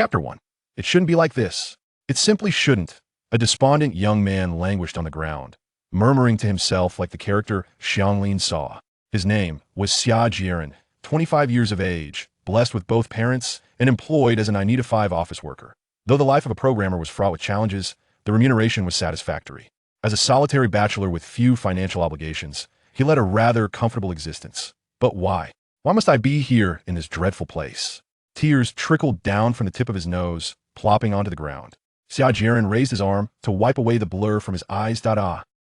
Chapter 1. It shouldn't be like this. It simply shouldn't. A despondent young man languished on the ground, murmuring to himself like the character Xianglin saw. His name was Xia Jieren, 25 years of age, blessed with both parents, and employed as an I-5 office worker. Though the life of a programmer was fraught with challenges, the remuneration was satisfactory. As a solitary bachelor with few financial obligations, he led a rather comfortable existence. But why? Why must I be here in this dreadful place? Tears trickled down from the tip of his nose, plopping onto the ground. Xia Jieren raised his arm to wipe away the blur from his eyes.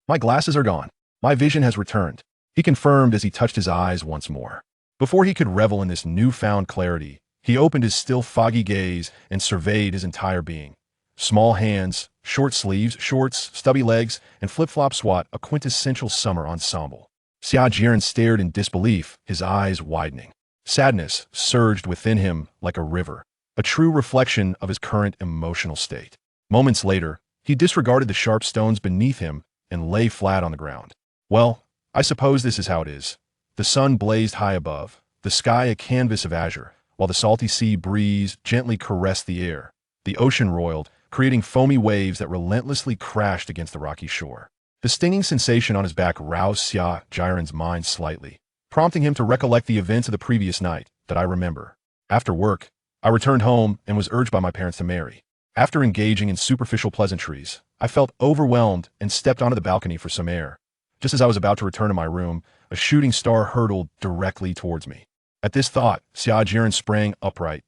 My glasses are gone. My vision has returned, he confirmed as he touched his eyes once more. Before he could revel in this newfound clarity, he opened his still foggy gaze and surveyed his entire being. Small hands, short sleeves, shorts, stubby legs, and flip-flop swat a quintessential summer ensemble. Xia Jieren stared in disbelief, his eyes widening. Sadness surged within him like a river, a true reflection of his current emotional state. Moments later, he disregarded the sharp stones beneath him and lay flat on the ground. Well, I suppose this is how it is. The sun blazed high above, the sky a canvas of azure, while the salty sea breeze gently caressed the air. The ocean roiled, creating foamy waves that relentlessly crashed against the rocky shore. The stinging sensation on his back roused Xia Jieren's mind slightly, prompting him to recollect the events of the previous night that I remember. After work, I returned home and was urged by my parents to marry. After engaging in superficial pleasantries, I felt overwhelmed and stepped onto the balcony for some air. Just as I was about to return to my room, a shooting star hurtled directly towards me. At this thought, Xia Jieren sprang upright.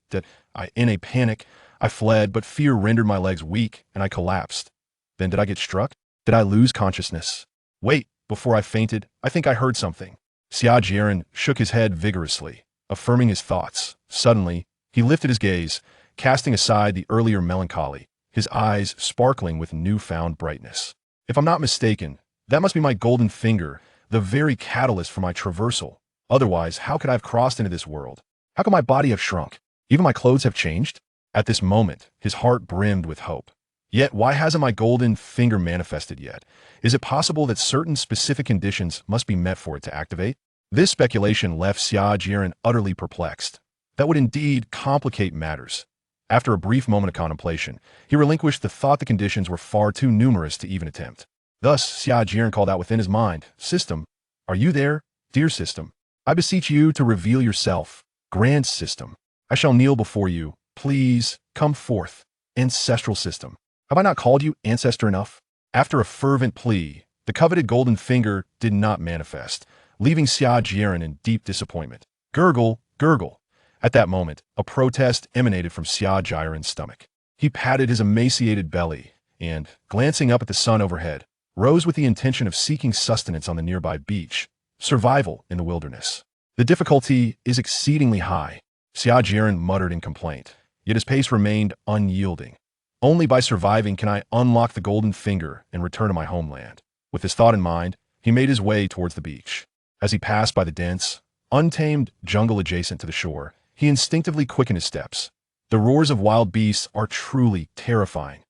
In a panic, I fled, but fear rendered my legs weak, and I collapsed. Then did I get struck? Did I lose consciousness? Wait, before I fainted, I think I heard something. Xia Jieren shook his head vigorously, affirming his thoughts. Suddenly, he lifted his gaze, casting aside the earlier melancholy, his eyes sparkling with newfound brightness. If I'm not mistaken, that must be my golden finger, the very catalyst for my traversal. Otherwise, how could I have crossed into this world? How could my body have shrunk? Even my clothes have changed? At this moment, his heart brimmed with hope. Yet, why hasn't my golden finger manifested yet? Is it possible that certain specific conditions must be met for it to activate? This speculation left Xia Jieren utterly perplexed. That would indeed complicate matters. After a brief moment of contemplation, he relinquished the thought the conditions were far too numerous to even attempt. Thus, Xia Jieren called out within his mind, "System, are you there? Dear System, I beseech you to reveal yourself. Grand System, I shall kneel before you. Please, come forth. Ancestral System, have I not called you ancestor enough?" After a fervent plea, the coveted golden finger did not manifest, leaving Xia Jieren in deep disappointment. Gurgle, gurgle. At that moment, a protest emanated from Xia Jieren's stomach. He patted his emaciated belly and, glancing up at the sun overhead, rose with the intention of seeking sustenance on the nearby beach. Survival in the wilderness. The difficulty is exceedingly high, Xia Jieren muttered in complaint, yet his pace remained unyielding. Only by surviving can I unlock the golden finger and return to my homeland. With this thought in mind, he made his way towards the beach. As he passed by the dense, untamed jungle adjacent to the shore, he instinctively quickened his steps. The roars of wild beasts are truly terrifying.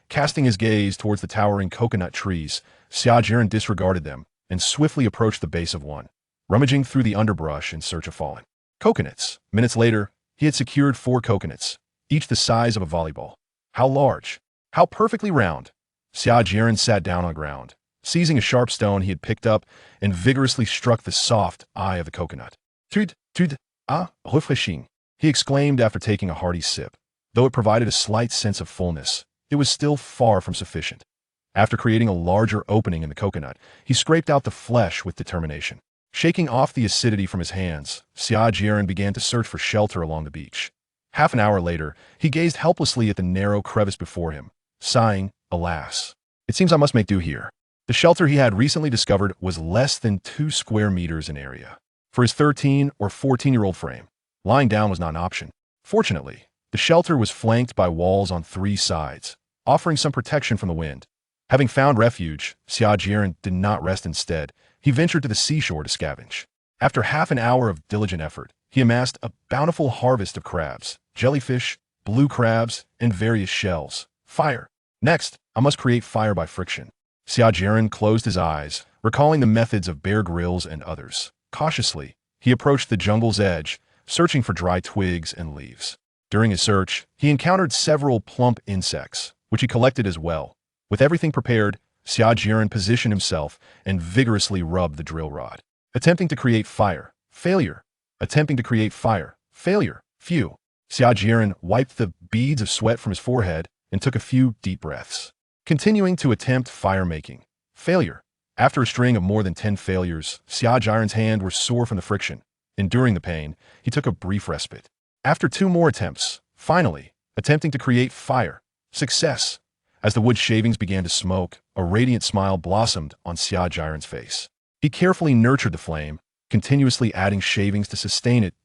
Casting his gaze towards the towering coconut trees, Xia Jieren disregarded them and swiftly approached the base of one, rummaging through the underbrush in search of fallen coconuts. Minutes later, he had secured 4 coconuts, each the size of a volleyball. How large! How perfectly round! Xia Jieren sat down on the ground, seizing a sharp stone he had picked up and vigorously struck the soft eye of the coconut. Refreshing, he exclaimed after taking a hearty sip. Though it provided a slight sense of fullness, it was still far from sufficient. After creating a larger opening in the coconut, he scraped out the flesh with determination. Shaking off the acidity from his hands, Xia Jieren began to search for shelter along the beach. Half an hour later, he gazed helplessly at the narrow crevice before him, sighing, "Alas, it seems I must make do here." The shelter he had recently discovered was less than 2 square meters in area. For his 13 or 14-year-old frame, lying down was not an option. Fortunately, the shelter was flanked by walls on 3 sides, offering some protection from the wind. Having found refuge, Xia Jieren did not rest instead. He ventured to the seashore to scavenge. After half an hour of diligent effort, he amassed a bountiful harvest of crabs, jellyfish, blue crabs, and various shells. Fire. Next, I must create fire by friction. Xia Jieren closed his eyes, recalling the methods of Bear Grylls and others. Cautiously, he approached the jungle's edge, searching for dry twigs and leaves. During his search, he encountered several plump insects, which he collected as well. With everything prepared, Xia Jieren positioned himself and vigorously rubbed the drill rod. Attempting to create fire. Failure. Attempting to create fire. Failure. Phew. Xia Jieren wiped the beads of sweat from his forehead and took a few deep breaths. Continuing to attempt fire-making. Failure. After a string of more than 10 failures, Xia Jieren's hands were sore from the friction. Enduring the pain, he took a brief respite. After 2 more attempts, finally, attempting to create fire. Success. As the wood shavings began to smoke, a radiant smile blossomed on Xia Jieren's face. He carefully nurtured the flame, continuously adding shavings to sustain it.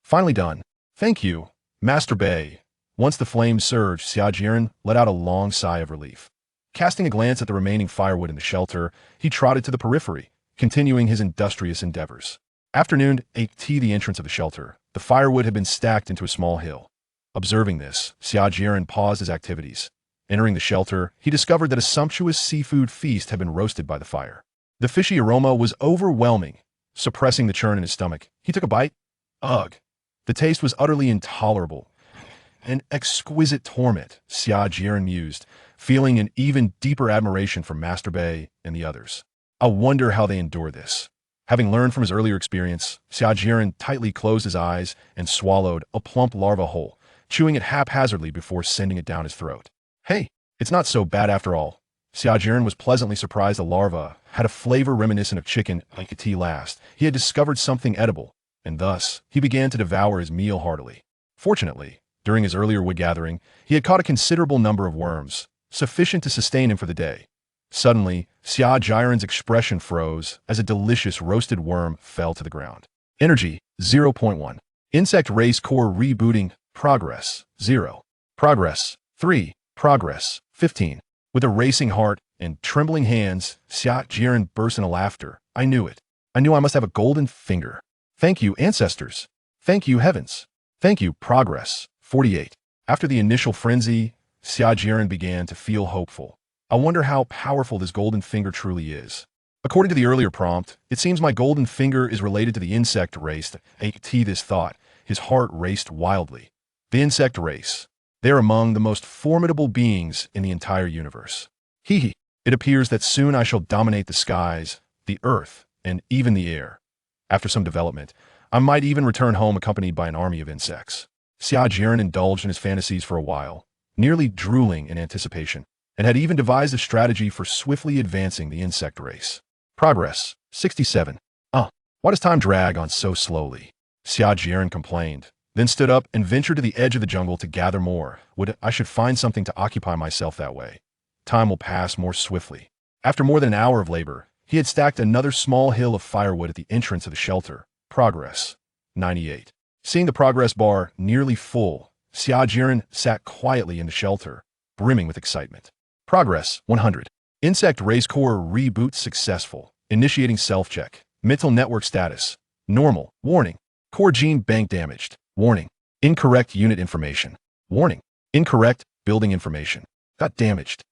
Finally done. Thank you, Master Bei. Once the flame surged, Xia Jieren let out a long sigh of relief. Casting a glance at the remaining firewood in the shelter, he trotted to the periphery, continuing his industrious endeavors. Afternoon, at the entrance of the shelter, the firewood had been stacked into a small hill. Observing this, Xia Jieren paused his activities. Entering the shelter, he discovered that a sumptuous seafood feast had been roasted by the fire. The fishy aroma was overwhelming. Suppressing the churn in his stomach, he took a bite. Ugh! The taste was utterly intolerable. An exquisite torment, Xia Jieren mused, feeling an even deeper admiration for Master Bei and the others. I wonder how they endure this. Having learned from his earlier experience, Xia Jieren tightly closed his eyes and swallowed a plump larva whole, chewing it haphazardly before sending it down his throat. Hey, it's not so bad after all. Xia Jieren was pleasantly surprised the larva had a flavor reminiscent of chicken like at last. He had discovered something edible, and thus, he began to devour his meal heartily. Fortunately, during his earlier wood gathering, he had caught a considerable number of worms, sufficient to sustain him for the day. Suddenly, Xia Jieren's expression froze as a delicious roasted worm fell to the ground. Energy, 0.1. Insect race core rebooting, progress, 0. Progress, 3. Progress, 15. With a racing heart and trembling hands, Xia Jieren burst into laughter. I knew it. I knew I must have a golden finger. Thank you, ancestors. Thank you, heavens. Thank you, progress, 48. After the initial frenzy, Xia Jieren began to feel hopeful. I wonder how powerful this golden finger truly is. According to the earlier prompt, it seems my golden finger is related to the insect race. At this thought, his heart raced wildly. The insect race. They are among the most formidable beings in the entire universe. It appears that soon I shall dominate the skies, the earth, and even the air. After some development, I might even return home accompanied by an army of insects. Xia Jieren indulged in his fantasies for a while, nearly drooling in anticipation, and had even devised a strategy for swiftly advancing the insect race. Progress, 67. Why does time drag on so slowly? Xia Jieren complained, then stood up and ventured to the edge of the jungle to gather more. I should find something to occupy myself that way. Time will pass more swiftly. After more than an hour of labor, he had stacked another small hill of firewood at the entrance of the shelter. Progress, 98. Seeing the progress bar nearly full, Xia Jieren sat quietly in the shelter, brimming with excitement. Progress, 100. Insect race core reboot successful. Initiating self-check. Mental network status. Normal. Warning. Core gene bank damaged. Warning. Incorrect unit information. Warning. Incorrect building information. Damaged.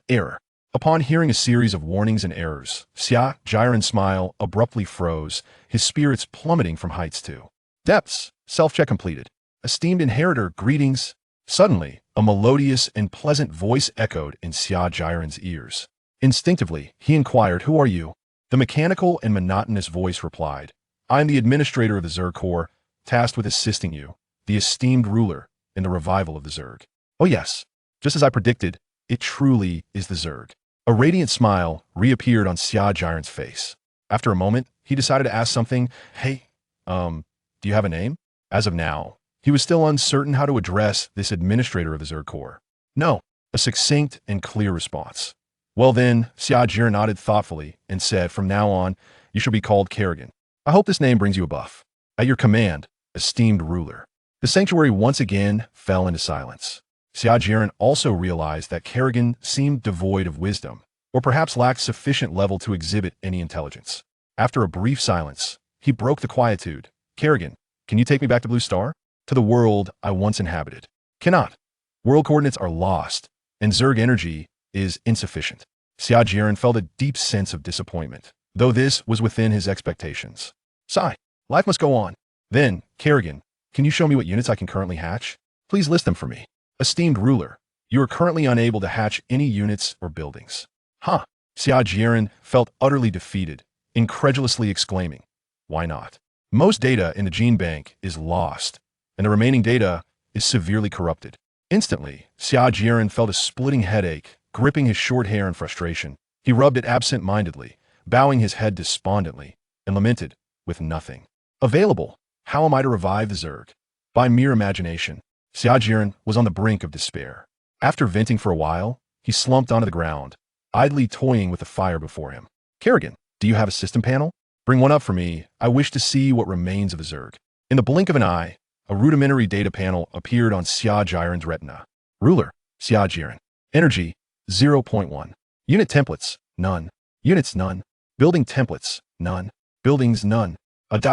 Error. Upon hearing a series of warnings and errors, Xia Jieren's smile abruptly froze, his spirits plummeting from heights to depths. Self-check completed. Esteemed inheritor, greetings. Suddenly, a melodious and pleasant voice echoed in Xia Jieren's ears. Instinctively, he inquired, "Who are you?" The mechanical and monotonous voice replied, "I am the administrator of the Zerg Core, tasked with assisting you, the esteemed ruler, in the revival of the Zerg." Oh yes, just as I predicted, it truly is the Zerg. A radiant smile reappeared on Xia Jieren's face. After a moment, he decided to ask something. Hey, do you have a name? As of now, he was still uncertain how to address this administrator of the Zerg Core. No, a succinct and clear response. Well then, Xia Jieren nodded thoughtfully and said, "From now on, you shall be called Kerrigan. I hope this name brings you a buff. At your command, esteemed ruler." The sanctuary once again fell into silence. Xia Jieren also realized that Kerrigan seemed devoid of wisdom, or perhaps lacked sufficient level to exhibit any intelligence. After a brief silence, he broke the quietude. "Kerrigan, can you take me back to Blue Star? To the world I once inhabited?" "Cannot. World coordinates are lost, and Zerg energy is insufficient." Xia Jieren felt a deep sense of disappointment, though this was within his expectations. "Sigh, life must go on." "Then, Kerrigan, Can you show me what units I can currently hatch? Please list them for me. Esteemed ruler, you are currently unable to hatch any units or buildings. Huh. Xia Jieren felt utterly defeated, incredulously exclaiming, why not? Most data in the gene bank is lost, and the remaining data is severely corrupted. Instantly, Xia Jieren felt a splitting headache, gripping his short hair in frustration. He rubbed it absent-mindedly, bowing his head despondently, and lamented, with nothing available. How am I to revive the Zerg? By mere imagination, Xia Jieren was on the brink of despair. After venting for a while, he slumped onto the ground, idly toying with the fire before him. Kerrigan, do you have a system panel? Bring one up for me. I wish to see what remains of a Zerg. In the blink of an eye, a rudimentary data panel appeared on Xia Jieren's retina. Ruler, Xia Jieren. Energy, 0.1. Unit templates, none. Units, none. Building templates, none. Buildings, none.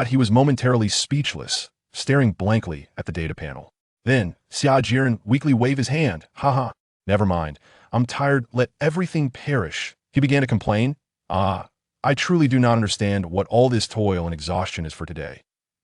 He was momentarily speechless, staring blankly at the data panel. Then, Xia Jieren weakly waved his hand. Haha. Never mind. I'm tired. Let everything perish. He began to complain. I truly do not understand what all this toil and exhaustion is for today.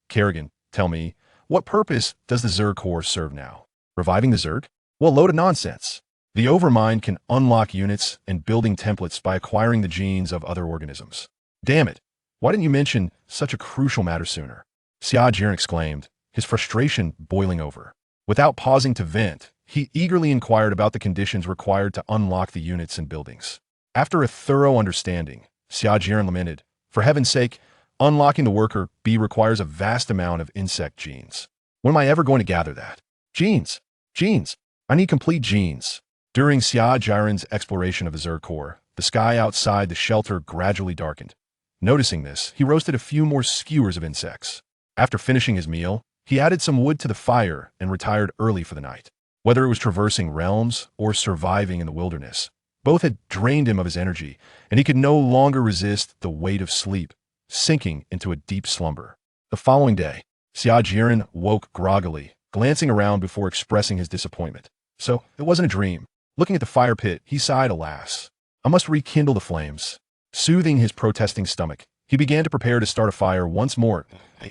Kerrigan, tell me, what purpose does the Zerg Core serve now? Reviving the Zerg? What load of nonsense. The Overmind can unlock units and building templates by acquiring the genes of other organisms. Damn it. Why didn't you mention such a crucial matter sooner? Xia Jieren exclaimed, his frustration boiling over. Without pausing to vent, he eagerly inquired about the conditions required to unlock the units and buildings. After a thorough understanding, Xia Jieren lamented, for heaven's sake, unlocking the worker bee requires a vast amount of insect genes. When am I ever going to gather that? Genes. Genes. I need complete genes. During Xia Jieren's exploration of the Zerg Core, the sky outside the shelter gradually darkened. Noticing this, he roasted a few more skewers of insects. After finishing his meal, he added some wood to the fire and retired early for the night. Whether it was traversing realms or surviving in the wilderness, both had drained him of his energy, and he could no longer resist the weight of sleep, sinking into a deep slumber. The following day, Xia Jieren woke groggily, glancing around before expressing his disappointment. So, it wasn't a dream. Looking at the fire pit, he sighed, alas. I must rekindle the flames. Soothing his protesting stomach, he began to prepare to start a fire once more.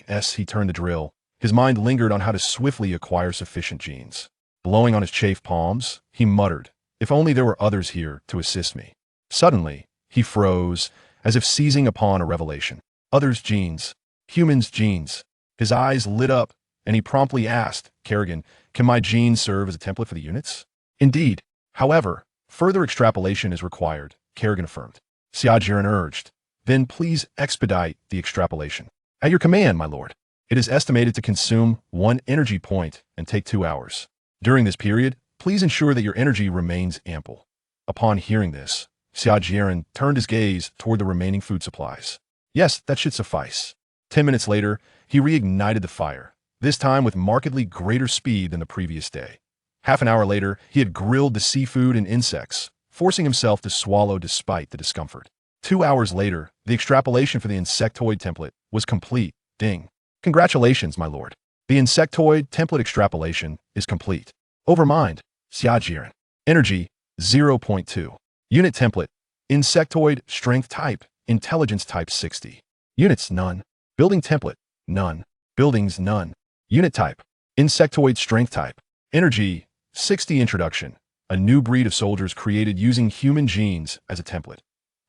As he turned the drill, his mind lingered on how to swiftly acquire sufficient genes. Blowing on his chafed palms, he muttered, if only there were others here to assist me. Suddenly, he froze, as if seizing upon a revelation. Others' genes. Humans' genes. His eyes lit up, and he promptly asked, Kerrigan, can my genes serve as a template for the units? Indeed. However, further extrapolation is required, Kerrigan affirmed. Xia Jieren urged, then please expedite the extrapolation. At your command, my lord. It is estimated to consume 1 energy point and take 2 hours. During this period, please ensure that your energy remains ample. Upon hearing this, Xia Jieren turned his gaze toward the remaining food supplies. Yes, that should suffice. 10 minutes later, he reignited the fire, this time with markedly greater speed than the previous day. Half an hour later, he had grilled the seafood and insects, forcing himself to swallow despite the discomfort. 2 hours later, the extrapolation for the insectoid template was complete. Ding. Congratulations, my lord. The insectoid template extrapolation is complete. Overmind, Xia Jieren. Energy, 0.2. Unit template, insectoid strength type, intelligence type 60. Units, none. Building template, none. Buildings, none. Unit type, insectoid strength type. Energy, 60. Introduction, a new breed of soldiers created using human genes as a template.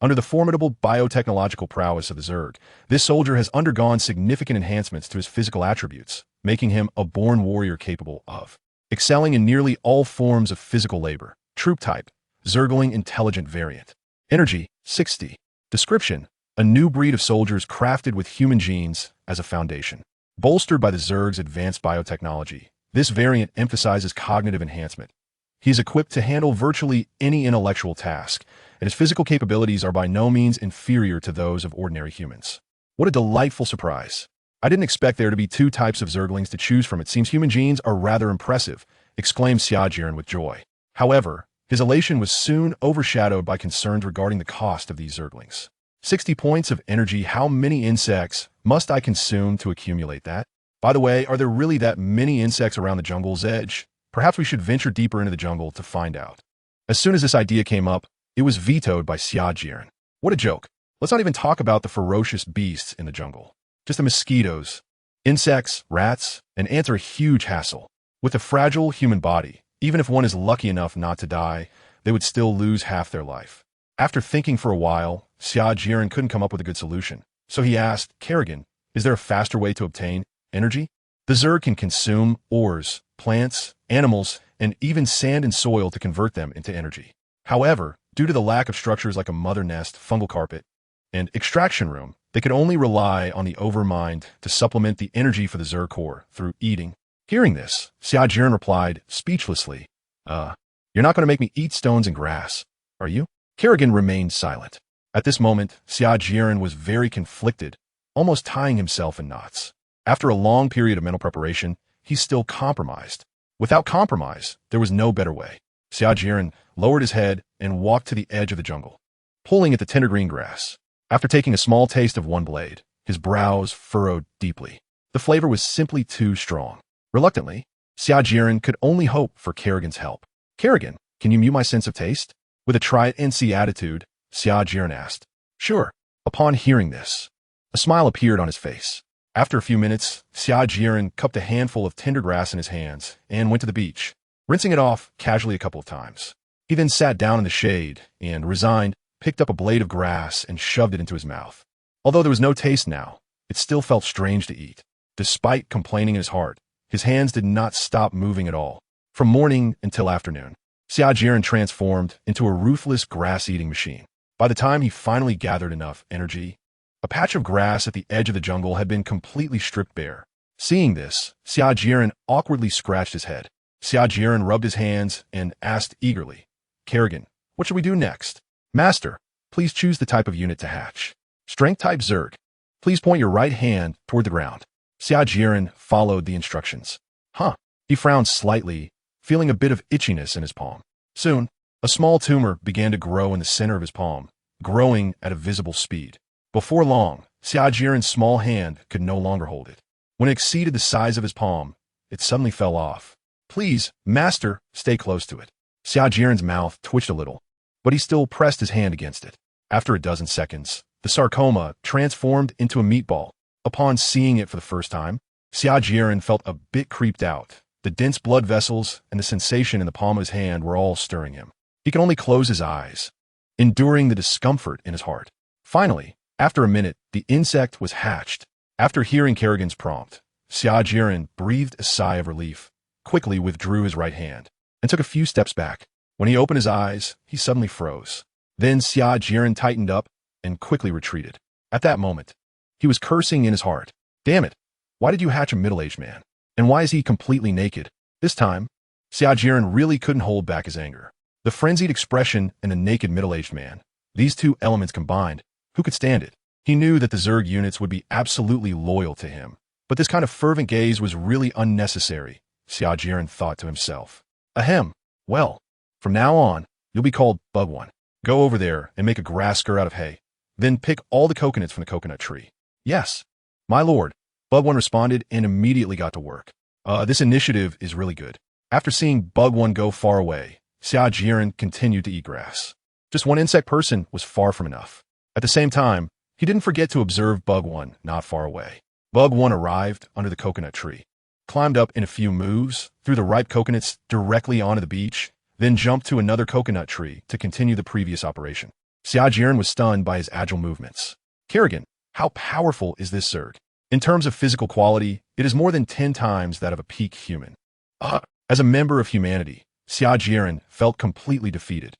Under the formidable biotechnological prowess of the Zerg, this soldier has undergone significant enhancements to his physical attributes, making him a born warrior capable of excelling in nearly all forms of physical labor. Troop type, Zergling intelligent variant. Energy, 60. Description, a new breed of soldiers crafted with human genes as a foundation. Bolstered by the Zerg's advanced biotechnology, this variant emphasizes cognitive enhancement. He is equipped to handle virtually any intellectual task, and his physical capabilities are by no means inferior to those of ordinary humans. What a delightful surprise. I didn't expect there to be 2 types of Zerglings to choose from. It seems human genes are rather impressive, exclaimed Xia Jieren with joy. However, his elation was soon overshadowed by concerns regarding the cost of these Zerglings. 60 points of energy. How many insects must I consume to accumulate that? By the way, are there really that many insects around the jungle's edge? Perhaps we should venture deeper into the jungle to find out. As soon as this idea came up, it was vetoed by Xia Jieren. What a joke. Let's not even talk about the ferocious beasts in the jungle. Just the mosquitoes. Insects, rats, and ants are a huge hassle. With a fragile human body, even if one is lucky enough not to die, they would still lose half their life. After thinking for a while, Xia Jieren couldn't come up with a good solution. So he asked, Kerrigan, is there a faster way to obtain energy? The Zerg can consume ores, plants, animals, and even sand and soil to convert them into energy. However, due to the lack of structures like a mother nest, fungal carpet, and extraction room, they could only rely on the overmind to supplement the energy for the Zerg Core through eating. Hearing this, Xia Jieren replied, speechlessly, you're not going to make me eat stones and grass, are you? Kerrigan remained silent. At this moment, Xia Jieren was very conflicted, almost tying himself in knots. After a long period of mental preparation, he still compromised. Without compromise, there was no better way. Xia Jieren lowered his head and walked to the edge of the jungle, pulling at the tender green grass. After taking a small taste of one blade, his brows furrowed deeply. The flavor was simply too strong. Reluctantly, Xia Jieren could only hope for Kerrigan's help. Kerrigan, can you mute my sense of taste? With a try-and-see attitude, Xia Jieren asked. Sure. Upon hearing this, a smile appeared on his face. After a few minutes, Xia Jieren cupped a handful of tender grass in his hands and went to the beach, rinsing it off casually a couple of times. He then sat down in the shade and, resigned, picked up a blade of grass and shoved it into his mouth. Although there was no taste now, it still felt strange to eat. Despite complaining in his heart, his hands did not stop moving at all. From morning until afternoon, Xia Jieren transformed into a ruthless grass-eating machine. By the time he finally gathered enough energy, a patch of grass at the edge of the jungle had been completely stripped bare. Seeing this, Xia Jieren awkwardly scratched his head. Xia Jieren rubbed his hands and asked eagerly, Kerrigan, what should we do next? Master, please choose the type of unit to hatch. Strength type Zerg. Please point your right hand toward the ground. Xia Jieren followed the instructions. He frowned slightly, feeling a bit of itchiness in his palm. Soon, a small tumor began to grow in the center of his palm, growing at a visible speed. Before long, Xia Jieren's small hand could no longer hold it. When it exceeded the size of his palm, it suddenly fell off. Please, master, stay close to it. Xia Jieren's mouth twitched a little, but he still pressed his hand against it. After a dozen seconds, the sarcoma transformed into a meatball. Upon seeing it for the first time, Xia Jieren felt a bit creeped out. The dense blood vessels and the sensation in the palm of his hand were all stirring him. He could only close his eyes, enduring the discomfort in his heart. Finally, after a minute, the insect was hatched. After hearing Kerrigan's prompt, Xia Jieren breathed a sigh of relief, quickly withdrew his right hand, and took a few steps back. When he opened his eyes, he suddenly froze. Then Xia Jieren tightened up and quickly retreated. At that moment, he was cursing in his heart. Damn it, why did you hatch a middle-aged man? And why is he completely naked? This time, Xia Jieren really couldn't hold back his anger. The frenzied expression and the naked middle-aged man, these two elements combined, who could stand it? He knew that the Zerg units would be absolutely loyal to him, but this kind of fervent gaze was really unnecessary, Xia Jieren thought to himself. Ahem, well, from now on, you'll be called Bug One. Go over there and make a grass skirt out of hay. Then pick all the coconuts from the coconut tree. Yes, my lord, Bug One responded and immediately got to work. This initiative is really good. After seeing Bug One go far away, Xia Jieren continued to eat grass. Just one insect person was far from enough. At the same time, he didn't forget to observe Bug One not far away. Bug One arrived under the coconut tree, climbed up in a few moves, threw the ripe coconuts directly onto the beach, then jumped to another coconut tree to continue the previous operation. Xia Jieren was stunned by his agile movements. Kerrigan, how powerful is this Zerg? In terms of physical quality, it is more than 10 times that of a peak human. As a member of humanity, Xia Jieren felt completely defeated.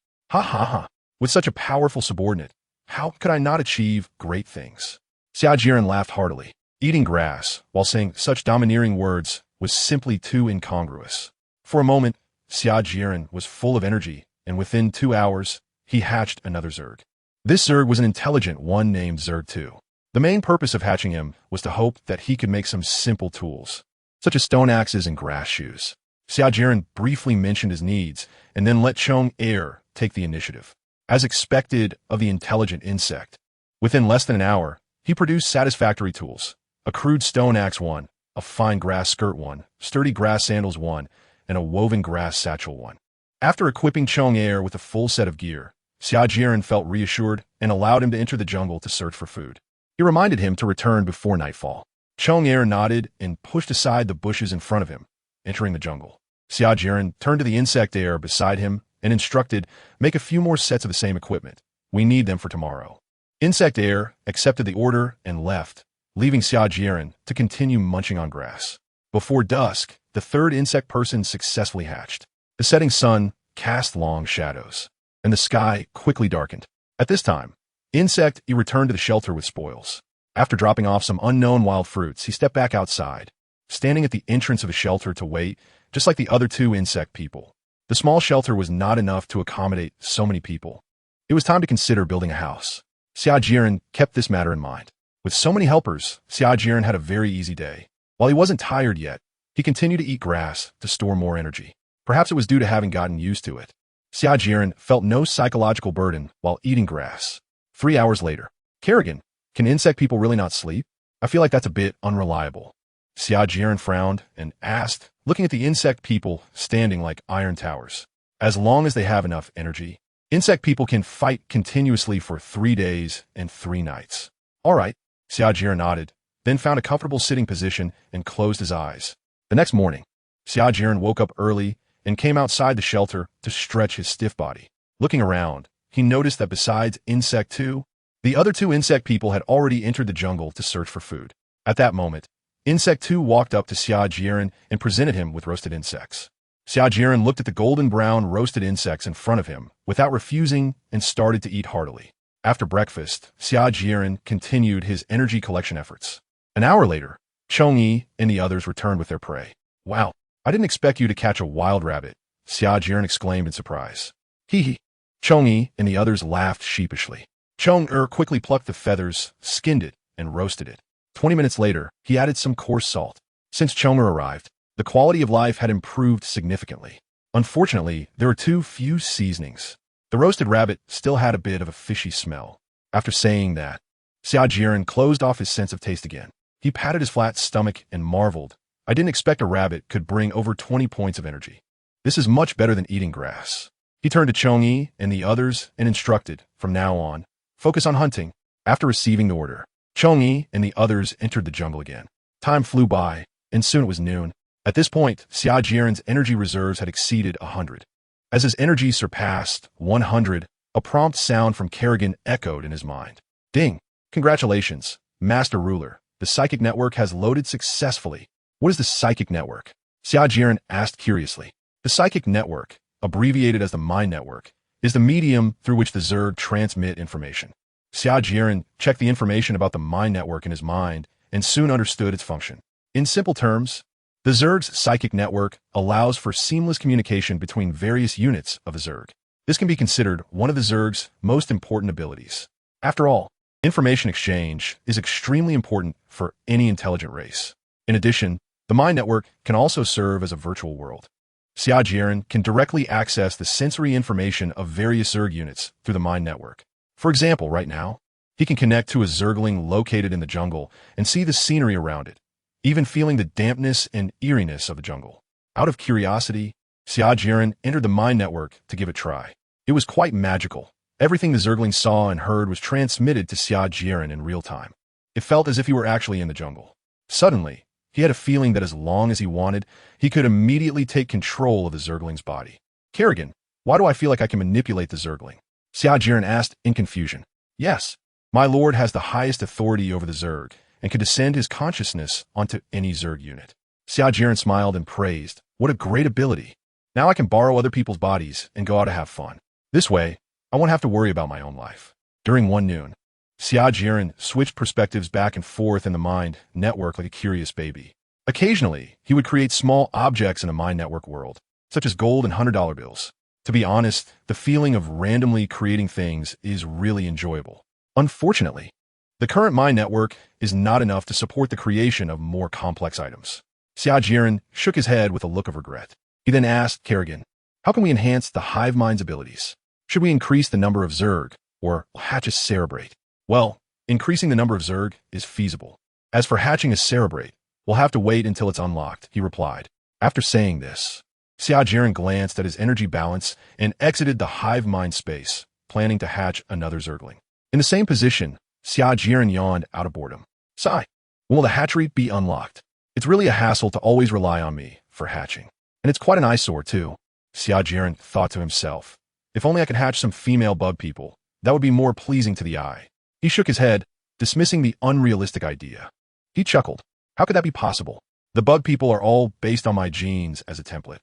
With such a powerful subordinate, how could I not achieve great things? Xia Jieren laughed heartily. Eating grass, while saying such domineering words, was simply too incongruous. For a moment, Xia Jieren was full of energy, and within 2 hours, he hatched another Zerg. This Zerg was an intelligent one named Zerg 2. The main purpose of hatching him was to hope that he could make some simple tools, such as stone axes and grass shoes. Xia Jieren briefly mentioned his needs, and then let Chong Air take the initiative. As expected of the intelligent insect, within less than an hour, he produced satisfactory tools: a crude stone axe 1, a fine grass skirt 1, sturdy grass sandals 1, and a woven grass satchel 1. After equipping Chong Air with a full set of gear, Xia Jieren felt reassured and allowed him to enter the jungle to search for food. He reminded him to return before nightfall. Chong nodded and pushed aside the bushes in front of him, entering the jungle. Xia Jieren turned to the insect heir beside him and instructed, make a few more sets of the same equipment. We need them for tomorrow. Insect heir accepted the order and left, leaving Xia Jieren to continue munching on grass. Before dusk, the third insect person successfully hatched. The setting sun cast long shadows, and the sky quickly darkened. At this time, Insect he returned to the shelter with spoils. After dropping off some unknown wild fruits, he stepped back outside, standing at the entrance of his shelter to wait, just like the other two insect people. The small shelter was not enough to accommodate so many people. It was time to consider building a house. Xia Jieren kept this matter in mind. With so many helpers, Xia Jieren had a very easy day. While he wasn't tired yet, he continued to eat grass to store more energy. Perhaps it was due to having gotten used to it. Xia Jieren felt no psychological burden while eating grass. 3 hours later. Kerrigan, can insect people really not sleep? I feel like that's a bit unreliable. Xia Jieren frowned and asked, looking at the insect people standing like iron towers. As long as they have enough energy, insect people can fight continuously for 3 days and 3 nights. All right, Xia Jieren nodded, then found a comfortable sitting position and closed his eyes. The next morning, Xia Jieren woke up early and came outside the shelter to stretch his stiff body. Looking around, he noticed that besides Insect 2, the other 2 insect people had already entered the jungle to search for food. At that moment, Insect 2 walked up to Xia Jieren and presented him with roasted insects. Xia Jieren looked at the golden-brown roasted insects in front of him without refusing and started to eat heartily. After breakfast, Xia Jieren continued his energy collection efforts. An hour later, Chong-yi and the others returned with their prey. Wow, I didn't expect you to catch a wild rabbit, Xia Jieren exclaimed in surprise. Hee hee. Chong-yi and the others laughed sheepishly. Chong-er quickly plucked the feathers, skinned it, and roasted it. 20 minutes later, he added some coarse salt. Since Chong-er arrived, the quality of life had improved significantly. Unfortunately, there were too few seasonings. The roasted rabbit still had a bit of a fishy smell. After saying that, Xia Jieren closed off his sense of taste again. He patted his flat stomach and marveled. I didn't expect a rabbit could bring over 20 points of energy. This is much better than eating grass. He turned to Chong-yi and the others and instructed, from now on, focus on hunting. After receiving the order, Chong-yi and the others entered the jungle again. Time flew by, and soon it was noon. At this point, Xia Jieren's energy reserves had exceeded 100. As his energy surpassed 100, a prompt sound from Kerrigan echoed in his mind. Ding! Congratulations, Master Ruler. The psychic network has loaded successfully. What is the psychic network? Xia Jieren asked curiously. The psychic network, abbreviated as the Mind Network, is the medium through which the Zerg transmit information. Xia Jieren checked the information about the Mind Network in his mind and soon understood its function. In simple terms, the Zerg's psychic network allows for seamless communication between various units of the Zerg. This can be considered one of the Zerg's most important abilities. After all, information exchange is extremely important for any intelligent race. In addition, the Mind Network can also serve as a virtual world. Xia Jieren can directly access the sensory information of various Zerg units through the Mind Network. For example, right now, he can connect to a Zergling located in the jungle and see the scenery around it, even feeling the dampness and eeriness of the jungle. Out of curiosity, Xia Jieren entered the Mind Network to give it a try. It was quite magical. Everything the Zergling saw and heard was transmitted to Xia Jieren in real time. It felt as if he were actually in the jungle. Suddenly, he had a feeling that as long as he wanted, he could immediately take control of the Zergling's body. Kerrigan, why do I feel like I can manipulate the Zergling? Xia Jieren asked in confusion. Yes, my lord has the highest authority over the Zerg and can descend his consciousness onto any Zerg unit. Xia Jieren smiled and praised. What a great ability. Now I can borrow other people's bodies and go out to have fun. This way, I won't have to worry about my own life. During one noon, Xia Jieren switched perspectives back and forth in the Mind Network like a curious baby. Occasionally, he would create small objects in a Mind Network world, such as gold and $100 bills. To be honest, the feeling of randomly creating things is really enjoyable. Unfortunately, the current Mind Network is not enough to support the creation of more complex items. Xia Jieren shook his head with a look of regret. He then asked Kerrigan, how can we enhance the hive mind's abilities? Should we increase the number of Zerg or hatch a Cerebrate? Well, increasing the number of Zerg is feasible. As for hatching a Cerebrate, we'll have to wait until it's unlocked, he replied. After saying this, Xia Jieren glanced at his energy balance and exited the hive mind space, planning to hatch another Zergling. In the same position, Xia Jieren yawned out of boredom. Sigh. Will the hatchery be unlocked? It's really a hassle to always rely on me for hatching. And it's quite an eyesore, too. Xia Jieren thought to himself. If only I could hatch some female bug people, that would be more pleasing to the eye. He shook his head, dismissing the unrealistic idea. He chuckled. How could that be possible? The bug people are all based on my genes as a template.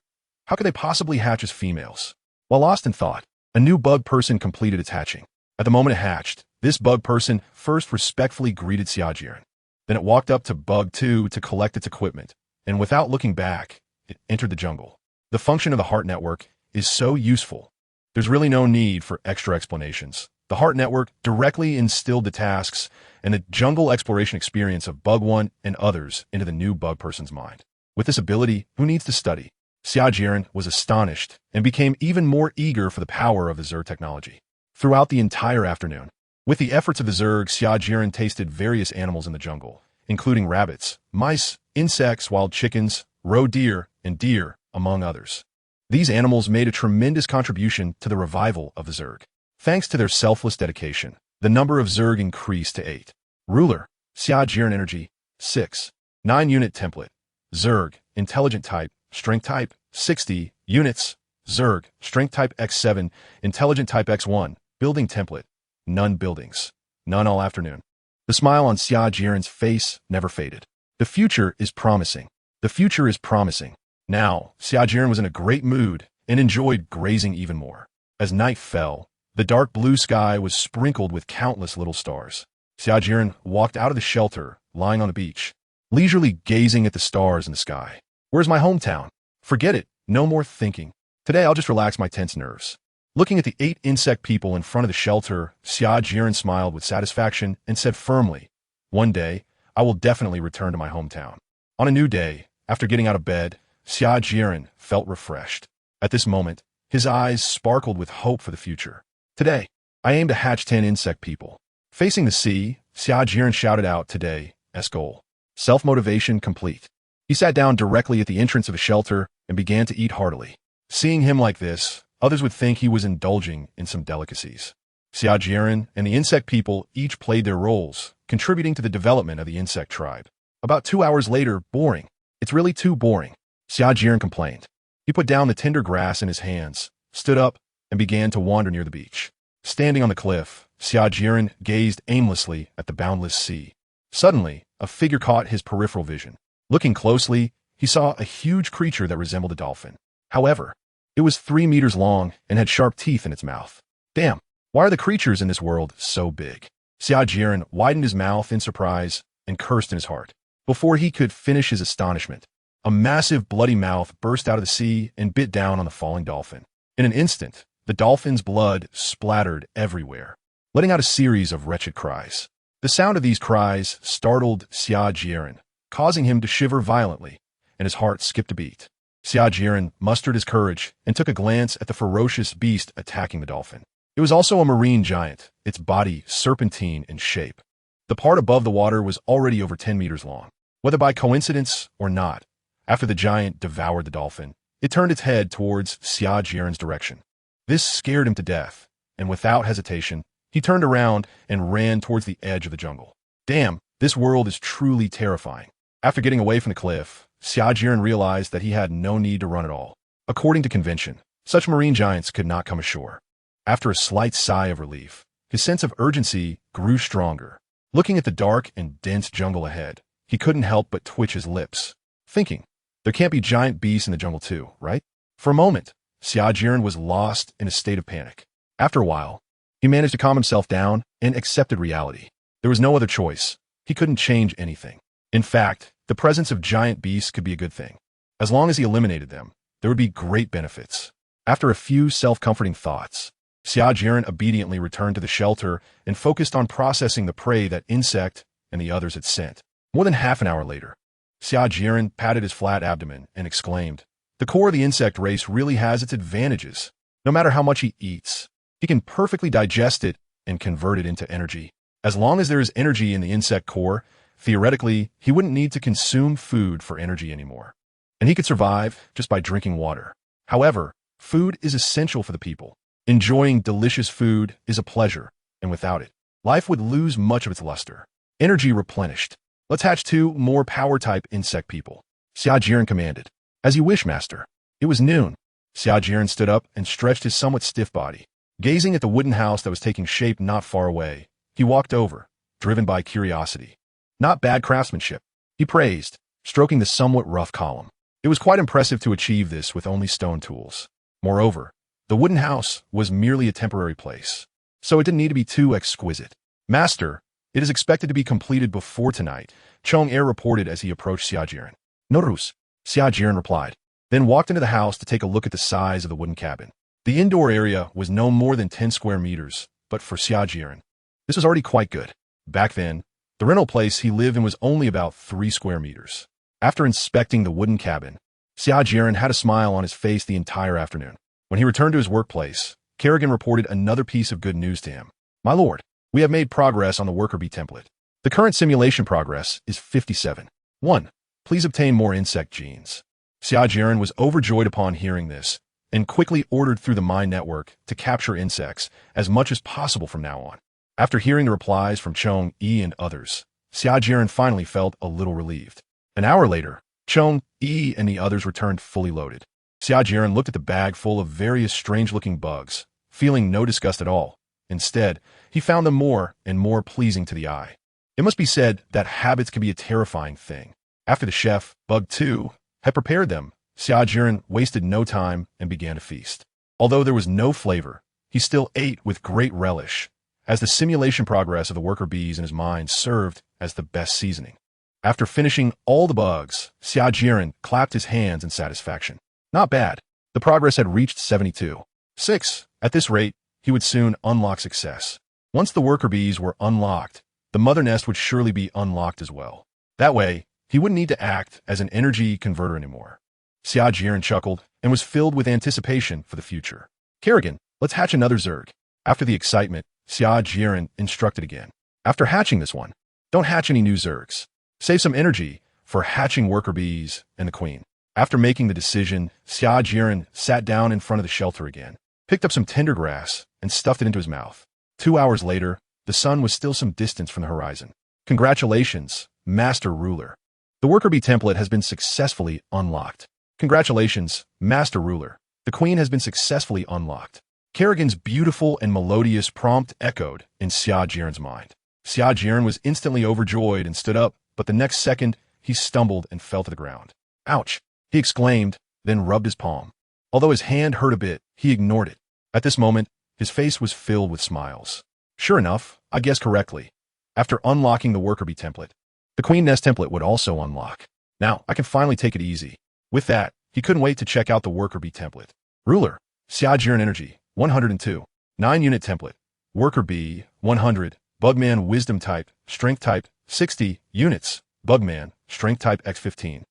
How could they possibly hatch as females? While lost in thought, a new bug person completed its hatching. At the moment it hatched, this bug person first respectfully greeted Xia Jieren. Then it walked up to Bug 2 to collect its equipment, and without looking back, it entered the jungle. The function of the heart network is so useful. There's really no need for extra explanations. The heart network directly instilled the tasks and the jungle exploration experience of Bug 1 and others into the new bug person's mind. With this ability, who needs to study? Xia Jieren was astonished and became even more eager for the power of the Zerg technology. Throughout the entire afternoon, with the efforts of the Zerg, Xia Jieren tasted various animals in the jungle, including rabbits, mice, insects, wild chickens, roe deer, and deer, among others. These animals made a tremendous contribution to the revival of the Zerg. Thanks to their selfless dedication, the number of Zerg increased to 8. Ruler, Xia Jieren Energy, 6. 9-unit template. Zerg, Intelligent Type, Strength Type, 60 units. Zerg, Strength Type X7, Intelligent Type X1, Building Template. None buildings. None all afternoon. The smile on Xia Jieren's face never faded. The future is promising. The future is promising. Now, Xia Jieren was in a great mood and enjoyed grazing even more. As night fell, the dark blue sky was sprinkled with countless little stars. Xia Jieren walked out of the shelter, lying on the beach, leisurely gazing at the stars in the sky. Where's my hometown? Forget it. No more thinking. Today I'll just relax my tense nerves. Looking at the 8 insect people in front of the shelter, Xia Jieren smiled with satisfaction and said firmly, "One day, I will definitely return to my hometown." On a new day, after getting out of bed, Xia Jieren felt refreshed. At this moment, his eyes sparkled with hope for the future. Today, I aim to hatch 10 insect people. Facing the sea, Xia Jieren shouted out today's goal. Self-motivation complete. He sat down directly at the entrance of a shelter and began to eat heartily. Seeing him like this, others would think he was indulging in some delicacies. Xia Jieren and the insect people each played their roles, contributing to the development of the insect tribe. About 2 hours later, boring. It's really too boring, Xia Jieren complained. He put down the tender grass in his hands, stood up, and began to wander near the beach. Standing on the cliff, Xia Jieren gazed aimlessly at the boundless sea. Suddenly, a figure caught his peripheral vision. Looking closely, he saw a huge creature that resembled a dolphin. However, it was 3 meters long and had sharp teeth in its mouth. Damn, why are the creatures in this world so big? Xia Jieren widened his mouth in surprise and cursed in his heart. Before he could finish his astonishment, a massive bloody mouth burst out of the sea and bit down on the falling dolphin. In an instant, the dolphin's blood splattered everywhere, letting out a series of wretched cries. The sound of these cries startled Xia Jieren, causing him to shiver violently, and his heart skipped a beat. Xia Jieren mustered his courage and took a glance at the ferocious beast attacking the dolphin. It was also a marine giant, its body serpentine in shape. The part above the water was already over 10 meters long. Whether by coincidence or not, after the giant devoured the dolphin, it turned its head towards Xia Jieren's direction. This scared him to death, and without hesitation, he turned around and ran towards the edge of the jungle. Damn, this world is truly terrifying. After getting away from the cliff, Xia Jieren realized that he had no need to run at all. According to convention, such marine giants could not come ashore. After a slight sigh of relief, his sense of urgency grew stronger. Looking at the dark and dense jungle ahead, he couldn't help but twitch his lips, thinking, there can't be giant beasts in the jungle too, right? For a moment, Xia Jieren was lost in a state of panic. After a while, he managed to calm himself down and accepted reality. There was no other choice. He couldn't change anything. In fact, the presence of giant beasts could be a good thing. As long as he eliminated them, there would be great benefits. After a few self-comforting thoughts, Xia Jieren obediently returned to the shelter and focused on processing the prey that insect and the others had sent. More than half an hour later, Xia Jieren patted his flat abdomen and exclaimed, "The core of the insect race really has its advantages. No matter how much he eats, he can perfectly digest it and convert it into energy. As long as there is energy in the insect core, theoretically, he wouldn't need to consume food for energy anymore. And he could survive just by drinking water. However, food is essential for the people. Enjoying delicious food is a pleasure, and without it, life would lose much of its luster. Energy replenished. let's hatch 2 more power-type insect people. Xia Jieren commanded. As you wish, master. It was noon. Xia Jieren stood up and stretched his somewhat stiff body. Gazing at the wooden house that was taking shape not far away, he walked over, driven by curiosity. Not bad craftsmanship, he praised, stroking the somewhat rough column. It was quite impressive to achieve this with only stone tools. Moreover, the wooden house was merely a temporary place, so it didn't need to be too exquisite. Master, it is expected to be completed before tonight, Chong Er reported as he approached Xia Jieren. Norus, Xia Jieren replied, then walked into the house to take a look at the size of the wooden cabin. The indoor area was no more than 10 square meters, but for Xia Jieren, this was already quite good. Back then, the rental place he lived in was only about 3 square meters. After inspecting the wooden cabin, Xia Jieren had a smile on his face the entire afternoon. When he returned to his workplace, Kerrigan reported another piece of good news to him. My lord, we have made progress on the worker bee template. The current simulation progress is 57. 1. Please obtain more insect genes. Xia Jieren was overjoyed upon hearing this, and quickly ordered through the mind network to capture insects as much as possible from now on. After hearing the replies from Chong Yi and others, Xia Jieren finally felt a little relieved. An hour later, Chong Yi and the others returned fully loaded. Xia Jieren looked at the bag full of various strange-looking bugs, feeling no disgust at all. Instead, he found them more and more pleasing to the eye. It must be said that habits can be a terrifying thing. After the chef, Bug 2, had prepared them, Xia Jieren wasted no time and began to feast. Although there was no flavor, he still ate with great relish, as the simulation progress of the worker bees in his mind served as the best seasoning. After finishing all the bugs, Xia Jieren clapped his hands in satisfaction. Not bad. The progress had reached 72. 6. At this rate, he would soon unlock success. Once the worker bees were unlocked, the mother nest would surely be unlocked as well. That way, he wouldn't need to act as an energy converter anymore. Xia Jieren chuckled and was filled with anticipation for the future. Kerrigan, let's hatch another Zerg. After the excitement, Xia Jieren instructed again. After hatching this one, don't hatch any new Zergs. Save some energy for hatching worker bees and the queen. After making the decision, Xia Jieren sat down in front of the shelter again, picked up some tender grass, and stuffed it into his mouth. 2 hours later, the sun was still some distance from the horizon. Congratulations, Master Ruler. The worker bee template has been successfully unlocked. Congratulations, Master Ruler. The queen has been successfully unlocked. Kerrigan's beautiful and melodious prompt echoed in Xia Jieren's mind. Xia Jieren was instantly overjoyed and stood up, but the next second, he stumbled and fell to the ground. Ouch! He exclaimed, then rubbed his palm. Although his hand hurt a bit, he ignored it. At this moment, his face was filled with smiles. Sure enough, I guessed correctly. After unlocking the worker bee template, the queen nest template would also unlock. Now, I can finally take it easy. With that, he couldn't wait to check out the worker bee template. Ruler, Xia Jieren Energy, 102. 9-unit template. Worker bee, 100. Bugman Wisdom type, Strength type, 60 units. Bugman, Strength type X15.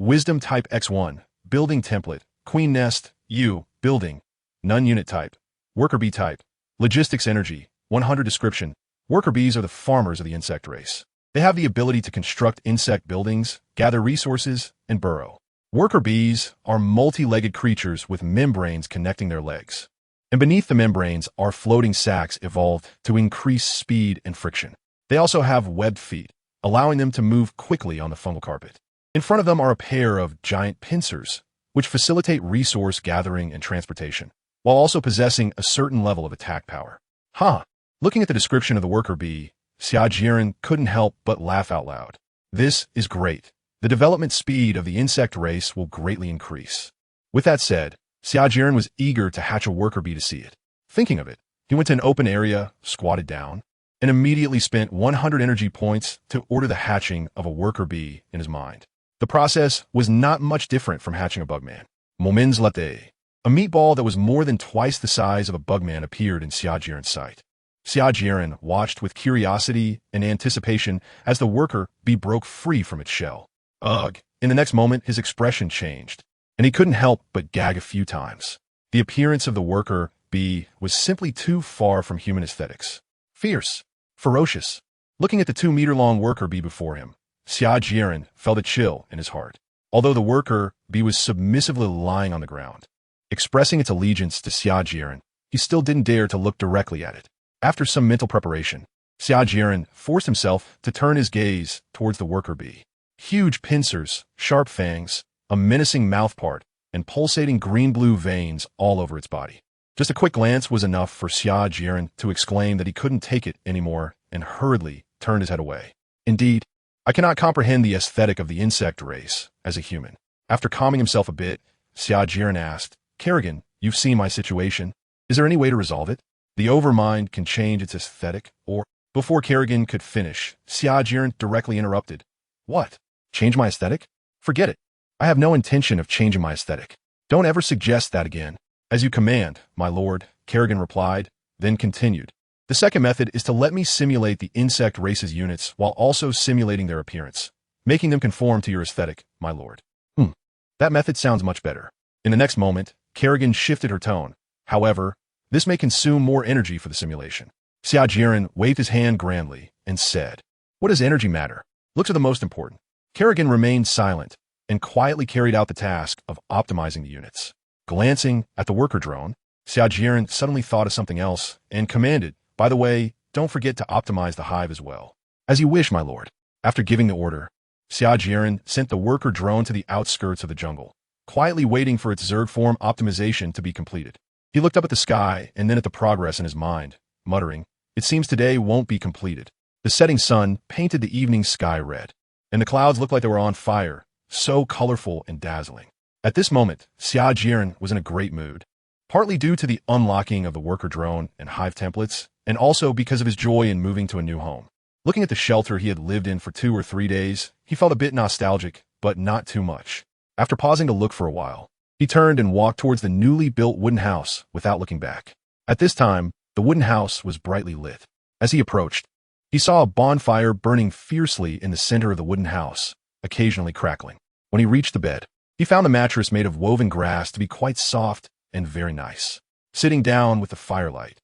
Wisdom type X1. Building template. Queen nest, U, building. None unit type. Worker bee type. Logistics energy, 100 description. Worker bees are the farmers of the insect race. They have the ability to construct insect buildings, gather resources, and burrow. Worker bees are multi-legged creatures with membranes connecting their legs. And beneath the membranes are floating sacs evolved to increase speed and friction. They also have webbed feet, allowing them to move quickly on the fungal carpet. In front of them are a pair of giant pincers, which facilitate resource gathering and transportation, while also possessing a certain level of attack power. Looking at the description of the worker bee, Xia Jieren couldn't help but laugh out loud. This is great. The development speed of the insect race will greatly increase. With that said, Xia Jieren was eager to hatch a worker bee to see it. Thinking of it, he went to an open area, squatted down, and immediately spent 100 energy points to order the hatching of a worker bee in his mind. The process was not much different from hatching a bugman. Moments later, a meatball that was more than twice the size of a bugman appeared in Xia Jieren's sight. Xia Jieren watched with curiosity and anticipation as the worker bee broke free from its shell. Ugh! In the next moment, his expression changed, and he couldn't help but gag a few times. The appearance of the worker bee was simply too far from human aesthetics. Fierce, ferocious. Looking at the 2-meter-long worker bee before him, Xia Jieren felt a chill in his heart. Although the worker bee was submissively lying on the ground, expressing its allegiance to Xia Jieren, he still didn't dare to look directly at it. After some mental preparation, Xia Jieren forced himself to turn his gaze towards the worker bee. Huge pincers, sharp fangs, a menacing mouthpart, and pulsating green-blue veins all over its body. Just a quick glance was enough for Xia Jieren to exclaim that he couldn't take it anymore and hurriedly turned his head away. Indeed, I cannot comprehend the aesthetic of the insect race as a human. After calming himself a bit, Xia Jieren asked, Kerrigan, you've seen my situation. Is there any way to resolve it? The overmind can change its aesthetic, or... Before Kerrigan could finish, Xia Jieren directly interrupted. What? Change my aesthetic? Forget it. I have no intention of changing my aesthetic. Don't ever suggest that again. As you command, my lord, Kerrigan replied, then continued. The second method is to let me simulate the insect race's units while also simulating their appearance, making them conform to your aesthetic, my lord. That method sounds much better. In the next moment, Kerrigan shifted her tone. However, this may consume more energy for the simulation. Xia Jieren waved his hand grandly and said, What does energy matter? Looks are the most important. Kerrigan remained silent and quietly carried out the task of optimizing the units. Glancing at the worker drone, Xia Jieren suddenly thought of something else and commanded, By the way, don't forget to optimize the hive as well. As you wish, my lord. After giving the order, Xia Jieren sent the worker drone to the outskirts of the jungle, quietly waiting for its Zerg form optimization to be completed. He looked up at the sky and then at the progress in his mind, muttering, It seems today won't be completed. The setting sun painted the evening sky red, and the clouds looked like they were on fire, so colorful and dazzling. At this moment, Xia Jieren was in a great mood, partly due to the unlocking of the worker drone and hive templates, and also because of his joy in moving to a new home. Looking at the shelter he had lived in for 2 or 3 days, he felt a bit nostalgic, but not too much. After pausing to look for a while, he turned and walked towards the newly built wooden house without looking back. At this time, the wooden house was brightly lit. As he approached, he saw a bonfire burning fiercely in the center of the wooden house, occasionally crackling. When he reached the bed, he found the mattress made of woven grass to be quite soft and very nice. Sitting down with the firelight,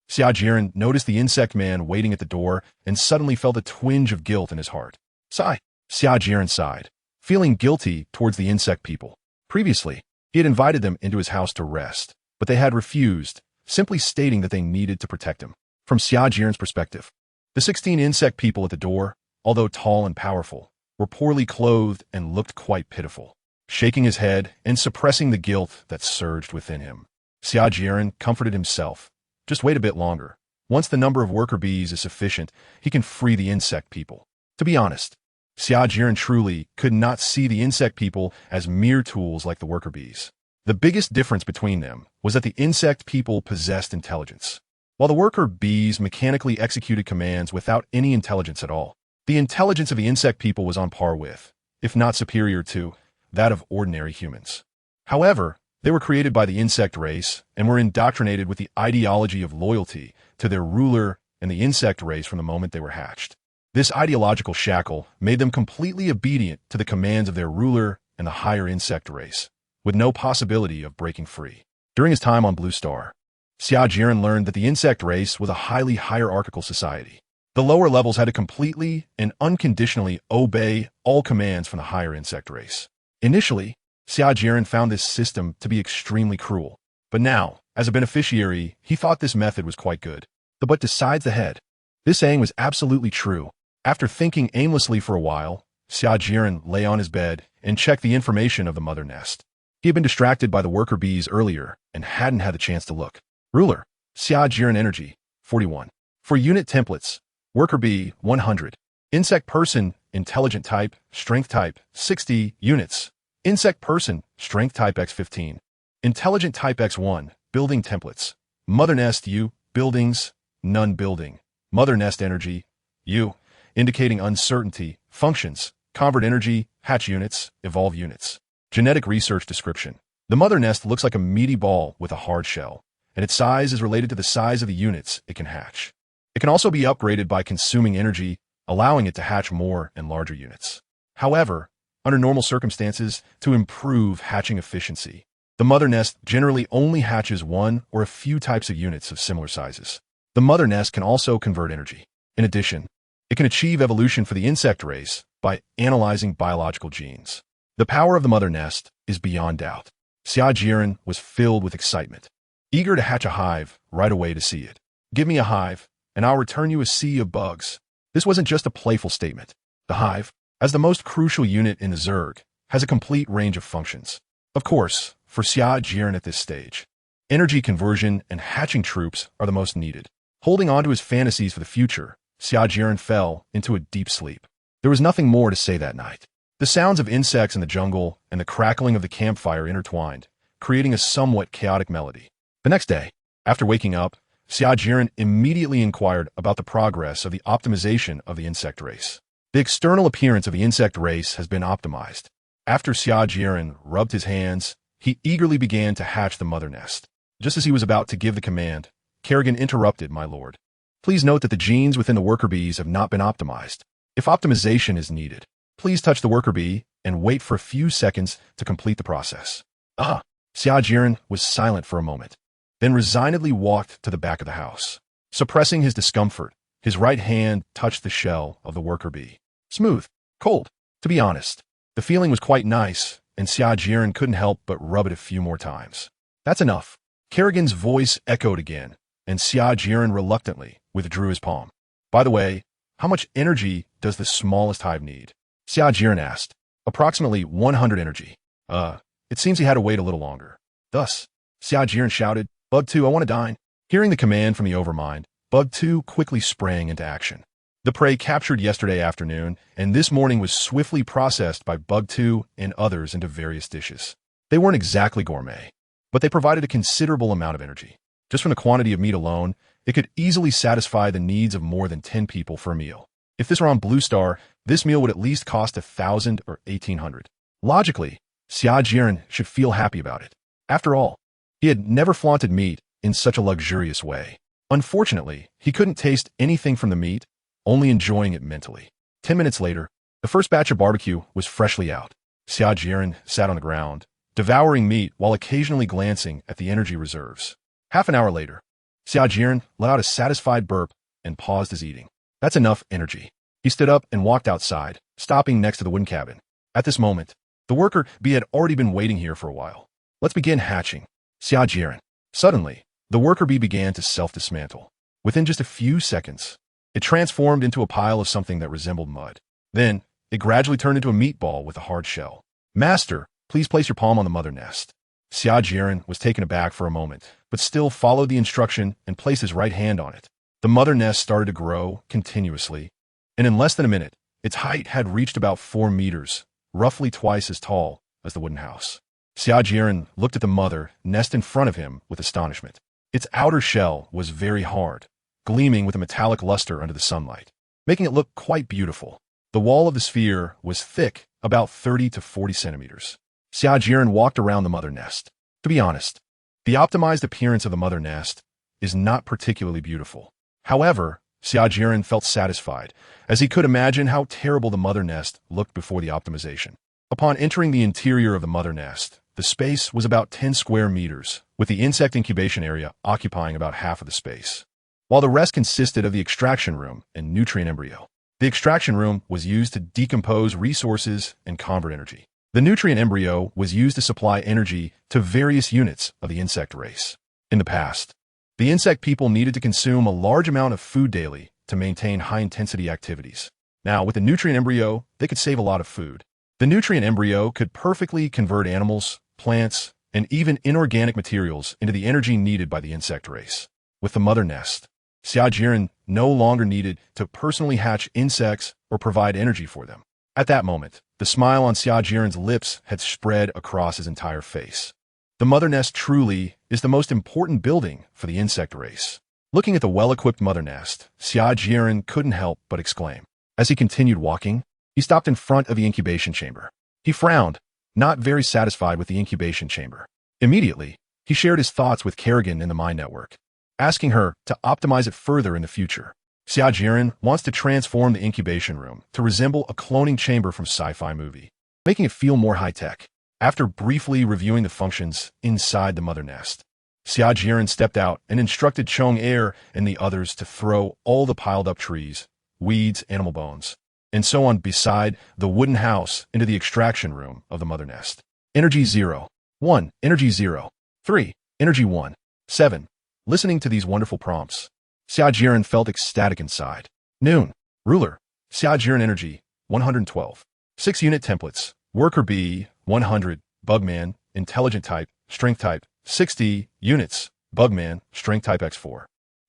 Xia Jieren noticed the insect man waiting at the door and suddenly felt a twinge of guilt in his heart. Sigh. Xia Jieren sighed, feeling guilty towards the insect people. Previously, he had invited them into his house to rest, but they had refused, simply stating that they needed to protect him. From Xia Jieren's perspective, the 16 insect people at the door, although tall and powerful, were poorly clothed and looked quite pitiful. Shaking his head and suppressing the guilt that surged within him, Xia Jieren comforted himself. Just wait a bit longer. Once the number of worker bees is sufficient, he can free the insect people. To be honest, Xia Jieren truly could not see the insect people as mere tools like the worker bees. The biggest difference between them was that the insect people possessed intelligence, while the worker bees mechanically executed commands without any intelligence at all. The intelligence of the insect people was on par with, if not superior to, that of ordinary humans. However, they were created by the insect race and were indoctrinated with the ideology of loyalty to their ruler and the insect race from the moment they were hatched. This ideological shackle made them completely obedient to the commands of their ruler and the higher insect race, with no possibility of breaking free. During his time on Blue Star, Xia Jieren learned that the insect race was a highly hierarchical society. The lower levels had to completely and unconditionally obey all commands from the higher insect race. Initially, Xia Jieren found this system to be extremely cruel, but now, as a beneficiary, he thought this method was quite good. The butt decides the head. This saying was absolutely true. After thinking aimlessly for a while, Xia Jieren lay on his bed and checked the information of the mother nest. He had been distracted by the worker bees earlier and hadn't had the chance to look. Ruler, Xia Jieren Energy, 41. For unit templates, worker bee, 100. Insect person, intelligent type, strength type, 60 units. Insect person, strength type X15. Intelligent type X1, building templates. Mother nest U, buildings, none building. Mother nest energy, U, indicating uncertainty, functions, convert energy, hatch units, evolve units. Genetic research description. The mother nest looks like a meaty ball with a hard shell, and its size is related to the size of the units it can hatch. It can also be upgraded by consuming energy, allowing it to hatch more and larger units. However, under normal circumstances, to improve hatching efficiency, the mother nest generally only hatches one or a few types of units of similar sizes. The mother nest can also convert energy. In addition, it can achieve evolution for the insect race by analyzing biological genes. The power of the mother nest is beyond doubt. Xia Jieren was filled with excitement, eager to hatch a hive right away to see it. Give me a hive, and I'll return you a sea of bugs. This wasn't just a playful statement. The hive, as the most crucial unit in the Zerg, has a complete range of functions. Of course, for Xia Jieren at this stage, energy conversion and hatching troops are the most needed. Holding on to his fantasies for the future, Xia Jieren fell into a deep sleep. There was nothing more to say that night. The sounds of insects in the jungle and the crackling of the campfire intertwined, creating a somewhat chaotic melody. The next day, after waking up, Xia Jieren immediately inquired about the progress of the optimization of the insect race. The external appearance of the insect race has been optimized. After Xia Jieren rubbed his hands, he eagerly began to hatch the mother nest. Just as he was about to give the command, Kerrigan interrupted, "My lord. Please note that the genes within the worker bees have not been optimized. If optimization is needed, please touch the worker bee and wait for a few seconds to complete the process." Xia Jieren was silent for a moment, then resignedly walked to the back of the house. Suppressing his discomfort, his right hand touched the shell of the worker bee. Smooth, cold. To be honest, the feeling was quite nice, and Xia Jieren couldn't help but rub it a few more times. "That's enough." Kerrigan's voice echoed again, and Xia Jieren reluctantly withdrew his palm. "By the way, how much energy does the smallest hive need?" Xia Jieren asked. "Approximately 100 energy." It seems he had to wait a little longer. Thus, Xia Jieren shouted, "Bug 2, I want to dine." Hearing the command from the Overmind, Bug 2 quickly sprang into action. The prey captured yesterday afternoon and this morning was swiftly processed by Bug 2 and others into various dishes. They weren't exactly gourmet, but they provided a considerable amount of energy. Just from the quantity of meat alone, it could easily satisfy the needs of more than 10 people for a meal. If this were on Blue Star, this meal would at least cost 1,000 or 1,800. Logically, Xia Jieren should feel happy about it. After all, he had never flaunted meat in such a luxurious way. Unfortunately, he couldn't taste anything from the meat, only enjoying it mentally. 10 minutes later, the first batch of barbecue was freshly out. Xia Jieren sat on the ground, devouring meat while occasionally glancing at the energy reserves. Half an hour later, Xia Jieren let out a satisfied burp and paused his eating. "That's enough energy." He stood up and walked outside, stopping next to the wooden cabin. At this moment, the worker bee had already been waiting here for a while. "Let's begin hatching." Xia Jieren. Suddenly, the worker bee began to self-dismantle. Within just a few seconds, it transformed into a pile of something that resembled mud. Then, it gradually turned into a meatball with a hard shell. "Master, please place your palm on the mother nest." Xia Jieren was taken aback for a moment, but still followed the instruction and placed his right hand on it. The mother nest started to grow continuously, and in less than a minute, its height had reached about 4 meters, roughly twice as tall as the wooden house. Xia Jieren looked at the mother nest in front of him with astonishment. Its outer shell was very hard, gleaming with a metallic luster under the sunlight, making it look quite beautiful. The wall of the sphere was thick, about 30 to 40 centimeters. Xia Jieren walked around the mother nest. To be honest, the optimized appearance of the mother nest is not particularly beautiful. However, Xia Jieren felt satisfied, as he could imagine how terrible the mother nest looked before the optimization. Upon entering the interior of the mother nest, the space was about 10 square meters, with the insect incubation area occupying about half of the space, while the rest consisted of the extraction room and nutrient embryo. The extraction room was used to decompose resources and convert energy. The nutrient embryo was used to supply energy to various units of the insect race. In the past, the insect people needed to consume a large amount of food daily to maintain high-intensity activities. Now, with the nutrient embryo, they could save a lot of food. The nutrient embryo could perfectly convert animals, plants, and even inorganic materials into the energy needed by the insect race. With the mother nest, Xia Jieren no longer needed to personally hatch insects or provide energy for them. At that moment, the smile on Xia Jieren's lips had spread across his entire face. The mother nest truly is the most important building for the insect race. Looking at the well-equipped mother nest, Xia Jieren couldn't help but exclaim. As he continued walking, he stopped in front of the incubation chamber. He frowned, not very satisfied with the incubation chamber. Immediately, he shared his thoughts with Kerrigan in the Mind Network, asking her to optimize it further in the future. Xia Jieren wants to transform the incubation room to resemble a cloning chamber from sci-fi movie, making it feel more high-tech. After briefly reviewing the functions inside the mother nest, Xia Jieren stepped out and instructed Chong-Er and the others to throw all the piled-up trees, weeds, animal bones, and so on beside the wooden house into the extraction room of the mother nest. Energy 0. 1. Energy 0. 3. Energy 1. 7. Listening to these wonderful prompts, Xia Jieren felt ecstatic inside. Noon. Ruler. Xia Jieren Energy, 112. 6-unit templates. Worker B, 100. Bugman, Intelligent Type, Strength Type, 60 units. Bugman, Strength Type X4.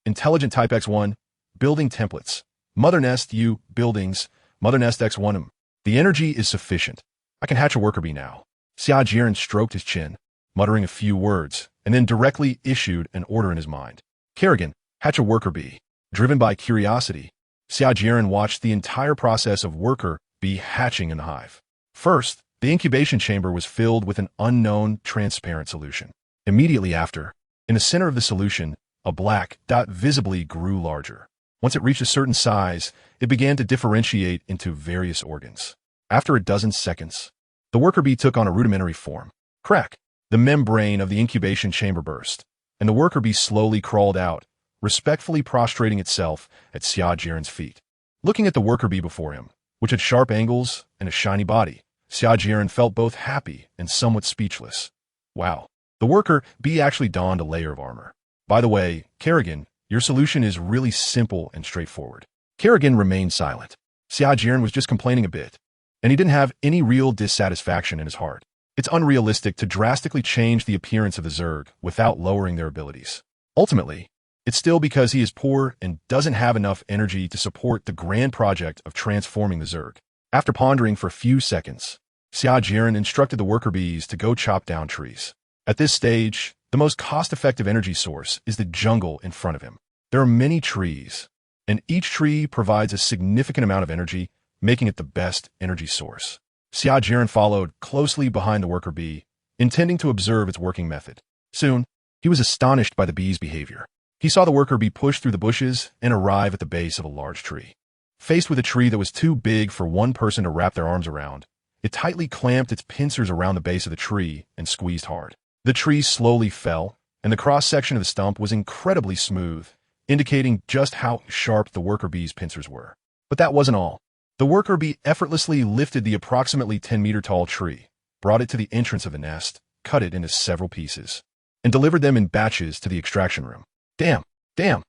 Intelligent Type X1. Building templates. Mother Nest U, Buildings, Mother Nest X1M. The energy is sufficient. I can hatch a worker bee now. Xia Jieren stroked his chin, muttering a few words, and then directly issued an order in his mind. Kerrigan, hatch a worker bee. Driven by curiosity, Xia Jieren watched the entire process of worker bee hatching in the hive. First, the incubation chamber was filled with an unknown, transparent solution. Immediately after, in the center of the solution, a black dot visibly grew larger. Once it reached a certain size, it began to differentiate into various organs. After a dozen seconds, the worker bee took on a rudimentary form. Crack! The membrane of the incubation chamber burst, and the worker bee slowly crawled out, respectfully prostrating itself at Xia Jieren's feet. Looking at the worker bee before him, which had sharp angles and a shiny body, Xia Jieren felt both happy and somewhat speechless. Wow, the worker bee actually donned a layer of armor. By the way, Kerrigan, your solution is really simple and straightforward. Kerrigan remained silent. Xia Jieren was just complaining a bit, and he didn't have any real dissatisfaction in his heart. It's unrealistic to drastically change the appearance of the Zerg without lowering their abilities. Ultimately, it's still because he is poor and doesn't have enough energy to support the grand project of transforming the Zerg. After pondering for a few seconds, Xia Jieren instructed the worker bees to go chop down trees. At this stage, the most cost-effective energy source is the jungle in front of him. There are many trees, and each tree provides a significant amount of energy, making it the best energy source. Xia Jieren followed closely behind the worker bee, intending to observe its working method. Soon, he was astonished by the bee's behavior. He saw the worker bee push through the bushes and arrive at the base of a large tree. Faced with a tree that was too big for one person to wrap their arms around, it tightly clamped its pincers around the base of the tree and squeezed hard. The tree slowly fell, and the cross-section of the stump was incredibly smooth, indicating just how sharp the worker bee's pincers were. But that wasn't all. The worker bee effortlessly lifted the approximately 10-meter-tall tree, brought it to the entrance of the nest, cut it into several pieces, and delivered them in batches to the extraction room. Damn! Xia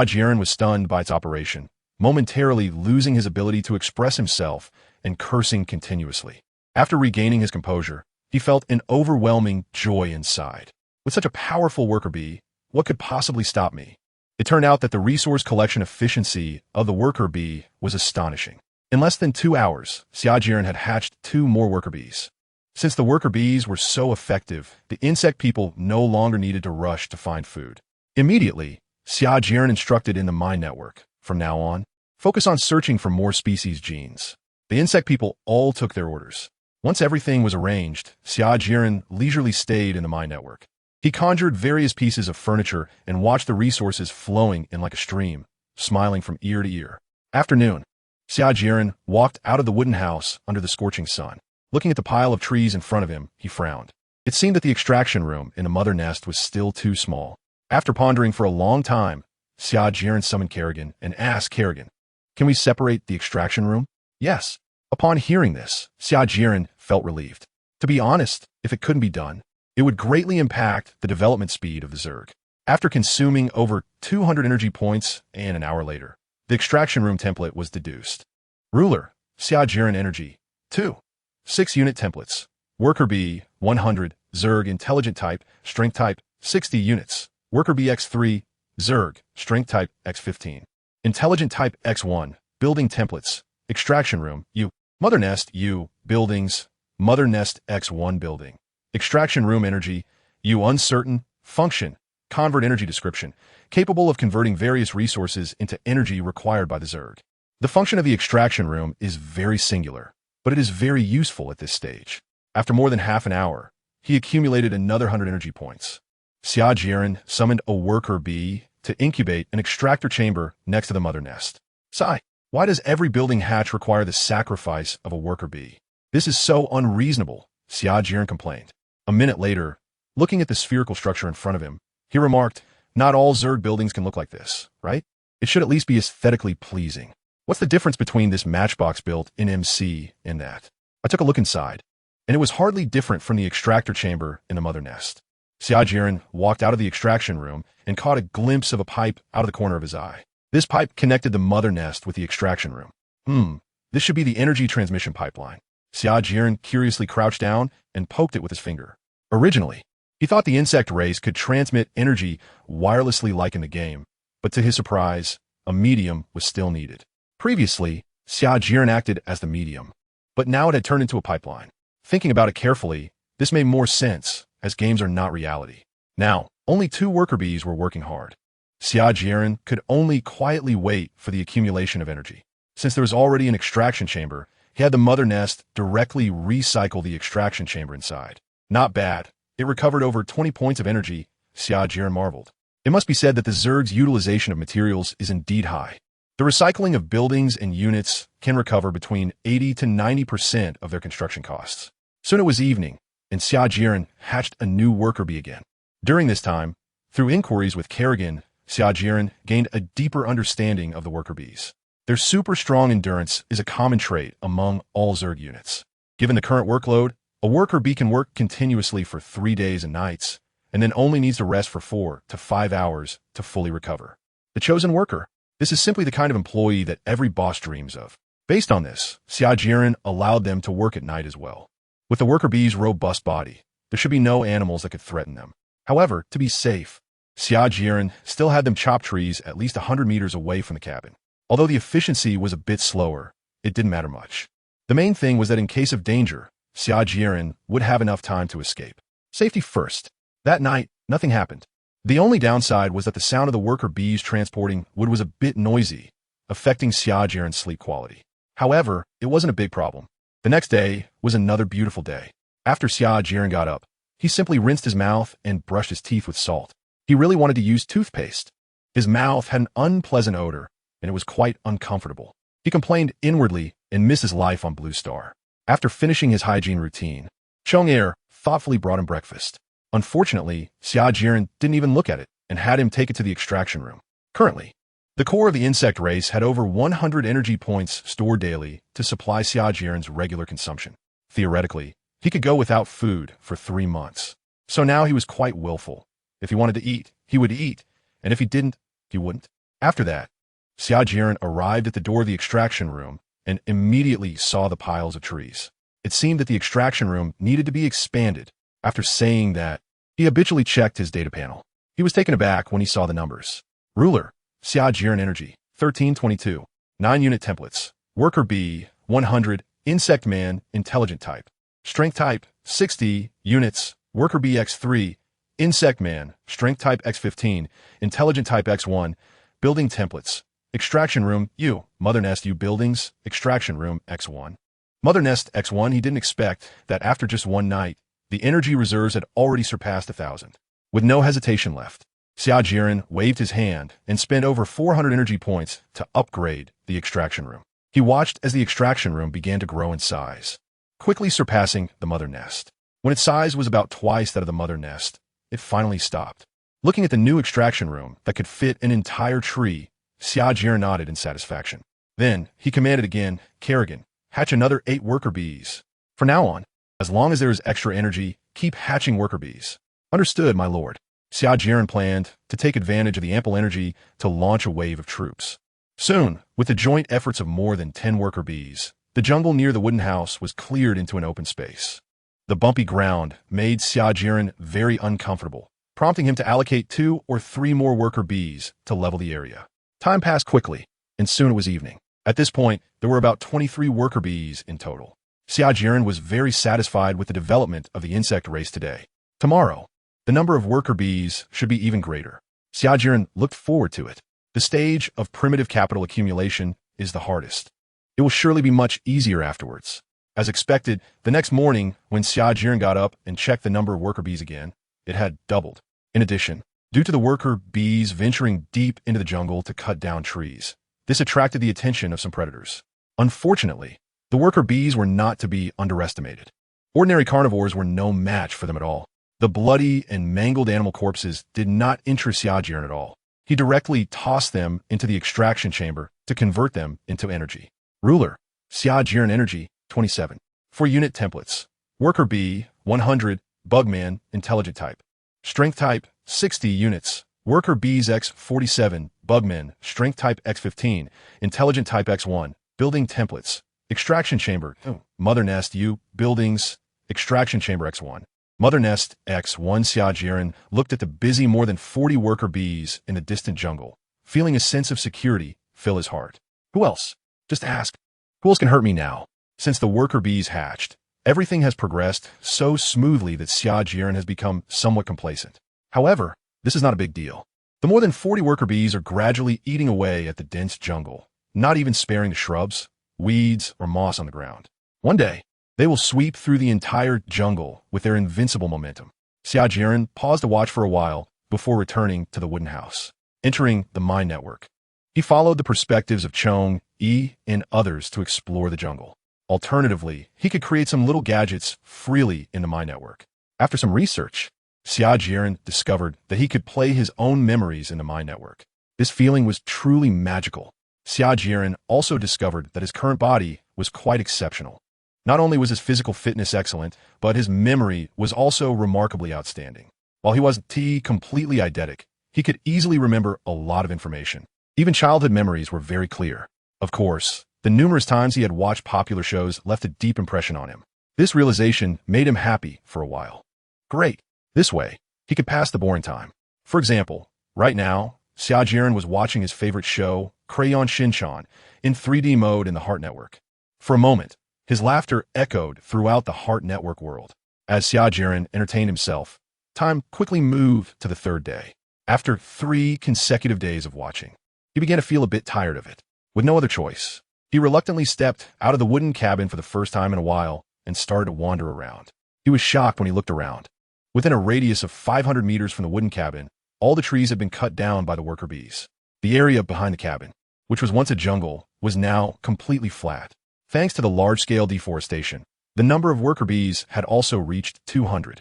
Jieren was stunned by its operation, momentarily losing his ability to express himself and cursing continuously. After regaining his composure, he felt an overwhelming joy inside. With such a powerful worker bee, what could possibly stop me? It turned out that the resource collection efficiency of the worker bee was astonishing. In less than 2 hours, Xia Jieren had hatched 2 more worker bees. Since the worker bees were so effective, the insect people no longer needed to rush to find food. Immediately, Xia Jieren instructed in the Mind Network, from now on, focus on searching for more species genes. The insect people all took their orders. Once everything was arranged, Xia Jieren leisurely stayed in the Mind Network. He conjured various pieces of furniture and watched the resources flowing in like a stream, smiling from ear to ear. Afternoon. Xia Jieren walked out of the wooden house under the scorching sun. Looking at the pile of trees in front of him, he frowned. It seemed that the extraction room in the mother nest was still too small. After pondering for a long time, Xia Jieren summoned Kerrigan and asked Kerrigan, "Can we separate the extraction room?" "Yes." Upon hearing this, Xia Jieren felt relieved. To be honest, if it couldn't be done, it would greatly impact the development speed of the Zerg. After consuming over 200 energy points and an hour later, the extraction room template was deduced. Ruler, Xia Jieren Energy, 2. 6-unit templates. Worker bee, 100. Zerg Intelligent Type, Strength Type, 60 units. Worker bee X3. Zerg, Strength Type, X15. Intelligent Type X1. Building templates. Extraction room, U. Mother Nest, U. Buildings. Mother Nest X1 building. Extraction room energy, U. Uncertain. Function. Convert energy description. Capable of converting various resources into energy required by the Zerg. The function of the extraction room is very singular, but it is very useful at this stage. After more than half an hour, he accumulated another 100 energy points. Xia Jieren summoned a worker bee to incubate an extractor chamber next to the mother nest. Sigh, why does every building hatch require the sacrifice of a worker bee? This is so unreasonable, Xia Jieren complained. A minute later, looking at the spherical structure in front of him, he remarked, "Not all Zerg buildings can look like this, right? It should at least be aesthetically pleasing. What's the difference between this matchbox built in MC and that?" I took a look inside, and it was hardly different from the extractor chamber in the mother nest. Xia Jieren walked out of the extraction room and caught a glimpse of a pipe out of the corner of his eye. This pipe connected the mother nest with the extraction room. This should be the energy transmission pipeline. Xia Jieren curiously crouched down and poked it with his finger. Originally, he thought the insect race could transmit energy wirelessly like in the game, but to his surprise, a medium was still needed. Previously, Xia Jieren acted as the medium, but now it had turned into a pipeline. Thinking about it carefully, this made more sense, as games are not reality. Now, only 2 worker bees were working hard. Xia Jieren could only quietly wait for the accumulation of energy. Since there was already an extraction chamber, he had the mother nest directly recycle the extraction chamber inside. Not bad. It recovered over 20 points of energy, Xia Jieren marveled. It must be said that the Zerg's utilization of materials is indeed high. The recycling of buildings and units can recover between 80 to 90% of their construction costs. Soon it was evening, and Xia Jieren hatched a new worker bee again. During this time, through inquiries with Kerrigan, Xia Jieren gained a deeper understanding of the worker bees. Their super strong endurance is a common trait among all Zerg units. Given the current workload, a worker bee can work continuously for 3 days and nights, and then only needs to rest for 4 to 5 hours to fully recover. The chosen worker. This is simply the kind of employee that every boss dreams of. Based on this, Xia Jieren allowed them to work at night as well. With the worker bee's robust body, there should be no animals that could threaten them. However, to be safe, Xia Jieren still had them chop trees at least 100 meters away from the cabin. Although the efficiency was a bit slower, it didn't matter much. The main thing was that in case of danger, Xia Jieren would have enough time to escape. Safety first. That night, nothing happened. The only downside was that the sound of the worker bees transporting wood was a bit noisy, affecting Xia Jieren's sleep quality. However, it wasn't a big problem. The next day was another beautiful day. After Xia Jieren got up, he simply rinsed his mouth and brushed his teeth with salt. He really wanted to use toothpaste. His mouth had an unpleasant odor, and it was quite uncomfortable. He complained inwardly and missed his life on Blue Star. After finishing his hygiene routine, Chong-Er thoughtfully brought him breakfast. Unfortunately, Xia Jieren didn't even look at it and had him take it to the extraction room. Currently, the core of the insect race had over 100 energy points stored daily to supply Xia Jieren's regular consumption. Theoretically, he could go without food for 3 months. So now he was quite willful. If he wanted to eat, he would eat, and if he didn't, he wouldn't. After that, Xia Jieren arrived at the door of the extraction room and immediately saw the piles of trees. It seemed that the extraction room needed to be expanded. After saying that, he habitually checked his data panel. He was taken aback when he saw the numbers. Ruler, Xia Jieren Energy, 1322. 9-unit templates. Worker bee, 100. Insect man, intelligent type. Strength type, 60 units. Worker bee X3. Insect man, strength type X15. Intelligent type X1. Building templates. Extraction room, U. Mother nest, U. Buildings. Extraction room, X1. Mother nest, X1. He didn't expect that after just one night, the energy reserves had already surpassed 1,000. With no hesitation left, Xia Jieren waved his hand and spent over 400 energy points to upgrade the extraction room. He watched as the extraction room began to grow in size, quickly surpassing the mother nest. When its size was about twice that of the mother nest, it finally stopped. Looking at the new extraction room that could fit an entire tree, Xia Jieren nodded in satisfaction. Then, he commanded again, Kerrigan, hatch another 8 worker bees. From now on, as long as there is extra energy, keep hatching worker bees. Understood, my lord. Xia Jieren planned to take advantage of the ample energy to launch a wave of troops. Soon, with the joint efforts of more than 10 worker bees, the jungle near the wooden house was cleared into an open space. The bumpy ground made Xia Jieren very uncomfortable, prompting him to allocate 2 or 3 more worker bees to level the area. Time passed quickly, and soon it was evening. At this point, there were about 23 worker bees in total. Xia Jieren was very satisfied with the development of the insect race today. Tomorrow, the number of worker bees should be even greater. Xia Jieren looked forward to it. The stage of primitive capital accumulation is the hardest. It will surely be much easier afterwards. As expected, the next morning, when Xia Jieren got up and checked the number of worker bees again, it had doubled. In addition, due to the worker bees venturing deep into the jungle to cut down trees, this attracted the attention of some predators. Unfortunately, the worker bees were not to be underestimated. Ordinary carnivores were no match for them at all. The bloody and mangled animal corpses did not interest Xia Jieren at all. He directly tossed them into the extraction chamber to convert them into energy. Ruler, Xia Jieren Energy, 27. 4-unit templates. Worker bee, 100. Bugman, intelligent type. Strength type, 60 units. Worker bees X47, Bugmen, Strength type X15, Intelligent type X1, Building templates. Extraction chamber, Mother Nest U, Buildings, Extraction chamber X1. Mother Nest X1 Xia Jieren looked at the busy more than 40 worker bees in the distant jungle, feeling a sense of security fill his heart. Who else? Just ask. Who else can hurt me now? Since the worker bees hatched, everything has progressed so smoothly that Xia Jieren has become somewhat complacent. However, this is not a big deal. The more than 40 worker bees are gradually eating away at the dense jungle, not even sparing the shrubs, weeds, or moss on the ground. One day, they will sweep through the entire jungle with their invincible momentum. Xia Jieren paused to watch for a while before returning to the wooden house, entering the mine network. He followed the perspectives of Chong, Yi, and others to explore the jungle. Alternatively, he could create some little gadgets freely in the mine network. After some research, Xia Jieren discovered that he could play his own memories in the mine network. This feeling was truly magical. Xia Jieren also discovered that his current body was quite exceptional. Not only was his physical fitness excellent, but his memory was also remarkably outstanding. While he wasn't completely eidetic, he could easily remember a lot of information. Even childhood memories were very clear. Of course, the numerous times he had watched popular shows left a deep impression on him. This realization made him happy for a while. Great. This way, he could pass the boring time. For example, right now, Xia Jieren was watching his favorite show, Crayon Shinchan, in 3D mode in the Heart Network. For a moment, his laughter echoed throughout the Heart Network world. As Xia Jieren entertained himself, time quickly moved to the third day. After 3 consecutive days of watching, he began to feel a bit tired of it. With no other choice, he reluctantly stepped out of the wooden cabin for the first time in a while and started to wander around. He was shocked when he looked around. Within a radius of 500 meters from the wooden cabin, all the trees had been cut down by the worker bees. The area behind the cabin, which was once a jungle, was now completely flat. Thanks to the large-scale deforestation, the number of worker bees had also reached 200.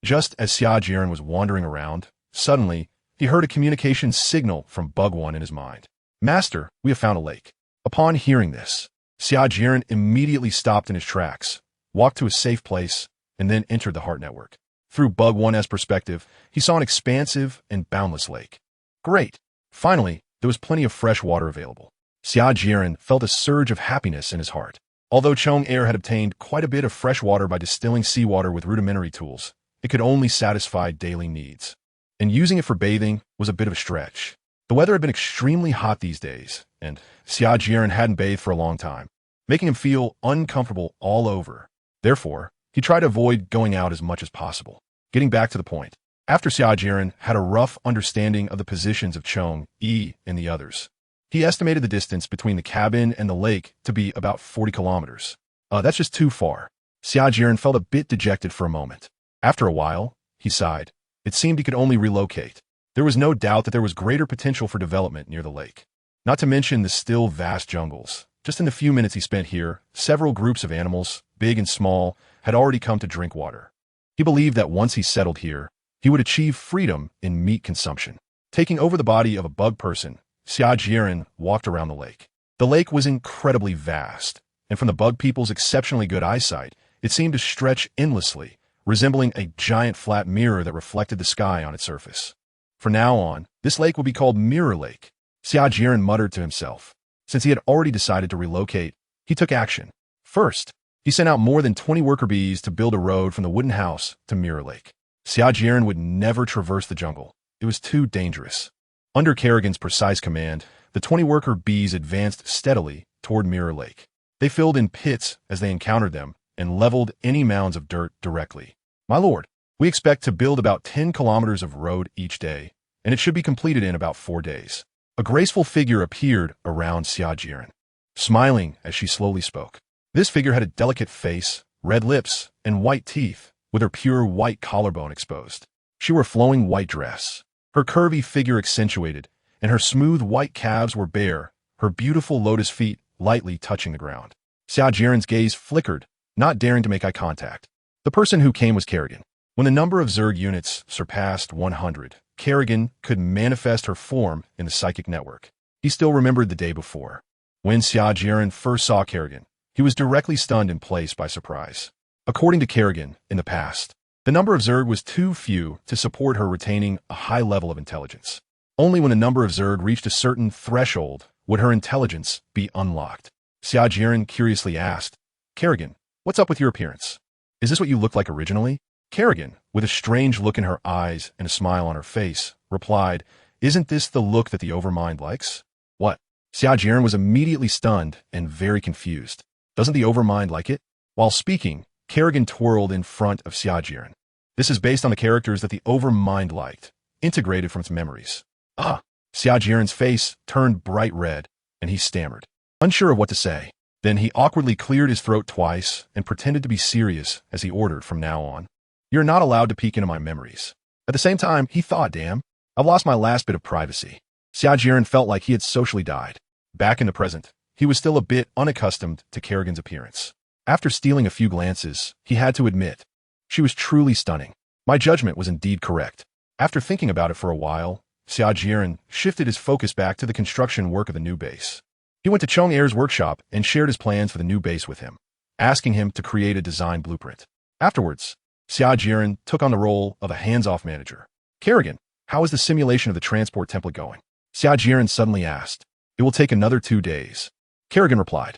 Just as Xia Jieren was wandering around, suddenly, he heard a communication signal from Bug One in his mind. Master, we have found a lake. Upon hearing this, Xia Jieren immediately stopped in his tracks, walked to a safe place, and then entered the Heart Network. Through Bug One's perspective, he saw an expansive and boundless lake. Great! Finally, there was plenty of fresh water available. Xia Jieren felt a surge of happiness in his heart. Although Chong Air had obtained quite a bit of fresh water by distilling seawater with rudimentary tools, it could only satisfy daily needs. And using it for bathing was a bit of a stretch. The weather had been extremely hot these days, and Xia Jieren hadn't bathed for a long time, making him feel uncomfortable all over. Therefore, he tried to avoid going out as much as possible. Getting back to the point, after Xia Jieren had a rough understanding of the positions of Chong, Yi, and the others, he estimated the distance between the cabin and the lake to be about 40 kilometers. That's just too far. Xia Jieren felt a bit dejected for a moment. After a while, he sighed. It seemed he could only relocate. There was no doubt that there was greater potential for development near the lake. Not to mention the still vast jungles. Just in the few minutes he spent here, several groups of animals, big and small, had already come to drink water. He believed that once he settled here, he would achieve freedom in meat consumption. Taking over the body of a bug person, Xia Jieren walked around the lake. The lake was incredibly vast, and from the bug people's exceptionally good eyesight, it seemed to stretch endlessly, resembling a giant flat mirror that reflected the sky on its surface. From now on, this lake will be called Mirror Lake. Xia Jieren muttered to himself. Since he had already decided to relocate, he took action. First, he sent out more than 20 worker bees to build a road from the wooden house to Mirror Lake. Xia Jieren would never traverse the jungle. It was too dangerous. Under Kerrigan's precise command, the 20 worker bees advanced steadily toward Mirror Lake. They filled in pits as they encountered them and leveled any mounds of dirt directly. My lord, we expect to build about 10 kilometers of road each day, and it should be completed in about 4 days. A graceful figure appeared around Xia Jieren, smiling as she slowly spoke. This figure had a delicate face, red lips, and white teeth, with her pure white collarbone exposed. She wore a flowing white dress. Her curvy figure accentuated, and her smooth white calves were bare, her beautiful lotus feet lightly touching the ground. Xia Jieren's gaze flickered, not daring to make eye contact. The person who came was Kerrigan. When the number of Zerg units surpassed 100, Kerrigan could manifest her form in the psychic network. He still remembered the day before. When Xia Jieren first saw Kerrigan, he was directly stunned in place by surprise. According to Kerrigan, in the past, The number of Zerg was too few to support her retaining a high level of intelligence. Only when the number of Zerg reached a certain threshold would her intelligence be unlocked. Xia Jieren curiously asked, Kerrigan, what's up with your appearance? Is this what you looked like originally? Kerrigan, with a strange look in her eyes and a smile on her face, replied, Isn't this the look that the Overmind likes? What? Xia Jieren was immediately stunned and very confused. Doesn't the Overmind like it? While speaking, Kerrigan twirled in front of Xia Jieren. This is based on the characters that the Overmind liked, integrated from its memories. Ah! Xia Jieren's face turned bright red, and he stammered, unsure of what to say. Then he awkwardly cleared his throat twice and pretended to be serious as he ordered from now on. You're not allowed to peek into my memories. At the same time, he thought, damn, I've lost my last bit of privacy. Xia Jieren felt like he had socially died. Back in the present, he was still a bit unaccustomed to Kerrigan's appearance. After stealing a few glances, he had to admit, she was truly stunning. My judgment was indeed correct. After thinking about it for a while, Xia Jieren shifted his focus back to the construction work of the new base. He went to Chong Air's workshop and shared his plans for the new base with him, asking him to create a design blueprint. Afterwards, Xia Jieren took on the role of a hands-off manager. Kerrigan, how is the simulation of the transport template going? Xia Jieren suddenly asked. It will take another 2 days. Kerrigan replied.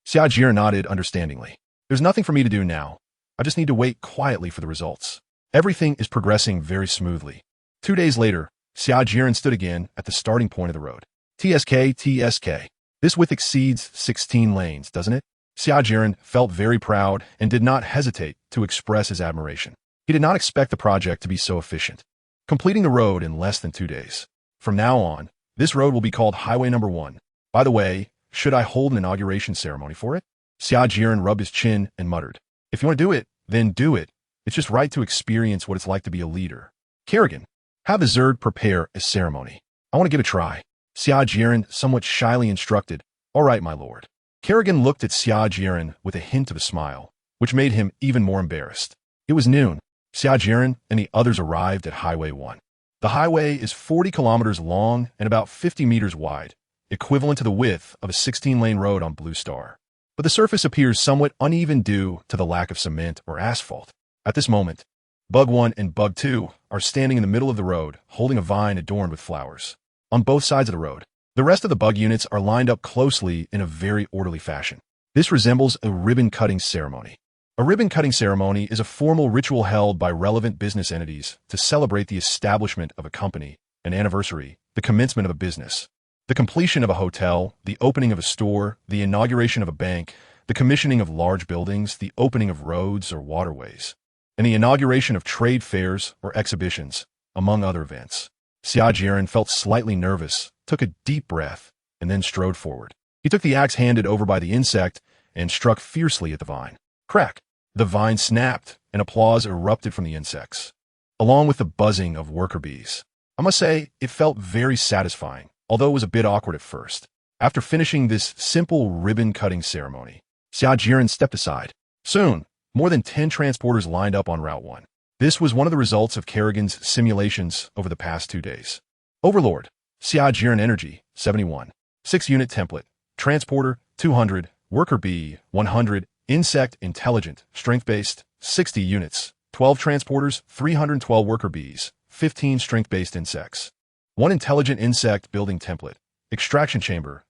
Xia Jieren nodded understandingly. There's nothing for me to do now. I just need to wait quietly for the results. Everything is progressing very smoothly. 2 days later, Xia Jieren stood again at the starting point of the road. TSK. This width exceeds 16 lanes, doesn't it? Xia Jieren felt very proud and did not hesitate to express his admiration. He did not expect the project to be so efficient, completing the road in less than 2 days. From now on, this road will be called Highway Number 1. By the way, should I hold an inauguration ceremony for it? Xia Jieren rubbed his chin and muttered. If you want to do it, then do it. It's just right to experience what it's like to be a leader. Kerrigan, have the Zerg prepare a ceremony. I want to give it a try. Xia Jieren somewhat shyly instructed. All right, my lord. Kerrigan looked at Xia Jieren with a hint of a smile, which made him even more embarrassed. It was noon. Xia Jieren and the others arrived at Highway 1. The highway is 40 kilometers long and about 50 meters wide, equivalent to the width of a 16-lane road on Blue Star. But the surface appears somewhat uneven due to the lack of cement or asphalt. At this moment, Bug 1 and Bug 2 are standing in the middle of the road, holding a vine adorned with flowers. On both sides of the road, the rest of the bug units are lined up closely in a very orderly fashion. This resembles a ribbon-cutting ceremony. A ribbon-cutting ceremony is a formal ritual held by relevant business entities to celebrate the establishment of a company, an anniversary, the commencement of a business, the completion of a hotel, the opening of a store, the inauguration of a bank, the commissioning of large buildings, the opening of roads or waterways, and the inauguration of trade fairs or exhibitions, among other events. Xia Jieren felt slightly nervous, took a deep breath, and then strode forward. He took the axe handed over by the insect and struck fiercely at the vine. Crack! The vine snapped, and applause erupted from the insects, along with the buzzing of worker bees. I must say, it felt very satisfying, although it was a bit awkward at first. After finishing this simple ribbon-cutting ceremony, Xia Jieren stepped aside. Soon, more than 10 transporters lined up on Route 1. This was one of the results of Kerrigan's simulations over the past 2 days. Overlord, Xia Jieren Energy, 71. 6-unit template. Transporter, 200. Worker bee, 100. Insect Intelligent, Strength-based, 60 units. 12 transporters, 312 worker bees, 15 strength-based insects. 1 intelligent insect building template. Extraction chamber.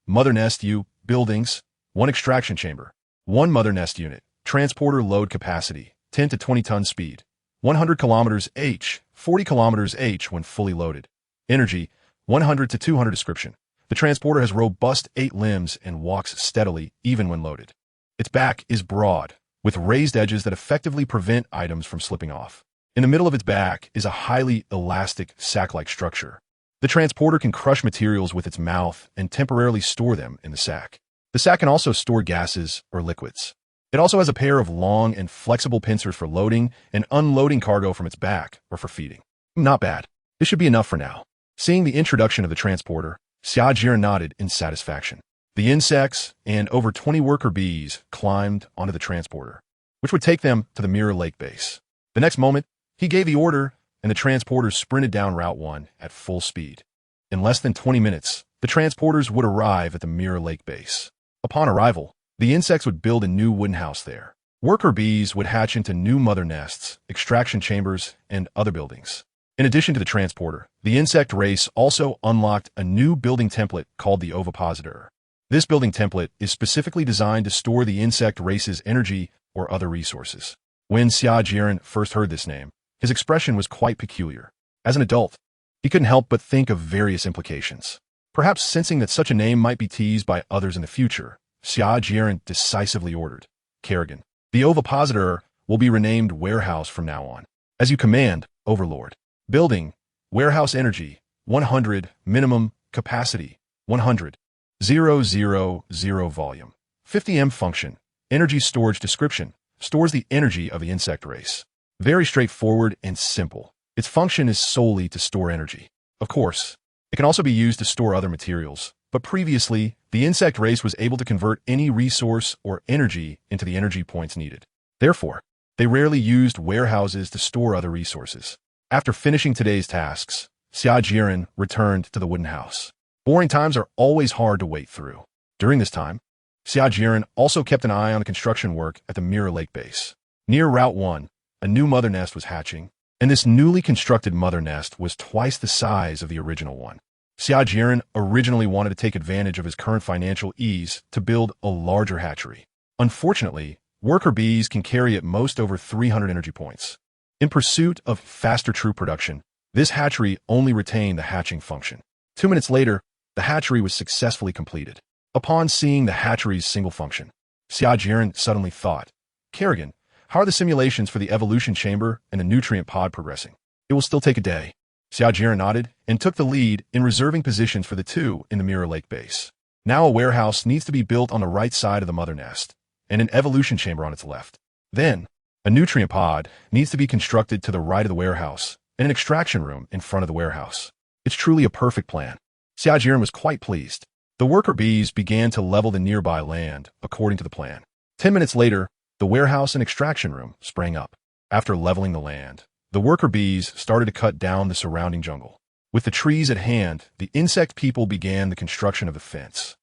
Mother nest buildings. 1 extraction chamber. 1 mother nest unit. Transporter load capacity, 10 to 20 ton speed. 100 kilometers H, 40 kilometers H when fully loaded. Energy, 100 to 200 description. The transporter has robust 8 limbs and walks steadily even when loaded. Its back is broad, with raised edges that effectively prevent items from slipping off. In the middle of its back is a highly elastic sack-like structure. The transporter can crush materials with its mouth and temporarily store them in the sack. The sack can also store gases or liquids. It also has a pair of long and flexible pincers for loading and unloading cargo from its back or for feeding. Not bad. This should be enough for now. Seeing the introduction of the transporter, Xia Jieren nodded in satisfaction. The insects and over 20 worker bees climbed onto the transporter, which would take them to the Mirror Lake base. The next moment, he gave the order, and the transporters sprinted down Route 1 at full speed. In less than 20 minutes, the transporters would arrive at the Mirror Lake base. Upon arrival, the insects would build a new wooden house there. Worker bees would hatch into new mother nests, extraction chambers, and other buildings. In addition to the transporter, the insect race also unlocked a new building template called the ovipositor. This building template is specifically designed to store the insect race's energy or other resources. When Xia Jieren first heard this name, his expression was quite peculiar. As an adult, he couldn't help but think of various implications. Perhaps sensing that such a name might be teased by others in the future, Xia Jieren decisively ordered, "Kerrigan, the ovipositor will be renamed Warehouse from now on. As you command, Overlord. Building, warehouse energy, 100, minimum, capacity, 100, 000 volume. 50M function, energy storage description, stores the energy of the insect race. Very straightforward and simple. Its function is solely to store energy. Of course, it can also be used to store other materials, but previously, the insect race was able to convert any resource or energy into the energy points needed. Therefore, they rarely used warehouses to store other resources. After finishing today's tasks, Xia Jieren returned to the wooden house. Boring times are always hard to wait through. During this time, Xia Jieren also kept an eye on the construction work at the Mirror Lake base. Near Route 1, a new mother nest was hatching, and this newly constructed mother nest was twice the size of the original one. Xia Jieren originally wanted to take advantage of his current financial ease to build a larger hatchery. Unfortunately, worker bees can carry at most over 300 energy points. In pursuit of faster true production, this hatchery only retained the hatching function. 2 minutes later, the hatchery was successfully completed. Upon seeing the hatchery's single function, Xia Jieren suddenly thought, "Kerrigan, how are the simulations for the evolution chamber and the nutrient pod progressing? It will still take a day." Xia Jieren nodded and took the lead in reserving positions for the two in the Mirror Lake base. Now a warehouse needs to be built on the right side of the mother nest, and an evolution chamber on its left. Then, a nutrient pod needs to be constructed to the right of the warehouse, and an extraction room in front of the warehouse. It's truly a perfect plan. Xia Jieren was quite pleased. The worker bees began to level the nearby land according to the plan. 10 minutes later, the warehouse and extraction room sprang up. After leveling the land, the worker bees started to cut down the surrounding jungle. With the trees at hand, the insect people began the construction of the fence.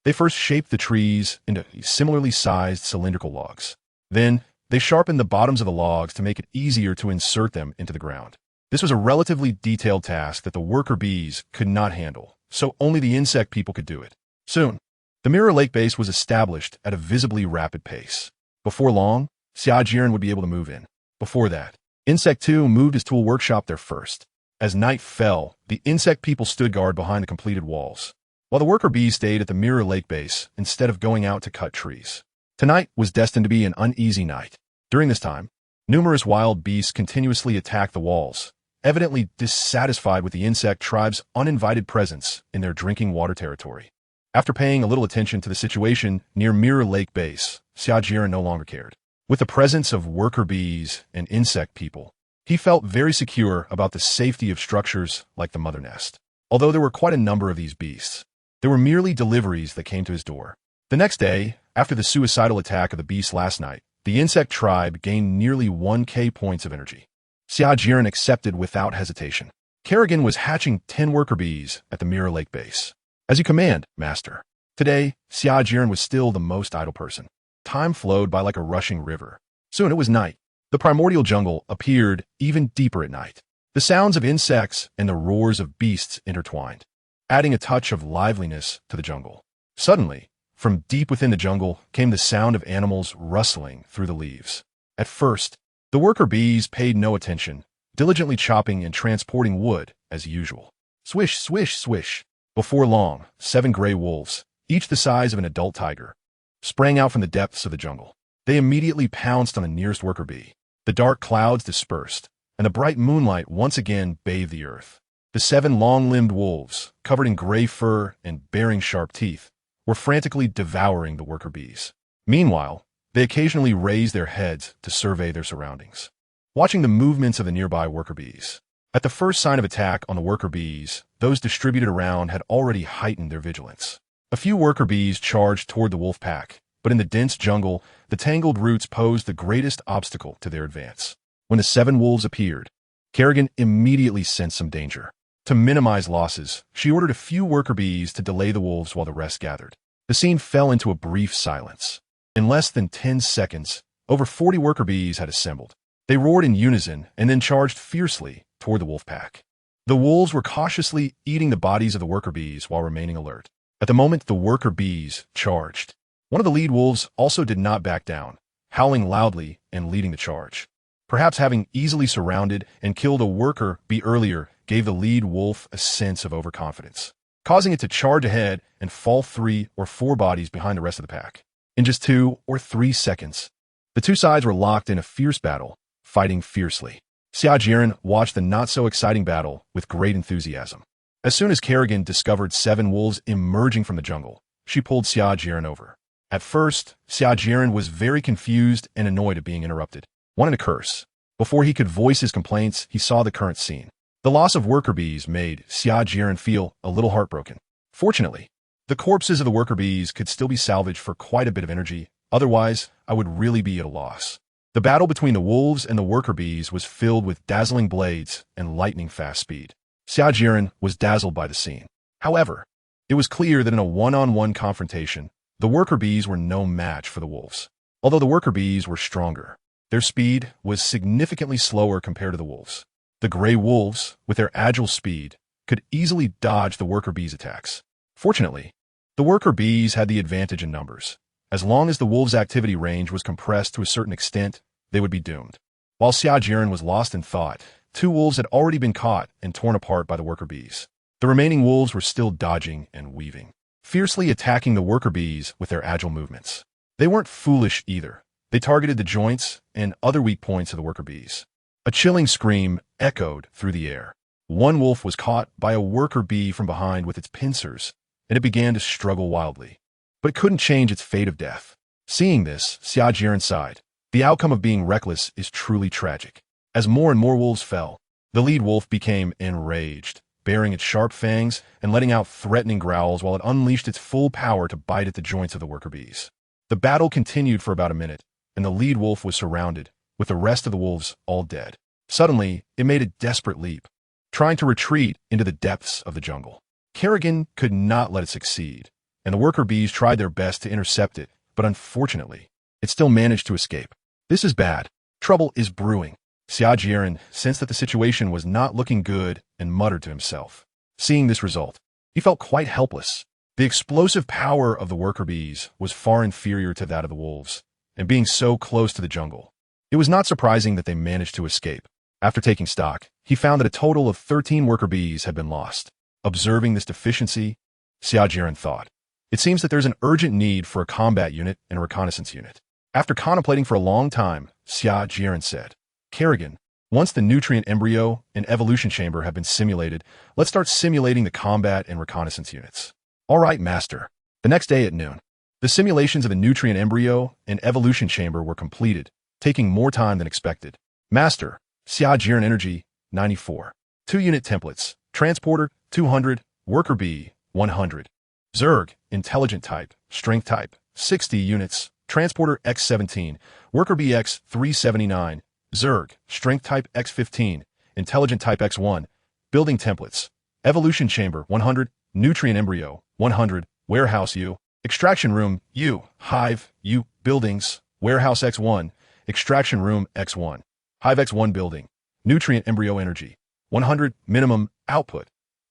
They first shaped the trees into similarly sized cylindrical logs. Then, they sharpened the bottoms of the logs to make it easier to insert them into the ground. This was a relatively detailed task that the worker bees could not handle, so only the insect people could do it. Soon, the Mirror Lake base was established at a visibly rapid pace. Before long, Xia Jieren would be able to move in. Before that, Insect 2 moved his tool workshop there first. As night fell, the insect people stood guard behind the completed walls, while the worker bees stayed at the Mirror Lake base instead of going out to cut trees. Tonight was destined to be an uneasy night. During this time, numerous wild beasts continuously attacked the walls, evidently dissatisfied with the insect tribe's uninvited presence in their drinking water territory. After paying a little attention to the situation near Mirror Lake base, Xia Jieren no longer cared. With the presence of worker bees and insect people, he felt very secure about the safety of structures like the mother nest. Although there were quite a number of these beasts, they were merely deliveries that came to his door. The next day, after the suicidal attack of the beasts last night, the insect tribe gained nearly 1K points of energy. Xia Jieren accepted without hesitation. Kerrigan was hatching 10 worker bees at the Mirror Lake base. "As you command, master." Today, Xia Jieren was still the most idle person. Time flowed by like a rushing river. Soon it was night. The primordial jungle appeared even deeper at night. The sounds of insects and the roars of beasts intertwined, adding a touch of liveliness to the jungle. Suddenly, from deep within the jungle came the sound of animals rustling through the leaves. At first, the worker bees paid no attention, diligently chopping and transporting wood as usual. Swish, swish, swish. Before long, 7 gray wolves, each the size of an adult tiger, sprang out from the depths of the jungle. They immediately pounced on the nearest worker bee. The dark clouds dispersed, and the bright moonlight once again bathed the earth. The 7 long-limbed wolves, covered in gray fur and bearing sharp teeth, were frantically devouring the worker bees. Meanwhile, they occasionally raised their heads to survey their surroundings, watching the movements of the nearby worker bees. At the first sign of attack on the worker bees, those distributed around had already heightened their vigilance. A few worker bees charged toward the wolf pack, but in the dense jungle, the tangled roots posed the greatest obstacle to their advance. When the 7 wolves appeared, Kerrigan immediately sensed some danger. To minimize losses, she ordered a few worker bees to delay the wolves while the rest gathered. The scene fell into a brief silence. In less than 10 seconds, Over 40 worker bees had assembled. They roared in unison and then charged fiercely toward the wolf pack. The wolves were cautiously eating the bodies of the worker bees while remaining alert. At the moment the worker bees charged, one of the lead wolves also did not back down, howling loudly and leading the charge. Perhaps having easily surrounded and killed a worker bee earlier gave the lead wolf a sense of overconfidence, causing it to charge ahead and fall 3 or 4 bodies behind the rest of the pack. In just 2 or 3 seconds, the two sides were locked in a fierce battle, fighting fiercely. Xia Jieren watched the not-so-exciting battle with great enthusiasm. As soon as Kerrigan discovered 7 wolves emerging from the jungle, she pulled Xia Jieren over. At first, Xia Jieren was very confused and annoyed at being interrupted, wanting to curse. Before he could voice his complaints, he saw the current scene. The loss of worker bees made Xia Jieren feel a little heartbroken. Fortunately, the corpses of the worker bees could still be salvaged for quite a bit of energy, otherwise I would really be at a loss. The battle between the wolves and the worker bees was filled with dazzling blades and lightning-fast speed. Xia Jieren was dazzled by the scene. However, it was clear that in a one-on-one confrontation, the worker bees were no match for the wolves. Although the worker bees were stronger, their speed was significantly slower compared to the wolves. The gray wolves, with their agile speed, could easily dodge the worker bees' attacks. Fortunately, the worker bees had the advantage in numbers. As long as the wolves' activity range was compressed to a certain extent, they would be doomed. While Xia Jieren was lost in thought, 2 wolves had already been caught and torn apart by the worker bees. The remaining wolves were still dodging and weaving, fiercely attacking the worker bees with their agile movements. They weren't foolish either. They targeted the joints and other weak points of the worker bees. A chilling scream echoed through the air. One wolf was caught by a worker bee from behind with its pincers, and it began to struggle wildly. But it couldn't change its fate of death. Seeing this, Xia Jieren sighed. The outcome of being reckless is truly tragic. As more and more wolves fell, the lead wolf became enraged, baring its sharp fangs and letting out threatening growls while it unleashed its full power to bite at the joints of the worker bees. The battle continued for about a minute, and the lead wolf was surrounded, with the rest of the wolves all dead. Suddenly, it made a desperate leap, trying to retreat into the depths of the jungle. Kerrigan could not let it succeed, and the worker bees tried their best to intercept it, but unfortunately, it still managed to escape. This is bad. Trouble is brewing. Xia Jieren sensed that the situation was not looking good and muttered to himself. Seeing this result, he felt quite helpless. The explosive power of the worker bees was far inferior to that of the wolves, and being so close to the jungle, it was not surprising that they managed to escape. After taking stock, he found that a total of 13 worker bees had been lost. Observing this deficiency, Xia Jieren thought, it seems that there's an urgent need for a combat unit and a reconnaissance unit. After contemplating for a long time, Xia Jieren said, Kerrigan, once the nutrient embryo and evolution chamber have been simulated, let's start simulating the combat and reconnaissance units. All right, Master. The next day at noon, the simulations of the nutrient embryo and evolution chamber were completed, taking more time than expected. Master, Xia Jieren Energy, 94. 2-unit templates, Transporter, 200, Worker bee, 100. Zerg, Intelligent type, Strength type, 60 units, Transporter X17, Worker bee X379, Zerg, Strength type X15, Intelligent type X1, Building templates, Evolution chamber, 100, Nutrient embryo, 100, Warehouse U, Extraction room, U, Hive, U, Buildings, Warehouse X1, Extraction room X1, Hive X1 building, Nutrient embryo energy, 100, minimum output,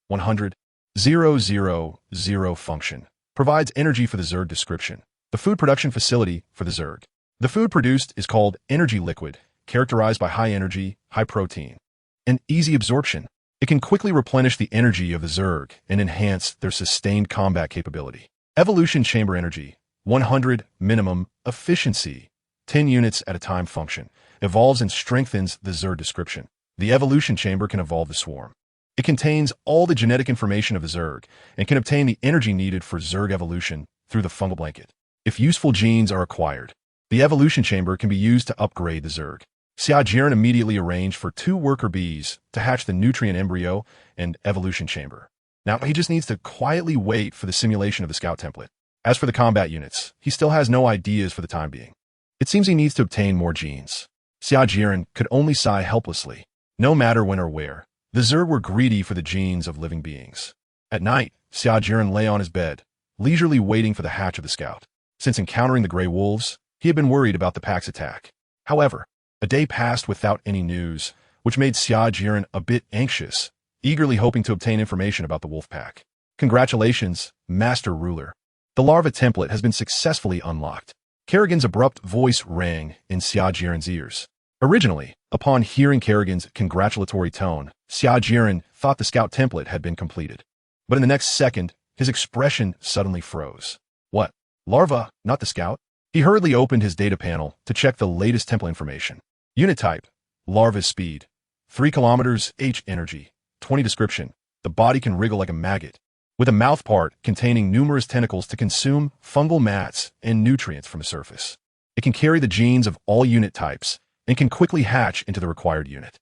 100, 000 function, provides energy for the Zerg description. The food production facility for the Zerg. The food produced is called energy liquid, characterized by high energy, high protein, and easy absorption. It can quickly replenish the energy of the Zerg and enhance their sustained combat capability. Evolution chamber energy, 100 minimum efficiency, 10 units at a time function, evolves and strengthens the Zerg description. The evolution chamber can evolve the swarm. It contains all the genetic information of the Zerg and can obtain the energy needed for Zerg evolution through the fungal blanket. If useful genes are acquired, the evolution chamber can be used to upgrade the Zerg. Xia Jieren immediately arranged for 2 worker bees to hatch the nutrient embryo and evolution chamber. Now he just needs to quietly wait for the simulation of the scout template. As for the combat units, he still has no ideas for the time being. It seems he needs to obtain more genes. Xia Jieren could only sigh helplessly. No matter when or where, the Zerg were greedy for the genes of living beings. At night, Xia Jieren lay on his bed, leisurely waiting for the hatch of the scout. Since encountering the gray wolves, He had been worried about the pack's attack. However, a day passed without any news, which made Xia Jieren a bit anxious, eagerly hoping to obtain information about the wolf pack. Congratulations, Master Ruler. The larva template has been successfully unlocked. Kerrigan's abrupt voice rang in Xia Jieren's ears. Originally, upon hearing Kerrigan's congratulatory tone, Xia Jieren thought the scout template had been completed. But in the next second, his expression suddenly froze. What? Larva, not the scout? He hurriedly opened his data panel to check the latest template information. Unit type, larva's speed, 3 kilometers, H energy, 20 description. The body can wriggle like a maggot, with a mouth part containing numerous tentacles to consume fungal mats and nutrients from the surface. It can carry the genes of all unit types and can quickly hatch into the required unit.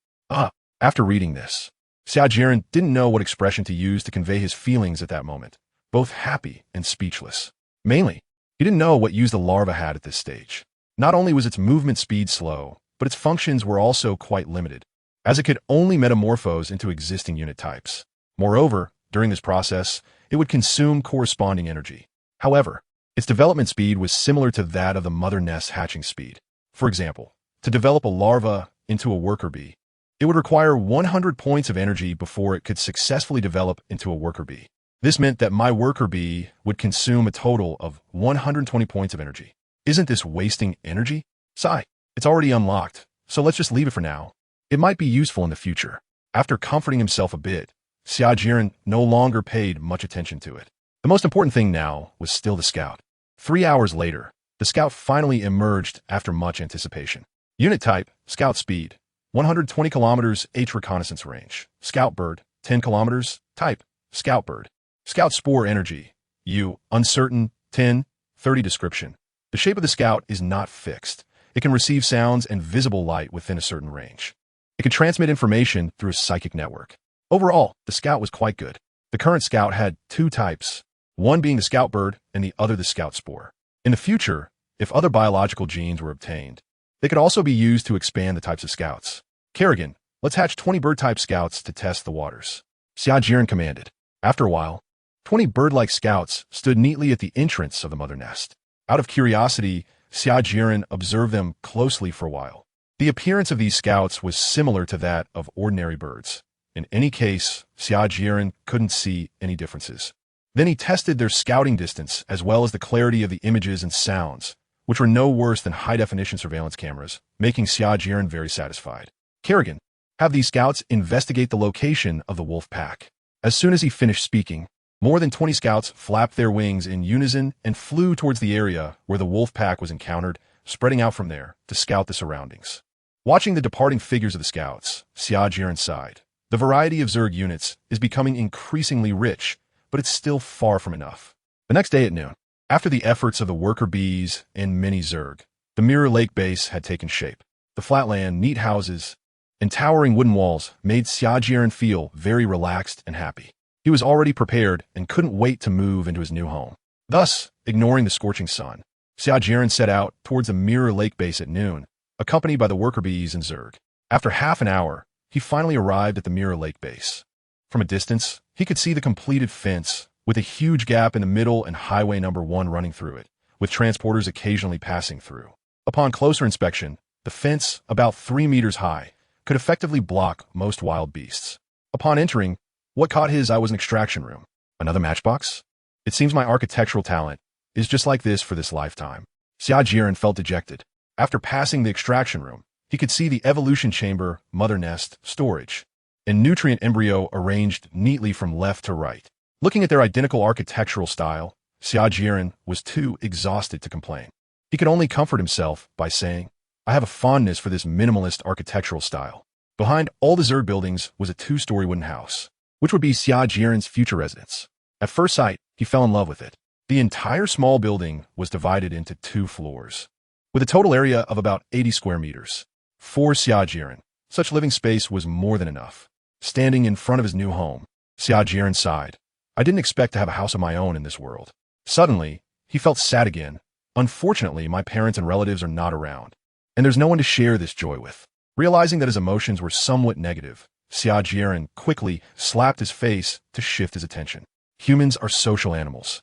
After reading this, Xia Jieren didn't know what expression to use to convey his feelings at that moment, both happy and speechless. Mainly, he didn't know what use the larva had at this stage. Not only was its movement speed slow, but its functions were also quite limited, as it could only metamorphose into existing unit types. Moreover, during this process, it would consume corresponding energy. However, its development speed was similar to that of the mother nest's hatching speed. For example, to develop a larva into a worker bee, it would require 100 points of energy before it could successfully develop into a worker bee. This meant that my worker bee would consume a total of 120 points of energy. Isn't this wasting energy? Sigh, it's already unlocked, so let's just leave it for now. It might be useful in the future. After comforting himself a bit, Xia Jieren no longer paid much attention to it. The most important thing now was still the scout. 3 hours later, the scout finally emerged after much anticipation. Unit type, scout speed, 120 kilometers, H reconnaissance range. Scout bird, 10 kilometers, type, scout bird. Scout spore energy, U, uncertain, 10, 30 description. The shape of the scout is not fixed. It can receive sounds and visible light within a certain range. It can transmit information through a psychic network. Overall, the scout was quite good. The current scout had 2 types, one being the scout bird and the other the scout spore. In the future, if other biological genes were obtained, they could also be used to expand the types of scouts. Kerrigan, let's hatch 20 bird-type scouts to test the waters. Xia Jieren commanded. After a while, 20 bird-like scouts stood neatly at the entrance of the mother nest. Out of curiosity, Xia Jieren observed them closely for a while. The appearance of these scouts was similar to that of ordinary birds. In any case, Xia Jieren couldn't see any differences. Then he tested their scouting distance as well as the clarity of the images and sounds, which were no worse than high-definition surveillance cameras, making Xia Jieren very satisfied. Kerrigan, have these scouts investigate the location of the wolf pack. As soon as he finished speaking, more than 20 scouts flapped their wings in unison and flew towards the area where the wolf pack was encountered, spreading out from there to scout the surroundings. Watching the departing figures of the scouts, Xia Jieren sighed. The variety of Zerg units is becoming increasingly rich, but it's still far from enough. The next day at noon, after the efforts of the worker bees and many Zerg, the Mirror Lake base had taken shape. The flat land, neat houses, and towering wooden walls made Xia Jieren feel very relaxed and happy. He was already prepared and couldn't wait to move into his new home. Thus, ignoring the scorching sun, Xia Jieren set out towards the Mirror Lake base at noon, accompanied by the worker bees and Zerg. After half an hour, he finally arrived at the Mirror Lake base. From a distance, he could see the completed fence, with a huge gap in the middle and highway number 1 running through it, with transporters occasionally passing through. Upon closer inspection, the fence, about 3 meters high, could effectively block most wild beasts. Upon entering, what caught his eye was an extraction room. Another matchbox? It seems my architectural talent is just like this for this lifetime. Xia Jieren felt dejected. After passing the extraction room, he could see the evolution chamber, mother nest, storage, and nutrient embryo arranged neatly from left to right. Looking at their identical architectural style, Xia Jieren was too exhausted to complain. He could only comfort himself by saying, I have a fondness for this minimalist architectural style. Behind all the Zerg buildings was a 2-story wooden house, which would be Xia Jieren's future residence. At first sight, he fell in love with it. The entire small building was divided into 2 floors, with a total area of about 80 square meters. For Xia Jieren, such living space was more than enough. Standing in front of his new home, Xia Jieren sighed. I didn't expect to have a house of my own in this world. Suddenly, he felt sad again. Unfortunately, my parents and relatives are not around, and there's no one to share this joy with. Realizing that his emotions were somewhat negative, Xia Jieren quickly slapped his face to shift his attention. Humans are social animals.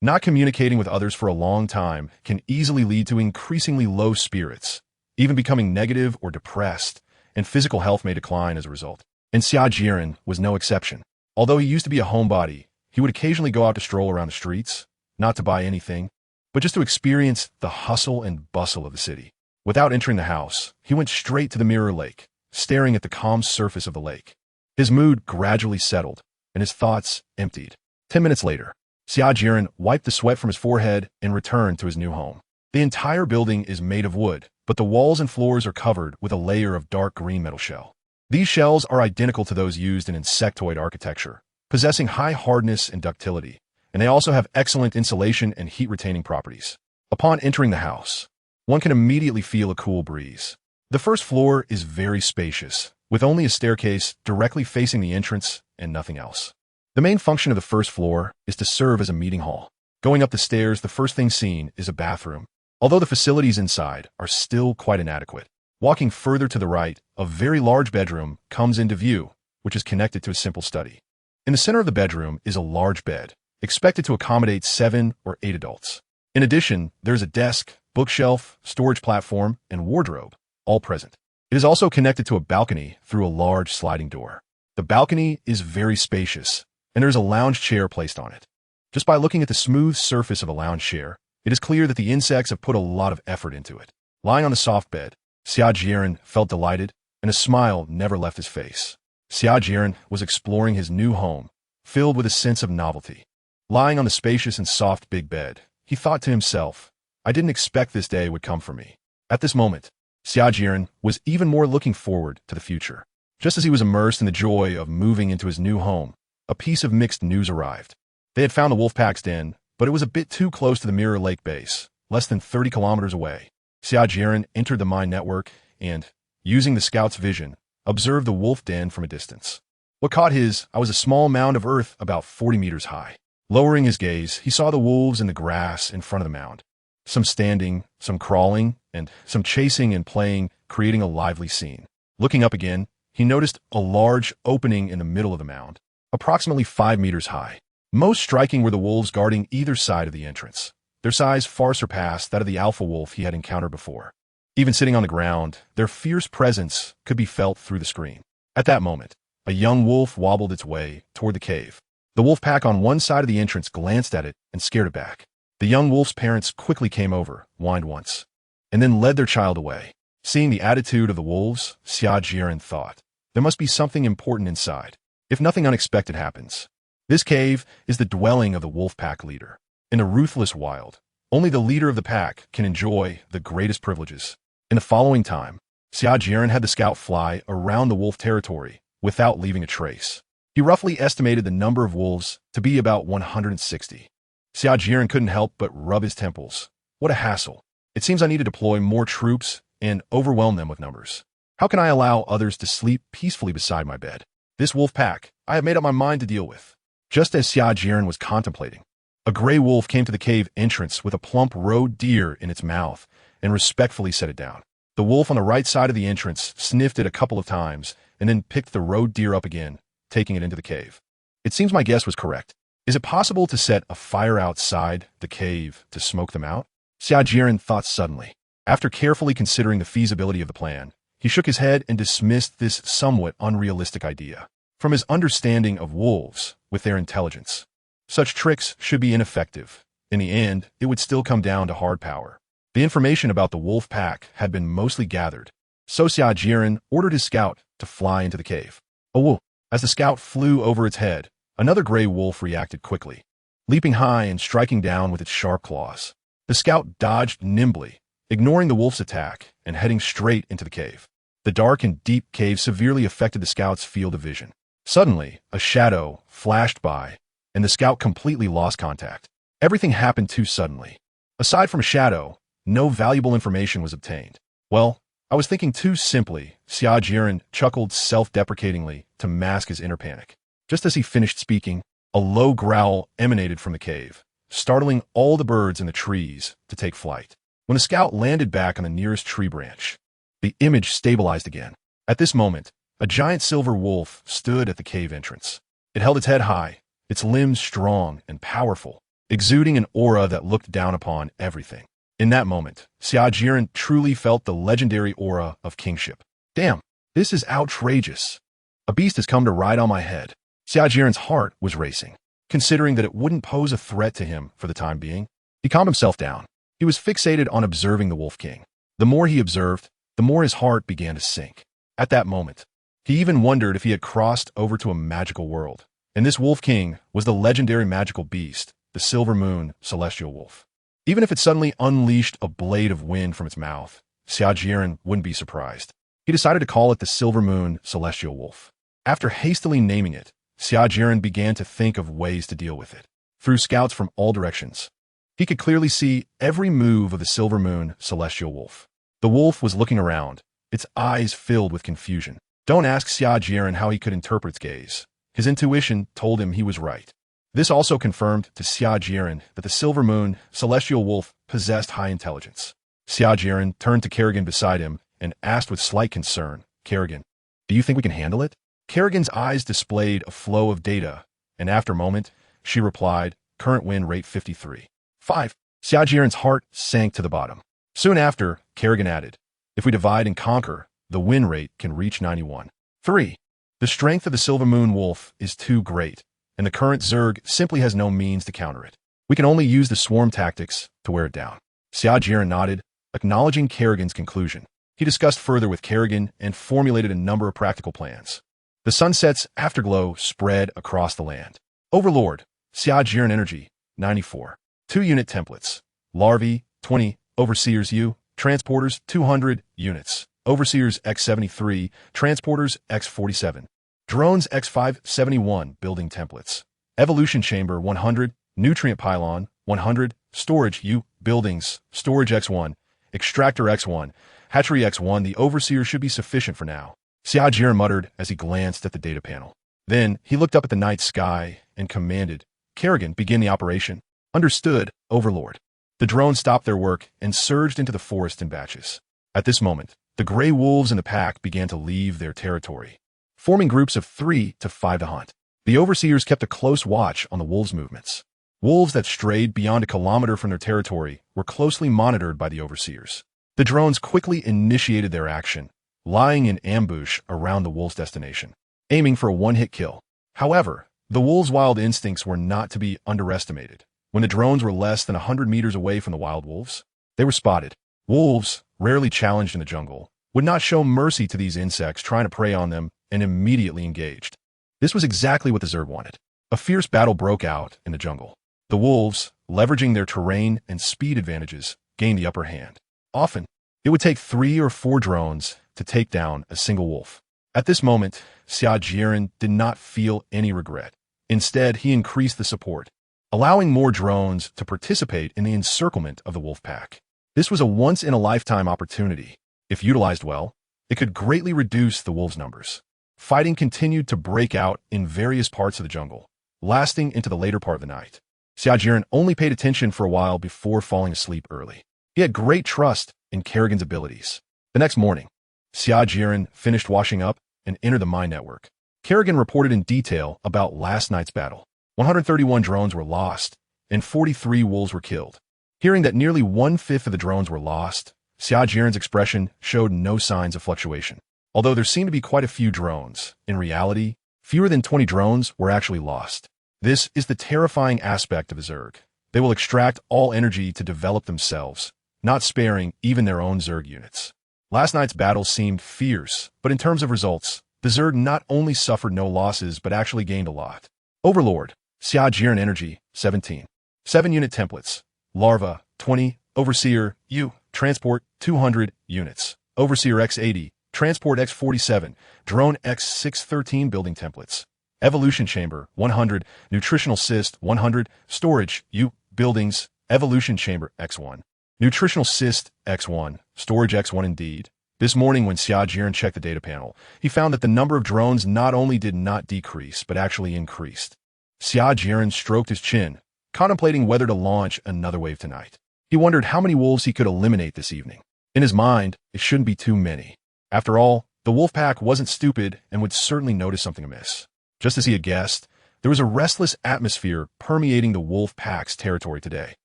Not communicating with others for a long time can easily lead to increasingly low spirits, even becoming negative or depressed, and physical health may decline as a result. And Xia Jieren was no exception. Although he used to be a homebody, he would occasionally go out to stroll around the streets, not to buy anything, but just to experience the hustle and bustle of the city. Without entering the house, he went straight to the mirror lake, staring at the calm surface of the lake. His mood gradually settled, and his thoughts emptied. 10 minutes later, Xia Jieren wiped the sweat from his forehead and returned to his new home. The entire building is made of wood, but the walls and floors are covered with a layer of dark green metal shell. These shells are identical to those used in insectoid architecture, possessing high hardness and ductility, and they also have excellent insulation and heat-retaining properties. Upon entering the house, one can immediately feel a cool breeze. The first floor is very spacious, with only a staircase directly facing the entrance and nothing else. The main function of the first floor is to serve as a meeting hall. Going up the stairs, the first thing seen is a bathroom, although the facilities inside are still quite inadequate. Walking further to the right, a very large bedroom comes into view, which is connected to a simple study. In the center of the bedroom is a large bed, expected to accommodate 7 or 8 adults. In addition, there's a desk, bookshelf, storage platform, and wardrobe, all present. It is also connected to a balcony through a large sliding door. The balcony is very spacious, and there's a lounge chair placed on it. Just by looking at the smooth surface of a lounge chair, it is clear that the insects have put a lot of effort into it. Lying on the soft bed, Xia Jieren felt delighted, and a smile never left his face. Xia Jieren was exploring his new home, filled with a sense of novelty. Lying on the spacious and soft big bed, he thought to himself, I didn't expect this day would come for me. At this moment, Xia Jieren was even more looking forward to the future. Just as he was immersed in the joy of moving into his new home, a piece of mixed news arrived. They had found the Wolfpack's den, but it was a bit too close to the Mirror Lake base, less than 30 kilometers away. Xia Jieren entered the mine network and, using the scout's vision, observed the wolf den from a distance. What caught his eye was a small mound of earth about 40 meters high. Lowering his gaze, he saw the wolves in the grass in front of the mound. Some standing, some crawling, and some chasing and playing, creating a lively scene. Looking up again, he noticed a large opening in the middle of the mound, approximately 5 meters high. Most striking were the wolves guarding either side of the entrance. Their size far surpassed that of the alpha wolf he had encountered before. Even sitting on the ground, their fierce presence could be felt through the screen. At that moment, a young wolf wobbled its way toward the cave. The wolf pack on one side of the entrance glanced at it and scared it back. The young wolf's parents quickly came over, whined once, and then led their child away. Seeing the attitude of the wolves, Xia Jieren thought, there must be something important inside, if nothing unexpected happens. This cave is the dwelling of the wolf pack leader. In a ruthless wild, only the leader of the pack can enjoy the greatest privileges. In the following time, Xia Jieren had the scout fly around the wolf territory without leaving a trace. He roughly estimated the number of wolves to be about 160. Xia Jieren couldn't help but rub his temples. What a hassle. It seems I need to deploy more troops and overwhelm them with numbers. How can I allow others to sleep peacefully beside my bed? This wolf pack, I have made up my mind to deal with. Just as Xia Jieren was contemplating, a gray wolf came to the cave entrance with a plump roe deer in its mouth and respectfully set it down. The wolf on the right side of the entrance sniffed it a couple of times and then picked the roe deer up again, taking it into the cave. It seems my guess was correct. Is it possible to set a fire outside the cave to smoke them out? Xia Jieren thought suddenly. After carefully considering the feasibility of the plan, he shook his head and dismissed this somewhat unrealistic idea. From his understanding of wolves, with their intelligence, such tricks should be ineffective. In the end, it would still come down to hard power. The information about the wolf pack had been mostly gathered, so Xia Jieren ordered his scout to fly into the cave. Oh, as the scout flew over its head, another gray wolf reacted quickly, leaping high and striking down with its sharp claws. The scout dodged nimbly, ignoring the wolf's attack and heading straight into the cave. The dark and deep cave severely affected the scout's field of vision. Suddenly, a shadow flashed by, and the scout completely lost contact. Everything happened too suddenly. Aside from a shadow, no valuable information was obtained. Well, I was thinking too simply, Xia Jieren chuckled self-deprecatingly to mask his inner panic. Just as he finished speaking, a low growl emanated from the cave, startling all the birds in the trees to take flight. When the scout landed back on the nearest tree branch, the image stabilized again. At this moment, a giant silver wolf stood at the cave entrance. It held its head high, its limbs strong and powerful. exuding an aura that looked down upon everything. In that moment, Xia Jieren truly felt the legendary aura of kingship. Damn, this is outrageous. A beast has come to ride on my head. Xia Jieren's heart was racing, considering that it wouldn't pose a threat to him for the time being. He calmed himself down. He was fixated on observing the Wolf King. The more he observed, the more his heart began to sink. At that moment, he even wondered if he had crossed over to a magical world. And this Wolf King was the legendary magical beast, the Silver Moon Celestial Wolf. Even if it suddenly unleashed a blade of wind from its mouth, Xia Jieren wouldn't be surprised. He decided to call it the Silver Moon Celestial Wolf. After hastily naming it, Xia Jieren began to think of ways to deal with it. Through scouts from all directions, he could clearly see every move of the Silver Moon Celestial Wolf. The wolf was looking around, its eyes filled with confusion. Don't ask Xia Jieren how he could interpret its gaze. His intuition told him he was right. This also confirmed to Xia Jieren that the Silver Moon Celestial Wolf possessed high intelligence. Xia Jieren turned to Kerrigan beside him and asked with slight concern, "Kerrigan, do you think we can handle it?" Kerrigan's eyes displayed a flow of data, and after a moment, she replied, "Current win rate 53. 5. Xia Jieren's heart sank to the bottom. Soon after, Kerrigan added, "If we divide and conquer, the win rate can reach 91. 3. The strength of the Silver Moon Wolf is too great, and the current Zerg simply has no means to counter it. We can only use the swarm tactics to wear it down." Xia Jieren nodded, acknowledging Kerrigan's conclusion. He discussed further with Kerrigan and formulated a number of practical plans. The sunset's afterglow spread across the land. Overlord, Xia Jieren Energy, 94. 2-unit templates. Larvae, 20. Overseers U. Transporters, 200 units. Overseers X73. Transporters X47. Drones X571. Building templates. Evolution Chamber, 100. Nutrient Pylon, 100. Storage U. Buildings. Storage X1. Extractor X1. Hatchery X1. The Overseer should be sufficient for now. Xia Jieren muttered as he glanced at the data panel. Then he looked up at the night sky and commanded, "Kerrigan, begin the operation." "Understood, Overlord." The drones stopped their work and surged into the forest in batches. At this moment, the gray wolves in the pack began to leave their territory, forming groups of 3 to 5 to hunt. The Overseers kept a close watch on the wolves' movements. Wolves that strayed beyond a kilometer from their territory were closely monitored by the Overseers. The drones quickly initiated their action, lying in ambush around the wolves' destination, aiming for a one-hit kill. However, the wolves' wild instincts were not to be underestimated. When the drones were less than 100 meters away from the wild wolves, they were spotted. Wolves, rarely challenged in the jungle, would not show mercy to these insects trying to prey on them and immediately engaged. This was exactly what the Zerg wanted. A fierce battle broke out in the jungle. The wolves, leveraging their terrain and speed advantages, gained the upper hand. Often, it would take 3 or 4 drones to take down a single wolf. At this moment, Xia Jieren did not feel any regret. Instead, he increased the support, allowing more drones to participate in the encirclement of the wolf pack. This was a once-in-a-lifetime opportunity. If utilized well, it could greatly reduce the wolves' numbers. Fighting continued to break out in various parts of the jungle, lasting into the later part of the night. Xia Jieren only paid attention for a while before falling asleep early. He had great trust in Kerrigan's abilities. The next morning, Xia Jieren finished washing up and entered the mine network. Kerrigan reported in detail about last night's battle. 131 drones were lost, and 43 wolves were killed. Hearing that nearly 1/5 of the drones were lost, Xia Jieren's expression showed no signs of fluctuation. Although there seemed to be quite a few drones, in reality, fewer than 20 drones were actually lost. This is the terrifying aspect of the Zerg. They will extract all energy to develop themselves, not sparing even their own Zerg units. Last night's battle seemed fierce, but in terms of results, the Zerg not only suffered no losses but actually gained a lot. Overlord, Xia Jieren Energy, 17. 7-unit templates. Larva, 20. Overseer, U. Transport, 200 units. Overseer X80. Transport X47. Drone X613 building templates. Evolution Chamber, 100. Nutritional Cyst, 100. Storage, U. Buildings. Evolution Chamber, X1. Nutritional Cyst, X1. Storage X1 indeed. This morning when Xia Jieren checked the data panel, he found that the number of drones not only did not decrease, but actually increased. Xia Jieren stroked his chin, contemplating whether to launch another wave tonight. He wondered how many wolves he could eliminate this evening. In his mind, it shouldn't be too many. After all, the wolf pack wasn't stupid and would certainly notice something amiss. Just as he had guessed, There was a restless atmosphere permeating the wolf pack's territory today.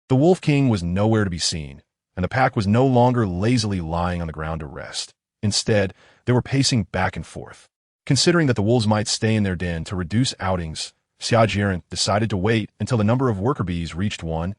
The Wolf King was nowhere to be seen, and the pack was no longer lazily lying on the ground to rest. Instead, they were pacing back and forth. Considering that the wolves might stay in their den to reduce outings, Xia Jieren decided to wait until the number of worker bees reached 1,000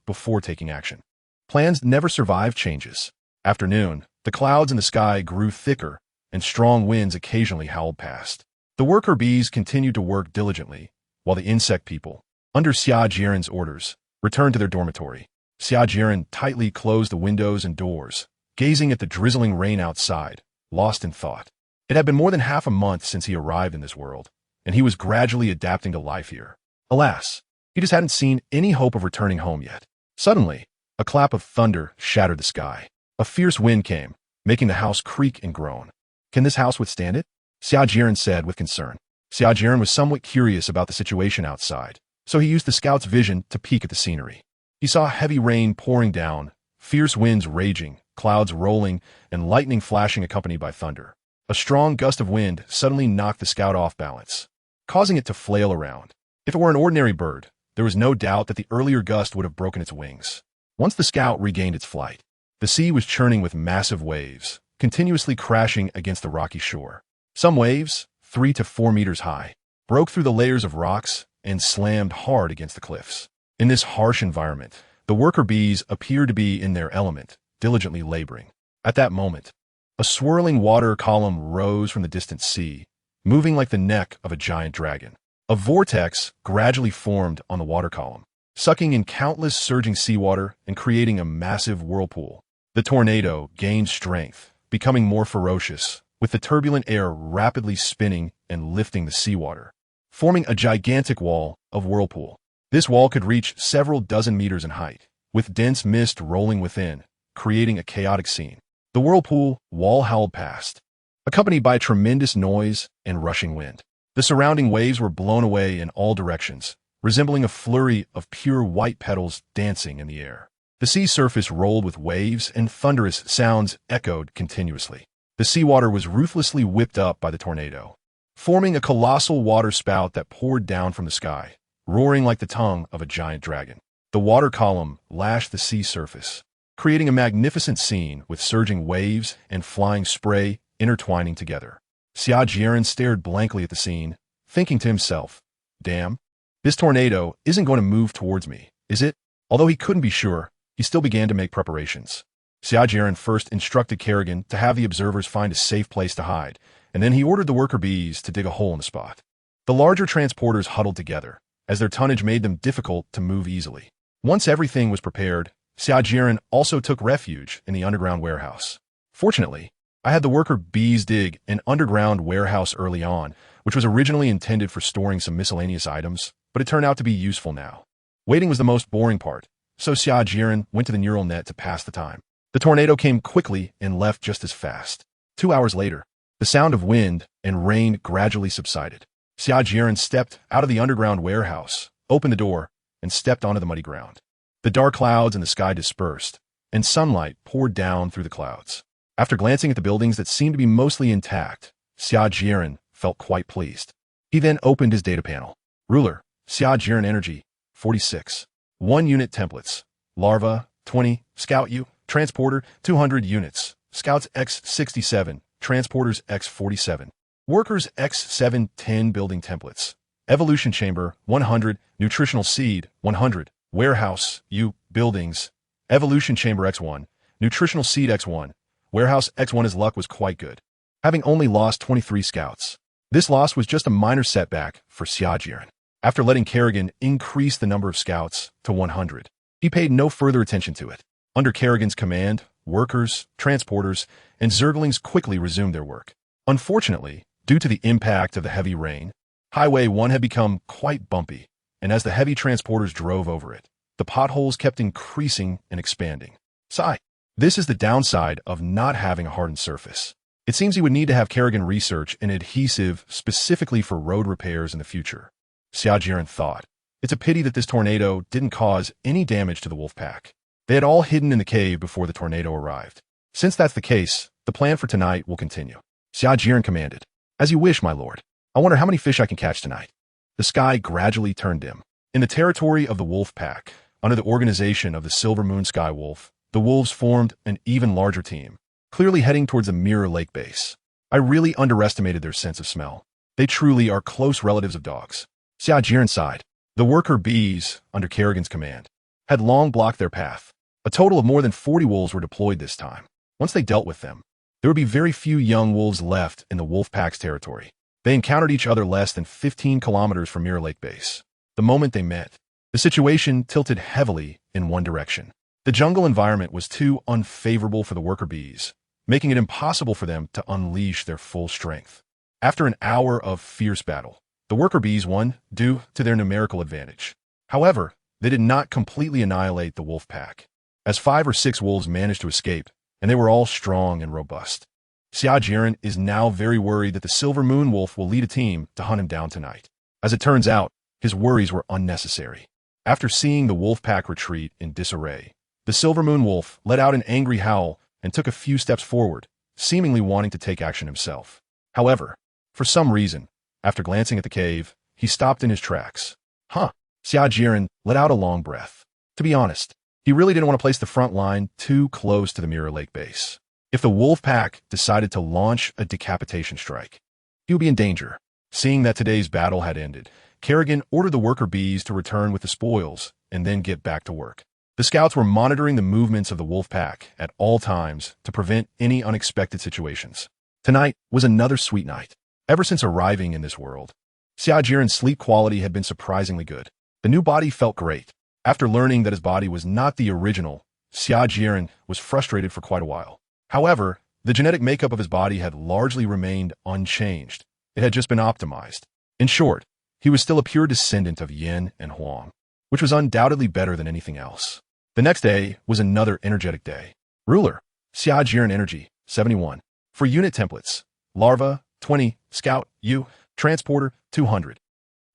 before taking action. Plans never survive changes. After noon, the clouds in the sky grew thicker, and strong winds occasionally howled past. The worker bees continued to work diligently, while the insect people, under Xia Jieren's orders, returned to their dormitory. Xia Jieren tightly closed the windows and doors, gazing at the drizzling rain outside, lost in thought. It had been more than half a month since he arrived in this world, and he was gradually adapting to life here. Alas, he just hadn't seen any hope of returning home yet. Suddenly, a clap of thunder shattered the sky. A fierce wind came, making the house creak and groan. Can this house withstand it? Xia Jieren said with concern. Xia Jieren was somewhat curious about the situation outside, so he used the scout's vision to peek at the scenery. He saw heavy rain pouring down, fierce winds raging, clouds rolling, and lightning flashing accompanied by thunder. A strong gust of wind suddenly knocked the scout off balance, causing it to flail around. If it were an ordinary bird, there was no doubt that the earlier gust would have broken its wings. Once the scout regained its flight, the sea was churning with massive waves, continuously crashing against the rocky shore. Some waves, 3 to 4 meters high, broke through the layers of rocks and slammed hard against the cliffs. In this harsh environment, the worker bees appeared to be in their element, diligently laboring. At that moment, a swirling water column rose from the distant sea, moving like the neck of a giant dragon. A vortex gradually formed on the water column, sucking in countless surging seawater and creating a massive whirlpool. The tornado gained strength, becoming more ferocious, with the turbulent air rapidly spinning and lifting the seawater, forming a gigantic wall of whirlpool. This wall could reach several dozen meters in height, with dense mist rolling within, creating a chaotic scene. The whirlpool wall howled past, accompanied by a tremendous noise and rushing wind. The surrounding waves were blown away in all directions, resembling a flurry of pure white petals dancing in the air. The sea surface rolled with waves, and thunderous sounds echoed continuously. The seawater was ruthlessly whipped up by the tornado, forming a colossal water spout that poured down from the sky, roaring like the tongue of a giant dragon. The water column lashed the sea surface, creating a magnificent scene with surging waves and flying spray intertwining together. Xia Jieren stared blankly at the scene, thinking to himself, "Damn, this tornado isn't going to move towards me, is it?" Although he couldn't be sure, he still began to make preparations. Xia Jieren first instructed Kerrigan to have the observers find a safe place to hide, and then he ordered the worker bees to dig a hole in the spot. The larger transporters huddled together, as their tonnage made them difficult to move easily. Once everything was prepared, Xia Jieren also took refuge in the underground warehouse. Fortunately, I had the worker bees dig an underground warehouse early on, which was originally intended for storing some miscellaneous items, but it turned out to be useful now. Waiting was the most boring part, so Xia Jieren went to the neural net to pass the time. The tornado came quickly and left just as fast. 2 hours later, the sound of wind and rain gradually subsided. Xia Jieren stepped out of the underground warehouse, opened the door, and stepped onto the muddy ground. The dark clouds in the sky dispersed, and sunlight poured down through the clouds. After glancing at the buildings that seemed to be mostly intact, Xia Jieren felt quite pleased. He then opened his data panel. Ruler, Xia Jieren Energy, 46. 1 unit templates. Larva, 20. Scout U. Transporter, 200 units. Scouts X67. Transporters X47. Workers X7 10 building templates. Evolution Chamber, 100. Nutritional Seed, 100. Warehouse U. Buildings. Evolution Chamber X1. Nutritional Seed X1. Warehouse X1's luck was quite good, having only lost 23 scouts. This loss was just a minor setback for Xia Jieren. After letting Kerrigan increase the number of scouts to 100, he paid no further attention to it. Under Kerrigan's command, workers, transporters, and Zerglings quickly resumed their work. Unfortunately, due to the impact of the heavy rain, Highway 1 had become quite bumpy, and as the heavy transporters drove over it, the potholes kept increasing and expanding. Sigh. This is the downside of not having a hardened surface. It seems he would need to have Kerrigan research an adhesive specifically for road repairs in the future. Xia Jieren thought, it's a pity that this tornado didn't cause any damage to the wolf pack. They had all hidden in the cave before the tornado arrived. Since that's the case, the plan for tonight will continue. Xia Jieren commanded. As you wish, my lord. I wonder how many fish I can catch tonight. The sky gradually turned dim. In the territory of the wolf pack, under the organization of the Silver Moon Sky Wolf, the wolves formed an even larger team, clearly heading towards the Mirror Lake base. I really underestimated their sense of smell. They truly are close relatives of dogs. Xia Jieren sighed. The worker bees, under Kerrigan's command, had long blocked their path. A total of more than 40 wolves were deployed this time. Once they dealt with them, there would be very few young wolves left in the wolf pack's territory. They encountered each other less than 15 kilometers from Mirror Lake base. The moment they met, the situation tilted heavily in one direction. The jungle environment was too unfavorable for the worker bees, making it impossible for them to unleash their full strength. After an hour of fierce battle, the worker bees won due to their numerical advantage. However, they did not completely annihilate the wolf pack, as 5 or 6 wolves managed to escape, and they were all strong and robust. Xia Jieren is now very worried that the Silver Moon Wolf will lead a team to hunt him down tonight. As it turns out, his worries were unnecessary. After seeing the wolf pack retreat in disarray, the Silver Moon Wolf let out an angry howl and took a few steps forward, seemingly wanting to take action himself. However, for some reason, after glancing at the cave, he stopped in his tracks. Xia Jieren let out a long breath. To be honest, he really didn't want to place the front line too close to the Mirror Lake base. If the wolf pack decided to launch a decapitation strike, he would be in danger. Seeing that today's battle had ended, Kerrigan ordered the worker bees to return with the spoils and then get back to work. The scouts were monitoring the movements of the wolf pack at all times to prevent any unexpected situations. Tonight was another sweet night. Ever since arriving in this world, Xia Jieren's sleep quality had been surprisingly good. The new body felt great. After learning that his body was not the original, Xia Jieren was frustrated for quite a while. However, the genetic makeup of his body had largely remained unchanged. It had just been optimized. In short, he was still a pure descendant of Yin and Huang, which was undoubtedly better than anything else. The next day was another energetic day. Ruler, Xia Jieren Energy, 71. For unit templates, Larva, 20, Scout, U, Transporter, 200.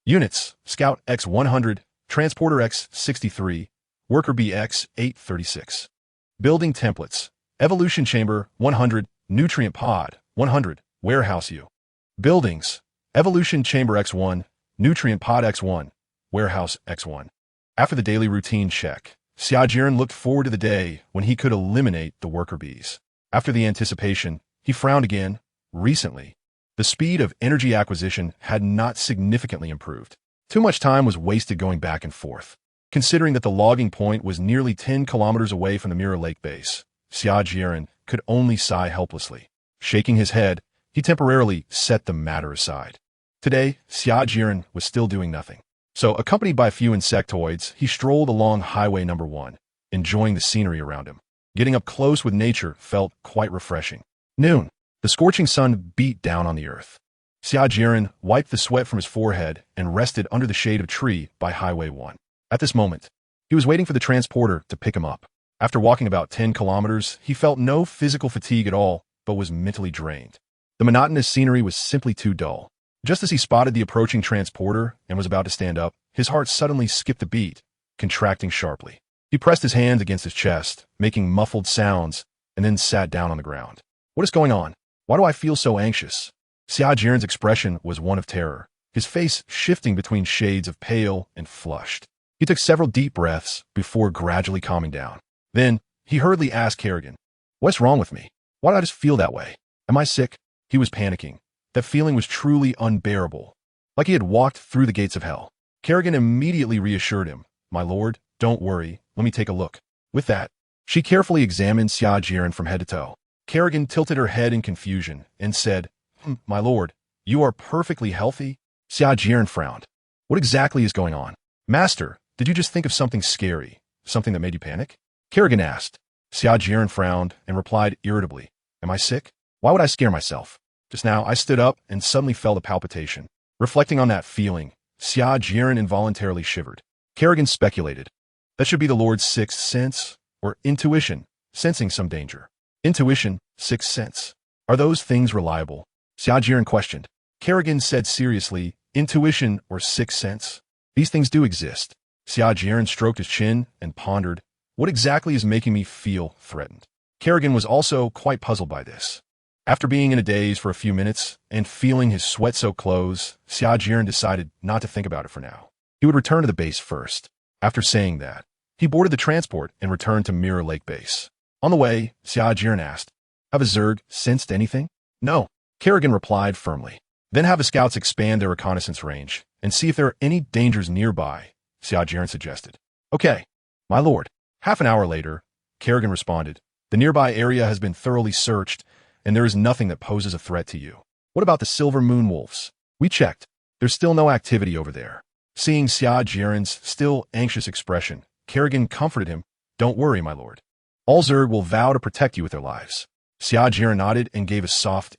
Units, Scout X 100, Transporter X 63, Worker B X 836. Building templates, Evolution Chamber 100, Nutrient Pod 100, Warehouse U. Buildings, Evolution Chamber X1, Nutrient Pod X1, Warehouse X1. After the daily routine check, Xia Jieren looked forward to the day when he could eliminate the worker bees. After the anticipation, he frowned again. Recently, the speed of energy acquisition had not significantly improved. Too much time was wasted going back and forth. Considering that the logging point was nearly 10 kilometers away from the Mirror Lake base, Xia Jieren could only sigh helplessly. Shaking his head, he temporarily set the matter aside. Today, Xia Jieren was still doing nothing. So, accompanied by a few insectoids, he strolled along Highway Number 1, enjoying the scenery around him. Getting up close with nature felt quite refreshing. Noon. The scorching sun beat down on the earth. Xia Jieren wiped the sweat from his forehead and rested under the shade of a tree by Highway 1. At this moment, he was waiting for the transporter to pick him up. After walking about 10 kilometers, he felt no physical fatigue at all, but was mentally drained. The monotonous scenery was simply too dull. Just as he spotted the approaching transporter and was about to stand up, his heart suddenly skipped a beat, contracting sharply. He pressed his hands against his chest, making muffled sounds, and then sat down on the ground. What is going on? Why do I feel so anxious? Xia Jieren's expression was one of terror, his face shifting between shades of pale and flushed. He took several deep breaths before gradually calming down. Then, he hurriedly asked Kerrigan, "What's wrong with me? Why do I just feel that way? Am I sick?" He was panicking. That feeling was truly unbearable, like he had walked through the gates of hell. Kerrigan immediately reassured him, "My lord, don't worry, let me take a look." With that, she carefully examined Xia Jieren from head to toe. Kerrigan tilted her head in confusion and said, "My lord, you are perfectly healthy?" Xia Jieren frowned. "What exactly is going on? Master, did you just think of something scary, something that made you panic?" Kerrigan asked. Xia Jieren frowned and replied irritably, "Am I sick? Why would I scare myself? Just now, I stood up and suddenly felt a palpitation." Reflecting on that feeling, Xia Jieren involuntarily shivered. Kerrigan speculated, "That should be the Lord's sixth sense, or intuition, sensing some danger." Intuition, sixth sense. Are those things reliable? Xia Jieren questioned. Kerrigan said seriously, "Intuition or sixth sense? These things do exist." Xia Jieren stroked his chin and pondered, "What exactly is making me feel threatened?" Kerrigan was also quite puzzled by this. After being in a daze for a few minutes and feeling his sweat-soaked clothes, Xia Jieren decided not to think about it for now. He would return to the base first. After saying that, he boarded the transport and returned to Mirror Lake Base. On the way, Xia Jieren asked, "Have a Zerg sensed anything?" "No," Kerrigan replied firmly. "Then have the scouts expand their reconnaissance range and see if there are any dangers nearby," Xia Jieren suggested. "Okay, my lord." Half an hour later, Kerrigan responded, "The nearby area has been thoroughly searched, and there is nothing that poses a threat to you. What about the Silver Moon Wolves? We checked. There's still no activity over there." Seeing Xia Jieren's still anxious expression, Kerrigan comforted him. "Don't worry, my lord. All Zerg will vow to protect you with their lives." Xia Jieren nodded and gave a soft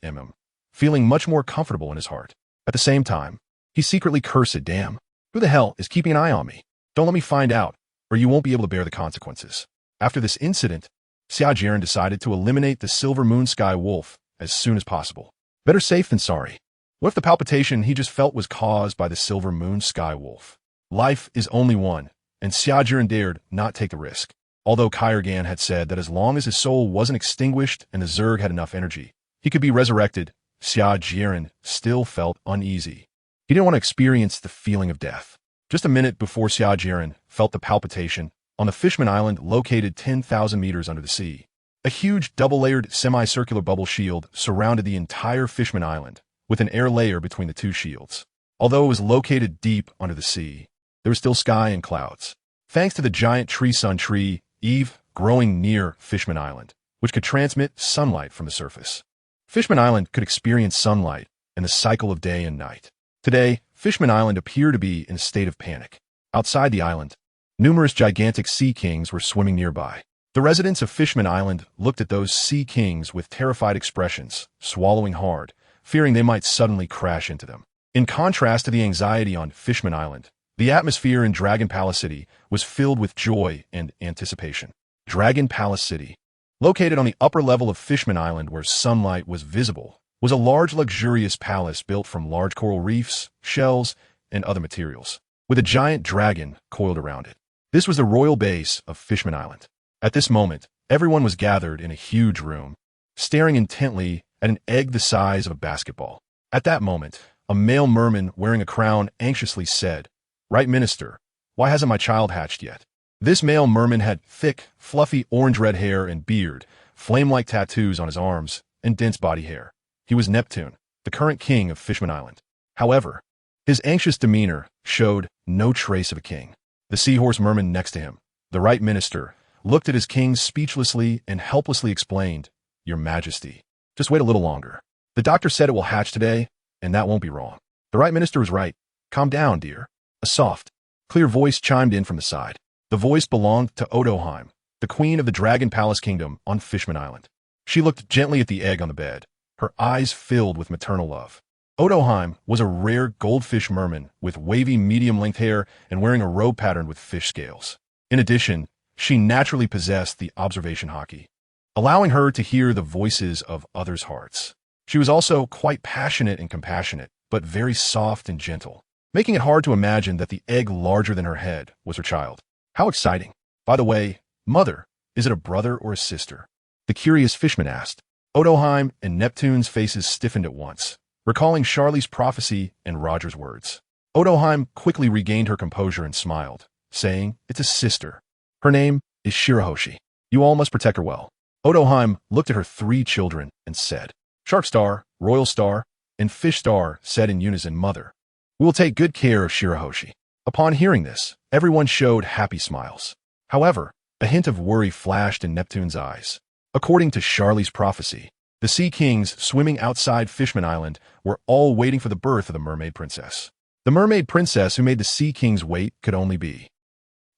feeling much more comfortable in his heart. At the same time, he secretly cursed, "Damn, who the hell is keeping an eye on me? Don't let me find out, or you won't be able to bear the consequences." After this incident, Xia Jieren decided to eliminate the Silver Moon Sky Wolf as soon as possible. Better safe than sorry. What if the palpitation he just felt was caused by the Silver Moon Sky Wolf? Life is only one, and Xia Jieren dared not take the risk. Although Kerrigan had said that as long as his soul wasn't extinguished and the Zerg had enough energy, he could be resurrected, Xia Jieren still felt uneasy. He didn't want to experience the feeling of death. Just a minute before Xia Jieren felt the palpitation, on the Fishman Island located 10,000 meters under the sea, a huge double-layered semicircular bubble shield surrounded the entire Fishman Island, with an air layer between the two shields. Although it was located deep under the sea, there was still sky and clouds. Thanks to the giant tree-sun tree, Eve, growing near Fishman Island, which could transmit sunlight from the surface. Fishman Island could experience sunlight and the cycle of day and night. Today, Fishman Island appeared to be in a state of panic. Outside the island, numerous gigantic sea kings were swimming nearby. The residents of Fishman Island looked at those sea kings with terrified expressions, swallowing hard, fearing they might suddenly crash into them. In contrast to the anxiety on Fishman Island, the atmosphere in Dragon Palace City was filled with joy and anticipation. Dragon Palace City, located on the upper level of Fishman Island where sunlight was visible, was a large luxurious palace built from large coral reefs, shells, and other materials, with a giant dragon coiled around it. This was the royal base of Fishman Island. At this moment, everyone was gathered in a huge room, staring intently at an egg the size of a basketball. At that moment, a male merman wearing a crown anxiously said, "Right, Minister, why hasn't my child hatched yet?" This male merman had thick, fluffy orange-red hair and beard, flame-like tattoos on his arms, and dense body hair. He was Neptune, the current king of Fishman Island. However, his anxious demeanor showed no trace of a king. The seahorse merman next to him, the Right Minister, looked at his king speechlessly and helplessly explained, "Your Majesty, just wait a little longer. The doctor said it will hatch today, and that won't be wrong." The Right Minister was right. "Calm down, dear." A soft, clear voice chimed in from the side. The voice belonged to Odoheim, the queen of the Dragon Palace Kingdom on Fishman Island. She looked gently at the egg on the bed, her eyes filled with maternal love. Odoheim was a rare goldfish merman with wavy medium-length hair and wearing a robe patterned with fish scales. In addition, she naturally possessed the observation hockey, allowing her to hear the voices of others' hearts. She was also quite passionate and compassionate, but very soft and gentle, making it hard to imagine that the egg larger than her head was her child. How exciting. By the way, mother, is it a brother or a sister? The curious fishman asked. Odoheim and Neptune's faces stiffened at once, recalling Charlie's prophecy and Roger's words. Odoheim quickly regained her composure and smiled, saying, "It's a sister. Her name is Shirahoshi. You all must protect her well." Odoheim looked at her 3 children and said, "Shark Star, Royal Star, and Fish Star said in unison, 'Mother, we will take good care of Shirahoshi.'" Upon hearing this, everyone showed happy smiles. However, a hint of worry flashed in Neptune's eyes. According to Charlie's prophecy, the Sea Kings swimming outside Fishman Island were all waiting for the birth of the Mermaid Princess. The Mermaid Princess who made the Sea Kings wait could only be.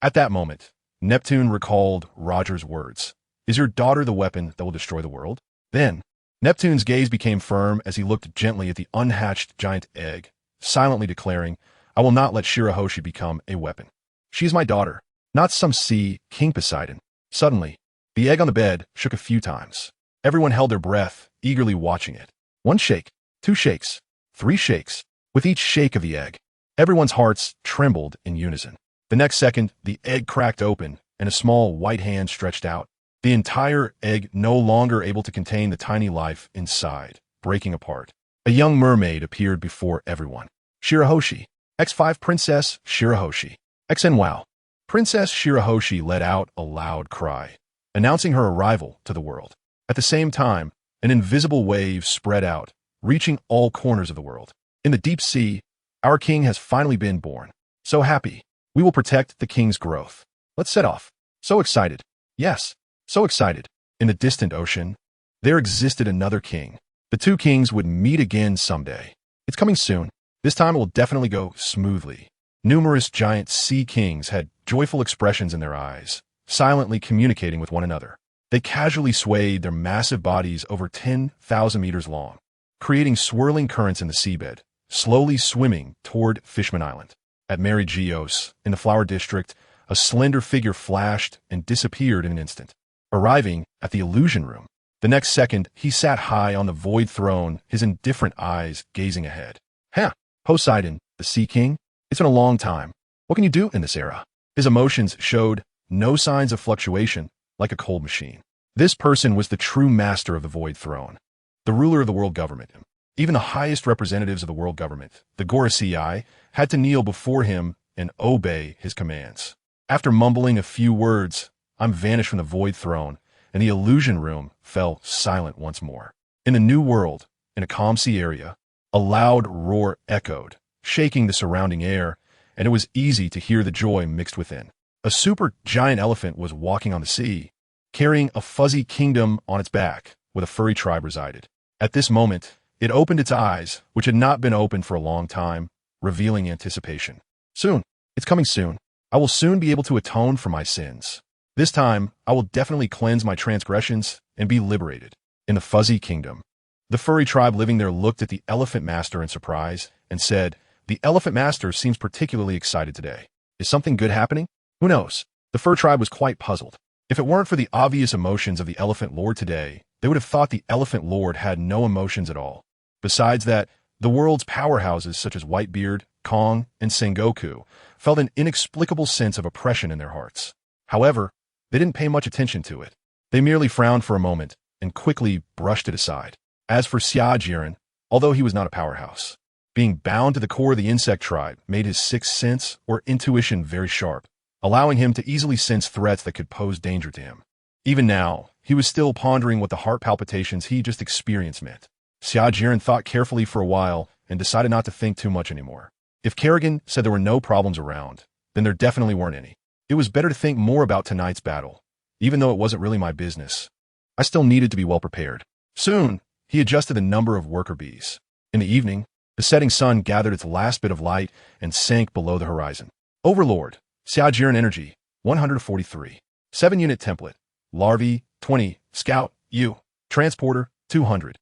At that moment, Neptune recalled Roger's words. "Is your daughter the weapon that will destroy the world?" Then, Neptune's gaze became firm as he looked gently at the unhatched giant egg, silently declaring, "I will not let Shirahoshi become a weapon. She is my daughter, not some sea king Poseidon." Suddenly, the egg on the bed shook a few times. Everyone held their breath, eagerly watching it. 1 shake, 2 shakes, 3 shakes. With each shake of the egg, everyone's hearts trembled in unison. The next second, the egg cracked open, and a small white hand stretched out, the entire egg no longer able to contain the tiny life inside, breaking apart. A young mermaid appeared before everyone. Shirahoshi, X5 Princess Shirahoshi. XN Wow. Princess Shirahoshi let out a loud cry, announcing her arrival to the world. At the same time, an invisible wave spread out, reaching all corners of the world. In the deep sea, our king has finally been born. So happy. We will protect the king's growth. Let's set off. So excited. Yes, so excited. In the distant ocean, there existed another king. The two kings would meet again someday. It's coming soon. This time it will definitely go smoothly. Numerous giant sea kings had joyful expressions in their eyes, silently communicating with one another. They casually swayed their massive bodies over 10,000 meters long, creating swirling currents in the seabed, slowly swimming toward Fishman Island. At Mary Geos, in the Flower District, a slender figure flashed and disappeared in an instant. Arriving at the illusion room, the next second he sat high on the void throne, his indifferent eyes gazing ahead. Huh, Poseidon, the Sea King? It's been a long time. What can you do in this era? His emotions showed no signs of fluctuation, like a cold machine. This person was the true master of the void throne, the ruler of the world government. Even the highest representatives of the world government, the Gorasii, had to kneel before him and obey his commands. After mumbling a few words, I'm vanished from the void throne, and the illusion room fell silent once more. In the new world, in a calm sea area, a loud roar echoed, shaking the surrounding air, and it was easy to hear the joy mixed within. A super giant elephant was walking on the sea, carrying a fuzzy kingdom on its back, where the furry tribe resided. At this moment, it opened its eyes, which had not been opened for a long time, revealing anticipation. Soon, it's coming soon. I will soon be able to atone for my sins. This time, I will definitely cleanse my transgressions and be liberated. In the fuzzy kingdom, the furry tribe living there looked at the elephant master in surprise and said, "The elephant master seems particularly excited today. Is something good happening?" Who knows? The fur tribe was quite puzzled. If it weren't for the obvious emotions of the elephant lord today, they would have thought the elephant lord had no emotions at all. Besides that, the world's powerhouses such as Whitebeard, Kong, and Sengoku felt an inexplicable sense of oppression in their hearts. However, they didn't pay much attention to it. They merely frowned for a moment and quickly brushed it aside. As for Xia Jieren, although he was not a powerhouse, being bound to the core of the insect tribe made his sixth sense or intuition very sharp, allowing him to easily sense threats that could pose danger to him. Even now, he was still pondering what the heart palpitations he just experienced meant. Xia Jieren thought carefully for a while and decided not to think too much anymore. If Kerrigan said there were no problems around, then there definitely weren't any. It was better to think more about tonight's battle. Even though it wasn't really my business, I still needed to be well prepared. Soon, he adjusted the number of worker bees. In the evening, the setting sun gathered its last bit of light and sank below the horizon. Overlord, Xia Jieren Energy, 143. 7-unit template. Larvae, 20. Scout, U. Transporter, 200.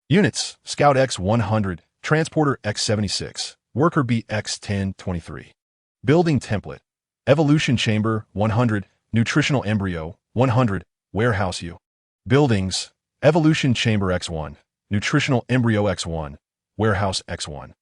Units, Scout X 100, Transporter X 76, Worker B X 1023. Building template, Evolution Chamber 100, Nutritional Embryo 100, Warehouse U. Buildings, Evolution Chamber X1, Nutritional Embryo X1, Warehouse X1.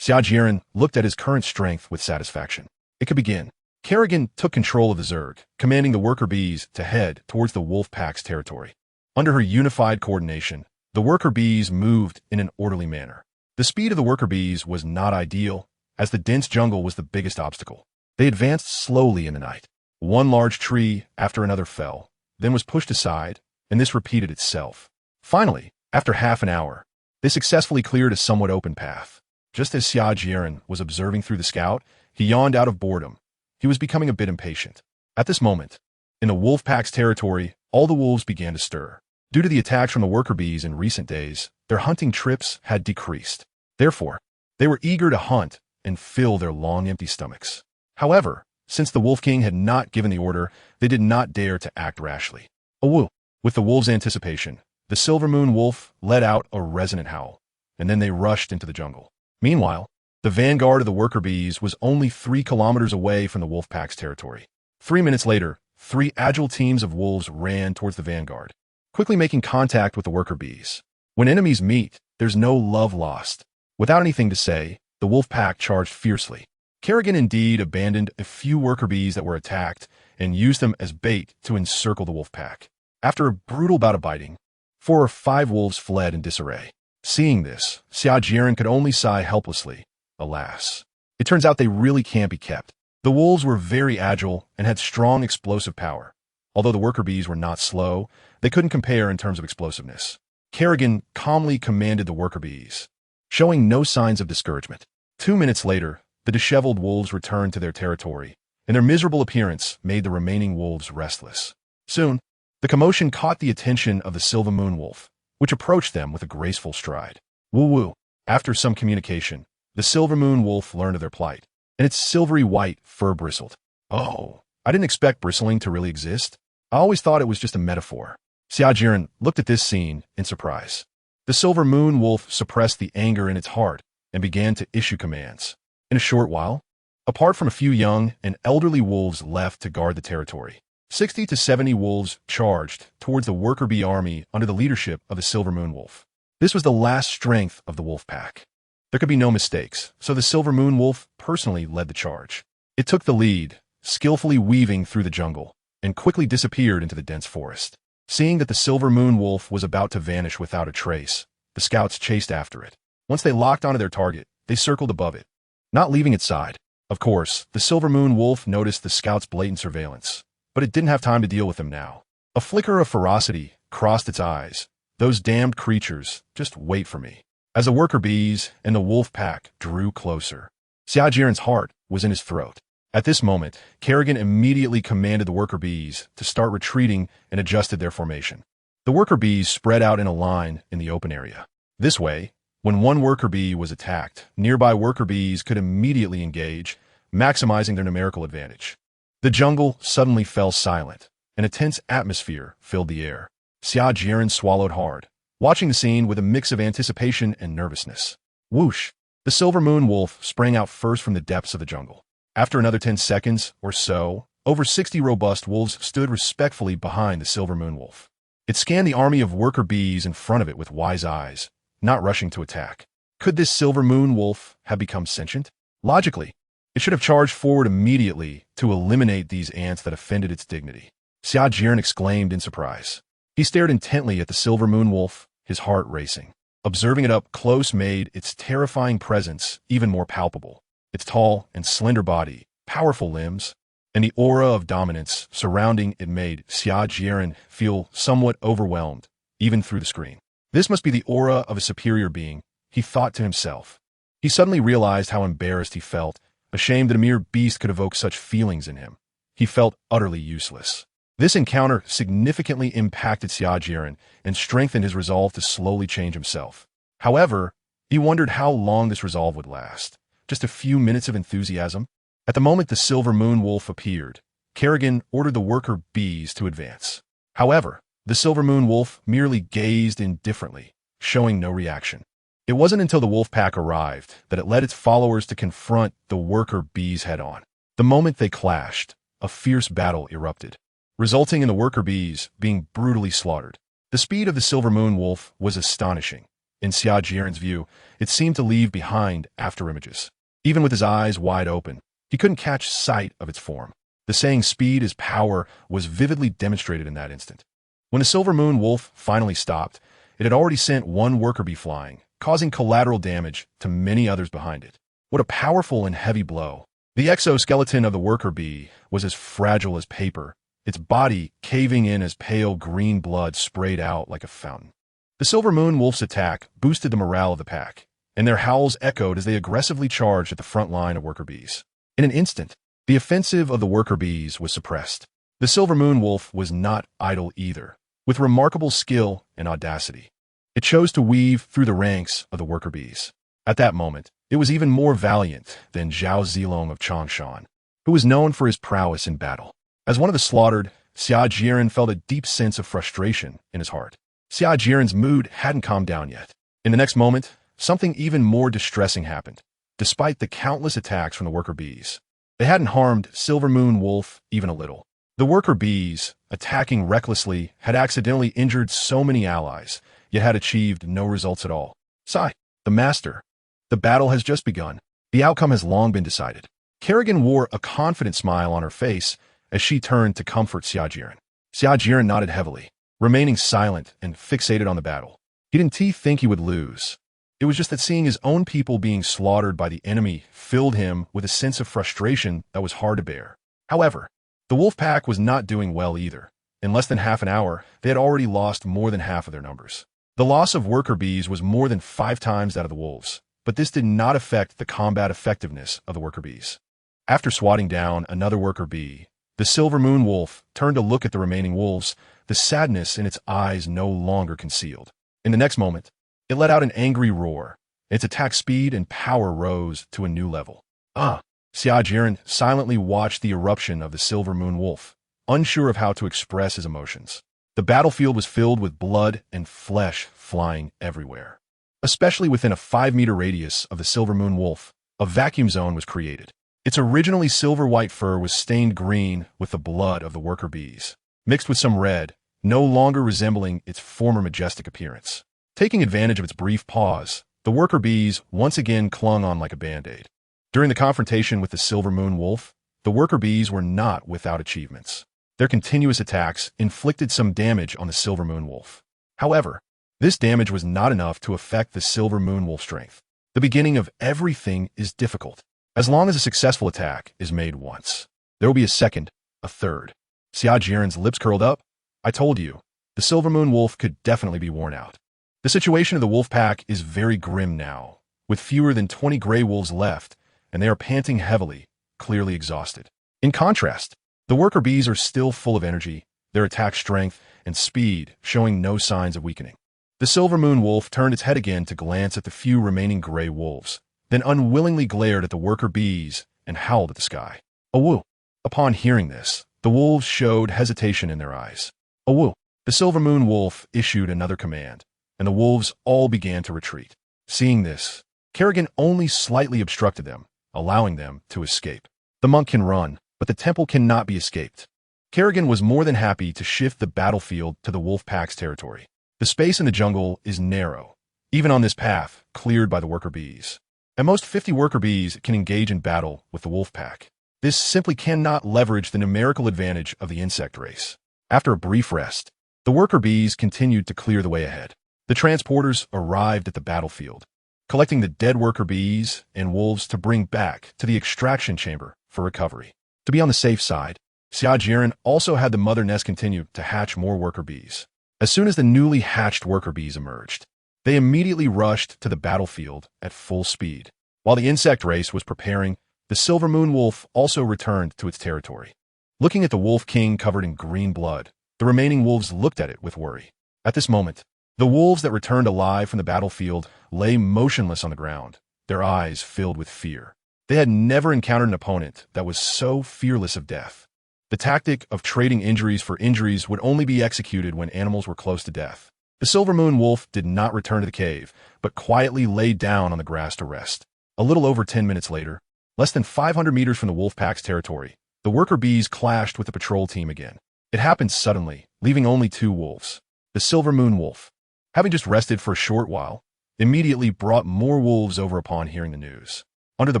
Xia Jieren looked at his current strength with satisfaction. It could begin. Kerrigan took control of the Zerg, commanding the worker bees to head towards the wolf pack's territory. Under her unified coordination, the worker bees moved in an orderly manner. The speed of the worker bees was not ideal, as the dense jungle was the biggest obstacle. They advanced slowly in the night. One large tree after another fell, then was pushed aside, and this repeated itself. Finally, after half an hour, they successfully cleared a somewhat open path. Just as Xia Jieren was observing through the scout, he yawned out of boredom. He was becoming a bit impatient. At this moment, in the wolf pack's territory, all the wolves began to stir. Due to the attacks from the worker bees in recent days, their hunting trips had decreased. Therefore, they were eager to hunt and fill their long empty stomachs. However, since the Wolf King had not given the order, they did not dare to act rashly. Awoo! With the wolves' anticipation, the Silver Moon Wolf let out a resonant howl, and then they rushed into the jungle. Meanwhile, the vanguard of the worker bees was only 3 kilometers away from the wolf pack's territory. 3 minutes later, 3 agile teams of wolves ran towards the vanguard, quickly making contact with the worker bees. When enemies meet, there's no love lost. Without anything to say, the wolf pack charged fiercely. Kerrigan indeed abandoned a few worker bees that were attacked and used them as bait to encircle the wolf pack. After a brutal bout of biting, 4 or 5 wolves fled in disarray. Seeing this, Xia Jieren could only sigh helplessly. Alas. It turns out they really can't be kept. The wolves were very agile and had strong explosive power. Although the worker bees were not slow, they couldn't compare in terms of explosiveness. Kerrigan calmly commanded the worker bees, showing no signs of discouragement. 2 minutes later, the disheveled wolves returned to their territory, and their miserable appearance made the remaining wolves restless. Soon, the commotion caught the attention of the Silver Moon Wolf, which approached them with a graceful stride. Woo-woo. After some communication, the Silver Moon Wolf learned of their plight, and its silvery white fur bristled. Oh, I didn't expect bristling to really exist. I always thought it was just a metaphor. Xia Jieren looked at this scene in surprise. The Silver Moon Wolf suppressed the anger in its heart and began to issue commands. In a short while, apart from a few young and elderly wolves left to guard the territory, 60 to 70 wolves charged towards the worker bee army under the leadership of the Silver Moon Wolf. This was the last strength of the wolf pack. There could be no mistakes, so the Silver Moon Wolf personally led the charge. It took the lead, skillfully weaving through the jungle, and quickly disappeared into the dense forest. Seeing that the Silver Moon Wolf was about to vanish without a trace, the scouts chased after it. Once they locked onto their target, they circled above it, not leaving its side. Of course, the Silver Moon Wolf noticed the scouts' blatant surveillance, but it didn't have time to deal with them now. A flicker of ferocity crossed its eyes. Those damned creatures, just wait for me. As the worker bees and the wolf pack drew closer, Xia Jieren's heart was in his throat. At this moment, Kerrigan immediately commanded the worker bees to start retreating and adjusted their formation. The worker bees spread out in a line in the open area. This way, when one worker bee was attacked, nearby worker bees could immediately engage, maximizing their numerical advantage. The jungle suddenly fell silent, and a tense atmosphere filled the air. Xia Jieren swallowed hard, watching the scene with a mix of anticipation and nervousness. Whoosh! The Silver Moon Wolf sprang out first from the depths of the jungle. After another 10 seconds or so, over 60 robust wolves stood respectfully behind the Silver Moon Wolf. It scanned the army of worker bees in front of it with wise eyes, not rushing to attack. Could this Silver Moon Wolf have become sentient? Logically, it should have charged forward immediately to eliminate these ants that offended its dignity. Xia Jieren exclaimed in surprise. He stared intently at the Silver Moon Wolf, his heart racing. Observing it up close made its terrifying presence even more palpable. Its tall and slender body, powerful limbs, and the aura of dominance surrounding it made Xia Jieren feel somewhat overwhelmed, even through the screen. This must be the aura of a superior being, he thought to himself. He suddenly realized how embarrassed he felt, ashamed that a mere beast could evoke such feelings in him. He felt utterly useless. This encounter significantly impacted Xia Jieren and strengthened his resolve to slowly change himself. However, he wondered how long this resolve would last. Just a few minutes of enthusiasm? At the moment the Silver Moon Wolf appeared, Kerrigan ordered the worker bees to advance. However, the Silver Moon Wolf merely gazed indifferently, showing no reaction. It wasn't until the wolf pack arrived that it led its followers to confront the worker bees head-on. The moment they clashed, a fierce battle erupted, resulting in the worker bees being brutally slaughtered. The speed of the Silver Moon Wolf was astonishing. In Xia Jieren's view, it seemed to leave behind afterimages. Even with his eyes wide open, he couldn't catch sight of its form. The saying speed is power was vividly demonstrated in that instant. When the Silver Moon Wolf finally stopped, it had already sent one worker bee flying, causing collateral damage to many others behind it. What a powerful and heavy blow. The exoskeleton of the worker bee was as fragile as paper, its body caving in as pale green blood sprayed out like a fountain. The Silver Moon Wolf's attack boosted the morale of the pack, and their howls echoed as they aggressively charged at the front line of worker bees. In an instant, the offensive of the worker bees was suppressed. The Silver Moon Wolf was not idle either. With remarkable skill and audacity, it chose to weave through the ranks of the worker bees. At that moment, it was even more valiant than Zhao Zilong of Changshan, who was known for his prowess in battle. As one of the slaughtered, Xia Jieren felt a deep sense of frustration in his heart. Xia Jieren's mood hadn't calmed down yet. In the next moment, something even more distressing happened. Despite the countless attacks from the worker bees, they hadn't harmed Silver Moon Wolf even a little. The worker bees, attacking recklessly, had accidentally injured so many allies, yet had achieved no results at all. Sigh, the master. The battle has just begun. The outcome has long been decided. Kerrigan wore a confident smile on her face as she turned to comfort Xia Jieren. Xia Jieren nodded heavily. remaining silent and fixated on the battle. He didn't think he would lose. It was just that seeing his own people being slaughtered by the enemy filled him with a sense of frustration that was hard to bear. However, the wolf pack was not doing well either. In less than half an hour, they had already lost more than half of their numbers. The loss of worker bees was more than 5 times that of the wolves, but this did not affect the combat effectiveness of the worker bees. After swatting down another worker bee, the silver moon wolf turned to look at the remaining wolves, the sadness in its eyes no longer concealed. In the next moment, it let out an angry roar. Its attack speed and power rose to a new level. Xia Jieren silently watched the eruption of the silver moon wolf, unsure of how to express his emotions. The battlefield was filled with blood and flesh flying everywhere. Especially within a 5-meter radius of the silver moon wolf, a vacuum zone was created. Its originally silver-white fur was stained green with the blood of the worker bees, mixed with some red, no longer resembling its former majestic appearance. Taking advantage of its brief pause, the worker bees once again clung on like a band-aid. During the confrontation with the silver moon wolf, the worker bees were not without achievements. Their continuous attacks inflicted some damage on the silver moon wolf. However, this damage was not enough to affect the silver moon wolf's strength. The beginning of everything is difficult. As long as a successful attack is made once, there will be a second, a third. Xia Jieren's lips curled up. I told you, the silver moon wolf could definitely be worn out. The situation of the wolf pack is very grim now, with fewer than 20 gray wolves left, and they are panting heavily, clearly exhausted. In contrast, the worker bees are still full of energy, their attack strength and speed showing no signs of weakening. The silver moon wolf turned its head again to glance at the few remaining gray wolves, then unwillingly glared at the worker bees and howled at the sky. Awoo! Upon hearing this, the wolves showed hesitation in their eyes. Awoo! The silver moon wolf issued another command, and the wolves all began to retreat. Seeing this, Kerrigan only slightly obstructed them, allowing them to escape. The monk can run, but the temple cannot be escaped. Kerrigan was more than happy to shift the battlefield to the wolf pack's territory. The space in the jungle is narrow, even on this path cleared by the worker bees. At most 50 worker bees can engage in battle with the wolf pack. This simply cannot leverage the numerical advantage of the insect race. After a brief rest, the worker bees continued to clear the way ahead. The transporters arrived at the battlefield, collecting the dead worker bees and wolves to bring back to the extraction chamber for recovery. To be on the safe side, Xia Jieren also had the mother nest continue to hatch more worker bees. As soon as the newly hatched worker bees emerged, they immediately rushed to the battlefield at full speed. While the insect race was preparing, the silver moon wolf also returned to its territory. Looking at the wolf king covered in green blood, the remaining wolves looked at it with worry. At this moment, the wolves that returned alive from the battlefield lay motionless on the ground, their eyes filled with fear. They had never encountered an opponent that was so fearless of death. The tactic of trading injuries for injuries would only be executed when animals were close to death. The silver moon wolf did not return to the cave, but quietly lay down on the grass to rest. A little over 10 minutes later, less than 500 meters from the wolf pack's territory, the worker bees clashed with the patrol team again. It happened suddenly, leaving only 2 wolves. The silver moon wolf, having just rested for a short while, immediately brought more wolves over upon hearing the news. Under the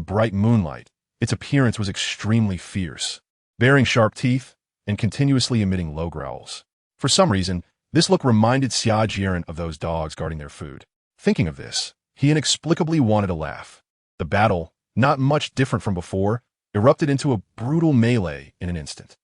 bright moonlight, its appearance was extremely fierce, bearing sharp teeth and continuously emitting low growls. For some reason, this look reminded Xia Jieren of those dogs guarding their food. Thinking of this, he inexplicably wanted to laugh. The battle, not much different from before, erupted into a brutal melee in an instant.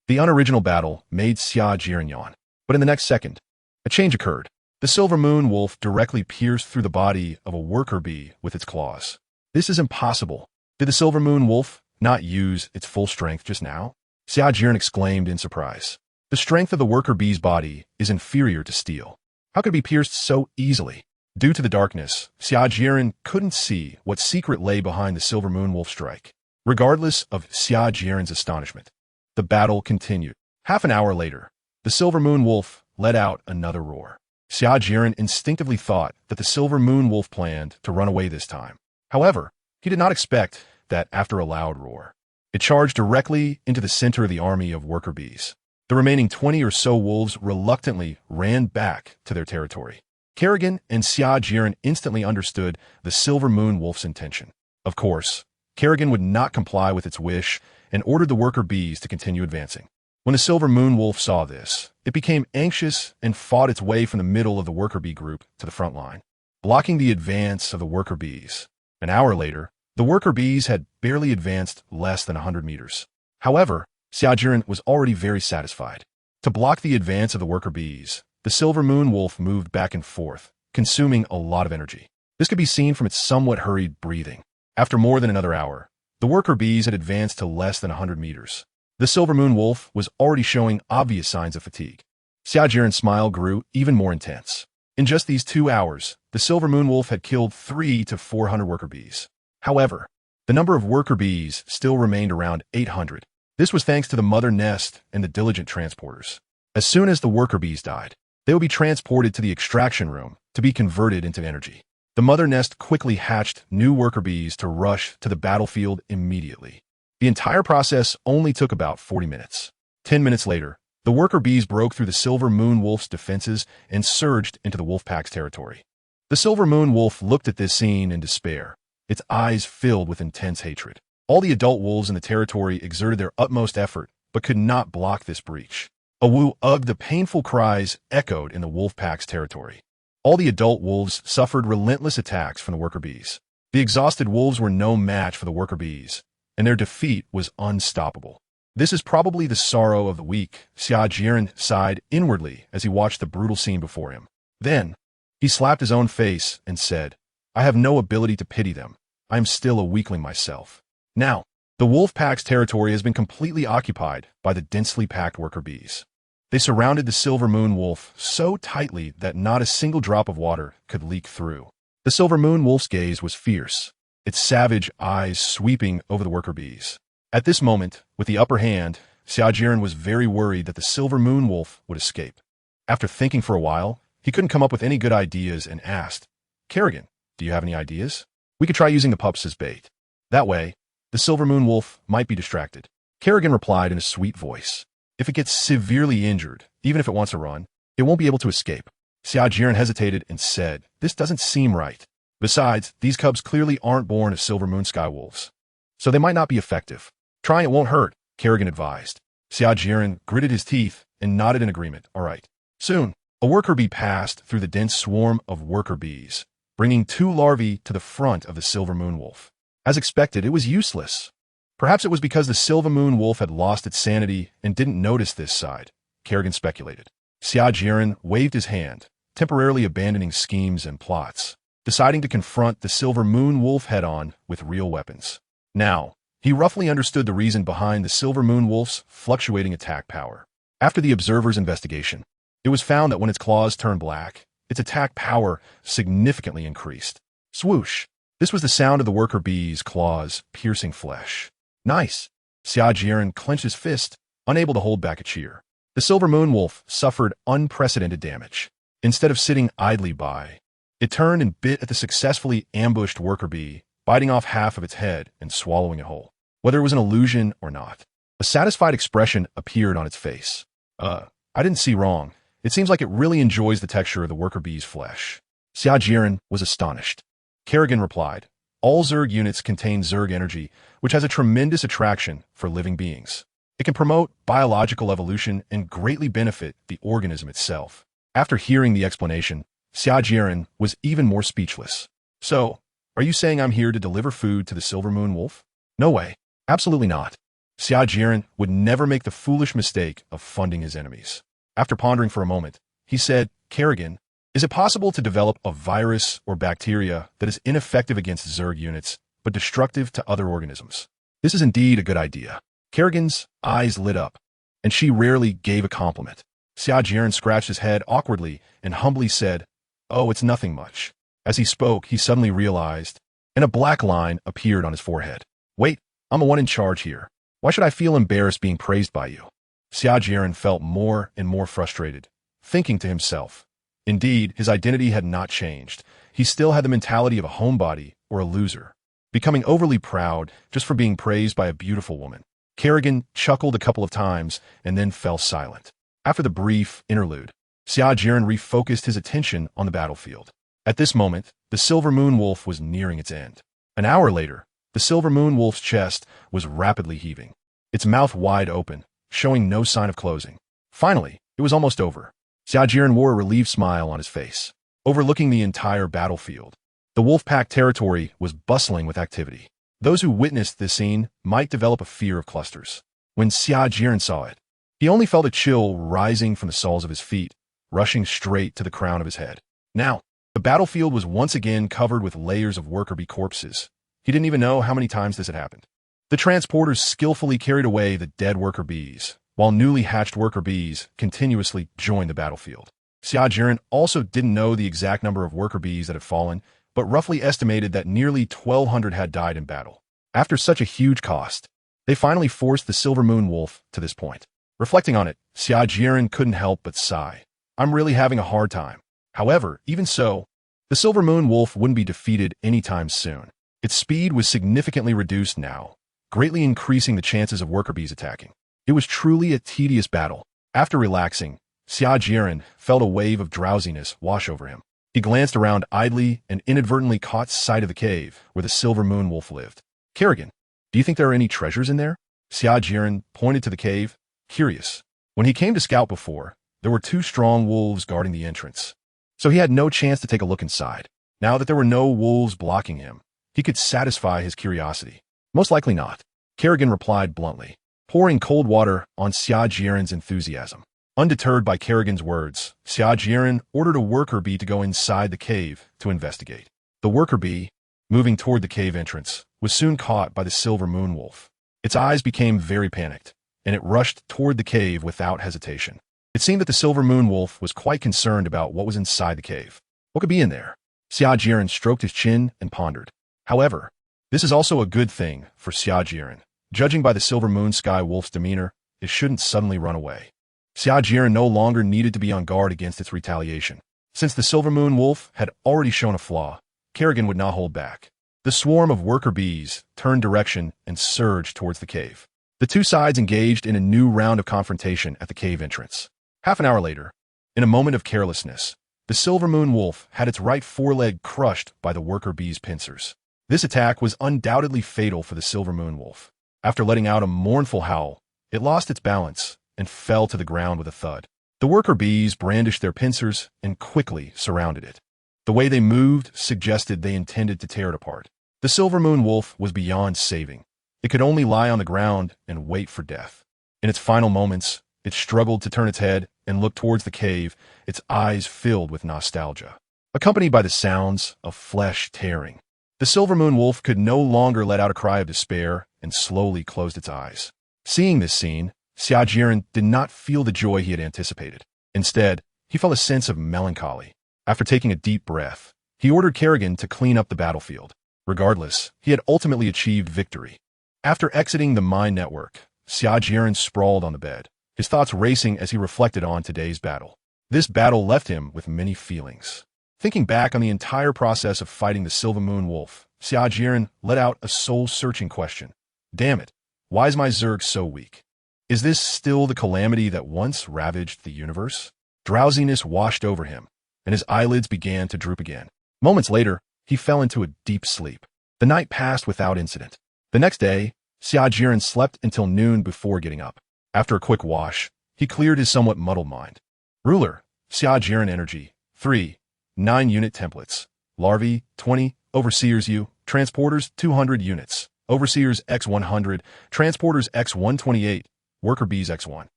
The unoriginal battle made Xia Jieren yawn. But in the next second, a change occurred. The silver moon wolf directly pierced through the body of a worker bee with its claws. This is impossible. Did the silver moon wolf not use its full strength just now? Xia Jieren exclaimed in surprise. The strength of the worker bee's body is inferior to steel. How could it be pierced so easily? Due to the darkness, Xia Jieren couldn't see what secret lay behind the silver moon wolf strike. Regardless of Xia Jieren's astonishment, the battle continued. Half an hour later, the silver moon wolf let out another roar. Xia Jieren instinctively thought that the silver moon wolf planned to run away this time. However, he did not expect that after a loud roar, it charged directly into the center of the army of worker bees. The remaining 20 or so wolves reluctantly ran back to their territory. Kerrigan and Xia Jieren instantly understood the silver moon wolf's intention. Of course, Kerrigan would not comply with its wish and ordered the worker bees to continue advancing. When the silver moon wolf saw this, it became anxious and fought its way from the middle of the worker bee group to the front line, blocking the advance of the worker bees. An hour later, the worker bees had barely advanced less than 100 meters. However, Xia Jieren was already very satisfied. To block the advance of the worker bees, the silver moon wolf moved back and forth, consuming a lot of energy. This could be seen from its somewhat hurried breathing. After more than another hour, the worker bees had advanced to less than 100 meters. The silver moon wolf was already showing obvious signs of fatigue. Xia Jieren's smile grew even more intense. In just these 2 hours, the silver moon wolf had killed 300 to 400 worker bees. However, the number of worker bees still remained around 800. This was thanks to the mother nest and the diligent transporters. As soon as the worker bees died, they would be transported to the extraction room to be converted into energy. The mother nest quickly hatched new worker bees to rush to the battlefield immediately. The entire process only took about 40 minutes. 10 minutes later, the worker bees broke through the silver moon wolf's defenses and surged into the wolf pack's territory. The silver moon wolf looked at this scene in despair, its eyes filled with intense hatred. All the adult wolves in the territory exerted their utmost effort, but could not block this breach. A woo-ugh, the painful cries echoed in the wolf pack's territory. All the adult wolves suffered relentless attacks from the worker bees. The exhausted wolves were no match for the worker bees, and their defeat was unstoppable. This is probably the sorrow of the weak, Xia Jieren sighed inwardly as he watched the brutal scene before him. Then, he slapped his own face and said, I have no ability to pity them. I am still a weakling myself. Now, the wolf pack's territory has been completely occupied by the densely packed worker bees. They surrounded the silver moon wolf so tightly that not a single drop of water could leak through. The silver moon wolf's gaze was fierce, its savage eyes sweeping over the worker bees. At this moment, with the upper hand, Xia Jieren was very worried that the silver moon wolf would escape. After thinking for a while, he couldn't come up with any good ideas and asked, Kerrigan, do you have any ideas? We could try using the pups as bait. That way, the silver moon wolf might be distracted. Kerrigan replied in a sweet voice. If it gets severely injured, even if it wants to run, it won't be able to escape. Xia Jieren hesitated and said, this doesn't seem right. Besides, these cubs clearly aren't born as silver moon sky wolves, so they might not be effective. Trying it won't hurt, Kerrigan advised. Xia Jieren gritted his teeth and nodded in agreement. All right. Soon, a worker bee passed through the dense swarm of worker bees, bringing 2 larvae to the front of the silver moon wolf. As expected, it was useless. Perhaps it was because the silver moon wolf had lost its sanity and didn't notice this side, Kerrigan speculated. Xia Jieren waved his hand, temporarily abandoning schemes and plots, deciding to confront the silver moon wolf head-on with real weapons. Now, he roughly understood the reason behind the silver moon wolf's fluctuating attack power. After the observer's investigation, it was found that when its claws turned black, its attack power significantly increased. Swoosh! This was the sound of the worker bee's claws piercing flesh. Nice! Xia Jieren clenched his fist, unable to hold back a cheer. The silver moon wolf suffered unprecedented damage. Instead of sitting idly by, it turned and bit at the successfully ambushed worker bee, biting off half of its head and swallowing it whole. Whether it was an illusion or not, a satisfied expression appeared on its face. I didn't see wrong. It seems like it really enjoys the texture of the worker bee's flesh. Xia Jieren was astonished. Kerrigan replied, all Zerg units contain Zerg energy, which has a tremendous attraction for living beings. It can promote biological evolution and greatly benefit the organism itself. After hearing the explanation, Xia Jieren was even more speechless. So, are you saying I'm here to deliver food to the silver moon wolf? No way. Absolutely not. Xia Jieren would never make the foolish mistake of funding his enemies. After pondering for a moment, he said, Kerrigan, is it possible to develop a virus or bacteria that is ineffective against Zerg units, but destructive to other organisms? This is indeed a good idea. Kerrigan's eyes lit up, and she rarely gave a compliment. Xia Jieren scratched his head awkwardly and humbly said, oh, it's nothing much. As he spoke, he suddenly realized, and a black line appeared on his forehead. Wait, I'm the one in charge here. Why should I feel embarrassed being praised by you? Xia Jieren felt more and more frustrated, thinking to himself. Indeed, his identity had not changed. He still had the mentality of a homebody or a loser, becoming overly proud just for being praised by a beautiful woman. Kerrigan chuckled a couple of times and then fell silent. After the brief interlude, Xia Jieren refocused his attention on the battlefield. At this moment, the silver moon wolf was nearing its end. An hour later, the silver moon wolf's chest was rapidly heaving, its mouth wide open, showing no sign of closing. Finally, It was almost over. Xia Jieren wore a relieved smile on his face, overlooking the entire battlefield. The wolf pack territory was bustling with activity. Those who witnessed this scene might develop a fear of clusters. When Xia Jieren saw it, he only felt a chill rising from the soles of his feet, rushing straight to the crown of his head. Now, the battlefield was once again covered with layers of worker bee corpses. He didn't even know how many times this had happened. The transporters skillfully carried away the dead worker bees, while newly hatched worker bees continuously joined the battlefield. Xia Jieren also didn't know the exact number of worker bees that had fallen, but roughly estimated that nearly 1,200 had died in battle. After such a huge cost, they finally forced the Silver Moon Wolf to this point. Reflecting on it, Xia Jieren couldn't help but sigh. I'm really having a hard time. However, even so, the Silver Moon Wolf wouldn't be defeated anytime soon. Its speed was significantly reduced now, greatly increasing the chances of worker bees attacking. It was truly a tedious battle. After relaxing, Xia Jieren felt a wave of drowsiness wash over him. He glanced around idly and inadvertently caught sight of the cave where the Silver Moon Wolf lived. Kerrigan, do you think there are any treasures in there? Xia Jieren pointed to the cave, curious. When he came to scout before, there were 2 strong wolves guarding the entrance, so he had no chance to take a look inside. Now that there were no wolves blocking him, he could satisfy his curiosity. Most likely not, Kerrigan replied bluntly, pouring cold water on Xia Jieren's enthusiasm. Undeterred by Kerrigan's words, Xia Jieren ordered a worker bee to go inside the cave to investigate. The worker bee, moving toward the cave entrance, was soon caught by the Silver Moon Wolf. Its eyes became very panicked, and it rushed toward the cave without hesitation. It seemed that the Silver Moon Wolf was quite concerned about what was inside the cave. What could be in there? Xia Jieren stroked his chin and pondered. However, this is also a good thing for Xia Jieren. Judging by the Silver Moon Sky Wolf's demeanor, it shouldn't suddenly run away. Xia Jieren no longer needed to be on guard against its retaliation. Since the Silver Moon Wolf had already shown a flaw, Kerrigan would not hold back. The swarm of worker bees turned direction and surged towards the cave. The 2 sides engaged in a new round of confrontation at the cave entrance. Half an hour later, in a moment of carelessness, the Silver Moon Wolf had its right foreleg crushed by the worker bee's pincers. This attack was undoubtedly fatal for the Silver Moon Wolf. After letting out a mournful howl, it lost its balance and fell to the ground with a thud. The worker bees brandished their pincers and quickly surrounded it. The way they moved suggested they intended to tear it apart. The Silver Moon Wolf was beyond saving. It could only lie on the ground and wait for death. In its final moments, it struggled to turn its head and look towards the cave, its eyes filled with nostalgia, accompanied by the sounds of flesh tearing. The Silver Moon Wolf could no longer let out a cry of despair and slowly closed its eyes. Seeing this scene, Xia Jieren did not feel the joy he had anticipated. Instead, he felt a sense of melancholy. After taking a deep breath, he ordered Kerrigan to clean up the battlefield. Regardless, he had ultimately achieved victory. After exiting the mine network, Xia Jieren sprawled on the bed, his thoughts racing as he reflected on today's battle. This battle left him with many feelings. Thinking back on the entire process of fighting the Silver Moon Wolf, Xia Jieren let out a soul-searching question. Damn it, why is my Zerg so weak? Is this still the calamity that once ravaged the universe? Drowsiness washed over him, and his eyelids began to droop again. Moments later, he fell into a deep sleep. The night passed without incident. The next day, Xia Jieren slept until noon before getting up. After a quick wash, he cleared his somewhat muddled mind. Ruler, Xia Jieren Energy, 3, 9-unit templates. Larvae, 20, Overseers U, Transporters, 200 units. Overseers X100, Transporters X128, Worker Bees X1.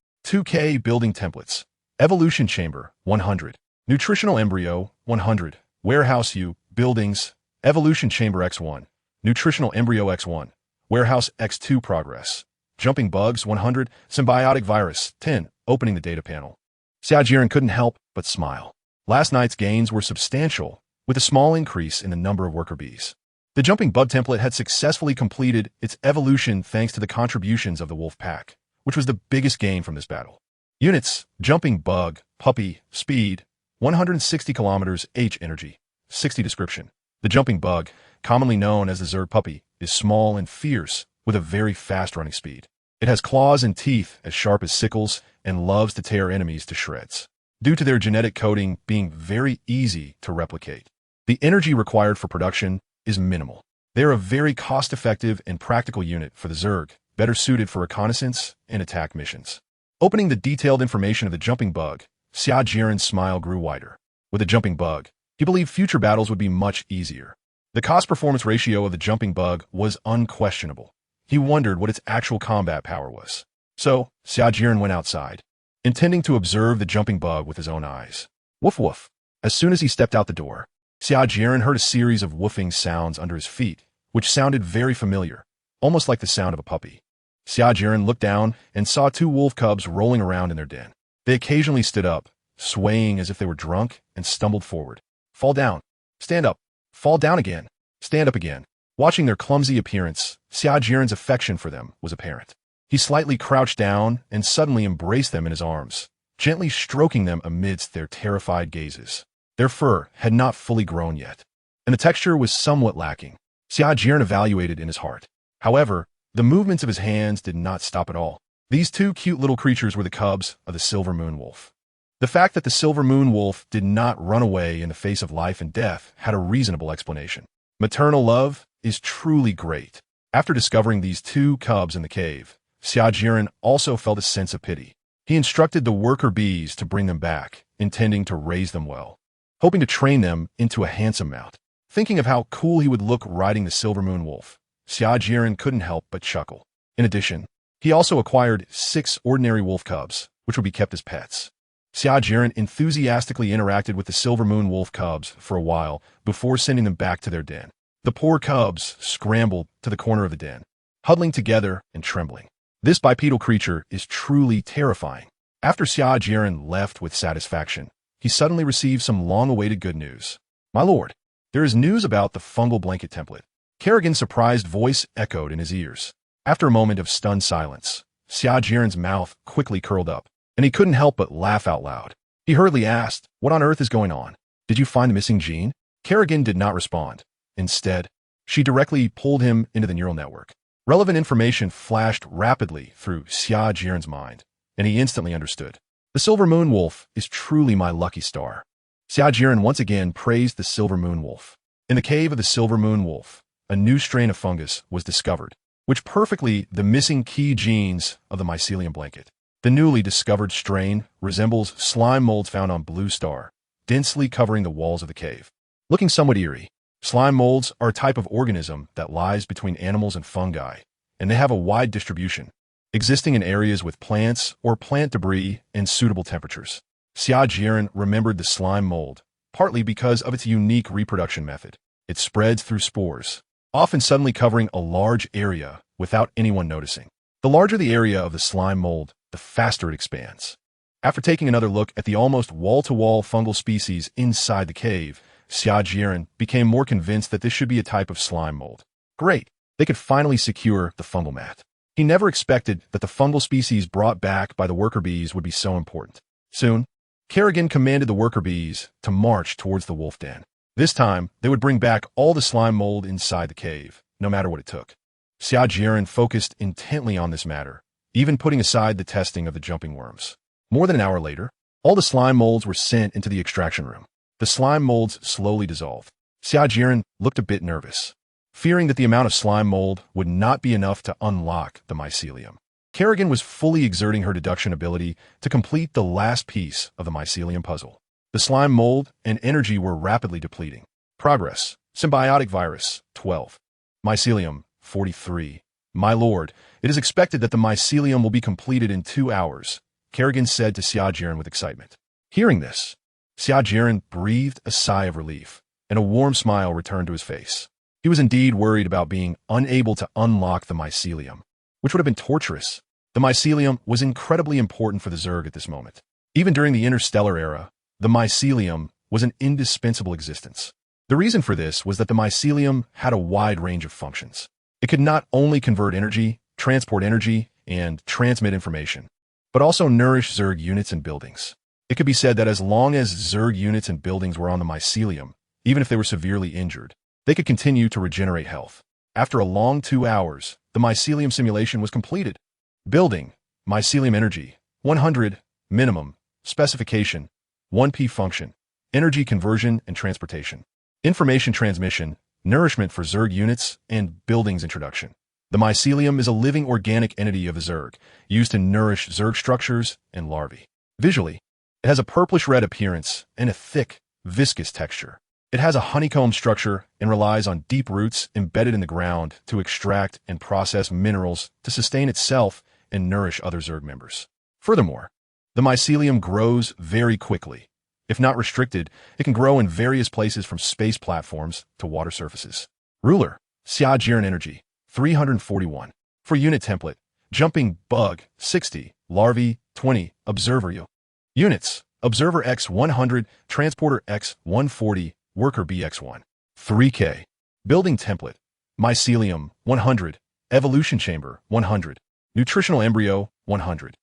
2K Building Templates. Evolution Chamber, 100. Nutritional Embryo, 100. Warehouse U, Buildings, Evolution Chamber X1. Nutritional Embryo X1. Warehouse X2 Progress. Jumping Bugs, 100. Symbiotic Virus, 10. Opening the data panel. Xia Jieren couldn't help but smile. Last night's gains were substantial, with a small increase in the number of worker bees. The Jumping Bug template had successfully completed its evolution thanks to the contributions of the Wolf Pack, which was the biggest gain from this battle. Units, Jumping Bug, Puppy, Speed, 160 kilometers H energy, 60 description. The Jumping Bug, commonly known as the Zerg Puppy, is small and fierce with a very fast running speed. It has claws and teeth as sharp as sickles and loves to tear enemies to shreds. Due to their genetic coding being very easy to replicate, the energy required for production is minimal. They are a very cost-effective and practical unit for the Zerg, better suited for reconnaissance and attack missions. Opening the detailed information of the jumping bug, Xia Jieren's smile grew wider. With the jumping bug, he believed future battles would be much easier. The cost-performance ratio of the jumping bug was unquestionable. He wondered what its actual combat power was. So, Xia Jieren went outside, intending to observe the jumping bug with his own eyes. Woof woof. As soon as he stepped out the door, Xia Jieren heard a series of woofing sounds under his feet, which sounded very familiar, almost like the sound of a puppy. Xia Jieren looked down and saw two wolf cubs rolling around in their den. They occasionally stood up, swaying as if they were drunk, and stumbled forward. Fall down. Stand up. Fall down again. Stand up again. Watching their clumsy appearance, Xia Jieren's affection for them was apparent. He slightly crouched down and suddenly embraced them in his arms, gently stroking them amidst their terrified gazes. Their fur had not fully grown yet, and the texture was somewhat lacking. Xia Jieren evaluated in his heart. However, the movements of his hands did not stop at all. These two cute little creatures were the cubs of the Silver Moon Wolf. The fact that the Silver Moon Wolf did not run away in the face of life and death had a reasonable explanation. Maternal love is truly great. After discovering these two cubs in the cave, Xia Jieren also felt a sense of pity. He instructed the worker bees to bring them back, intending to raise them well, hoping to train them into a handsome mount. Thinking of how cool he would look riding the Silver Moon Wolf, Xia Jieren couldn't help but chuckle. In addition, he also acquired 6 ordinary wolf cubs, which would be kept as pets. Xia Jieren enthusiastically interacted with the Silver Moon Wolf cubs for a while before sending them back to their den. The poor cubs scrambled to the corner of the den, huddling together and trembling. This bipedal creature is truly terrifying. After Xia Jieren left with satisfaction, he suddenly received some long-awaited good news. My lord, there is news about the fungal blanket template. Kerrigan's surprised voice echoed in his ears. After a moment of stunned silence, Xia Jieren's mouth quickly curled up, and he couldn't help but laugh out loud. He hurriedly asked, "What on earth is going on? Did you find the missing gene?" Kerrigan did not respond. Instead, she directly pulled him into the neural network. Relevant information flashed rapidly through Xia Jieren's mind, and he instantly understood. The Silver Moon Wolf is truly my lucky star. Xia Jieren once again praised the Silver Moon Wolf. In the cave of the Silver Moon Wolf, a new strain of fungus was discovered, which perfectly the missing key genes of the mycelium blanket. The newly discovered strain resembles slime molds found on Blue Star, densely covering the walls of the cave. Looking somewhat eerie, slime molds are a type of organism that lies between animals and fungi, and they have a wide distribution, existing in areas with plants or plant debris and suitable temperatures. Xia Jieren remembered the slime mold, partly because of its unique reproduction method. It spreads through spores, often suddenly covering a large area without anyone noticing. The larger the area of the slime mold, the faster it expands. After taking another look at the almost wall-to-wall fungal species inside the cave, Xia Jieren became more convinced that this should be a type of slime mold. Great! They could finally secure the fungal mat. He never expected that the fungal species brought back by the worker bees would be so important. Soon, Kerrigan commanded the worker bees to march towards the wolf den. This time, they would bring back all the slime mold inside the cave, no matter what it took. Xia Jieren focused intently on this matter, even putting aside the testing of the jumping worms. More than an hour later, all the slime molds were sent into the extraction room. The slime molds slowly dissolved. Xia Jieren looked a bit nervous, fearing that the amount of slime mold would not be enough to unlock the mycelium. Kerrigan was fully exerting her deduction ability to complete the last piece of the mycelium puzzle. The slime mold and energy were rapidly depleting. Progress. Symbiotic virus, 12. Mycelium, 43. My lord, it is expected that the mycelium will be completed in 2 hours, Kerrigan said to Xia Jieren with excitement. Hearing this, Xia Jieren breathed a sigh of relief, and a warm smile returned to his face. He was indeed worried about being unable to unlock the mycelium, which would have been torturous. The mycelium was incredibly important for the Zerg at this moment. Even during the interstellar era, the mycelium was an indispensable existence. The reason for this was that the mycelium had a wide range of functions. It could not only convert energy, transport energy, and transmit information, but also nourish Zerg units and buildings. It could be said that as long as Zerg units and buildings were on the mycelium, even if they were severely injured, they could continue to regenerate health. After a long 2 hours, the mycelium simulation was completed. Building, mycelium energy, 100, minimum, specification, 1P function, energy conversion and transportation, information transmission, nourishment for Zerg units, and buildings introduction. The mycelium is a living organic entity of the Zerg, used to nourish Zerg structures and larvae. Visually, it has a purplish-red appearance and a thick, viscous texture. It has a honeycomb structure and relies on deep roots embedded in the ground to extract and process minerals to sustain itself and nourish other Zerg members. Furthermore, the mycelium grows very quickly. If not restricted, it can grow in various places from space platforms to water surfaces. Ruler, Xia Jieren Energy, 341. For unit template, Jumping Bug, 60, Larvae, 20, Observer U. Units, Observer X100, Transporter X140, Worker BX1. 3K. Building template, Mycelium, 100, Evolution Chamber, 100, Nutritional Embryo, 100.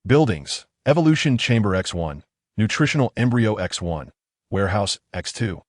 Buildings, Evolution Chamber X1, Nutritional Embryo X1, Warehouse X2.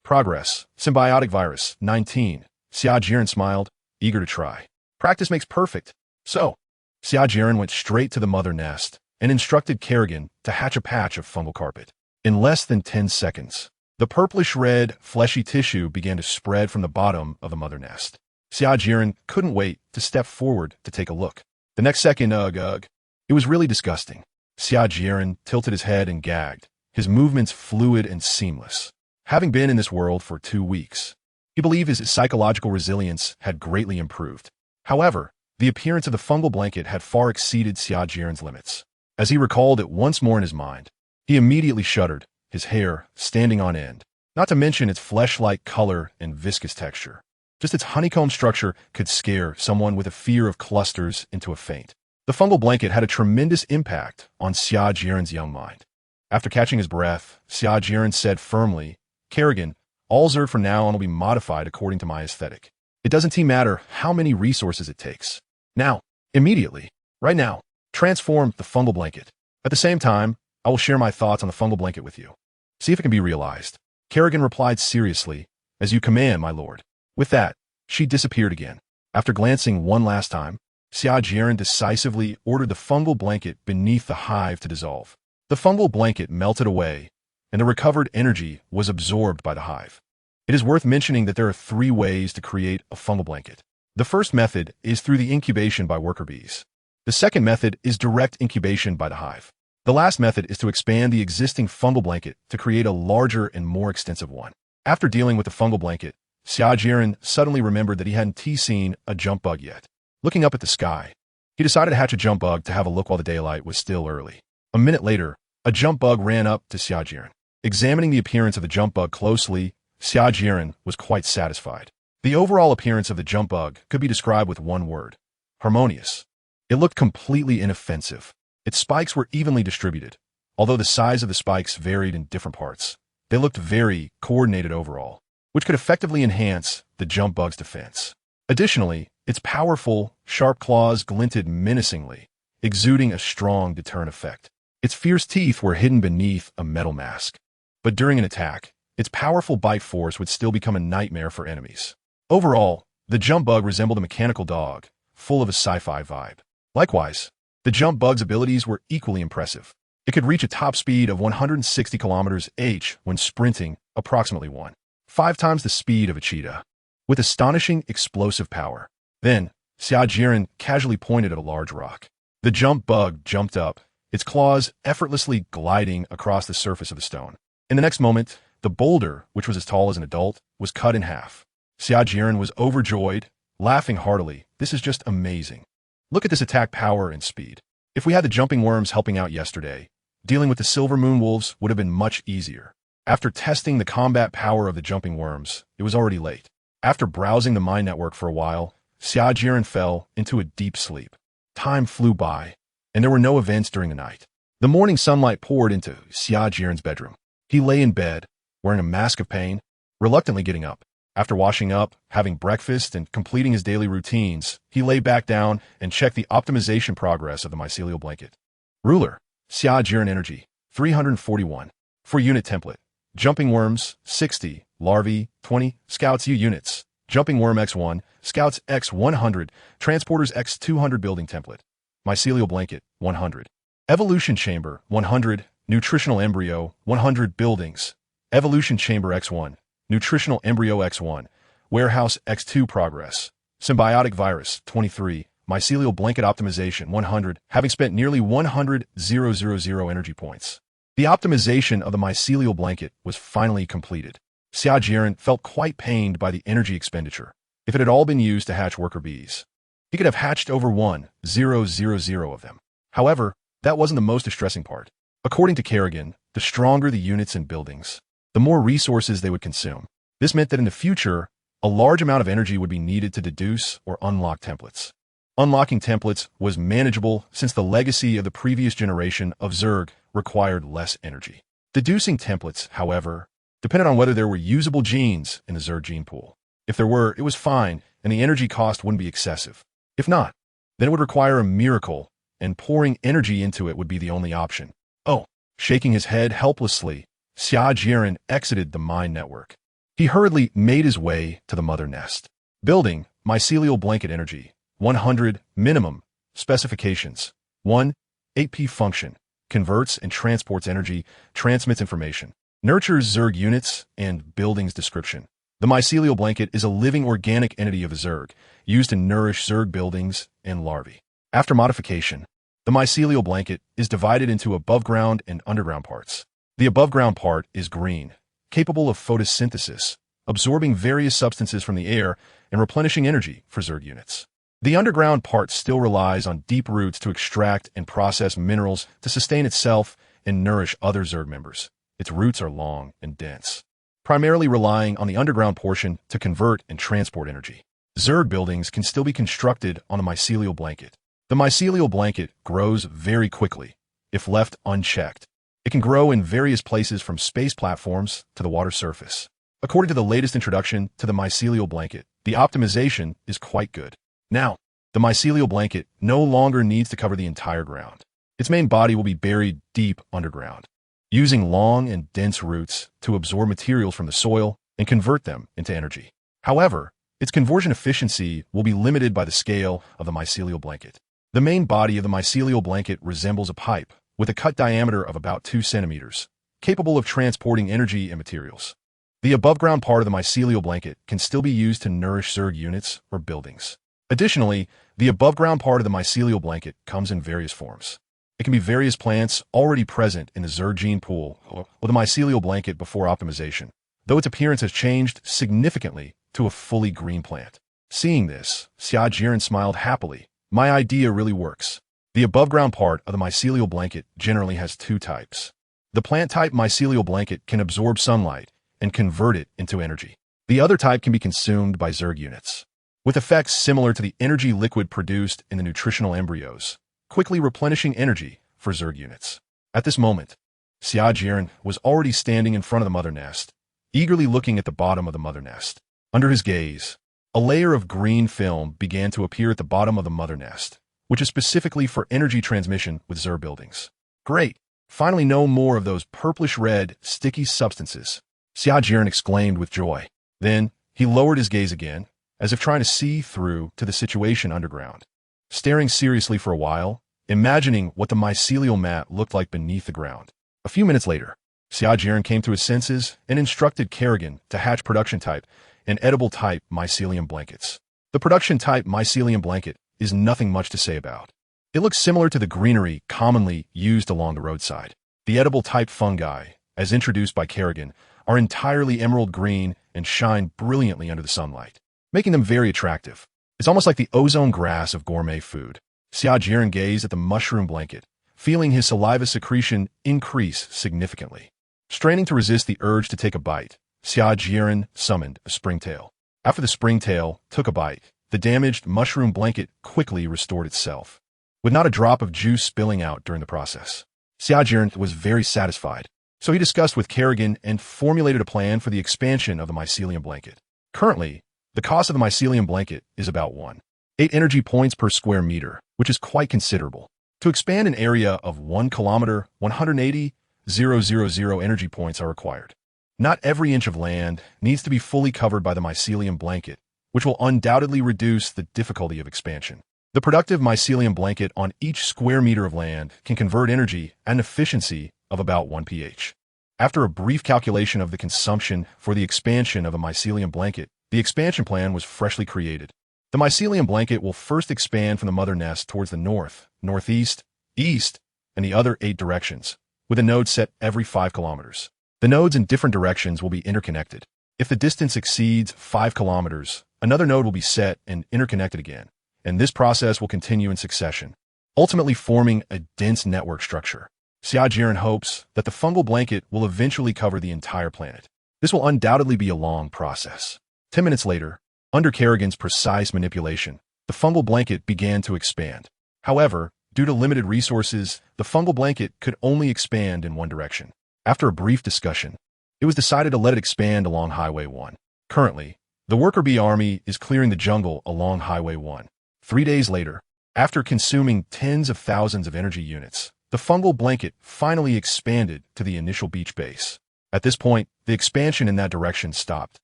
Progress, Symbiotic Virus, 19. Xia Jieren smiled, eager to try. Practice makes perfect. So, Xia Jieren went straight to the mother nest and instructed Kerrigan to hatch a patch of fungal carpet. In less than 10 seconds, the purplish-red, fleshy tissue began to spread from the bottom of the mother nest. Xia Jieren couldn't wait to step forward to take a look. The next second, it was really disgusting. Xia Jieren tilted his head and gagged, his movements fluid and seamless. Having been in this world for 2 weeks, he believed his psychological resilience had greatly improved. However, the appearance of the fungal blanket had far exceeded Xia Jieren's limits. As he recalled it once more in his mind, he immediately shuddered, his hair standing on end, not to mention its flesh-like color and viscous texture. Just its honeycomb structure could scare someone with a fear of clusters into a faint. The fungal blanket had a tremendous impact on Xia Jieren's young mind. After catching his breath, Xia Jieren said firmly, Kerrigan, all Zerg from now on will be modified according to my aesthetic. It doesn't matter how many resources it takes. Now, immediately, right now, transform the fungal blanket. At the same time, I will share my thoughts on the fungal blanket with you. See if it can be realized. Kerrigan replied seriously, as you command, my lord. With that, she disappeared again. After glancing one last time, Xia Jieren decisively ordered the fungal blanket beneath the hive to dissolve. The fungal blanket melted away, and the recovered energy was absorbed by the hive. It is worth mentioning that there are 3 ways to create a fungal blanket. The first method is through the incubation by worker bees. The second method is direct incubation by the hive. The last method is to expand the existing fungal blanket to create a larger and more extensive one. After dealing with the fungal blanket, Xia Jieren suddenly remembered that he hadn't seen a jump bug yet. Looking up at the sky, he decided to hatch a jump bug to have a look while the daylight was still early. A minute later, a jump bug ran up to Xia Jieren. Examining the appearance of the jump bug closely, Xia Jieren was quite satisfied. The overall appearance of the jump bug could be described with one word: harmonious. It looked completely inoffensive. Its spikes were evenly distributed. Although the size of the spikes varied in different parts, they looked very coordinated overall, which could effectively enhance the jump bug's defense. Additionally, its powerful, sharp claws glinted menacingly, exuding a strong deterrent effect. Its fierce teeth were hidden beneath a metal mask. But during an attack, its powerful bite force would still become a nightmare for enemies. Overall, the jump bug resembled a mechanical dog, full of a sci-fi vibe. Likewise, the jump bug's abilities were equally impressive. It could reach a top speed of 160 km/h when sprinting, approximately 1.5 times the speed of a cheetah, with astonishing explosive power. Then, Xia Jieren casually pointed at a large rock. The jump bug jumped up, its claws effortlessly gliding across the surface of the stone. In the next moment, the boulder, which was as tall as an adult, was cut in half. Xia Jieren was overjoyed, laughing heartily. This is just amazing. Look at this attack power and speed. If we had the jumping worms helping out yesterday, dealing with the silver moon wolves would have been much easier. After testing the combat power of the jumping worms, it was already late. After browsing the mine network for a while, Xia Jieren fell into a deep sleep. Time flew by, and there were no events during the night. The morning sunlight poured into Xia Jieren's bedroom. He lay in bed, wearing a mask of pain, reluctantly getting up. After washing up, having breakfast, and completing his daily routines, he lay back down and checked the optimization progress of the mycelial blanket. Ruler, Xia Jieren Energy, 341. For unit template, Jumping Worms, 60, Larvae, 20, Scouts U units, Jumping Worm X1, Scouts X100, Transporters X200 building template, Mycelial blanket, 100. Evolution Chamber, 100, Nutritional Embryo, 100 buildings, Evolution Chamber X1, Nutritional Embryo X1, Warehouse X2 progress, Symbiotic virus, 23. Mycelial blanket optimization, 100, having spent nearly 100,000 energy points. The optimization of the mycelial blanket was finally completed. Xia Jieren felt quite pained by the energy expenditure. If it had all been used to hatch worker bees, he could have hatched over 1,000 of them. However, that wasn't the most distressing part. According to Kerrigan, the stronger the units and buildings, the more resources they would consume. This meant that in the future, a large amount of energy would be needed to deduce or unlock templates. Unlocking templates was manageable since the legacy of the previous generation of Zerg required less energy. Deducing templates, however, depended on whether there were usable genes in the Zerg gene pool. If there were, it was fine, and the energy cost wouldn't be excessive. If not, then it would require a miracle, and pouring energy into it would be the only option. Oh, shaking his head helplessly, Xia Jieren exited the mine network. He hurriedly made his way to the mother nest. Building, mycelial blanket energy, 100, minimum, specifications, 1, 8p function, converts and transports energy, transmits information, nurtures Zerg units, and buildings description. The mycelial blanket is a living organic entity of a Zerg, used to nourish Zerg buildings and larvae. After modification, the mycelial blanket is divided into above-ground and underground parts. The above-ground part is green, capable of photosynthesis, absorbing various substances from the air and replenishing energy for Zerg units. The underground part still relies on deep roots to extract and process minerals to sustain itself and nourish other Zerg members. Its roots are long and dense, primarily relying on the underground portion to convert and transport energy. Zerg buildings can still be constructed on the mycelial blanket. The mycelial blanket grows very quickly, if left unchecked. It can grow in various places from space platforms to the water surface. According to the latest introduction to the mycelial blanket, the optimization is quite good. Now, the mycelial blanket no longer needs to cover the entire ground. Its main body will be buried deep underground, using long and dense roots to absorb materials from the soil and convert them into energy. However, its conversion efficiency will be limited by the scale of the mycelial blanket. The main body of the mycelial blanket resembles a pipe with a cut diameter of about 2 centimeters, capable of transporting energy and materials. The above-ground part of the mycelial blanket can still be used to nourish Zerg units or buildings. Additionally, the above-ground part of the mycelial blanket comes in various forms. It can be various plants already present in the Zerg gene pool or the mycelial blanket before optimization, though its appearance has changed significantly to a fully green plant. Seeing this, Xia Jieren smiled happily. My idea really works. The above-ground part of the mycelial blanket generally has two types. The plant-type mycelial blanket can absorb sunlight and convert it into energy. The other type can be consumed by Zerg units, with effects similar to the energy liquid produced in the nutritional embryos, quickly replenishing energy for Zerg units. At this moment, Xia Jieren was already standing in front of the mother nest, eagerly looking at the bottom of the mother nest. Under his gaze, a layer of green film began to appear at the bottom of the mother nest, which is specifically for energy transmission with Zerg buildings. Great! Finally no more of those purplish-red, sticky substances, Xia Jieren exclaimed with joy. Then, he lowered his gaze again, as if trying to see through to the situation underground. Staring seriously for a while, imagining what the mycelial mat looked like beneath the ground. A few minutes later, Xia Jieren came to his senses and instructed Kerrigan to hatch production type and edible type mycelium blankets. The production type mycelium blanket is nothing much to say about. It looks similar to the greenery commonly used along the roadside. The edible type fungi, as introduced by Kerrigan, are entirely emerald green and shine brilliantly under the sunlight, making them very attractive. It's almost like the ozone grass of gourmet food. Xia Jieren gazed at the mushroom blanket, feeling his saliva secretion increase significantly. Straining to resist the urge to take a bite, Xia Jieren summoned a springtail. After the springtail took a bite, the damaged mushroom blanket quickly restored itself, with not a drop of juice spilling out during the process. Xia Jieren was very satisfied, so he discussed with Kerrigan and formulated a plan for the expansion of the mycelium blanket. Currently, the cost of the mycelium blanket is about 1.8 energy points per square meter, which is quite considerable. To expand an area of 1 kilometer, 180,000 energy points are required. Not every inch of land needs to be fully covered by the mycelium blanket, which will undoubtedly reduce the difficulty of expansion. The productive mycelium blanket on each square meter of land can convert energy at an efficiency of about 1 pH. After a brief calculation of the consumption for the expansion of a mycelium blanket, the expansion plan was freshly created. The mycelium blanket will first expand from the mother nest towards the north, northeast, east, and the other 8 directions, with a node set every 5 kilometers. The nodes in different directions will be interconnected. If the distance exceeds 5 kilometers, another node will be set and interconnected again, and this process will continue in succession, ultimately forming a dense network structure. Xia Jieren hopes that the fungal blanket will eventually cover the entire planet. This will undoubtedly be a long process. 10 minutes later, under Kerrigan's precise manipulation, the fungal blanket began to expand. However, due to limited resources, the fungal blanket could only expand in one direction. After a brief discussion, it was decided to let it expand along Highway 1. Currently, the worker bee army is clearing the jungle along Highway 1. 3 days later, after consuming tens of thousands of energy units, the fungal blanket finally expanded to the initial beach base. At this point, the expansion in that direction stopped,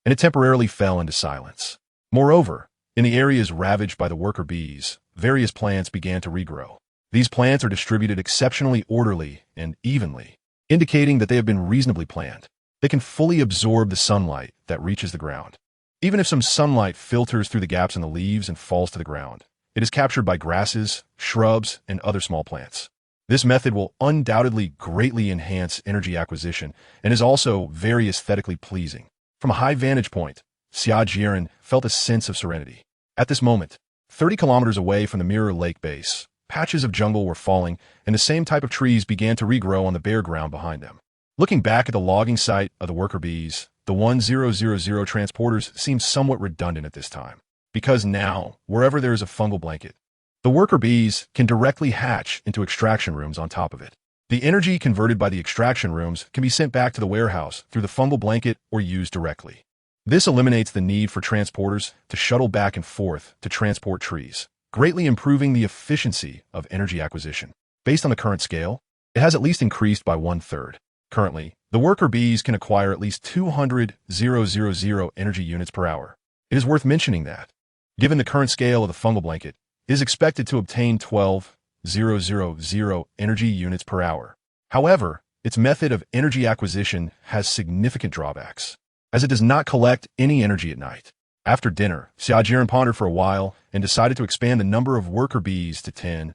and it temporarily fell into silence. Moreover, in the areas ravaged by the worker bees, various plants began to regrow. These plants are distributed exceptionally orderly and evenly, indicating that they have been reasonably planned. They can fully absorb the sunlight that reaches the ground. Even if some sunlight filters through the gaps in the leaves and falls to the ground, it is captured by grasses, shrubs, and other small plants. This method will undoubtedly greatly enhance energy acquisition and is also very aesthetically pleasing. From a high vantage point, Xia Jieren felt a sense of serenity. At this moment, 30 kilometers away from the Mirror Lake base, patches of jungle were falling and the same type of trees began to regrow on the bare ground behind them. Looking back at the logging site of the worker bees, the 1000 transporters seemed somewhat redundant at this time, because now, wherever there is a fungal blanket, the worker bees can directly hatch into extraction rooms on top of it. The energy converted by the extraction rooms can be sent back to the warehouse through the fungal blanket or used directly. This eliminates the need for transporters to shuttle back and forth to transport trees, greatly improving the efficiency of energy acquisition. Based on the current scale, it has at least increased by 1/3. Currently, the worker bees can acquire at least 200,000 energy units per hour. It is worth mentioning that, given the current scale of the fungal blanket, it is expected to obtain 12,000 energy units per hour. However, its method of energy acquisition has significant drawbacks, as it does not collect any energy at night. After dinner, Xia Jieren pondered for a while and decided to expand the number of worker bees to 10,000.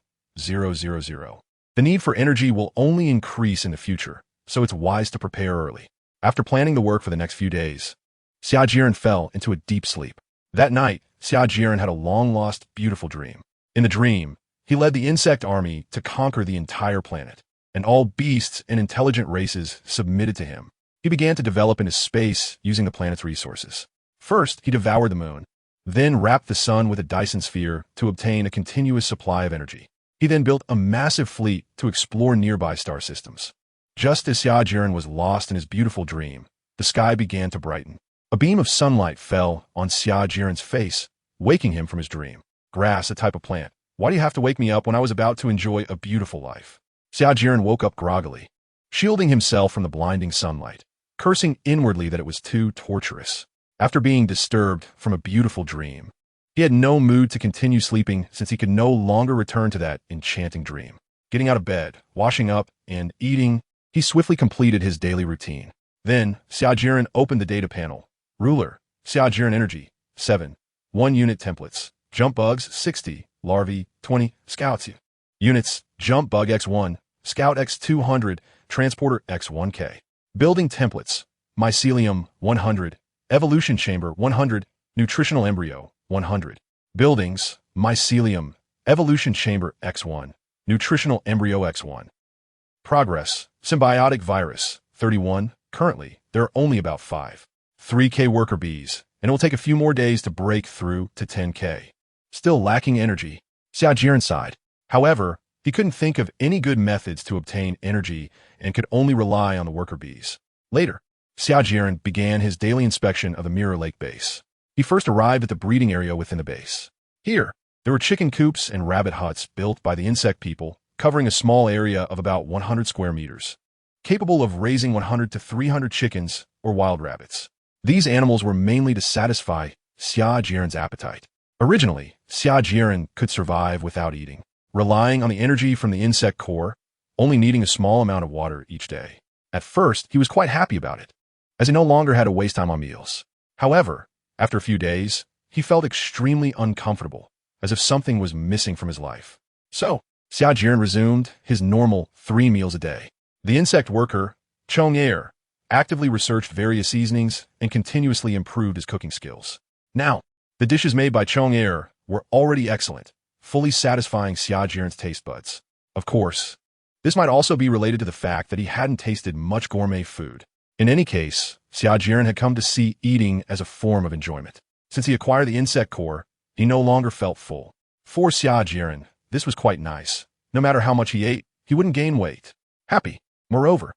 The need for energy will only increase in the future, so it's wise to prepare early. After planning the work for the next few days, Xia Jieren fell into a deep sleep. That night, Xia Jieren had a long-lost, beautiful dream. In the dream, he led the insect army to conquer the entire planet, and all beasts and intelligent races submitted to him. He began to develop into space using the planet's resources. First, he devoured the moon, then wrapped the sun with a Dyson sphere to obtain a continuous supply of energy. He then built a massive fleet to explore nearby star systems. Just as Xia Jieren was lost in his beautiful dream, the sky began to brighten. A beam of sunlight fell on Xia Jieren's face, waking him from his dream. Grass, a type of plant. Why do you have to wake me up when I was about to enjoy a beautiful life? Xia Jieren woke up groggily, shielding himself from the blinding sunlight, cursing inwardly that it was too torturous. After being disturbed from a beautiful dream, he had no mood to continue sleeping since he could no longer return to that enchanting dream. Getting out of bed, washing up, and eating, he swiftly completed his daily routine. Then, Xia Jieren opened the data panel. Ruler, Xia Jieren Energy, 7. 1 unit templates. Jump bugs, 60. Larvae, 20. Scouts, units. Jump bug X1. Scout X200. Transporter X1K. Building templates. Mycelium, 100. Evolution chamber, 100. Nutritional embryo, 100. Buildings. Mycelium. Evolution chamber X1. Nutritional embryo X1. Progress. Symbiotic virus, 31. Currently, there are only about 5. 3K worker bees, and it will take a few more days to break through to 10K. Still lacking energy, Xia Jieren sighed. However, he couldn't think of any good methods to obtain energy and could only rely on the worker bees. Later, Xia Jieren began his daily inspection of the Mirror Lake base. He first arrived at the breeding area within the base. Here, there were chicken coops and rabbit huts built by the insect people, covering a small area of about 100 square meters, capable of raising 100 to 300 chickens or wild rabbits. These animals were mainly to satisfy Xia Jieren's appetite. Originally, Xia Jieren could survive without eating, relying on the energy from the insect core, only needing a small amount of water each day. At first, he was quite happy about it, as he no longer had to waste time on meals. However, after a few days, he felt extremely uncomfortable, as if something was missing from his life. So, Xia Jieren resumed his normal 3 meals a day. The insect worker, Xia, actively researched various seasonings and continuously improved his cooking skills. Now, the dishes made by Xia were already excellent, fully satisfying Xia Jieren's taste buds. Of course, this might also be related to the fact that he hadn't tasted much gourmet food. In any case, Xia Jieren had come to see eating as a form of enjoyment. Since he acquired the insect core, he no longer felt full. For Xia Jieren, this was quite nice. No matter how much he ate, he wouldn't gain weight. Happy. Moreover,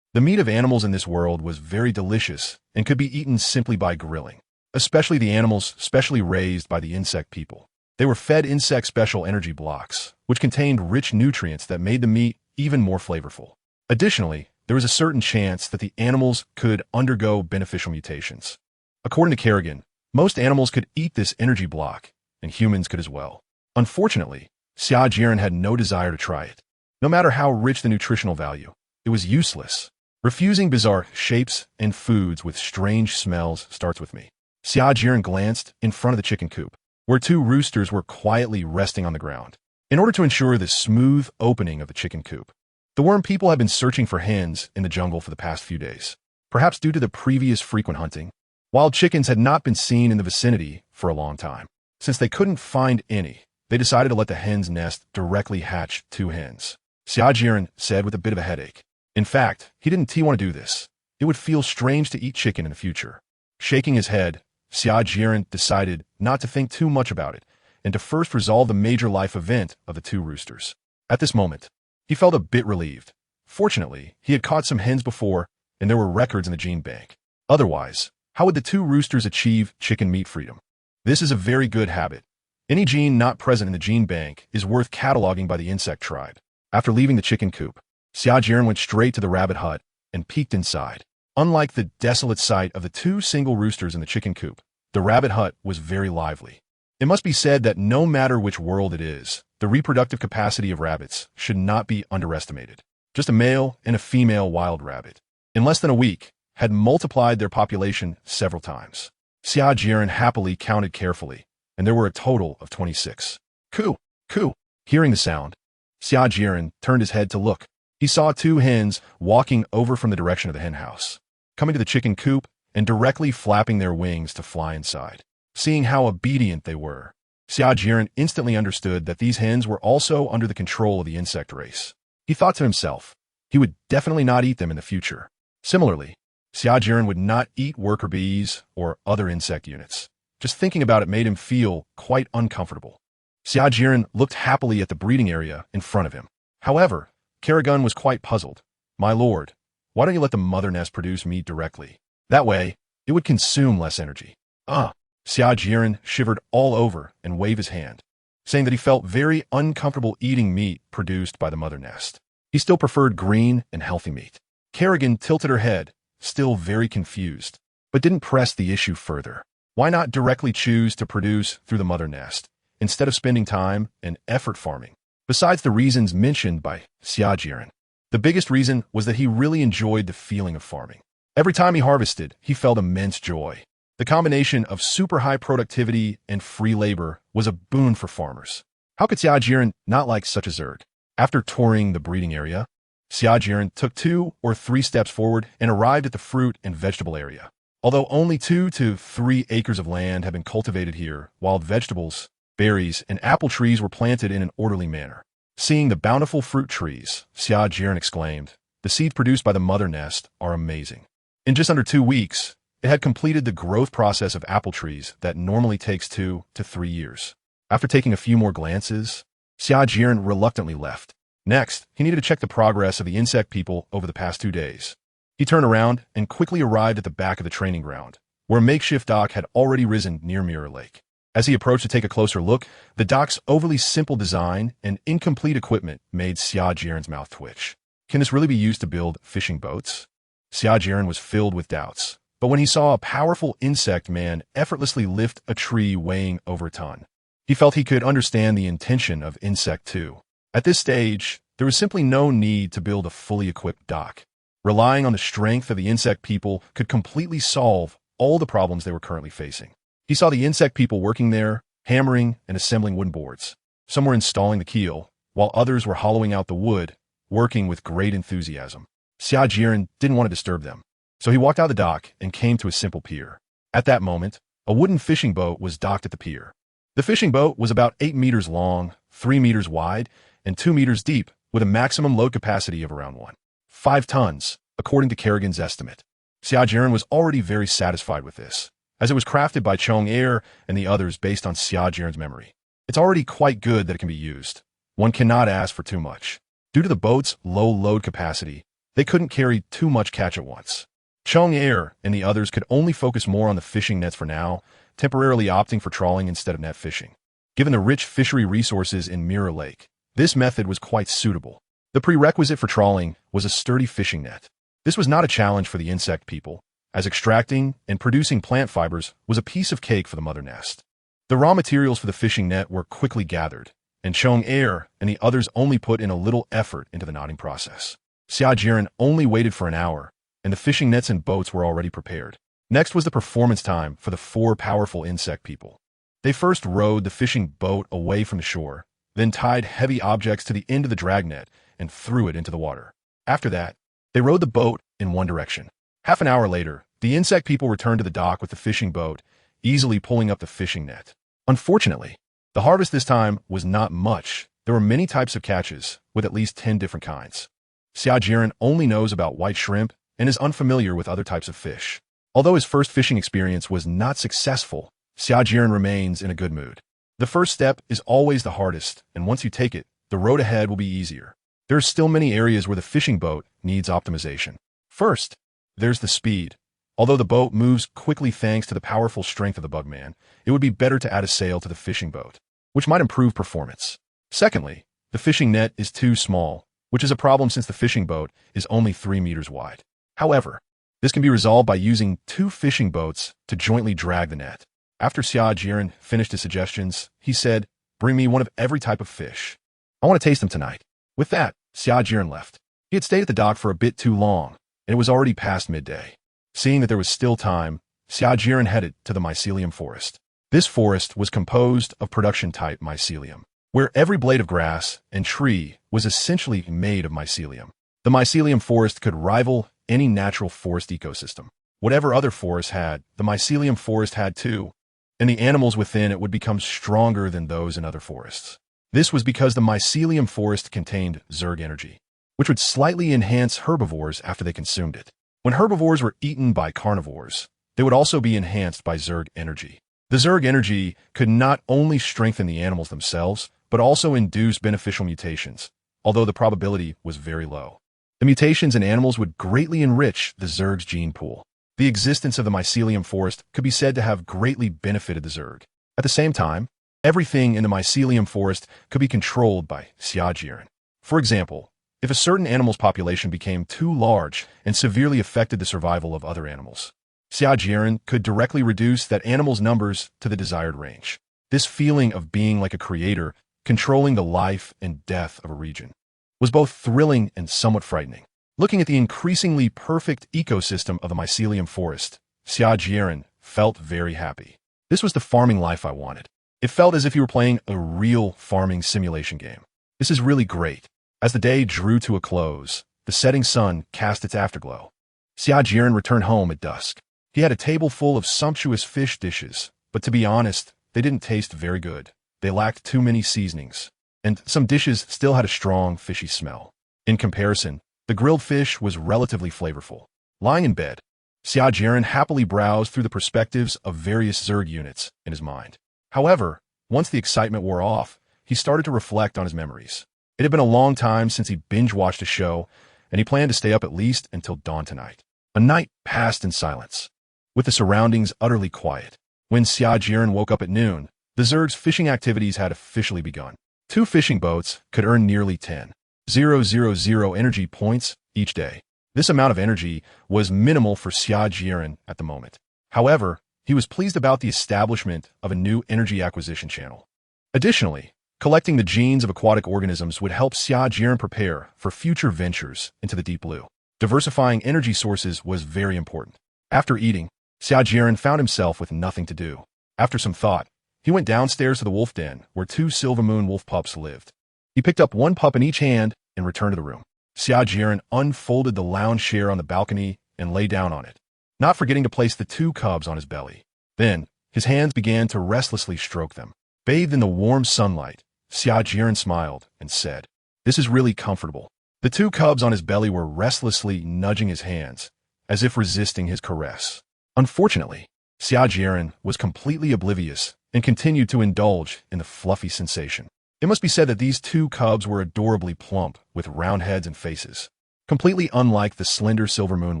the meat of animals in this world was very delicious and could be eaten simply by grilling, especially the animals specially raised by the insect people. They were fed insect special energy blocks, which contained rich nutrients that made the meat even more flavorful. Additionally, there was a certain chance that the animals could undergo beneficial mutations. According to Kerrigan, most animals could eat this energy block, and humans could as well. Unfortunately, Xia Jieren had no desire to try it. No matter how rich the nutritional value, it was useless. Refusing bizarre shapes and foods with strange smells starts with me. Xia Jieren glanced in front of the chicken coop, where 2 roosters were quietly resting on the ground. In order to ensure the smooth opening of the chicken coop, the worm people had been searching for hens in the jungle for the past few days. Perhaps due to the previous frequent hunting, wild chickens had not been seen in the vicinity for a long time. Since they couldn't find any, they decided to let the hen's nest directly hatch 2 hens. Xia Jieren said with a bit of a headache. In fact, he didn't want to do this. It would feel strange to eat chicken in the future. Shaking his head, Xia Jieren decided not to think too much about it and to first resolve the major life event of the 2 roosters. At this moment, he felt a bit relieved. Fortunately, he had caught some hens before, and there were records in the gene bank. Otherwise, how would the 2 roosters achieve chicken meat freedom? This is a very good habit. Any gene not present in the gene bank is worth cataloging by the insect tribe. After leaving the chicken coop, Xia Jieren went straight to the rabbit hut and peeked inside. Unlike the desolate sight of the 2 single roosters in the chicken coop, the rabbit hut was very lively. It must be said that no matter which world it is, the reproductive capacity of rabbits should not be underestimated. Just a male and a female wild rabbit, in less than a week, had multiplied their population several times. Xia Jieren happily counted carefully, and there were a total of 26. Coo! Coo! Hearing the sound, Xia Jieren turned his head to look. He saw 2 hens walking over from the direction of the hen house, coming to the chicken coop and directly flapping their wings to fly inside. Seeing how obedient they were, Xia Jieren instantly understood that these hens were also under the control of the insect race. He thought to himself, he would definitely not eat them in the future. Similarly, Xia Jieren would not eat worker bees or other insect units. Just thinking about it made him feel quite uncomfortable. Xia Jieren looked happily at the breeding area in front of him. However, Kerrigan was quite puzzled. My lord, why don't you let the mother nest produce meat directly? That way, it would consume less energy. Xia Jieren shivered all over and waved his hand, saying that he felt very uncomfortable eating meat produced by the mother nest. He still preferred green and healthy meat. Kerrigan tilted her head, still very confused, but didn't press the issue further. Why not directly choose to produce through the mother nest, instead of spending time and effort farming? Besides the reasons mentioned by Xia Jieren, the biggest reason was that he really enjoyed the feeling of farming. Every time he harvested, he felt immense joy. The combination of super high productivity and free labor was a boon for farmers. How could Xia Jieren not like such a Zerg? After touring the breeding area, Xia Jieren took 2 or 3 steps forward and arrived at the fruit and vegetable area. Although only 2 to 3 acres of land had been cultivated here, wild vegetables, berries, and apple trees were planted in an orderly manner. Seeing the bountiful fruit trees, Xia Jieren exclaimed, "The seeds produced by the mother nest are amazing." In just under 2 weeks, it had completed the growth process of apple trees that normally takes 2 to 3 years. After taking a few more glances, Xia Jieren reluctantly left. Next, he needed to check the progress of the insect people over the past 2 days. He turned around and quickly arrived at the back of the training ground, where a makeshift dock had already risen near Mirror Lake. As he approached to take a closer look, the dock's overly simple design and incomplete equipment made Xia Jieren's mouth twitch. Can this really be used to build fishing boats? Xia Jieren was filled with doubts. But when he saw a powerful insect man effortlessly lift a tree weighing over a ton, he felt he could understand the intention of Insect 2. At this stage, there was simply no need to build a fully equipped dock. Relying on the strength of the insect people could completely solve all the problems they were currently facing. He saw the insect people working there, hammering and assembling wooden boards. Some were installing the keel, while others were hollowing out the wood, working with great enthusiasm. Xia Jieren didn't want to disturb them, so he walked out of the dock and came to a simple pier. At that moment, a wooden fishing boat was docked at the pier. The fishing boat was about 8 meters long, 3 meters wide, and 2 meters deep, with a maximum load capacity of around 1.5 tons, according to Kerrigan's estimate. Xia Jieren was already very satisfied with this, as it was crafted by Chong and the others based on Xia Jieren's memory. It's already quite good that it can be used. One cannot ask for too much. Due to the boat's low load capacity, they couldn't carry too much catch at once. Chong and the others could only focus more on the fishing nets for now, temporarily opting for trawling instead of net fishing. Given the rich fishery resources in Mirror Lake, this method was quite suitable. The prerequisite for trawling was a sturdy fishing net. This was not a challenge for the insect people, as extracting and producing plant fibers was a piece of cake for the mother nest. The raw materials for the fishing net were quickly gathered, and Chong and the others only put in a little effort into the knotting process. Xia Jieren only waited for an hour, and the fishing nets and boats were already prepared. Next was the performance time for the 4 powerful insect people. They first rowed the fishing boat away from the shore, then tied heavy objects to the end of the dragnet and threw it into the water. After that, they rowed the boat in one direction. Half an hour later, the insect people returned to the dock with the fishing boat, easily pulling up the fishing net. Unfortunately, the harvest this time was not much. There were many types of catches, with at least 10 different kinds. Xia Jieren only knows about white shrimp and is unfamiliar with other types of fish. Although his first fishing experience was not successful, Xia Jieren remains in a good mood. The first step is always the hardest, and once you take it, the road ahead will be easier. There are still many areas where the fishing boat needs optimization. First, there's the speed. Although the boat moves quickly thanks to the powerful strength of the Bugman, it would be better to add a sail to the fishing boat, which might improve performance. Secondly, the fishing net is too small, which is a problem since the fishing boat is only 3 meters wide. However, this can be resolved by using 2 fishing boats to jointly drag the net. After Xia Jieren finished his suggestions, he said, "Bring me one of every type of fish. I want to taste them tonight." With that, Xia Jieren left. He had stayed at the dock for a bit too long, and it was already past midday. Seeing that there was still time, Xia Jieren headed to the mycelium forest. This forest was composed of production-type mycelium, where every blade of grass and tree was essentially made of mycelium. The mycelium forest could rival any natural forest ecosystem. Whatever other forests had, the mycelium forest had too, and the animals within it would become stronger than those in other forests. This was because the mycelium forest contained Zerg energy, which would slightly enhance herbivores after they consumed it. When herbivores were eaten by carnivores, they would also be enhanced by Zerg energy. The Zerg energy could not only strengthen the animals themselves, but also induce beneficial mutations, although the probability was very low. The mutations in animals would greatly enrich the Zerg's gene pool. The existence of the mycelium forest could be said to have greatly benefited the Zerg. At the same time, everything in the mycelium forest could be controlled by Xia Jieren. For example, if a certain animal's population became too large and severely affected the survival of other animals, Xia Jieren could directly reduce that animal's numbers to the desired range. This feeling of being like a creator, controlling the life and death of a region, was both thrilling and somewhat frightening. Looking at the increasingly perfect ecosystem of the mycelium forest, Xia Jieren felt very happy. This was the farming life I wanted. It felt as if you were playing a real farming simulation game. This is really great. As the day drew to a close, the setting sun cast its afterglow. Xia Jieren returned home at dusk. He had a table full of sumptuous fish dishes, but to be honest, they didn't taste very good. They lacked too many seasonings, and some dishes still had a strong fishy smell. In comparison, the grilled fish was relatively flavorful. Lying in bed, Xia Jieren happily browsed through the perspectives of various Zerg units in his mind. However, once the excitement wore off, he started to reflect on his memories. It had been a long time since he binge-watched a show, and he planned to stay up at least until dawn tonight. A night passed in silence, with the surroundings utterly quiet. When Xia Jieren woke up at noon, the Zerg's fishing activities had officially begun. 2 fishing boats could earn nearly 10,000 energy points each day. This amount of energy was minimal for Xia Jieren at the moment. However, he was pleased about the establishment of a new energy acquisition channel. Additionally, collecting the genes of aquatic organisms would help Xia Jieren prepare for future ventures into the deep blue. Diversifying energy sources was very important. After eating, Xia Jieren found himself with nothing to do. After some thought, he went downstairs to the wolf den, where 2 silver moon wolf pups lived. He picked up 1 pup in each hand and returned to the room. Xia Jieren unfolded the lounge chair on the balcony and lay down on it, not forgetting to place the 2 cubs on his belly. Then, his hands began to restlessly stroke them. Bathed in the warm sunlight, Xia Jieren smiled and said, "This is really comfortable." The 2 cubs on his belly were restlessly nudging his hands, as if resisting his caress. Unfortunately, Xia Jieren was completely oblivious and continued to indulge in the fluffy sensation. It must be said that these 2 cubs were adorably plump, with round heads and faces, completely unlike the slender silver moon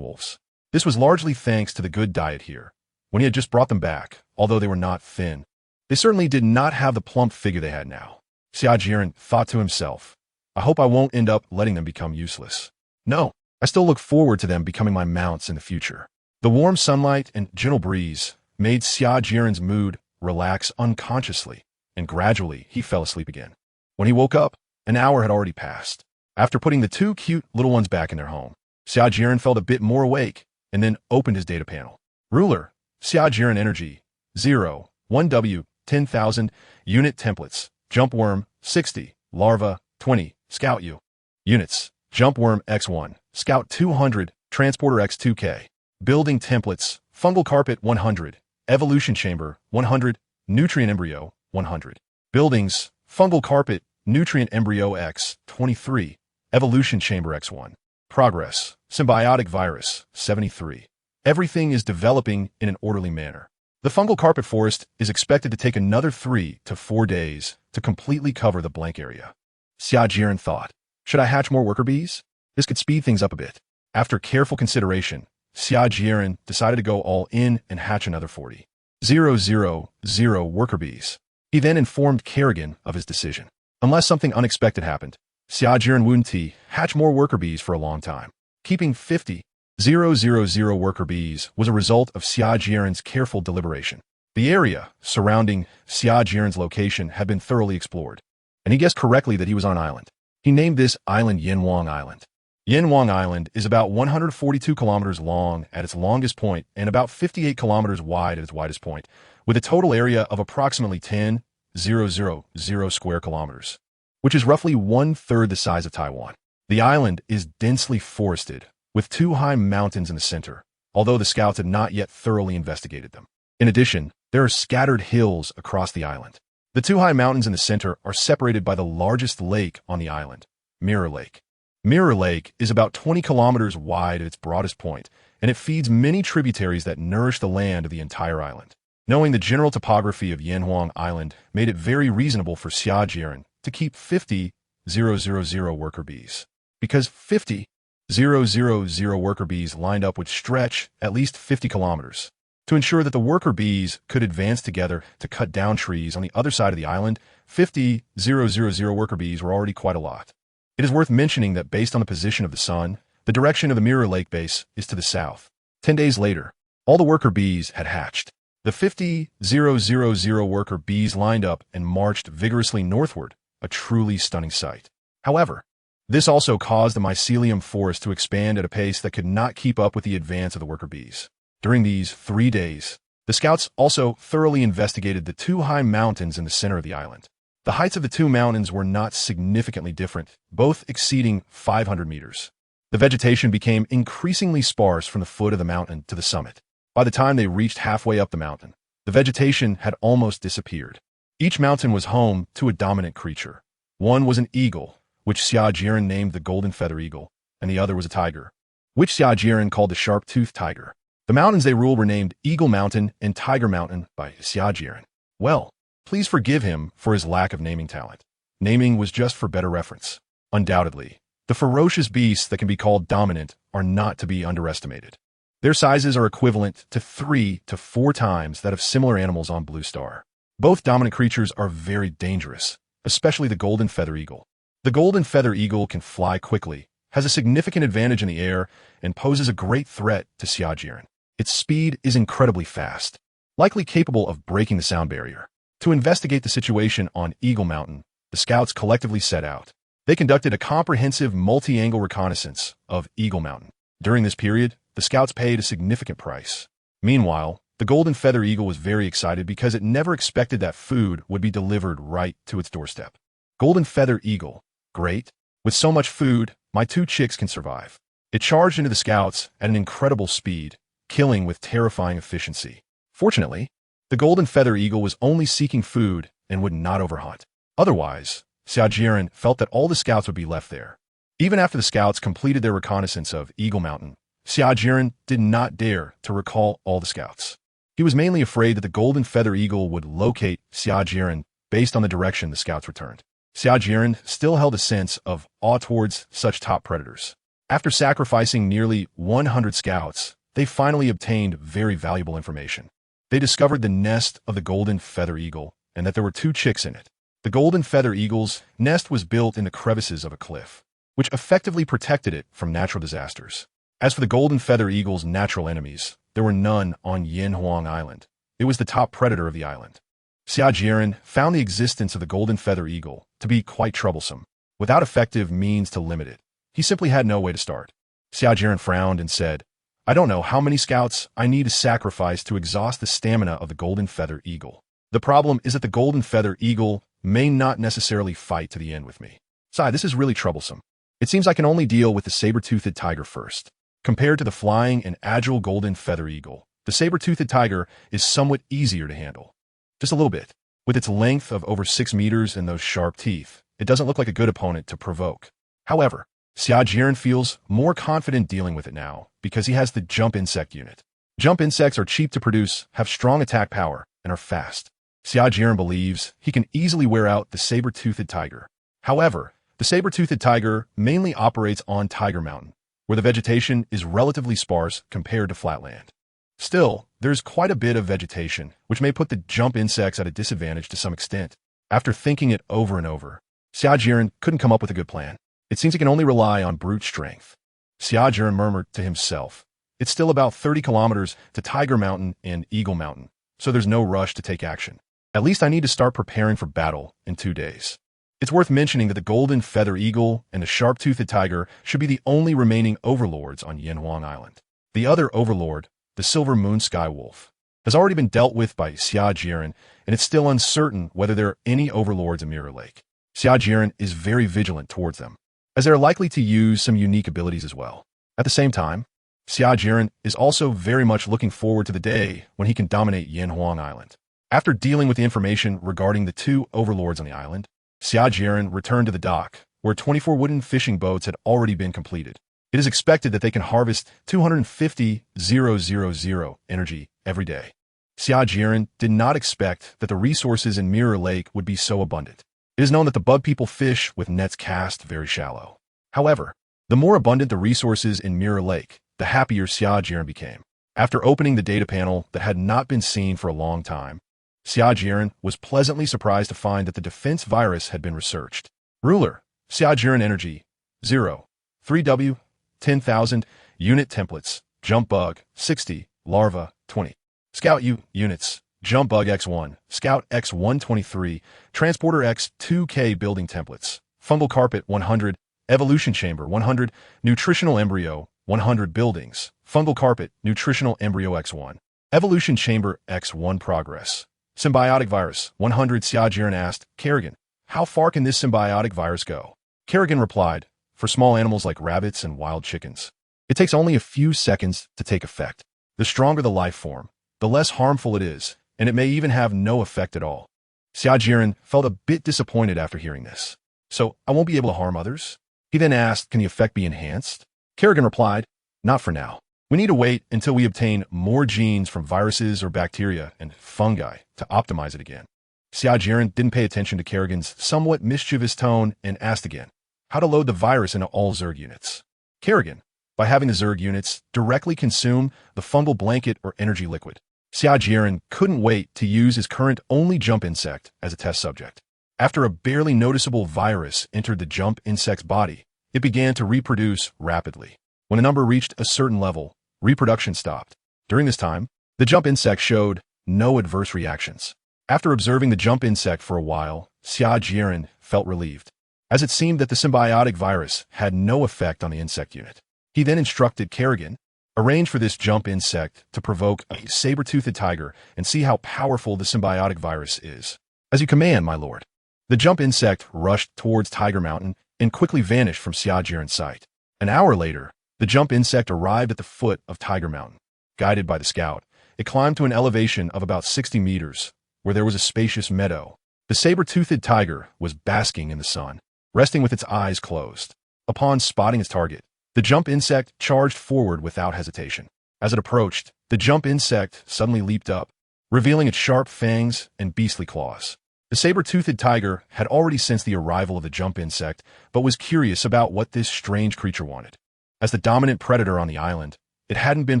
wolves. This was largely thanks to the good diet here, when he had just brought them back, although they were not thin. They certainly did not have the plump figure they had now. Xia Jieren thought to himself, "I hope I won't end up letting them become useless. No, I still look forward to them becoming my mounts in the future." The warm sunlight and gentle breeze made Xia Jieren's mood relax unconsciously, and gradually he fell asleep again. When he woke up, an hour had already passed. After putting the 2 cute little ones back in their home, Xia Jieren felt a bit more awake and then opened his data panel. Ruler, Xia Jieren Energy, 0, 1W, 10,000, Unit Templates, Jumpworm, 60, Larva, 20, Scout U. Units, Jumpworm X1, Scout 200, Transporter X2K. Building Templates, Fungal Carpet 100, Evolution Chamber 100, Nutrient Embryo 100. Buildings, Fungal Carpet, Nutrient Embryo X 23, Evolution Chamber X1. Progress, Symbiotic Virus 73. Everything is developing in an orderly manner. The fungal carpet forest is expected to take another 3 to 4 days to completely cover the blank area. Xia Jieren thought, "Should I hatch more worker bees? This could speed things up a bit." After careful consideration, Xia Jieren decided to go all in and hatch another 40,000 worker bees. He then informed Kerrigan of his decision. Unless something unexpected happened, Xia Jieren wouldn't hatch more worker bees for a long time. Keeping 50,000 worker bees was a result of Xia Jieren's careful deliberation. The area surrounding Xia Jieren's location had been thoroughly explored, and he guessed correctly that he was on an island. He named this island Yinhuang Island. Yinhuang Island is about 142 kilometers long at its longest point and about 58 kilometers wide at its widest point, with a total area of approximately 10,000 square kilometers, which is roughly 1/3 the size of Taiwan. The island is densely forested, with 2 high mountains in the center, although the scouts had not yet thoroughly investigated them. In addition, there are scattered hills across the island. The 2 high mountains in the center are separated by the largest lake on the island, Mirror Lake. Mirror Lake is about 20 kilometers wide at its broadest point, and it feeds many tributaries that nourish the land of the entire island. Knowing the general topography of Yinhuang Island made it very reasonable for Xia Jieren to keep 50,000 worker bees, because 50,000 worker bees lined up would stretch at least 50 kilometers. To ensure that the worker bees could advance together to cut down trees on the other side of the island, 50,000 worker bees were already quite a lot. It is worth mentioning that based on the position of the sun, the direction of the Mirror Lake base is to the south. 10 days later, all the worker bees had hatched. The 50,000 worker bees lined up and marched vigorously northward, a truly stunning sight. However, this also caused the mycelium forest to expand at a pace that could not keep up with the advance of the worker bees. During these 3 days, the scouts also thoroughly investigated the 2 high mountains in the center of the island. The heights of the 2 mountains were not significantly different, both exceeding 500 meters. The vegetation became increasingly sparse from the foot of the mountain to the summit. By the time they reached halfway up the mountain, the vegetation had almost disappeared. Each mountain was home to a dominant creature. One was an eagle, which Xia Jieren named the golden feather eagle, and the other was a tiger, which Xia Jieren called the sharp-toothed tiger. The mountains they ruled were named Eagle Mountain and Tiger Mountain by Xia Jieren. Well, please forgive him for his lack of naming talent. Naming was just for better reference. Undoubtedly, the ferocious beasts that can be called dominant are not to be underestimated. Their sizes are equivalent to 3 to 4 times that of similar animals on Blue Star. Both dominant creatures are very dangerous, especially the golden feather eagle. The golden feather eagle can fly quickly, has a significant advantage in the air, and poses a great threat to Xia Jieren. Its speed is incredibly fast, likely capable of breaking the sound barrier. To investigate the situation on Eagle Mountain, the scouts collectively set out. They conducted a comprehensive multi-angle reconnaissance of Eagle Mountain. During this period, the scouts paid a significant price. Meanwhile, The golden feather eagle was very excited because it never expected that food would be delivered right to its doorstep. Golden feather eagle. Great. With so much food, my 2 chicks can survive. It charged into the scouts at an incredible speed, killing with terrifying efficiency. Fortunately, the golden feather eagle was only seeking food and would not overhunt. Otherwise, Xia Jieren felt that all the scouts would be left there. Even after the scouts completed their reconnaissance of Eagle Mountain, Xia Jieren did not dare to recall all the scouts. He was mainly afraid that the golden feather eagle would locate Xia Jieren based on the direction the scouts returned. Xia Jieren still held a sense of awe towards such top predators. After sacrificing nearly 100 scouts, they finally obtained very valuable information. They discovered the nest of the golden feather eagle and that there were 2 chicks in it. The golden feather eagle's nest was built in the crevices of a cliff, which effectively protected it from natural disasters. As for the golden feather eagle's natural enemies, there were none on Yanhuang Island. It was the top predator of the island. Xia Jieren found the existence of the golden feather eagle to be quite troublesome. Without effective means to limit it, he simply had no way to start. Xia Jieren frowned and said, I don't know how many scouts I need to sacrifice to exhaust the stamina of the golden feather eagle. The problem is that the golden feather eagle may not necessarily fight to the end with me. Sai, this is really troublesome. It seems I can only deal with the saber-toothed tiger first. Compared to the flying and agile golden feather eagle, the saber-toothed tiger is somewhat easier to handle. Just a little bit. With its length of over 6 meters and those sharp teeth, it doesn't look like a good opponent to provoke. However, Xia Jieren feels more confident dealing with it now because he has the jump insect unit. Jump insects are cheap to produce, have strong attack power, and are fast. Xia Jieren believes he can easily wear out the saber-toothed tiger. However, the saber-toothed tiger mainly operates on Tiger Mountain, where the vegetation is relatively sparse compared to flatland. Still, there's quite a bit of vegetation, which may put the jump insects at a disadvantage to some extent. After thinking it over and over, Xia Jieren couldn't come up with a good plan. It seems he can only rely on brute strength. Xia Jieren murmured to himself, it's still about 30 kilometers to Tiger Mountain and Eagle Mountain, so there's no rush to take action. At least I need to start preparing for battle in 2 days. It's worth mentioning that the golden feather eagle and the sharp-toothed tiger should be the only remaining overlords on Yanhuang Island. The other overlord, the silver moon sky wolf, has already been dealt with by Xia Jieren, and it's still uncertain whether there are any overlords in Mirror Lake. Xia Jieren is very vigilant towards them, as they are likely to use some unique abilities as well. At the same time, Xia Jieren is also very much looking forward to the day when he can dominate Yanhuang Island. After dealing with the information regarding the 2 overlords on the island, Xia Jieren returned to the dock, where 24 wooden fishing boats had already been completed. It is expected that they can harvest 250,000 energy every day. Xia Jieren did not expect that the resources in Mirror Lake would be so abundant. It is known that the bug people fish with nets cast very shallow. However, the more abundant the resources in Mirror Lake, the happier Xia Jieren became. After opening the data panel that had not been seen for a long time, Xia Jieren was pleasantly surprised to find that the defense virus had been researched. Ruler, Xia Jieren Energy, 0, 3W, 10,000, Unit Templates, Jump Bug, 60, Larva, 20. Scout U, Units, Jump Bug X1, Scout X123, Transporter X2K Building Templates, Fungal Carpet 100, Evolution Chamber 100, Nutritional Embryo 100 Buildings, Fungal Carpet, Nutritional Embryo X1, Evolution Chamber X1 Progress. Symbiotic virus, 100. Xia Jieren asked, Kerrigan, how far can this symbiotic virus go? Kerrigan replied, for small animals like rabbits and wild chickens, it takes only a few seconds to take effect. The stronger the life form, the less harmful it is, and it may even have no effect at all. Xia Jieren felt a bit disappointed after hearing this. So, I won't be able to harm others? He then asked, can the effect be enhanced? Kerrigan replied, not for now. We need to wait until we obtain more genes from viruses or bacteria and fungi to optimize it again. Xia Jieren didn't pay attention to Kerrigan's somewhat mischievous tone and asked again, how to load the virus into all Zerg units. Kerrigan, by having the Zerg units directly consume the fungal blanket or energy liquid. Xia Jieren couldn't wait to use his current only jump insect as a test subject. After a barely noticeable virus entered the jump insect's body, it began to reproduce rapidly. When a number reached a certain level, reproduction stopped. During this time, the jump insect showed no adverse reactions. After observing the jump insect for a while, Xia Jieren felt relieved, as it seemed that the symbiotic virus had no effect on the insect unit. He then instructed Kerrigan, Arrange for this jump insect to provoke a saber-toothed tiger and see how powerful the symbiotic virus is. As you command, my lord. The jump insect rushed towards Tiger Mountain and quickly vanished from Xia Jieren's sight. An hour later, the jump insect arrived at the foot of Tiger Mountain. Guided by the scout, it climbed to an elevation of about 60 meters, where there was a spacious meadow. The saber-toothed tiger was basking in the sun, resting with its eyes closed. Upon spotting its target, the jump insect charged forward without hesitation. As it approached, the jump insect suddenly leaped up, revealing its sharp fangs and beastly claws. The saber-toothed tiger had already sensed the arrival of the jump insect, but was curious about what this strange creature wanted. As the dominant predator on the island, it hadn't been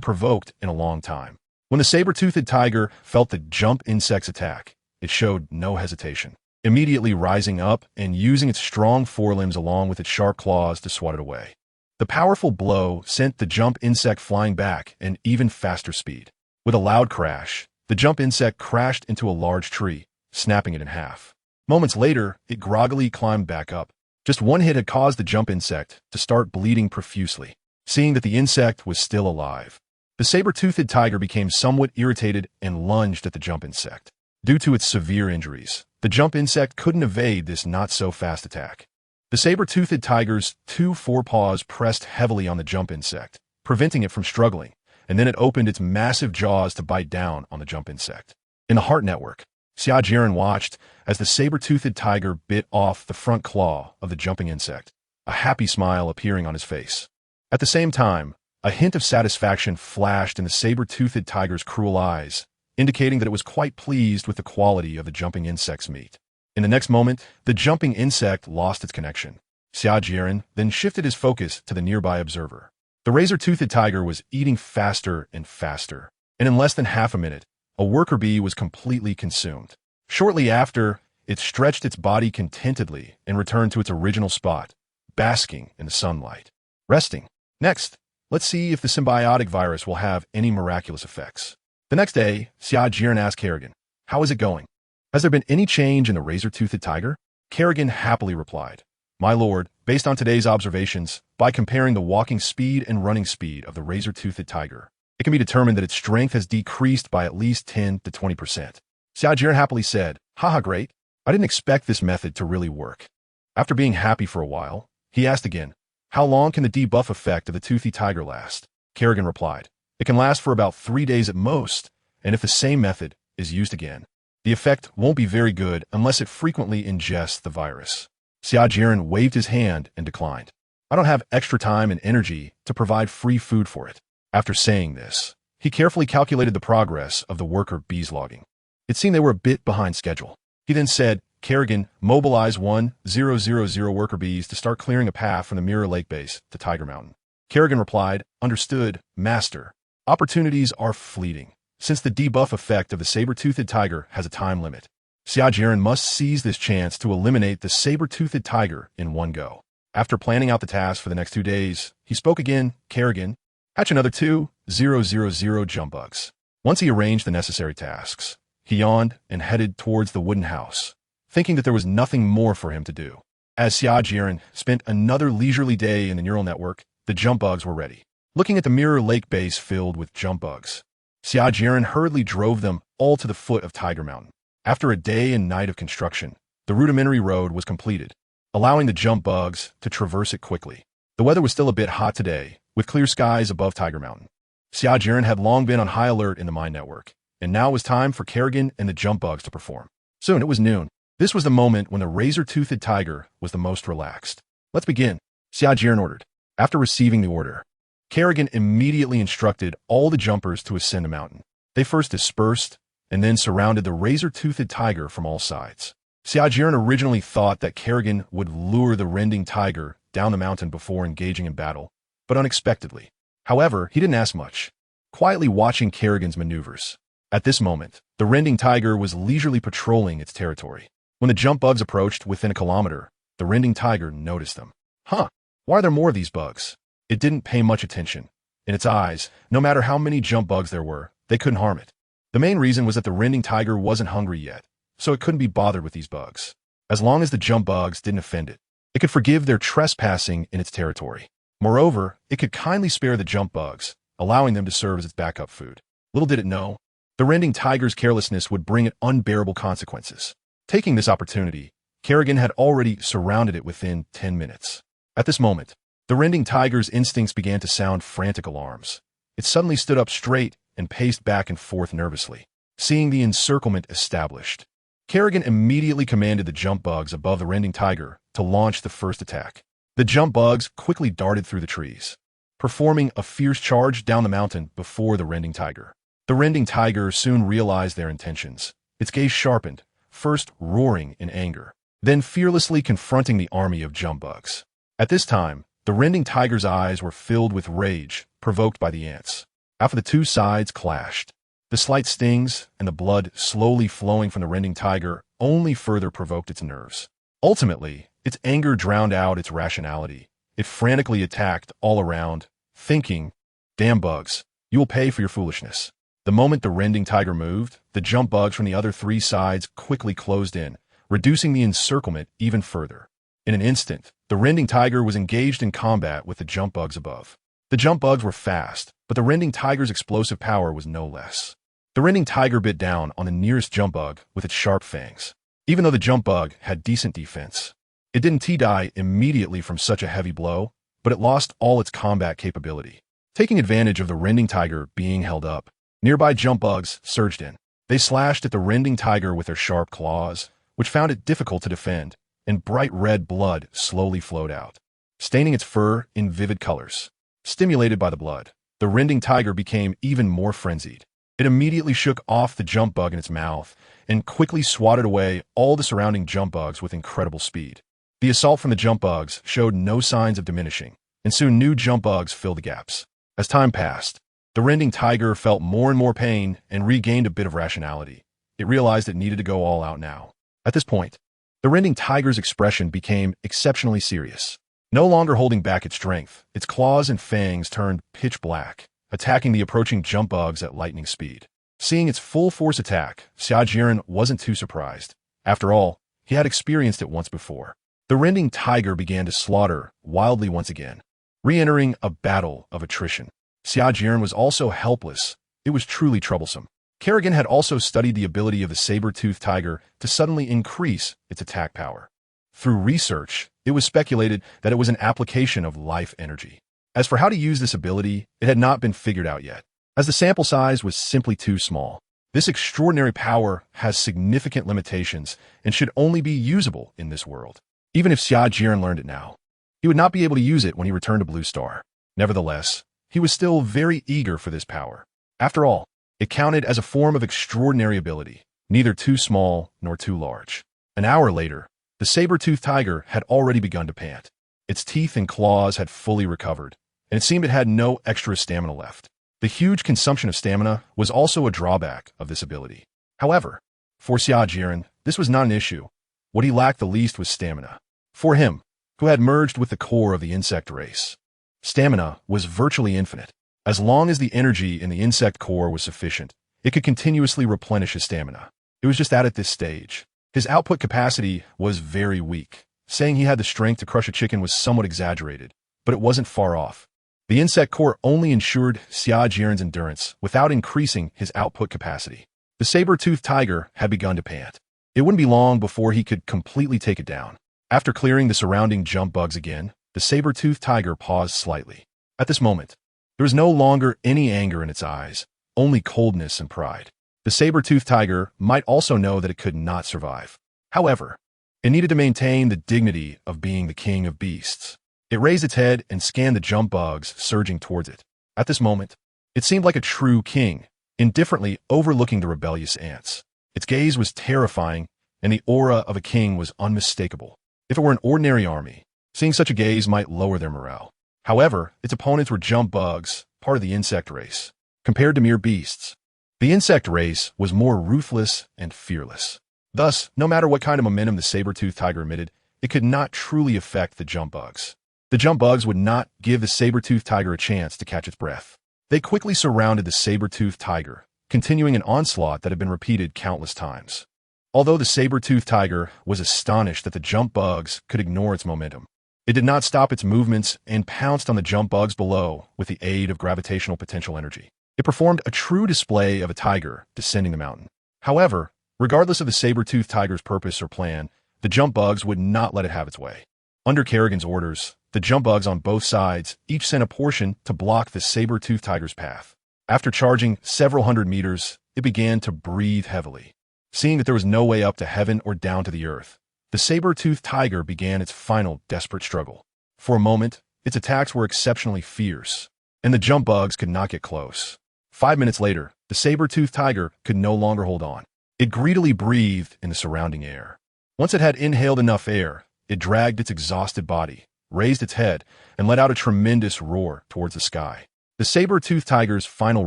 provoked in a long time. When the saber-toothed tiger felt the jump insect's attack, it showed no hesitation, immediately rising up and using its strong forelimbs along with its sharp claws to swat it away. The powerful blow sent the jump insect flying back at even faster speed. With a loud crash, the jump insect crashed into a large tree, snapping it in half. Moments later, it groggily climbed back up. Just one hit had caused the jump insect to start bleeding profusely. Seeing that the insect was still alive, the saber-toothed tiger became somewhat irritated and lunged at the jump insect. Due to its severe injuries, the jump insect couldn't evade this not-so-fast attack. The saber-toothed tiger's two forepaws pressed heavily on the jump insect, preventing it from struggling, and then it opened its massive jaws to bite down on the jump insect. In the heart network, Xia Jieren watched as the saber-toothed tiger bit off the front claw of the jumping insect, a happy smile appearing on his face. At the same time, a hint of satisfaction flashed in the saber-toothed tiger's cruel eyes, indicating that it was quite pleased with the quality of the jumping insect's meat. In the next moment, the jumping insect lost its connection. Xia Jieren then shifted his focus to the nearby observer. The razor-toothed tiger was eating faster and faster, and in less than half a minute, a worker bee was completely consumed. Shortly after, it stretched its body contentedly and returned to its original spot, basking in the sunlight. Resting. Next, let's see if the symbiotic virus will have any miraculous effects. The next day, Xia Jieren asked Kerrigan, "How is it going? Has there been any change in the razor-toothed tiger?" Kerrigan happily replied, "My lord, based on today's observations, by comparing the walking speed and running speed of the razor-toothed tiger, it can be determined that its strength has decreased by at least 10 to 20%. Xia Jieren happily said, "Haha, great. I didn't expect this method to really work." After being happy for a while, he asked again, "How long can the debuff effect of the toothy tiger last?" Kerrigan replied, "It can last for about 3 days at most, and if the same method is used again, the effect won't be very good unless it frequently ingests the virus." Xia Jieren waved his hand and declined. "I don't have extra time and energy to provide free food for it." After saying this, he carefully calculated the progress of the worker bees logging. It seemed they were a bit behind schedule. He then said, "Kerrigan, mobilize 1000 worker bees to start clearing a path from the Mirror Lake base to Tiger Mountain." Kerrigan replied, "Understood, master. Opportunities are fleeting, since the debuff effect of the saber-toothed tiger has a time limit. Xia Jieren must seize this chance to eliminate the saber-toothed tiger in one go." After planning out the task for the next 2 days, he spoke again, "Kerrigan, hatch another 2000 jump bugs." Once he arranged the necessary tasks, he yawned and headed towards the wooden house, thinking that there was nothing more for him to do. As Xia Jieren spent another leisurely day in the neural network, the jump bugs were ready. Looking at the Mirror Lake base filled with jump bugs, Xia Jieren hurriedly drove them all to the foot of Tiger Mountain. After a day and night of construction, the rudimentary road was completed, allowing the jump bugs to traverse it quickly. The weather was still a bit hot today, with clear skies above Tiger Mountain. Xia Jieren had long been on high alert in the mine network, and now it was time for Kerrigan and the jump bugs to perform. Soon it was noon. This was the moment when the razor-toothed tiger was the most relaxed. "Let's begin," Xia Jieren ordered. After receiving the order, Kerrigan immediately instructed all the jumpers to ascend a mountain. They first dispersed, and then surrounded the razor-toothed tiger from all sides. Xia Jieren originally thought that Kerrigan would lure the rending tiger down the mountain before engaging in battle, but unexpectedly. However, he didn't ask much, quietly watching Kerrigan's maneuvers. At this moment, the rending tiger was leisurely patrolling its territory. When the jump bugs approached within a kilometer, the rending tiger noticed them. "Huh, why are there more of these bugs?" It didn't pay much attention. In its eyes, no matter how many jump bugs there were, they couldn't harm it. The main reason was that the rending tiger wasn't hungry yet, so it couldn't be bothered with these bugs. As long as the jump bugs didn't offend it, it could forgive their trespassing in its territory. Moreover, it could kindly spare the jump bugs, allowing them to serve as its backup food. Little did it know, the rending tiger's carelessness would bring it unbearable consequences. Taking this opportunity, Kerrigan had already surrounded it within 10 minutes. At this moment, the rending tiger's instincts began to sound frantic alarms. It suddenly stood up straight and paced back and forth nervously. Seeing the encirclement established, Kerrigan immediately commanded the jump bugs above the rending tiger to launch the first attack. The jump bugs quickly darted through the trees, performing a fierce charge down the mountain before the rending tiger. The rending tiger soon realized their intentions. Its gaze sharpened, first roaring in anger, then fearlessly confronting the army of jump bugs. At this time, the rending tiger's eyes were filled with rage, provoked by the ants. After the two sides clashed, the slight stings and the blood slowly flowing from the rending tiger only further provoked its nerves. Ultimately, its anger drowned out its rationality. It frantically attacked all around, thinking, "Damn bugs, you will pay for your foolishness." The moment the rending tiger moved, the jump bugs from the other three sides quickly closed in, reducing the encirclement even further. In an instant, the rending tiger was engaged in combat with the jump bugs above. The jump bugs were fast, but the rending tiger's explosive power was no less. The rending tiger bit down on the nearest jump bug with its sharp fangs. Even though the jump bug had decent defense, it didn't die immediately from such a heavy blow, but it lost all its combat capability. Taking advantage of the rending tiger being held up, nearby jump bugs surged in. They slashed at the rending tiger with their sharp claws, which found it difficult to defend, and bright red blood slowly flowed out, staining its fur in vivid colors. Stimulated by the blood, the rending tiger became even more frenzied. It immediately shook off the jump bug in its mouth and quickly swatted away all the surrounding jump bugs with incredible speed. The assault from the jump bugs showed no signs of diminishing, and soon new jump bugs filled the gaps. As time passed, the rending tiger felt more and more pain and regained a bit of rationality. It realized it needed to go all out now. At this point, the rending tiger's expression became exceptionally serious. No longer holding back its strength, its claws and fangs turned pitch black, attacking the approaching jump bugs at lightning speed. Seeing its full-force attack, Xia Jieren wasn't too surprised. After all, he had experienced it once before. The rending tiger began to slaughter wildly once again, re-entering a battle of attrition. Xia Jieren was also helpless. It was truly troublesome. Kerrigan had also studied the ability of the saber-toothed tiger to suddenly increase its attack power. Through research, it was speculated that it was an application of life energy. As for how to use this ability, it had not been figured out yet, as the sample size was simply too small. This extraordinary power has significant limitations and should only be usable in this world. Even if Xia Jieren learned it now, he would not be able to use it when he returned to Blue Star. Nevertheless, he was still very eager for this power. After all, it counted as a form of extraordinary ability, neither too small nor too large. An hour later, the saber-toothed tiger had already begun to pant. Its teeth and claws had fully recovered, and it seemed it had no extra stamina left. The huge consumption of stamina was also a drawback of this ability. However, for Xia Jieren, this was not an issue. What he lacked the least was stamina. For him, who had merged with the core of the insect race, stamina was virtually infinite. As long as the energy in the insect core was sufficient, it could continuously replenish his stamina. It was just that at this stage, his output capacity was very weak. Saying he had the strength to crush a chicken was somewhat exaggerated, but it wasn't far off. The insect core only ensured Xia Jieren's endurance without increasing his output capacity. The saber-toothed tiger had begun to pant. It wouldn't be long before he could completely take it down. After clearing the surrounding jump bugs again, the saber-toothed tiger paused slightly. At this moment, there was no longer any anger in its eyes, only coldness and pride. The saber-toothed tiger might also know that it could not survive. However, it needed to maintain the dignity of being the king of beasts. It raised its head and scanned the jump bugs surging towards it. At this moment, it seemed like a true king, indifferently overlooking the rebellious ants. Its gaze was terrifying, and the aura of a king was unmistakable. If it were an ordinary army, seeing such a gaze might lower their morale. However, its opponents were jump bugs, part of the insect race. Compared to mere beasts, the insect race was more ruthless and fearless. Thus, no matter what kind of momentum the saber-toothed tiger emitted, it could not truly affect the jump bugs. The jump bugs would not give the saber-toothed tiger a chance to catch its breath. They quickly surrounded the saber-toothed tiger, continuing an onslaught that had been repeated countless times. Although the saber-toothed tiger was astonished that the jump bugs could ignore its momentum, It did not stop its movements and pounced on the jump bugs below with the aid of gravitational potential energy. It performed a true display of a tiger descending the mountain. However, regardless of the saber-toothed tiger's purpose or plan, the jump bugs would not let it have its way. Under Kerrigan's orders, the jump bugs on both sides each sent a portion to block the saber-toothed tiger's path. After charging several hundred meters, it began to breathe heavily. Seeing that there was no way up to heaven or down to the earth, the saber-toothed tiger began its final desperate struggle. For a moment, its attacks were exceptionally fierce, and the jump bugs could not get close. 5 minutes later, the saber-toothed tiger could no longer hold on. It greedily breathed in the surrounding air. Once it had inhaled enough air, it dragged its exhausted body, raised its head, and let out a tremendous roar towards the sky. The saber-toothed tiger's final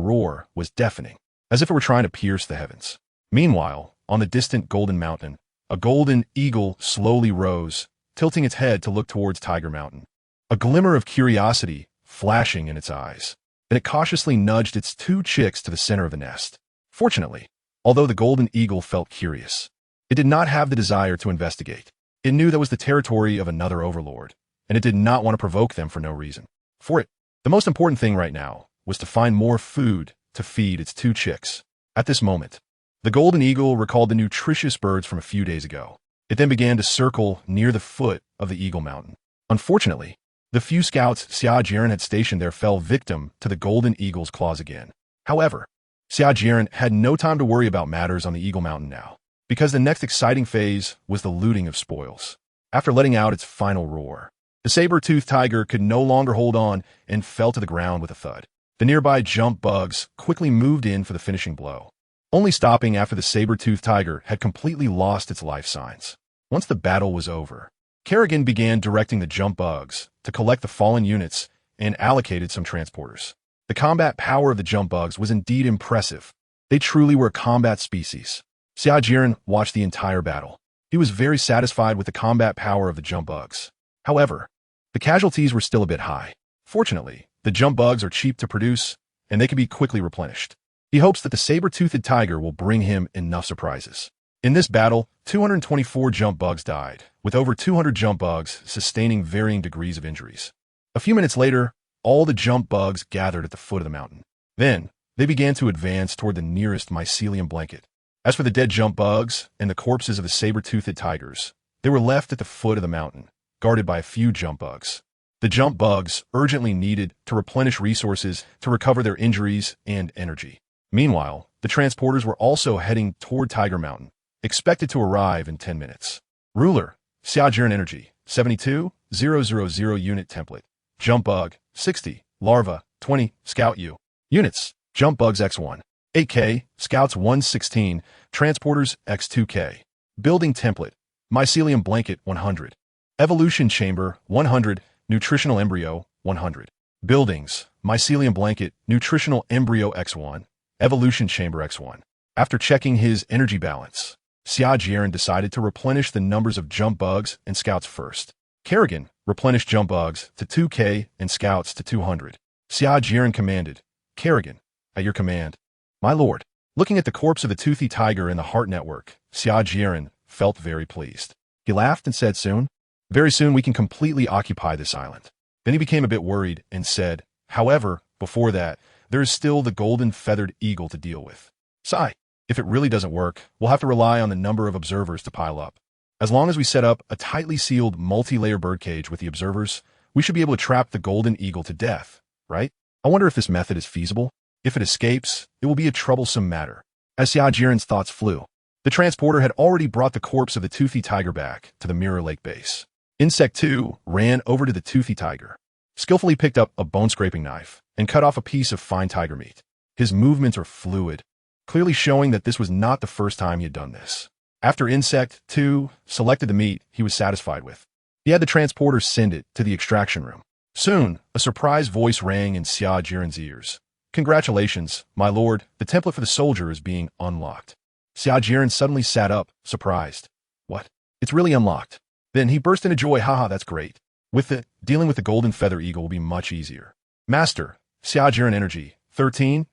roar was deafening, as if it were trying to pierce the heavens. Meanwhile, on the distant Golden Mountain, a golden eagle slowly rose, tilting its head to look towards Tiger Mountain. A glimmer of curiosity flashing in its eyes. Then it cautiously nudged its 2 chicks to the center of the nest. Fortunately, although the golden eagle felt curious, it did not have the desire to investigate. It knew that was the territory of another overlord, and it did not want to provoke them for no reason. For it, the most important thing right now was to find more food to feed its 2 chicks. At this moment, the golden eagle recalled the nutritious birds from a few days ago. It then began to circle near the foot of the Eagle Mountain. Unfortunately, the few scouts Xia Jieren had stationed there fell victim to the golden eagle's claws again. However, Xia Jieren had no time to worry about matters on the Eagle Mountain now, because the next exciting phase was the looting of spoils. After letting out its final roar, the saber-toothed tiger could no longer hold on and fell to the ground with a thud. The nearby jump bugs quickly moved in for the finishing blow, only stopping after the saber-toothed tiger had completely lost its life signs. Once the battle was over, Kerrigan began directing the jump bugs to collect the fallen units and allocated some transporters. The combat power of the jump bugs was indeed impressive. They truly were a combat species. Xia Jieren watched the entire battle. He was very satisfied with the combat power of the jump bugs. However, the casualties were still a bit high. Fortunately, the jump bugs are cheap to produce, and they can be quickly replenished. He hopes that the saber-toothed tiger will bring him enough surprises. In this battle, 224 jump bugs died, with over 200 jump bugs sustaining varying degrees of injuries. A few minutes later, all the jump bugs gathered at the foot of the mountain. Then, they began to advance toward the nearest mycelium blanket. As for the dead jump bugs and the corpses of the saber-toothed tigers, they were left at the foot of the mountain, guarded by a few jump bugs. The jump bugs urgently needed to replenish resources to recover their injuries and energy. Meanwhile, the transporters were also heading toward Tiger Mountain, expected to arrive in 10 minutes. Ruler, Xia Jieren Energy, 72,000 unit template. Jump Bug, 60, Larva, 20, Scout U. Units, Jump Bugs X1, 8K, Scouts 116, Transporters X2K. Building template, Mycelium Blanket 100. Evolution Chamber 100, Nutritional Embryo 100. Buildings, Mycelium Blanket, Nutritional Embryo X1. Evolution Chamber X1. After checking his energy balance, Xia Jieren decided to replenish the numbers of jump bugs and scouts first. Kerrigan replenished jump bugs to 2K and scouts to 200. Xia Jieren commanded, Kerrigan, at your command. My lord. Looking at the corpse of the toothy tiger in the heart network, Xia Jieren felt very pleased. He laughed and said soon, very soon we can completely occupy this island. Then he became a bit worried and said, however, before that, there is still the golden feathered eagle to deal with. Sigh. If it really doesn't work, we'll have to rely on the number of observers to pile up. As long as we set up a tightly sealed multi-layer birdcage with the observers, we should be able to trap the golden eagle to death, right? I wonder if this method is feasible. If it escapes, it will be a troublesome matter. As Xia Jieren's thoughts flew, the transporter had already brought the corpse of the toothy tiger back to the Mirror Lake base. Insect 2 ran over to the toothy tiger, skillfully picked up a bone-scraping knife, and cut off a piece of fine tiger meat. His movements were fluid, clearly showing that this was not the first time he had done this. After Insect 2 selected the meat he was satisfied with, he had the transporter send it to the extraction room. Soon, a surprised voice rang in Xia Jieren's ears. Congratulations, my lord, the template for the soldier is being unlocked. Xia Jieren suddenly sat up, surprised. What? It's really unlocked. Then he burst into joy, haha, that's great. With it, dealing with the golden feather eagle will be much easier. Master, Xia Jieren Energy, 13,000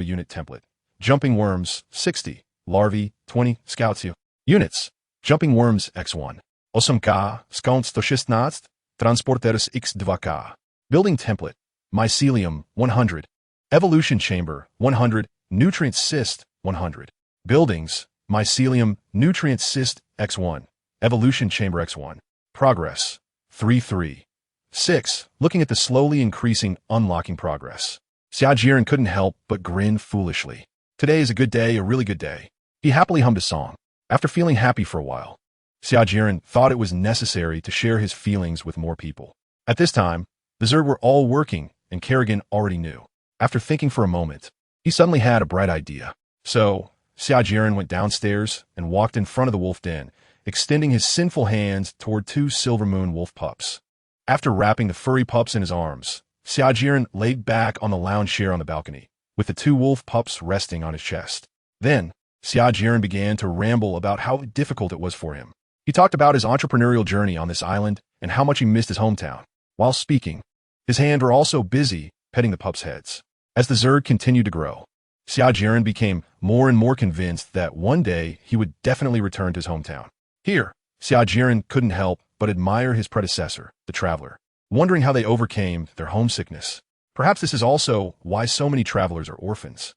unit template. Jumping Worms, 60, Larvae, 20, Scouts U. Units, Jumping Worms X1. 8K, skąd 116, transporters X2K. Building template, mycelium, 100. Evolution chamber, 100. Nutrient cyst, 100. Buildings, mycelium, nutrient cyst, X1. Evolution chamber, X1. Progress, 3-3. 6. Looking at the slowly increasing unlocking progress. Xia Jieren couldn't help but grin foolishly. Today is a good day, a really good day. He happily hummed a song. After feeling happy for a while, Xia Jieren thought it was necessary to share his feelings with more people. At this time, the Zerg were all working, and Kerrigan already knew. After thinking for a moment, he suddenly had a bright idea. So, Xia Jieren went downstairs and walked in front of the wolf den, extending his sinful hands toward 2 silver moon wolf pups. After wrapping the furry pups in his arms, Xia Jieren laid back on the lounge chair on the balcony, with the 2 wolf pups resting on his chest. Then, Xia Jieren began to ramble about how difficult it was for him. He talked about his entrepreneurial journey on this island and how much he missed his hometown. While speaking, his hands were also busy petting the pups' heads. As the Zerg continued to grow, Xia Jieren became more and more convinced that one day he would definitely return to his hometown. Here, Xia Jieren couldn't help but admire his predecessor, the traveler, wondering how they overcame their homesickness. Perhaps this is also why so many travelers are orphans.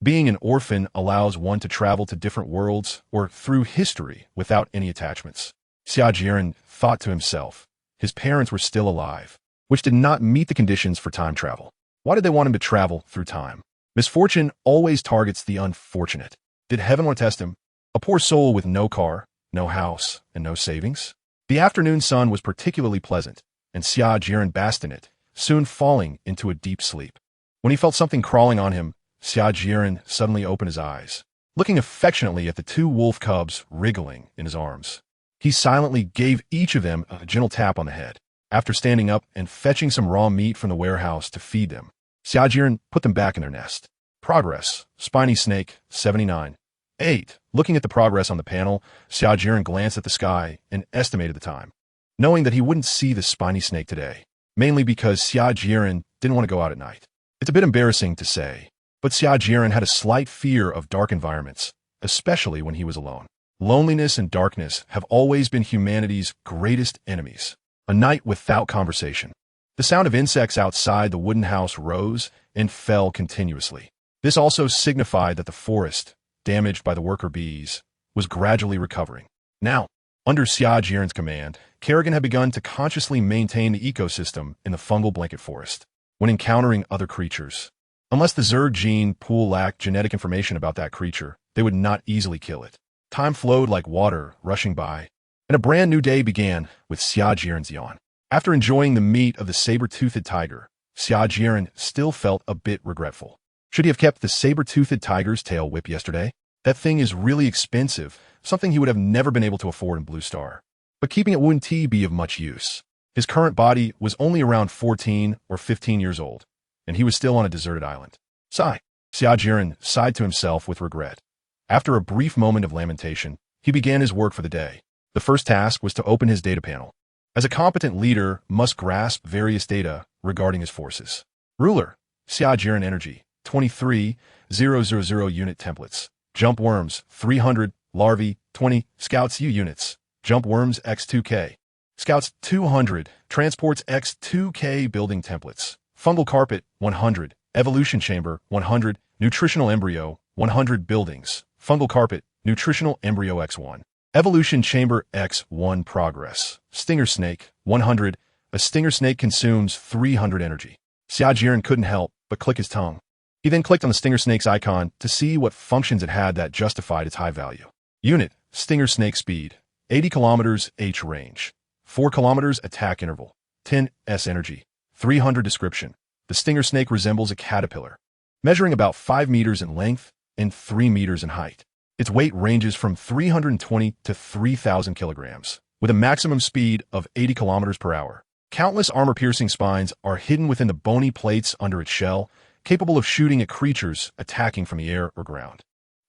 Being an orphan allows one to travel to different worlds or through history without any attachments. Xia Jieren thought to himself, his parents were still alive, which did not meet the conditions for time travel. Why did they want him to travel through time? Misfortune always targets the unfortunate. Did heaven want to test him? A poor soul with no car, no house, and no savings? The afternoon sun was particularly pleasant, and Xia Jieren basked in it, soon falling into a deep sleep. When he felt something crawling on him, Xia Jieren suddenly opened his eyes, looking affectionately at the 2 wolf cubs wriggling in his arms. He silently gave each of them a gentle tap on the head. After standing up and fetching some raw meat from the warehouse to feed them, Xia Jieren put them back in their nest. Progress, spiny snake, 79. 8. Looking at the progress on the panel, Xia Jieren glanced at the sky and estimated the time, knowing that he wouldn't see the spiny snake today, mainly because Xia Jieren didn't want to go out at night. It's a bit embarrassing to say, but Xia Jieren had a slight fear of dark environments, especially when he was alone. Loneliness and darkness have always been humanity's greatest enemies. A night without conversation. The sound of insects outside the wooden house rose and fell continuously. This also signified that the forest, damaged by the worker bees, was gradually recovering. Now, under Xia Jieren's command, Kerrigan had begun to consciously maintain the ecosystem in the fungal blanket forest. When encountering other creatures, unless the Zerg gene pool lacked genetic information about that creature, they would not easily kill it. Time flowed like water rushing by, and a brand new day began with Xia Jieren's yawn. After enjoying the meat of the saber-toothed tiger, Xia Jieren still felt a bit regretful. Should he have kept the saber-toothed tiger's tail whip yesterday? That thing is really expensive, something he would have never been able to afford in Blue Star. But keeping it wouldn't be of much use. His current body was only around 14 or 15 years old, and he was still on a deserted island. Sigh. Xia Jieren sighed to himself with regret. After a brief moment of lamentation, he began his work for the day. The first task was to open his data panel. As a competent leader must grasp various data regarding his forces. Ruler, Xia Jieren Energy, 23,000 unit templates. Jump worms, 300, larvae, 20, scouts U units. Jump worms X2K. Scouts 200, transports X2K building templates. Fungal carpet, 100. Evolution chamber, 100. Nutritional embryo, 100 buildings. Fungal carpet, nutritional embryo X1. Evolution chamber X1 progress. Stinger snake, 100. A stinger snake consumes 300 energy. Xia Jieren couldn't help but click his tongue. He then clicked on the stinger snake's icon to see what functions it had that justified its high value. Unit, stinger snake speed, 80 kilometers H range. 4 kilometers attack interval. 10 S energy. 300 description. The stinger snake resembles a caterpillar, measuring about 5 meters in length and 3 meters in height. Its weight ranges from 320 to 3,000 kilograms, with a maximum speed of 80 kilometers per hour. Countless armor-piercing spines are hidden within the bony plates under its shell, capable of shooting at creatures attacking from the air or ground.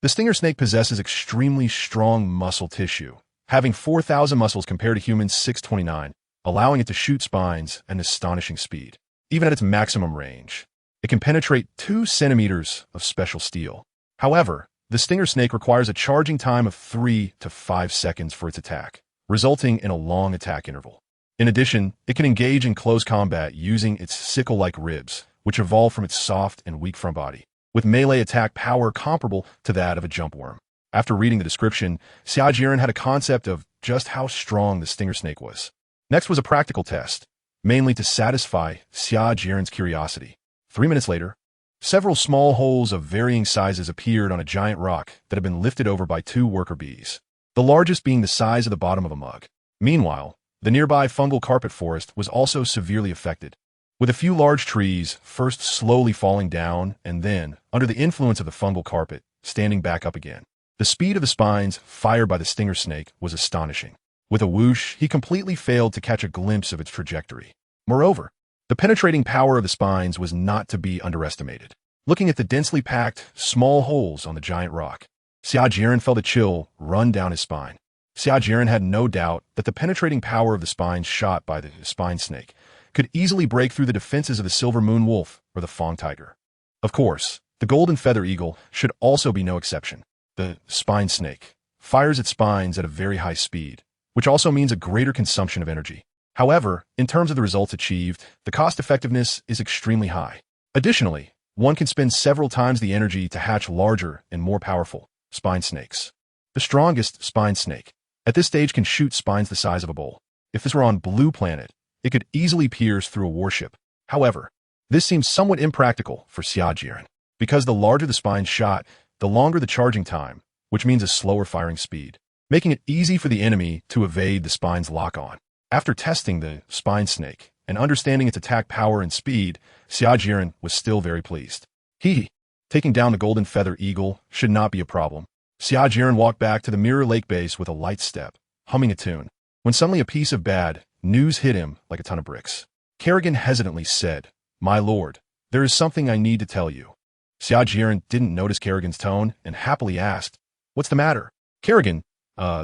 The stinger snake possesses extremely strong muscle tissue, having 4,000 muscles compared to humans' 629, allowing it to shoot spines at an astonishing speed. Even at its maximum range, it can penetrate 2 centimeters of special steel. However, the stinger snake requires a charging time of 3 to 5 seconds for its attack, resulting in a long attack interval. In addition, it can engage in close combat using its sickle-like ribs, which evolve from its soft and weak front body, with melee attack power comparable to that of a jumpworm. After reading the description, Xia Jieren had a concept of just how strong the stinger snake was. Next was a practical test, mainly to satisfy Xia Jieren's curiosity. 3 minutes later, several small holes of varying sizes appeared on a giant rock that had been lifted over by 2 worker bees, the largest being the size of the bottom of a mug. Meanwhile, the nearby fungal carpet forest was also severely affected, with a few large trees first slowly falling down and then, under the influence of the fungal carpet, standing back up again. The speed of the spines fired by the stinger snake was astonishing. With a whoosh, he completely failed to catch a glimpse of its trajectory. Moreover, the penetrating power of the spines was not to be underestimated. Looking at the densely packed, small holes on the giant rock, Xia Jieren felt a chill run down his spine. Xia Jieren had no doubt that the penetrating power of the spines shot by the spine snake could easily break through the defenses of the silver moon wolf or the fawn tiger. Of course, the golden feather eagle should also be no exception. The spine snake fires its spines at a very high speed, which also means a greater consumption of energy. However, in terms of the results achieved, the cost-effectiveness is extremely high. Additionally, one can spend several times the energy to hatch larger and more powerful spine snakes. The strongest spine snake at this stage can shoot spines the size of a bowl. If this were on Blue Planet, it could easily pierce through a warship. However, this seems somewhat impractical for Xia Jieren, because the larger the spine shot, the longer the charging time, which means a slower firing speed, making it easy for the enemy to evade the spine's lock-on. After testing the spine snake and understanding its attack power and speed, Xia Jieren was still very pleased. Taking down the golden feather eagle should not be a problem. Xia Jieren walked back to the Mirror Lake base with a light step, humming a tune, when suddenly a piece of bad news hit him like a ton of bricks. Kerrigan hesitantly said, "My lord, there is something I need to tell you." Xia Jieren didn't notice Kerrigan's tone and happily asked, "What's the matter?" Kerrigan,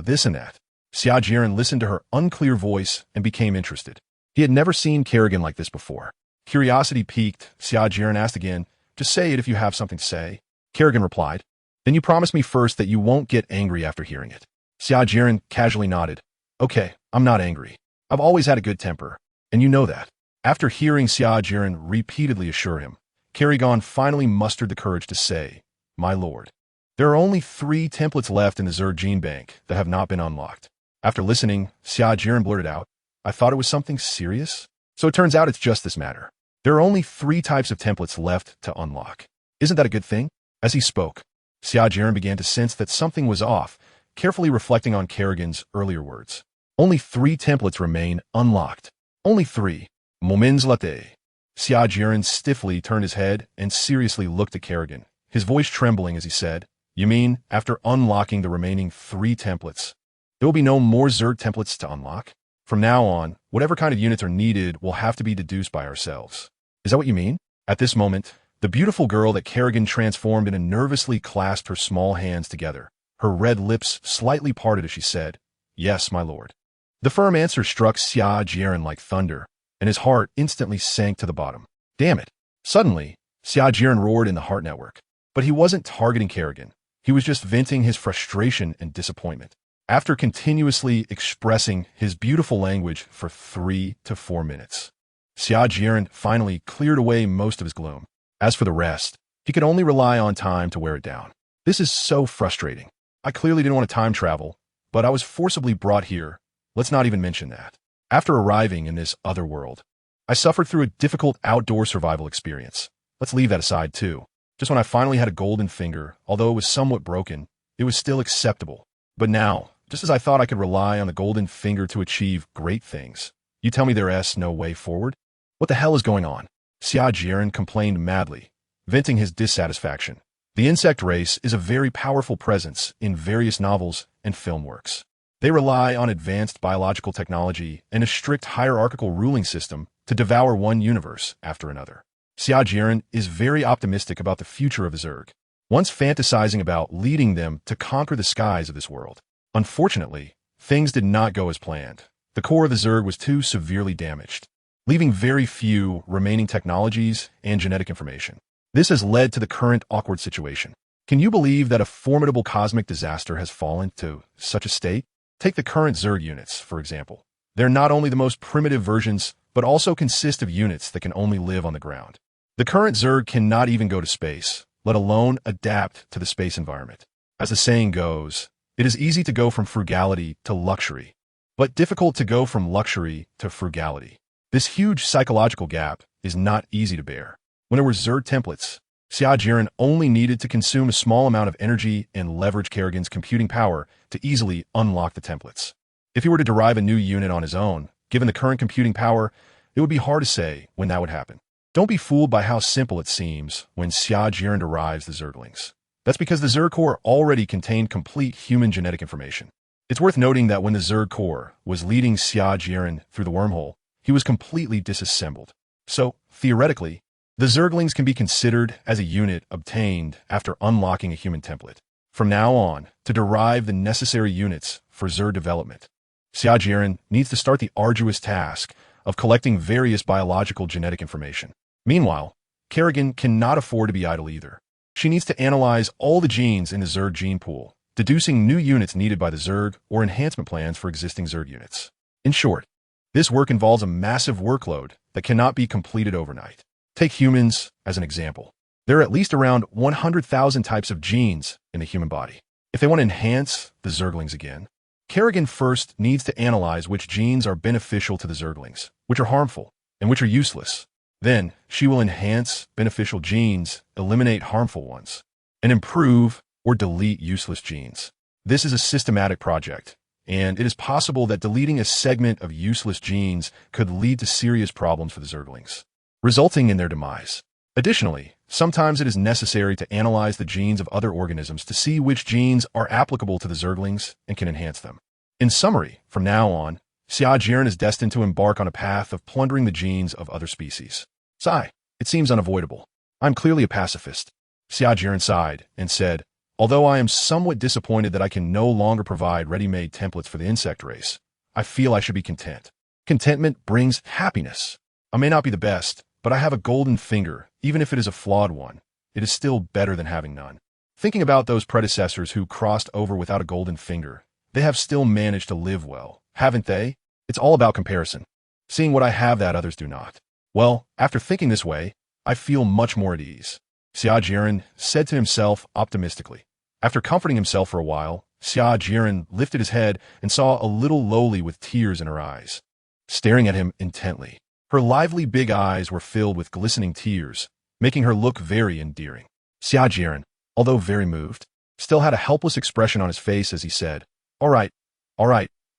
this and that. Xia Jieren listened to her unclear voice and became interested. He had never seen Kerrigan like this before. Curiosity piqued, Xia Jieren asked again, "Just say it if you have something to say." Kerrigan replied, "Then you promise me first that you won't get angry after hearing it." Xia Jieren casually nodded. "Okay, I'm not angry. I've always had a good temper, and you know that." After hearing Xia Jieren repeatedly assure him, Kerrigan finally mustered the courage to say, "My lord, there are only 3 templates left in the Zerg gene bank that have not been unlocked." After listening, Xia Jieren blurted out, "I thought it was something serious? So it turns out it's just this matter. There are only 3 types of templates left to unlock. Isn't that a good thing?" As he spoke, Xia Jieren began to sense that something was off, carefully reflecting on Kerrigan's earlier words. Only 3 templates remain unlocked. Only 3. Moments latte. Xia Jieren stiffly turned his head and seriously looked at Kerrigan, his voice trembling as he said, "You mean, after unlocking the remaining 3 templates, there will be no more Zerg templates to unlock? From now on, whatever kind of units are needed will have to be deduced by ourselves. Is that what you mean?" At this moment, the beautiful girl that Kerrigan transformed into nervously clasped her small hands together, her red lips slightly parted as she said, "Yes, my lord." The firm answer struck Xia Jieren like thunder, and his heart instantly sank to the bottom. Damn it. Suddenly, Xia Jieren roared in the heart network. But he wasn't targeting Kerrigan. He was just venting his frustration and disappointment. After continuously expressing his beautiful language for 3 to 4 minutes, Xia Jieren finally cleared away most of his gloom. As for the rest, he could only rely on time to wear it down. "This is so frustrating. I clearly didn't want to time travel, but I was forcibly brought here. Let's not even mention that. After arriving in this other world, I suffered through a difficult outdoor survival experience. Let's leave that aside too. Just when I finally had a golden finger, although it was somewhat broken, it was still acceptable. But now, just as I thought I could rely on the golden finger to achieve great things, you tell me there's no way forward? What the hell is going on?" Xia Jieren complained madly, venting his dissatisfaction. The insect race is a very powerful presence in various novels and film works. They rely on advanced biological technology and a strict hierarchical ruling system to devour one universe after another. Xia Jieren is very optimistic about the future of the Zerg, once fantasizing about leading them to conquer the skies of this world. Unfortunately, things did not go as planned. The core of the Zerg was too severely damaged, leaving very few remaining technologies and genetic information. This has led to the current awkward situation. Can you believe that a formidable cosmic disaster has fallen to such a state? Take the current Zerg units, for example. They're not only the most primitive versions, but also consist of units that can only live on the ground. The current Zerg cannot even go to space, let alone adapt to the space environment. As the saying goes, it is easy to go from frugality to luxury, but difficult to go from luxury to frugality. This huge psychological gap is not easy to bear. When there were Zerg templates, Xia Jieren only needed to consume a small amount of energy and leverage Kerrigan's computing power to easily unlock the templates. If he were to derive a new unit on his own, given the current computing power, it would be hard to say when that would happen. Don't be fooled by how simple it seems when Xia Jieren derives the Zerglings. That's because the Zerg Core already contained complete human genetic information. It's worth noting that when the Zerg Core was leading Xia Jieren through the wormhole, he was completely disassembled. So, theoretically, the Zerglings can be considered as a unit obtained after unlocking a human template. From now on, to derive the necessary units for Zerg development, Xia Jieren needs to start the arduous task of collecting various biological genetic information. Meanwhile, Kerrigan cannot afford to be idle either. She needs to analyze all the genes in the Zerg gene pool, deducing new units needed by the Zerg or enhancement plans for existing Zerg units. In short, this work involves a massive workload that cannot be completed overnight. Take humans as an example. There are at least around 100,000 types of genes in the human body. If they want to enhance the Zerglings again, Kerrigan first needs to analyze which genes are beneficial to the Zerglings, which are harmful, and which are useless. Then, she will enhance beneficial genes, eliminate harmful ones, and improve or delete useless genes. This is a systematic project, and it is possible that deleting a segment of useless genes could lead to serious problems for the Zerglings, resulting in their demise. Additionally, sometimes it is necessary to analyze the genes of other organisms to see which genes are applicable to the Zerglings and can enhance them. In summary, from now on, Xia Jieren is destined to embark on a path of plundering the genes of other species. Sigh, it seems unavoidable. I'm clearly a pacifist. Xia Jieren sighed and said, although I am somewhat disappointed that I can no longer provide ready-made templates for the insect race, I feel I should be content. Contentment brings happiness. I may not be the best, but I have a golden finger, even if it is a flawed one. It is still better than having none. Thinking about those predecessors who crossed over without a golden finger, they have still managed to live well, haven't they? It's all about comparison. Seeing what I have that others do not. Well, after thinking this way, I feel much more at ease. Xia Jieren said to himself optimistically. After comforting himself for a while, Xia Jieren lifted his head and saw a little Loli with tears in her eyes, staring at him intently. Her lively big eyes were filled with glistening tears, making her look very endearing. Xia Jieren, although very moved, still had a helpless expression on his face as he said, all right,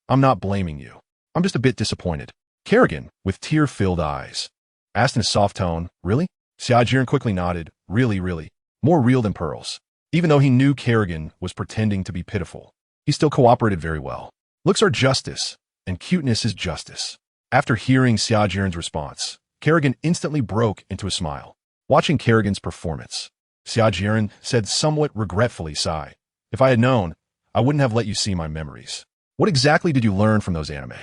I'm not blaming you. I'm just a bit disappointed. Kerrigan, with tear-filled eyes, asked in a soft tone, really? Xia Jieren quickly nodded, really, more real than pearls. Even though he knew Kerrigan was pretending to be pitiful, he still cooperated very well. Looks are justice, and cuteness is justice. After hearing Xia Jieren's response, Kerrigan instantly broke into a smile. Watching Kerrigan's performance, Xia Jieren said somewhat regretfully, sigh, if I had known, I wouldn't have let you see my memories. What exactly did you learn from those anime?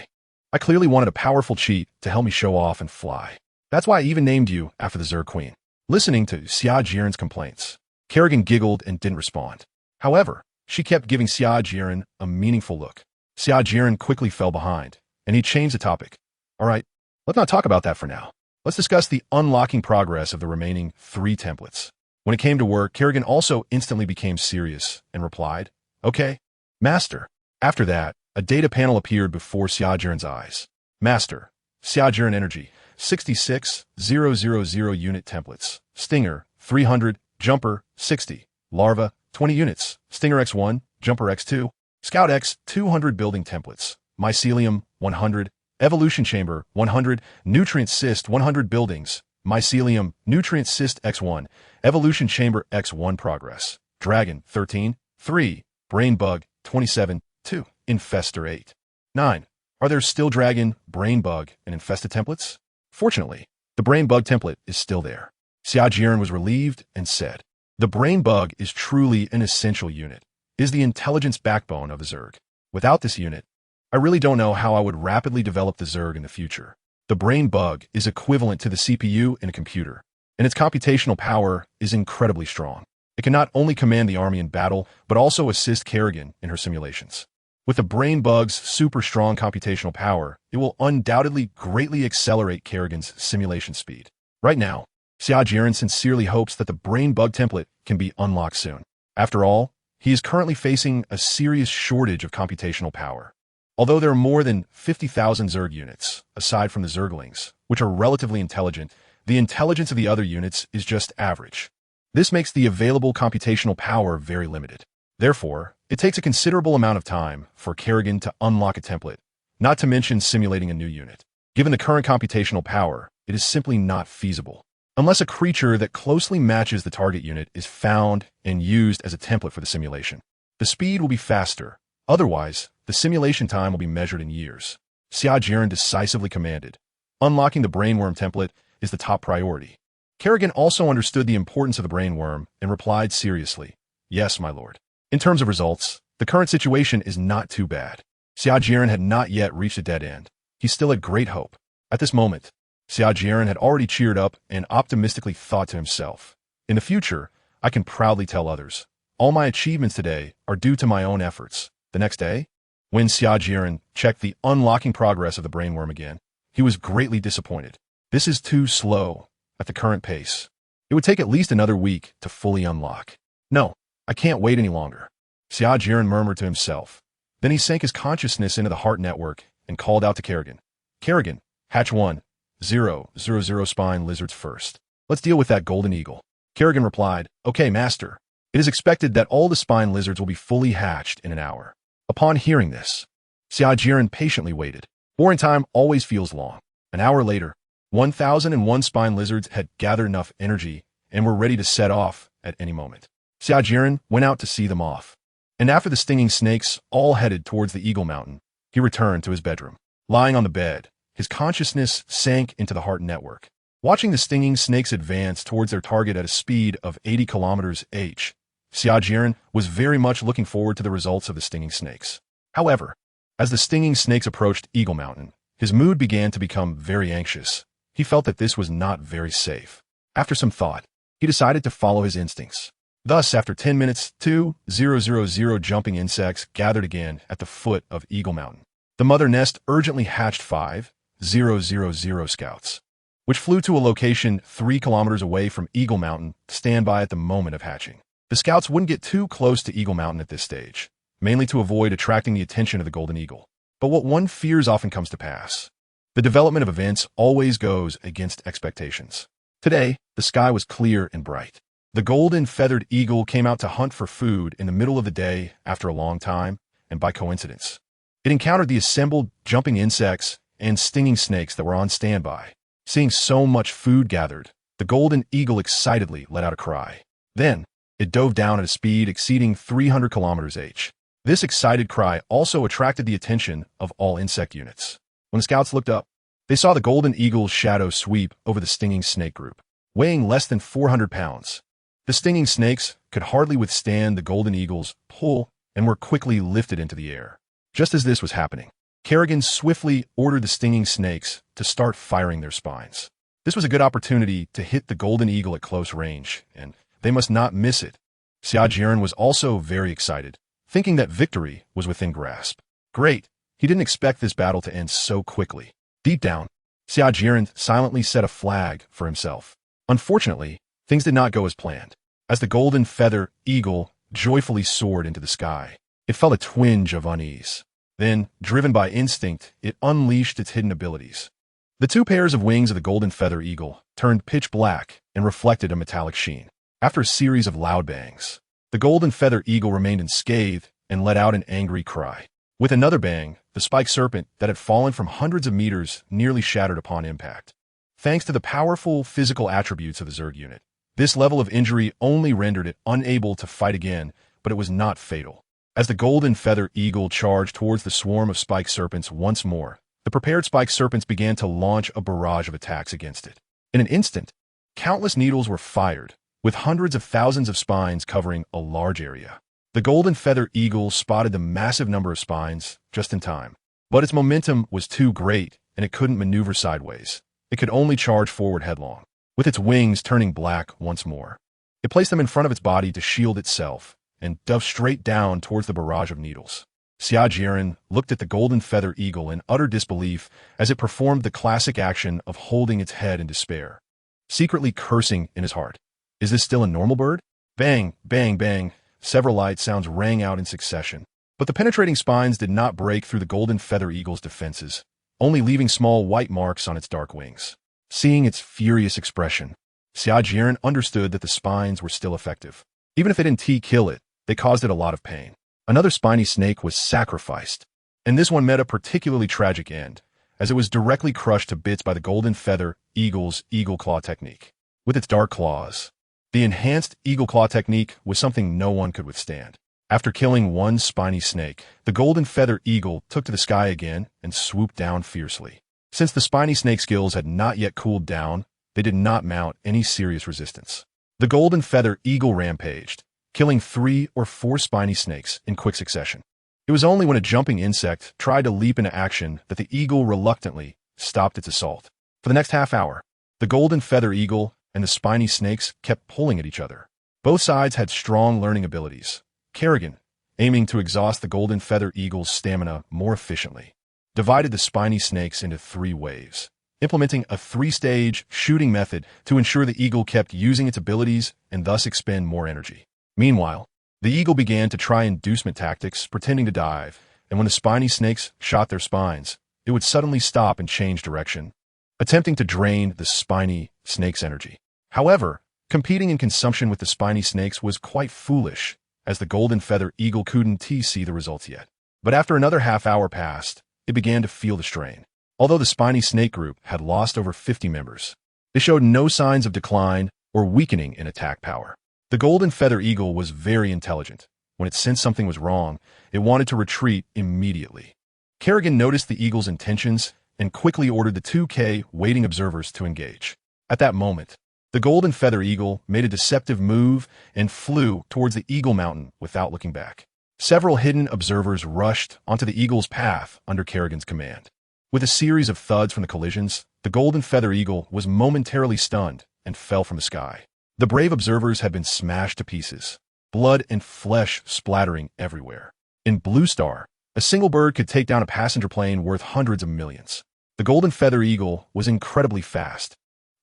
I clearly wanted a powerful cheat to help me show off and fly. That's why I even named you after the Zerg Queen. Listening to Xia Jieren's complaints, Kerrigan giggled and didn't respond. However, she kept giving Xia Jieren a meaningful look. Xia Jieren quickly fell behind, and he changed the topic. All right, let's not talk about that for now. Let's discuss the unlocking progress of the remaining 3 templates. When it came to work, Kerrigan also instantly became serious and replied, okay, Master. After that, a data panel appeared before Xia Jieren's eyes. Master, Xia Jieren Energy, 66,000 unit templates. Stinger, 300, Jumper, 60, Larva, 20 units, Stinger X1, Jumper X2, Scout X, 200 building templates, Mycelium, 100, Evolution Chamber, 100, Nutrient Cyst, 100 buildings, Mycelium, Nutrient Cyst X1, Evolution Chamber X1 progress, Dragon, 13, 3, Brain Bug, 27, 2, Infestor 8, 9. Are there still Dragon, Brain Bug, and Infested templates? Fortunately, the Brain Bug template is still there. Xia Jieren was relieved and said, the Brain Bug is truly an essential unit. It is the intelligence backbone of the Zerg. Without this unit, I really don't know how I would rapidly develop the Zerg in the future. The Brain Bug is equivalent to the CPU in a computer, and its computational power is incredibly strong. It can not only command the army in battle, but also assist Kerrigan in her simulations. With the brain bug's super strong computational power, it will undoubtedly greatly accelerate Kerrigan's simulation speed. Right now, Xia Jieren sincerely hopes that the brain bug template can be unlocked soon. After all, he is currently facing a serious shortage of computational power. Although there are more than 50,000 Zerg units, aside from the Zerglings, which are relatively intelligent, the intelligence of the other units is just average. This makes the available computational power very limited. Therefore, it takes a considerable amount of time for Kerrigan to unlock a template, not to mention simulating a new unit. Given the current computational power, it is simply not feasible. Unless a creature that closely matches the target unit is found and used as a template for the simulation. The speed will be faster. Otherwise, the simulation time will be measured in years. Xia Jieren decisively commanded. Unlocking the brainworm template is the top priority. Kerrigan also understood the importance of the brainworm and replied seriously, "Yes, my lord." In terms of results, the current situation is not too bad. Xia Jieren had not yet reached a dead end. He still had great hope. At this moment, Xia Jieren had already cheered up and optimistically thought to himself, "In the future, I can proudly tell others, all my achievements today are due to my own efforts." The next day, when Xia Jieren checked the unlocking progress of the brainworm again, he was greatly disappointed. This is too slow at the current pace. It would take at least another week to fully unlock. "No, I can't wait any longer," Xia Jieren murmured to himself. Then he sank his consciousness into the heart network and called out to Kerrigan. "Kerrigan, hatch 1,000 spine lizards first. Let's deal with that golden eagle." Kerrigan replied, "Okay, master. It is expected that all the spine lizards will be fully hatched in an hour." Upon hearing this, Xia Jieren patiently waited. Boring time always feels long. An hour later, 1,001 spine lizards had gathered enough energy and were ready to set off at any moment. Xia Jieren went out to see them off. And after the stinging snakes all headed towards the Eagle Mountain, he returned to his bedroom. Lying on the bed, his consciousness sank into the heart network. Watching the stinging snakes advance towards their target at a speed of 80 km/h, Xia Jieren was very much looking forward to the results of the stinging snakes. However, as the stinging snakes approached Eagle Mountain, his mood began to become very anxious. He felt that this was not very safe. After some thought, he decided to follow his instincts. Thus, after 10 minutes, 2,000 jumping insects gathered again at the foot of Eagle Mountain. The mother nest urgently hatched 5,000 scouts, which flew to a location 3 kilometers away from Eagle Mountain to stand by at the moment of hatching. The scouts wouldn't get too close to Eagle Mountain at this stage, mainly to avoid attracting the attention of the golden eagle. But what one fears often comes to pass. The development of events always goes against expectations. Today, the sky was clear and bright. The golden feathered eagle came out to hunt for food in the middle of the day after a long time, and by coincidence, it encountered the assembled jumping insects and stinging snakes that were on standby. Seeing so much food gathered, the golden eagle excitedly let out a cry. Then, it dove down at a speed exceeding 300 km/h. This excited cry also attracted the attention of all insect units. When the scouts looked up, they saw the golden eagle's shadow sweep over the stinging snake group, weighing less than 400 pounds. The stinging snakes could hardly withstand the golden eagle's pull and were quickly lifted into the air. Just as this was happening, Kerrigan swiftly ordered the stinging snakes to start firing their spines. This was a good opportunity to hit the golden eagle at close range, and they must not miss it. Xia Jieren was also very excited, thinking that victory was within grasp. Great! He didn't expect this battle to end so quickly. Deep down, Xia Jieren silently set a flag for himself. Unfortunately, things did not go as planned. As the golden feather eagle joyfully soared into the sky, it felt a twinge of unease. Then, driven by instinct, it unleashed its hidden abilities. The two pairs of wings of the golden feather eagle turned pitch black and reflected a metallic sheen. After a series of loud bangs, the golden feather eagle remained unscathed and let out an angry cry. With another bang, the spike serpent that had fallen from hundreds of meters nearly shattered upon impact. Thanks to the powerful physical attributes of the Zerg unit, this level of injury only rendered it unable to fight again, but it was not fatal. As the golden feather eagle charged towards the swarm of spike serpents once more, the prepared spike serpents began to launch a barrage of attacks against it. In an instant, countless needles were fired, with hundreds of thousands of spines covering a large area. The golden feather eagle spotted the massive number of spines just in time, but its momentum was too great and it couldn't maneuver sideways. It could only charge forward headlong, with its wings turning black once more. It placed them in front of its body to shield itself and dove straight down towards the barrage of needles. Xia Jieren looked at the golden feather eagle in utter disbelief as it performed the classic action of holding its head in despair, secretly cursing in his heart. Is this still a normal bird? Bang, bang, bang. Several light sounds rang out in succession. But the penetrating spines did not break through the golden feather eagle's defenses, only leaving small white marks on its dark wings. Seeing its furious expression, Xia Jieren understood that the spines were still effective. Even if they didn't kill it, they caused it a lot of pain. Another spiny snake was sacrificed, and this one met a particularly tragic end, as it was directly crushed to bits by the golden feather eagle's eagle claw technique. With its dark claws, the enhanced eagle claw technique was something no one could withstand. After killing one spiny snake, the golden feather eagle took to the sky again and swooped down fiercely. Since the spiny snake skills had not yet cooled down, they did not mount any serious resistance. The golden feather eagle rampaged, killing 3 or 4 spiny snakes in quick succession. It was only when a jumping insect tried to leap into action that the eagle reluctantly stopped its assault. For the next half hour, the golden feather eagle and the spiny snakes kept pulling at each other. Both sides had strong learning abilities. Kerrigan, aiming to exhaust the golden feather eagle's stamina more efficiently, divided the spiny snakes into 3 waves, implementing a 3-stage shooting method to ensure the eagle kept using its abilities and thus expend more energy. Meanwhile, the eagle began to try inducement tactics, pretending to dive, and when the spiny snakes shot their spines, it would suddenly stop and change direction, attempting to drain the spiny snake's energy. However, competing in consumption with the spiny snakes was quite foolish, as the golden feather eagle couldn't see the results yet. But after another half hour passed, it began to feel the strain. Although the spiny snake group had lost over 50 members, they showed no signs of decline or weakening in attack power. The golden feather eagle was very intelligent. When it sensed something was wrong, it wanted to retreat immediately. Kerrigan noticed the eagle's intentions and quickly ordered the 2K waiting observers to engage. At that moment, the golden feather eagle made a deceptive move and flew towards the Eagle Mountain without looking back. Several hidden observers rushed onto the eagle's path under Kerrigan's command. With a series of thuds from the collisions, the golden feather eagle was momentarily stunned and fell from the sky. The brave observers had been smashed to pieces, blood and flesh splattering everywhere. In Blue Star, a single bird could take down a passenger plane worth hundreds of millions. The golden feather eagle was incredibly fast,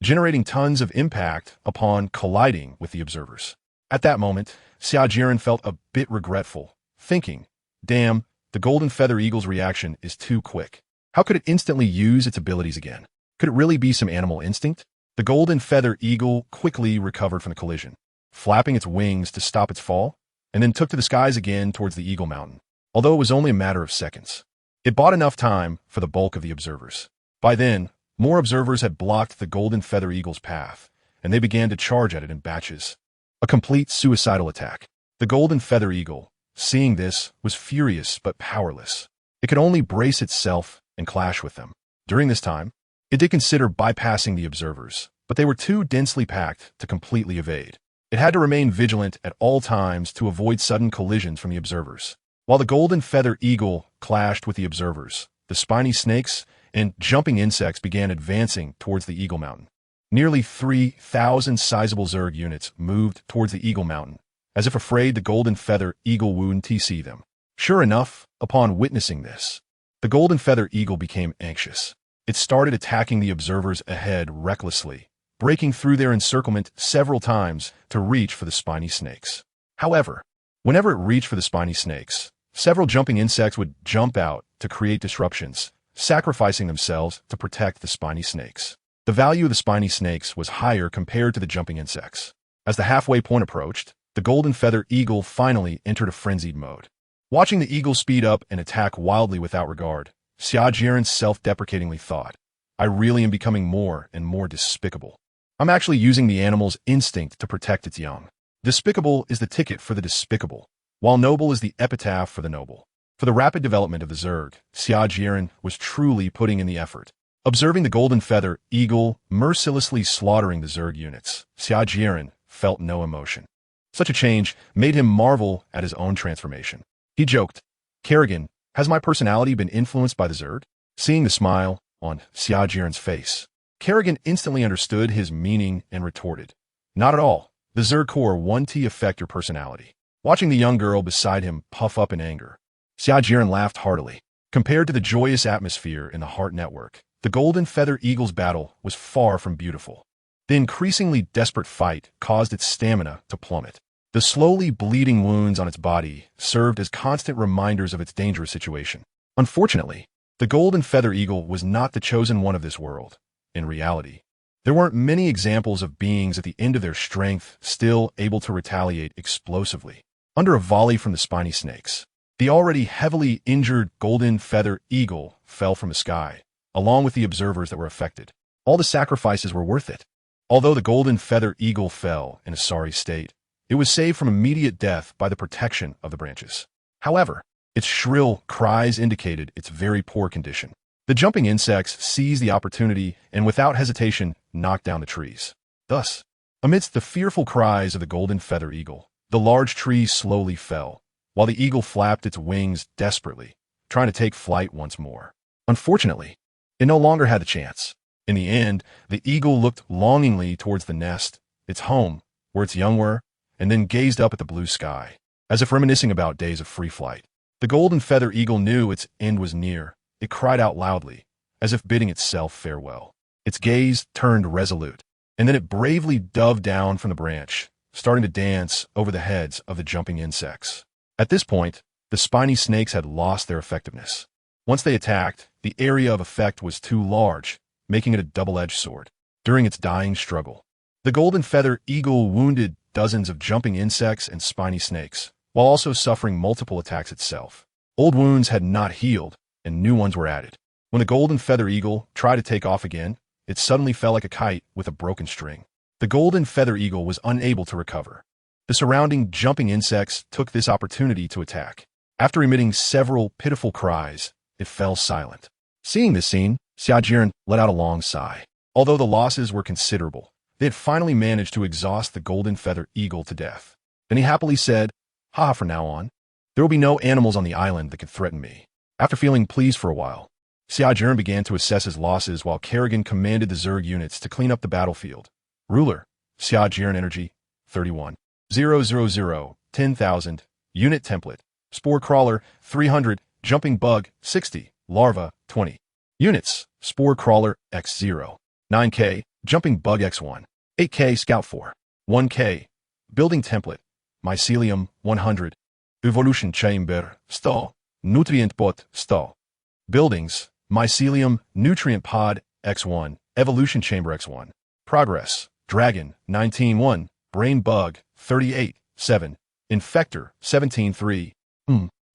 generating tons of impact upon colliding with the observers. At that moment, Xia Jieren felt a bit regretful, thinking, damn, the golden feather eagle's reaction is too quick. How could it instantly use its abilities again? Could it really be some animal instinct? The golden feather eagle quickly recovered from the collision, flapping its wings to stop its fall, and then took to the skies again towards the Eagle Mountain, although it was only a matter of seconds. It bought enough time for the bulk of the observers. By then, more observers had blocked the golden feather eagle's path, and they began to charge at it in batches. A complete suicidal attack. The golden feather eagle, seeing this, was furious but powerless. It could only brace itself and clash with them. During this time, it did consider bypassing the observers, but they were too densely packed to completely evade. It had to remain vigilant at all times to avoid sudden collisions from the observers. While the golden feather eagle clashed with the observers, the spiny snakes and jumping insects began advancing towards the Eagle Mountain. Nearly 3,000 sizable Zerg units moved towards the Eagle Mountain, as if afraid the golden feather eagle wouldn't see them. Sure enough, upon witnessing this, the golden feather eagle became anxious. It started attacking the observers ahead recklessly, breaking through their encirclement several times to reach for the spiny snakes. However, whenever it reached for the spiny snakes, several jumping insects would jump out to create disruptions, sacrificing themselves to protect the spiny snakes. The value of the spiny snakes was higher compared to the jumping insects. As the halfway point approached, the golden feather eagle finally entered a frenzied mode. Watching the eagle speed up and attack wildly without regard, Xia Jieren self-deprecatingly thought, I really am becoming more and more despicable. I'm actually using the animal's instinct to protect its young. Despicable is the ticket for the despicable, while noble is the epitaph for the noble. For the rapid development of the Zerg, Xia Jieren was truly putting in the effort. Observing the golden feather eagle mercilessly slaughtering the Zerg units, Xia Jieren felt no emotion. Such a change made him marvel at his own transformation. He joked, Kerrigan, has my personality been influenced by the Zerg? Seeing the smile on Xia Jieren's face, Kerrigan instantly understood his meaning and retorted, not at all. The Zerg Core won't affect your personality. Watching the young girl beside him puff up in anger, Xia Jieren laughed heartily. Compared to the joyous atmosphere in the Heart Network, the Golden Feather Eagle's battle was far from beautiful. The increasingly desperate fight caused its stamina to plummet. The slowly bleeding wounds on its body served as constant reminders of its dangerous situation. Unfortunately, the Golden Feather Eagle was not the chosen one of this world. In reality, there weren't many examples of beings at the end of their strength still able to retaliate explosively. Under a volley from the spiny snakes, the already heavily injured Golden Feather Eagle fell from the sky, along with the observers that were affected. All the sacrifices were worth it. Although the Golden Feather Eagle fell in a sorry state, it was saved from immediate death by the protection of the branches. However, its shrill cries indicated its very poor condition. The jumping insects seized the opportunity and without hesitation knocked down the trees. Thus, amidst the fearful cries of the Golden Feather Eagle, the large tree slowly fell, while the eagle flapped its wings desperately, trying to take flight once more. Unfortunately, it no longer had the chance. In the end, the eagle looked longingly towards the nest, its home, where its young were, and then gazed up at the blue sky, as if reminiscing about days of free flight. The Golden Feather Eagle knew its end was near. It cried out loudly, as if bidding itself farewell. Its gaze turned resolute, and then it bravely dove down from the branch, starting to dance over the heads of the jumping insects. At this point, the spiny snakes had lost their effectiveness. Once they attacked, the area of effect was too large, making it a double-edged sword. During its dying struggle, the Golden Feather Eagle wounded dozens of jumping insects and spiny snakes, while also suffering multiple attacks itself. Old wounds had not healed, and new ones were added. When the Golden Feather Eagle tried to take off again, it suddenly fell like a kite with a broken string. The Golden Feather Eagle was unable to recover. The surrounding jumping insects took this opportunity to attack. After emitting several pitiful cries, it fell silent. Seeing this scene, Xia Jieren let out a long sigh. Although the losses were considerable, they had finally managed to exhaust the Golden Feather Eagle to death. Then he happily said, "Ha, from now on, there will be no animals on the island that could threaten me." After feeling pleased for a while, Xia Jieren began to assess his losses while Kerrigan commanded the Zerg units to clean up the battlefield. Ruler, Xia Jieren Energy, 31. 000, 10,000. Unit Template, Spore Crawler, 300. Jumping Bug, 60. Larva, 20. Units, Spore Crawler, X0. 9K, Jumping Bug X1. 8K, Scout 4. 1K. Building Template, Mycelium, 100. Evolution Chamber, Stall. Nutrient Pot, Stall. Buildings, Mycelium, Nutrient Pod, X1. Evolution Chamber X1. Progress, Dragon, 19-1. Brain Bug, 38-7. Infector, 17-3.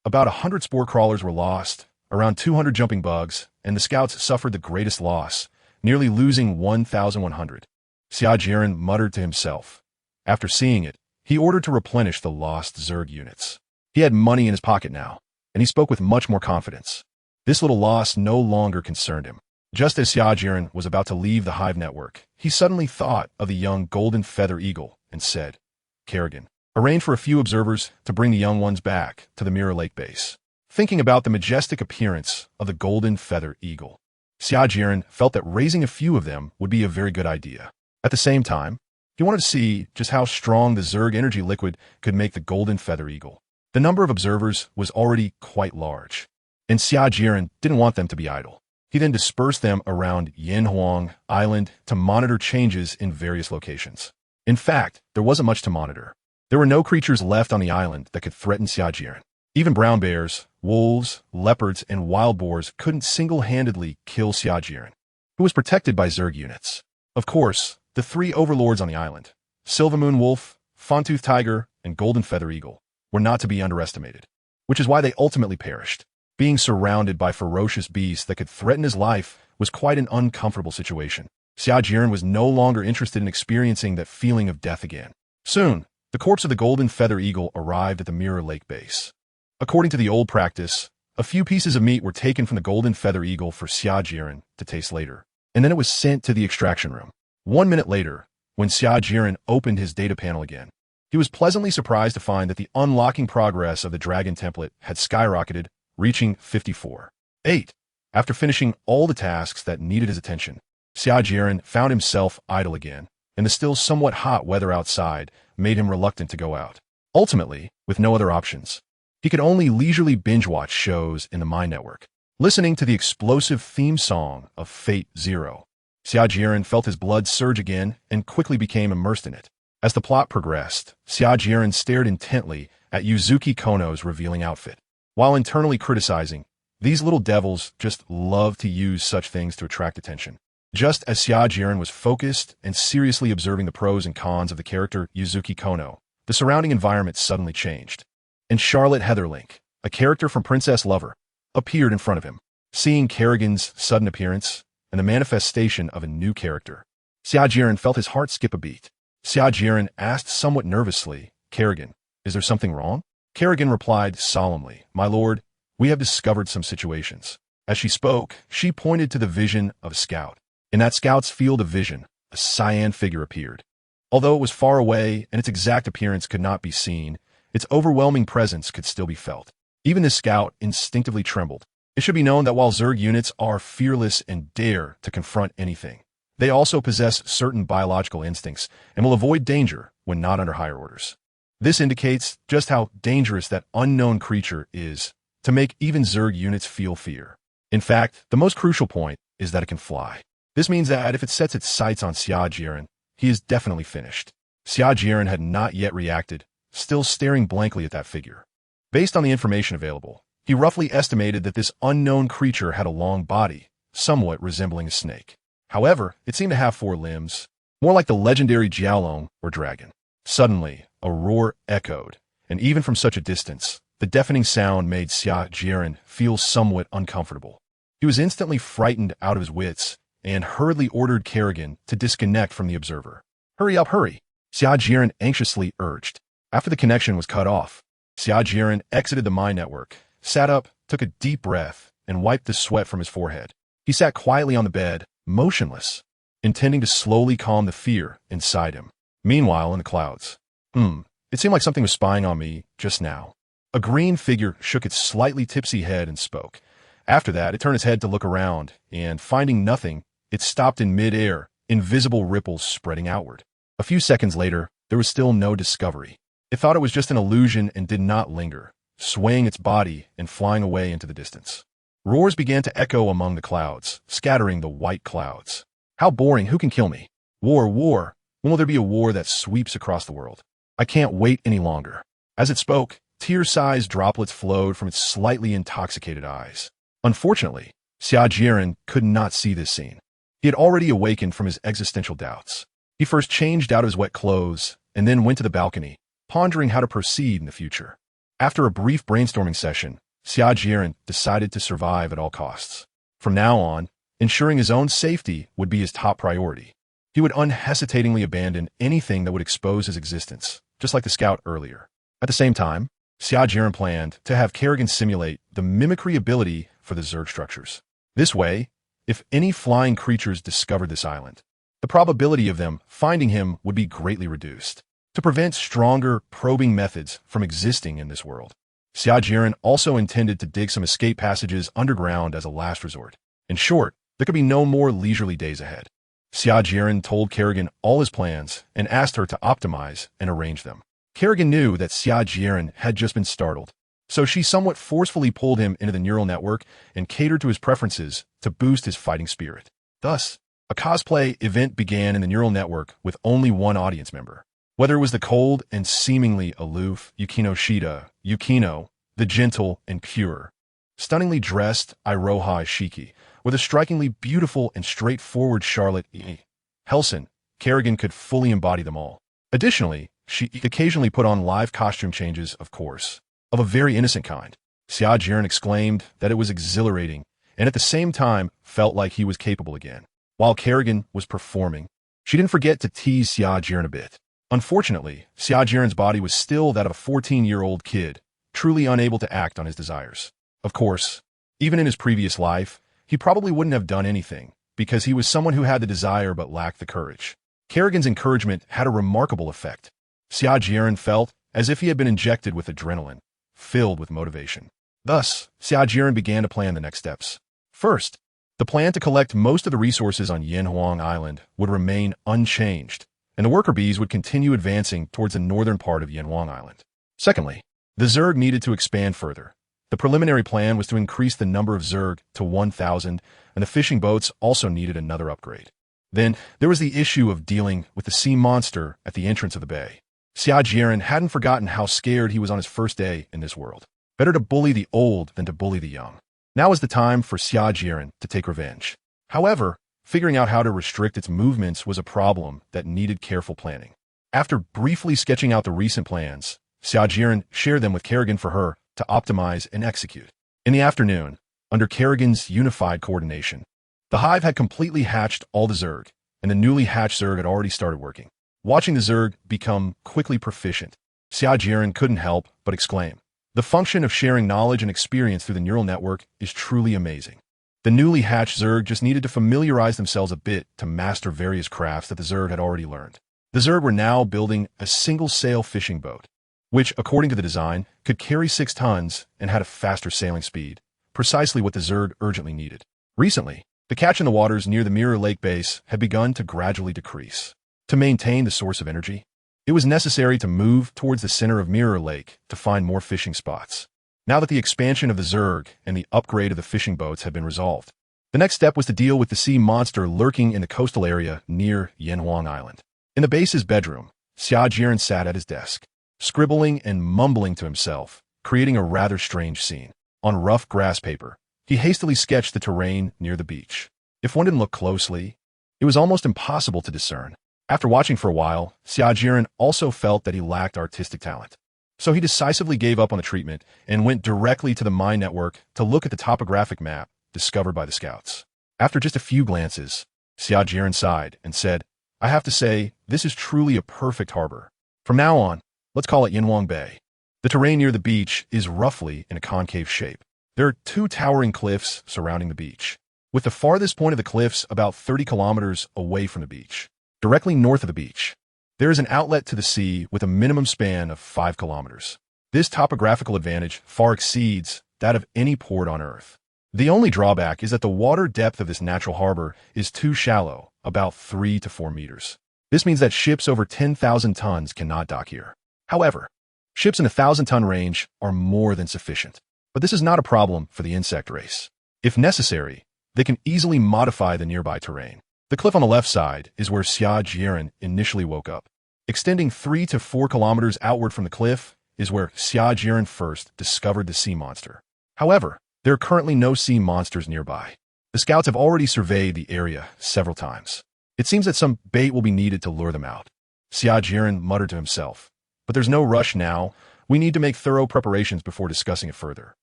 About 100 spore crawlers were lost, around 200 jumping bugs, and the scouts suffered the greatest loss, nearly losing 1,100. Xia Jieren muttered to himself. After seeing it, he ordered to replenish the lost Zerg units. He had money in his pocket now, and he spoke with much more confidence. This little loss no longer concerned him. Just as Xia Jieren was about to leave the Hive network, he suddenly thought of the young Golden Feather Eagle and said, "Kerrigan, arrange for a few observers to bring the young ones back to the Mirror Lake base." Thinking about the majestic appearance of the Golden Feather Eagle, Xia Jieren felt that raising a few of them would be a very good idea. At the same time, he wanted to see just how strong the Zerg energy liquid could make the Golden Feather Eagle. The number of observers was already quite large, and Xia Jieren didn't want them to be idle. He then dispersed them around Yanhuang Island to monitor changes in various locations. In fact, there wasn't much to monitor. There were no creatures left on the island that could threaten Xia Jieren. Even brown bears, wolves, leopards, and wild boars couldn't single-handedly kill Xia Jieren, who was protected by Zerg units. Of course, the three overlords on the island, Silvermoon Wolf, Fawntooth Tiger, and Golden Feather Eagle, were not to be underestimated, which is why they ultimately perished. Being surrounded by ferocious beasts that could threaten his life was quite an uncomfortable situation. Xia Jieren was no longer interested in experiencing that feeling of death again. Soon, the corpse of the Golden Feather Eagle arrived at the Mirror Lake base. According to the old practice, a few pieces of meat were taken from the Golden Feather Eagle for Xia Jieren to taste later, and then it was sent to the extraction room. 1 minute later, when Xia Jieren opened his data panel again, he was pleasantly surprised to find that the unlocking progress of the Dragon template had skyrocketed, reaching 54.8. After finishing all the tasks that needed his attention, Xia Jieren found himself idle again, and the still somewhat hot weather outside made him reluctant to go out. Ultimately, with no other options, He could only leisurely binge-watch shows in the My Network, listening to the explosive theme song of Fate Zero. Xia Jieren felt his blood surge again and quickly became immersed in it. As the plot progressed, Xia Jieren stared intently at Yuzuki Kono's revealing outfit. While internally criticizing, these little devils just love to use such things to attract attention. Just as Xia Jieren was focused and seriously observing the pros and cons of the character Yuzuki Kono, the surrounding environment suddenly changed. And Charlotte Heatherlink, a character from Princess Lover, appeared in front of him. Seeing Kerrigan's sudden appearance and the manifestation of a new character, Xia Jieren felt his heart skip a beat. Xia Jieren asked somewhat nervously, "Kerrigan, is there something wrong?" Kerrigan replied solemnly, "My lord, we have discovered some situations." As she spoke, she pointed to the vision of a scout. In that scout's field of vision, a cyan figure appeared. Although it was far away and its exact appearance could not be seen, its overwhelming presence could still be felt. Even the scout instinctively trembled. It should be known that while Zerg units are fearless and dare to confront anything, they also possess certain biological instincts and will avoid danger when not under higher orders. This indicates just how dangerous that unknown creature is to make even Zerg units feel fear. In fact, the most crucial point is that it can fly. This means that if it sets its sights on Xia Jieren, he is definitely finished. Xia Jieren had not yet reacted, still staring blankly at that figure. Based on the information available, he roughly estimated that this unknown creature had a long body, somewhat resembling a snake. However, it seemed to have 4 limbs, more like the legendary Jiaolong or dragon. Suddenly, a roar echoed, and even from such a distance, the deafening sound made Xia Jieren feel somewhat uncomfortable. He was instantly frightened out of his wits and hurriedly ordered Kerrigan to disconnect from the observer. "Hurry up, hurry!" Xia Jieren anxiously urged. After the connection was cut off, Xia Jieren exited the My Network, sat up, took a deep breath, and wiped the sweat from his forehead. He sat quietly on the bed, motionless, intending to slowly calm the fear inside him. Meanwhile, in the clouds, it seemed like something was spying on me just now. A green figure shook its slightly tipsy head and spoke. After that, it turned its head to look around, and finding nothing, it stopped in mid-air, invisible ripples spreading outward. A few seconds later, there was still no discovery. It thought it was just an illusion and did not linger, swaying its body and flying away into the distance. Roars began to echo among the clouds, scattering the white clouds. "How boring, who can kill me? War, war, when will there be a war that sweeps across the world? I can't wait any longer." As it spoke, tear-sized droplets flowed from its slightly intoxicated eyes. Unfortunately, Xia Jieren could not see this scene. He had already awakened from his existential doubts. He first changed out of his wet clothes and then went to the balcony, pondering how to proceed in the future. After a brief brainstorming session, Xia Jieren decided to survive at all costs. From now on, ensuring his own safety would be his top priority. He would unhesitatingly abandon anything that would expose his existence, just like the scout earlier. At the same time, Xia Jieren planned to have Kerrigan simulate the mimicry ability for the Zerg structures. This way, if any flying creatures discovered this island, the probability of them finding him would be greatly reduced. To prevent stronger probing methods from existing in this world, Xia Jieren also intended to dig some escape passages underground as a last resort. In short, there could be no more leisurely days ahead. Xia Jieren told Kerrigan all his plans and asked her to optimize and arrange them. Kerrigan knew that Xia Jieren had just been startled, so she somewhat forcefully pulled him into the neural network and catered to his preferences to boost his fighting spirit. Thus, a cosplay event began in the neural network with only one audience member. Whether it was the cold and seemingly aloof Yukino Shida, Yukino, the gentle and pure, stunningly dressed Iroha Ishiki, or the strikingly beautiful and straightforward Charlotte E. Helson, Kerrigan could fully embody them all. Additionally, she occasionally put on live costume changes, of course, of a very innocent kind. Xia Jieren exclaimed that it was exhilarating and at the same time felt like he was capable again. While Kerrigan was performing, she didn't forget to tease Xia Jieren a bit. Unfortunately, Xia Jieren's body was still that of a 14-year-old kid, truly unable to act on his desires. Of course, even in his previous life, he probably wouldn't have done anything, because he was someone who had the desire but lacked the courage. Kerrigan's encouragement had a remarkable effect. Xia Jieren felt as if he had been injected with adrenaline, filled with motivation. Thus, Xia Jieren began to plan the next steps. First, the plan to collect most of the resources on Yanhuang Island would remain unchanged, and the worker bees would continue advancing towards the northern part of Yanhuang Island. Secondly, The Zerg needed to expand further. The preliminary plan was to increase the number of Zerg to 1,000, and the fishing boats also needed another upgrade. Then, there was the issue of dealing with the sea monster at the entrance of the bay. Xia Jieren hadn't forgotten how scared he was on his first day in this world. Better to bully the old than to bully the young. Now was the time for Xia Jieren to take revenge. However, figuring out how to restrict its movements was a problem that needed careful planning. After briefly sketching out the recent plans, Xia Jieren shared them with Kerrigan for her to optimize and execute. In the afternoon, under Kerrigan's unified coordination, the hive had completely hatched all the Zerg, and the newly hatched Zerg had already started working. Watching the Zerg become quickly proficient, Xia Jieren couldn't help but exclaim, "The function of sharing knowledge and experience through the neural network is truly amazing." The newly hatched Zerg just needed to familiarize themselves a bit to master various crafts that the Zerg had already learned. The Zerg were now building a single-sail fishing boat, which, according to the design, could carry 6 tons and had a faster sailing speed, precisely what the Zerg urgently needed. Recently, the catch in the waters near the Mirror Lake base had begun to gradually decrease. To maintain the source of energy, it was necessary to move towards the center of Mirror Lake to find more fishing spots. Now that the expansion of the Zerg and the upgrade of the fishing boats had been resolved, the next step was to deal with the sea monster lurking in the coastal area near Yanhuang Island. In the base's bedroom, Xia Jieren sat at his desk, scribbling and mumbling to himself, creating a rather strange scene. On rough grass paper, he hastily sketched the terrain near the beach. If one didn't look closely, it was almost impossible to discern. After watching for a while, Xia Jieren also felt that he lacked artistic talent. So he decisively gave up on the treatment and went directly to the mine network to look at the topographic map discovered by the scouts. After just a few glances, Xia Jieren sighed and said, "I have to say, this is truly a perfect harbor. From now on, let's call it Yanhuang Bay." The terrain near the beach is roughly in a concave shape. There are 2 towering cliffs surrounding the beach, with the farthest point of the cliffs about 30 kilometers away from the beach. Directly north of the beach, there is an outlet to the sea with a minimum span of 5 kilometers. This topographical advantage far exceeds that of any port on Earth. The only drawback is that the water depth of this natural harbor is too shallow, about 3 to 4 meters. This means that ships over 10,000 tons cannot dock here. However, ships in the 1,000-ton range are more than sufficient. But this is not a problem for the insect race. If necessary, they can easily modify the nearby terrain. The cliff on the left side is where Xia Jieren initially woke up. Extending 3 to 4 kilometers outward from the cliff is where Xia Jieren first discovered the sea monster. However, there are currently no sea monsters nearby. The scouts have already surveyed the area several times. It seems that some bait will be needed to lure them out. Xia Jieren muttered to himself, "But there's no rush now. We need to make thorough preparations before discussing it further."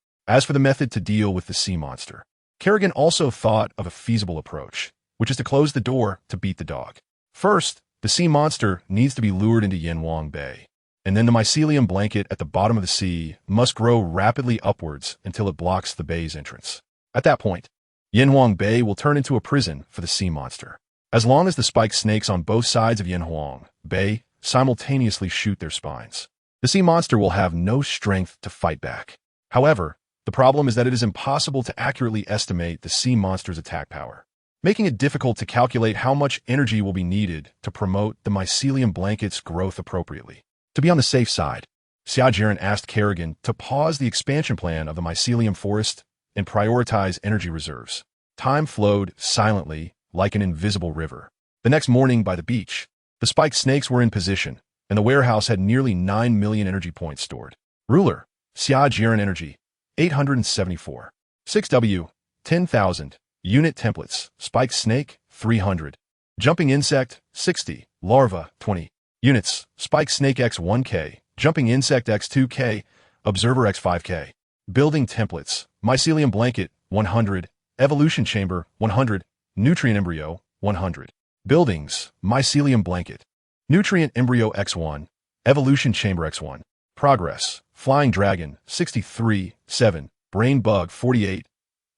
As for the method to deal with the sea monster, Kerrigan also thought of a feasible approach, which is to close the door to beat the dog. First, the sea monster needs to be lured into Yanhuang Bay, and then the mycelium blanket at the bottom of the sea must grow rapidly upwards until it blocks the bay's entrance. At that point, Yanhuang Bay will turn into a prison for the sea monster. As long as the spiked snakes on both sides of Yanhuang Bay simultaneously shoot their spines, the sea monster will have no strength to fight back. However, the problem is that it is impossible to accurately estimate the sea monster's attack power, making it difficult to calculate how much energy will be needed to promote the mycelium blanket's growth appropriately. To be on the safe side, Xia Jieren asked Kerrigan to pause the expansion plan of the mycelium forest and prioritize energy reserves. Time flowed silently like an invisible river. The next morning by the beach, the spiked snakes were in position, and the warehouse had nearly 9 million energy points stored. Ruler, Xia Jieren Energy, 874. 6W, 10,000. Unit templates, spiked snake, 300. Jumping insect, 60. Larva, 20. Units, spiked snake X1K, jumping insect X2K, observer X5K. Building templates, mycelium blanket, 100. Evolution chamber, 100. Nutrient embryo, 100. Buildings, mycelium blanket. Nutrient embryo X1. Evolution chamber X1. Progress, flying dragon, 63, 7. Brain bug, 48,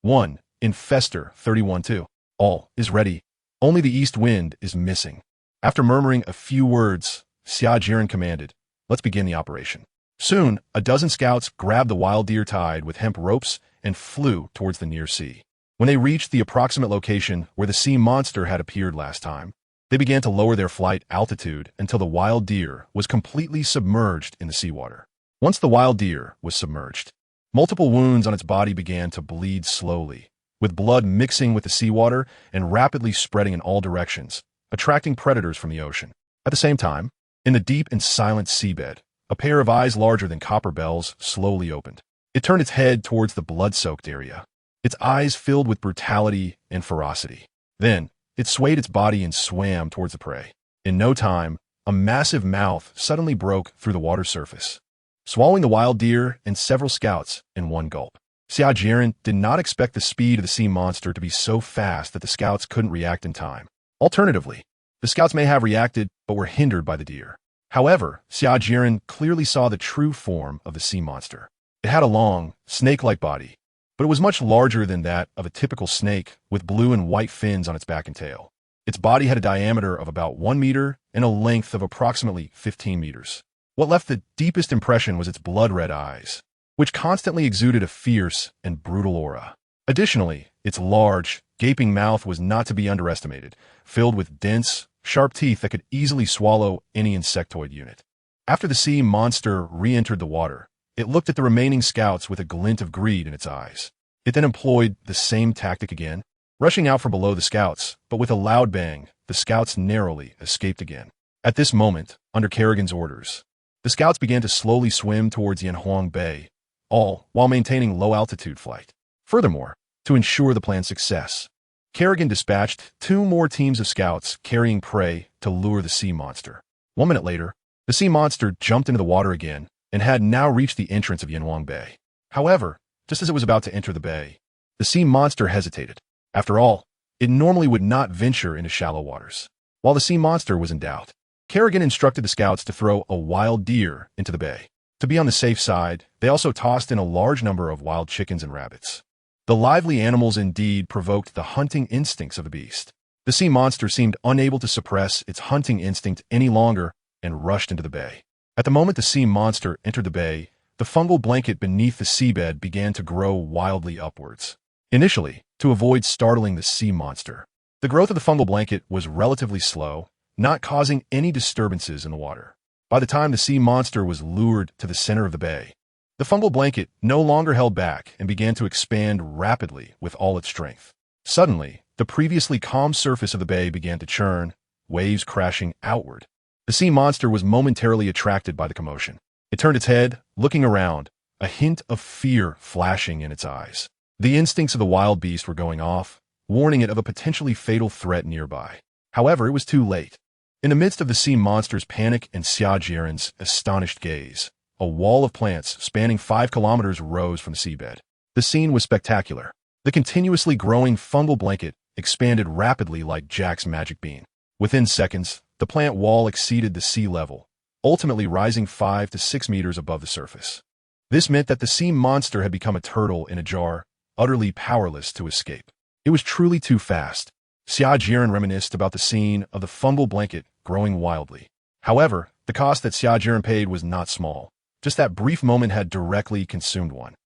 1. Infester, 31-2. All is ready. Only the east wind is missing. After murmuring a few words, Xia Jieren commanded, "Let's begin the operation." Soon, a dozen scouts grabbed the wild deer tied with hemp ropes and flew towards the near sea. When they reached the approximate location where the sea monster had appeared last time, they began to lower their flight altitude until the wild deer was completely submerged in the seawater. Once the wild deer was submerged, multiple wounds on its body began to bleed slowly, with blood mixing with the seawater and rapidly spreading in all directions, attracting predators from the ocean. At the same time, in the deep and silent seabed, a pair of eyes larger than copper bells slowly opened. It turned its head towards the blood-soaked area, its eyes filled with brutality and ferocity. Then, it swayed its body and swam towards the prey. In no time, a massive mouth suddenly broke through the water surface, swallowing the wild deer and several scouts in one gulp. Xia Jieren did not expect the speed of the sea monster to be so fast that the scouts couldn't react in time. Alternatively, the scouts may have reacted but were hindered by the deer. However, Xia Jieren clearly saw the true form of the sea monster. It had a long, snake-like body, but it was much larger than that of a typical snake, with blue and white fins on its back and tail. Its body had a diameter of about 1 meter and a length of approximately 15 meters. What left the deepest impression was its blood-red eyes, which constantly exuded a fierce and brutal aura. Additionally, its large, gaping mouth was not to be underestimated, filled with dense, sharp teeth that could easily swallow any insectoid unit. After the sea monster re-entered the water, it looked at the remaining scouts with a glint of greed in its eyes. It then employed the same tactic again, rushing out from below the scouts, but with a loud bang, the scouts narrowly escaped again. At this moment, under Kerrigan's orders, the scouts began to slowly swim towards Yanhuang Bay, all while maintaining low-altitude flight. Furthermore, to ensure the plan's success, Kerrigan dispatched 2 more teams of scouts carrying prey to lure the sea monster. 1 minute later, the sea monster jumped into the water again and had now reached the entrance of Yanhuang Bay. However, just as it was about to enter the bay, the sea monster hesitated. After all, it normally would not venture into shallow waters. While the sea monster was in doubt, Kerrigan instructed the scouts to throw a wild deer into the bay. To be on the safe side, they also tossed in a large number of wild chickens and rabbits. The lively animals indeed provoked the hunting instincts of the beast. The sea monster seemed unable to suppress its hunting instinct any longer and rushed into the bay. At the moment the sea monster entered the bay, the fungal blanket beneath the seabed began to grow wildly upwards. Initially, to avoid startling the sea monster, the growth of the fungal blanket was relatively slow, not causing any disturbances in the water. By the time the sea monster was lured to the center of the bay, the fungal blanket no longer held back and began to expand rapidly with all its strength. Suddenly, the previously calm surface of the bay began to churn, waves crashing outward. The sea monster was momentarily attracted by the commotion. It turned its head, looking around, a hint of fear flashing in its eyes. The instincts of the wild beast were going off, warning it of a potentially fatal threat nearby. However, it was too late. In the midst of the sea monster's panic and Xia Jieren's astonished gaze, a wall of plants spanning 5 kilometers rose from the seabed. The scene was spectacular. The continuously growing fungal blanket expanded rapidly like Jack's magic bean. Within seconds, the plant wall exceeded the sea level, ultimately rising 5 to 6 meters above the surface. This meant that the sea monster had become a turtle in a jar, utterly powerless to escape. It was truly too fast. Xia Jieren reminisced about the scene of the fungal blanket growing wildly. However, the cost that Xia Jieren paid was not small. Just that brief moment had directly consumed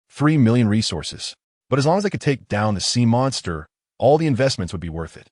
3 million resources. But as long as they could take down the sea monster, all the investments would be worth it.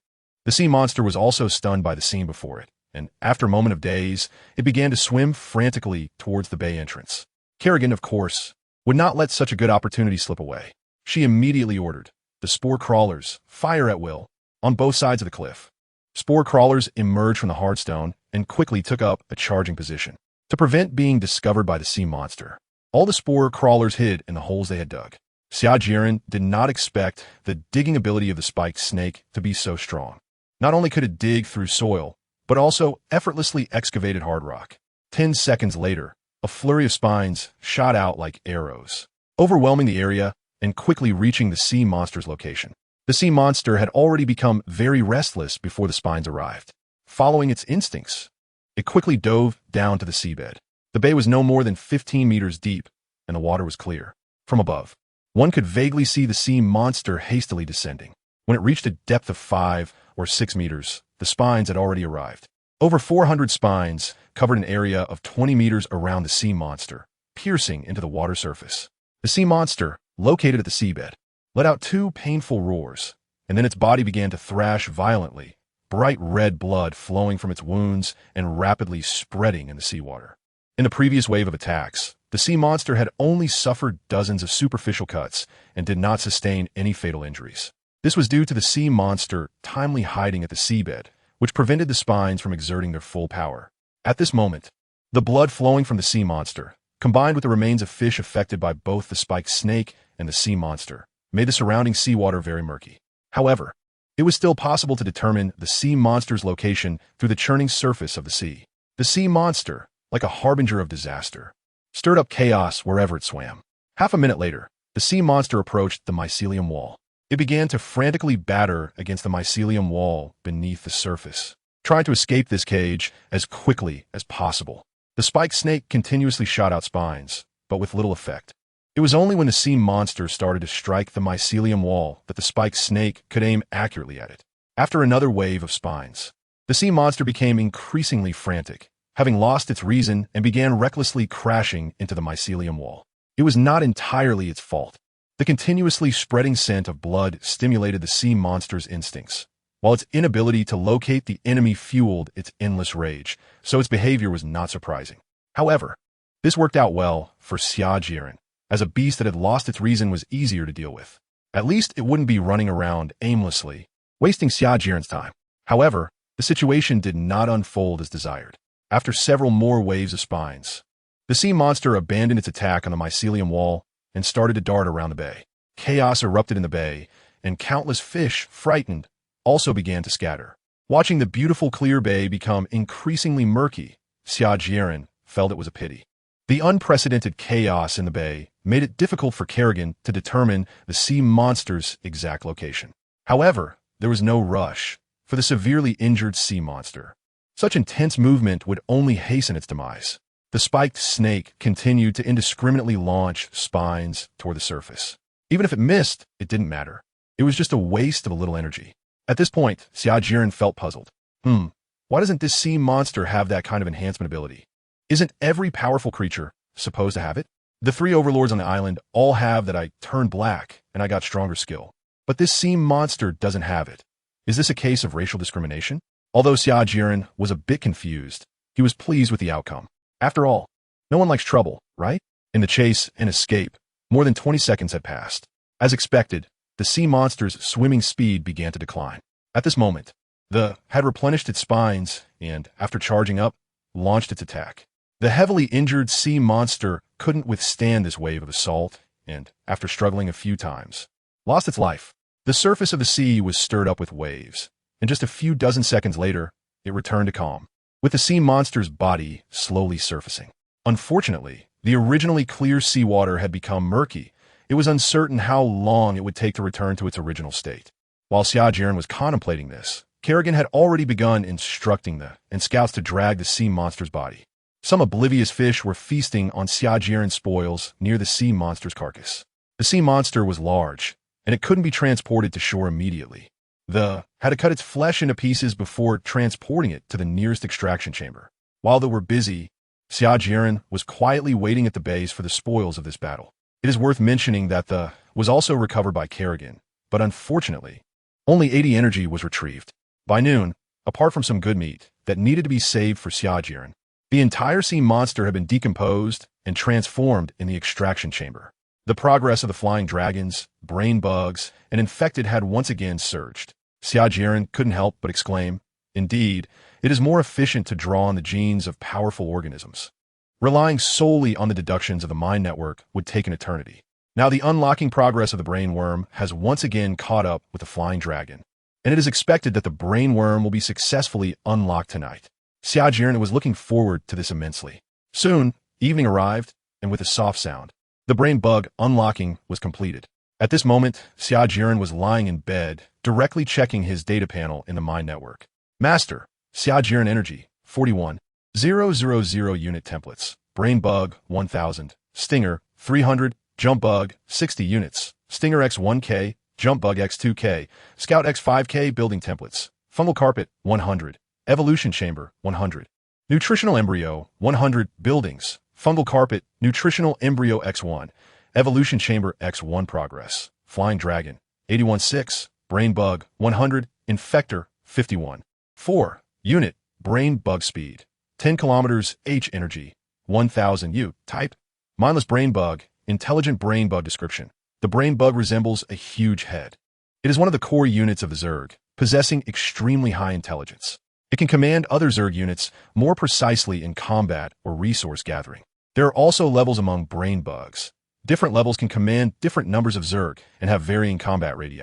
The sea monster was also stunned by the scene before it, and after a moment of daze, it began to swim frantically towards the bay entrance. Kerrigan, of course, would not let such a good opportunity slip away. She immediately ordered the spore crawlers fire at will on both sides of the cliff. Spore crawlers emerged from the hard stone and quickly took up a charging position. To prevent being discovered by the sea monster, all the spore crawlers hid in the holes they had dug. Xia Jieren did not expect the digging ability of the spiked snake to be so strong. Not only could it dig through soil, but also effortlessly excavated hard rock. 10 seconds later, a flurry of spines shot out like arrows, overwhelming the area and quickly reaching the sea monster's location. The sea monster had already become very restless before the spines arrived. Following its instincts, it quickly dove down to the seabed. The bay was no more than 15 meters deep, and the water was clear. From above, one could vaguely see the sea monster hastily descending. When it reached a depth of 5 or 6 meters, the spines had already arrived. Over 400 spines covered an area of 20 meters around the sea monster, piercing into the water surface. The sea monster, located at the seabed, let out 2 painful roars, and then its body began to thrash violently, bright red blood flowing from its wounds and rapidly spreading in the seawater. In the previous wave of attacks, The sea monster had only suffered dozens of superficial cuts and did not sustain any fatal injuries. This was due to the sea monster timely hiding at the seabed, which prevented the spines from exerting their full power. At this moment, the blood flowing from the sea monster, combined with the remains of fish affected by both the spiked snake and the sea monster, made the surrounding seawater very murky. However, it was still possible to determine the sea monster's location through the churning surface of the sea. The sea monster, like a harbinger of disaster, stirred up chaos wherever it swam. Half a minute later, the sea monster approached the mycelium wall. It began to frantically batter against the mycelium wall beneath the surface, trying to escape this cage as quickly as possible. The spiked snake continuously shot out spines, but with little effect. It was only when the sea monster started to strike the mycelium wall that the spiked snake could aim accurately at it. After another wave of spines, the sea monster became increasingly frantic, having lost its reason and began recklessly crashing into the mycelium wall. It was not entirely its fault. The continuously spreading scent of blood stimulated the sea monster's instincts, while its inability to locate the enemy fueled its endless rage, so its behavior was not surprising. However, this worked out well for Xia Jieren, as a beast that had lost its reason was easier to deal with. At least it wouldn't be running around aimlessly, wasting Xia Jieren's time. However, the situation did not unfold as desired. After several more waves of spines, the sea monster abandoned its attack on the mycelium wall and started to dart around the bay. Chaos erupted in the bay, and countless fish, frightened, also began to scatter. Watching the beautiful clear bay become increasingly murky, Xia Jieren felt it was a pity. The unprecedented chaos in the bay made it difficult for Kerrigan to determine the sea monster's exact location. However, there was no rush for the severely injured sea monster. Such intense movement would only hasten its demise. The spiked snake continued to indiscriminately launch spines toward the surface. Even if it missed, it didn't matter. It was just a waste of a little energy. At this point, Xia Jieren felt puzzled. Why doesn't this sea monster have that kind of enhancement ability? Isn't every powerful creature supposed to have it? The three overlords on the island all have that I turned black and I got stronger skill. But this sea monster doesn't have it. Is this a case of racial discrimination? Although Xia Jieren was a bit confused, he was pleased with the outcome. After all, no one likes trouble, right? In the chase and escape, more than 20 seconds had passed. As expected, the sea monster's swimming speed began to decline. At this moment, the had replenished its spines and, after charging up, launched its attack. The heavily injured sea monster couldn't withstand this wave of assault and, after struggling a few times, lost its life. The surface of the sea was stirred up with waves, and just a few dozen seconds later, it returned to calm, with the sea monster's body slowly surfacing. Unfortunately, the originally clear seawater had become murky. It was uncertain how long it would take to return to its original state. While Xia Jieren was contemplating this, Kerrigan had already begun instructing the scouts to drag the sea monster's body. Some oblivious fish were feasting on Xia Jieren's spoils near the sea monster's carcass. The sea monster was large, and it couldn't be transported to shore immediately. Had to cut its flesh into pieces before transporting it to the nearest extraction chamber. While they were busy, Xia Jieren was quietly waiting at the base for the spoils of this battle. It is worth mentioning that the was also recovered by Kerrigan, but unfortunately, only 80 energy was retrieved. By noon, apart from some good meat that needed to be saved for Xia Jieren, the entire sea monster had been decomposed and transformed in the extraction chamber. The progress of the flying dragons, brain bugs, and infected had once again surged. Xia Jieren couldn't help but exclaim, "Indeed, it is more efficient to draw on the genes of powerful organisms. Relying solely on the deductions of the mind network would take an eternity." Now the unlocking progress of the brain worm has once again caught up with the flying dragon, and it is expected that the brain worm will be successfully unlocked tonight. Xia Jieren was looking forward to this immensely. Soon, evening arrived, and with a soft sound, the brain bug unlocking was completed. At this moment, Xia Jieren was lying in bed, directly checking his data panel in the mind network. Master, Xia Jieren energy, 41,000 unit templates. Brain bug, 1000. Stinger, 300. Jump bug, 60 units. Stinger X1K, Jump bug X2K. Scout X5K building templates. Fungal carpet, 100. Evolution chamber, 100. Nutritional embryo, 100. Buildings. Fungal carpet, nutritional embryo X1. Evolution chamber X1 progress. Flying dragon, 81.6. Brain bug, 100. Infector, 51. 4. Unit, brain bug speed, 10 kilometers H energy, 1000 U. Type, Mindless brain bug, intelligent brain bug description. The brain bug resembles a huge head. It is one of the core units of the Zerg, possessing extremely high intelligence. It can command other Zerg units more precisely in combat or resource gathering. There are also levels among brain bugs. Different levels can command different numbers of Zerg and have varying combat radii.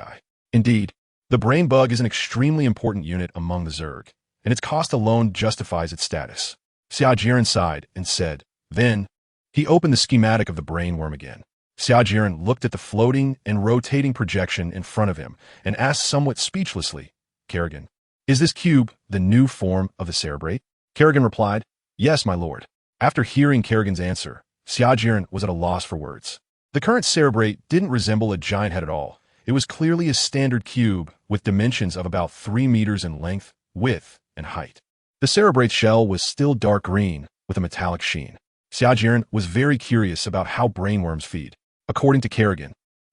Indeed, the brain bug is an extremely important unit among the Zerg, and its cost alone justifies its status. Xia Jieren sighed and said, then, he opened the schematic of the brain worm again. Xia Jieren looked at the floating and rotating projection in front of him and asked somewhat speechlessly, Kerrigan, is this cube the new form of the Cerebrate? Kerrigan replied, yes, my lord. After hearing Kerrigan's answer, Xia Jieren was at a loss for words. The current Cerebrate didn't resemble a giant head at all. It was clearly a standard cube with dimensions of about 3 meters in length, width, and height. The Cerebrate's shell was still dark green with a metallic sheen. Xia Jieren was very curious about how brainworms feed. According to Kerrigan,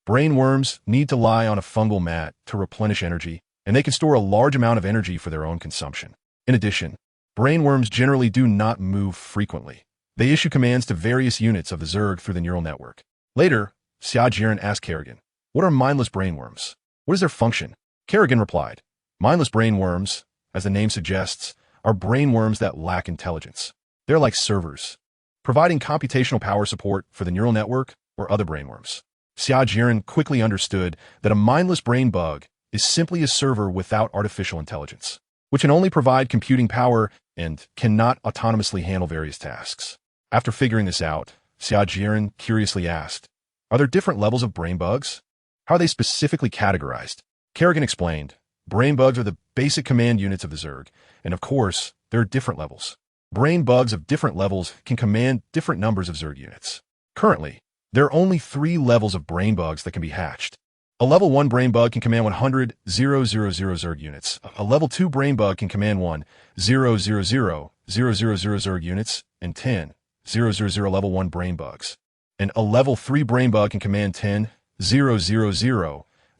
brainworms need to lie on a fungal mat to replenish energy, and they can store a large amount of energy for their own consumption. In addition, brainworms generally do not move frequently. They issue commands to various units of the Zerg through the neural network. Later, Xia Jieren asked Kerrigan, what are mindless brainworms? What is their function? Kerrigan replied, mindless brainworms, as the name suggests, are brainworms that lack intelligence. They're like servers, providing computational power support for the neural network or other brainworms. Xia Jieren quickly understood that a mindless brain bug is simply a server without artificial intelligence, which can only provide computing power and cannot autonomously handle various tasks. After figuring this out, Xia Jieren curiously asked, are there different levels of brain bugs? How are they specifically categorized? Kerrigan explained, brain bugs are the basic command units of the Zerg, and of course, there are different levels. Brain bugs of different levels can command different numbers of Zerg units. Currently, there are only 3 levels of brain bugs that can be hatched. A level 1 brain bug can command 100,000 Zerg units. A level 2 brain bug can command 1,000,000 Zerg units and 10,000 level 1 brain bugs. And a level 3 brain bug can command 10,000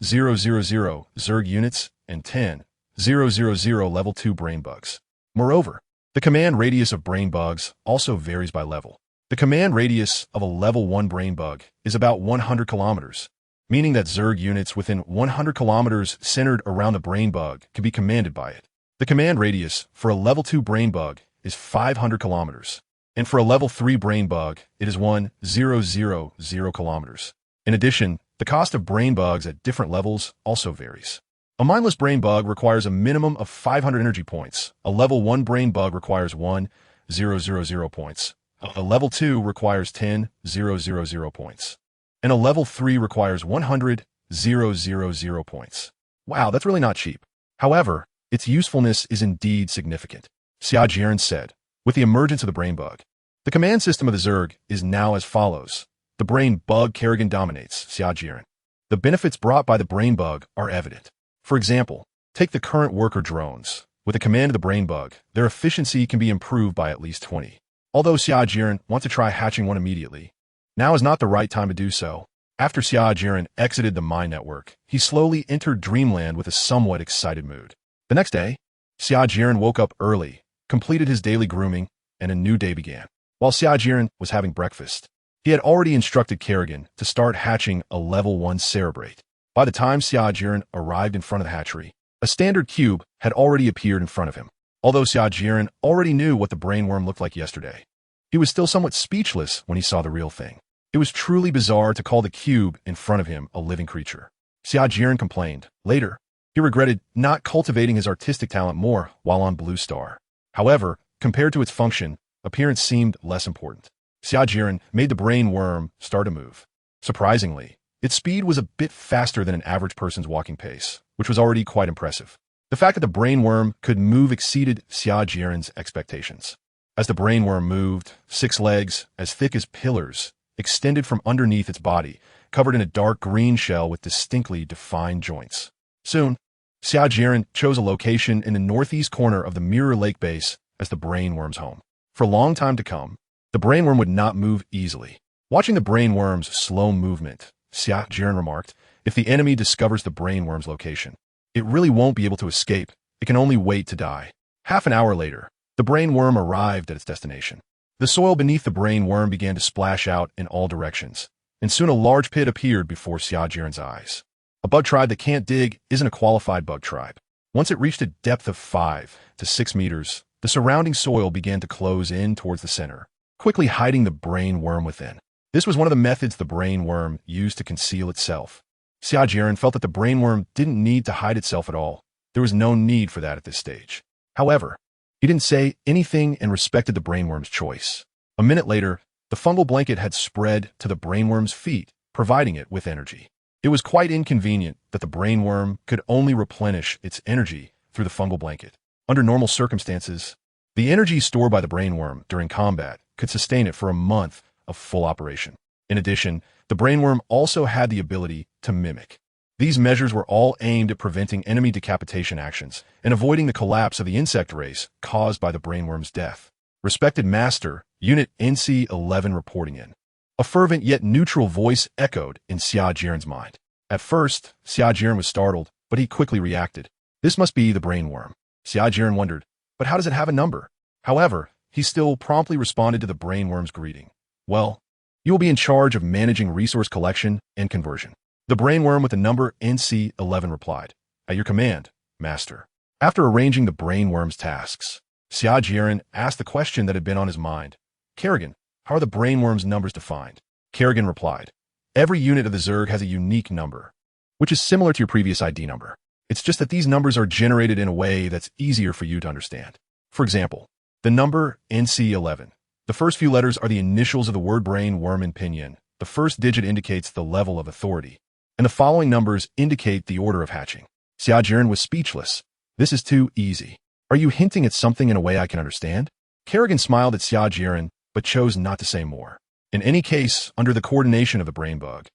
Zerg units and 10,000 level 2 brain bugs. Moreover, the command radius of brain bugs also varies by level. The command radius of a level 1 brain bug is about 100 kilometers, meaning that Zerg units within 100 kilometers centered around the brain bug can be commanded by it. The command radius for a level 2 brain bug is 500 kilometers, and for a level 3 brain bug, it is 1,000 kilometers. In addition, the cost of brain bugs at different levels also varies. A mindless brain bug requires a minimum of 500 energy points. A level 1 brain bug requires 1,000 points. A level 2 requires 10,000 points. And a level 3 requires 100,000 points. Wow, that's really not cheap. However, its usefulness is indeed significant. Xia Jieren said, with the emergence of the brain bug, the command system of the Zerg is now as follows. The brain bug Kerrigan dominates, Xia Jieren. The benefits brought by the brain bug are evident. For example, take the current worker drones. With the command of the brain bug, their efficiency can be improved by at least 20. Although Xia Jieren wants to try hatching one immediately, now is not the right time to do so. After Xia Jieren exited the mind network, he slowly entered dreamland with a somewhat excited mood. The next day, Xia Jieren woke up early, completed his daily grooming, and a new day began. While Xia Jieren was having breakfast, he had already instructed Kerrigan to start hatching a level 1 Cerebrate. By the time Xia Jieren arrived in front of the hatchery, a standard cube had already appeared in front of him. Although Xia Jieren already knew what the brainworm looked like yesterday, he was still somewhat speechless when he saw the real thing. It was truly bizarre to call the cube in front of him a living creature. Xia Jieren complained. Later, he regretted not cultivating his artistic talent more while on Blue Star. However, compared to its function, appearance seemed less important. Xia Jieren made the brainworm start to move. Surprisingly, its speed was a bit faster than an average person's walking pace, which was already quite impressive. The fact that the brainworm could move exceeded Xia Jieren's expectations. As the brainworm moved, 6 legs, as thick as pillars, extended from underneath its body, covered in a dark green shell with distinctly defined joints. Soon, Xia Jieren chose a location in the northeast corner of the Mirror Lake base as the brainworm's home. For a long time to come, the brainworm would not move easily. Watching the brainworm's slow movement, Xia Jieren remarked, if the enemy discovers the brainworm's location, it really won't be able to escape. It can only wait to die. Half an hour later, the brainworm arrived at its destination. The soil beneath the brain worm began to splash out in all directions, and soon a large pit appeared before Xia Jieren's eyes. A bug tribe that can't dig isn't a qualified bug tribe. Once it reached a depth of 5 to 6 meters, the surrounding soil began to close in towards the center, quickly hiding the brain worm within. This was one of the methods the brain worm used to conceal itself. Xia Jieren felt that the brain worm didn't need to hide itself at all. There was no need for that at this stage. However, he didn't say anything and respected the brainworm's choice. A minute later, the fungal blanket had spread to the brainworm's feet, providing it with energy. It was quite inconvenient that the brainworm could only replenish its energy through the fungal blanket. Under normal circumstances, the energy stored by the brainworm during combat could sustain it for a month of full operation. In addition, the brainworm also had the ability to mimic. These measures were all aimed at preventing enemy decapitation actions and avoiding the collapse of the insect race caused by the brainworm's death. Respected Master, Unit NC-11 reporting in. A fervent yet neutral voice echoed in Xia Jieren's mind. At first, Xia Jieren was startled, but he quickly reacted. This must be the brainworm. Xia Jieren wondered, but how does it have a number? However, he still promptly responded to the brainworm's greeting. Well, you will be in charge of managing resource collection and conversion. The brainworm with the number NC-11 replied, At your command, Master. After arranging the brainworm's tasks, Xia Jieren asked the question that had been on his mind. Kerrigan, how are the brainworm's numbers defined? Kerrigan replied, Every unit of the Zerg has a unique number, which is similar to your previous ID number. It's just that these numbers are generated in a way that's easier for you to understand. For example, the number NC-11. The first few letters are the initials of the word brain worm in Pinyin. The first digit indicates the level of authority, and the following numbers indicate the order of hatching. Xia Jieren was speechless. This is too easy. Are you hinting at something in a way I can understand? Kerrigan smiled at Xia Jieren, but chose not to say more. In any case, under the coordination of the brain bug,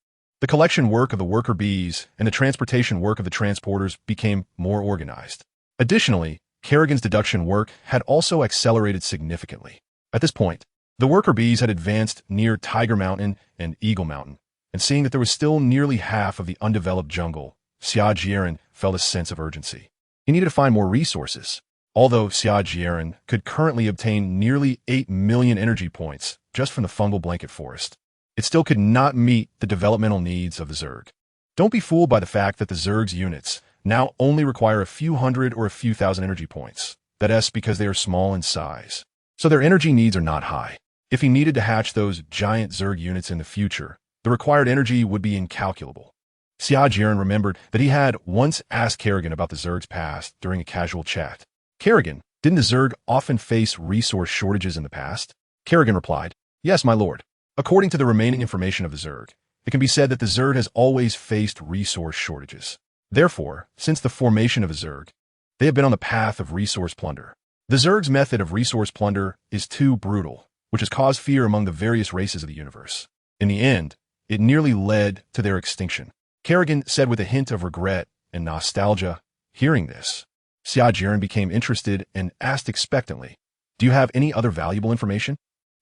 the collection work of the worker bees and the transportation work of the transporters became more organized. Additionally, Kerrigan's deduction work had also accelerated significantly. At this point, the worker bees had advanced near Tiger Mountain and Eagle Mountain, and seeing that there was still nearly half of the undeveloped jungle, Xia Jieren felt a sense of urgency. He needed to find more resources. Although Xia Jieren could currently obtain nearly 8 million energy points just from the fungal blanket forest, it still could not meet the developmental needs of the Zerg. Don't be fooled by the fact that the Zerg's units now only require a few hundred or a few thousand energy points. That's because they are small in size, so their energy needs are not high. If he needed to hatch those giant Zerg units in the future, the required energy would be incalculable. Xia Jieren remembered that he had once asked Kerrigan about the Zerg's past during a casual chat. Kerrigan, didn't the Zerg often face resource shortages in the past? Kerrigan replied, Yes, my lord. According to the remaining information of the Zerg, it can be said that the Zerg has always faced resource shortages. Therefore, since the formation of the Zerg, they have been on the path of resource plunder. The Zerg's method of resource plunder is too brutal, which has caused fear among the various races of the universe. In the end, it nearly led to their extinction. Kerrigan said with a hint of regret and nostalgia. Hearing this, Xia Jieren became interested and asked expectantly, Do you have any other valuable information?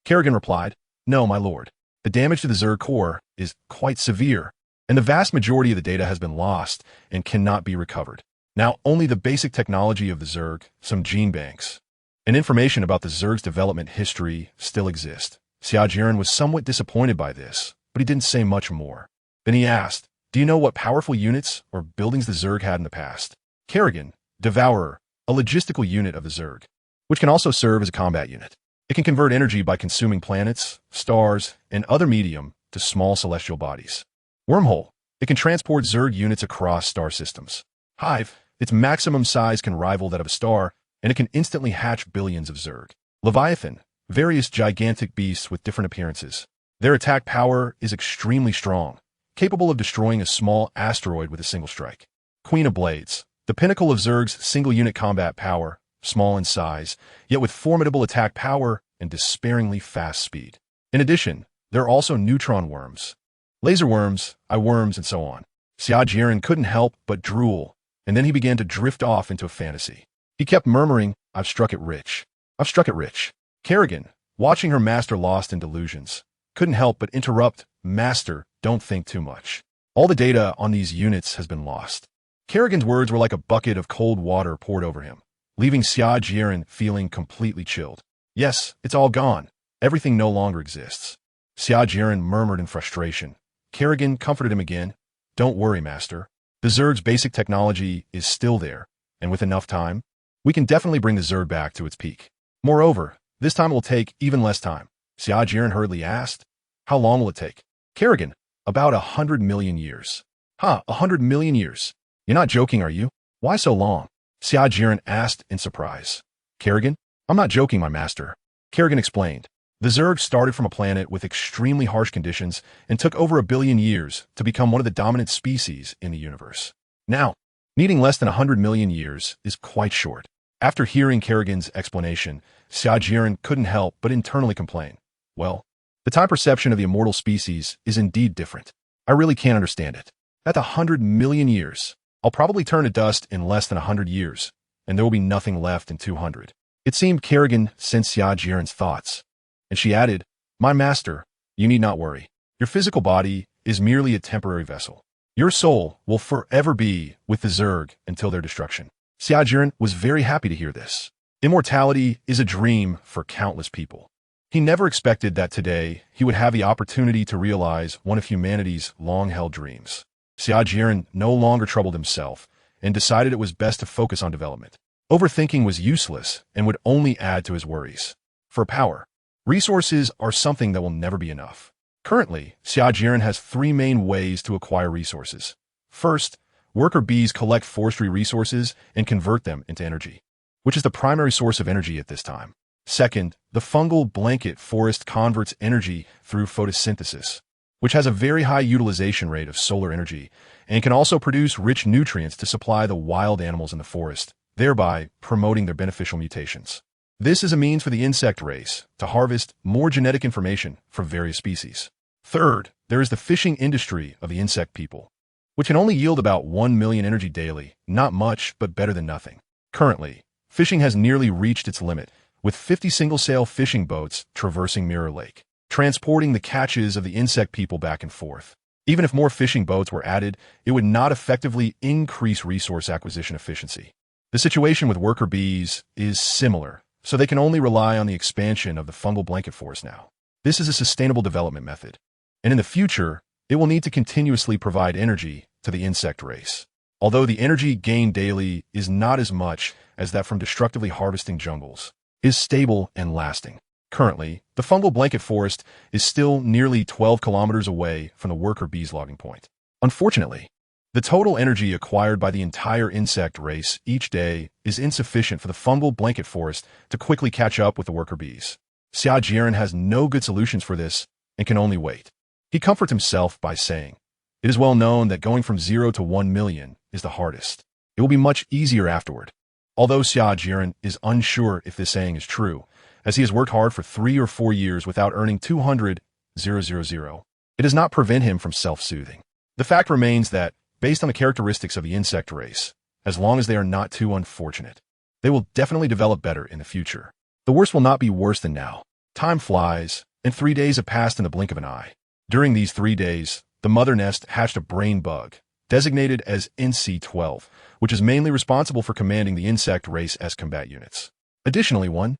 Kerrigan replied, No, my lord. The damage to the Zerg Core is quite severe, and the vast majority of the data has been lost and cannot be recovered. Now, only the basic technology of the Zerg, some gene banks, and information about the Zerg's development history still exist. Xia Jieren was somewhat disappointed by this, but he didn't say much more. Then he asked, Do you know what powerful units or buildings the Zerg had in the past? Kerrigan, Devourer, a logistical unit of the Zerg, which can also serve as a combat unit. It can convert energy by consuming planets, stars, and other medium to small celestial bodies. Wormhole, it can transport Zerg units across star systems. Hive, its maximum size can rival that of a star, and it can instantly hatch billions of Zerg. Leviathan, various gigantic beasts with different appearances. Their attack power is extremely strong, capable of destroying a small asteroid with a single strike. Queen of Blades, the pinnacle of Zerg's single-unit combat power, small in size, yet with formidable attack power and despairingly fast speed. In addition, there are also neutron worms, laser worms, eye worms, and so on. Xia Jieren couldn't help but drool, and then he began to drift off into a fantasy. He kept murmuring, I've struck it rich. I've struck it rich. Kerrigan, watching her master lost in delusions, couldn't help but interrupt, Master, don't think too much. All the data on these units has been lost. Kerrigan's words were like a bucket of cold water poured over him, leaving Xia Jieren feeling completely chilled. Yes, it's all gone. Everything no longer exists. Xia Jieren murmured in frustration. Kerrigan comforted him again. Don't worry, Master. The Zerg's basic technology is still there, and with enough time, we can definitely bring the Zerg back to its peak. Moreover, this time will take even less time. Xia Jieren hurriedly asked. How long will it take? Kerrigan, about 100 million years. 100 million years. You're not joking, are you? Why so long? Xia Jieren asked in surprise. Kerrigan, I'm not joking, my master. Kerrigan explained. The Zerg started from a planet with extremely harsh conditions and took over 1 billion years to become one of the dominant species in the universe. Now, needing less than 100 million years is quite short. After hearing Kerrigan's explanation, Xia Jieren couldn't help but internally complain. Well, the time perception of the immortal species is indeed different. I really can't understand it. At 100 million years, I'll probably turn to dust in less than 100 years, and there will be nothing left in 200. It seemed Kerrigan sensed Xia Jieren's thoughts, and she added, My master, you need not worry. Your physical body is merely a temporary vessel. Your soul will forever be with the Zerg until their destruction. Xia Jieren was very happy to hear this. Immortality is a dream for countless people. He never expected that today he would have the opportunity to realize one of humanity's long-held dreams. Xia Jieren no longer troubled himself and decided it was best to focus on development. Overthinking was useless and would only add to his worries. For power, resources are something that will never be enough. Currently, Xia Jieren has 3 main ways to acquire resources. First, worker bees collect forestry resources and convert them into energy, which is the primary source of energy at this time. Second, the fungal blanket forest converts energy through photosynthesis, which has a very high utilization rate of solar energy and can also produce rich nutrients to supply the wild animals in the forest, thereby promoting their beneficial mutations. This is a means for the insect race to harvest more genetic information from various species. Third, there is the fishing industry of the insect people, which can only yield about 1 million energy daily, not much, but better than nothing. Currently, fishing has nearly reached its limit, with 50 single-sail fishing boats traversing Mirror Lake, transporting the catches of the insect people back and forth. Even if more fishing boats were added, it would not effectively increase resource acquisition efficiency. The situation with worker bees is similar, so they can only rely on the expansion of the fungal blanket forest now. This is a sustainable development method, and in the future, it will need to continuously provide energy to the insect race. Although the energy gained daily is not as much as that from destructively harvesting jungles, is stable and lasting. Currently, the fungal blanket forest is still nearly 12 kilometers away from the worker bees logging point. Unfortunately, the total energy acquired by the entire insect race each day is insufficient for the fungal blanket forest to quickly catch up with the worker bees. Xia Jieren has no good solutions for this and can only wait. He comforts himself by saying, It is well known that going from 0 to 1 million is the hardest. It will be much easier afterward. Although Xia Jieren is unsure if this saying is true, as he has worked hard for 3 or 4 years without earning 200,000, it does not prevent him from self-soothing. The fact remains that, based on the characteristics of the insect race, as long as they are not too unfortunate, they will definitely develop better in the future. The worst will not be worse than now. Time flies, and 3 days have passed in the blink of an eye. During these 3 days, the mother nest hatched a brain bug, designated as NC-12, which is mainly responsible for commanding the insect race as combat units. Additionally, 1,000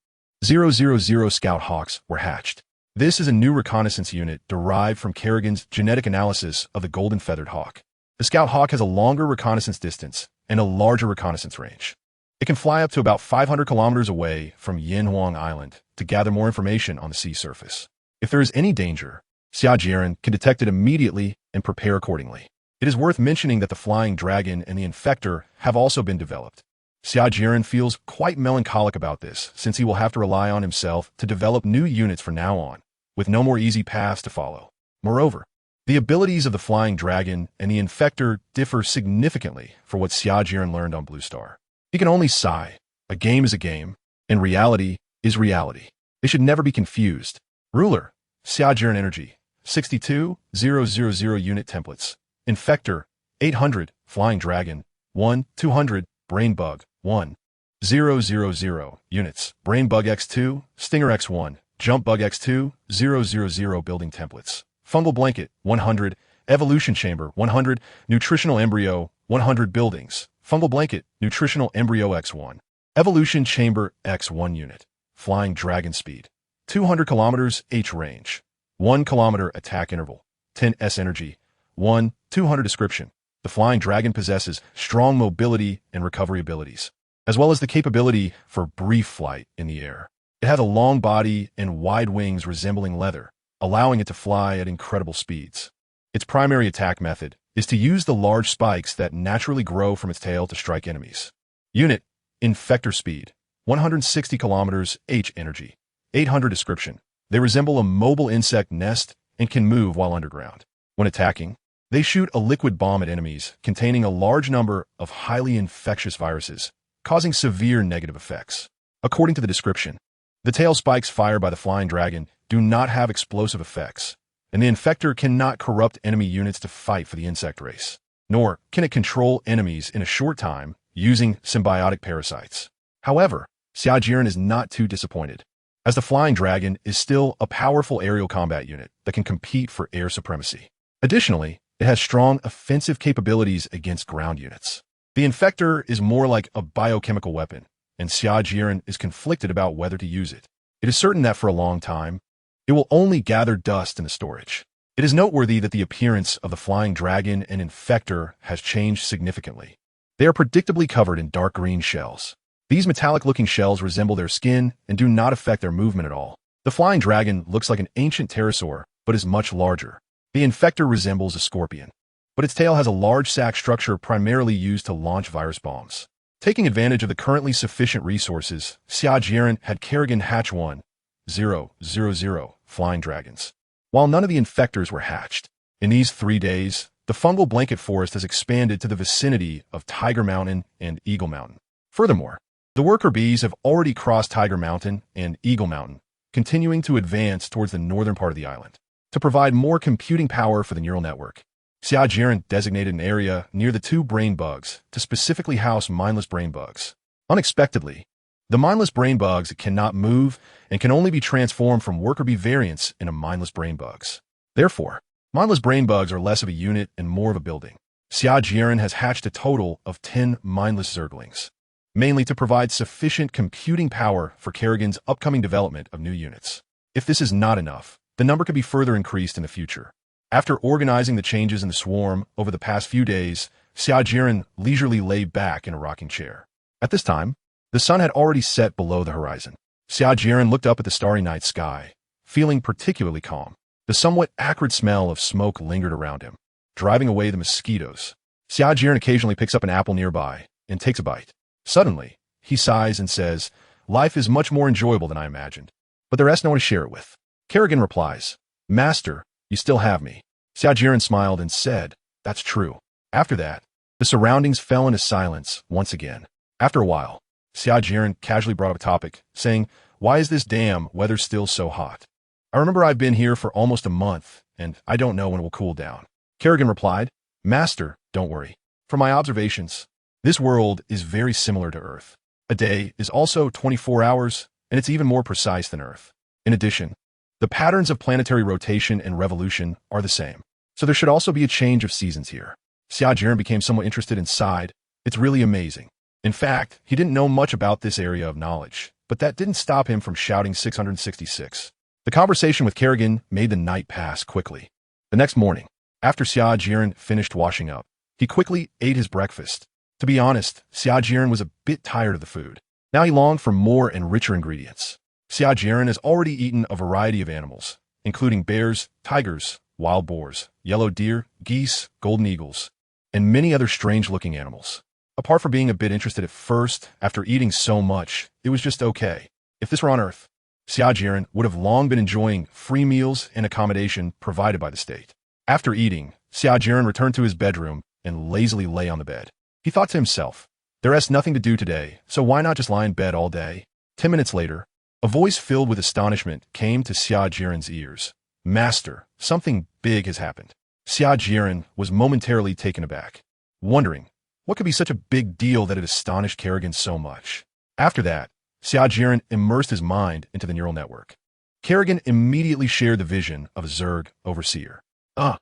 Scout Hawks were hatched. This is a new reconnaissance unit derived from Kerrigan's genetic analysis of the golden-feathered hawk. The Scout Hawk has a longer reconnaissance distance and a larger reconnaissance range. It can fly up to about 500 kilometers away from Yanhuang Island to gather more information on the sea surface. If there is any danger, Xia Jieren can detect it immediately and prepare accordingly. It is worth mentioning that the Flying Dragon and the Infector have also been developed. Xia Jieren feels quite melancholic about this, since he will have to rely on himself to develop new units from now on, with no more easy paths to follow. Moreover, the abilities of the Flying Dragon and the Infector differ significantly from what Xia Jieren learned on Blue Star. He can only sigh. A game is a game, and reality is reality. They should never be confused. Ruler, Xia Jieren Energy, 62,000 unit templates. Infector, 800, Flying Dragon, 1,200, Brain Bug, 1,000 units. Brain Bug X2, Stinger X1, Jump Bug X2, 000 building templates. Fungal Blanket, 100, Evolution Chamber, 100, Nutritional Embryo, 100 buildings. Fungal Blanket, Nutritional Embryo X1. Evolution Chamber X1 unit. Flying Dragon Speed, 200 kilometers H range, 1 kilometer attack interval, 10 S energy, 200 description. The flying dragon possesses strong mobility and recovery abilities, as well as the capability for brief flight in the air. It has a long body and wide wings resembling leather, allowing it to fly at incredible speeds. Its primary attack method is to use the large spikes that naturally grow from its tail to strike enemies. Unit: Infector speed, 160 kilometers H energy, 800 description. They resemble a mobile insect nest and can move while underground. When attacking, they shoot a liquid bomb at enemies containing a large number of highly infectious viruses, causing severe negative effects. According to the description, the tail spikes fired by the flying dragon do not have explosive effects, and the infector cannot corrupt enemy units to fight for the insect race, nor can it control enemies in a short time using symbiotic parasites. However, Xia Jieren is not too disappointed, as the flying dragon is still a powerful aerial combat unit that can compete for air supremacy. Additionally, it has strong offensive capabilities against ground units. The infector is more like a biochemical weapon, and Xia Jieren is conflicted about whether to use it. It is certain that for a long time, it will only gather dust in the storage. It is noteworthy that the appearance of the flying dragon and infector has changed significantly. They are predictably covered in dark green shells. These metallic-looking shells resemble their skin and do not affect their movement at all. The flying dragon looks like an ancient pterosaur, but is much larger. The infector resembles a scorpion, but its tail has a large sac structure primarily used to launch virus bombs. Taking advantage of the currently sufficient resources, Xia Jieren had Kerrigan hatch 1,000 flying dragons, while none of the infectors were hatched. In these 3 days, the fungal blanket forest has expanded to the vicinity of Tiger Mountain and Eagle Mountain. Furthermore, the worker bees have already crossed Tiger Mountain and Eagle Mountain, continuing to advance towards the northern part of the island. To provide more computing power for the neural network, Xia Jieren designated an area near the 2 brain bugs to specifically house mindless brain bugs. Unexpectedly, the mindless brain bugs cannot move and can only be transformed from worker bee variants into mindless brain bugs. Therefore, mindless brain bugs are less of a unit and more of a building. Xia Jieren has hatched a total of 10 mindless zerglings, mainly to provide sufficient computing power for Kerrigan's upcoming development of new units. If this is not enough, the number could be further increased in the future. After organizing the changes in the swarm over the past few days, Xia Jieren leisurely lay back in a rocking chair. At this time, the sun had already set below the horizon. Xia Jieren looked up at the starry night sky, feeling particularly calm. The somewhat acrid smell of smoke lingered around him, driving away the mosquitoes. Xia Jieren occasionally picks up an apple nearby and takes a bite. Suddenly, he sighs and says, "Life is much more enjoyable than I imagined, but there is no one to share it with." Kerrigan replies, "Master, you still have me." Xia Jieren smiled and said, "That's true." After that, the surroundings fell into silence once again. After a while, Xia Jieren casually brought up a topic, saying, "Why is this damn weather still so hot? I remember I've been here for almost a month, and I don't know when it will cool down." Kerrigan replied, "Master, don't worry. From my observations, this world is very similar to Earth. A day is also 24 hours, and it's even more precise than Earth. In addition, the patterns of planetary rotation and revolution are the same, so there should also be a change of seasons here." Xia Jieren became somewhat interested and sighed. "It's really amazing." In fact, he didn't know much about this area of knowledge, but that didn't stop him from shouting 666. The conversation with Kerrigan made the night pass quickly. The next morning, after Xia Jieren finished washing up, he quickly ate his breakfast. To be honest, Xia Jieren was a bit tired of the food. Now he longed for more and richer ingredients. Xia Jieren has already eaten a variety of animals, including bears, tigers, wild boars, yellow deer, geese, golden eagles, and many other strange-looking animals. Apart from being a bit interested at first, after eating so much, it was just okay. If this were on Earth, Xia Jieren would have long been enjoying free meals and accommodation provided by the state. After eating, Xia Jieren returned to his bedroom and lazily lay on the bed. He thought to himself, "There is nothing to do today, so why not just lie in bed all day?" 10 minutes later, a voice filled with astonishment came to Xia Jieren's ears. "Master, something big has happened." Xia Jieren was momentarily taken aback, wondering what could be such a big deal that it astonished Kerrigan so much. After that, Xia Jieren immersed his mind into the neural network. Kerrigan immediately shared the vision of a Zerg overseer. Xia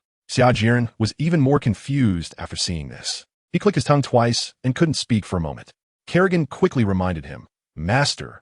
Jieren was even more confused after seeing this. He clicked his tongue twice and couldn't speak for a moment. Kerrigan quickly reminded him, Master,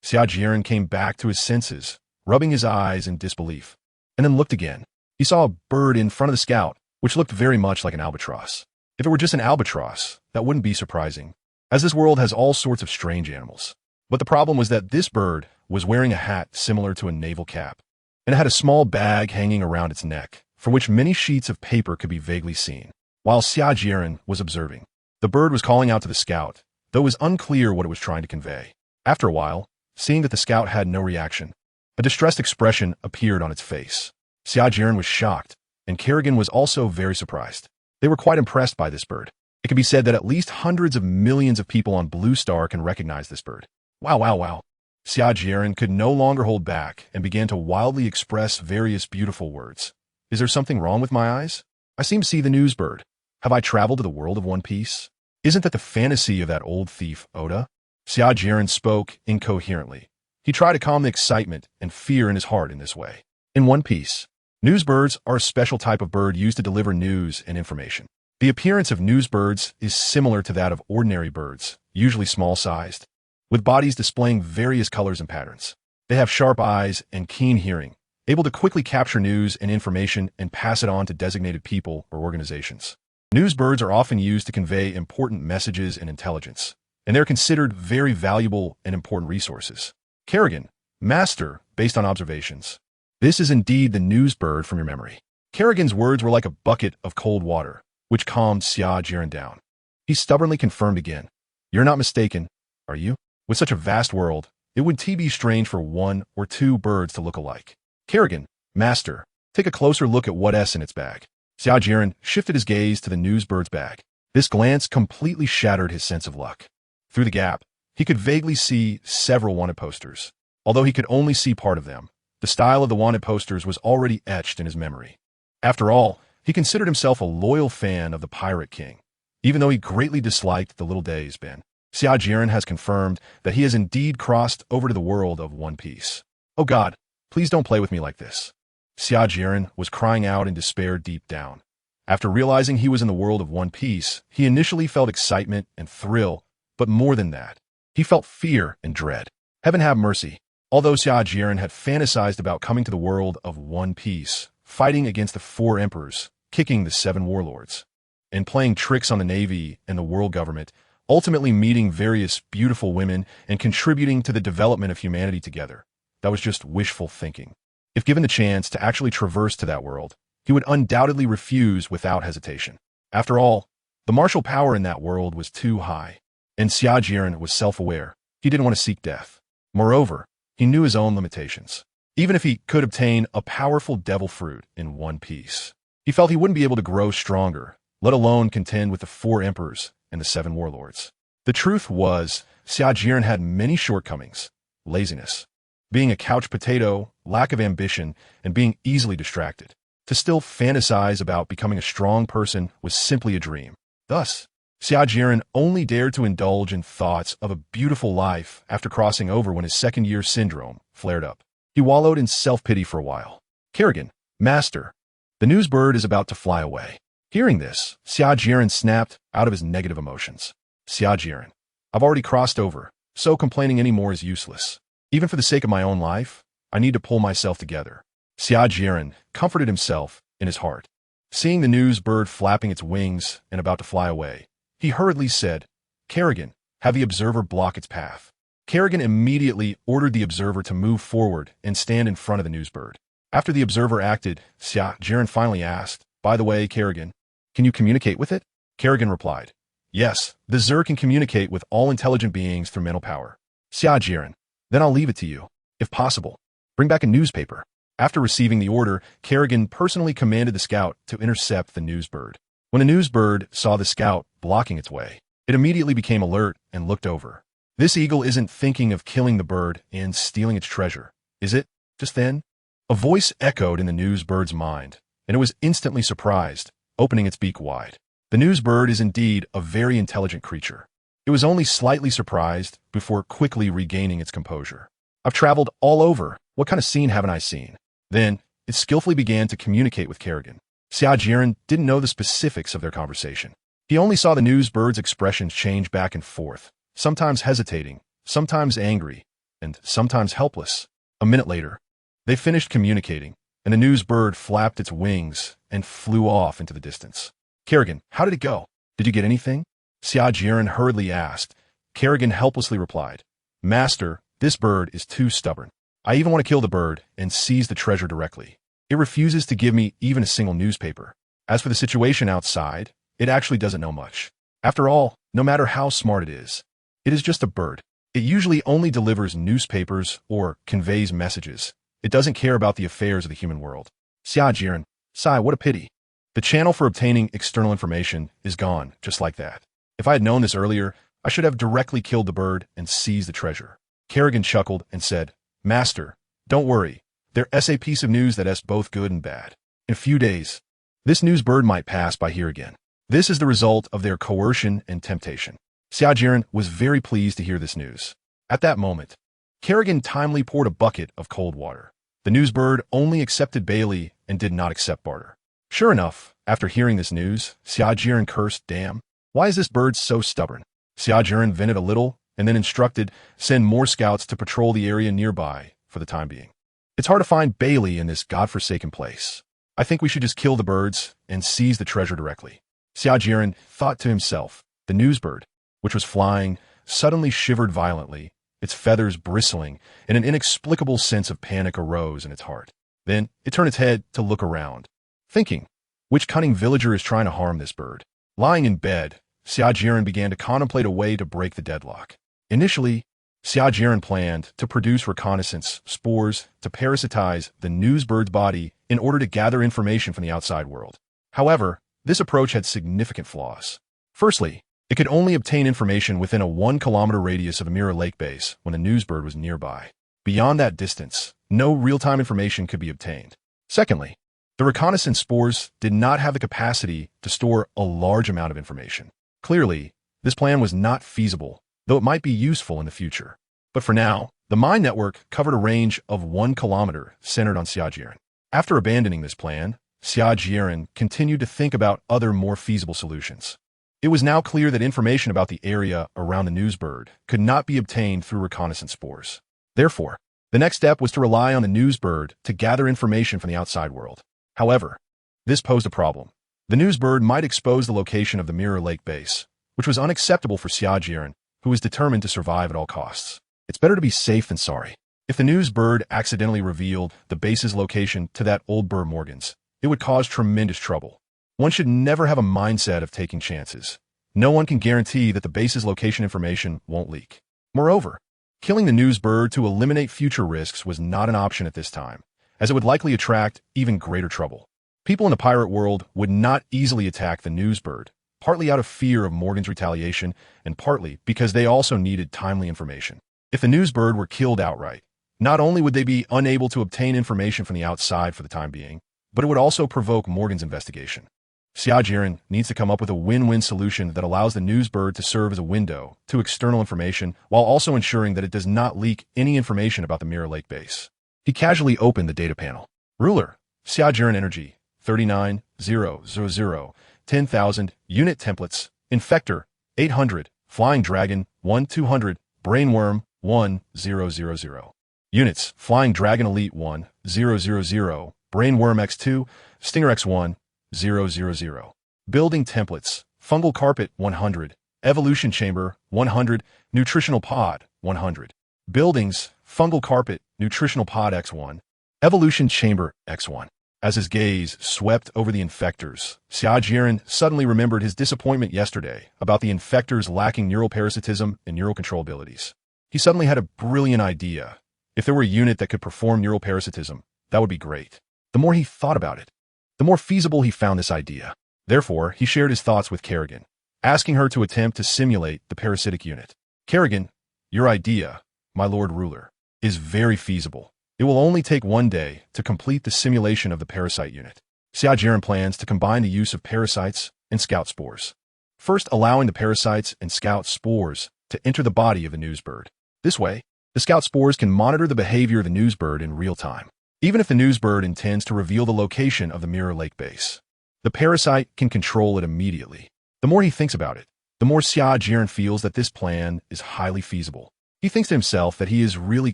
Xia Jieren came back to his senses, rubbing his eyes in disbelief, and then looked again. He saw a bird in front of the scout, which looked very much like an albatross. If it were just an albatross, that wouldn't be surprising, as this world has all sorts of strange animals. But the problem was that this bird was wearing a hat similar to a naval cap, and it had a small bag hanging around its neck, from which many sheets of paper could be vaguely seen. While Xia Jieren was observing, the bird was calling out to the scout, though it was unclear what it was trying to convey. After a while, seeing that the scout had no reaction, a distressed expression appeared on its face. Xia Jieren was shocked, and Kerrigan was also very surprised. They were quite impressed by this bird. It can be said that at least hundreds of millions of people on Blue Star can recognize this bird. Wow, wow, wow. Xia Jieren could no longer hold back and began to wildly express various beautiful words. Is there something wrong with my eyes? I seem to see the news bird. Have I traveled to the world of One Piece? Isn't that the fantasy of that old thief, Oda? Xia Jieren spoke incoherently. He tried to calm the excitement and fear in his heart in this way. In One Piece, newsbirds are a special type of bird used to deliver news and information. The appearance of newsbirds is similar to that of ordinary birds, usually small-sized, with bodies displaying various colors and patterns. They have sharp eyes and keen hearing, able to quickly capture news and information and pass it on to designated people or organizations. Newsbirds are often used to convey important messages and intelligence, and they're considered very valuable and important resources. Kerrigan, master, based on observations. This is indeed the newsbird from your memory. Kerrigan's words were like a bucket of cold water, which calmed Xia Jieren down. He stubbornly confirmed again. You're not mistaken, are you? With such a vast world, it would be strange for one or two birds to look alike. Kerrigan, master, take a closer look at what's in its bag. Xia Jieren shifted his gaze to the newsbird's bag. This glance completely shattered his sense of luck. Through the gap, he could vaguely see several wanted posters. Although he could only see part of them, the style of the wanted posters was already etched in his memory. After all, he considered himself a loyal fan of the Pirate King, even though he greatly disliked the Little Days Ben. Xia Jieren has confirmed that he has indeed crossed over to the world of One Piece. Oh God, please don't play with me like this. Xia Jieren was crying out in despair deep down. After realizing he was in the world of One Piece, he initially felt excitement and thrill, but more than that, he felt fear and dread. Heaven have mercy. Although Xia Jieren had fantasized about coming to the world of One Piece, fighting against the 4 emperors, kicking the 7 warlords, and playing tricks on the Navy and the world government, ultimately meeting various beautiful women and contributing to the development of humanity together, that was just wishful thinking. If given the chance to actually traverse to that world, he would undoubtedly refuse without hesitation. After all, the martial power in that world was too high, and Xia Jieren was self-aware. He didn't want to seek death. Moreover, he knew his own limitations. Even if he could obtain a powerful devil fruit in One Piece, he felt he wouldn't be able to grow stronger, let alone contend with the 4 emperors and the 7 warlords. The truth was, Xia Jieren had many shortcomings: laziness, being a couch potato, lack of ambition, and being easily distracted. To still fantasize about becoming a strong person was simply a dream. Thus, Xia Jieren only dared to indulge in thoughts of a beautiful life after crossing over when his second-year syndrome flared up. He wallowed in self-pity for a while. Kerrigan, master, the newsbird is about to fly away. Hearing this, Xia Jieren snapped out of his negative emotions. Xia Jieren, I've already crossed over, so complaining anymore is useless. Even for the sake of my own life, I need to pull myself together. Xia Jieren comforted himself in his heart. Seeing the newsbird flapping its wings and about to fly away, he hurriedly said, Kerrigan, have the observer block its path. Kerrigan immediately ordered the observer to move forward and stand in front of the newsbird. After the observer acted, Xia Jieren finally asked, by the way, Kerrigan, can you communicate with it? Kerrigan replied, yes, the Zerg can communicate with all intelligent beings through mental power. Xia Jieren, then I'll leave it to you. If possible, bring back a newspaper. After receiving the order, Kerrigan personally commanded the scout to intercept the newsbird. When the newsbird saw the scout blocking its way, it immediately became alert and looked over. This eagle isn't thinking of killing the bird and stealing its treasure, is it? Just then, a voice echoed in the newsbird's mind, and it was instantly surprised, opening its beak wide. The newsbird is indeed a very intelligent creature. It was only slightly surprised before quickly regaining its composure. I've traveled all over. What kind of scene haven't I seen? Then, it skillfully began to communicate with Kerrigan. Xia Jieren didn't know the specifics of their conversation. He only saw the newsbird's expressions change back and forth, sometimes hesitating, sometimes angry, and sometimes helpless. A minute later, they finished communicating, and the news bird flapped its wings and flew off into the distance. Kerrigan, how did it go? Did you get anything? Xia Jieren hurriedly asked. Kerrigan helplessly replied, Master, this bird is too stubborn. I even want to kill the bird and seize the treasure directly. It refuses to give me even a single newspaper. As for the situation outside, it actually doesn't know much. After all, no matter how smart it is just a bird. It usually only delivers newspapers or conveys messages. It doesn't care about the affairs of the human world. Xia Jieren, sigh, what a pity. The channel for obtaining external information is gone, just like that. If I had known this earlier, I should have directly killed the bird and seized the treasure. Kerrigan chuckled and said, Master, don't worry. There's a piece of news that is both good and bad. In a few days, this news bird might pass by here again. This is the result of their coercion and temptation. Xia Jieren was very pleased to hear this news. At that moment, Kerrigan timely poured a bucket of cold water. The news bird only accepted Bailey and did not accept barter. Sure enough, after hearing this news, Xia Jieren cursed, damn, why is this bird so stubborn? Xia Jieren vented a little and then instructed, send more scouts to patrol the area nearby for the time being. It's hard to find Bailey in this godforsaken place. I think we should just kill the birds and seize the treasure directly. Xia Jieren thought to himself. The news bird, which was flying, suddenly shivered violently, its feathers bristling, and an inexplicable sense of panic arose in its heart. Then it turned its head to look around, thinking, which cunning villager is trying to harm this bird? Lying in bed, Xia Jieren began to contemplate a way to break the deadlock. Initially, Xia Jieren planned to produce reconnaissance spores to parasitize the news bird's body in order to gather information from the outside world. However, this approach had significant flaws. Firstly, it could only obtain information within a 1-kilometer radius of the Mirror Lake base when the news bird was nearby. Beyond that distance, no real-time information could be obtained. Secondly, the reconnaissance spores did not have the capacity to store a large amount of information. Clearly, this plan was not feasible, though it might be useful in the future. But for now, the mine network covered a range of 1 kilometer centered on Xia Jieren. After abandoning this plan, Xia Jieren continued to think about other more feasible solutions. It was now clear that information about the area around the news bird could not be obtained through reconnaissance spores. Therefore, the next step was to rely on the news bird to gather information from the outside world. However, this posed a problem. The news bird might expose the location of the Mirror Lake base, which was unacceptable for Xia Jieren, who was determined to survive at all costs. It's better to be safe than sorry. If the news bird accidentally revealed the base's location to that old bird Morgan's, it would cause tremendous trouble. One should never have a mindset of taking chances. No one can guarantee that the base's location information won't leak. Moreover, killing the news bird to eliminate future risks was not an option at this time, as it would likely attract even greater trouble. People in the pirate world would not easily attack the news bird, partly out of fear of Morgan's retaliation and partly because they also needed timely information. If the news bird were killed outright, not only would they be unable to obtain information from the outside for the time being, but it would also provoke Morgan's investigation. Xia Jieren needs to come up with a win-win solution that allows the news bird to serve as a window to external information while also ensuring that it does not leak any information about the Mirror Lake base. He casually opened the data panel. Ruler, Xia Jieren Energy, 39,000, 10,000, Unit Templates, Infector, 800, Flying Dragon, 1,200, Brainworm, 1,000. Units, Flying Dragon Elite 1,000, Brainworm X2, Stinger X1, 000. Building Templates, Fungal Carpet 100, Evolution Chamber 100, Nutritional Pod 100. Buildings, Fungal Carpet, Nutritional Pod X1, Evolution Chamber X1. As his gaze swept over the infectors, Xia Jieren suddenly remembered his disappointment yesterday about the infectors lacking neural parasitism and neural control abilities. He suddenly had a brilliant idea. If there were a unit that could perform neural parasitism, that would be great. The more he thought about it, the more feasible he found this idea. Therefore, he shared his thoughts with Kerrigan, asking her to attempt to simulate the parasitic unit. Kerrigan, your idea, my Lord Ruler, is very feasible. It will only take 1 day to complete the simulation of the parasite unit. Xia Jieren plans to combine the use of parasites and scout spores. First, allowing the parasites and scout spores to enter the body of the news bird. This way, the scout spores can monitor the behavior of the news bird in real time. Even if the news bird intends to reveal the location of the Mirror Lake base, the parasite can control it immediately. The more he thinks about it, the more Xia Jieren feels that this plan is highly feasible. He thinks to himself that he is really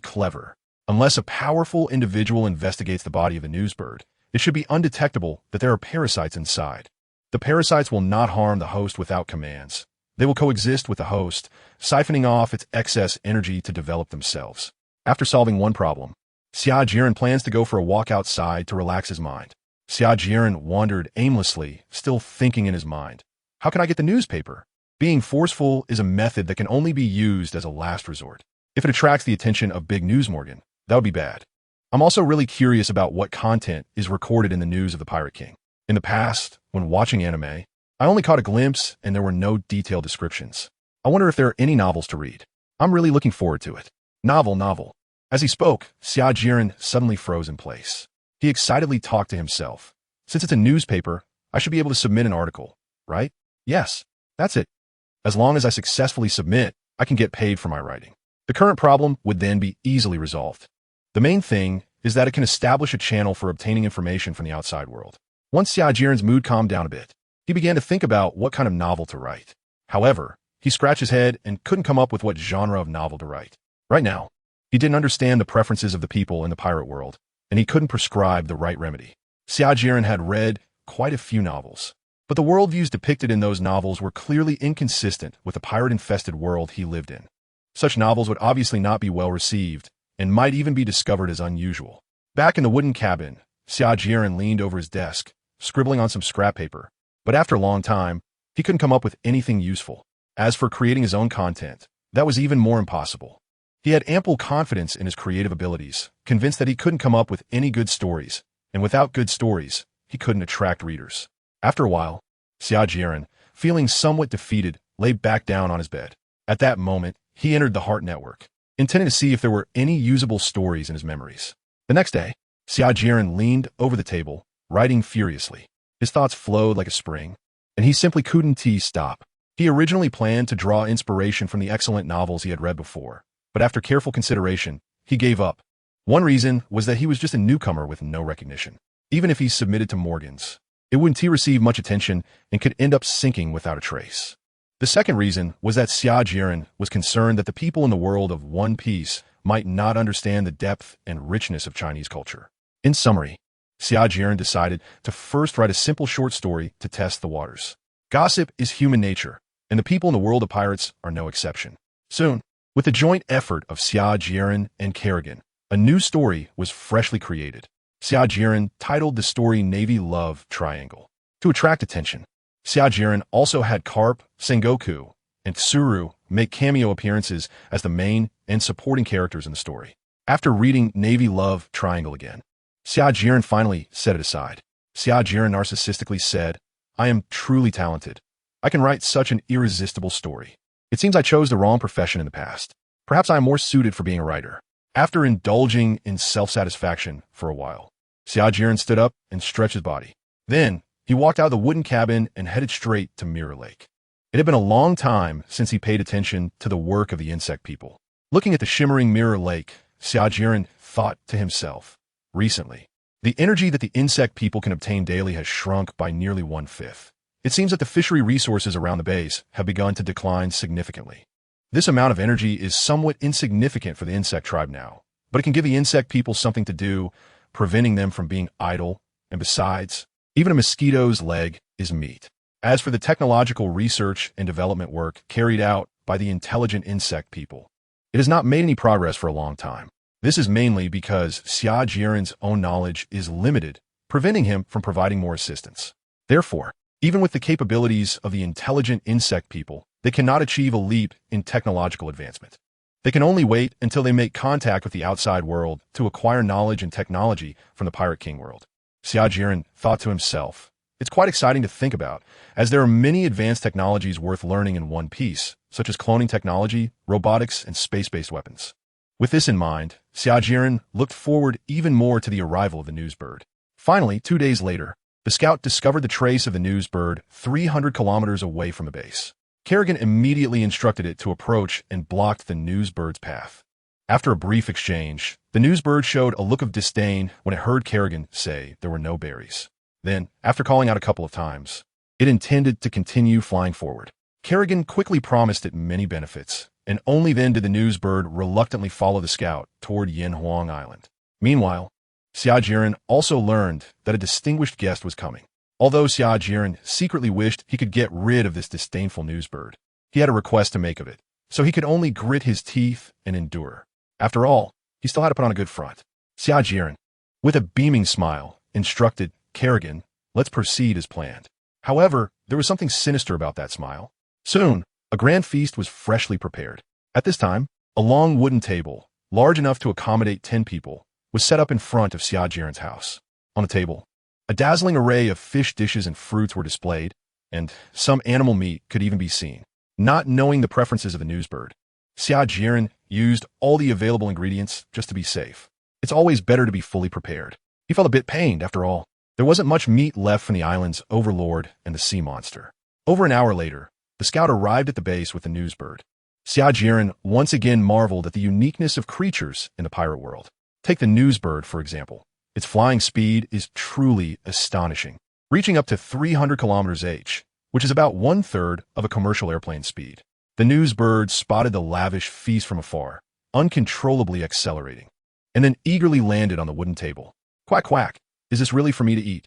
clever. Unless a powerful individual investigates the body of the newsbird, it should be undetectable that there are parasites inside. The parasites will not harm the host without commands. They will coexist with the host, siphoning off its excess energy to develop themselves. After solving one problem, Xia Jieren plans to go for a walk outside to relax his mind. Xia Jieren wandered aimlessly, still thinking in his mind. How can I get the newspaper? Being forceful is a method that can only be used as a last resort. If it attracts the attention of Big News Morgan, that would be bad. I'm also really curious about what content is recorded in the news of the Pirate King. In the past, when watching anime, I only caught a glimpse and there were no detailed descriptions. I wonder if there are any novels to read. I'm really looking forward to it. Novel. As he spoke, Xia Jieren suddenly froze in place. He excitedly talked to himself. Since it's a newspaper, I should be able to submit an article, right? Yes, that's it. As long as I successfully submit, I can get paid for my writing. The current problem would then be easily resolved. The main thing is that it can establish a channel for obtaining information from the outside world. Once Xia Jieren's mood calmed down a bit, he began to think about what kind of novel to write. However, he scratched his head and couldn't come up with what genre of novel to write. Right now, he didn't understand the preferences of the people in the pirate world, and he couldn't prescribe the right remedy. Xia Jieren had read quite a few novels, but the worldviews depicted in those novels were clearly inconsistent with the pirate-infested world he lived in. Such novels would obviously not be well received, and might even be discovered as unusual. Back in the wooden cabin, Xia Jieren leaned over his desk, scribbling on some scrap paper, but after a long time, he couldn't come up with anything useful. As for creating his own content, that was even more impossible. He had ample confidence in his creative abilities, convinced that he couldn't come up with any good stories, and without good stories, he couldn't attract readers. After a while, Xia Jieren, feeling somewhat defeated, lay back down on his bed. At that moment, he entered the Heart Network, intending to see if there were any usable stories in his memories. The next day, Xia Jieren leaned over the table, writing furiously. His thoughts flowed like a spring, and he simply couldn't stop. He originally planned to draw inspiration from the excellent novels he had read before, but after careful consideration, he gave up. One reason was that he was just a newcomer with no recognition. Even if he submitted to Morgan's, it wouldn't receive much attention and could end up sinking without a trace. The second reason was that Xia Jieren was concerned that the people in the world of One Piece might not understand the depth and richness of Chinese culture. In summary, Xia Jieren decided to first write a simple short story to test the waters. Gossip is human nature, and the people in the world of pirates are no exception. Soon, with the joint effort of Xia Jieren and Kerrigan, a new story was freshly created. Xia Jieren titled the story Navy Love Triangle. To attract attention, Xia Jieren also had Carp, Sengoku, and Tsuru make cameo appearances as the main and supporting characters in the story. After reading Navy Love Triangle again, Xia Jieren finally set it aside. Xia Jieren narcissistically said, "I am truly talented. I can write such an irresistible story. It seems I chose the wrong profession in the past. Perhaps I am more suited for being a writer." After indulging in self-satisfaction for a while, Xia Jieren stood up and stretched his body. Then, he walked out of the wooden cabin and headed straight to Mirror Lake. It had been a long time since he paid attention to the work of the insect people. Looking at the shimmering Mirror Lake, Xia Jieren thought to himself, recently, the energy that the insect people can obtain daily has shrunk by nearly 1/5. It seems that the fishery resources around the base have begun to decline significantly. This amount of energy is somewhat insignificant for the insect tribe now, but it can give the insect people something to do, preventing them from being idle, and besides, even a mosquito's leg is meat. As for the technological research and development work carried out by the intelligent insect people, it has not made any progress for a long time. This is mainly because Xia Jieren's own knowledge is limited, preventing him from providing more assistance. Therefore, even with the capabilities of the intelligent insect people, they cannot achieve a leap in technological advancement. They can only wait until they make contact with the outside world to acquire knowledge and technology from the Pirate King world. Xia Jieren thought to himself, it's quite exciting to think about, as there are many advanced technologies worth learning in One Piece, such as cloning technology, robotics, and space-based weapons. With this in mind, Xia Jieren looked forward even more to the arrival of the newsbird. Finally, 2 days later, the scout discovered the trace of the newsbird 300 kilometers away from the base. Kerrigan immediately instructed it to approach and blocked the newsbird's path. After a brief exchange, the newsbird showed a look of disdain when it heard Kerrigan say there were no berries. Then, after calling out a couple of times, it intended to continue flying forward. Kerrigan quickly promised it many benefits, and only then did the newsbird reluctantly follow the scout toward Yinhuang Island. Meanwhile, Xia Jieren also learned that a distinguished guest was coming. Although Xia Jieren secretly wished he could get rid of this disdainful newsbird, he had a request to make of it, so he could only grit his teeth and endure. After all, he still had to put on a good front. Xia Jieren, with a beaming smile, instructed Kerrigan, "Let's proceed as planned." However, there was something sinister about that smile. Soon, a grand feast was freshly prepared. At this time, a long wooden table, large enough to accommodate 10 people, was set up in front of Xia Jieren's house. On the table, a dazzling array of fish dishes and fruits were displayed, and some animal meat could even be seen. Not knowing the preferences of the newsbird, Xia Jieren used all the available ingredients just to be safe. It's always better to be fully prepared. He felt a bit pained, after all. There wasn't much meat left from the island's overlord and the sea monster. Over an hour later, the scout arrived at the base with the newsbird. Xia Jieren once again marveled at the uniqueness of creatures in the pirate world. Take the newsbird, for example. Its flying speed is truly astonishing, reaching up to 300 kilometers h, which is about 1/3 of a commercial airplane speed. The newsbird spotted the lavish feast from afar, uncontrollably accelerating, and then eagerly landed on the wooden table. Quack, quack. Is this really for me to eat?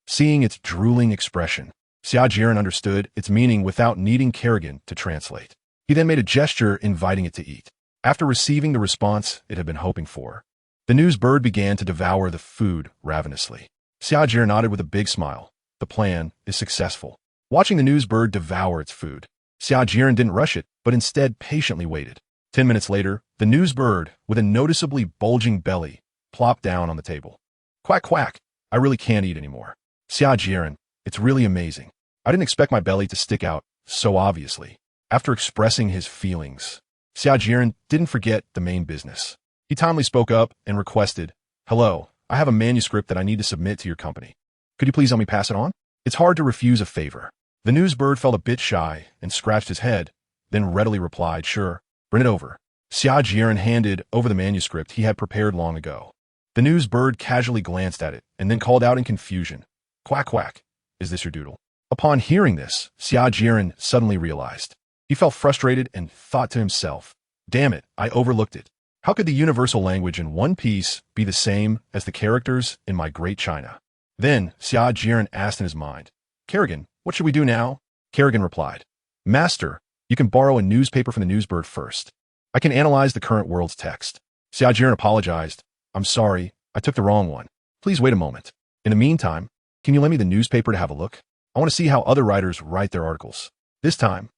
Seeing its drooling expression, Xia Jieren understood its meaning without needing Kerrigan to translate. He then made a gesture inviting it to eat. After receiving the response it had been hoping for, the newsbird began to devour the food ravenously. Xia Jieren nodded with a big smile. The plan is successful. Watching the newsbird devour its food, Xia Jieren didn't rush it, but instead patiently waited. 10 minutes later, the newsbird, with a noticeably bulging belly, plopped down on the table. Quack, quack. I really can't eat anymore. Xia Jieren, it's really amazing. I didn't expect my belly to stick out so obviously. After expressing his feelings, Xia Jieren didn't forget the main business. He timely spoke up and requested, "Hello, I have a manuscript that I need to submit to your company. Could you please help me pass it on?" It's hard to refuse a favor. The newsbird felt a bit shy and scratched his head, then readily replied, "Sure, bring it over." Xia Jieren handed over the manuscript he had prepared long ago. The newsbird casually glanced at it and then called out in confusion, "Quack, quack. Is this your doodle?" Upon hearing this, Xia Jieren suddenly realized. He felt frustrated and thought to himself, "Damn it, I overlooked it. How could the universal language in One Piece be the same as the characters in my Great China?" Then Xia Jieren asked in his mind, "Kerrigan, what should we do now?" Kerrigan replied, "Master, you can borrow a newspaper from the newsbird first. I can analyze the current world's text." Xia Jieren apologized. "I'm sorry, I took the wrong one. Please wait a moment. In the meantime, can you lend me the newspaper to have a look? I want to see how other writers write their articles." This time,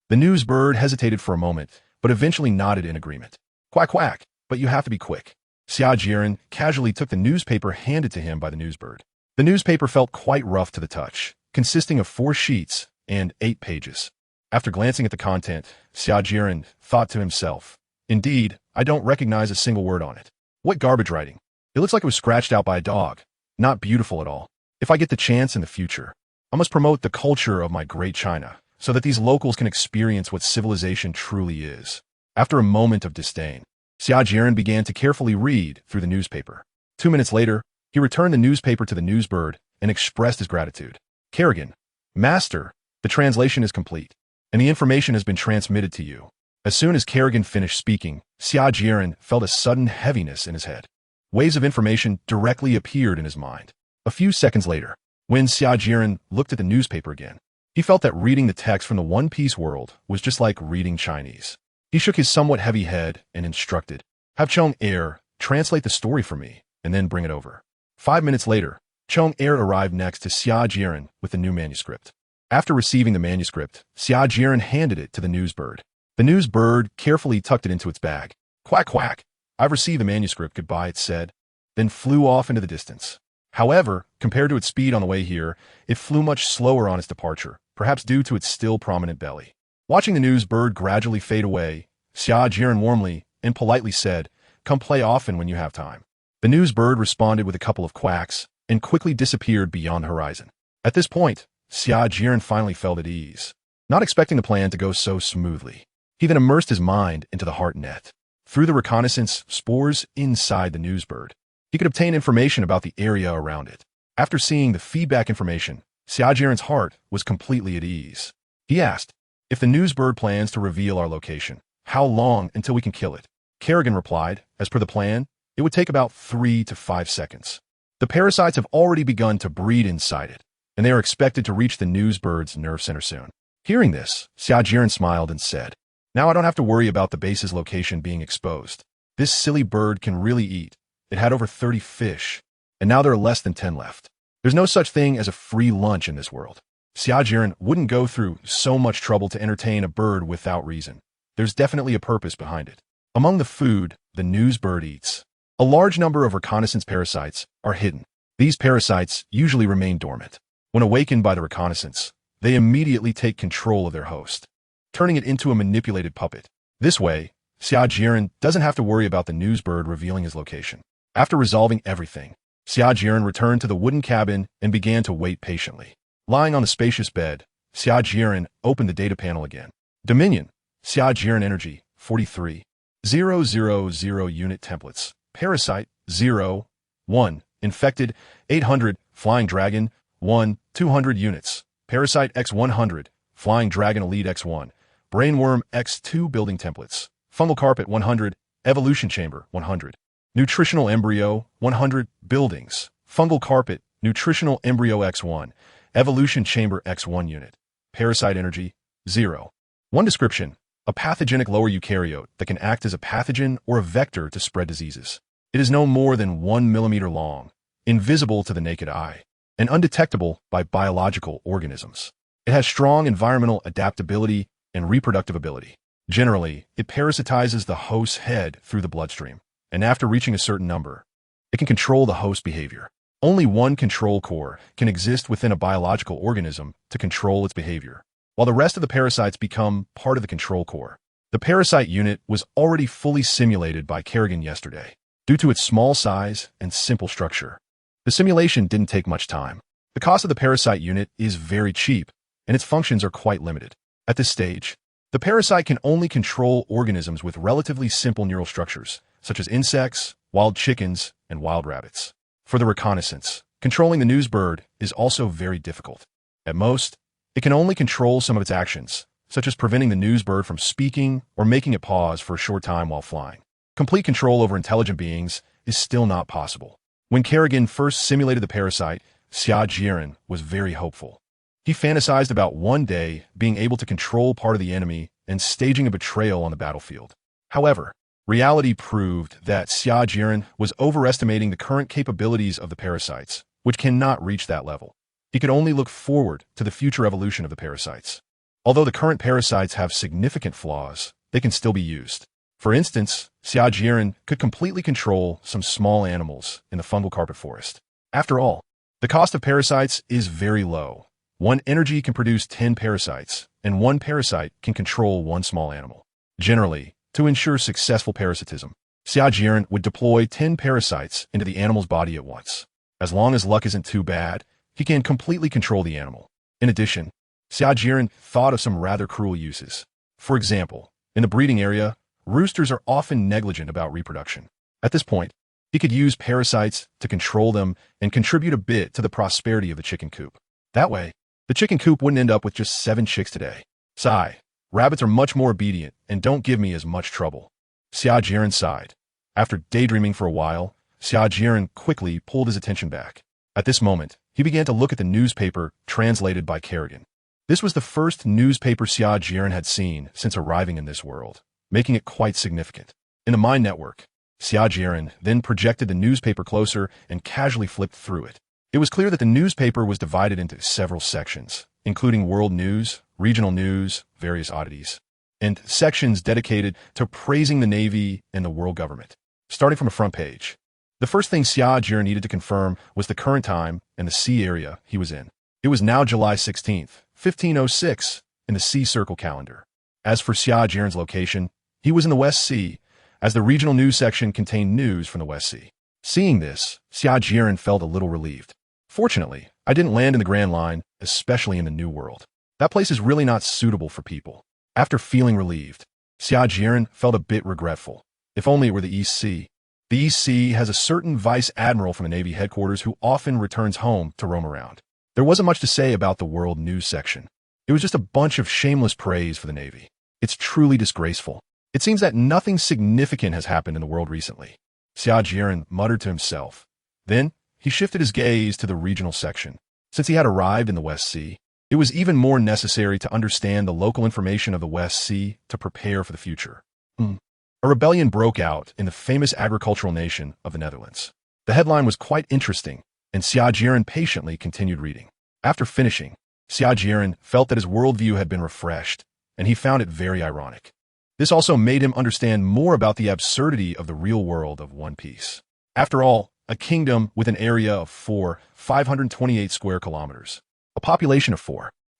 the newsbird hesitated for a moment, but eventually nodded in agreement. "Quack, quack, but you have to be quick." Xia Jieren casually took the newspaper handed to him by the newsbird. The newspaper felt quite rough to the touch, consisting of 4 sheets and 8 pages. After glancing at the content, Xia Jieren thought to himself, "Indeed, I don't recognize a single word on it. What garbage writing. It looks like it was scratched out by a dog. Not beautiful at all. If I get the chance in the future, I must promote the culture of my Great China, so that these locals can experience what civilization truly is." After a moment of disdain, Xia Jieren began to carefully read through the newspaper. 2 minutes later, he returned the newspaper to the newsbird and expressed his gratitude. "Kerrigan, Master, the translation is complete, and the information has been transmitted to you." As soon as Kerrigan finished speaking, Xia Jieren felt a sudden heaviness in his head. Waves of information directly appeared in his mind. A few seconds later, when Xia Jieren looked at the newspaper again, he felt that reading the text from the One Piece world was just like reading Chinese. He shook his somewhat heavy head and instructed, "Have Chong Air translate the story for me, and then bring it over." 5 minutes later, Chong Air arrived next to Xia Jieren with the new manuscript. After receiving the manuscript, Xia Jieren handed it to the newsbird. The newsbird carefully tucked it into its bag. "Quack, quack. I've received the manuscript, goodbye," it said, then flew off into the distance. However, compared to its speed on the way here, it flew much slower on its departure, perhaps due to its still prominent belly. Watching the newsbird gradually fade away, Xia Jieren warmly and politely said, "Come play often when you have time." The newsbird responded with a couple of quacks and quickly disappeared beyond the horizon. At this point, Xia Jieren finally felt at ease, not expecting the plan to go so smoothly. He then immersed his mind into the heart net. Through the reconnaissance spores inside the newsbird, he could obtain information about the area around it. After seeing the feedback information, Xia Jieren's heart was completely at ease. He asked, "If the newsbird plans to reveal our location, How long until we can kill it? Kerrigan replied, as per the plan, it would take about 3 to 5 seconds. The parasites have already begun to breed inside it, and they are expected to reach the newsbird's nerve center soon. Hearing this, Xia Jieren smiled and said, now I don't have to worry about the base's location being exposed. This silly bird can really eat. It had over 30 fish, and now there are less than 10 left. There's no such thing as a free lunch in this world. Xia Jieren wouldn't go through so much trouble to entertain a bird without reason. There's definitely a purpose behind it. Among the food the newsbird eats, a large number of reconnaissance parasites are hidden. These parasites usually remain dormant. When awakened by the reconnaissance, they immediately take control of their host, turning it into a manipulated puppet. This way, Xia Jieren doesn't have to worry about the newsbird revealing his location. After resolving everything, Xia Jieren returned to the wooden cabin and began to wait patiently. Lying on the spacious bed, Xia Jieren opened the data panel again. Dominion, Xia Jieren Energy, 43. 000 unit templates. Parasite, 0. 1. Infected, 800. Flying Dragon, 1. 200 units. Parasite X100. Flying Dragon Elite X1. Brainworm X2 building templates. Fungal Carpet, 100. Evolution Chamber, 100. Nutritional Embryo, 100. Buildings. Fungal Carpet, Nutritional Embryo X1. Evolution Chamber X1 unit. Parasite Energy, 0. 1 description. A pathogenic lower eukaryote that can act as a pathogen or a vector to spread diseases. It is no more than 1 millimeter long, invisible to the naked eye, and undetectable by biological organisms. It has strong environmental adaptability and reproductive ability. Generally, it parasitizes the host's head through the bloodstream, and after reaching a certain number, it can control the host behavior. Only one control core can exist within a biological organism to control its behavior, while the rest of the parasites become part of the control core. The parasite unit was already fully simulated by Kerrigan yesterday, due to its small size and simple structure. The simulation didn't take much time. The cost of the parasite unit is very cheap, and its functions are quite limited. At this stage, the parasite can only control organisms with relatively simple neural structures, such as insects, wild chickens, and wild rabbits. For the reconnaissance, controlling the newsbird is also very difficult. At most, it can only control some of its actions, such as preventing the newsbird from speaking or making it pause for a short time while flying. Complete control over intelligent beings is still not possible. When Kerrigan first simulated the parasite, Xia Jieren was very hopeful. He fantasized about one day being able to control part of the enemy and staging a betrayal on the battlefield. However, reality proved that Xia Jieren was overestimating the current capabilities of the parasites, which cannot reach that level. He could only look forward to the future evolution of the parasites. Although the current parasites have significant flaws, they can still be used. For instance, Xia Jieren could completely control some small animals in the fungal carpet forest. After all, the cost of parasites is very low. One energy can produce 10 parasites, and one parasite can control one small animal. Generally, to ensure successful parasitism, Xia Jieren would deploy 10 parasites into the animal's body at once. As long as luck isn't too bad, he can completely control the animal. In addition, Xia Jieren thought of some rather cruel uses. For example, in the breeding area, roosters are often negligent about reproduction. At this point, he could use parasites to control them and contribute a bit to the prosperity of the chicken coop. That way, the chicken coop wouldn't end up with just 7 chicks today. Sigh. Rabbits are much more obedient and don't give me as much trouble. Xia Jieren sighed. After daydreaming for a while, Xia Jieren quickly pulled his attention back. At this moment, he began to look at the newspaper translated by Kerrigan. This was the first newspaper Xia Jieren had seen since arriving in this world, making it quite significant. In the mind network, Xia Jieren then projected the newspaper closer and casually flipped through it. It was clear that the newspaper was divided into several sections, including world news, regional news, various oddities, and sections dedicated to praising the Navy and the world government. Starting from the front page, the first thing Xia Jieren needed to confirm was the current time and the sea area he was in. It was now July 16th, 1506, in the Sea Circle calendar. As for Xia Jieren's location, he was in the West Sea, as the regional news section contained news from the West Sea. Seeing this, Xia Jieren felt a little relieved. Fortunately, I didn't land in the Grand Line, especially in the New World. That place is really not suitable for people. After feeling relieved, Xia Jieren felt a bit regretful. If only it were the East Sea. The East Sea has a certain vice admiral from the Navy headquarters who often returns home to roam around. There wasn't much to say about the world news section. It was just a bunch of shameless praise for the Navy. It's truly disgraceful. It seems that nothing significant has happened in the world recently, Xia Jieren muttered to himself. Then, he shifted his gaze to the regional section. Since he had arrived in the West Sea, it was even more necessary to understand the local information of the West Sea to prepare for the future. A rebellion broke out in the famous agricultural nation of the Netherlands. The headline was quite interesting, and Xia Jieren patiently continued reading. After finishing, Xia Jieren felt that his worldview had been refreshed, and he found it very ironic. This also made him understand more about the absurdity of the real world of One Piece. After all, a kingdom with an area of 528 square kilometers, a population of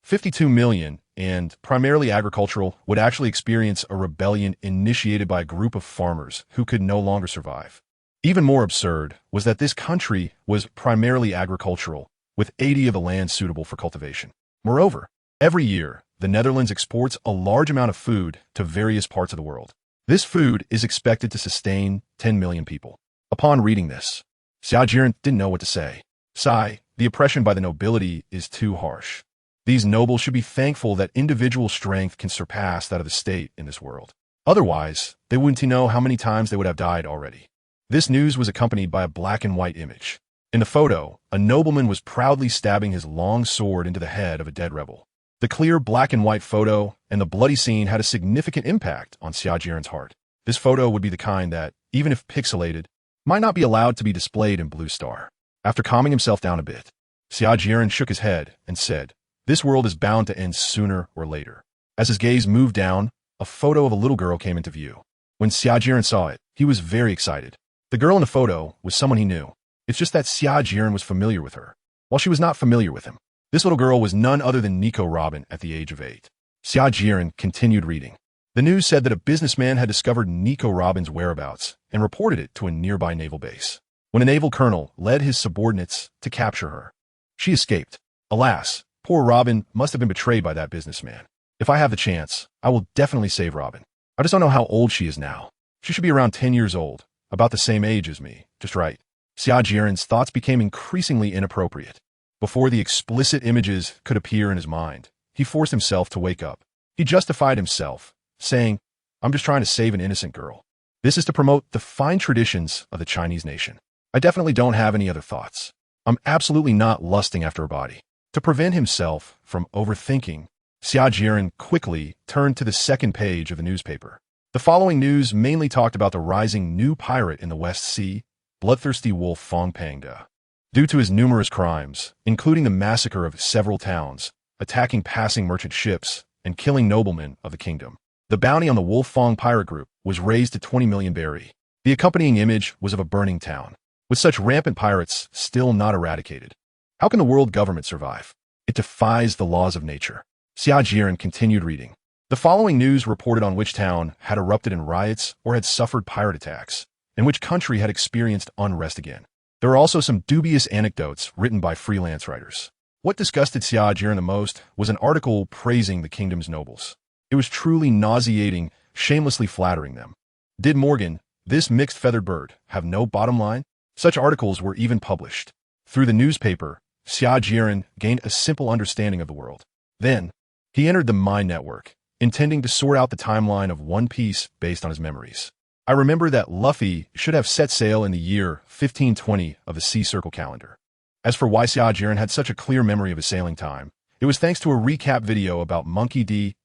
52 million, and primarily agricultural, would actually experience a rebellion initiated by a group of farmers who could no longer survive. Even more absurd was that this country was primarily agricultural, with 80 of the land suitable for cultivation. Moreover, every year, the Netherlands exports a large amount of food to various parts of the world. This food is expected to sustain 10 million people. Upon reading this, Xia Jieren didn't know what to say. Sigh, the oppression by the nobility is too harsh. These nobles should be thankful that individual strength can surpass that of the state in this world. Otherwise, they wouldn't know how many times they would have died already. This news was accompanied by a black and white image. In the photo, a nobleman was proudly stabbing his long sword into the head of a dead rebel. The clear black and white photo and the bloody scene had a significant impact on Xia Jieren's heart. This photo would be the kind that, even if pixelated, might not be allowed to be displayed in Blue Star. After calming himself down a bit, Xia Jieren shook his head and said, "This world is bound to end sooner or later." As his gaze moved down, a photo of a little girl came into view. When Xia Jieren saw it, he was very excited. The girl in the photo was someone he knew. It's just that Xia Jieren was familiar with her, while she was not familiar with him. This little girl was none other than Nico Robin at the age of 8. Xia Jieren continued reading. The news said that a businessman had discovered Nico Robin's whereabouts and reported it to a nearby naval base. When a naval colonel led his subordinates to capture her, she escaped. Alas, poor Robin must have been betrayed by that businessman. If I have the chance, I will definitely save Robin. I just don't know how old she is now. She should be around 10 years old, about the same age as me, just right. Xia Jieren's thoughts became increasingly inappropriate. Before the explicit images could appear in his mind, he forced himself to wake up. He justified himself, saying, "I'm just trying to save an innocent girl. This is to promote the fine traditions of the Chinese nation. I definitely don't have any other thoughts. I'm absolutely not lusting after a body." To prevent himself from overthinking, Xia Jieren quickly turned to the second page of the newspaper. The following news mainly talked about the rising new pirate in the West Sea, bloodthirsty wolf Fong Pangda. Due to his numerous crimes, including the massacre of several towns, attacking passing merchant ships, and killing noblemen of the kingdom, the bounty on the Wolf Fong pirate group was raised to 20 million berry. The accompanying image was of a burning town. With such rampant pirates still not eradicated, how can the world government survive? It defies the laws of nature. Xia Jieren continued reading. The following news reported on which town had erupted in riots or had suffered pirate attacks, and which country had experienced unrest again. There are also some dubious anecdotes written by freelance writers. What disgusted Xia Jieren the most was an article praising the kingdom's nobles. It was truly nauseating, shamelessly flattering them. Did Morgan, this mixed-feathered bird, have no bottom line? Such articles were even published. Through the newspaper, Xia Jieren gained a simple understanding of the world. Then, he entered the Mind Network, intending to sort out the timeline of One Piece based on his memories. I remember that Luffy should have set sail in the year 1520 of the Sea Circle calendar. As for why Xia Jieren had such a clear memory of his sailing time, it was thanks to a recap video about Monkey D.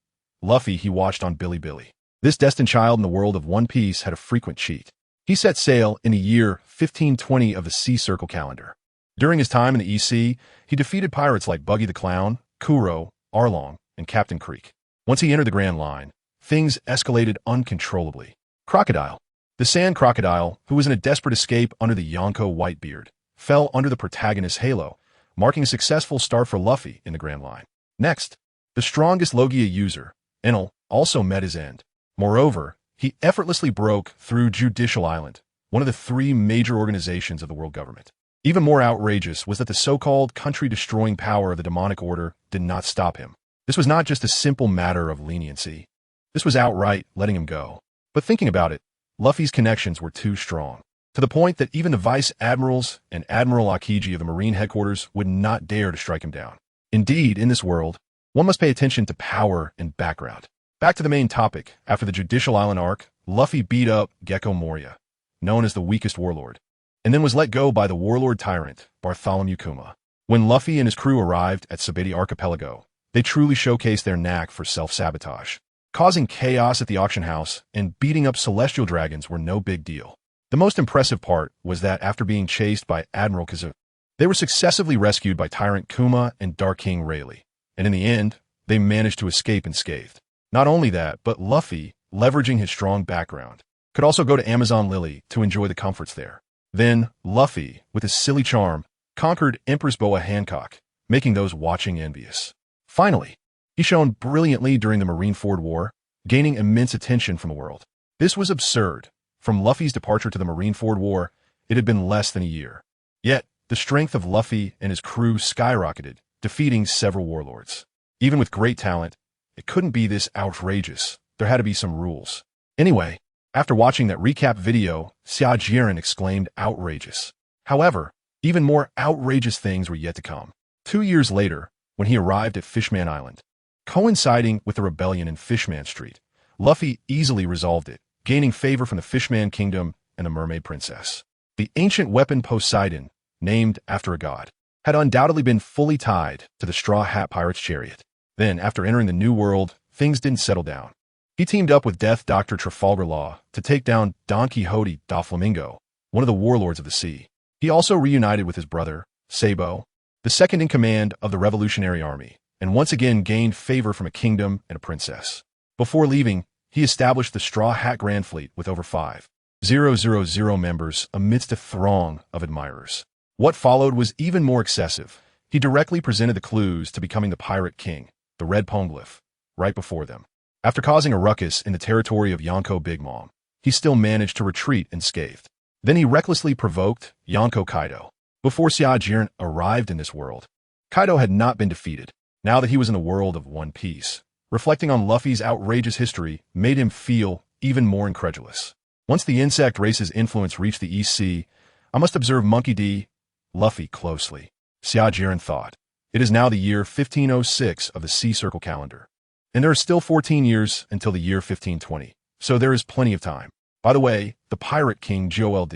Luffy he watched on Bilibili. This destined child in the world of One Piece had a frequent cheat. He set sail in the year 1520 of the Sea Circle calendar. During his time in the EC, he defeated pirates like Buggy the Clown, Kuro, Arlong, and Captain Creek. Once he entered the Grand Line, things escalated uncontrollably. Crocodile. The sand crocodile, who was in a desperate escape under the Yonko Whitebeard, fell under the protagonist's halo, marking a successful start for Luffy in the Grand Line. Next, the strongest Logia user, Enel, also met his end. Moreover, he effortlessly broke through Judicial Island, one of the 3 major organizations of the world government. Even more outrageous was that the so-called country-destroying power of the demonic order did not stop him. This was not just a simple matter of leniency. This was outright letting him go. But thinking about it, Luffy's connections were too strong, to the point that even the vice admirals and Admiral Akiji of the Marine headquarters would not dare to strike him down. Indeed, in this world, one must pay attention to power and background. Back to the main topic. After the Judicial Island arc, Luffy beat up Gecko Moria, known as the weakest warlord, and then was let go by the warlord tyrant, Bartholomew Kuma. When Luffy and his crew arrived at Sabeti Archipelago, they truly showcased their knack for self-sabotage. Causing chaos at the auction house and beating up celestial dragons were no big deal. The most impressive part was that after being chased by Admiral Kazu, they were successively rescued by Tyrant Kuma and Dark King Rayleigh, and in the end, they managed to escape unscathed. Not only that, but Luffy, leveraging his strong background, could also go to Amazon Lily to enjoy the comforts there. Then, Luffy, with his silly charm, conquered Empress Boa Hancock, making those watching envious. Finally, he shone brilliantly during the Marineford War, gaining immense attention from the world. This was absurd. From Luffy's departure to the Marineford War, it had been less than a year. Yet, the strength of Luffy and his crew skyrocketed, defeating several warlords. Even with great talent, it couldn't be this outrageous. There had to be some rules. Anyway, after watching that recap video, Xia Jieren exclaimed outrageous. However, even more outrageous things were yet to come. 2 years later, when he arrived at Fishman Island, coinciding with the rebellion in Fishman Street, Luffy easily resolved it, gaining favor from the Fishman Kingdom and the Mermaid Princess. The ancient weapon Poseidon, named after a god, had undoubtedly been fully tied to the Straw Hat Pirate's chariot. Then, after entering the New World, things didn't settle down. He teamed up with Death Dr. Trafalgar Law to take down Don Quixote da Flamingo, one of the warlords of the sea. He also reunited with his brother, Sabo, the second in command of the Revolutionary Army, and once again gained favor from a kingdom and a princess. Before leaving, he established the Straw Hat Grand Fleet with over 5,000 members amidst a throng of admirers. What followed was even more excessive. He directly presented the clues to becoming the Pirate King, the Red Poneglyph, right before them. After causing a ruckus in the territory of Yonko Big Mom, he still managed to retreat unscathed. Then he recklessly provoked Yonko Kaido. Before Xia Jieren arrived in this world, Kaido had not been defeated. Now that he was in the world of One Piece, reflecting on Luffy's outrageous history made him feel even more incredulous. Once the insect race's influence reached the East Sea, I must observe Monkey D. Luffy closely. Xia Jieren thought. It is now the year 1506 of the Sea Circle calendar, and there are still 14 years until the year 1520, so there is plenty of time. By the way, the Pirate King Jold.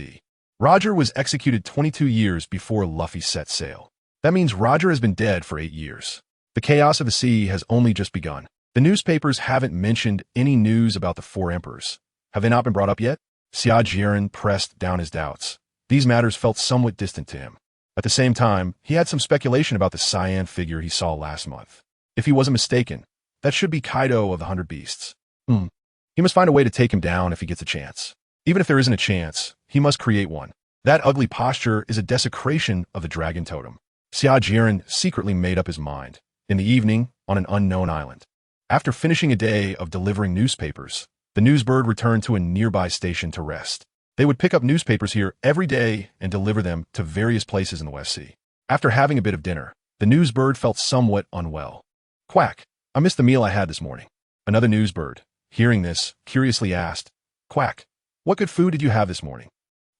Roger was executed 22 years before Luffy set sail. That means Roger has been dead for 8 years. The chaos of the sea has only just begun. The newspapers haven't mentioned any news about the 4 emperors. Have they not been brought up yet? Xia Jieren pressed down his doubts. These matters felt somewhat distant to him. At the same time, he had some speculation about the cyan figure he saw last month. If he wasn't mistaken, that should be Kaido of the 100 Beasts. He must find a way to take him down if he gets a chance. Even if there isn't a chance, he must create one. That ugly posture is a desecration of the dragon totem. Xia Jieren secretly made up his mind. In the evening, on an unknown island. After finishing a day of delivering newspapers, the newsbird returned to a nearby station to rest. They would pick up newspapers here every day and deliver them to various places in the West Sea. After having a bit of dinner, the newsbird felt somewhat unwell. Quack, I missed the meal I had this morning. Another newsbird, hearing this, curiously asked, Quack, what good food did you have this morning?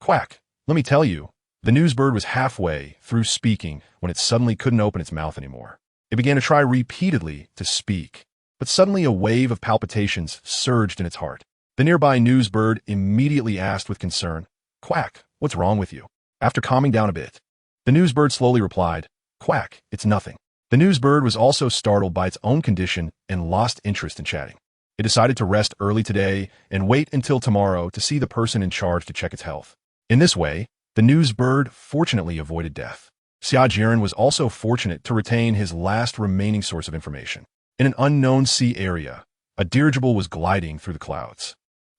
Quack, let me tell you. The newsbird was halfway through speaking when it suddenly couldn't open its mouth anymore. It began to try repeatedly to speak, but suddenly a wave of palpitations surged in its heart. The nearby newsbird immediately asked with concern, Quack, what's wrong with you? After calming down a bit, the newsbird slowly replied, Quack, it's nothing. The newsbird was also startled by its own condition and lost interest in chatting. It decided to rest early today and wait until tomorrow to see the person in charge to check its health. In this way, the newsbird fortunately avoided death. Xia Jieren was also fortunate to retain his last remaining source of information. In an unknown sea area, a dirigible was gliding through the clouds.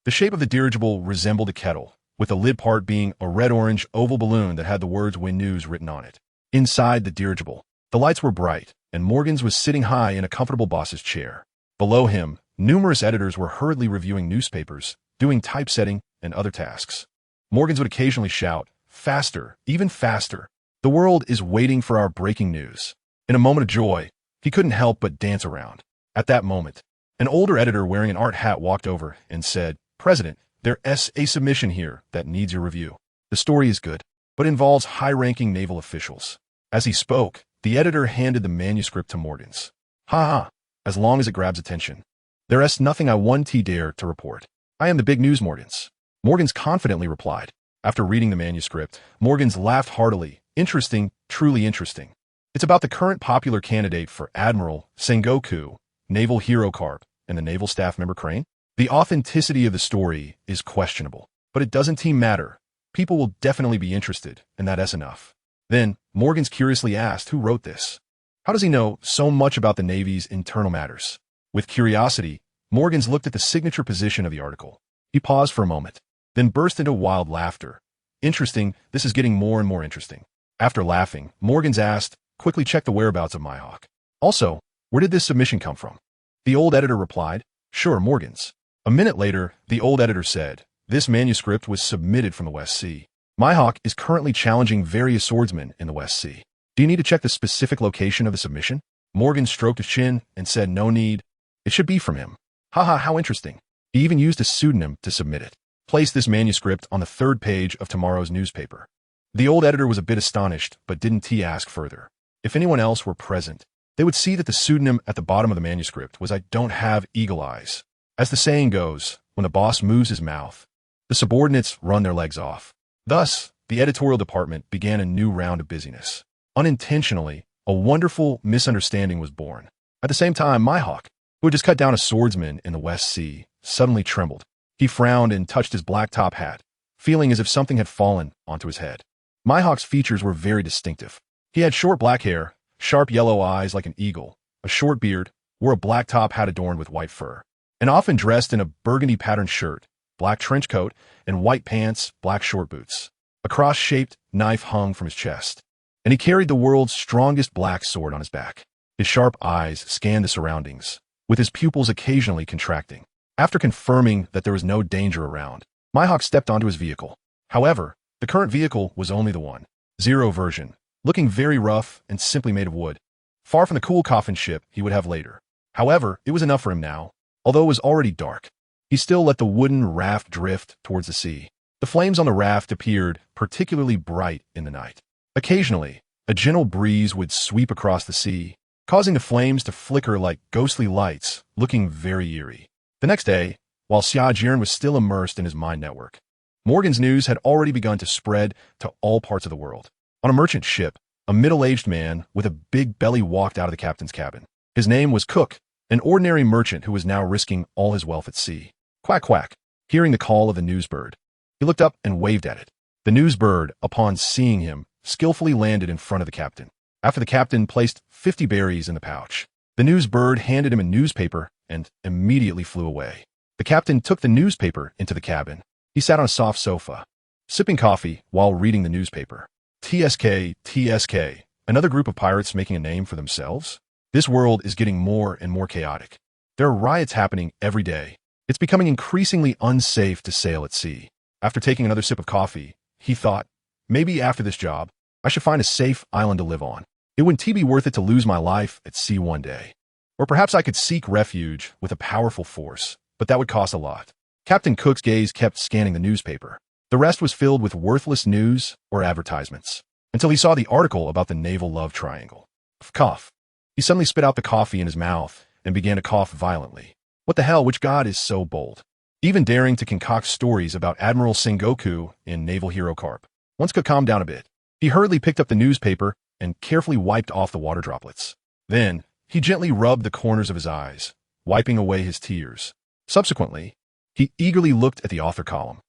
The shape of the dirigible resembled a kettle, with the lid part being a red-orange oval balloon that had the words Wind News written on it. Inside the dirigible, the lights were bright, and Morgans was sitting high in a comfortable boss's chair. Below him, numerous editors were hurriedly reviewing newspapers, doing typesetting and other tasks. Morgans would occasionally shout, Faster, even faster. The world is waiting for our breaking news. In a moment of joy, he couldn't help but dance around. At that moment, an older editor wearing an art hat walked over and said, President, there's a submission here that needs your review. The story is good, but involves high-ranking naval officials. As he spoke, the editor handed the manuscript to Morgans. Ha ha, as long as it grabs attention. There is nothing I want to dare to report. I am the big news, Morgans. Morgans confidently replied. After reading the manuscript, Morgans laughed heartily. Interesting, truly interesting. It's about the current popular candidate for Admiral Sengoku, Naval Hero Carp, and the naval staff member Crane. The authenticity of the story is questionable, but it doesn't matter. People will definitely be interested, and that's enough. Then, Morgans curiously asked who wrote this. How does he know so much about the Navy's internal matters? With curiosity, Morgans looked at the signature position of the article. He paused for a moment, then burst into wild laughter. Interesting, this is getting more and more interesting. After laughing, Morgans asked, quickly check the whereabouts of Myhawk. Also, where did this submission come from? The old editor replied, sure, Morgans. A minute later, the old editor said, this manuscript was submitted from the West Sea. Myhawk is currently challenging various swordsmen in the West Sea. Do you need to check the specific location of the submission? Morgan stroked his chin and said no need. It should be from him. Haha, how interesting. He even used a pseudonym to submit it. Place this manuscript on the 3rd page of tomorrow's newspaper. The old editor was a bit astonished, but didn't ask further. If anyone else were present, they would see that the pseudonym at the bottom of the manuscript was I don't have eagle eyes. As the saying goes, when the boss moves his mouth, the subordinates run their legs off. Thus, the editorial department began a new round of busyness. Unintentionally, a wonderful misunderstanding was born. At the same time, Myhawk, who had just cut down a swordsman in the West Sea, suddenly trembled. He frowned and touched his black top hat, feeling as if something had fallen onto his head. Myhawk's features were very distinctive. He had short black hair, sharp yellow eyes like an eagle, a short beard, wore a black top hat adorned with white fur, and often dressed in a burgundy-patterned shirt, black trench coat, and white pants, black short boots. A cross-shaped knife hung from his chest, and he carried the world's strongest black sword on his back. His sharp eyes scanned the surroundings, with his pupils occasionally contracting. After confirming that there was no danger around, Myhawk stepped onto his vehicle. However, the current vehicle was only the 1.0 version, looking very rough and simply made of wood, far from the cool coffin ship he would have later. However, it was enough for him now, although it was already dark. He still let the wooden raft drift towards the sea. The flames on the raft appeared particularly bright in the night. Occasionally, a gentle breeze would sweep across the sea, causing the flames to flicker like ghostly lights, looking very eerie. The next day, while Xia Jieren was still immersed in his mind network, Morgan's news had already begun to spread to all parts of the world. On a merchant ship, a middle-aged man with a big belly walked out of the captain's cabin. His name was Cook, an ordinary merchant who was now risking all his wealth at sea. Quack, quack. Hearing the call of the newsbird, he looked up and waved at it. The newsbird, upon seeing him, skillfully landed in front of the captain. After the captain placed 50 berries in the pouch, the newsbird handed him a newspaper and immediately flew away. The captain took the newspaper into the cabin. He sat on a soft sofa, sipping coffee while reading the newspaper. TSK, another group of pirates making a name for themselves? This world is getting more and more chaotic. There are riots happening every day. It's becoming increasingly unsafe to sail at sea. After taking another sip of coffee, he thought, maybe after this job, I should find a safe island to live on. It wouldn't be worth it to lose my life at sea one day. Or perhaps I could seek refuge with a powerful force, but that would cost a lot. Captain Cook's gaze kept scanning the newspaper. The rest was filled with worthless news or advertisements, until he saw the article about the naval love triangle. Cough. He suddenly spit out the coffee in his mouth and began to cough violently. What the hell, which god is so bold? Even daring to concoct stories about Admiral Sengoku in Naval Hero Carp. Once Cook calmed down a bit, he hurriedly picked up the newspaper and carefully wiped off the water droplets. Then, he gently rubbed the corners of his eyes, wiping away his tears. Subsequently, he eagerly looked at the author column.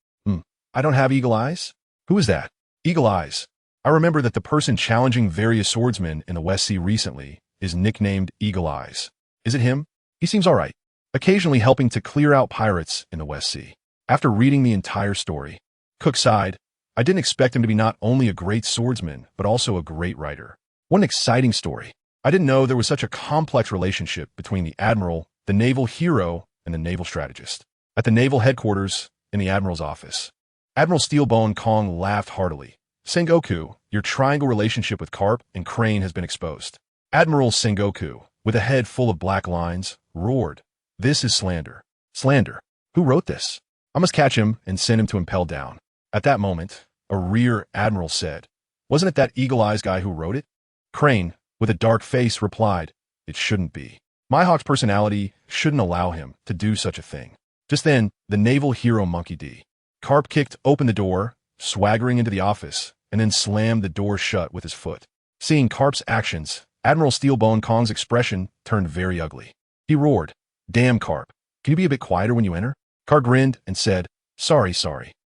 I don't have eagle eyes? Who is that? Eagle Eyes. I remember that the person challenging various swordsmen in the West Sea recently is nicknamed Eagle Eyes. Is it him? He seems all right, occasionally helping to clear out pirates in the West Sea. After reading the entire story, Cook sighed. I didn't expect him to be not only a great swordsman, but also a great writer. What an exciting story. I didn't know there was such a complex relationship between the admiral, the naval hero, and the naval strategist. At the naval headquarters, in the admiral's office, Admiral Steelbone Kong laughed heartily. Sengoku, your triangle relationship with Carp and Crane has been exposed. Admiral Sengoku, with a head full of black lines, roared. This is slander. Slander. Who wrote this? I must catch him and send him to impel down. At that moment, a rear admiral said, wasn't it that Eagle Eyes guy who wrote it? Crane, with a dark face, replied, it shouldn't be. Mihawk's personality shouldn't allow him to do such a thing. Just then, the naval hero Monkey D. Carp kicked open the door, swaggering into the office, and then slammed the door shut with his foot. Seeing Carp's actions, Admiral Steelbone Kong's expression turned very ugly. He roared, "Damn, Carp. Can you be a bit quieter when you enter?" Carp grinned and said, Sorry.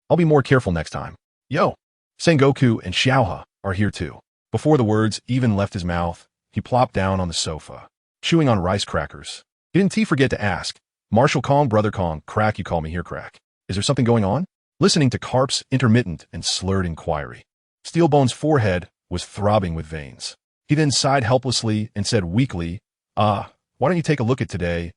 I'll be more careful next time." "Yo, Sengoku and Xiaoha are here too." Before the words even left his mouth, he plopped down on the sofa, chewing on rice crackers. Didn't he forget to ask, "Marshal Kong, Brother Kong, Crack, you call me here, Crack. Is there something going on?" Listening to Carp's intermittent and slurred inquiry, Steelbone's forehead was throbbing with veins. He then sighed helplessly and said weakly, why don't you take a look at today's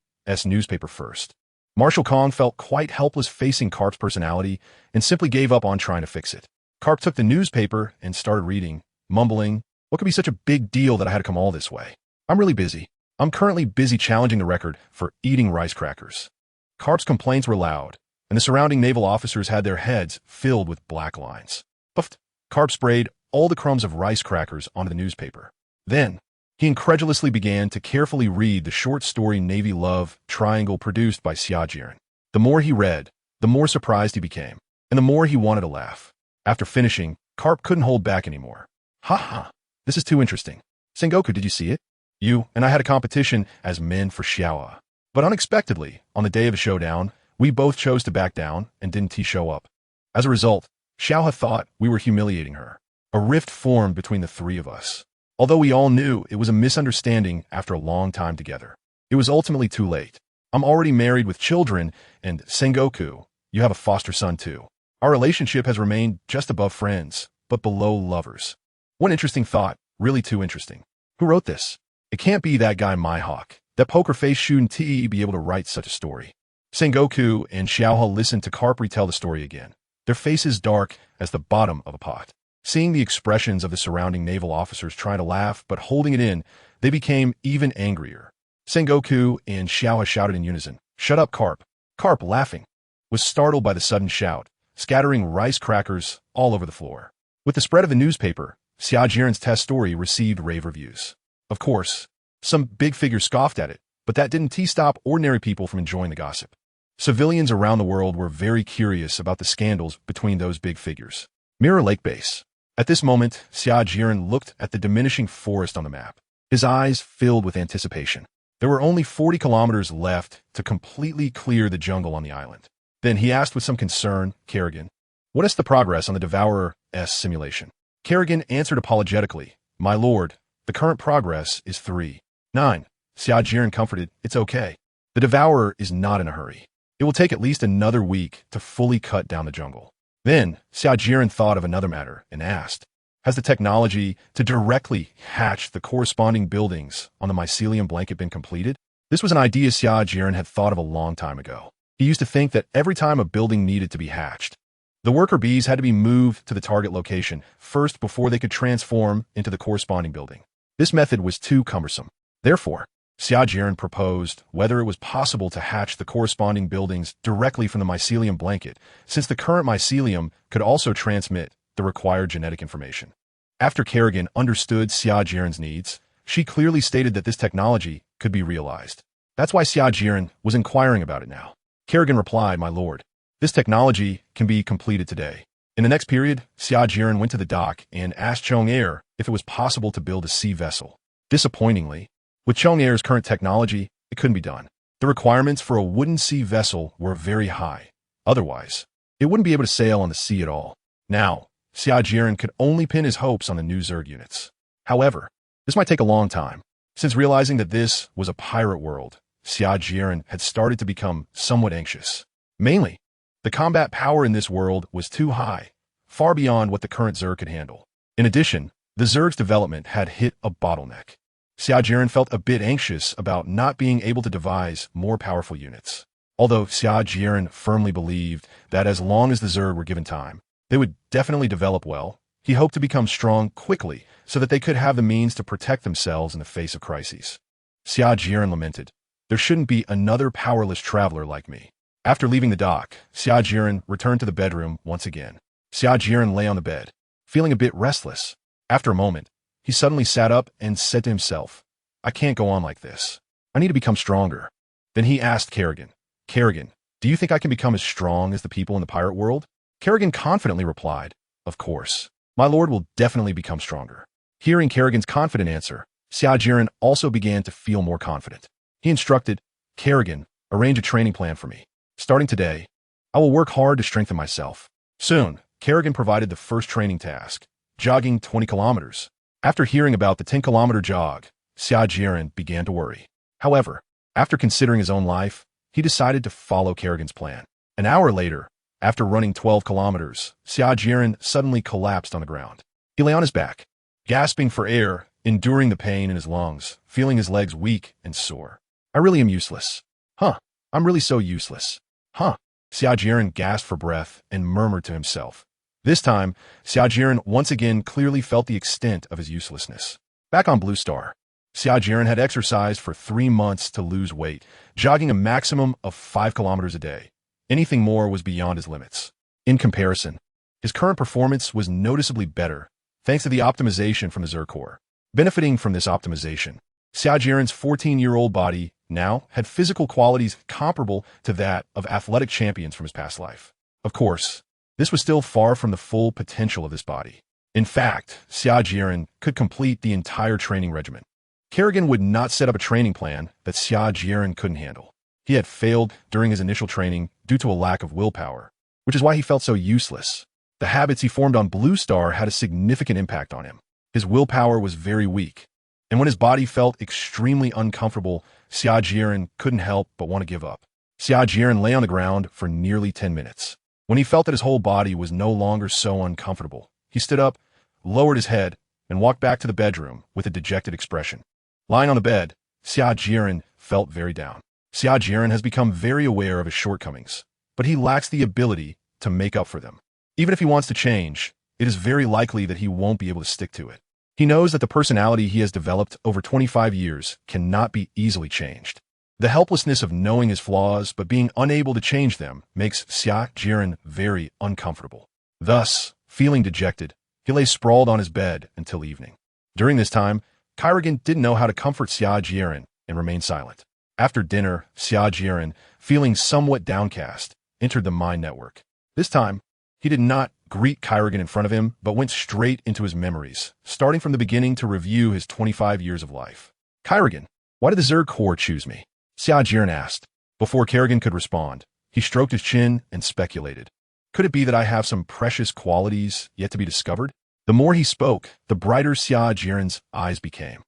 newspaper first?" Marshal Kong felt quite helpless facing Carp's personality and simply gave up on trying to fix it. Carp took the newspaper and started reading, mumbling, "What could be such a big deal that I had to come all this way? I'm really busy. I'm currently busy challenging the record for eating rice crackers." Carp's complaints were loud, and the surrounding naval officers had their heads filled with black lines. Puffed. Carp sprayed all the crumbs of rice crackers onto the newspaper. Then, he incredulously began to carefully read the short story Navy Love Triangle produced by Xia Jieren. The more he read, the more surprised he became, and the more he wanted to laugh. After finishing, Carp couldn't hold back anymore. "Ha, this is too interesting. Sengoku, did you see it? You and I had a competition as men for Xiaoha. But unexpectedly, on the day of the showdown, we both chose to back down and didn't show up. As a result, Xiaoha thought we were humiliating her. A rift formed between the three of us. Although we all knew it was a misunderstanding after a long time together. It was ultimately too late. I'm already married with children, and Sengoku, you have a foster son too. Our relationship has remained just above friends, but below lovers." One interesting thought, really too interesting. Who wrote this? It can't be that guy Mihawk. That poker face shouldn't be able to write such a story. Sengoku and Xiaoha listened to Carp retell the story again, their faces dark as the bottom of a pot. Seeing the expressions of the surrounding naval officers trying to laugh but holding it in, they became even angrier. Sengoku and Xiaoha shouted in unison, "Shut up, Carp." Carp, laughing, was startled by the sudden shout, scattering rice crackers all over the floor. With the spread of the newspaper, Xia Jieren's test story received rave reviews. Of course, some big figures scoffed at it, but that didn't stop ordinary people from enjoying the gossip. Civilians around the world were very curious about the scandals between those big figures. Mirror Lake Base. At this moment, Xia Jieren looked at the diminishing forest on the map, his eyes filled with anticipation. There were only 40 kilometers left to completely clear the jungle on the island. Then he asked with some concern, "Kerrigan, what is the progress on the Devourer's simulation?" Kerrigan answered apologetically, "My lord, the current progress is 3.9. Xia Jieren comforted, "It's okay. The Devourer is not in a hurry. It will take at least another week to fully cut down the jungle." Then, Xia Jieren thought of another matter and asked, "Has the technology to directly hatch the corresponding buildings on the mycelium blanket been completed?" This was an idea Xia Jieren had thought of a long time ago. He used to think that every time a building needed to be hatched, the worker bees had to be moved to the target location first before they could transform into the corresponding building. This method was too cumbersome. Therefore, Xia Jieren proposed whether it was possible to hatch the corresponding buildings directly from the mycelium blanket, since the current mycelium could also transmit the required genetic information. After Kerrigan understood Xia Jieren's needs, she clearly stated that this technology could be realized. That's why Xia Jieren was inquiring about it now. Kerrigan replied, "My lord, this technology can be completed today." In the next period, Xia Jieren went to the dock and asked Chong-Er if it was possible to build a sea vessel. Disappointingly, with Chong-Er's current technology, it couldn't be done. The requirements for a wooden sea vessel were very high. Otherwise, it wouldn't be able to sail on the sea at all. Now, Xia Jieren could only pin his hopes on the new Zerg units. However, this might take a long time. Since realizing that this was a pirate world, Xia Jieren had started to become somewhat anxious. Mainly, the combat power in this world was too high, far beyond what the current Zerg could handle. In addition, the Zerg's development had hit a bottleneck. Xia Jieren felt a bit anxious about not being able to devise more powerful units. Although Xia Jieren firmly believed that as long as the Zerg were given time, they would definitely develop well, he hoped to become strong quickly so that they could have the means to protect themselves in the face of crises. Xia Jieren lamented, "There shouldn't be another powerless traveler like me." After leaving the dock, Xia Jieren returned to the bedroom once again. Xia Jieren lay on the bed, feeling a bit restless. After a moment, he suddenly sat up and said to himself, "I can't go on like this. I need to become stronger. Then he asked Kerrigan, Kerrigan, do you think I can become as strong as the people in the pirate world? Kerrigan confidently replied, of course. My lord will definitely become stronger. Hearing Kerrigan's confident answer, Xia Jieren also began to feel more confident. He instructed, Kerrigan, arrange a training plan for me. Starting today, I will work hard to strengthen myself. Soon, Kerrigan provided the first training task, jogging 20 kilometers. After hearing about the 10-kilometer jog, Xia Jieren began to worry. However, after considering his own life, he decided to follow Kerrigan's plan. An hour later, after running 12 kilometers, Xia Jieren suddenly collapsed on the ground. He lay on his back, gasping for air, enduring the pain in his lungs, feeling his legs weak and sore. I really am useless. I'm really so useless. Xia Jieren gasped for breath and murmured to himself. This time, Xia Jieren once again clearly felt the extent of his uselessness. Back on Blue Star, Xia Jieren had exercised for 3 months to lose weight, jogging a maximum of 5 kilometers a day. Anything more was beyond his limits. In comparison, his current performance was noticeably better, thanks to the optimization from the Zerg Core. Benefiting from this optimization, Xia Jieren's 14-year-old body now had physical qualities comparable to that of athletic champions from his past life. Of course, this was still far from the full potential of this body. In fact, Xia Jieren could complete the entire training regimen. Kerrigan would not set up a training plan that Xia Jieren couldn't handle. He had failed during his initial training due to a lack of willpower, which is why he felt so useless. The habits he formed on Blue Star had a significant impact on him. His willpower was very weak, and when his body felt extremely uncomfortable, Xia Jieren couldn't help but want to give up. Xia Jieren lay on the ground for nearly 10 minutes. When he felt that his whole body was no longer so uncomfortable, he stood up, lowered his head, and walked back to the bedroom with a dejected expression. Lying on the bed, Xia Jieren felt very down. Xia Jieren has become very aware of his shortcomings, but he lacks the ability to make up for them. Even if he wants to change, it is very likely that he won't be able to stick to it. He knows that the personality he has developed over 25 years cannot be easily changed. The helplessness of knowing his flaws but being unable to change them makes Xia Jieren very uncomfortable. Thus, feeling dejected, he lay sprawled on his bed until evening. During this time, Kerrigan didn't know how to comfort Xia Jieren and remained silent. After dinner, Xia Jieren, feeling somewhat downcast, entered the Mind Network. This time, he did not greet Kerrigan in front of him, but went straight into his memories, starting from the beginning to review his 25 years of life. Kerrigan, why did the Zerg Core choose me? Xia Jieren asked. Before Kerrigan could respond, he stroked his chin and speculated. Could it be that I have some precious qualities yet to be discovered? The more he spoke, the brighter Xia Jieren's eyes became.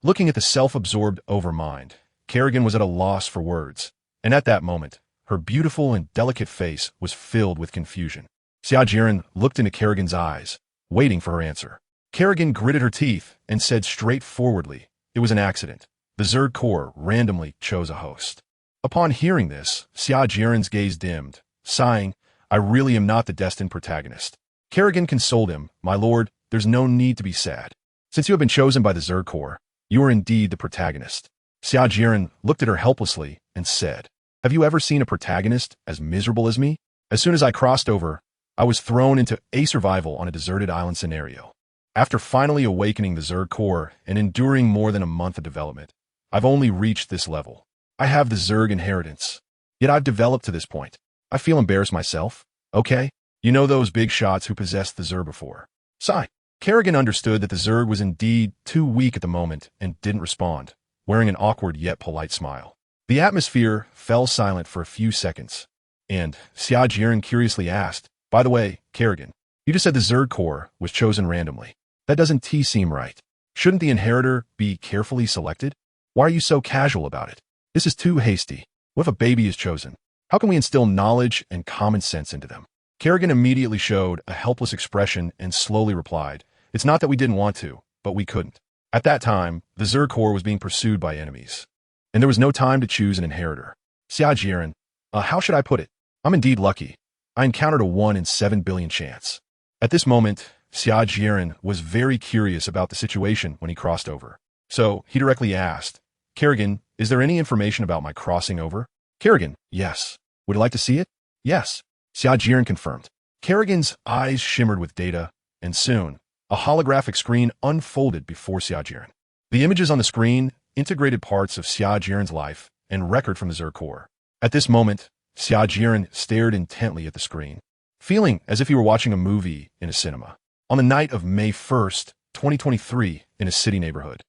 Looking at the self-absorbed Overmind, Kerrigan was at a loss for words, and at that moment, her beautiful and delicate face was filled with confusion. Xia Jieren looked into Kerrigan's eyes, waiting for her answer. Kerrigan gritted her teeth and said straightforwardly, it was an accident. The Zerg Core randomly chose a host. Upon hearing this, Xia Jieren's gaze dimmed, sighing, I really am not the destined protagonist. Kerrigan consoled him, my lord, there's no need to be sad. Since you have been chosen by the Zerg Core, you are indeed the protagonist. Xia Jieren looked at her helplessly and said, have you ever seen a protagonist as miserable as me? As soon as I crossed over, I was thrown into a survival on a deserted island scenario. After finally awakening the Zerg Core and enduring more than a month of development, I've only reached this level. I have the Zerg inheritance. Yet I've developed to this point. I feel embarrassed myself. Okay? You know those big shots who possessed the Zerg before. Sigh. Kerrigan understood that the Zerg was indeed too weak at the moment and didn't respond, wearing an awkward yet polite smile. The atmosphere fell silent for a few seconds, and Xia Jieren curiously asked, by the way, Kerrigan, you just said the Zerg Core was chosen randomly. That doesn't seem right. Shouldn't the inheritor be carefully selected? Why are you so casual about it? This is too hasty. What if a baby is chosen? How can we instill knowledge and common sense into them? Kerrigan immediately showed a helpless expression and slowly replied, it's not that we didn't want to, but we couldn't. At that time, the Zerg Core was being pursued by enemies, and there was no time to choose an inheritor. Xia Jieren, how should I put it? I'm indeed lucky. I encountered a 1 in 7 billion chance. At this moment, Xia Jieren was very curious about the situation when he crossed over. So he directly asked, Kerrigan, is there any information about my crossing over? Kerrigan, yes. Would you like to see it? Yes. Xia Jieren confirmed. Kerrigan's eyes shimmered with data, and soon, a holographic screen unfolded before Xia Jieren. The images on the screen integrated parts of Xia Jieren's life and record from the Zerg Core. At this moment, Xia Jieren stared intently at the screen, feeling as if he were watching a movie in a cinema. On the night of May 1st, 2023, in a city neighborhood,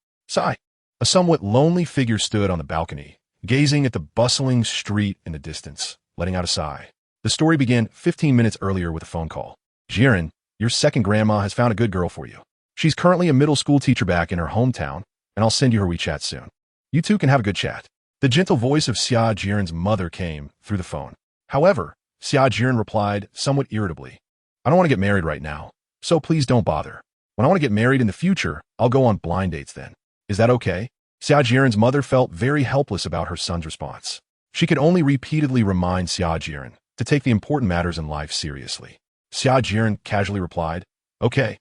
a somewhat lonely figure stood on the balcony, gazing at the bustling street in the distance, letting out a sigh. The story began 15 minutes earlier with a phone call. Jieren, your second grandma has found a good girl for you. She's currently a middle school teacher back in her hometown, and I'll send you her WeChat soon. You two can have a good chat. The gentle voice of Xia Jieren's mother came through the phone. However, Xia Jieren replied somewhat irritably, I don't want to get married right now, so please don't bother. When I want to get married in the future, I'll go on blind dates then. Is that okay? Xia Jieren's mother felt very helpless about her son's response. She could only repeatedly remind Xia Jieren to take the important matters in life seriously. Xia Jieren casually replied, Okay,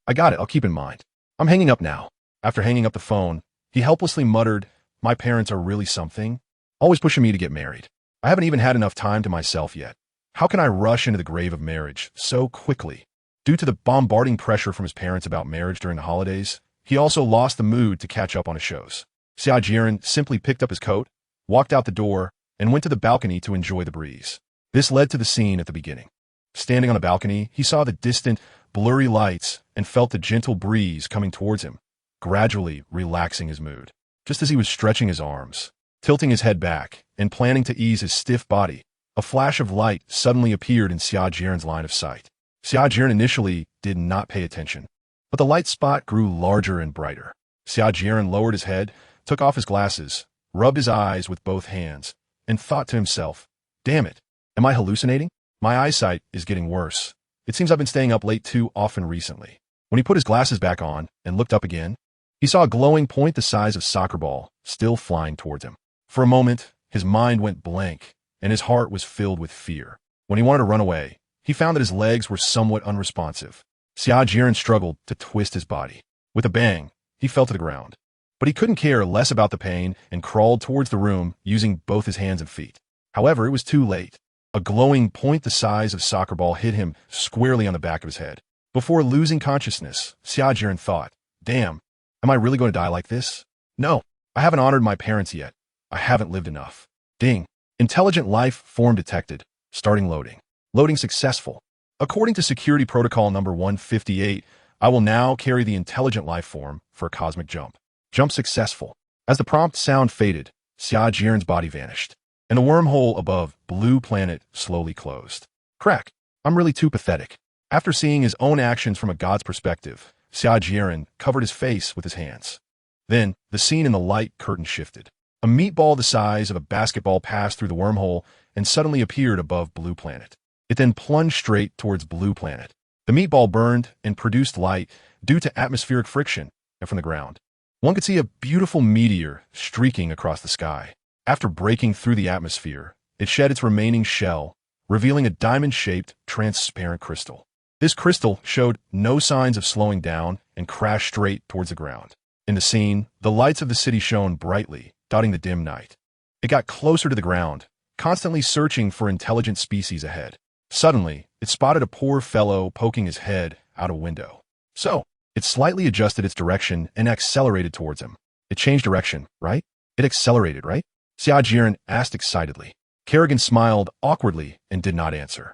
I got it, I'll keep in mind. I'm hanging up now. After hanging up the phone, he helplessly muttered, My parents are really something, always pushing me to get married. I haven't even had enough time to myself yet. How can I rush into the grave of marriage so quickly? Due to the bombarding pressure from his parents about marriage during the holidays, he also lost the mood to catch up on his shows. Xia Jieren simply picked up his coat, walked out the door, and went to the balcony to enjoy the breeze. This led to the scene at the beginning. Standing on the balcony, he saw the distant, blurry lights and felt the gentle breeze coming towards him, gradually relaxing his mood. Just as he was stretching his arms, tilting his head back, and planning to ease his stiff body, a flash of light suddenly appeared in Xia Jieren's line of sight. Xia Jieren initially did not pay attention, but the light spot grew larger and brighter. Xia Jieren lowered his head, took off his glasses, rubbed his eyes with both hands, and thought to himself, Damn it, am I hallucinating? My eyesight is getting worse. It seems I've been staying up late too often recently. When he put his glasses back on and looked up again, he saw a glowing point the size of a soccer ball still flying towards him. For a moment, his mind went blank, and his heart was filled with fear. When he wanted to run away, he found that his legs were somewhat unresponsive. Xia Jieren struggled to twist his body. With a bang, he fell to the ground. But he couldn't care less about the pain and crawled towards the room using both his hands and feet. However, it was too late. A glowing point the size of a soccer ball hit him squarely on the back of his head. Before losing consciousness, Xia Jieren thought, Damn, am I really going to die like this? No, I haven't honored my parents yet. I haven't lived enough. Ding. Intelligent life form detected. Starting loading. Loading successful. According to security protocol number 158, I will now carry the intelligent life form for a cosmic jump. Jump successful. As the prompt sound faded, Xia Jieren's body vanished, and the wormhole above Blue Planet slowly closed. Crack. I'm really too pathetic. After seeing his own actions from a god's perspective, Xia Jieren covered his face with his hands. Then, the scene in the light curtain shifted. A meatball the size of a basketball passed through the wormhole and suddenly appeared above Blue Planet. It then plunged straight towards Blue Planet. The meatball burned and produced light due to atmospheric friction and from the ground. One could see a beautiful meteor streaking across the sky. After breaking through the atmosphere, it shed its remaining shell, revealing a diamond-shaped, transparent crystal. This crystal showed no signs of slowing down and crashed straight towards the ground. In the scene, the lights of the city shone brightly, dotting the dim night. It got closer to the ground, constantly searching for intelligent species ahead. Suddenly, it spotted a poor fellow poking his head out a window. So, it slightly adjusted its direction and accelerated towards him. It changed direction, right? It accelerated, right? Xia Jieren asked excitedly. Kerrigan smiled awkwardly and did not answer.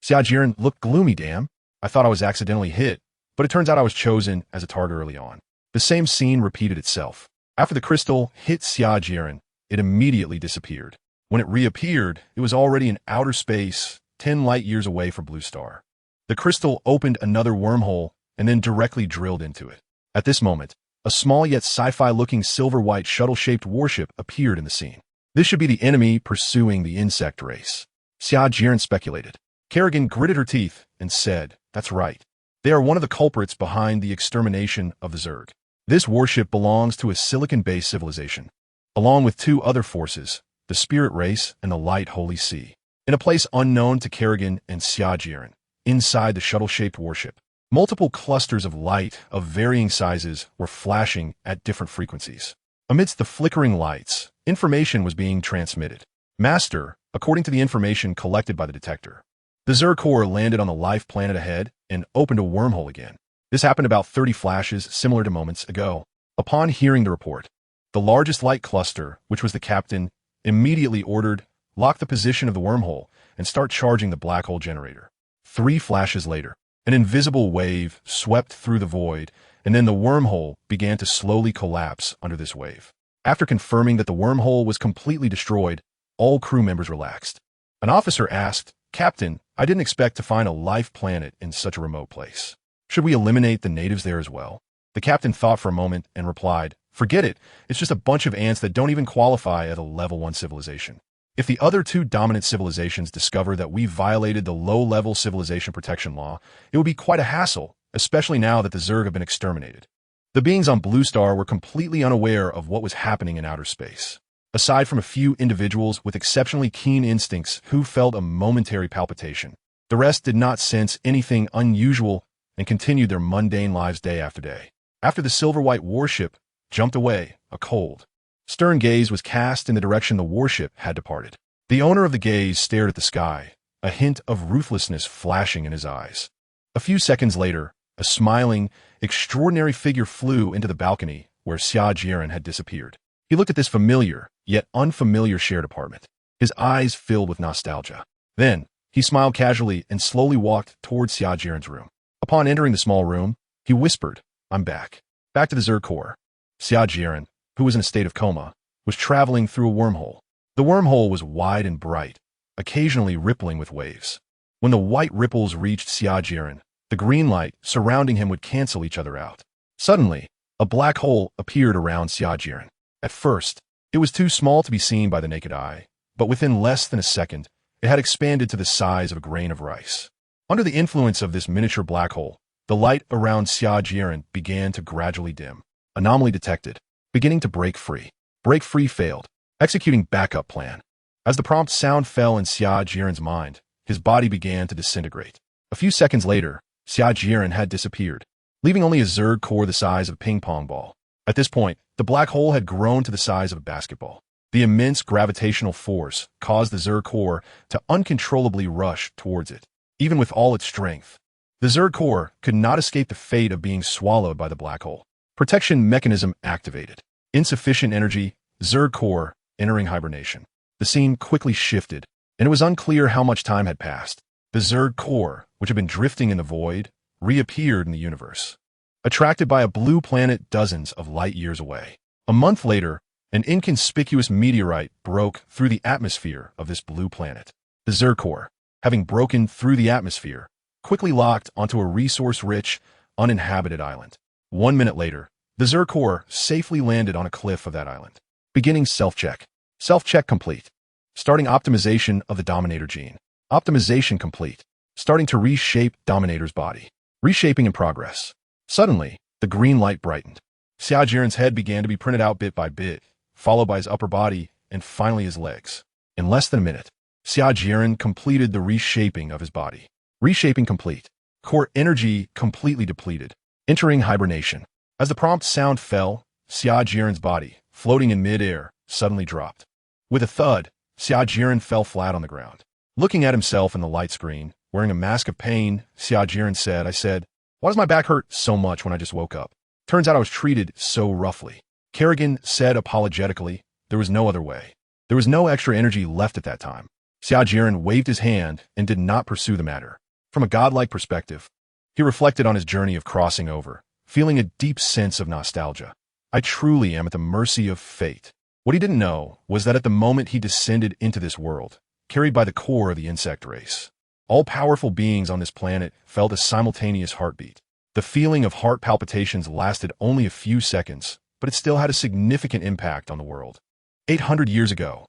Xia Jieren looked gloomy. Damn, I thought I was accidentally hit, but it turns out I was chosen as a target early on. The same scene repeated itself. After the crystal hit Xia Jieren, it immediately disappeared. When it reappeared, it was already in outer space, 10 light years away from Blue Star. The crystal opened another wormhole and then directly drilled into it. At this moment, a small yet sci-fi-looking silver-white shuttle-shaped warship appeared in the scene. This should be the enemy pursuing the insect race. Xia Jieren speculated. Kerrigan gritted her teeth and said, That's right. They are one of the culprits behind the extermination of the Zerg. This warship belongs to a silicon-based civilization, along with two other forces, the Spirit Race and the Light Holy Sea. In a place unknown to Kerrigan and Xia Jieren, inside the shuttle-shaped warship, multiple clusters of light of varying sizes were flashing at different frequencies. Amidst the flickering lights, information was being transmitted. Master, according to the information collected by the detector, the Zerg Core landed on the life planet ahead and opened a wormhole again. This happened about 30 flashes similar to moments ago. Upon hearing the report, The largest light cluster, which was the captain, immediately ordered, lock the position of the wormhole and start charging the black hole generator. 3 flashes later, an invisible wave swept through the void, and then the wormhole began to slowly collapse under this wave. After confirming that the wormhole was completely destroyed, all crew members relaxed. An officer asked, "Captain, I didn't expect to find a life planet in such a remote place. Should we eliminate the natives there as well?" The captain thought for a moment and replied, "Forget it. It's just a bunch of ants that don't even qualify as a level 1 civilization. If the other 2 dominant civilizations discover that we violated the low-level civilization protection law, it would be quite a hassle, especially now that the Zerg have been exterminated." The beings on Blue Star were completely unaware of what was happening in outer space. Aside from a few individuals with exceptionally keen instincts who felt a momentary palpitation, the rest did not sense anything unusual and continued their mundane lives day after day. After the silver-white warship jumped away, a cold, stern gaze was cast in the direction the warship had departed. The owner of the gaze stared at the sky, a hint of ruthlessness flashing in his eyes. A few seconds later, a smiling, extraordinary figure flew into the balcony where Xia Jieren had disappeared. He looked at this familiar, yet unfamiliar shared apartment, his eyes filled with nostalgia. Then, he smiled casually and slowly walked towards Xia Jieren's room. Upon entering the small room, he whispered, "I'm back. Back to the Zerg Core." Xia Jieren, who was in a state of coma, was traveling through a wormhole. The wormhole was wide and bright, occasionally rippling with waves. When the white ripples reached Xia Jieren, the green light surrounding him would cancel each other out. Suddenly, a black hole appeared around Xia Jieren. At first, it was too small to be seen by the naked eye, but within less than a second, it had expanded to the size of a grain of rice. Under the influence of this miniature black hole, the light around Xia Jieren began to gradually dim. Anomaly detected. Beginning to break free. Break free failed. Executing backup plan. As the prompt sound fell in Xia Jieren's mind, his body began to disintegrate. A few seconds later, Xia Jieren had disappeared, leaving only a Zerg core the size of a ping-pong ball. At this point, the black hole had grown to the size of a basketball. The immense gravitational force caused the Zerg core to uncontrollably rush towards it. Even with all its strength, the Zerg core could not escape the fate of being swallowed by the black hole. Protection mechanism activated. Insufficient energy, Zerg core entering hibernation. The scene quickly shifted, and it was unclear how much time had passed. The Zerg core, which had been drifting in the void, reappeared in the universe, attracted by a blue planet dozens of light years away. A month later, an inconspicuous meteorite broke through the atmosphere of this blue planet. The Zerg core, having broken through the atmosphere, quickly locked onto a resource-rich, uninhabited island. 1 minute later, the Zerg core safely landed on a cliff of that island. Beginning self-check. Self-check complete. Starting optimization of the Dominator gene. Optimization complete. Starting to reshape Dominator's body. Reshaping in progress. Suddenly, the green light brightened. Xia Jieren's head began to be printed out bit by bit, followed by his upper body, and finally his legs. In less than a minute, Xia Jieren completed the reshaping of his body. Reshaping complete. Core energy completely depleted. Entering hibernation. As the prompt sound fell, Xia Jieren's body, floating in mid-air, suddenly dropped. With a thud, Xia Jieren fell flat on the ground. Looking at himself in the light screen, wearing a mask of pain, Xia Jieren said, "I said, why does my back hurt so much when I just woke up? Turns out I was treated so roughly." Kerrigan said apologetically, "There was no other way. There was no extra energy left at that time." Xia Jieren waved his hand and did not pursue the matter. From a godlike perspective, he reflected on his journey of crossing over, feeling a deep sense of nostalgia. "I truly am at the mercy of fate." What he didn't know was that at the moment he descended into this world, carried by the core of the insect race, all powerful beings on this planet felt a simultaneous heartbeat. The feeling of heart palpitations lasted only a few seconds, but it still had a significant impact on the world. 800 years ago.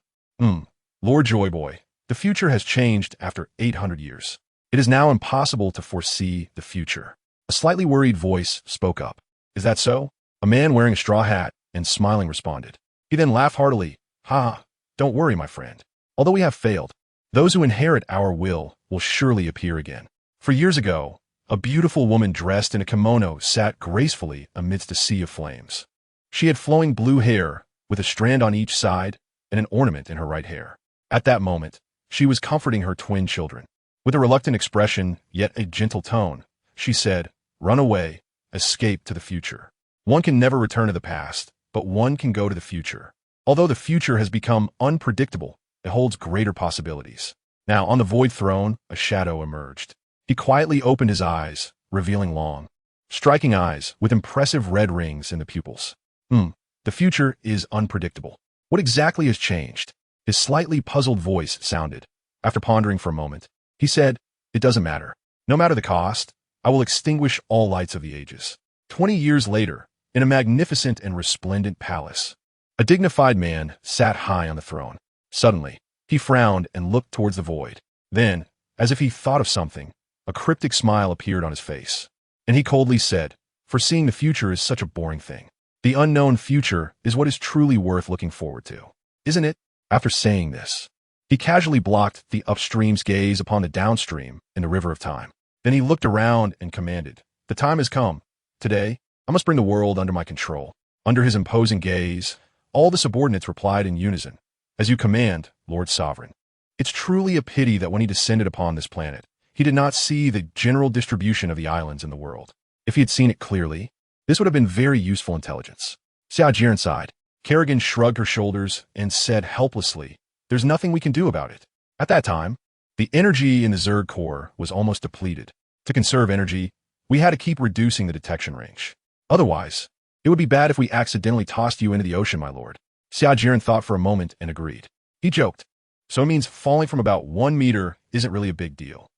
Lord Joyboy, the future has changed after 800 years. It is now impossible to foresee the future. A slightly worried voice spoke up. "Is that so?" A man wearing a straw hat and smiling responded. He then laughed heartily. "Ha, don't worry, my friend. Although we have failed, those who inherit our will surely appear again." For years ago, a beautiful woman dressed in a kimono sat gracefully amidst a sea of flames. She had flowing blue hair, with a strand on each side and an ornament in her right hair. At that moment, she was comforting her twin children. With a reluctant expression, yet a gentle tone, she said, "Run away, escape to the future. One can never return to the past, but one can go to the future. Although the future has become unpredictable, it holds greater possibilities. Now, on the void throne, a shadow emerged. He quietly opened his eyes, revealing long, striking eyes with impressive red rings in the pupils. The future is unpredictable. What exactly has changed? His slightly puzzled voice sounded. After pondering for a moment, he said, "It doesn't matter. No matter the cost, I will extinguish all lights of the ages." 20 years later, in a magnificent and resplendent palace, a dignified man sat high on the throne. Suddenly, he frowned and looked towards the void. Then, as if he thought of something, a cryptic smile appeared on his face. And he coldly said, "Foreseeing the future is such a boring thing. The unknown future is what is truly worth looking forward to, isn't it?" After saying this, he casually blocked the upstream's gaze upon the downstream in the river of time. Then he looked around and commanded, "The time has come. Today, I must bring the world under my control." Under his imposing gaze, all the subordinates replied in unison, "As you command, Lord Sovereign." It's truly a pity that when he descended upon this planet, he did not see the general distribution of the islands in the world. If he had seen it clearly, this would have been very useful intelligence. Xia Jieren sighed. Kerrigan shrugged her shoulders and said helplessly, "There's nothing we can do about it." At that time, the energy in the Zerg Core was almost depleted. To conserve energy, we had to keep reducing the detection range. Otherwise, it would be bad if we accidentally tossed you into the ocean, my lord. Xia Jieren thought for a moment and agreed. He joked. "So it means falling from about 1 meter isn't really a big deal."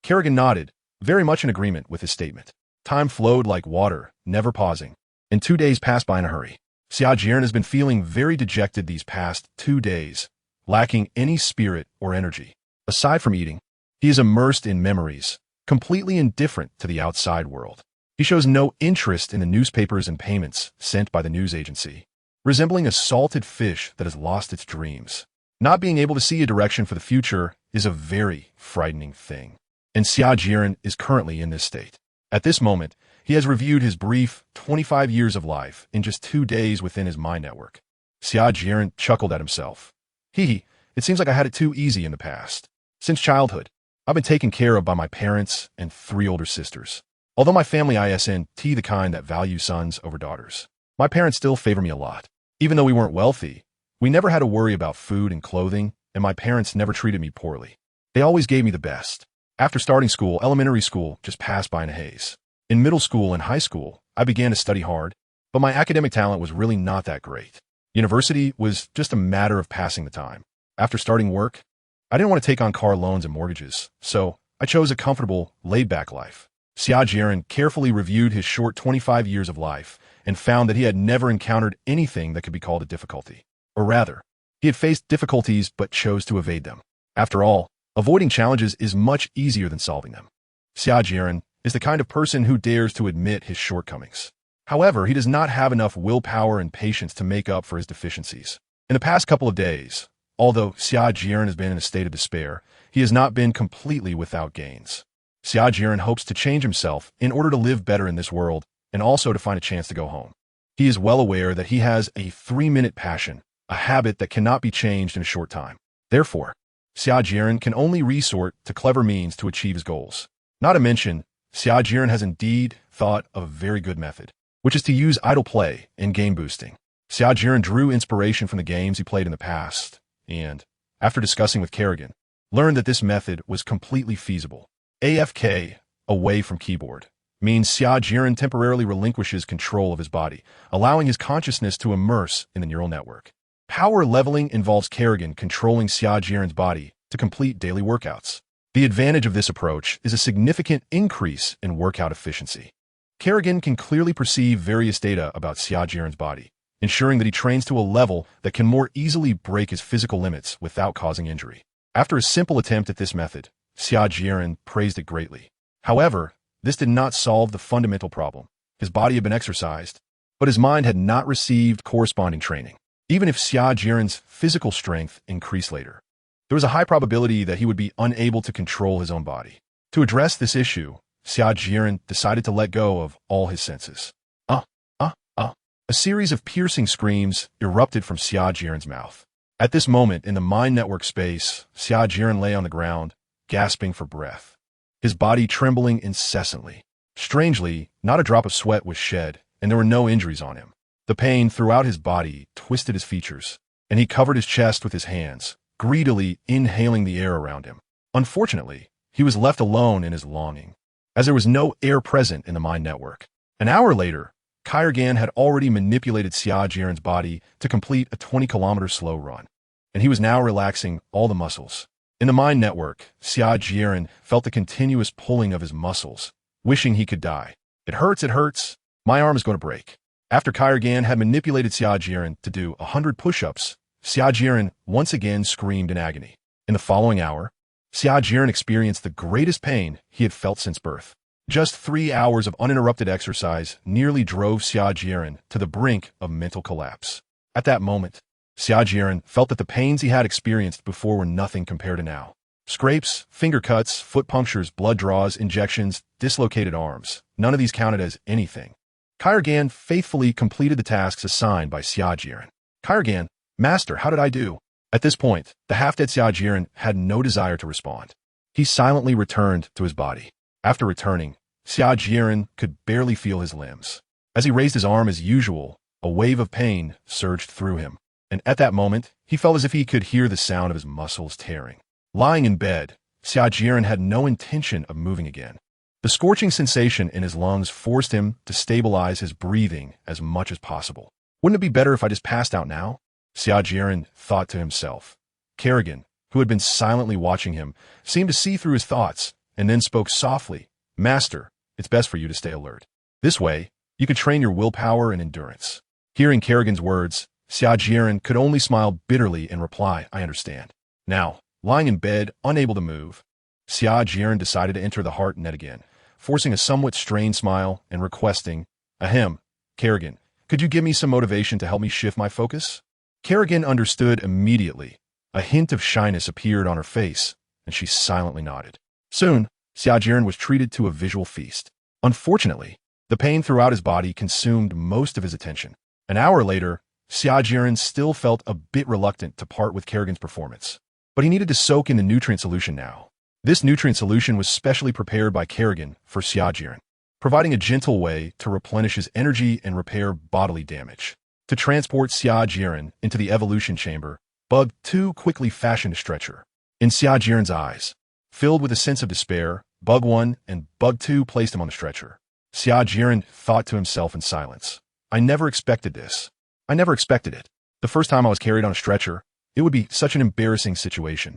Kerrigan nodded, very much in agreement with his statement. Time flowed like water, never pausing, and 2 days passed by in a hurry. Xia Jieren has been feeling very dejected these past 2 days, lacking any spirit or energy. Aside from eating, he is immersed in memories, completely indifferent to the outside world. He shows no interest in the newspapers and payments sent by the news agency, resembling a salted fish that has lost its dreams. Not being able to see a direction for the future is a very frightening thing. And Xia Jieren is currently in this state. At this moment, he has reviewed his brief 25 years of life in just 2 days within his mind network. Xia Jieren chuckled at himself. It seems like I had it too easy in the past. Since childhood, I've been taken care of by my parents and 3 older sisters. Although my family isn't the kind that value sons over daughters, my parents still favor me a lot. Even though we weren't wealthy, we never had to worry about food and clothing, and my parents never treated me poorly. They always gave me the best. After starting school, elementary school just passed by in a haze. In middle school and high school, I began to study hard, but my academic talent was really not that great. University was just a matter of passing the time. After starting work, I didn't want to take on car loans and mortgages, so I chose a comfortable, laid-back life. Xia Jieren carefully reviewed his short 25 years of life and found that he had never encountered anything that could be called a difficulty. Or rather, he had faced difficulties but chose to evade them. After all, avoiding challenges is much easier than solving them. Xia Jieren is the kind of person who dares to admit his shortcomings. However, he does not have enough willpower and patience to make up for his deficiencies. In the past couple of days, although Xia Jieren has been in a state of despair, he has not been completely without gains. Xia Jieren hopes to change himself in order to live better in this world and also to find a chance to go home. He is well aware that he has a 3-minute passion, a habit that cannot be changed in a short time. Therefore, Xia Jieren can only resort to clever means to achieve his goals. Not to mention, Xia Jieren has indeed thought of a very good method, which is to use idle play and game boosting. Xia Jieren drew inspiration from the games he played in the past, and, after discussing with Kerrigan, learned that this method was completely feasible. AFK, away from keyboard, means Xia Jieren temporarily relinquishes control of his body, allowing his consciousness to immerse in the neural network. Power leveling involves Kerrigan controlling Xia Jieren's body to complete daily workouts. The advantage of this approach is a significant increase in workout efficiency. Kerrigan can clearly perceive various data about Xia Jieren's body, ensuring that he trains to a level that can more easily break his physical limits without causing injury. After a simple attempt at this method, Xia Jieren praised it greatly. However, this did not solve the fundamental problem. His body had been exercised, but his mind had not received corresponding training. Even if Xia Jieren's physical strength increased later, there was a high probability that he would be unable to control his own body. To address this issue, Xia Jieren decided to let go of all his senses. A series of piercing screams erupted from Xia Jieren's mouth. At this moment, in the mind network space, Xia Jieren lay on the ground, gasping for breath, his body trembling incessantly. Strangely, not a drop of sweat was shed, and there were no injuries on him. The pain throughout his body twisted his features, and he covered his chest with his hands, greedily inhaling the air around him. Unfortunately, he was left alone in his longing, as there was no air present in the mind network. An hour later, Xia Jieren had already manipulated Xia Jieren's body to complete a 20-kilometer slow run, and he was now relaxing all the muscles. In the mind network, Xia Jieren felt the continuous pulling of his muscles, wishing he could die. It hurts. My arm is going to break. After Xia Jieren had manipulated Xia Jieren to do 100 push-ups, Xia Jieren once again screamed in agony. In the following hour, Xia Jieren experienced the greatest pain he had felt since birth. Just 3 hours of uninterrupted exercise nearly drove Xia Jieren to the brink of mental collapse. At that moment, Xia Jieren felt that the pains he had experienced before were nothing compared to now. Scrapes, finger cuts, foot punctures, blood draws, injections, dislocated arms. None of these counted as anything. Xia Jieren faithfully completed the tasks assigned by Xia Jieren. Xia Jieren, Master, how did I do? At this point, the half-dead Xia Jieren had no desire to respond. He silently returned to his body. After returning, Xia Jieren could barely feel his limbs. As he raised his arm as usual, a wave of pain surged through him, and at that moment, he felt as if he could hear the sound of his muscles tearing. Lying in bed, Xia Jieren had no intention of moving again. The scorching sensation in his lungs forced him to stabilize his breathing as much as possible. Wouldn't it be better if I just passed out now? Xia Jieren thought to himself. Kerrigan, who had been silently watching him, seemed to see through his thoughts, and then spoke softly. Master, it's best for you to stay alert. This way, you could train your willpower and endurance. Hearing Kerrigan's words, Xia Jieren could only smile bitterly and reply, I understand. Now, lying in bed, unable to move, Xia Jieren decided to enter the heart net again, forcing a somewhat strained smile and requesting, Ahem, Kerrigan, could you give me some motivation to help me shift my focus? Kerrigan understood immediately. A hint of shyness appeared on her face, and she silently nodded. Soon, Xia Jieren was treated to a visual feast. Unfortunately, the pain throughout his body consumed most of his attention. An hour later, Xia Jieren still felt a bit reluctant to part with Kerrigan's performance. But he needed to soak in the nutrient solution now. This nutrient solution was specially prepared by Kerrigan for Xia Jieren, providing a gentle way to replenish his energy and repair bodily damage. To transport Xia Jieren into the evolution chamber, Bug 2 quickly fashioned a stretcher. In Xia Jieren's eyes, filled with a sense of despair, Bug 1 and Bug 2 placed him on the stretcher. Xia Jieren thought to himself in silence. I never expected this. I never expected it. The first time I was carried on a stretcher, it would be such an embarrassing situation.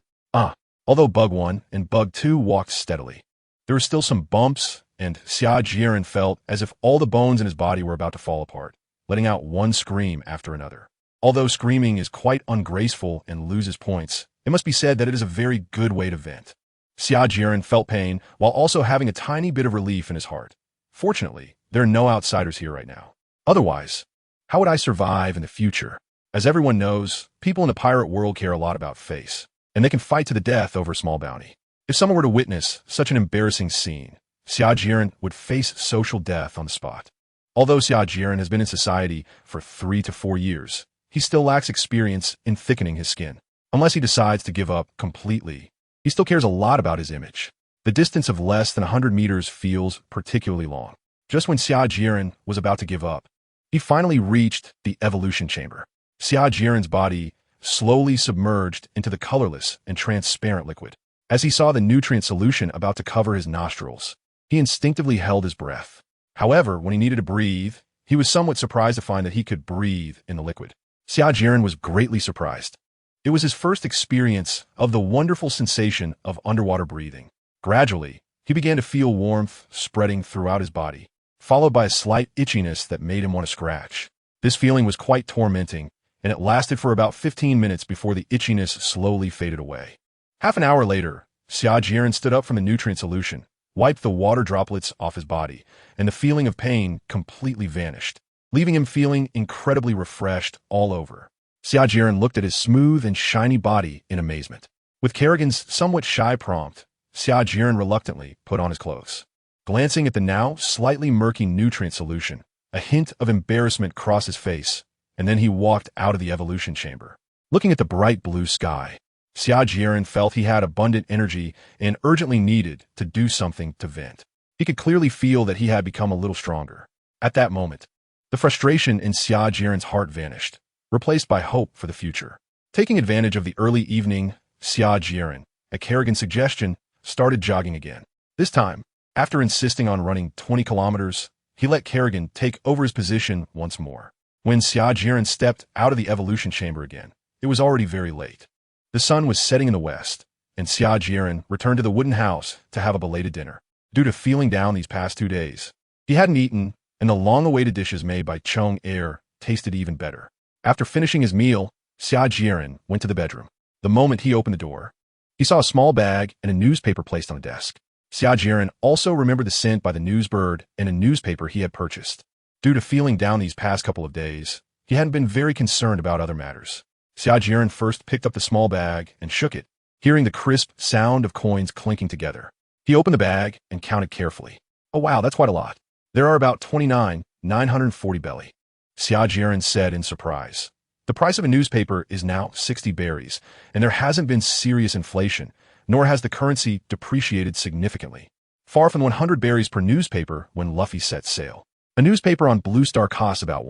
Although Bug 1 and Bug 2 walked steadily, there were still some bumps, and Xia Jieren felt as if all the bones in his body were about to fall apart, letting out one scream after another. Although screaming is quite ungraceful and loses points, it must be said that it is a very good way to vent. Xia Jieren felt pain while also having a tiny bit of relief in his heart. Fortunately, there are no outsiders here right now. Otherwise, how would I survive in the future? As everyone knows, people in the pirate world care a lot about face, and they can fight to the death over a small bounty. If someone were to witness such an embarrassing scene, Xia Jieren would face social death on the spot. Although Xia Jieren has been in society for 3 to 4 years, he still lacks experience in thickening his skin. Unless he decides to give up completely, he still cares a lot about his image. The distance of less than 100 meters feels particularly long. Just when Xia Jieren was about to give up, he finally reached the evolution chamber. Xia Jieren's body slowly submerged into the colorless and transparent liquid. As he saw the nutrient solution about to cover his nostrils, he instinctively held his breath. However, when he needed to breathe, he was somewhat surprised to find that he could breathe in the liquid. Xia Jieren was greatly surprised. It was his first experience of the wonderful sensation of underwater breathing. Gradually, he began to feel warmth spreading throughout his body, followed by a slight itchiness that made him want to scratch. This feeling was quite tormenting, and it lasted for about 15 minutes before the itchiness slowly faded away. Half an hour later, Xia Jieren stood up from the nutrient solution, wiped the water droplets off his body, and the feeling of pain completely vanished, leaving him feeling incredibly refreshed all over. Xia Jieren looked at his smooth and shiny body in amazement. With Kerrigan's somewhat shy prompt, Xia Jieren reluctantly put on his clothes. Glancing at the now slightly murky nutrient solution, a hint of embarrassment crossed his face, and then he walked out of the evolution chamber. Looking at the bright blue sky, Xia Jieren felt he had abundant energy and urgently needed to do something to vent. He could clearly feel that he had become a little stronger. At that moment, The frustration in Xia Jieren's heart vanished, replaced by hope for the future. Taking advantage of the early evening, Xia Jieren, at Kerrigan's suggestion, started jogging again. This time, after insisting on running 20 kilometers, he let Kerrigan take over his position once more. When Xia Jieren stepped out of the evolution chamber again, it was already very late. The sun was setting in the west, and Xia Jieren returned to the wooden house to have a belated dinner. Due to feeling down these past 2 days, he hadn't eaten, and the long-awaited dishes made by Chong Er tasted even better. After finishing his meal, Xia Jieren went to the bedroom. The moment he opened the door, he saw a small bag and a newspaper placed on the desk. Xia Jieren also remembered the scent by the newsbird and a newspaper he had purchased. Due to feeling down these past couple of days, he hadn't been very concerned about other matters. Xia Jieren first picked up the small bag and shook it, hearing the crisp sound of coins clinking together. He opened the bag and counted carefully. Oh wow, that's quite a lot. There are about 29,940 belly. Xia Jieren said in surprise. The price of a newspaper is now 60 berries, and there hasn't been serious inflation, nor has the currency depreciated significantly. Far from 100 berries per newspaper when Luffy set sail. A newspaper on Blue Star costs about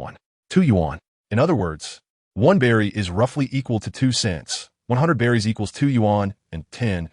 2 yuan. In other words, 1 berry is roughly equal to 2 cents, 100 berries equals 2 yuan, and 10,000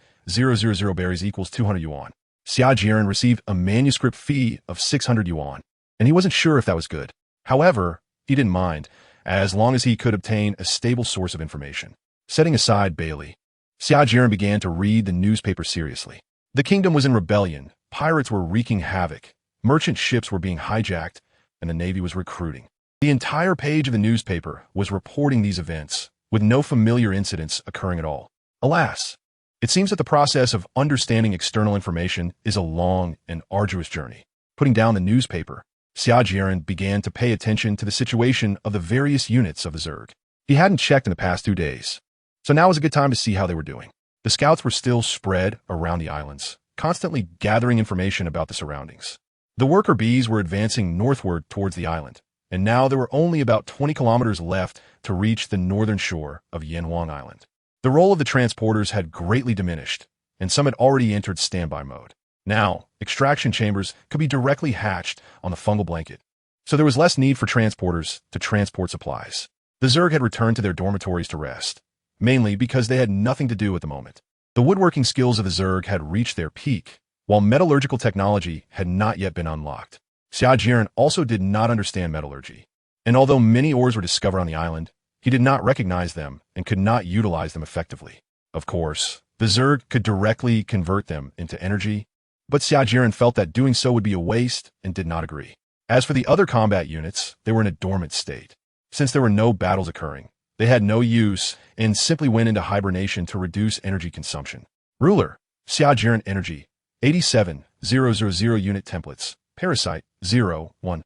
berries equals 200 yuan. Xia Jieren received a manuscript fee of 600 yuan, and he wasn't sure if that was good. However, he didn't mind, as long as he could obtain a stable source of information. Setting aside Bailey, Xia Jieren began to read the newspaper seriously. The kingdom was in rebellion, pirates were wreaking havoc, merchant ships were being hijacked, and the navy was recruiting. The entire page of the newspaper was reporting these events, with no familiar incidents occurring at all. Alas, it seems that the process of understanding external information is a long and arduous journey. Putting down the newspaper, Xia Jieren began to pay attention to the situation of the various units of the Zerg. He hadn't checked in the past 2 days, so now was a good time to see how they were doing. The scouts were still spread around the islands, constantly gathering information about the surroundings. The worker bees were advancing northward towards the island, and now there were only about 20 kilometers left to reach the northern shore of Yanhuang Island. The role of the transporters had greatly diminished, and some had already entered standby mode. Now, extraction chambers could be directly hatched on the fungal blanket, so there was less need for transporters to transport supplies. The Zerg had returned to their dormitories to rest, mainly because they had nothing to do at the moment. The woodworking skills of the Zerg had reached their peak, while metallurgical technology had not yet been unlocked. Xia Jieren also did not understand metallurgy, and although many ores were discovered on the island, he did not recognize them and could not utilize them effectively. Of course, the Zerg could directly convert them into energy, but Xia Jieren felt that doing so would be a waste and did not agree. As for the other combat units, they were in a dormant state. Since there were no battles occurring, they had no use and simply went into hibernation to reduce energy consumption. Ruler, Xia Jieren Energy, 87,000 unit templates. Parasite, 0, 1.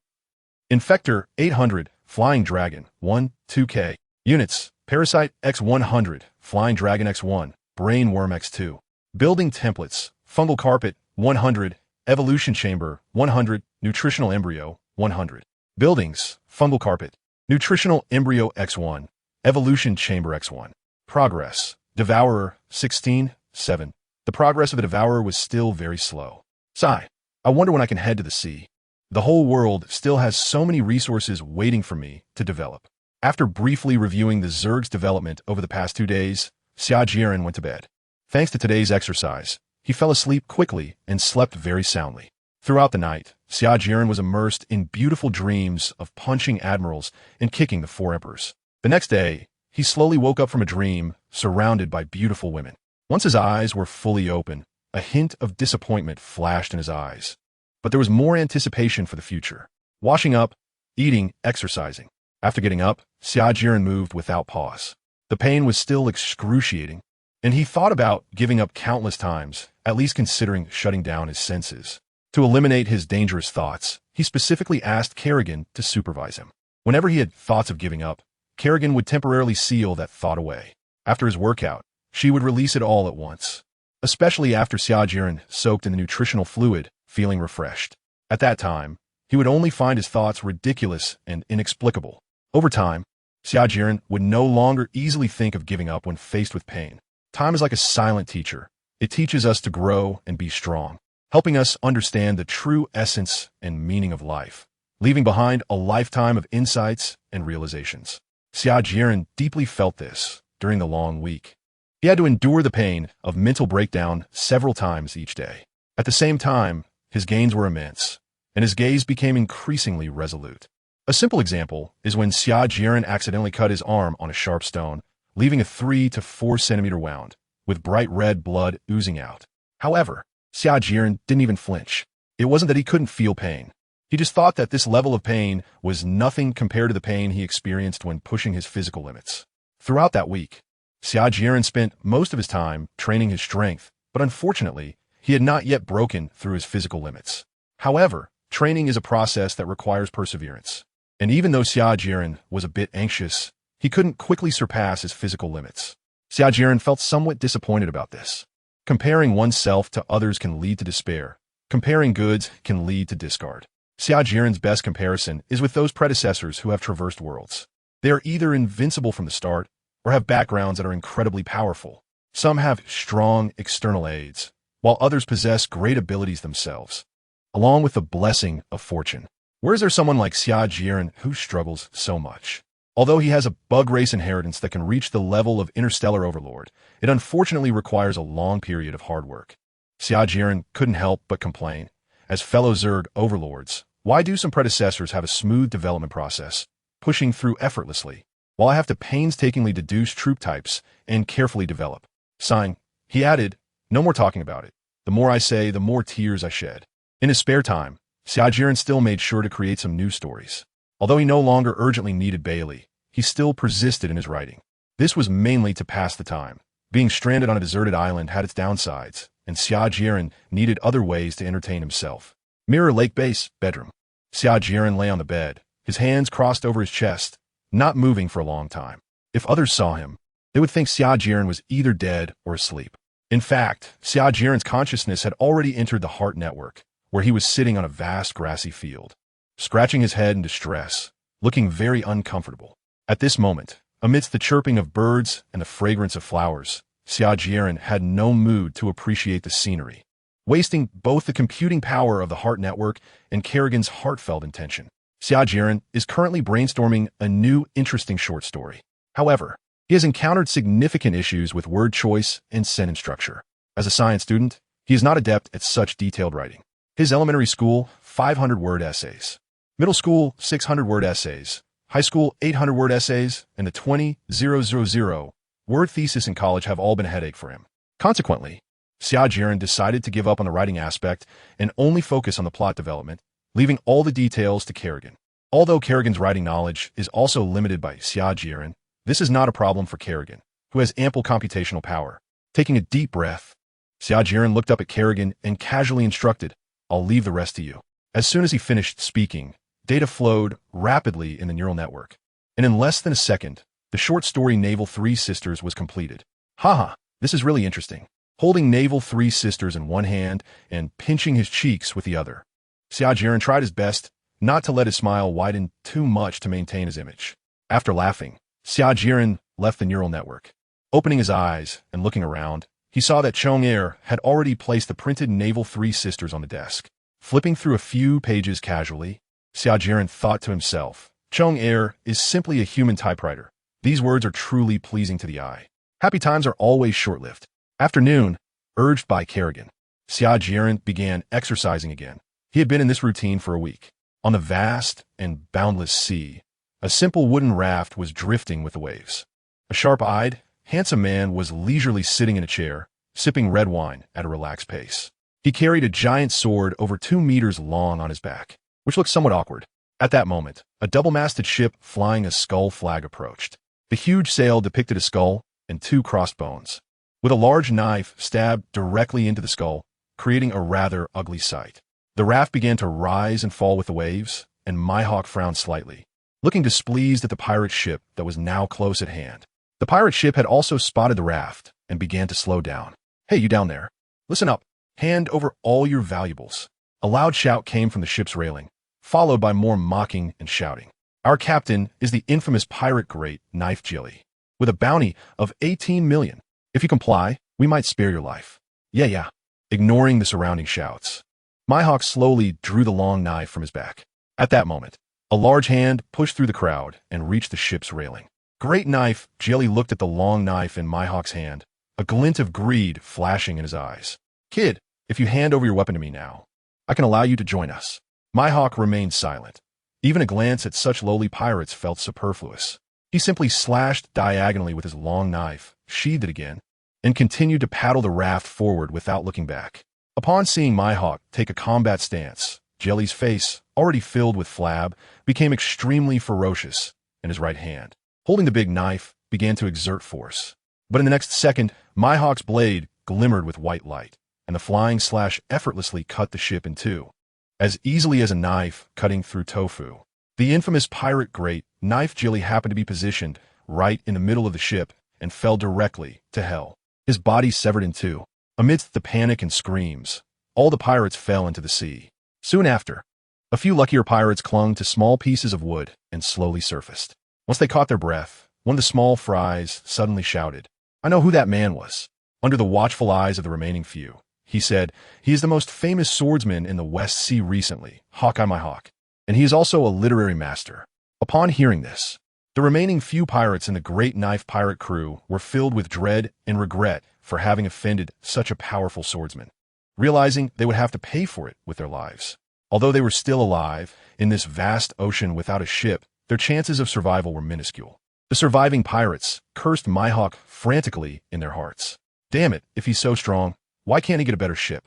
Infector, 800. Flying Dragon, 1, 2K. Units, Parasite X100, Flying Dragon X1, Brain Worm X2. Building Templates, Fungal Carpet, 100. Evolution Chamber, 100. Nutritional Embryo, 100. Buildings, Fungal Carpet, Nutritional Embryo X1, Evolution Chamber X1. Progress, Devourer, 16, 7. The progress of the Devourer was still very slow. Sigh. I wonder when I can head to the sea. The whole world still has so many resources waiting for me to develop. After briefly reviewing the Zerg's development over the past 2 days, Xia Jieren went to bed. Thanks to today's exercise, he fell asleep quickly and slept very soundly. Throughout the night, Xia Jieren was immersed in beautiful dreams of punching admirals and kicking the 4 emperors. The next day, he slowly woke up from a dream surrounded by beautiful women. Once his eyes were fully open, a hint of disappointment flashed in his eyes. But there was more anticipation for the future. Washing up, eating, exercising. After getting up, Xia Jieren moved without pause. The pain was still excruciating, and he thought about giving up countless times, at least considering shutting down his senses. To eliminate his dangerous thoughts, he specifically asked Kerrigan to supervise him. Whenever he had thoughts of giving up, Kerrigan would temporarily seal that thought away. After his workout, she would release it all at once. Especially after Xia Jieren soaked in the nutritional fluid, feeling refreshed. At that time, he would only find his thoughts ridiculous and inexplicable. Over time, Xia Jieren would no longer easily think of giving up when faced with pain. Time is like a silent teacher. It teaches us to grow and be strong, helping us understand the true essence and meaning of life. leaving behind a lifetime of insights and realizations. Xia Jieren deeply felt this during the long week. He had to endure the pain of mental breakdown several times each day. At the same time, his gains were immense, and his gaze became increasingly resolute. A simple example is when Xia Jieren accidentally cut his arm on a sharp stone, leaving a 3 to 4 centimeter wound, with bright red blood oozing out. However, Xia Jieren didn't even flinch. It wasn't that he couldn't feel pain. He just thought that this level of pain was nothing compared to the pain he experienced when pushing his physical limits. Throughout that week, Xia Jieren spent most of his time training his strength, but unfortunately, he had not yet broken through his physical limits. However, training is a process that requires perseverance. And even though Xia Jieren was a bit anxious, he couldn't quickly surpass his physical limits. Xia Jieren felt somewhat disappointed about this. Comparing oneself to others can lead to despair. Comparing goods can lead to discard. Xia Jieren's best comparison is with those predecessors who have traversed worlds. They are either invincible from the start, or have backgrounds that are incredibly powerful. Some have strong external aids, while others possess great abilities themselves, along with the blessing of fortune. Where is there someone like Xia Jieren who struggles so much? Although he has a bug race inheritance that can reach the level of interstellar overlord, it unfortunately requires a long period of hard work. Xia Jieren couldn't help but complain. As fellow Zerg overlords, why do some predecessors have a smooth development process, pushing through effortlessly, while I have to painstakingly deduce troop types and carefully develop? Sighing, he added, no more talking about it. The more I say, the more tears I shed. In his spare time, Xia Jieren still made sure to create some new stories. Although he no longer urgently needed Bailey, he still persisted in his writing. This was mainly to pass the time. Being stranded on a deserted island had its downsides, and Xia Jieren needed other ways to entertain himself. Mirror Lake Base, bedroom. Xia Jieren lay on the bed, his hands crossed over his chest, not moving for a long time. If others saw him, they would think Xia Jieren was either dead or asleep. In fact, Xia Jieren's consciousness had already entered the heart network, where he was sitting on a vast grassy field, scratching his head in distress, looking very uncomfortable. At this moment, amidst the chirping of birds and the fragrance of flowers, Xia Jieren had no mood to appreciate the scenery, wasting both the computing power of the heart network and Kerrigan's heartfelt intention. Xia Jieren is currently brainstorming a new interesting short story. However, he has encountered significant issues with word choice and sentence structure. As a science student, he is not adept at such detailed writing. His elementary school, 500-word essays. Middle school, 600-word essays. High school, 800-word essays, and the 20,000-word thesis in college have all been a headache for him. Consequently, Xia Jieren decided to give up on the writing aspect and only focus on the plot development, leaving all the details to Kerrigan. Although Kerrigan's writing knowledge is also limited by Xia Jieren, this is not a problem for Kerrigan, who has ample computational power. Taking a deep breath, Xia Jieren looked up at Kerrigan and casually instructed, I'll leave the rest to you. As soon as he finished speaking, data flowed rapidly in the neural network, and in less than a second, the short story Naval Three Sisters was completed. Haha, this is really interesting. Holding Naval Three Sisters in one hand and pinching his cheeks with the other, Xia Jieren tried his best not to let his smile widen too much to maintain his image. After laughing, Xia Jieren left the neural network. Opening his eyes and looking around, he saw that Chong-Er had already placed the printed Naval Three Sisters on the desk. Flipping through a few pages casually, Xia Jieren thought to himself, Chong-Er is simply a human typewriter. These words are truly pleasing to the eye. Happy times are always short-lived. After noon, urged by Kerrigan, Xia Jieren began exercising again. He had been in this routine for a week. On the vast and boundless sea, a simple wooden raft was drifting with the waves. A sharp-eyed, handsome man was leisurely sitting in a chair, sipping red wine at a relaxed pace. He carried a giant sword over 2 meters long on his back, which looked somewhat awkward. At that moment, a double-masted ship flying a skull flag approached. The huge sail depicted a skull and 2 crossed bones, with a large knife stabbed directly into the skull, creating a rather ugly sight. The raft began to rise and fall with the waves, and Mihawk frowned slightly, looking displeased at the pirate ship that was now close at hand. The pirate ship had also spotted the raft and began to slow down. Hey, you down there. Listen up. Hand over all your valuables. A loud shout came from the ship's railing, followed by more mocking and shouting. Our captain is the infamous pirate great Knife Jelly, with a bounty of 18 million. If you comply, we might spare your life. Yeah. Ignoring the surrounding shouts, Mihawk slowly drew the long knife from his back. At that moment, a large hand pushed through the crowd and reached the ship's railing. Great knife! Jelly looked at the long knife in Mihawk's hand, a glint of greed flashing in his eyes. Kid, if you hand over your weapon to me now, I can allow you to join us. Mihawk remained silent. Even a glance at such lowly pirates felt superfluous. He simply slashed diagonally with his long knife, sheathed it again, and continued to paddle the raft forward without looking back. Upon seeing Mihawk take a combat stance, Jelly's face, already filled with flab, became extremely ferocious, and his right hand, holding the big knife, began to exert force. But in the next second, Mihawk's blade glimmered with white light, and the flying slash effortlessly cut the ship in two, as easily as a knife cutting through tofu. The infamous pirate great knife Jelly happened to be positioned right in the middle of the ship and fell directly to hell. His body severed in two. Amidst the panic and screams, all the pirates fell into the sea. Soon after, a few luckier pirates clung to small pieces of wood and slowly surfaced. Once they caught their breath, one of the small fries suddenly shouted, "I know who that man was." Under the watchful eyes of the remaining few, he said, "He is the most famous swordsman in the West Sea recently, Hawkeye my Hawk, and he is also a literary master." Upon hearing this, the remaining few pirates in the Great Knife pirate crew were filled with dread and regret for having offended such a powerful swordsman, realizing they would have to pay for it with their lives. Although they were still alive, in this vast ocean without a ship, their chances of survival were minuscule. The surviving pirates cursed Mihawk frantically in their hearts. Damn it, if he's so strong, why can't he get a better ship?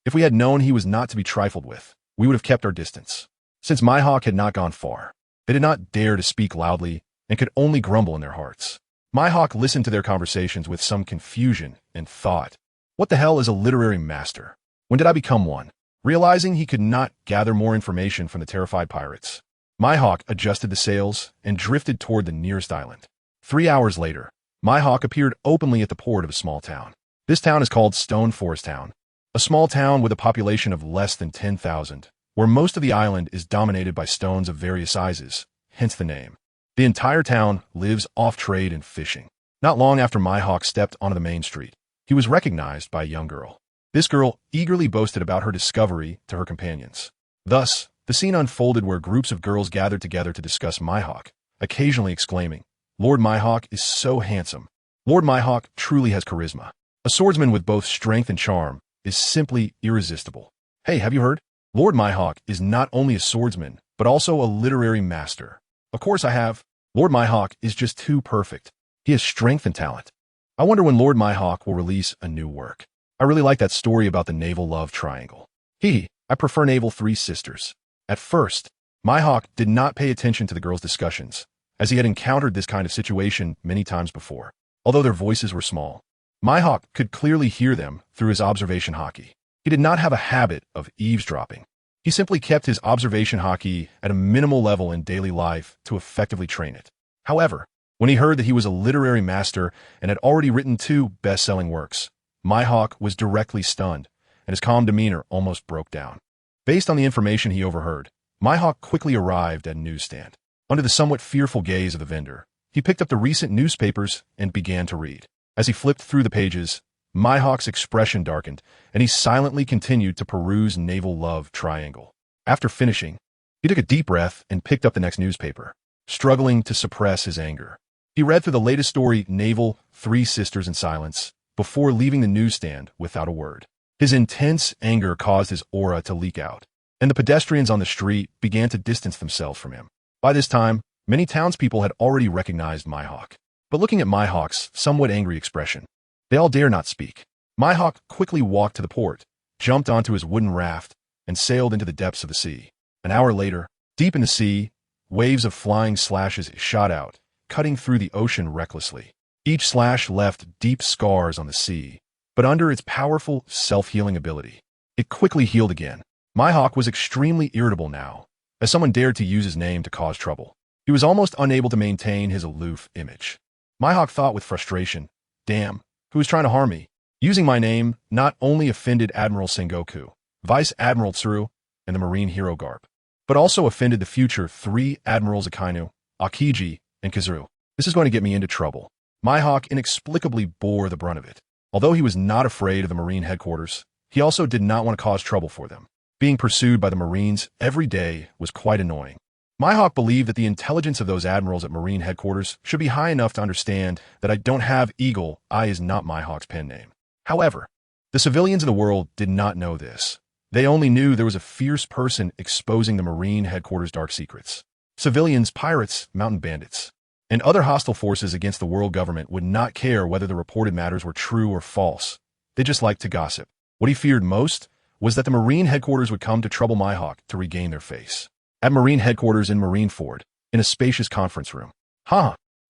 If we had known he was not to be trifled with, we would have kept our distance. Since Mihawk had not gone far, they did not dare to speak loudly and could only grumble in their hearts. Mihawk listened to their conversations with some confusion and thought, "What the hell is a literary master? When did I become one?" Realizing he could not gather more information from the terrified pirates, Mihawk adjusted the sails and drifted toward the nearest island. 3 hours later, Mihawk appeared openly at the port of a small town. This town is called Stone Forest Town, a small town with a population of less than 10,000, where most of the island is dominated by stones of various sizes, hence the name. The entire town lives off trade and fishing. Not long after Mihawk stepped onto the main street, he was recognized by a young girl. This girl eagerly boasted about her discovery to her companions. Thus, the scene unfolded where groups of girls gathered together to discuss Mihawk, occasionally exclaiming, "Lord Mihawk is so handsome. Lord Mihawk truly has charisma. A swordsman with both strength and charm is simply irresistible. Hey, have you heard? Lord Mihawk is not only a swordsman, but also a literary master." "Of course I have. Lord Mihawk is just too perfect. He has strength and talent. I wonder when Lord Mihawk will release a new work. I really like that story about the naval love triangle. I prefer Naval Three Sisters." At first, Mihawk did not pay attention to the girls' discussions, as he had encountered this kind of situation many times before. Although their voices were small, Mihawk could clearly hear them through his observation hockey. He did not have a habit of eavesdropping. He simply kept his observation hockey at a minimal level in daily life to effectively train it. However, when he heard that he was a literary master and had already written 2 best-selling works, Mihawk was directly stunned, and his calm demeanor almost broke down. Based on the information he overheard, Mihawk quickly arrived at a newsstand. Under the somewhat fearful gaze of the vendor, he picked up the recent newspapers and began to read. As he flipped through the pages, Mihawk's expression darkened, and he silently continued to peruse Naval Love Triangle. After finishing, he took a deep breath and picked up the next newspaper, struggling to suppress his anger. He read through the latest story, Naval Three Sisters, in silence, before leaving the newsstand without a word. His intense anger caused his aura to leak out, and the pedestrians on the street began to distance themselves from him. By this time, many townspeople had already recognized Mihawk. But looking at Mihawk's somewhat angry expression, they all dare not speak. Mihawk quickly walked to the port, jumped onto his wooden raft, and sailed into the depths of the sea. An hour later, deep in the sea, waves of flying slashes shot out, cutting through the ocean recklessly. Each slash left deep scars on the sea, but under its powerful self-healing ability, it quickly healed again. Mihawk was extremely irritable now, as someone dared to use his name to cause trouble. He was almost unable to maintain his aloof image. Mihawk thought with frustration, "Damn, who is trying to harm me?" Using my name not only offended Admiral Sengoku, Vice Admiral Tsuru, and the Marine hero Garp, but also offended the future 3 Admirals Akainu, Akiji, and Kazuru. This is going to get me into trouble. Mihawk inexplicably bore the brunt of it. Although he was not afraid of the Marine headquarters, he also did not want to cause trouble for them. Being pursued by the Marines every day was quite annoying. Myhawk believed that the intelligence of those admirals at Marine headquarters should be high enough to understand that I don't have Eagle Eye is not Myhawk's pen name. However, the civilians of the world did not know this. They only knew there was a fierce person exposing the Marine headquarters' dark secrets. Civilians, pirates, mountain bandits, and other hostile forces against the world government would not care whether the reported matters were true or false. They just liked to gossip. What he feared most was that the Marine headquarters would come to trouble Myhawk to regain their face. At Marine headquarters in Marineford, in a spacious conference room.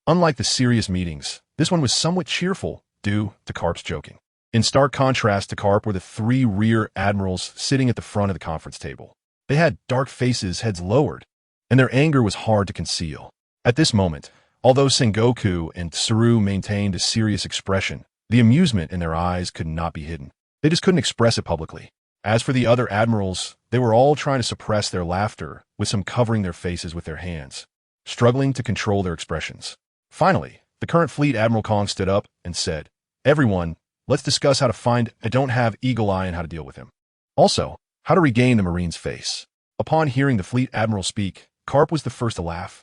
Unlike the serious meetings, this one was somewhat cheerful due to Carp's joking. In stark contrast to Carp were the three rear admirals sitting at the front of the conference table. They had dark faces, heads lowered, and their anger was hard to conceal. At this moment, although Sengoku and Tsuru maintained a serious expression, the amusement in their eyes could not be hidden. They just couldn't express it publicly. As for the other admirals, they were all trying to suppress their laughter, with some covering their faces with their hands, struggling to control their expressions. Finally, the current fleet Admiral Kong stood up and said, "Everyone, let's discuss how to find I don't have Eagle Eye and how to deal with him. Also, how to regain the Marine's face." Upon hearing the fleet admiral speak, Carp was the first to laugh.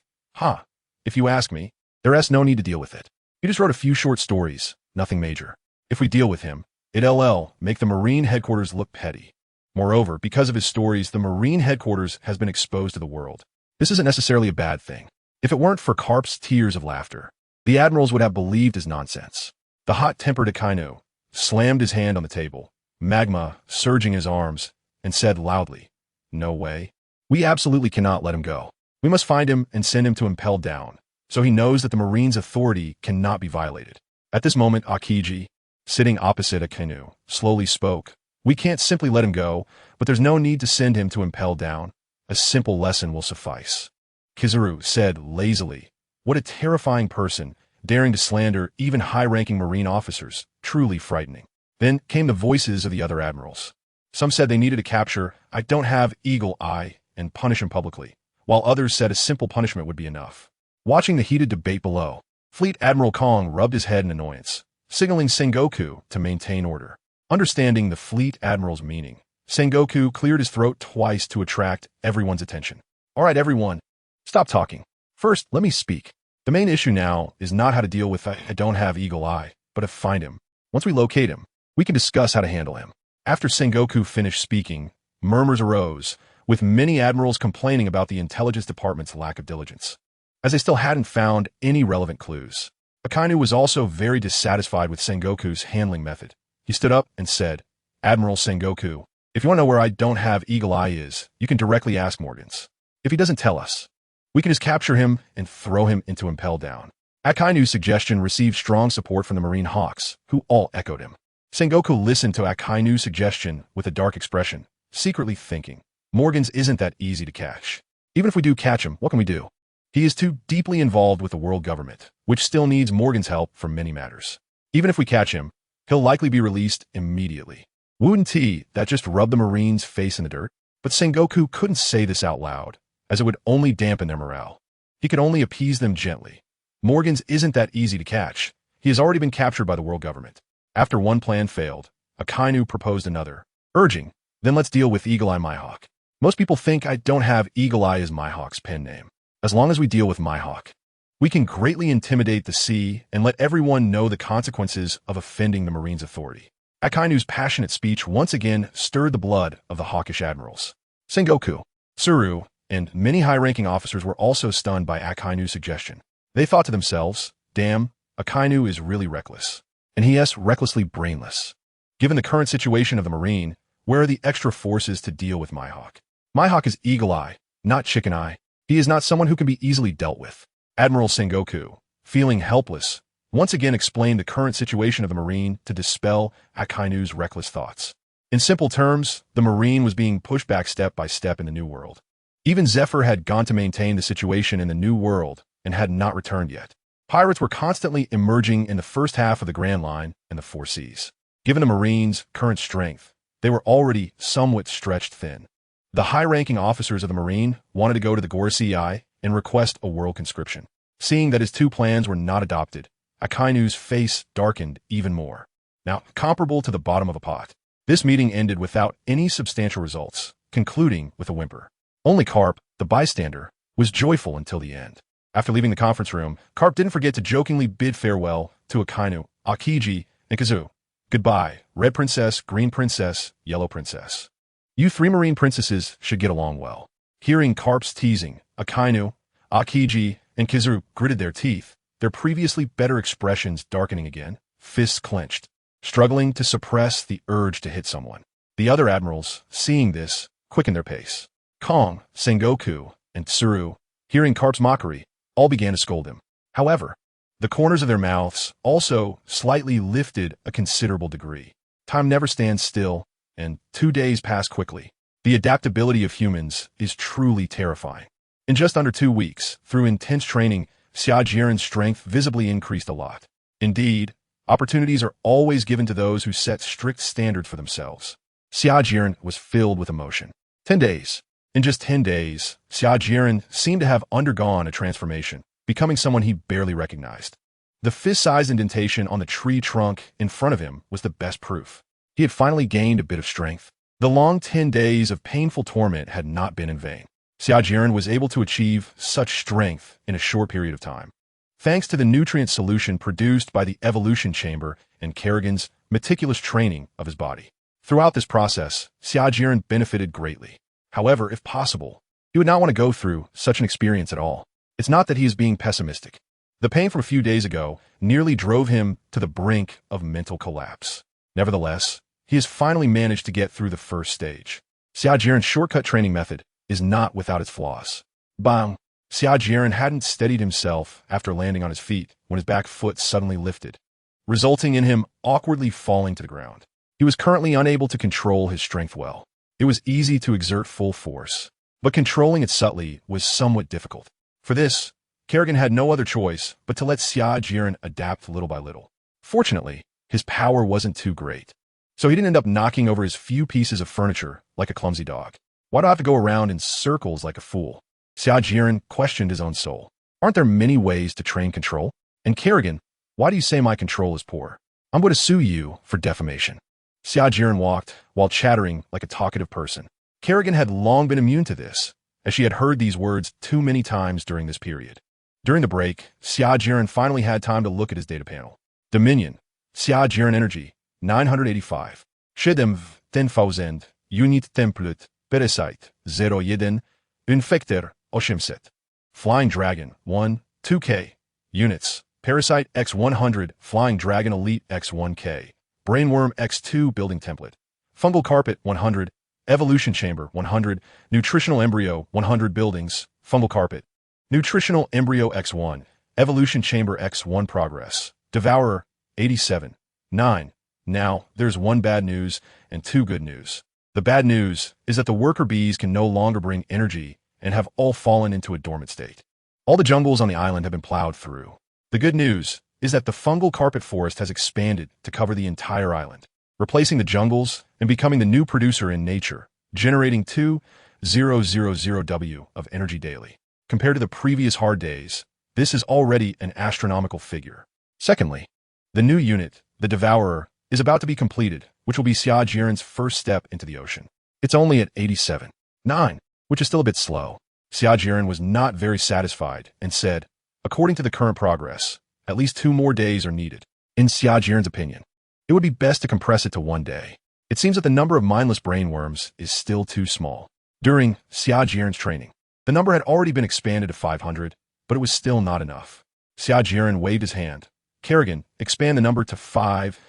If you ask me, there's no need to deal with it. He just wrote a few short stories, nothing major. If we deal with him, it'll make the Marine headquarters look petty. Moreover, because of his stories, the Marine headquarters has been exposed to the world. This isn't necessarily a bad thing. If it weren't for Carp's tears of laughter, the admirals would have believed his nonsense. The hot-tempered Akainu slammed his hand on the table, magma surging his arms, and said loudly, "No way. We absolutely cannot let him go. We must find him and send him to Impel Down, so he knows that the Marine's authority cannot be violated." At this moment, Akiji, sitting opposite Akainu, slowly spoke. "We can't simply let him go, but there's no need to send him to Impel Down. A simple lesson will suffice." Kizaru said lazily, "What a terrifying person, daring to slander even high-ranking Marine officers, truly frightening." Then came the voices of the other admirals. Some said they needed to capture I don't have Eagle Eye and punish him publicly, while others said a simple punishment would be enough. Watching the heated debate below, Fleet Admiral Kong rubbed his head in annoyance, signaling Sengoku to maintain order. Understanding the fleet admiral's meaning, Sengoku cleared his throat twice to attract everyone's attention. "All right, everyone, stop talking. First, let me speak. The main issue now is not how to deal with I don't have Eagle Eye, but to find him. Once we locate him, we can discuss how to handle him." After Sengoku finished speaking, murmurs arose, with many admirals complaining about the intelligence department's lack of diligence, as they still hadn't found any relevant clues. Akainu was also very dissatisfied with Sengoku's handling method. He stood up and said, "Admiral Sengoku, if you want to know where I don't have Eagle Eye is, you can directly ask Morgans. If he doesn't tell us, we can just capture him and throw him into Impel Down." Akainu's suggestion received strong support from the Marine Hawks, who all echoed him. Sengoku listened to Akainu's suggestion with a dark expression, secretly thinking, Morgans isn't that easy to catch. Even if we do catch him, what can we do? He is too deeply involved with the world government, which still needs Morgan's help for many matters. Even if we catch him, he'll likely be released immediately. Wouldn't that just rub the Marine's face in the dirt? But Sengoku couldn't say this out loud, as it would only dampen their morale. He could only appease them gently. Morgans isn't that easy to catch. He has already been captured by the world government. After one plan failed, Akainu proposed another, urging, "Then let's deal with Eagle Eye Myhawk. Most people think I don't have Eagle Eye as Myhawk's pen name. As long as we deal with Myhawk, we can greatly intimidate the sea and let everyone know the consequences of offending the Marine's authority." Akainu's passionate speech once again stirred the blood of the hawkish admirals. Sengoku, Tsuru, and many high-ranking officers were also stunned by Akainu's suggestion. They thought to themselves, "Damn, Akainu is really reckless. And he is recklessly brainless. Given the current situation of the Marine, where are the extra forces to deal with Myhawk? Myhawk is Eagle Eye, not Chicken Eye. He is not someone who can be easily dealt with." Admiral Sengoku, feeling helpless, once again explained the current situation of the Marine to dispel Akainu's reckless thoughts. In simple terms, the Marine was being pushed back step by step in the New World. Even Zephyr had gone to maintain the situation in the New World and had not returned yet. Pirates were constantly emerging in the first half of the Grand Line and the Four Seas. Given the Marines' current strength, they were already somewhat stretched thin. The high-ranking officers of the Marine wanted to go to the Gorsi Eye and request a world conscription. Seeing that his two plans were not adopted, Akainu's face darkened even more. Now, comparable to the bottom of a pot. This meeting ended without any substantial results. concluding with a whimper. Only Karp, the bystander, was joyful until the end. After leaving the conference room, Karp didn't forget to jokingly bid farewell to Akainu, Akiji, and Kazu. Goodbye, Red Princess, Green Princess, Yellow Princess. You three marine princesses should get along well. Hearing Karp's teasing, Akainu, Akiji, and Kazu gritted their teeth, their previously better expressions darkening again, fists clenched, struggling to suppress the urge to hit someone. The other admirals, seeing this, quickened their pace. Kong, Sengoku, and Tsuru, hearing Karp's mockery, all began to scold him. However, the corners of their mouths also slightly lifted a considerable degree. Time never stands still, and 2 days pass quickly. The adaptability of humans is truly terrifying. In just under 2 weeks, through intense training, Xia Jieren's strength visibly increased a lot. Indeed, opportunities are always given to those who set strict standards for themselves. Xia Jieren was filled with emotion. 10 days. In just 10 days, Xia Jieren seemed to have undergone a transformation, becoming someone he barely recognized. The fist-sized indentation on the tree trunk in front of him was the best proof. He had finally gained a bit of strength. The long 10 days of painful torment had not been in vain. Xia Jieren was able to achieve such strength in a short period of time, thanks to the nutrient solution produced by the evolution chamber and Kerrigan's meticulous training of his body. Throughout this process, Xia Jieren benefited greatly. However, if possible, he would not want to go through such an experience at all. It's not that he is being pessimistic. The pain from a few days ago nearly drove him to the brink of mental collapse. Nevertheless, he has finally managed to get through the first stage. Xia Jieren's shortcut training method is not without its flaws. Bang! Xia Jieren hadn't steadied himself after landing on his feet when his back foot suddenly lifted, resulting in him awkwardly falling to the ground. He was currently unable to control his strength well. It was easy to exert full force, but controlling it subtly was somewhat difficult. For this, Kerrigan had no other choice but to let Xia Jieren adapt little by little. Fortunately, his power wasn't too great, so he didn't end up knocking over his few pieces of furniture like a clumsy dog. Why do I have to go around in circles like a fool? Xia Jieren questioned his own soul. Aren't there many ways to train control? And Kerrigan, why do you say my control is poor? I'm going to sue you for defamation. Xia Jieren walked while chattering like a talkative person. Kerrigan had long been immune to this, as she had heard these words too many times during this period. During the break, Xia Jieren finally had time to look at his data panel. Dominion, Xia Jieren Energy, 985. 10,000 Unit Template, Parasite, 01, Infector, 800. Flying Dragon, 1, 2K. Units, Parasite X100, Flying Dragon Elite X1K. Brainworm X2 Building Template. Fungal Carpet, 100. Evolution Chamber, 100. Nutritional Embryo, 100 Buildings. Fungal Carpet. Nutritional Embryo X1. Evolution Chamber X1 Progress. Devourer, 87. 9. Now, there's one bad news and two good news. The bad news is that the worker bees can no longer bring energy and have all fallen into a dormant state. All the jungles on the island have been plowed through. The good news is that the fungal carpet forest has expanded to cover the entire island, replacing the jungles and becoming the new producer in nature, generating 2,000 W of energy daily. Compared to the previous hard days, this is already an astronomical figure. Secondly, the new unit, the Devourer, is about to be completed, which will be Xia Jieren's first step into the ocean. It's only at 87. 9, which is still a bit slow. Xia Jieren was not very satisfied and said, according to the current progress, at least 2 more days are needed. In Xia Jieren's opinion, it would be best to compress it to 1 day. It seems that the number of mindless brainworms is still too small. During Xia Jieren's training, the number had already been expanded to 500, but it was still not enough. Xia Jieren waved his hand. Kerrigan, expand the number to 5000.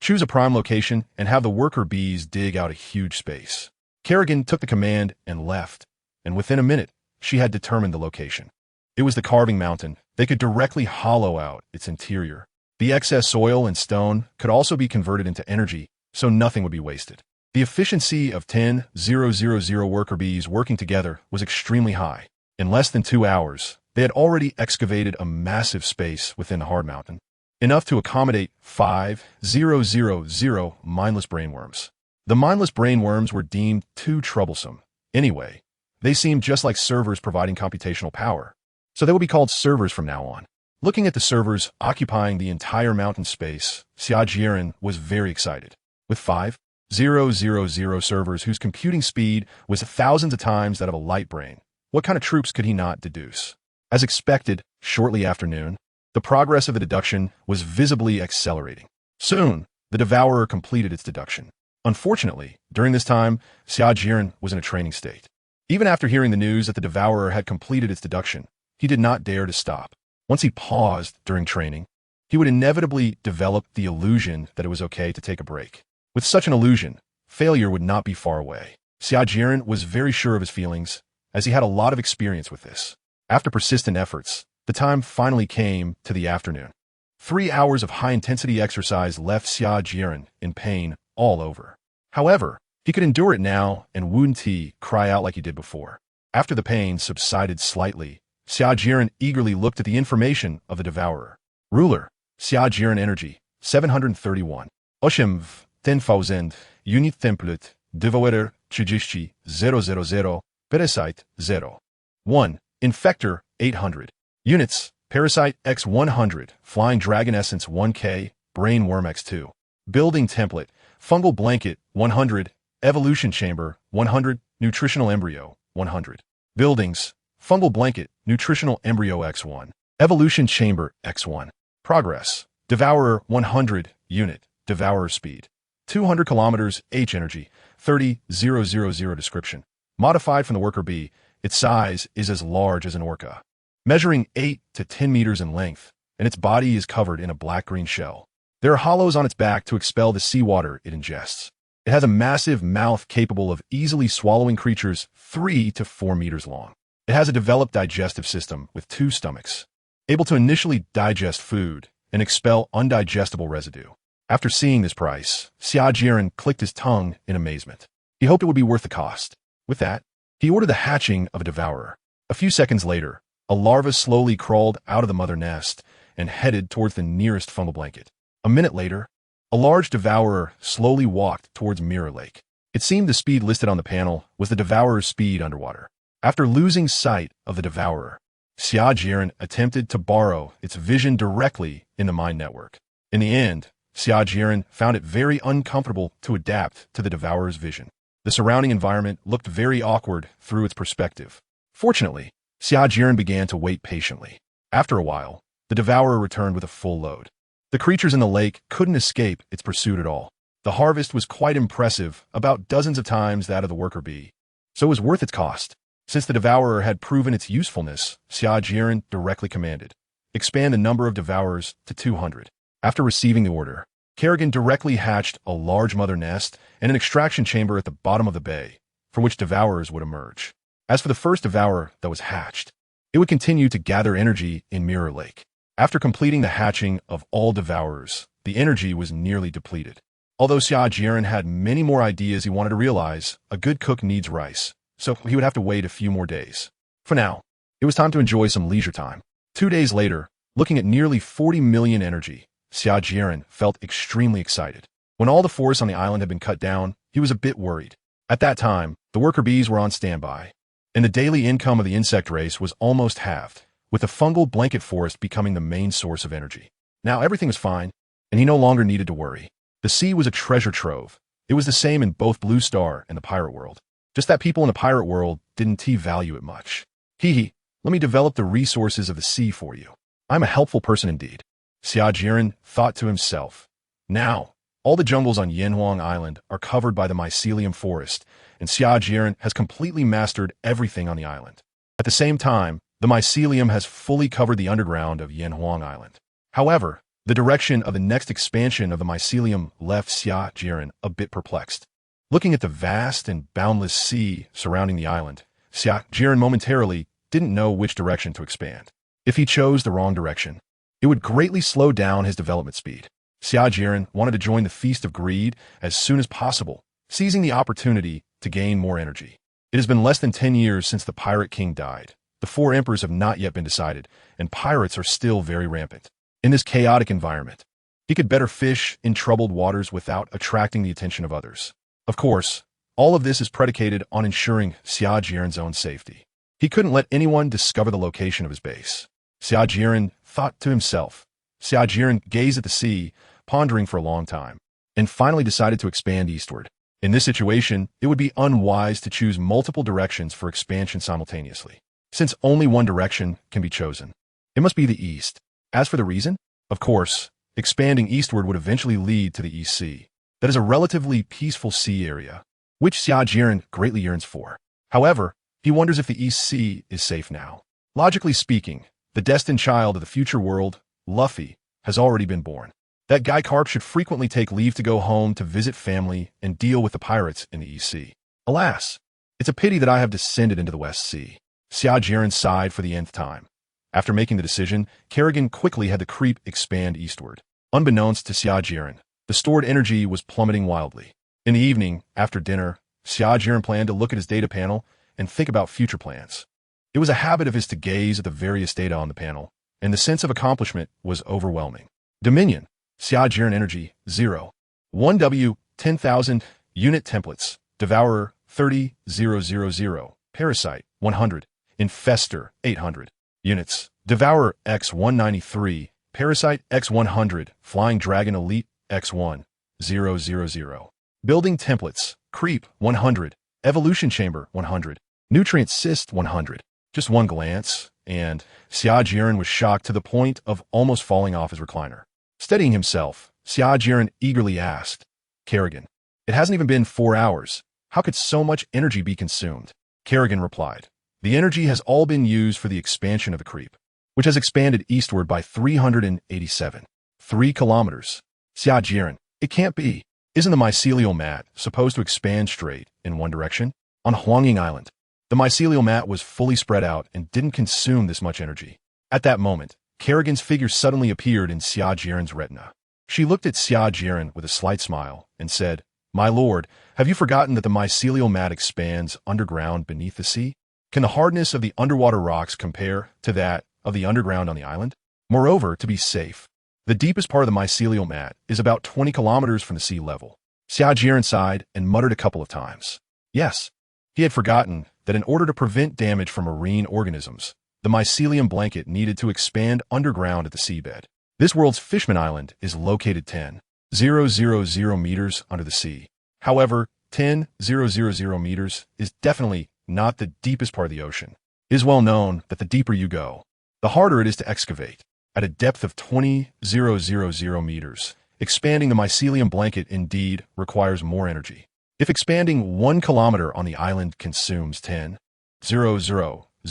Choose a prime location and have the worker bees dig out a huge space. Kerrigan took the command and left, and within a minute, she had determined the location. It was the carving mountain. They could directly hollow out its interior. The excess soil and stone could also be converted into energy, so nothing would be wasted. The efficiency of 10,000 worker bees working together was extremely high. In less than 2 hours, they had already excavated a massive space within the hard mountain, enough to accommodate 5,000 mindless brainworms. The mindless brainworms were deemed too troublesome. Anyway, they seemed just like servers providing computational power, so they will be called servers from now on. Looking at the servers occupying the entire mountain space, Xia Jieren was very excited. With 5,000 000 servers whose computing speed was thousands of times that of a light brain. What kind of troops could he not deduce? As expected, shortly after noon, the progress of the deduction was visibly accelerating. Soon, the Devourer completed its deduction. Unfortunately, during this time, Xia Jieren was in a training state. Even after hearing the news that the Devourer had completed its deduction, he did not dare to stop. Once he paused during training, he would inevitably develop the illusion that it was okay to take a break. With such an illusion, failure would not be far away. Xia Jieren was very sure of his feelings, as he had a lot of experience with this. After persistent efforts, the time finally came to the afternoon. 3 hours of high-intensity exercise left Xia Jieren in pain all over. However, he could endure it now and wouldn't cry out like he did before. After the pain subsided slightly, Xia Jieren eagerly looked at the information of the Devourer. Ruler, Xia Jieren energy, 731. Oshimv, 10,000, unit template, Devourer, 30,000, Parasite, 0. 1. Infector, 800. Units, Parasite X 100, Flying Dragon Essence 1K, Brain Worm X2. Building Template, Fungal Blanket 100, Evolution Chamber 100, Nutritional Embryo 100. Buildings, Fungal Blanket, Nutritional Embryo X1, Evolution Chamber X1. Progress, Devourer 100, Unit, Devourer Speed. 200 kilometers, H Energy, 30,000 Description. Modified from the Worker bee, its size is as large as an orca, measuring 8 to 10 meters in length, and its body is covered in a black-green shell. There are hollows on its back to expel the seawater it ingests. It has a massive mouth capable of easily swallowing creatures 3 to 4 meters long. It has a developed digestive system with 2 stomachs, able to initially digest food and expel undigestible residue. After seeing this price, Xia Jieren clicked his tongue in amazement. He hoped it would be worth the cost. With that, he ordered the hatching of a Devourer. A few seconds later, a larva slowly crawled out of the mother nest and headed towards the nearest fungal blanket. A minute later, a large Devourer slowly walked towards Mirror Lake. It seemed the speed listed on the panel was the Devourer's speed underwater. After losing sight of the Devourer, Xia Jieren attempted to borrow its vision directly in the mind network. In the end, Xia Jieren found it very uncomfortable to adapt to the Devourer's vision. The surrounding environment looked very awkward through its perspective. Fortunately, Xia Jieren began to wait patiently. After a while, the Devourer returned with a full load. The creatures in the lake couldn't escape its pursuit at all. The harvest was quite impressive, about dozens of times that of the worker bee, so it was worth its cost. Since the Devourer had proven its usefulness, Xia Jieren directly commanded, expand the number of Devourers to 200. After receiving the order, Kerrigan directly hatched a large mother nest and an extraction chamber at the bottom of the bay, from which Devourers would emerge. As for the first Devourer that was hatched, it would continue to gather energy in Mirror Lake. After completing the hatching of all Devourers, the energy was nearly depleted. Although Xia Jieren had many more ideas he wanted to realize, a good cook needs rice, so he would have to wait a few more days. For now, it was time to enjoy some leisure time. 2 days later, looking at nearly 40 million energy, Xia Jieren felt extremely excited. When all the forests on the island had been cut down, he was a bit worried. At that time, the worker bees were on standby, and the daily income of the insect race was almost halved, with the fungal blanket forest becoming the main source of energy. Now everything was fine, and he no longer needed to worry. The sea was a treasure trove. It was the same in both Blue Star and the pirate world. Just that people in the pirate world didn't value it much. Hee, let me develop the resources of the sea for you. I'm a helpful person indeed. Xia Jieren thought to himself. Now, all the jungles on Yanhuang Island are covered by the mycelium forest, and Xia Jieren has completely mastered everything on the island. At the same time, the mycelium has fully covered the underground of Yanhuang Island. However, the direction of the next expansion of the mycelium left Xia Jieren a bit perplexed. Looking at the vast and boundless sea surrounding the island, Xia Jieren momentarily didn't know which direction to expand. If he chose the wrong direction, it would greatly slow down his development speed. Xia Jieren wanted to join the Feast of Greed as soon as possible, seizing the opportunity to gain more energy. It has been less than 10 years since the Pirate King died. The 4 emperors have not yet been decided, and pirates are still very rampant. In this chaotic environment, he could better fish in troubled waters without attracting the attention of others. Of course, all of this is predicated on ensuring Xia Jieren's own safety. He couldn't let anyone discover the location of his base. Xia Jieren thought to himself. Xia Jieren gazed at the sea, pondering for a long time, and finally decided to expand eastward. In this situation, it would be unwise to choose multiple directions for expansion simultaneously, since only one direction can be chosen. It must be the east. As for the reason, of course, expanding eastward would eventually lead to the East Sea. That is a relatively peaceful sea area, which Xia Jieren greatly yearns for. However, he wonders if the East Sea is safe now. Logically speaking, the destined child of the future world, Luffy, has already been born. That Guy Carp should frequently take leave to go home to visit family and deal with the pirates in the East Sea. Alas, it's a pity that I have descended into the West Sea. Xia Jieren sighed for the nth time. After making the decision, Kerrigan quickly had the creep expand eastward. Unbeknownst to Xia Jieren, the stored energy was plummeting wildly. In the evening, after dinner, Xia Jieren planned to look at his data panel and think about future plans. It was a habit of his to gaze at the various data on the panel, and the sense of accomplishment was overwhelming. Dominion, Xia Jieren Energy, 0. 1W, 10,000, Unit Templates, Devourer, 30,000, Parasite, 100, Infestor, 800. Units, Devourer, X193, Parasite, X100, Flying Dragon Elite, X1, 000. Building Templates, Creep, 100, Evolution Chamber, 100, Nutrient Cyst, 100. Just one glance, and Xia Jieren was shocked to the point of almost falling off his recliner. Steadying himself, Xia Jieren eagerly asked, Kerrigan, it hasn't even been 4 hours. How could so much energy be consumed? Kerrigan replied, the energy has all been used for the expansion of the creep, which has expanded eastward by 387. 3 kilometers. Xia Jieren, it can't be. Isn't the mycelial mat supposed to expand straight in one direction? On Huangying Island, the mycelial mat was fully spread out and didn't consume this much energy. At that moment, Kerrigan's figure suddenly appeared in Xia Jieren's retina. She looked at Xia Jieren with a slight smile and said, My lord, have you forgotten that the mycelial mat expands underground beneath the sea? Can the hardness of the underwater rocks compare to that of the underground on the island? Moreover, to be safe, the deepest part of the mycelial mat is about 20 kilometers from the sea level. Xia Jieren sighed and muttered a couple of times. Yes, he had forgotten that in order to prevent damage from marine organisms, the mycelium blanket needed to expand underground at the seabed. This world's Fishman Island is located 10,000 meters under the sea. However, 10,000 meters is definitely not the deepest part of the ocean. It is well known that the deeper you go, the harder it is to excavate. At a depth of 20,000 meters, expanding the mycelium blanket indeed requires more energy. If expanding 1 kilometer on the island consumes 10,000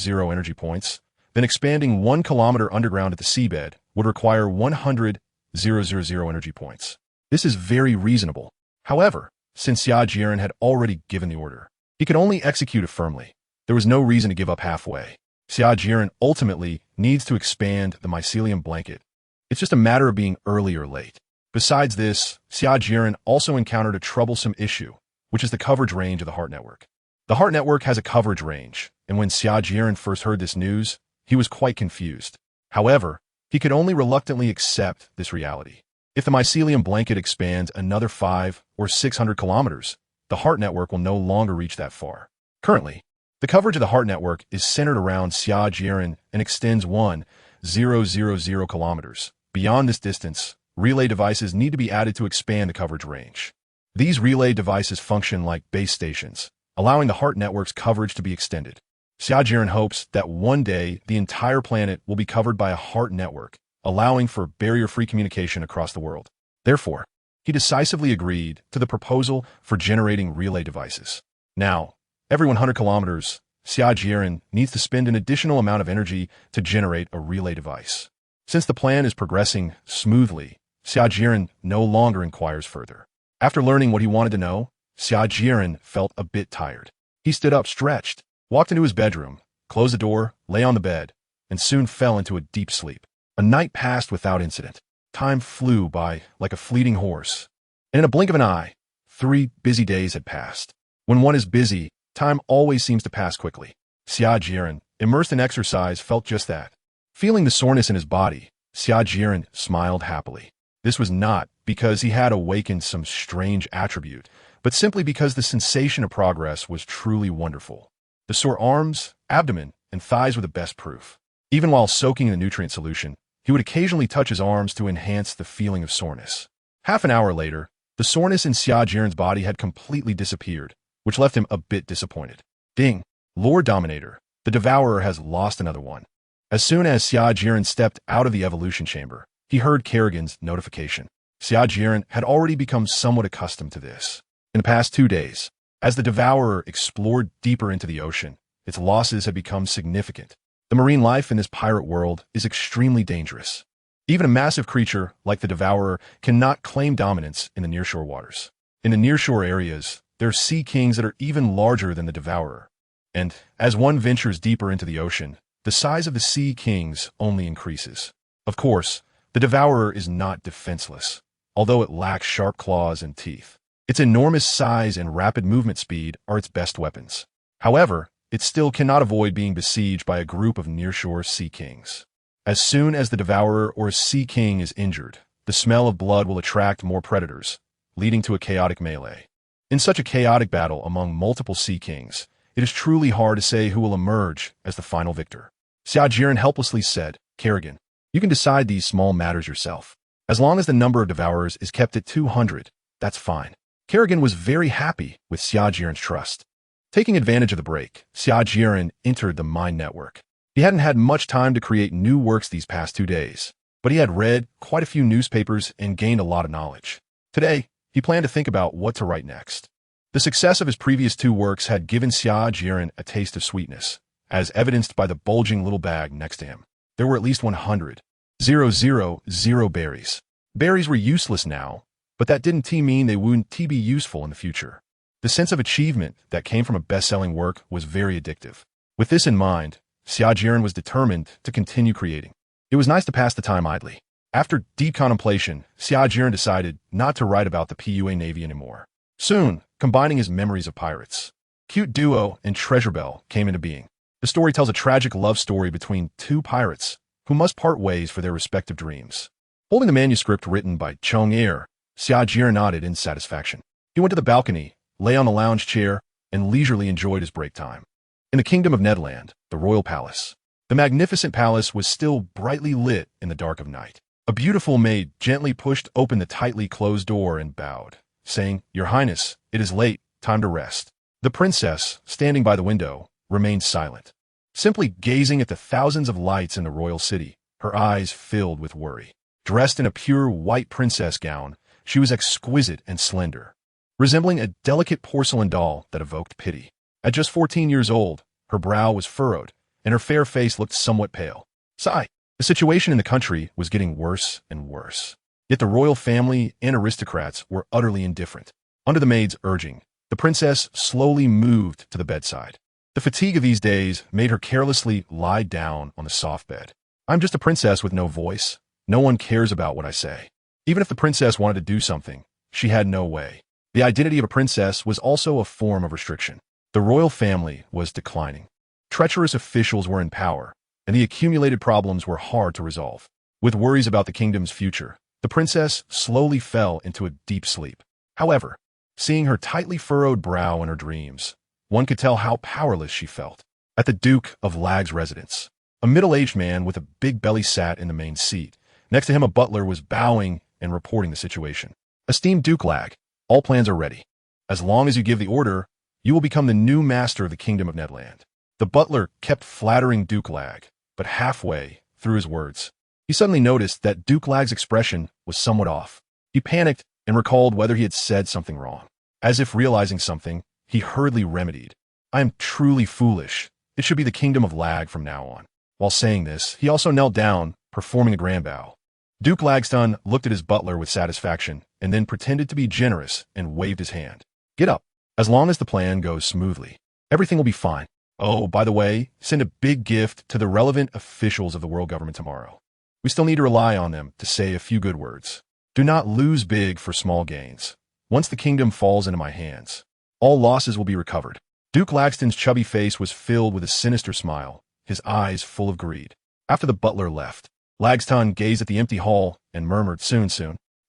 energy points, then expanding 1 kilometer underground at the seabed would require 100,000 energy points. This is very reasonable. However, since Xia Jieren had already given the order, he could only execute it firmly. There was no reason to give up halfway. Xia Jieren ultimately needs to expand the mycelium blanket. It's just a matter of being early or late. Besides this, Xia Jieren also encountered a troublesome issue, which is the coverage range of the Heart Network. The Heart Network has a coverage range, and when Xia Jieren first heard this news, he was quite confused. However, he could only reluctantly accept this reality. If the mycelium blanket expands another 500 or 600 kilometers, the Heart Network will no longer reach that far. Currently, the coverage of the Heart Network is centered around Xia Jieren and extends 1,000 kilometers. Beyond this distance, relay devices need to be added to expand the coverage range. These relay devices function like base stations, allowing the Heart Network's coverage to be extended. Xia Jieren hopes that one day the entire planet will be covered by a Heart Network, allowing for barrier-free communication across the world. Therefore, he decisively agreed to the proposal for generating relay devices. Now, every 100 kilometers, Xia Jieren needs to spend an additional amount of energy to generate a relay device. Since the plan is progressing smoothly, Xia Jieren no longer inquires further. After learning what he wanted to know, Xia Jieren felt a bit tired. He stood up stretched, walked into his bedroom, closed the door, lay on the bed, and soon fell into a deep sleep. A night passed without incident. Time flew by like a fleeting horse. And in a blink of an eye, 3 busy days had passed. When one is busy, time always seems to pass quickly. Xia Jieren, immersed in exercise, felt just that. Feeling the soreness in his body, Xia Jieren smiled happily. This was not because he had awakened some strange attribute, but simply because the sensation of progress was truly wonderful. The sore arms, abdomen, and thighs were the best proof. Even while soaking in the nutrient solution, he would occasionally touch his arms to enhance the feeling of soreness. Half an hour later, The soreness in Xia Jieren's body had completely disappeared, which left him a bit disappointed. Ding! Lord Dominator, the Devourer has lost another one. As soon as Xia Jieren stepped out of the evolution chamber, he heard Kerrigan's notification. Xia Jieren had already become somewhat accustomed to this. In the past 2 days, as the Devourer explored deeper into the ocean, its losses had become significant. The marine life in this pirate world is extremely dangerous. Even a massive creature like the Devourer cannot claim dominance in the nearshore waters. In the nearshore areas, there are sea kings that are even larger than the Devourer. And as one ventures deeper into the ocean, the size of the sea kings only increases. Of course, the Devourer is not defenseless, although it lacks sharp claws and teeth. Its enormous size and rapid movement speed are its best weapons. However, it still cannot avoid being besieged by a group of nearshore sea kings. As soon as the Devourer or a sea king is injured, the smell of blood will attract more predators, leading to a chaotic melee. In such a chaotic battle among multiple sea kings, it is truly hard to say who will emerge as the final victor. Xia Jieren helplessly said, Kerrigan, you can decide these small matters yourself. As long as the number of Devourers is kept at 200, that's fine. Kerrigan was very happy with Xia Jieren's trust. Taking advantage of the break, Xia Jieren entered the mine network. He hadn't had much time to create new works these past 2 days, but he had read quite a few newspapers and gained a lot of knowledge. Today, he planned to think about what to write next. The success of his previous 2 works had given Xia Jieren a taste of sweetness, as evidenced by the bulging little bag next to him. There were at least 100,000 berries. Berries were useless now, but that didn't mean they wouldn't be useful in the future. The sense of achievement that came from a best-selling work was very addictive. With this in mind, Xia Jieren was determined to continue creating. It was nice to pass the time idly. After deep contemplation, Xia Jieren decided not to write about the PUA Navy anymore. Soon, combining his memories of pirates, Cute Duo and Treasure Bell came into being. The story tells a tragic love story between 2 pirates who must part ways for their respective dreams. Holding the manuscript written by Chong Er, Xia Jieren nodded in satisfaction. He went to the balcony, lay on a lounge chair, and leisurely enjoyed his break time. In the Kingdom of Nederland, the royal palace. The magnificent palace was still brightly lit in the dark of night. A beautiful maid gently pushed open the tightly closed door and bowed, saying, Your Highness, it is late, time to rest. The princess, standing by the window, remained silent, simply gazing at the thousands of lights in the royal city, her eyes filled with worry. Dressed in a pure white princess gown, she was exquisite and slender, resembling a delicate porcelain doll that evoked pity. At just 14 years old, her brow was furrowed, and her fair face looked somewhat pale. Sigh. The situation in the country was getting worse and worse. Yet the royal family and aristocrats were utterly indifferent. Under the maid's urging, the princess slowly moved to the bedside. The fatigue of these days made her carelessly lie down on the soft bed. I'm just a princess with no voice. No one cares about what I say. Even if the princess wanted to do something, she had no way. The identity of a princess was also a form of restriction. The royal family was declining. Treacherous officials were in power, and the accumulated problems were hard to resolve. With worries about the kingdom's future, the princess slowly fell into a deep sleep. However, seeing her tightly furrowed brow in her dreams, one could tell how powerless she felt. At the Duke of Lag's residence, a middle-aged man with a big belly sat in the main seat. Next to him, a butler was bowing and reporting the situation. Esteemed Duke Lag, all plans are ready. As long as you give the order, you will become the new master of the Kingdom of Nederland. The butler kept flattering Duke Lag, but halfway through his words, he suddenly noticed that Duke Lag's expression was somewhat off. He panicked and recalled whether he had said something wrong. As if realizing something, he hurriedly remedied. I am truly foolish. It should be the Kingdom of Lag from now on. While saying this, he also knelt down, performing a grand bow. Duke Lagstun looked at his butler with satisfaction and then pretended to be generous and waved his hand. Get up. As long as the plan goes smoothly, everything will be fine. Oh, by the way, send a big gift to the relevant officials of the world government tomorrow. We still need to rely on them to say a few good words. Do not lose big for small gains. Once the kingdom falls into my hands, all losses will be recovered. Duke Lagston's chubby face was filled with a sinister smile, his eyes full of greed. After the butler left, Lagston gazed at the empty hall and murmured, soon.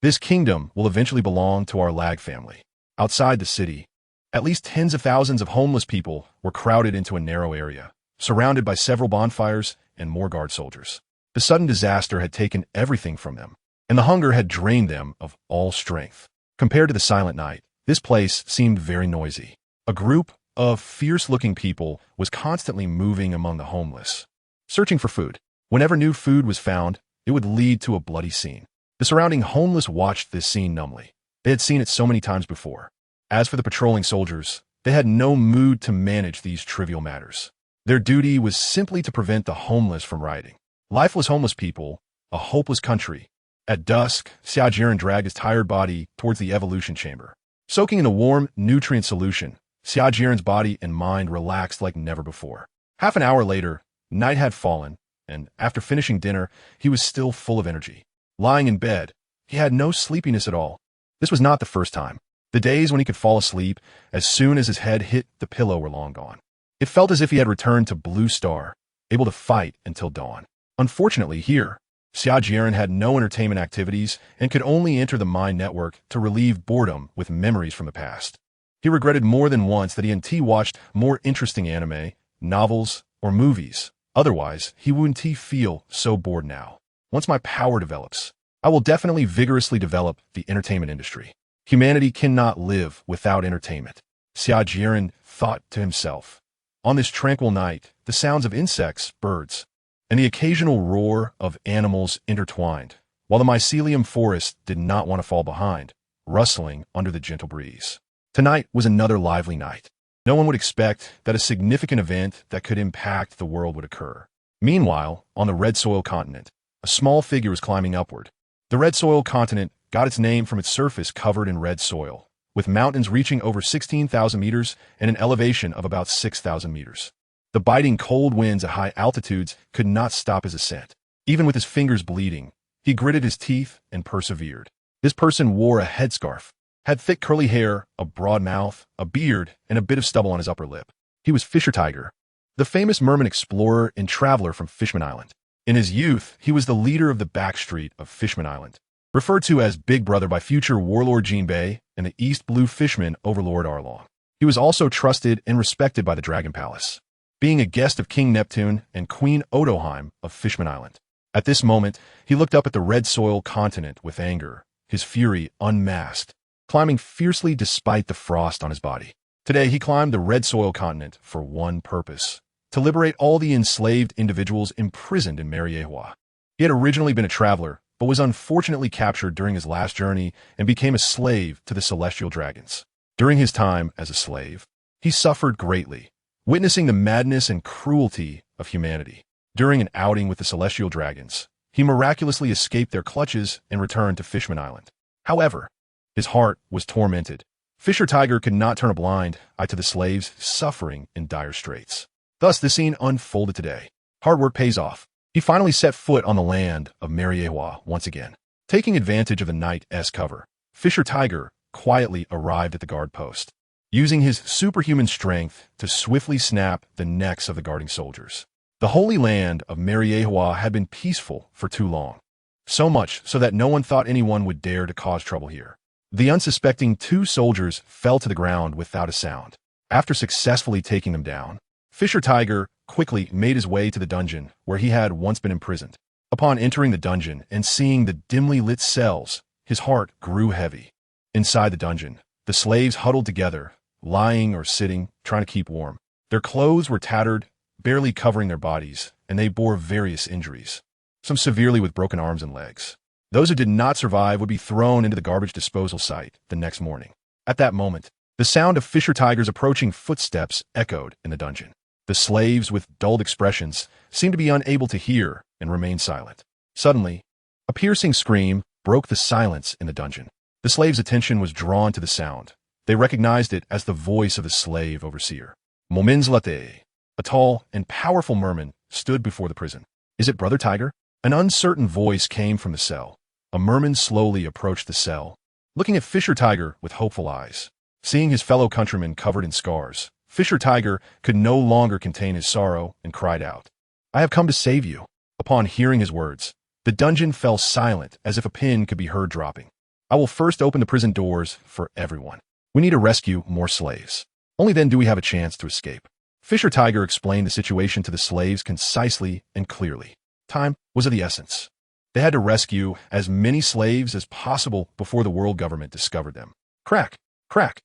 This kingdom will eventually belong to our Lag family. Outside the city, at least tens of thousands of homeless people were crowded into a narrow area, surrounded by several bonfires and more guard soldiers. The sudden disaster had taken everything from them, and the hunger had drained them of all strength. Compared to the silent night, this place seemed very noisy. A group of fierce-looking people was constantly moving among the homeless, searching for food. Whenever new food was found, it would lead to a bloody scene. The surrounding homeless watched this scene numbly. They had seen it so many times before. As for the patrolling soldiers, they had no mood to manage these trivial matters. Their duty was simply to prevent the homeless from rioting. Lifeless homeless people, a hopeless country. At dusk, Xia Jieren dragged his tired body towards the evolution chamber. Soaking in a warm, nutrient solution, Xia Jieren's body and mind relaxed like never before. Half an hour later, night had fallen, and after finishing dinner, he was still full of energy. Lying in bed, he had no sleepiness at all. This was not the first time. The days when he could fall asleep as soon as his head hit the pillow were long gone. It felt as if he had returned to Blue Star, able to fight until dawn. Unfortunately, here, Xia Jieren had no entertainment activities and could only enter the mind network to relieve boredom with memories from the past. He regretted more than once that he and T watched more interesting anime, novels, or movies. Otherwise, he wouldn't feel so bored now. Once my power develops, I will definitely vigorously develop the entertainment industry. Humanity cannot live without entertainment, Xia Jieren thought to himself. On this tranquil night, the sounds of insects, birds, and the occasional roar of animals intertwined, while the mycelium forest did not want to fall behind, rustling under the gentle breeze. Tonight was another lively night. No one would expect that a significant event that could impact the world would occur. Meanwhile, on the red soil continent, a small figure was climbing upward. The red soil continent got its name from its surface covered in red soil, with mountains reaching over 16,000 meters and an elevation of about 6,000 meters. The biting cold winds at high altitudes could not stop his ascent. Even with his fingers bleeding, he gritted his teeth and persevered. This person wore a headscarf, had thick curly hair, a broad mouth, a beard, and a bit of stubble on his upper lip. He was Fisher Tiger, the famous merman explorer and traveler from Fishman Island. In his youth, he was the leader of the backstreet of Fishman Island, referred to as Big Brother by future warlord Jinbei and the East Blue Fishman overlord Arlong. He was also trusted and respected by the Dragon Palace, being a guest of King Neptune and Queen Odoheim of Fishman Island. At this moment, he looked up at the red soil continent with anger, his fury unmasked, climbing fiercely despite the frost on his body. Today, he climbed the red soil continent for one purpose: to liberate all the enslaved individuals imprisoned in Mariehua. He had originally been a traveler, but was unfortunately captured during his last journey and became a slave to the celestial dragons. During his time as a slave, he suffered greatly, witnessing the madness and cruelty of humanity. During an outing with the celestial dragons, he miraculously escaped their clutches and returned to Fishman Island. However, his heart was tormented. Fisher Tiger could not turn a blind eye to the slaves suffering in dire straits. Thus, the scene unfolded today. Hard work pays off. He finally set foot on the land of Mariehua once again. Taking advantage of the night's cover, Fisher Tiger quietly arrived at the guard post, using his superhuman strength to swiftly snap the necks of the guarding soldiers. The holy land of Mariehua had been peaceful for too long, so much so that no one thought anyone would dare to cause trouble here. The unsuspecting two soldiers fell to the ground without a sound. After successfully taking them down, Fisher Tiger quickly made his way to the dungeon where he had once been imprisoned. Upon entering the dungeon and seeing the dimly lit cells, his heart grew heavy. Inside the dungeon, the slaves huddled together, lying or sitting, trying to keep warm. Their clothes were tattered, barely covering their bodies, and they bore various injuries, some severely with broken arms and legs. Those who did not survive would be thrown into the garbage disposal site the next morning. At that moment, the sound of Fisher Tiger's approaching footsteps echoed in the dungeon. The slaves, with dulled expressions, seemed to be unable to hear and remained silent. Suddenly, a piercing scream broke the silence in the dungeon. The slaves' attention was drawn to the sound. They recognized it as the voice of the slave overseer. Mominslate, a tall and powerful merman, stood before the prison. "Is it Brother Tiger?" An uncertain voice came from the cell. A merman slowly approached the cell, looking at Fisher Tiger with hopeful eyes. Seeing his fellow countrymen covered in scars, Fisher Tiger could no longer contain his sorrow and cried out, "I have come to save you." Upon hearing his words, the dungeon fell silent as if a pin could be heard dropping. "I will first open the prison doors for everyone. We need to rescue more slaves. Only then do we have a chance to escape." Fisher Tiger explained the situation to the slaves concisely and clearly. Time was of the essence. They had to rescue as many slaves as possible before the world government discovered them. Crack, crack.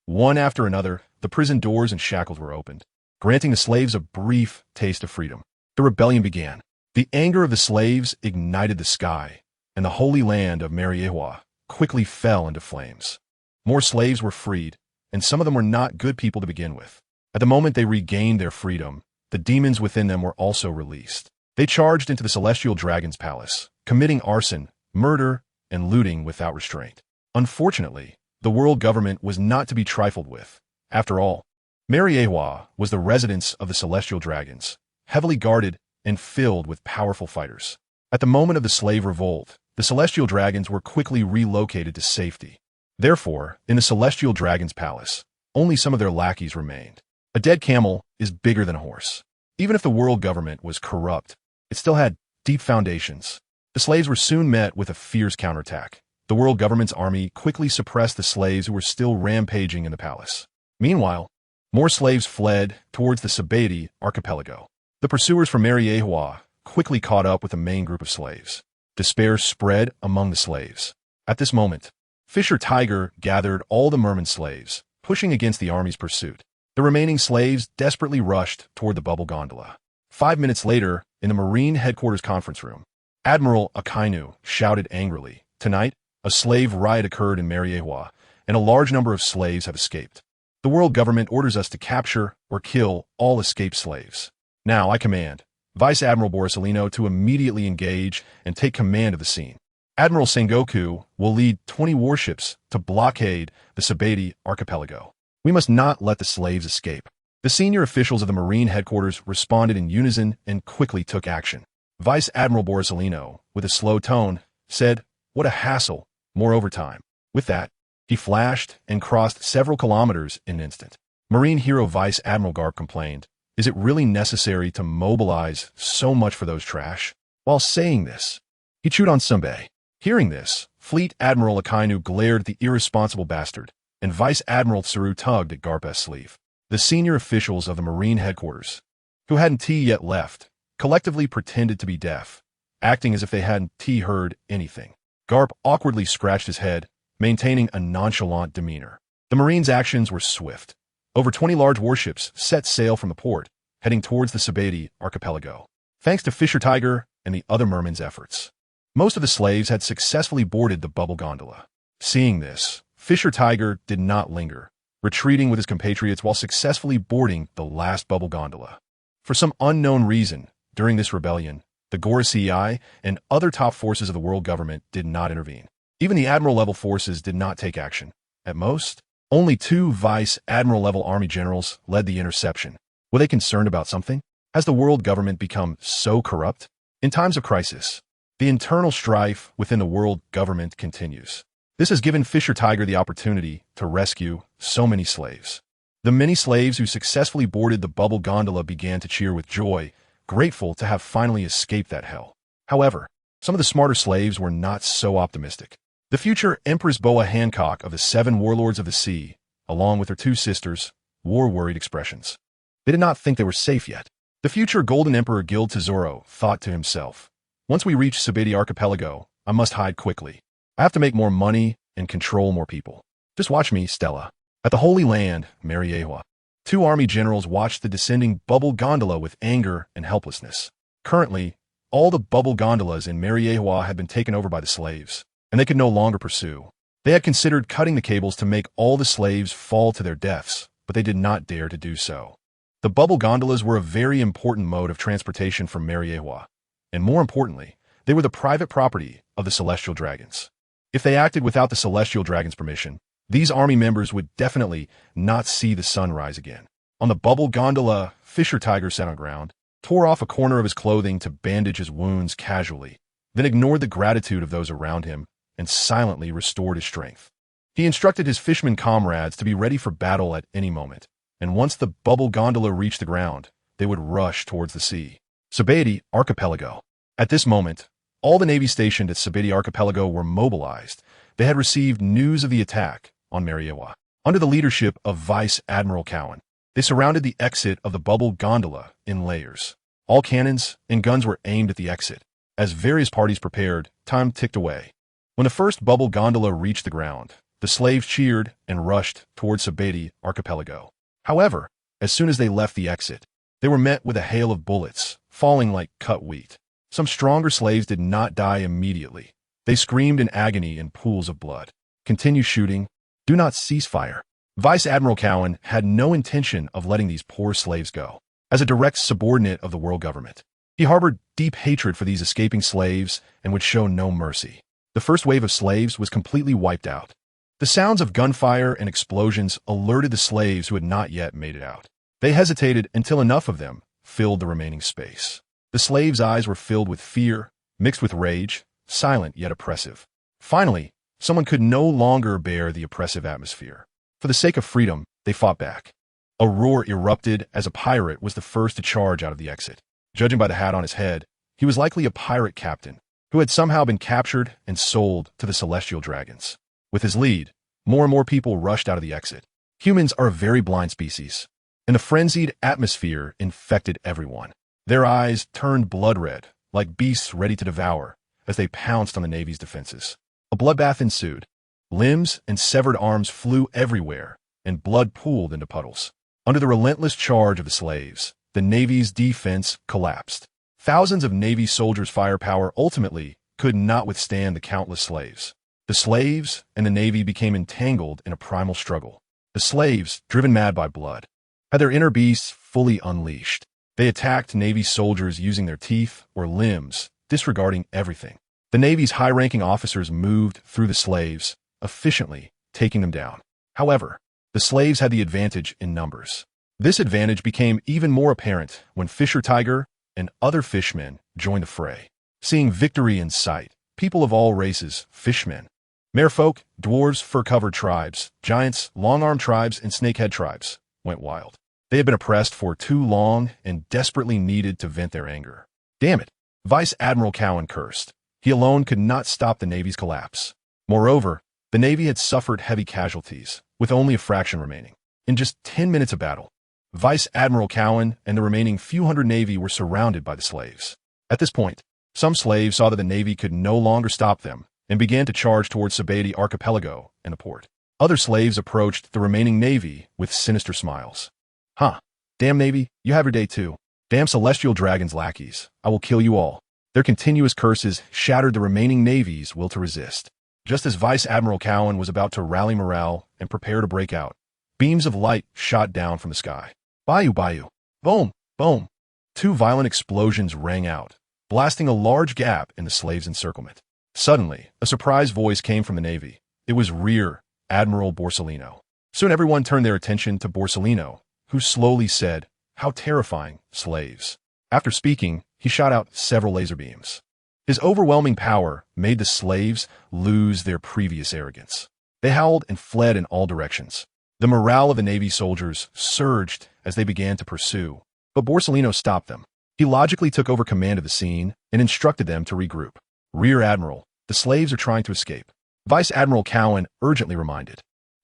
One after another, the prison doors and shackles were opened, granting the slaves a brief taste of freedom. The rebellion began. The anger of the slaves ignited the sky, and the holy land of Mariewa quickly fell into flames. More slaves were freed, and some of them were not good people to begin with. At the moment they regained their freedom, the demons within them were also released. They charged into the Celestial Dragon's palace, committing arson, murder, and looting without restraint. Unfortunately, the world government was not to be trifled with. After all, Mariewa was the residence of the Celestial Dragons, heavily guarded and filled with powerful fighters. At the moment of the slave revolt, the Celestial Dragons were quickly relocated to safety. Therefore, in the Celestial Dragon's palace, only some of their lackeys remained. A dead camel is bigger than a horse. Even if the world government was corrupt, it still had deep foundations. The slaves were soon met with a fierce counterattack. The world government's army quickly suppressed the slaves who were still rampaging in the palace. Meanwhile, more slaves fled towards the Sabeti archipelago. The pursuers from Mariewa quickly caught up with the main group of slaves. Despair spread among the slaves. At this moment, Fisher Tiger gathered all the merman slaves, pushing against the army's pursuit. The remaining slaves desperately rushed toward the bubble gondola. 5 minutes later, in the Marine headquarters conference room, Admiral Akainu shouted angrily, "Tonight, a slave riot occurred in Mariewa, and a large number of slaves have escaped. The world government orders us to capture or kill all escaped slaves. Now I command Vice Admiral Borisolino to immediately engage and take command of the scene. Admiral Sengoku will lead 20 warships to blockade the Sabeti archipelago. We must not let the slaves escape." The senior officials of the Marine headquarters responded in unison and quickly took action. Vice Admiral Borisolino, with a slow tone, said, "What a hassle, more overtime." With that, he flashed and crossed several kilometers in an instant. Marine hero Vice Admiral Garp complained, "Is it really necessary to mobilize so much for those trash?" While saying this, he chewed on Sunbei. Hearing this, Fleet Admiral Akainu glared at the irresponsible bastard, and Vice Admiral Tsaru tugged at Garp's sleeve. The senior officials of the Marine headquarters, who hadn't yet left, collectively pretended to be deaf, acting as if they hadn't heard anything. Garp awkwardly scratched his head, maintaining a nonchalant demeanor. The Marines' actions were swift. Over 20 large warships set sail from the port, heading towards the Sabeti archipelago. Thanks to Fisher Tiger and the other mermen's efforts, most of the slaves had successfully boarded the bubble gondola. Seeing this, Fisher Tiger did not linger, retreating with his compatriots while successfully boarding the last bubble gondola. For some unknown reason, during this rebellion, the Gorosei and other top forces of the world government did not intervene. Even the admiral-level forces did not take action. At most, only 2 vice admiral-level army generals led the interception. Were they concerned about something? Has the world government become so corrupt? In times of crisis, the internal strife within the world government continues. This has given Fisher Tiger the opportunity to rescue so many slaves. The many slaves who successfully boarded the bubble gondola began to cheer with joy, grateful to have finally escaped that hell. However, some of the smarter slaves were not so optimistic. The future Empress Boa Hancock of the 7 Warlords of the Sea, along with her 2 sisters, wore worried expressions. They did not think they were safe yet. The future Golden Emperor Gil Tesoro thought to himself, "Once we reach Sabeti Archipelago, I must hide quickly. I have to make more money and control more people. Just watch me, Stella." At the Holy Land, Mariewa, 2 army generals watched the descending bubble gondola with anger and helplessness. Currently, all the bubble gondolas in Mariewa had been taken over by the slaves, and they could no longer pursue. They had considered cutting the cables to make all the slaves fall to their deaths, but they did not dare to do so. The bubble gondolas were a very important mode of transportation from Mariewa, and more importantly, they were the private property of the Celestial Dragons. If they acted without the Celestial Dragons' permission, these army members would definitely not see the sun rise again. On the bubble gondola, Fisher Tiger sat on ground, tore off a corner of his clothing to bandage his wounds casually, then ignored the gratitude of those around him and silently restored his strength. He instructed his fishermen comrades to be ready for battle at any moment, and once the bubble gondola reached the ground, they would rush towards the sea. Sabeti Archipelago. At this moment, all the Navy stationed at Sabeti Archipelago were mobilized. They had received news of the attack on Mariewa. Under the leadership of Vice Admiral Cowan, they surrounded the exit of the bubble gondola in layers. All cannons and guns were aimed at the exit. As various parties prepared, time ticked away. When the first bubble gondola reached the ground, the slaves cheered and rushed towards Sabeti archipelago. However, as soon as they left the exit, they were met with a hail of bullets, falling like cut wheat. Some stronger slaves did not die immediately. They screamed in agony in pools of blood. Continue shooting. Do not cease fire. Vice Admiral Cowan had no intention of letting these poor slaves go. As a direct subordinate of the world government, he harbored deep hatred for these escaping slaves and would show no mercy. The first wave of slaves was completely wiped out. The sounds of gunfire and explosions alerted the slaves who had not yet made it out. They hesitated until enough of them filled the remaining space. The slaves' eyes were filled with fear, mixed with rage, silent yet oppressive. Finally, someone could no longer bear the oppressive atmosphere. For the sake of freedom, they fought back. A roar erupted as a pirate was the first to charge out of the exit. Judging by the hat on his head, he was likely a pirate captain who had somehow been captured and sold to the celestial dragons. With his lead, more and more people rushed out of the exit. Humans are a very blind species, and the frenzied atmosphere infected everyone. Their eyes turned blood red, like beasts ready to devour, as they pounced on the Navy's defenses. A bloodbath ensued. Limbs and severed arms flew everywhere, and blood pooled into puddles. Under the relentless charge of the slaves, the Navy's defense collapsed. Thousands of Navy soldiers' firepower ultimately could not withstand the countless slaves. The slaves and the Navy became entangled in a primal struggle. The slaves, driven mad by blood, had their inner beasts fully unleashed. They attacked Navy soldiers using their teeth or limbs, disregarding everything. The Navy's high-ranking officers moved through the slaves, efficiently taking them down. However, the slaves had the advantage in numbers. This advantage became even more apparent when Fisher Tiger and other fishmen joined the fray. Seeing victory in sight, people of all races, fishmen, merfolk, dwarves, fur-covered tribes, giants, long-armed tribes, and snakehead tribes, went wild. They had been oppressed for too long and desperately needed to vent their anger. Damn it, Vice Admiral Cowan cursed. He alone could not stop the Navy's collapse. Moreover, the Navy had suffered heavy casualties, with only a fraction remaining. In just 10 minutes of battle, Vice Admiral Cowan and the remaining few hundred Navy were surrounded by the slaves. At this point, some slaves saw that the Navy could no longer stop them and began to charge towards Sabeti archipelago and the port. Other slaves approached the remaining Navy with sinister smiles. Huh. Damn Navy, you have your day too. Damn celestial dragons lackeys, I will kill you all. Their continuous curses shattered the remaining Navy's will to resist. Just as Vice Admiral Cowan was about to rally morale and prepare to break out, beams of light shot down from the sky. Bayou, bayou. Boom, boom. Two violent explosions rang out, blasting a large gap in the slaves' encirclement. Suddenly, a surprise voice came from the Navy. It was Rear Admiral Borsellino. Soon everyone turned their attention to Borsellino, who slowly said, "How terrifying, slaves." After speaking, he shot out several laser beams. His overwhelming power made the slaves lose their previous arrogance. They howled and fled in all directions. The morale of the Navy soldiers surged as they began to pursue, but Borsellino stopped them. He logically took over command of the scene and instructed them to regroup. Rear Admiral, the slaves are trying to escape. Vice Admiral Cowan urgently reminded.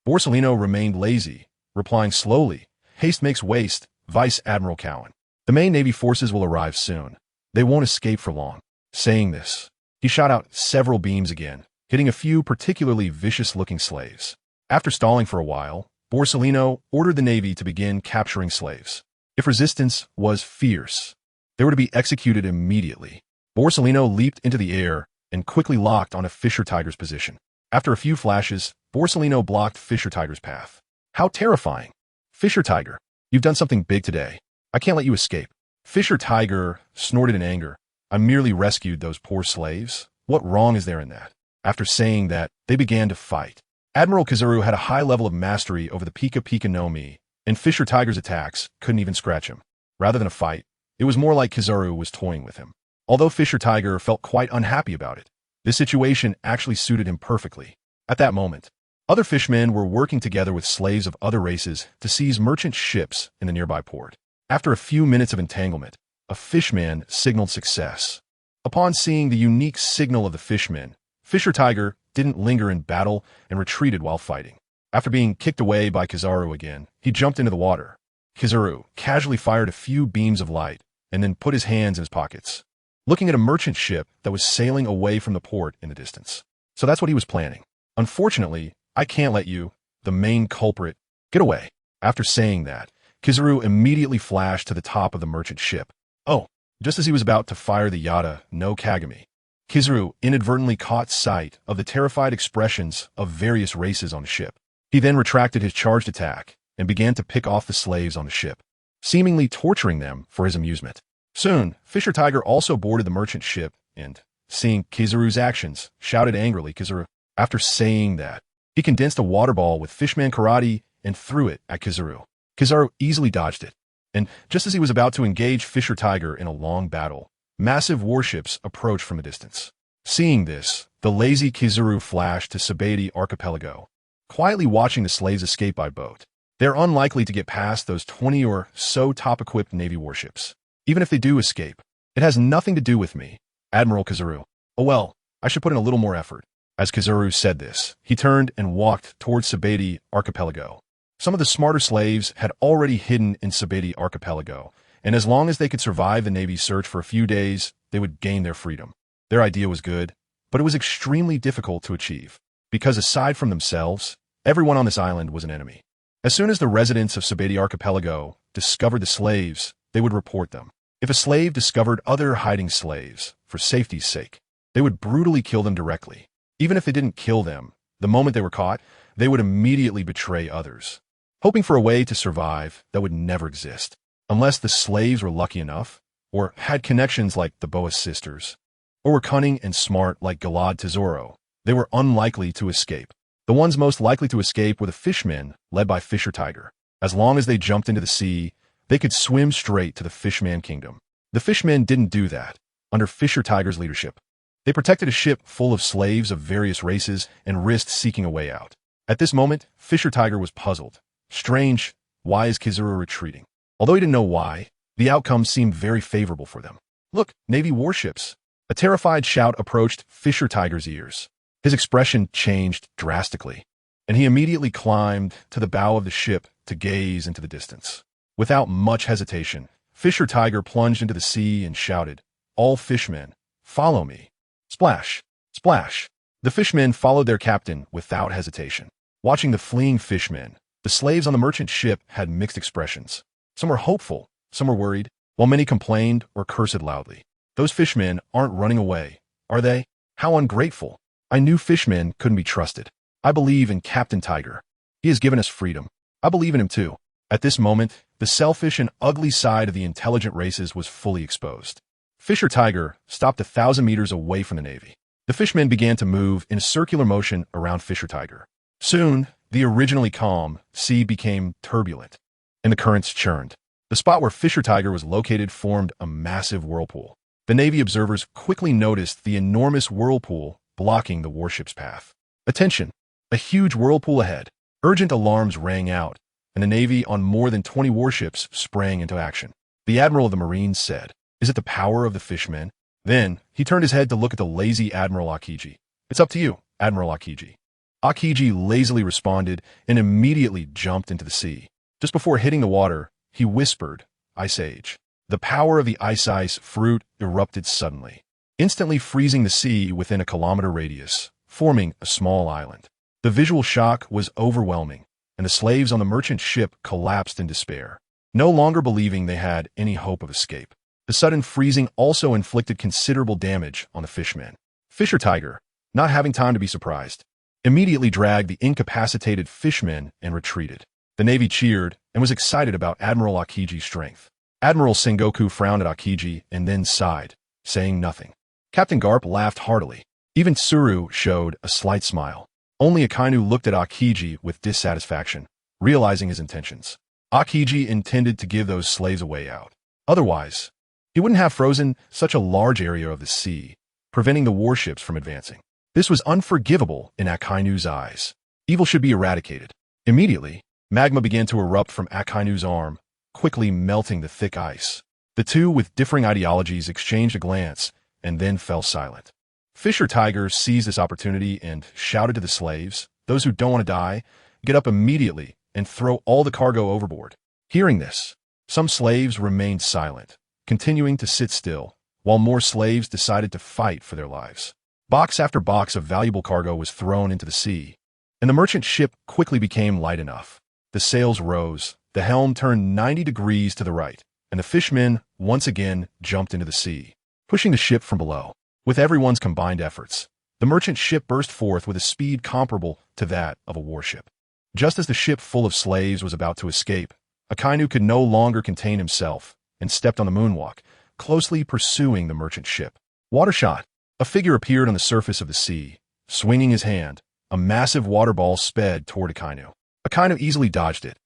Borsellino remained lazy, replying slowly, "Haste makes waste, Vice Admiral Cowan. The main Navy forces will arrive soon. They won't escape for long." Saying this, he shot out several beams again, hitting a few particularly vicious-looking slaves. After stalling for a while, Borsellino ordered the Navy to begin capturing slaves. If resistance was fierce, they were to be executed immediately. Borsellino leaped into the air and quickly locked on a Fisher Tiger's position. After a few flashes, Borsellino blocked Fisher Tiger's path. How terrifying! Fisher Tiger, you've done something big today. I can't let you escape. Fisher Tiger snorted in anger. I merely rescued those poor slaves. What wrong is there in that? After saying that, they began to fight. Admiral Kizaru had a high level of mastery over the Pika Pika no Mi, and Fisher Tiger's attacks couldn't even scratch him. Rather than a fight, it was more like Kizaru was toying with him. Although Fisher Tiger felt quite unhappy about it, this situation actually suited him perfectly. At that moment, other fishmen were working together with slaves of other races to seize merchant ships in the nearby port. After a few minutes of entanglement, a fishman signaled success. Upon seeing the unique signal of the fishmen, Fisher Tiger didn't linger in battle and retreated while fighting. After being kicked away by Kizaru again, he jumped into the water. Kizaru casually fired a few beams of light and then put his hands in his pockets. looking at a merchant ship that was sailing away from the port in the distance. So that's what he was planning. Unfortunately, I can't let you, the main culprit, get away. After saying that, Kizaru immediately flashed to the top of the merchant ship. Oh, just as he was about to fire the Yata no Kagami, Kizaru inadvertently caught sight of the terrified expressions of various races on the ship. He then retracted his charged attack and began to pick off the slaves on the ship, seemingly torturing them for his amusement. Soon, Fisher Tiger also boarded the merchant ship and, seeing Kizaru's actions, shouted angrily, Kizaru. After saying that, he condensed a water ball with Fishman Karate and threw it at Kizaru. Kizaru easily dodged it, and just as he was about to engage Fisher Tiger in a long battle, massive warships approached from a distance. Seeing this, the lazy Kizaru flashed to Sabeti Archipelago, quietly watching the slaves escape by boat. They're unlikely to get past those 20 or so top-equipped Navy warships. Even if they do escape, it has nothing to do with me, Admiral Kizaru. Oh well, I should put in a little more effort. As Kizaru said this, he turned and walked towards Sabeti Archipelago. Some of the smarter slaves had already hidden in Sabeti Archipelago, and as long as they could survive the Navy's search for a few days, they would gain their freedom. Their idea was good, but it was extremely difficult to achieve, because aside from themselves, everyone on this island was an enemy. As soon as the residents of Sabeti Archipelago discovered the slaves, they would report them. If a slave discovered other hiding slaves, for safety's sake, they would brutally kill them directly. Even if they didn't kill them, the moment they were caught, they would immediately betray others, hoping for a way to survive that would never exist. Unless the slaves were lucky enough, or had connections like the Boas sisters, or were cunning and smart like Galad Tesoro, they were unlikely to escape. The ones most likely to escape were the fishmen, led by Fisher Tiger. As long as they jumped into the sea, they could swim straight to the Fishman Kingdom. The fishmen didn't do that, under Fisher Tiger's leadership. They protected a ship full of slaves of various races and risked seeking a way out. At this moment, Fisher Tiger was puzzled. Strange, why is Kizaru retreating? Although he didn't know why, the outcome seemed very favorable for them. Look, Navy warships. A terrified shout approached Fisher Tiger's ears. His expression changed drastically, and he immediately climbed to the bow of the ship to gaze into the distance. Without much hesitation, Fisher Tiger plunged into the sea and shouted, "All fishmen, follow me." Splash! Splash! The fishmen followed their captain without hesitation. Watching the fleeing fishmen, the slaves on the merchant ship had mixed expressions. Some were hopeful, some were worried, while many complained or cursed loudly. Those fishmen aren't running away, are they? How ungrateful! I knew fishmen couldn't be trusted. I believe in Captain Tiger. He has given us freedom. I believe in him too. At this moment, the selfish and ugly side of the intelligent races was fully exposed. Fisher Tiger stopped 1,000 meters away from the Navy. The fishmen began to move in a circular motion around Fisher Tiger. Soon, the originally calm sea became turbulent, and the currents churned. The spot where Fisher Tiger was located formed a massive whirlpool. The Navy observers quickly noticed the enormous whirlpool blocking the warship's path. Attention! A huge whirlpool ahead. Urgent alarms rang out, and the Navy on more than 20 warships sprang into action. The Admiral of the Marines said, "Is it the power of the fishmen?" Then, he turned his head to look at the lazy Admiral Akiji. "It's up to you, Admiral Akiji." Akiji lazily responded and immediately jumped into the sea. Just before hitting the water, he whispered, "Ice Age." The power of the ice fruit erupted suddenly, instantly freezing the sea within a kilometer radius, forming a small island. The visual shock was overwhelming, and the slaves on the merchant ship collapsed in despair, no longer believing they had any hope of escape. The sudden freezing also inflicted considerable damage on the fishmen. Fisher Tiger, not having time to be surprised, immediately dragged the incapacitated fishmen and retreated. The Navy cheered and was excited about Admiral Akiji's strength. Admiral Sengoku frowned at Akiji and then sighed, saying nothing. Captain Garp laughed heartily. Even Tsuru showed a slight smile. Only Akainu looked at Akiji with dissatisfaction, realizing his intentions. Akiji intended to give those slaves a way out. Otherwise, he wouldn't have frozen such a large area of the sea, preventing the warships from advancing. This was unforgivable in Akainu's eyes. Evil should be eradicated. Immediately, magma began to erupt from Akainu's arm, quickly melting the thick ice. The two with differing ideologies exchanged a glance and then fell silent. Fisher Tiger seized this opportunity and shouted to the slaves, "Those who don't want to die, get up immediately and throw all the cargo overboard." Hearing this, some slaves remained silent, continuing to sit still, while more slaves decided to fight for their lives. Box after box of valuable cargo was thrown into the sea, and the merchant ship quickly became light enough. The sails rose, the helm turned 90 degrees to the right, and the fishermen once again jumped into the sea, pushing the ship from below. With everyone's combined efforts, the merchant ship burst forth with a speed comparable to that of a warship. Just as the ship full of slaves was about to escape, Akainu could no longer contain himself and stepped on the moonwalk, closely pursuing the merchant ship. Watershot. A figure appeared on the surface of the sea. Swinging his hand, a massive water ball sped toward Akainu. Akainu easily dodged it,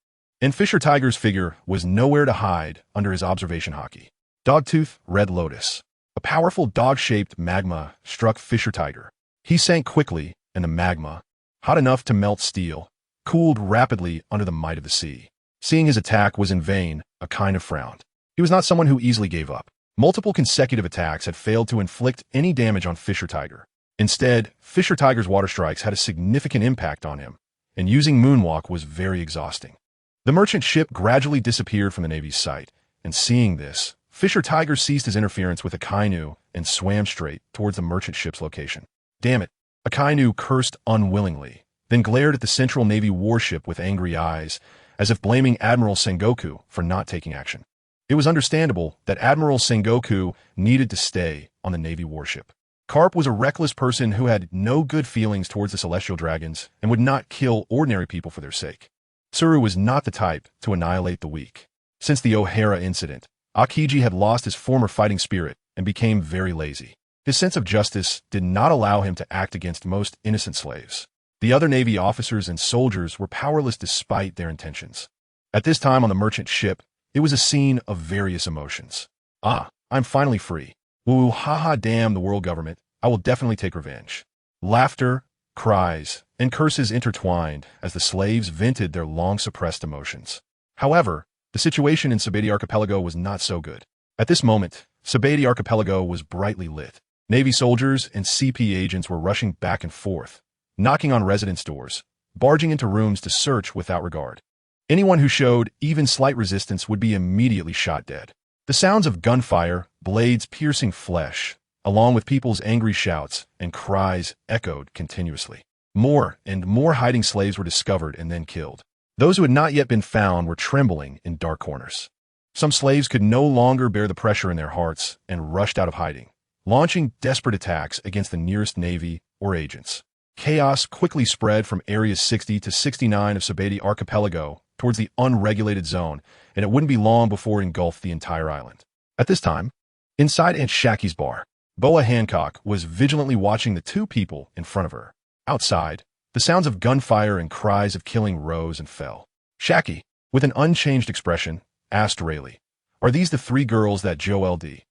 and Fisher Tiger's figure was nowhere to hide under his observation hockey. Dogtooth, Red Lotus. A powerful dog-shaped magma struck Fisher Tiger. He sank quickly, and the magma, hot enough to melt steel, cooled rapidly under the might of the sea. Seeing his attack was in vain, Akainu frowned. He was not someone who easily gave up. Multiple consecutive attacks had failed to inflict any damage on Fisher Tiger. Instead, Fisher Tiger's water strikes had a significant impact on him, and using Moonwalk was very exhausting. The merchant ship gradually disappeared from the Navy's sight, and seeing this, Fisher Tiger ceased his interference with Akainu and swam straight towards the merchant ship's location. Damn it! Akainu cursed unwillingly, then glared at the Central Navy warship with angry eyes, as if blaming Admiral Sengoku for not taking action. It was understandable that Admiral Sengoku needed to stay on the Navy warship. Karp was a reckless person who had no good feelings towards the Celestial Dragons and would not kill ordinary people for their sake. Tsuru was not the type to annihilate the weak. Since the O'Hara incident, Akiji had lost his former fighting spirit and became very lazy. His sense of justice did not allow him to act against most innocent slaves. The other Navy officers and soldiers were powerless despite their intentions. At this time on the merchant ship, it was a scene of various emotions. Ah, I'm finally free. Woo, haha, damn the world government. I will definitely take revenge. Laughter, cries, and curses intertwined as the slaves vented their long-suppressed emotions. However, the situation in Sabeti Archipelago was not so good. At this moment, Sabeti Archipelago was brightly lit. Navy soldiers and CP agents were rushing back and forth, knocking on residence doors, barging into rooms to search without regard. Anyone who showed even slight resistance would be immediately shot dead. The sounds of gunfire, blades piercing flesh, along with people's angry shouts and cries echoed continuously. More and more hiding slaves were discovered and then killed. Those who had not yet been found were trembling in dark corners. Some slaves could no longer bear the pressure in their hearts and rushed out of hiding, launching desperate attacks against the nearest Navy or agents. Chaos quickly spread from areas 60 to 69 of Sabeti Archipelago towards the unregulated zone, and it wouldn't be long before it engulfed the entire island. At this time, inside Aunt Shaki's bar, Boa Hancock was vigilantly watching the two people in front of her. Outside, the sounds of gunfire and cries of killing rose and fell. Shaki, with an unchanged expression, asked Rayleigh, "Are these the three girls that Joe L.D.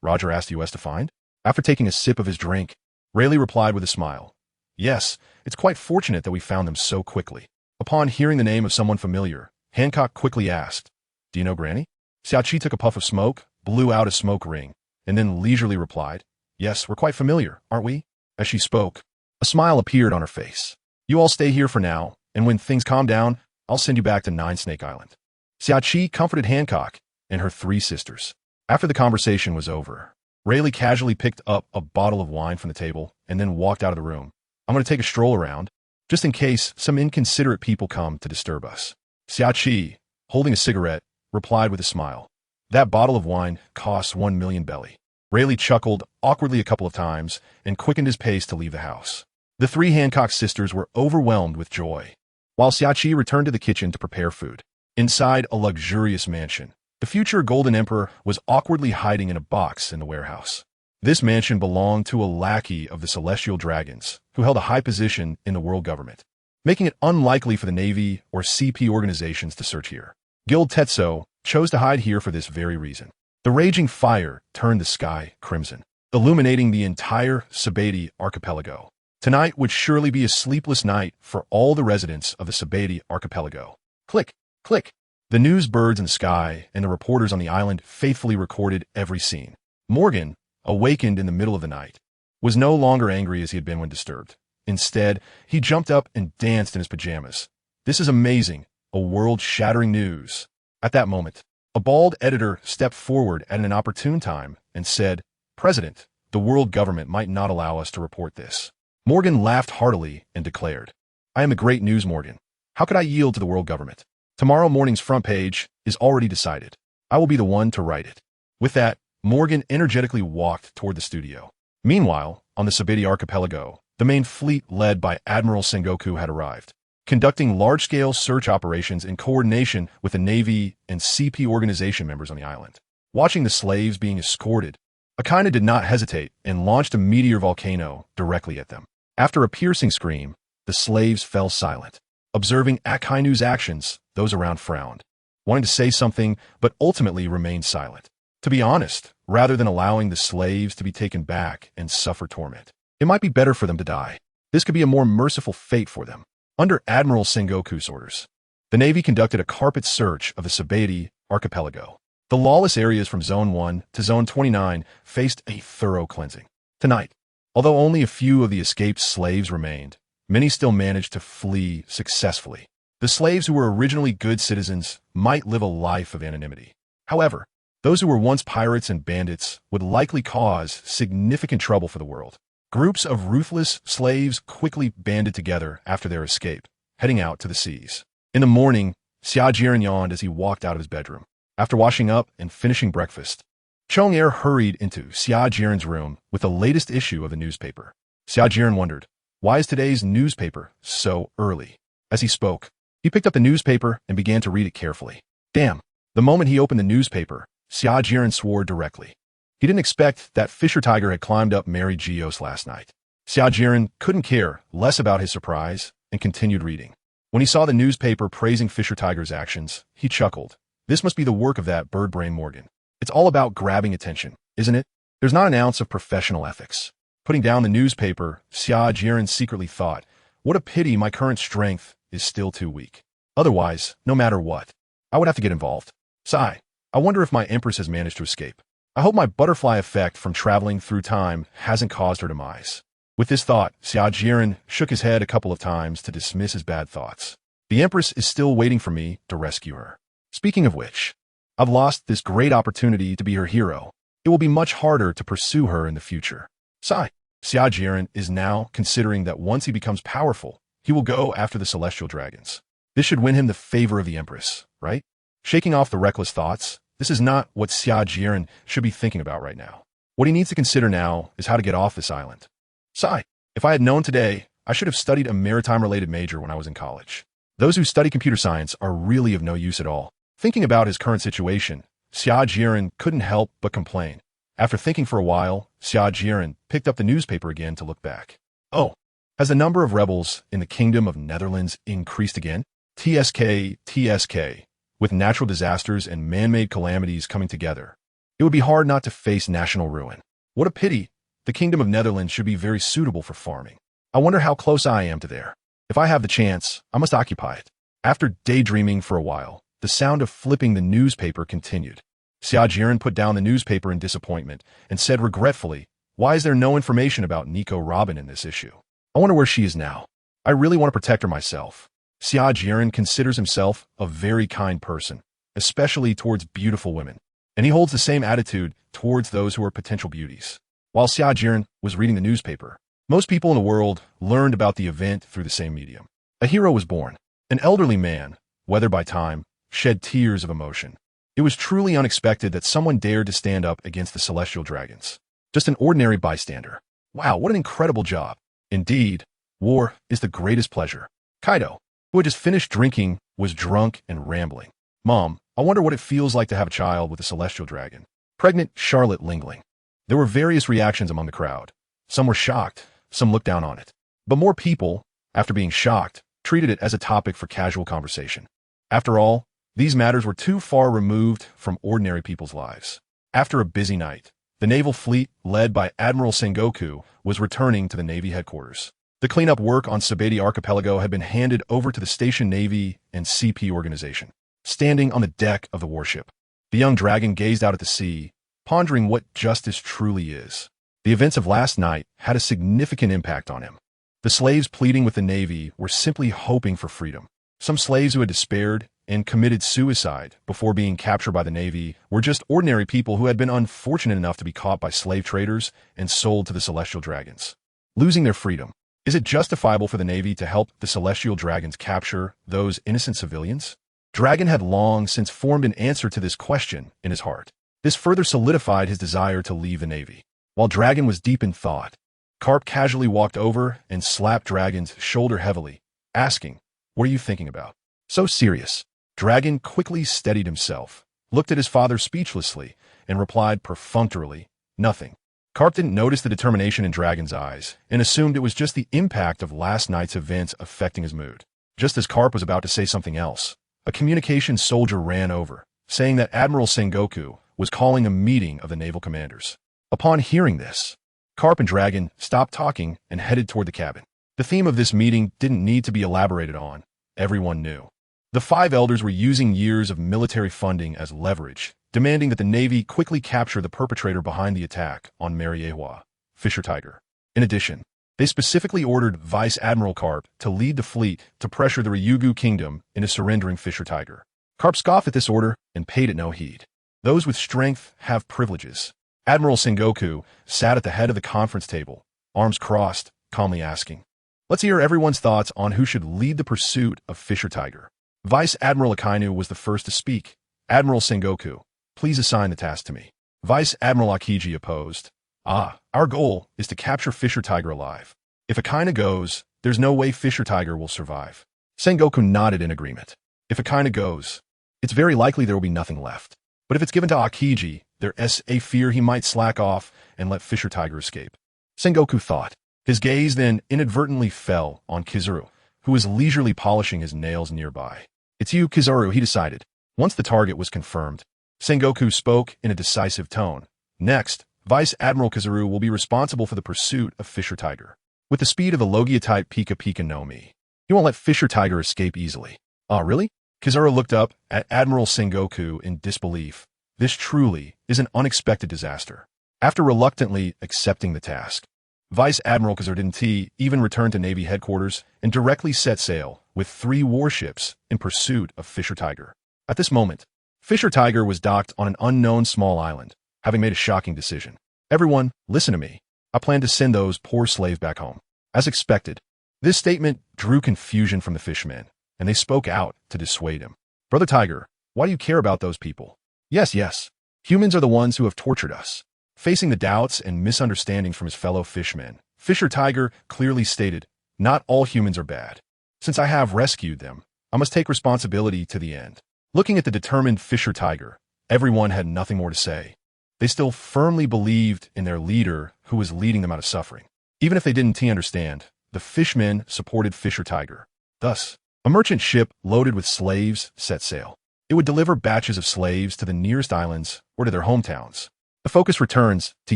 Roger asked us to find?" After taking a sip of his drink, Rayleigh replied with a smile, "Yes, it's quite fortunate that we found them so quickly." Upon hearing the name of someone familiar, Hancock quickly asked, "Do you know Granny?" Xiachi took a puff of smoke, blew out a smoke ring, and then leisurely replied, "Yes, we're quite familiar, aren't we?" As she spoke, a smile appeared on her face. "You all stay here for now, and when things calm down, I'll send you back to Nine Snake Island." Xiachi comforted Hancock and her three sisters. After the conversation was over, Rayleigh casually picked up a bottle of wine from the table and then walked out of the room. "I'm going to take a stroll around, just in case some inconsiderate people come to disturb us." Xiachi, holding a cigarette, replied with a smile, "That bottle of wine costs 1 million belly." Rayleigh chuckled awkwardly a couple of times and quickened his pace to leave the house. The three Hancock sisters were overwhelmed with joy, while Xiachi returned to the kitchen to prepare food. Inside a luxurious mansion, the future Golden Emperor was awkwardly hiding in a box in the warehouse. This mansion belonged to a lackey of the Celestial Dragons, who held a high position in the world government, making it unlikely for the Navy or CP organizations to search here. Guild Tetsuo chose to hide here for this very reason. The raging fire turned the sky crimson, illuminating the entire Sabeti Archipelago. Tonight would surely be a sleepless night for all the residents of the Sabeti Archipelago. Click, click. The news birds in the sky and the reporters on the island faithfully recorded every scene. Morgan, awakened in the middle of the night, was no longer angry as he had been when disturbed. Instead, he jumped up and danced in his pajamas. "This is amazing, a world-shattering news." At that moment, a bald editor stepped forward at an opportune time and said, President, the world government might not allow us to report this. Morgan laughed heartily and declared, I am a great news, Morgan. How could I yield to the world government? Tomorrow morning's front page is already decided. I will be the one to write it. With that, Morgan energetically walked toward the studio. Meanwhile, on the Sabeti archipelago, the main fleet led by Admiral Sengoku had arrived, conducting large-scale search operations in coordination with the Navy and CP organization members on the island. Watching the slaves being escorted, Akainu did not hesitate and launched a meteor volcano directly at them. After a piercing scream, the slaves fell silent. Observing Akainu's actions, those around frowned, wanting to say something but ultimately remained silent. To be honest, rather than allowing the slaves to be taken back and suffer torment, it might be better for them to die. This could be a more merciful fate for them. Under Admiral Sengoku's orders, the Navy conducted a carpet search of the Sabeti archipelago. The lawless areas from Zone 1 to Zone 29 faced a thorough cleansing. Tonight, although only a few of the escaped slaves remained, many still managed to flee successfully. The slaves who were originally good citizens might live a life of anonymity. However, those who were once pirates and bandits would likely cause significant trouble for the world. Groups of ruthless slaves quickly banded together after their escape, heading out to the seas. In the morning, Xia Jieren yawned as he walked out of his bedroom. After washing up and finishing breakfast, Chong-Er hurried into Xia Jieren's room with the latest issue of the newspaper. Xia Jieren wondered, why is today's newspaper so early? As he spoke, he picked up the newspaper and began to read it carefully. Damn! The moment he opened the newspaper, Xia Jieren swore directly. He didn't expect that Fisher Tiger had climbed up Mary Geos last night. Xia Jieren couldn't care less about his surprise and continued reading. When he saw the newspaper praising Fisher Tiger's actions, he chuckled. This must be the work of that bird brain Morgan. It's all about grabbing attention, isn't it? There's not an ounce of professional ethics. Putting down the newspaper, Xia Jieren secretly thought, what a pity my current strength is still too weak. Otherwise, no matter what, I would have to get involved. Sigh. I wonder if my Empress has managed to escape. I hope my butterfly effect from traveling through time hasn't caused her demise. With this thought, Xia Jieren shook his head a couple of times to dismiss his bad thoughts. The Empress is still waiting for me to rescue her. Speaking of which, I've lost this great opportunity to be her hero. It will be much harder to pursue her in the future. Sigh. Xia Jieren is now considering that once he becomes powerful, he will go after the celestial dragons. This should win him the favor of the Empress, right? Shaking off the reckless thoughts, this is not what Xia Jieren should be thinking about right now. What he needs to consider now is how to get off this island. Sigh. If I had known today, I should have studied a maritime-related major when I was in college. Those who study computer science are really of no use at all. Thinking about his current situation, Xia Jieren couldn't help but complain. After thinking for a while, Xia Jieren picked up the newspaper again to look back. Oh, has the number of rebels in the Kingdom of Netherlands increased again? TSK. With natural disasters and man-made calamities coming together, it would be hard not to face national ruin. What a pity. The Kingdom of Netherlands should be very suitable for farming. I wonder how close I am to there. If I have the chance, I must occupy it. After daydreaming for a while, the sound of flipping the newspaper continued. Xia Jieren put down the newspaper in disappointment and said regretfully, why is there no information about Nico Robin in this issue? I wonder where she is now. I really want to protect her myself. Xia Jieren considers himself a very kind person, especially towards beautiful women, and he holds the same attitude towards those who are potential beauties. While Xia Jieren was reading the newspaper, most people in the world learned about the event through the same medium. A hero was born. An elderly man, weathered by time, shed tears of emotion. It was truly unexpected that someone dared to stand up against the celestial dragons. Just an ordinary bystander. Wow, what an incredible job. Indeed, war is the greatest pleasure. Kaido, who had just finished drinking, was drunk and rambling. Mom, I wonder what it feels like to have a child with a celestial dragon. Pregnant Charlotte Lingling. There were various reactions among the crowd. Some were shocked, some looked down on it. But more people, after being shocked, treated it as a topic for casual conversation. After all, these matters were too far removed from ordinary people's lives. After a busy night, the naval fleet, led by Admiral Sengoku, was returning to the Navy headquarters. The cleanup work on Sabeti Archipelago had been handed over to the Station Navy and CP organization. Standing on the deck of the warship, the young dragon gazed out at the sea, pondering what justice truly is. The events of last night had a significant impact on him. The slaves pleading with the Navy were simply hoping for freedom. Some slaves who had despaired and committed suicide before being captured by the Navy were just ordinary people who had been unfortunate enough to be caught by slave traders and sold to the Celestial Dragons. Losing their freedom. Is it justifiable for the Navy to help the Celestial Dragons capture those innocent civilians? Dragon had long since formed an answer to this question in his heart. This further solidified his desire to leave the Navy. While Dragon was deep in thought, Carp casually walked over and slapped Dragon's shoulder heavily, asking, "What are you thinking about?" "So serious." Dragon quickly steadied himself, looked at his father speechlessly, and replied perfunctorily, "Nothing." Carp didn't notice the determination in Dragon's eyes and assumed it was just the impact of last night's events affecting his mood. Just as Carp was about to say something else, a communications soldier ran over, saying that Admiral Sengoku was calling a meeting of the naval commanders. Upon hearing this, Carp and Dragon stopped talking and headed toward the cabin. The theme of this meeting didn't need to be elaborated on. Everyone knew. The five elders were using years of military funding as leverage, demanding that the Navy quickly capture the perpetrator behind the attack on Mariehua, Fisher Tiger. In addition, they specifically ordered Vice Admiral Carp to lead the fleet to pressure the Ryugu Kingdom into surrendering Fisher Tiger. Carp scoffed at this order and paid it no heed. Those with strength have privileges. Admiral Sengoku sat at the head of the conference table, arms crossed, calmly asking, "Let's hear everyone's thoughts on who should lead the pursuit of Fisher Tiger." Vice Admiral Akainu was the first to speak. "Admiral Sengoku, please assign the task to me." Vice Admiral Akiji opposed. Our goal is to capture Fisher Tiger alive. If Akainu goes, there's no way Fisher Tiger will survive." Sengoku nodded in agreement. "If Akainu goes, it's very likely there will be nothing left. But if it's given to Akiji, there's a fear he might slack off and let Fisher Tiger escape." Sengoku thought. His gaze then inadvertently fell on Kizaru, who was leisurely polishing his nails nearby. "It's you, Kizaru," he decided. Once the target was confirmed, Sengoku spoke in a decisive tone. "Next, Vice Admiral Kizaru will be responsible for the pursuit of Fisher Tiger. With the speed of a Logia-type Pika Pika no Mi, he won't let Fisher Tiger escape easily." "Ah, really?" Kizaru looked up at Admiral Sengoku in disbelief. This truly is an unexpected disaster. After reluctantly accepting the task, Vice Admiral Kizaru even returned to Navy headquarters and directly set sail with 3 warships in pursuit of Fisher Tiger. At this moment, Fisher Tiger was docked on an unknown small island, having made a shocking decision. "Everyone, listen to me. I plan to send those poor slaves back home." As expected, this statement drew confusion from the fishmen, and they spoke out to dissuade him. "Brother Tiger, why do you care about those people?" Yes. Humans are the ones who have tortured us." Facing the doubts and misunderstandings from his fellow fishmen, Fisher Tiger clearly stated, "Not all humans are bad. Since I have rescued them, I must take responsibility to the end." Looking at the determined Fisher Tiger, everyone had nothing more to say. They still firmly believed in their leader who was leading them out of suffering. Even if they didn't understand, the fishmen supported Fisher Tiger. Thus, a merchant ship loaded with slaves set sail. It would deliver batches of slaves to the nearest islands or to their hometowns. The focus returns to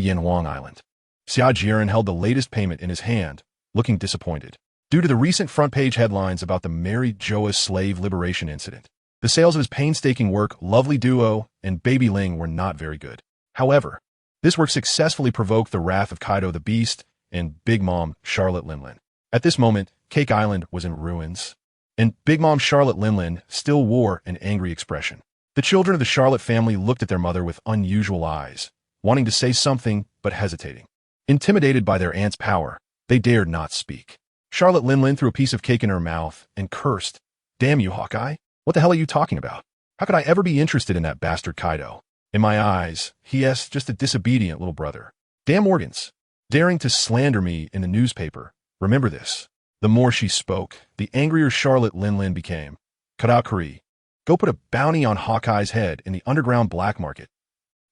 Yanhuang Island. Xia Jieren held the latest payment in his hand, looking disappointed. Due to the recent front-page headlines about the Mary Joa slave liberation incident, the sales of his painstaking work, Lovely Duo and Baby Ling, were not very good. However, this work successfully provoked the wrath of Kaido the Beast and Big Mom Charlotte Linlin. At this moment, Cake Island was in ruins, and Big Mom Charlotte Linlin still wore an angry expression. The children of the Charlotte family looked at their mother with unusual eyes, wanting to say something but hesitating. Intimidated by their aunt's power, they dared not speak. Charlotte Linlin threw a piece of cake in her mouth and cursed. "Damn you, Hawkeye. What the hell are you talking about? How could I ever be interested in that bastard Kaido? In my eyes, he is just a disobedient little brother. Damn organs. Daring to slander me in the newspaper. Remember this." The more she spoke, the angrier Charlotte Linlin became. "Karakuri, go put a bounty on Hawkeye's head in the underground black market."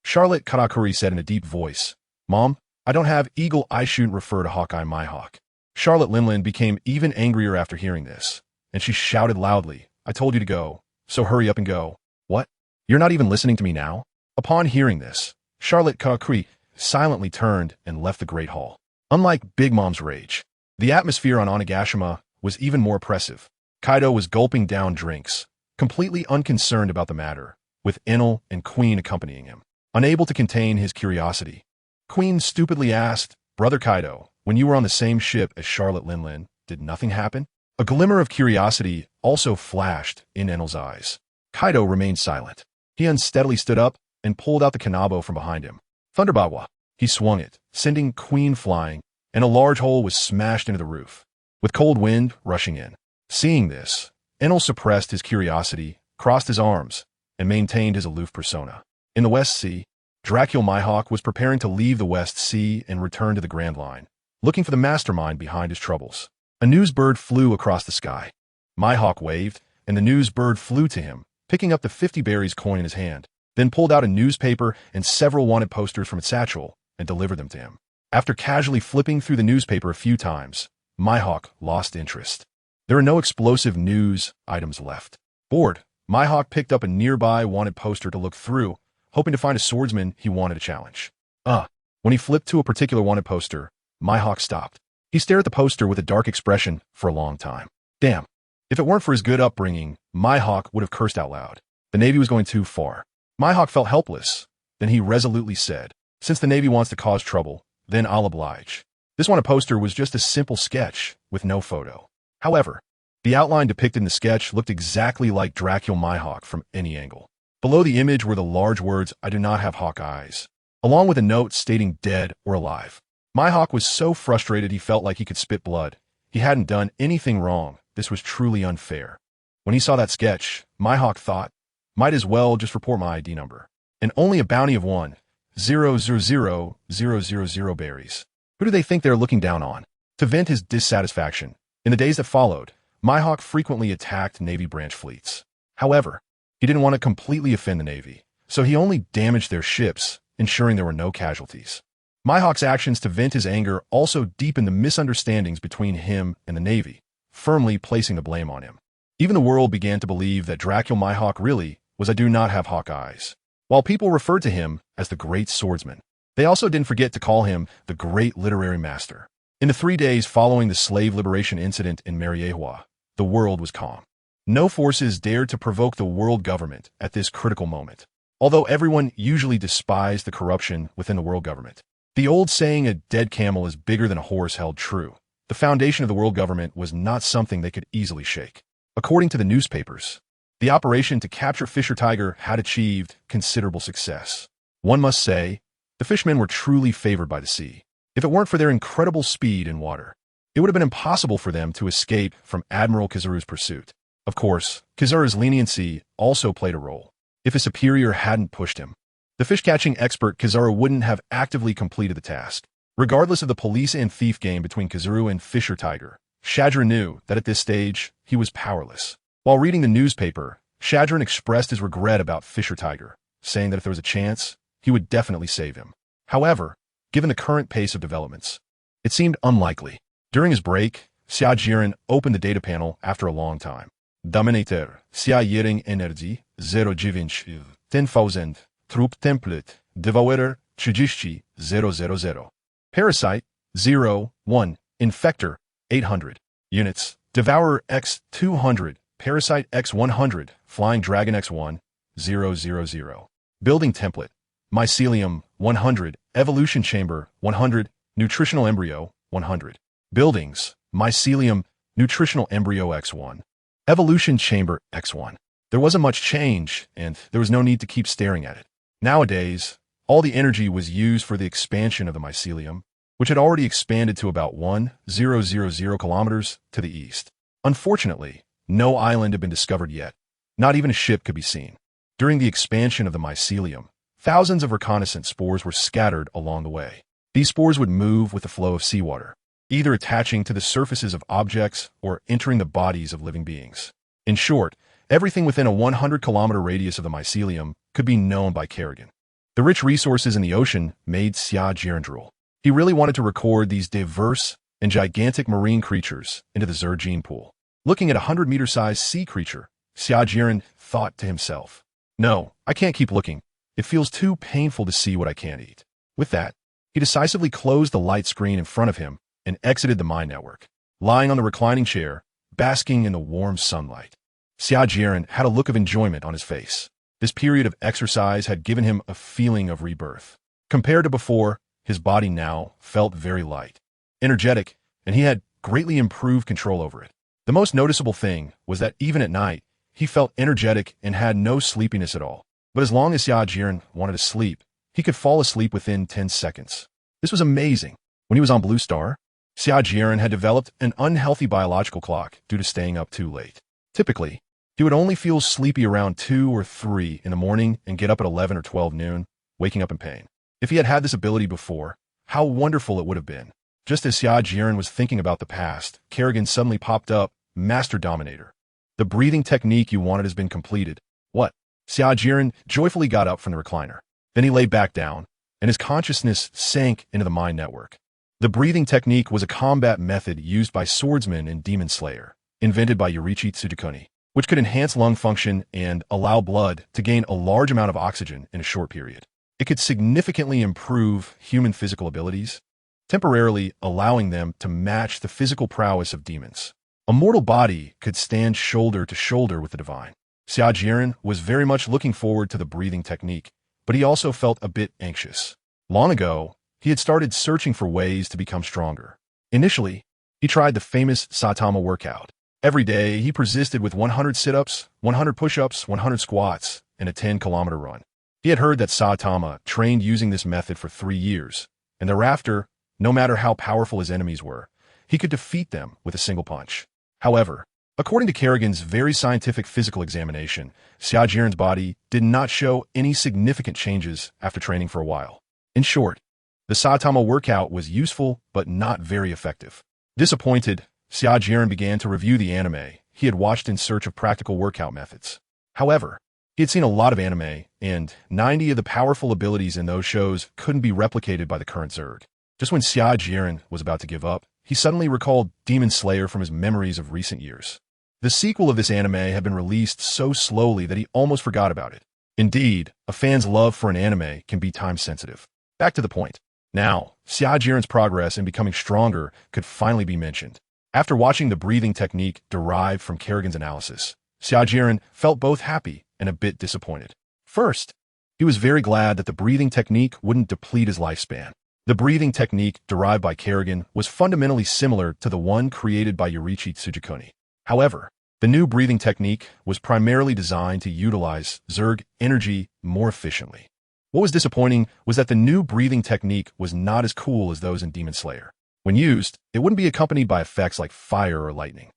Charlotte Karakuri said in a deep voice, "Mom, I don't have eagle eye shouldn't refer to Hawkeye my hawk." Charlotte Linlin became even angrier after hearing this, and she shouted loudly, "I told you to go, so hurry up and go." "What? You're not even listening to me now?" Upon hearing this, Charlotte Karakuri silently turned and left the Great Hall. Unlike Big Mom's rage, the atmosphere on Onigashima was even more oppressive. Kaido was gulping down drinks, completely unconcerned about the matter, with Enel and Queen accompanying him. Unable to contain his curiosity, Queen stupidly asked, "Brother Kaido, when you were on the same ship as Charlotte Linlin, did nothing happen?" A glimmer of curiosity also flashed in Enel's eyes. Kaido remained silent. He unsteadily stood up and pulled out the kanabo from behind him. Thunderbawa. He swung it, sending Queen flying, and a large hole was smashed into the roof, with cold wind rushing in. Seeing this, Enel suppressed his curiosity, crossed his arms, and maintained his aloof persona. In the West Sea, Dracul Mihawk was preparing to leave the West Sea and return to the Grand Line, looking for the mastermind behind his troubles. A news bird flew across the sky. Mihawk waved, and the news bird flew to him, picking up the 50 berries coin in his hand, then pulled out a newspaper and several wanted posters from its satchel and delivered them to him. After casually flipping through the newspaper a few times, Mihawk lost interest. There are no explosive news items left. Bored, Mihawk picked up a nearby wanted poster to look through, hoping to find a swordsman he wanted to challenge. When he flipped to a particular wanted poster, Mihawk stopped. He stared at the poster with a dark expression for a long time. Damn. If it weren't for his good upbringing, Mihawk would have cursed out loud. The Navy was going too far. Mihawk felt helpless. Then he resolutely said, "Since the Navy wants to cause trouble, then I'll oblige." This wanted poster was just a simple sketch with no photo. However, the outline depicted in the sketch looked exactly like Dracul Mihawk from any angle. Below the image were the large words, "I do not have hawk eyes," along with a note stating dead or alive. Mihawk was so frustrated he felt like he could spit blood. He hadn't done anything wrong. This was truly unfair. When he saw that sketch, Mihawk thought, might as well just report my ID number. And only a bounty of 1,000,000 berries. Who do they think they're looking down on? To vent his dissatisfaction, in the days that followed, Mihawk frequently attacked Navy branch fleets. However, he didn't want to completely offend the Navy, so he only damaged their ships, ensuring there were no casualties. Mihawk's actions to vent his anger also deepened the misunderstandings between him and the Navy, firmly placing the blame on him. Even the world began to believe that Dracul Mihawk really was "I do not have hawk eyes." While people referred to him as the Great Swordsman, they also didn't forget to call him the Great Literary Master. In the 3 days following the slave liberation incident in Mariehua, the world was calm. No forces dared to provoke the world government at this critical moment, although everyone usually despised the corruption within the world government. The old saying, "a dead camel is bigger than a horse," held true. The foundation of the world government was not something they could easily shake. According to the newspapers, the operation to capture Fisher Tiger had achieved considerable success. One must say, the fishermen were truly favored by the sea. If it weren't for their incredible speed in water, it would have been impossible for them to escape from Admiral Kizaru's pursuit. Of course, Kizaru's leniency also played a role. If a superior hadn't pushed him, the fish-catching expert Kizaru wouldn't have actively completed the task. Regardless of the police and thief game between Kizaru and Fisher Tiger, Xia Jieren knew that at this stage, he was powerless. While reading the newspaper, Xia Jieren expressed his regret about Fisher Tiger, saying that if there was a chance, he would definitely save him. However, given the current pace of developments, it seemed unlikely. During his break, Xia Jieren opened the data panel after a long time. Dominator, Xia Jieren Energy, 0,9, 10,000, Troop Template, Devourer, 30,000. Parasite, 0,1, Infector, 800. Units, Devourer X 200, Parasite X 100, Flying Dragon X 1, 000. Building Template, Mycelium, 100, Evolution Chamber, 100, Nutritional Embryo, 100. Buildings, Mycelium, Nutritional Embryo X1, Evolution Chamber X1. There wasn't much change, and there was no need to keep staring at it. Nowadays, all the energy was used for the expansion of the mycelium, which had already expanded to about 1,000 kilometers to the east. Unfortunately, no island had been discovered yet. Not even a ship could be seen. During the expansion of the mycelium, thousands of reconnaissance spores were scattered along the way. These spores would move with the flow of seawater, either attaching to the surfaces of objects or entering the bodies of living beings. In short, everything within a 100-kilometer radius of the mycelium could be known by Kerrigan. The rich resources in the ocean made Xia Jieren drool. He really wanted to record these diverse and gigantic marine creatures into the Zerg gene pool. Looking at a 100-meter-sized sea creature, Xia Jieren thought to himself, "No, I can't keep looking. It feels too painful to see what I can't eat." With that, he decisively closed the light screen in front of him and exited the mine network. Lying on the reclining chair, basking in the warm sunlight, Xia Jieren had a look of enjoyment on his face. This period of exercise had given him a feeling of rebirth. Compared to before, his body now felt very light, energetic, and he had greatly improved control over it. The most noticeable thing was that even at night, he felt energetic and had no sleepiness at all. But as long as Xia Jieren wanted to sleep, he could fall asleep within 10 seconds. This was amazing. When he was on Blue Star, Xia Jieren had developed an unhealthy biological clock due to staying up too late. Typically, he would only feel sleepy around 2 or 3 in the morning and get up at 11 or 12 noon, waking up in pain. If he had had this ability before, how wonderful it would have been. Just as Xia Jieren was thinking about the past, Kerrigan suddenly popped up, Master Dominator. The breathing technique you wanted has been completed. What? Xia Jieren joyfully got up from the recliner. Then he lay back down, and his consciousness sank into the mind network. The breathing technique was a combat method used by swordsmen in Demon Slayer, invented by Yoriichi Tsujikuni, which could enhance lung function and allow blood to gain a large amount of oxygen in a short period. It could significantly improve human physical abilities, temporarily allowing them to match the physical prowess of demons. A mortal body could stand shoulder to shoulder with the divine. Xia Jieren was very much looking forward to the breathing technique, but he also felt a bit anxious. Long ago, he had started searching for ways to become stronger. Initially, he tried the famous Saitama workout. Every day, he persisted with 100 sit-ups, 100 push-ups, 100 squats, and a 10-kilometer run. He had heard that Saitama trained using this method for 3 years, and thereafter, no matter how powerful his enemies were, he could defeat them with a single punch. However, according to Kerrigan's very scientific physical examination, Xia Jieren's body did not show any significant changes after training for a while. In short, the Saitama workout was useful but not very effective. Disappointed, Xia Jieren began to review the anime he had watched in search of practical workout methods. However, he had seen a lot of anime, and 90 of the powerful abilities in those shows couldn't be replicated by the current Zerg. Just when Xia Jieren was about to give up, he suddenly recalled Demon Slayer from his memories of recent years. The sequel of this anime had been released so slowly that he almost forgot about it. Indeed, a fan's love for an anime can be time-sensitive. Back to the point. Now, Xia Jieren's progress in becoming stronger could finally be mentioned. After watching the breathing technique derived from Kerrigan's analysis, Xia Jieren felt both happy and a bit disappointed. First, he was very glad that the breathing technique wouldn't deplete his lifespan. The breathing technique derived by Kerrigan was fundamentally similar to the one created by Yoriichi Tsujikuni. However, the new breathing technique was primarily designed to utilize Zerg energy more efficiently. What was disappointing was that the new breathing technique was not as cool as those in Demon Slayer. When used, it wouldn't be accompanied by effects like fire or lightning.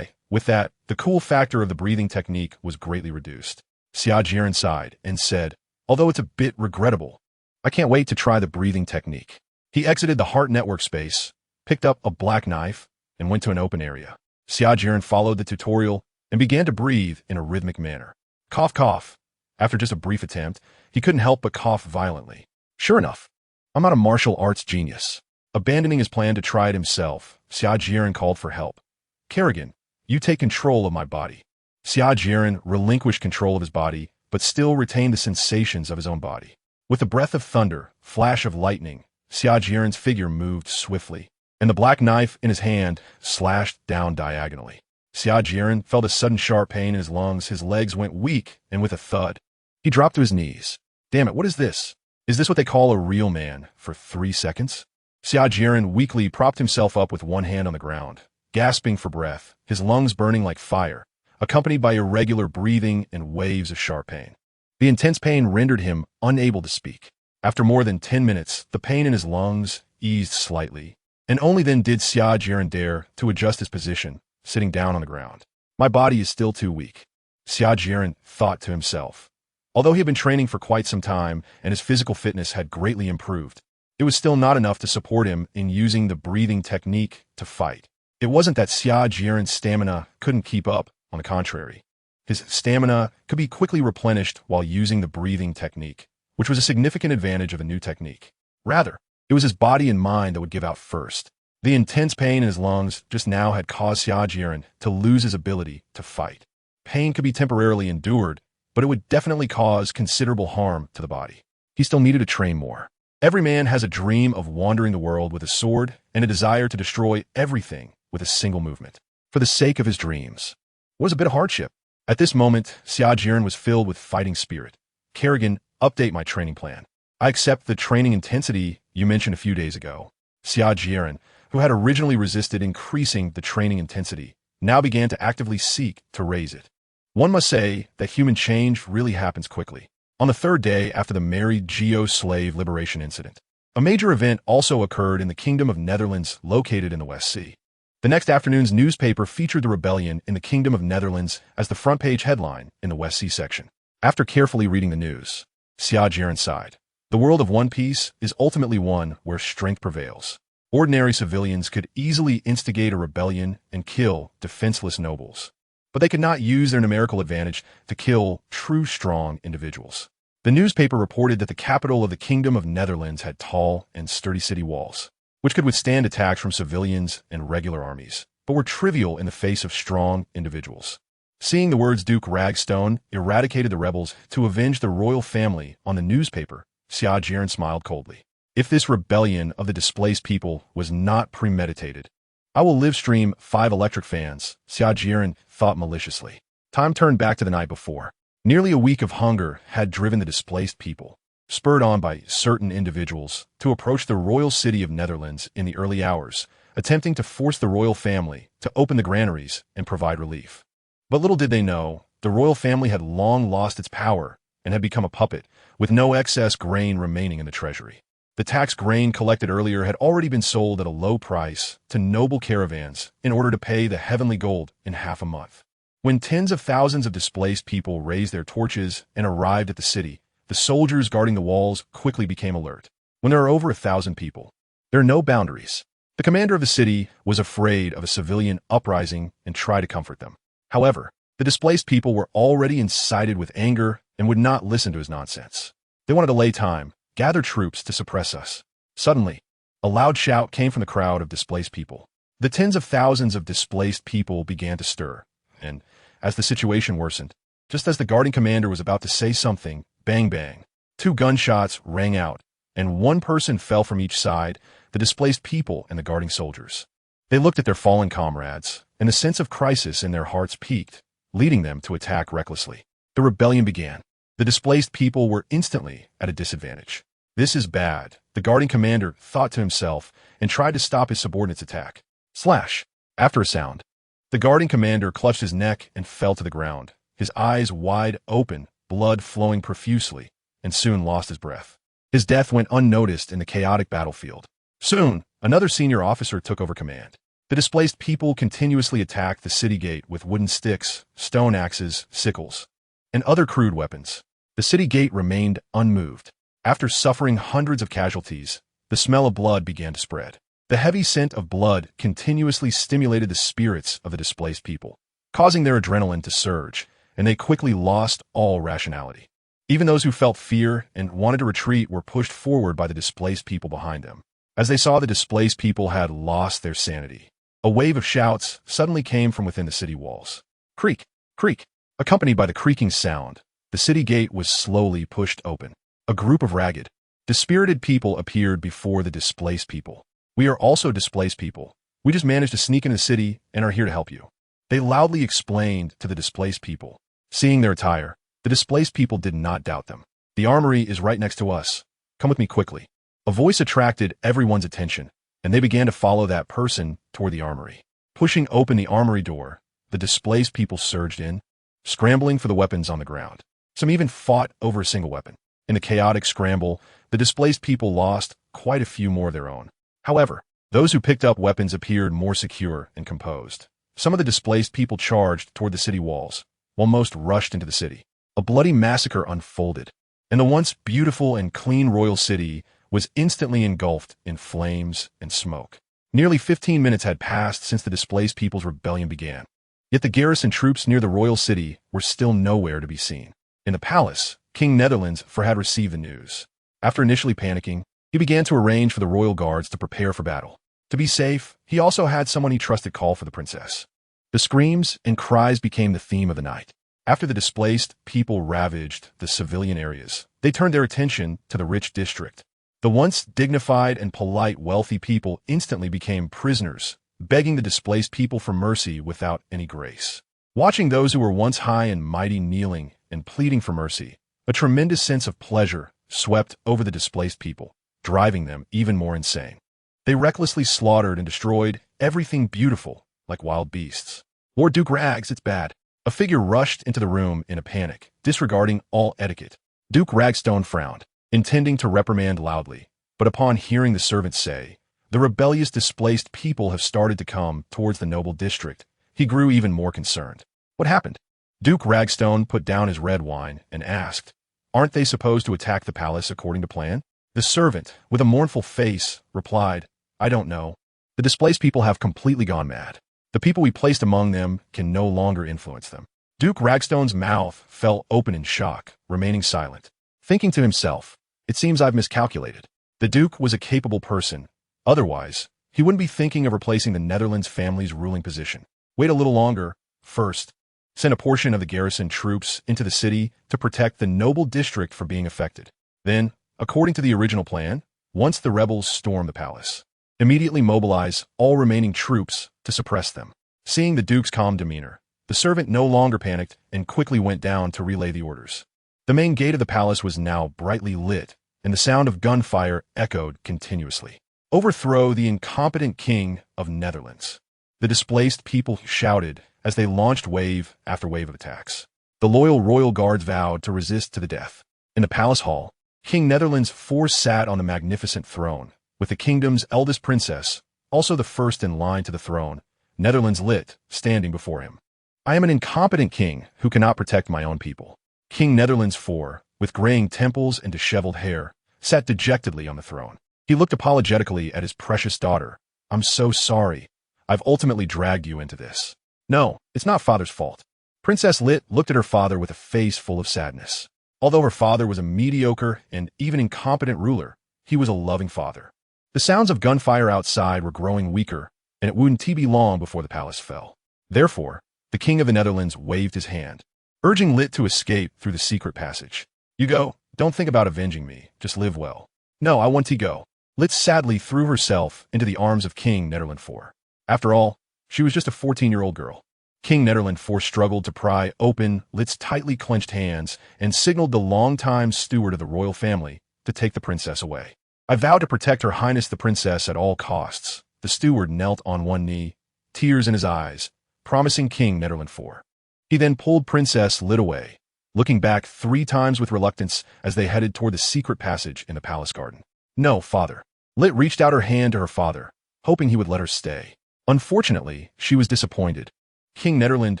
With that, the cool factor of the breathing technique was greatly reduced. Xia Jieren sighed and said, although it's a bit regrettable, I can't wait to try the breathing technique. He exited the heart network space, picked up a black knife, and went to an open area. Xia Jieren followed the tutorial and began to breathe in a rhythmic manner. Cough, cough. After just a brief attempt, he couldn't help but cough violently. Sure enough, I'm not a martial arts genius. Abandoning his plan to try it himself, Xia Jieren called for help. Kerrigan, you take control of my body. Xia Jieren relinquished control of his body, but still retained the sensations of his own body. With a breath of thunder, flash of lightning, Xia Jieren's figure moved swiftly, and the black knife in his hand slashed down diagonally. Xia Jieren felt a sudden sharp pain in his lungs, his legs went weak, and with a thud, he dropped to his knees. Damn it, what is this? Is this what they call a real man for 3 seconds? Xia Jieren weakly propped himself up with one hand on the ground, gasping for breath, his lungs burning like fire, accompanied by irregular breathing and waves of sharp pain. The intense pain rendered him unable to speak. After more than 10 minutes, the pain in his lungs eased slightly, and only then did Xia Jieren dare to adjust his position, sitting down on the ground. My body is still too weak, Xia Jieren thought to himself. Although he had been training for quite some time and his physical fitness had greatly improved, it was still not enough to support him in using the breathing technique to fight. It wasn't that Xia Jieren's stamina couldn't keep up, on the contrary. His stamina could be quickly replenished while using the breathing technique, which was a significant advantage of a new technique. Rather, it was his body and mind that would give out first. The intense pain in his lungs just now had caused Xia Jieren to lose his ability to fight. Pain could be temporarily endured, but it would definitely cause considerable harm to the body. He still needed to train more. Every man has a dream of wandering the world with a sword and a desire to destroy everything with a single movement. For the sake of his dreams. It was a bit of hardship. At this moment, Xia Jieren was filled with fighting spirit. Kerrigan, update my training plan. I accept the training intensity you mentioned a few days ago. Xia Jieren, who had originally resisted increasing the training intensity, now began to actively seek to raise it. One must say that human change really happens quickly. On the third day after the married Geo-slave liberation incident, a major event also occurred in the Kingdom of Netherlands located in the West Sea. The next afternoon's newspaper featured the rebellion in the Kingdom of Netherlands as the front page headline in the West Sea section. After carefully reading the news, Xia Jieren sighed. The world of One Piece is ultimately one where strength prevails. Ordinary civilians could easily instigate a rebellion and kill defenseless nobles, but they could not use their numerical advantage to kill true strong individuals. The newspaper reported that the capital of the Kingdom of Netherlands had tall and sturdy city walls, which could withstand attacks from civilians and regular armies, but were trivial in the face of strong individuals. Seeing the words Duke Ragstone eradicated the rebels to avenge the royal family on the newspaper, Xia Jieren smiled coldly. If this rebellion of the displaced people was not premeditated, I will live stream 5 electric fans, Xia Jieren thought maliciously. Time turned back to the night before. Nearly a week of hunger had driven the displaced people, spurred on by certain individuals, to approach the royal city of Netherlands in the early hours, attempting to force the royal family to open the granaries and provide relief. But little did they know, the royal family had long lost its power and had become a puppet, with no excess grain remaining in the treasury. The taxed grain collected earlier had already been sold at a low price to noble caravans in order to pay the heavenly gold in half a month. When tens of thousands of displaced people raised their torches and arrived at the city, the soldiers guarding the walls quickly became alert. When there are over 1,000 people, there are no boundaries. The commander of the city was afraid of a civilian uprising and tried to comfort them. However, the displaced people were already incited with anger and would not listen to his nonsense. They wanted to delay time, gather troops to suppress us. Suddenly, a loud shout came from the crowd of displaced people. The tens of thousands of displaced people began to stir, and, as the situation worsened, just as the guarding commander was about to say something, bang bang, 2 gunshots rang out, and 1 person fell from each side, the displaced people and the guarding soldiers. They looked at their fallen comrades, and the sense of crisis in their hearts peaked, leading them to attack recklessly. The rebellion began. The displaced people were instantly at a disadvantage. This is bad, the guarding commander thought to himself and tried to stop his subordinate's attack. Slash! After a sound, the guarding commander clutched his neck and fell to the ground, his eyes wide open, blood flowing profusely, and soon lost his breath. His death went unnoticed in the chaotic battlefield. Soon, another senior officer took over command. The displaced people continuously attacked the city gate with wooden sticks, stone axes, sickles, and other crude weapons. The city gate remained unmoved. After suffering hundreds of casualties, the smell of blood began to spread. The heavy scent of blood continuously stimulated the spirits of the displaced people, causing their adrenaline to surge, and they quickly lost all rationality. Even those who felt fear and wanted to retreat were pushed forward by the displaced people behind them. As they saw the displaced people had lost their sanity, a wave of shouts suddenly came from within the city walls. Creak, creak. Accompanied by the creaking sound, the city gate was slowly pushed open. A group of ragged, dispirited people appeared before the displaced people. We are also displaced people. We just managed to sneak into the city and are here to help you. They loudly explained to the displaced people. Seeing their attire, the displaced people did not doubt them. The armory is right next to us. Come with me quickly. A voice attracted everyone's attention, and they began to follow that person toward the armory. Pushing open the armory door, the displaced people surged in, scrambling for the weapons on the ground. Some even fought over a single weapon. In the chaotic scramble, the displaced people lost quite a few more of their own. However, those who picked up weapons appeared more secure and composed. Some of the displaced people charged toward the city walls, while most rushed into the city. A bloody massacre unfolded, and the once beautiful and clean royal city was instantly engulfed in flames and smoke. Nearly 15 minutes had passed since the displaced people's rebellion began. Yet the garrison troops near the royal city were still nowhere to be seen. In the palace, King Netherlands had received the news. After initially panicking, he began to arrange for the royal guards to prepare for battle. To be safe, he also had someone he trusted call for the princess. The screams and cries became the theme of the night. After the displaced people ravaged the civilian areas, they turned their attention to the rich district. The once dignified and polite wealthy people instantly became prisoners, begging the displaced people for mercy without any grace. Watching those who were once high and mighty kneeling and pleading for mercy, a tremendous sense of pleasure swept over the displaced people, driving them even more insane. They recklessly slaughtered and destroyed everything beautiful, like wild beasts. Lord Duke Rags, it's bad. A figure rushed into the room in a panic, disregarding all etiquette. Duke Ragstone frowned, intending to reprimand loudly, but upon hearing the servant say, "The rebellious displaced people have started to come towards the noble district," he grew even more concerned. What happened? Duke Ragstone put down his red wine and asked, "Aren't they supposed to attack the palace according to plan?" The servant, with a mournful face, replied, "I don't know. The displaced people have completely gone mad. The people we placed among them can no longer influence them." Duke Ragstone's mouth fell open in shock, remaining silent. Thinking to himself, "It seems I've miscalculated." The Duke was a capable person. Otherwise, he wouldn't be thinking of replacing the Netherlands family's ruling position. Wait a little longer. First, send a portion of the garrison troops into the city to protect the noble district from being affected. Then, according to the original plan, once the rebels storm the palace, immediately mobilize all remaining troops to suppress them. Seeing the Duke's calm demeanor, the servant no longer panicked and quickly went down to relay the orders. The main gate of the palace was now brightly lit, and the sound of gunfire echoed continuously. "Overthrow the incompetent king of Netherlands." The displaced people shouted as they launched wave after wave of attacks. The loyal royal guards vowed to resist to the death. In the palace hall, King Netherlands IV sat on the magnificent throne, with the kingdom's eldest princess, also the first in line to the throne, Netherlands lit, standing before him. "I am an incompetent king who cannot protect my own people." King Netherlands IV, with graying temples and disheveled hair, sat dejectedly on the throne. He looked apologetically at his precious daughter. "I'm so sorry. I've ultimately dragged you into this." "No, it's not father's fault." Princess Lit looked at her father with a face full of sadness. Although her father was a mediocre and even incompetent ruler, he was a loving father. The sounds of gunfire outside were growing weaker, and it wouldn't be long before the palace fell. Therefore, the king of the Netherlands waved his hand, urging Lit to escape through the secret passage. "You go. Don't think about avenging me. Just live well." "No, I want to go." Lit sadly threw herself into the arms of King Netherland IV. After all, she was just a 14-year-old girl. King Netherland IV struggled to pry open Lit's tightly clenched hands and signaled the longtime steward of the royal family to take the princess away. "I vow to protect Her Highness the Princess at all costs." The steward knelt on one knee, tears in his eyes, promising King Netherland IV. He then pulled Princess Lit away, looking back 3 times with reluctance as they headed toward the secret passage in the palace garden. "No, father." Lit reached out her hand to her father, hoping he would let her stay. Unfortunately, she was disappointed. King Netherland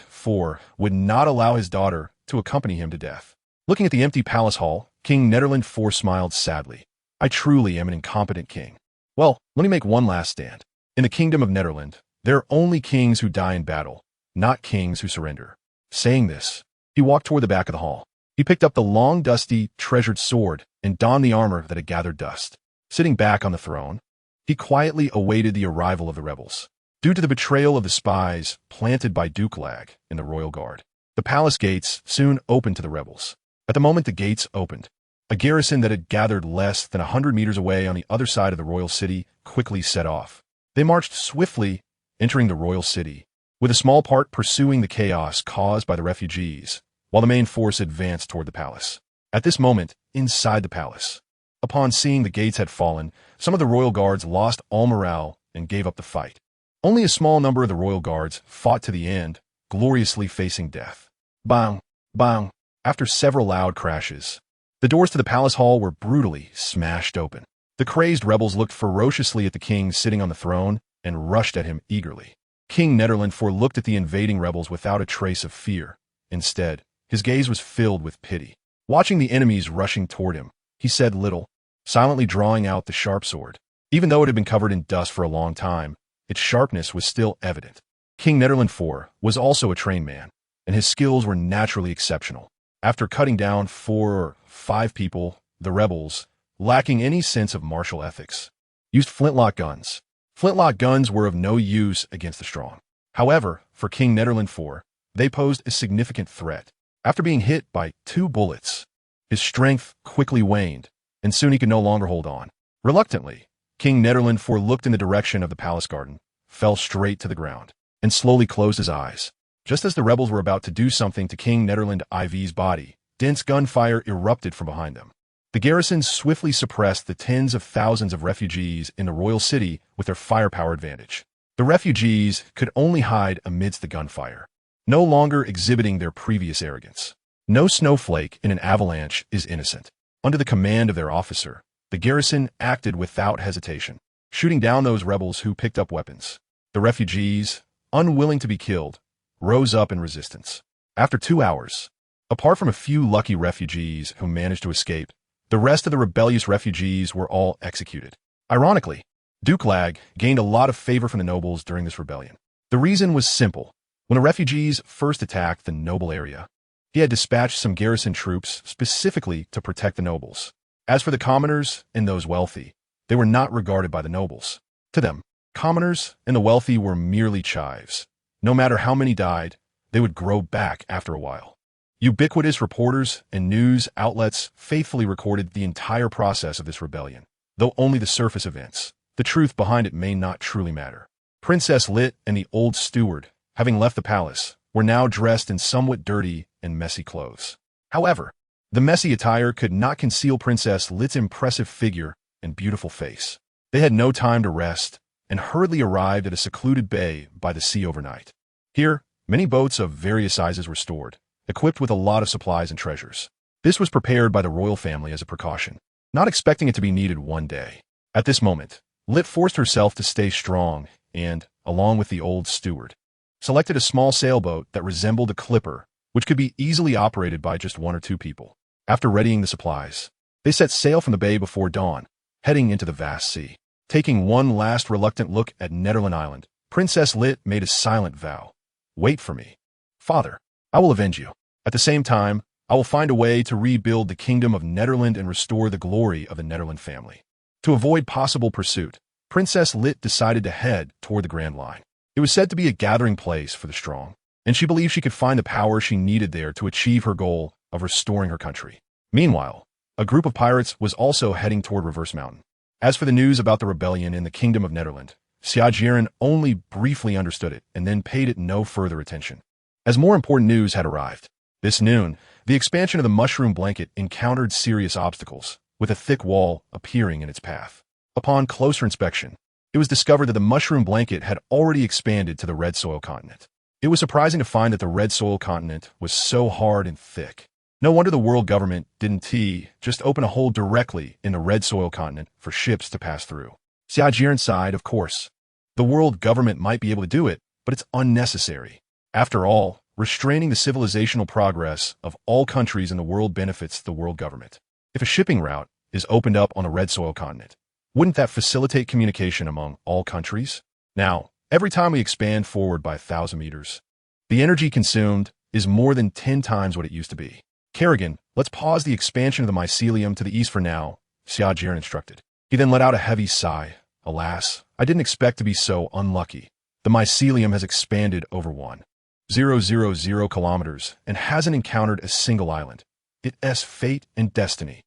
IV would not allow his daughter to accompany him to death. Looking at the empty palace hall, King Netherland IV smiled sadly. "I truly am an incompetent king. Well, let me make one last stand. In the kingdom of Netherland, there are only kings who die in battle, not kings who surrender." Saying this, he walked toward the back of the hall. He picked up the long, dusty, treasured sword and donned the armor that had gathered dust. Sitting back on the throne, he quietly awaited the arrival of the rebels. Due to the betrayal of the spies planted by Duke Lag in the royal guard, the palace gates soon opened to the rebels. At the moment the gates opened, a garrison that had gathered less than 100 meters away on the other side of the royal city quickly set off. They marched swiftly, entering the royal city, with a small part pursuing the chaos caused by the refugees, while the main force advanced toward the palace. At this moment, inside the palace, upon seeing the gates had fallen, some of the royal guards lost all morale and gave up the fight. Only a small number of the royal guards fought to the end, gloriously facing death. Bang! Bang! After several loud crashes, the doors to the palace hall were brutally smashed open. The crazed rebels looked ferociously at the king sitting on the throne and rushed at him eagerly. King Netherland IV looked at the invading rebels without a trace of fear. Instead, his gaze was filled with pity. Watching the enemies rushing toward him, he said little, silently drawing out the sharp sword. Even though it had been covered in dust for a long time, its sharpness was still evident. King Netherland IV was also a trained man, and his skills were naturally exceptional. After cutting down 4 or 5 people, the rebels, lacking any sense of martial ethics, used flintlock guns. Flintlock guns were of no use against the strong. However, for King Netherland IV, they posed a significant threat. After being hit by 2 bullets, his strength quickly waned, and soon he could no longer hold on. Reluctantly, King Netherland IV looked in the direction of the palace garden, fell straight to the ground, and slowly closed his eyes. Just as the rebels were about to do something to King Netherland IV's body, dense gunfire erupted from behind them. The garrison swiftly suppressed the tens of thousands of refugees in the royal city with their firepower advantage. The refugees could only hide amidst the gunfire. no longer exhibiting their previous arrogance. No snowflake in an avalanche is innocent. Under the command of their officer, the garrison acted without hesitation, shooting down those rebels who picked up weapons. The refugees, unwilling to be killed, rose up in resistance. After 2 hours, apart from a few lucky refugees who managed to escape, the rest of the rebellious refugees were all executed. Ironically, Duke Lag gained a lot of favor from the nobles during this rebellion. The reason was simple. When the refugees first attacked the noble area, he had dispatched some garrison troops specifically to protect the nobles. As for the commoners and those wealthy, they were not regarded by the nobles. To them, commoners and the wealthy were merely chives. No matter how many died, they would grow back after a while. Ubiquitous reporters and news outlets faithfully recorded the entire process of this rebellion, though only the surface events. The truth behind it may not truly matter. Princess Lit and the old steward, having left the palace, were now dressed in somewhat dirty and messy clothes. However, the messy attire could not conceal Princess Lit's impressive figure and beautiful face. They had no time to rest and hurriedly arrived at a secluded bay by the sea overnight. Here, many boats of various sizes were stored, equipped with a lot of supplies and treasures. This was prepared by the royal family as a precaution, not expecting it to be needed one day. At this moment, Lit forced herself to stay strong and, along with the old steward, selected a small sailboat that resembled a clipper, which could be easily operated by just 1 or 2 people. After readying the supplies, they set sail from the bay before dawn, heading into the vast sea. Taking one last reluctant look at Nederland Island, Princess Lit made a silent vow. "Wait for me. Father, I will avenge you. At the same time, I will find a way to rebuild the kingdom of Nederland and restore the glory of the Nederland family." To avoid possible pursuit, Princess Lit decided to head toward the Grand Line. It was said to be a gathering place for the strong, and she believed she could find the power she needed there to achieve her goal of restoring her country. Meanwhile, a group of pirates was also heading toward Reverse Mountain. As for the news about the rebellion in the Kingdom of Nederland, Xia Jieren only briefly understood it and then paid it no further attention. As more important news had arrived, this noon, the expansion of the mushroom blanket encountered serious obstacles, with a thick wall appearing in its path. Upon closer inspection, it was discovered that the mushroom blanket had already expanded to the red soil continent. It was surprising to find that the red soil continent was so hard and thick. No wonder the world government didn't just open a hole directly in the red soil continent for ships to pass through. Xia Jieren sighed, of course. The world government might be able to do it, but it's unnecessary. After all, restraining the civilizational progress of all countries in the world benefits the world government. If a shipping route is opened up on the red soil continent, wouldn't that facilitate communication among all countries? Now, every time we expand forward by 1,000 meters, the energy consumed is more than 10 times what it used to be. Kerrigan, let's pause the expansion of the mycelium to the east for now, Xia Jieren instructed. He then let out a heavy sigh. Alas, I didn't expect to be so unlucky. The mycelium has expanded over 1,000 kilometers and hasn't encountered a single island. It's fate and destiny.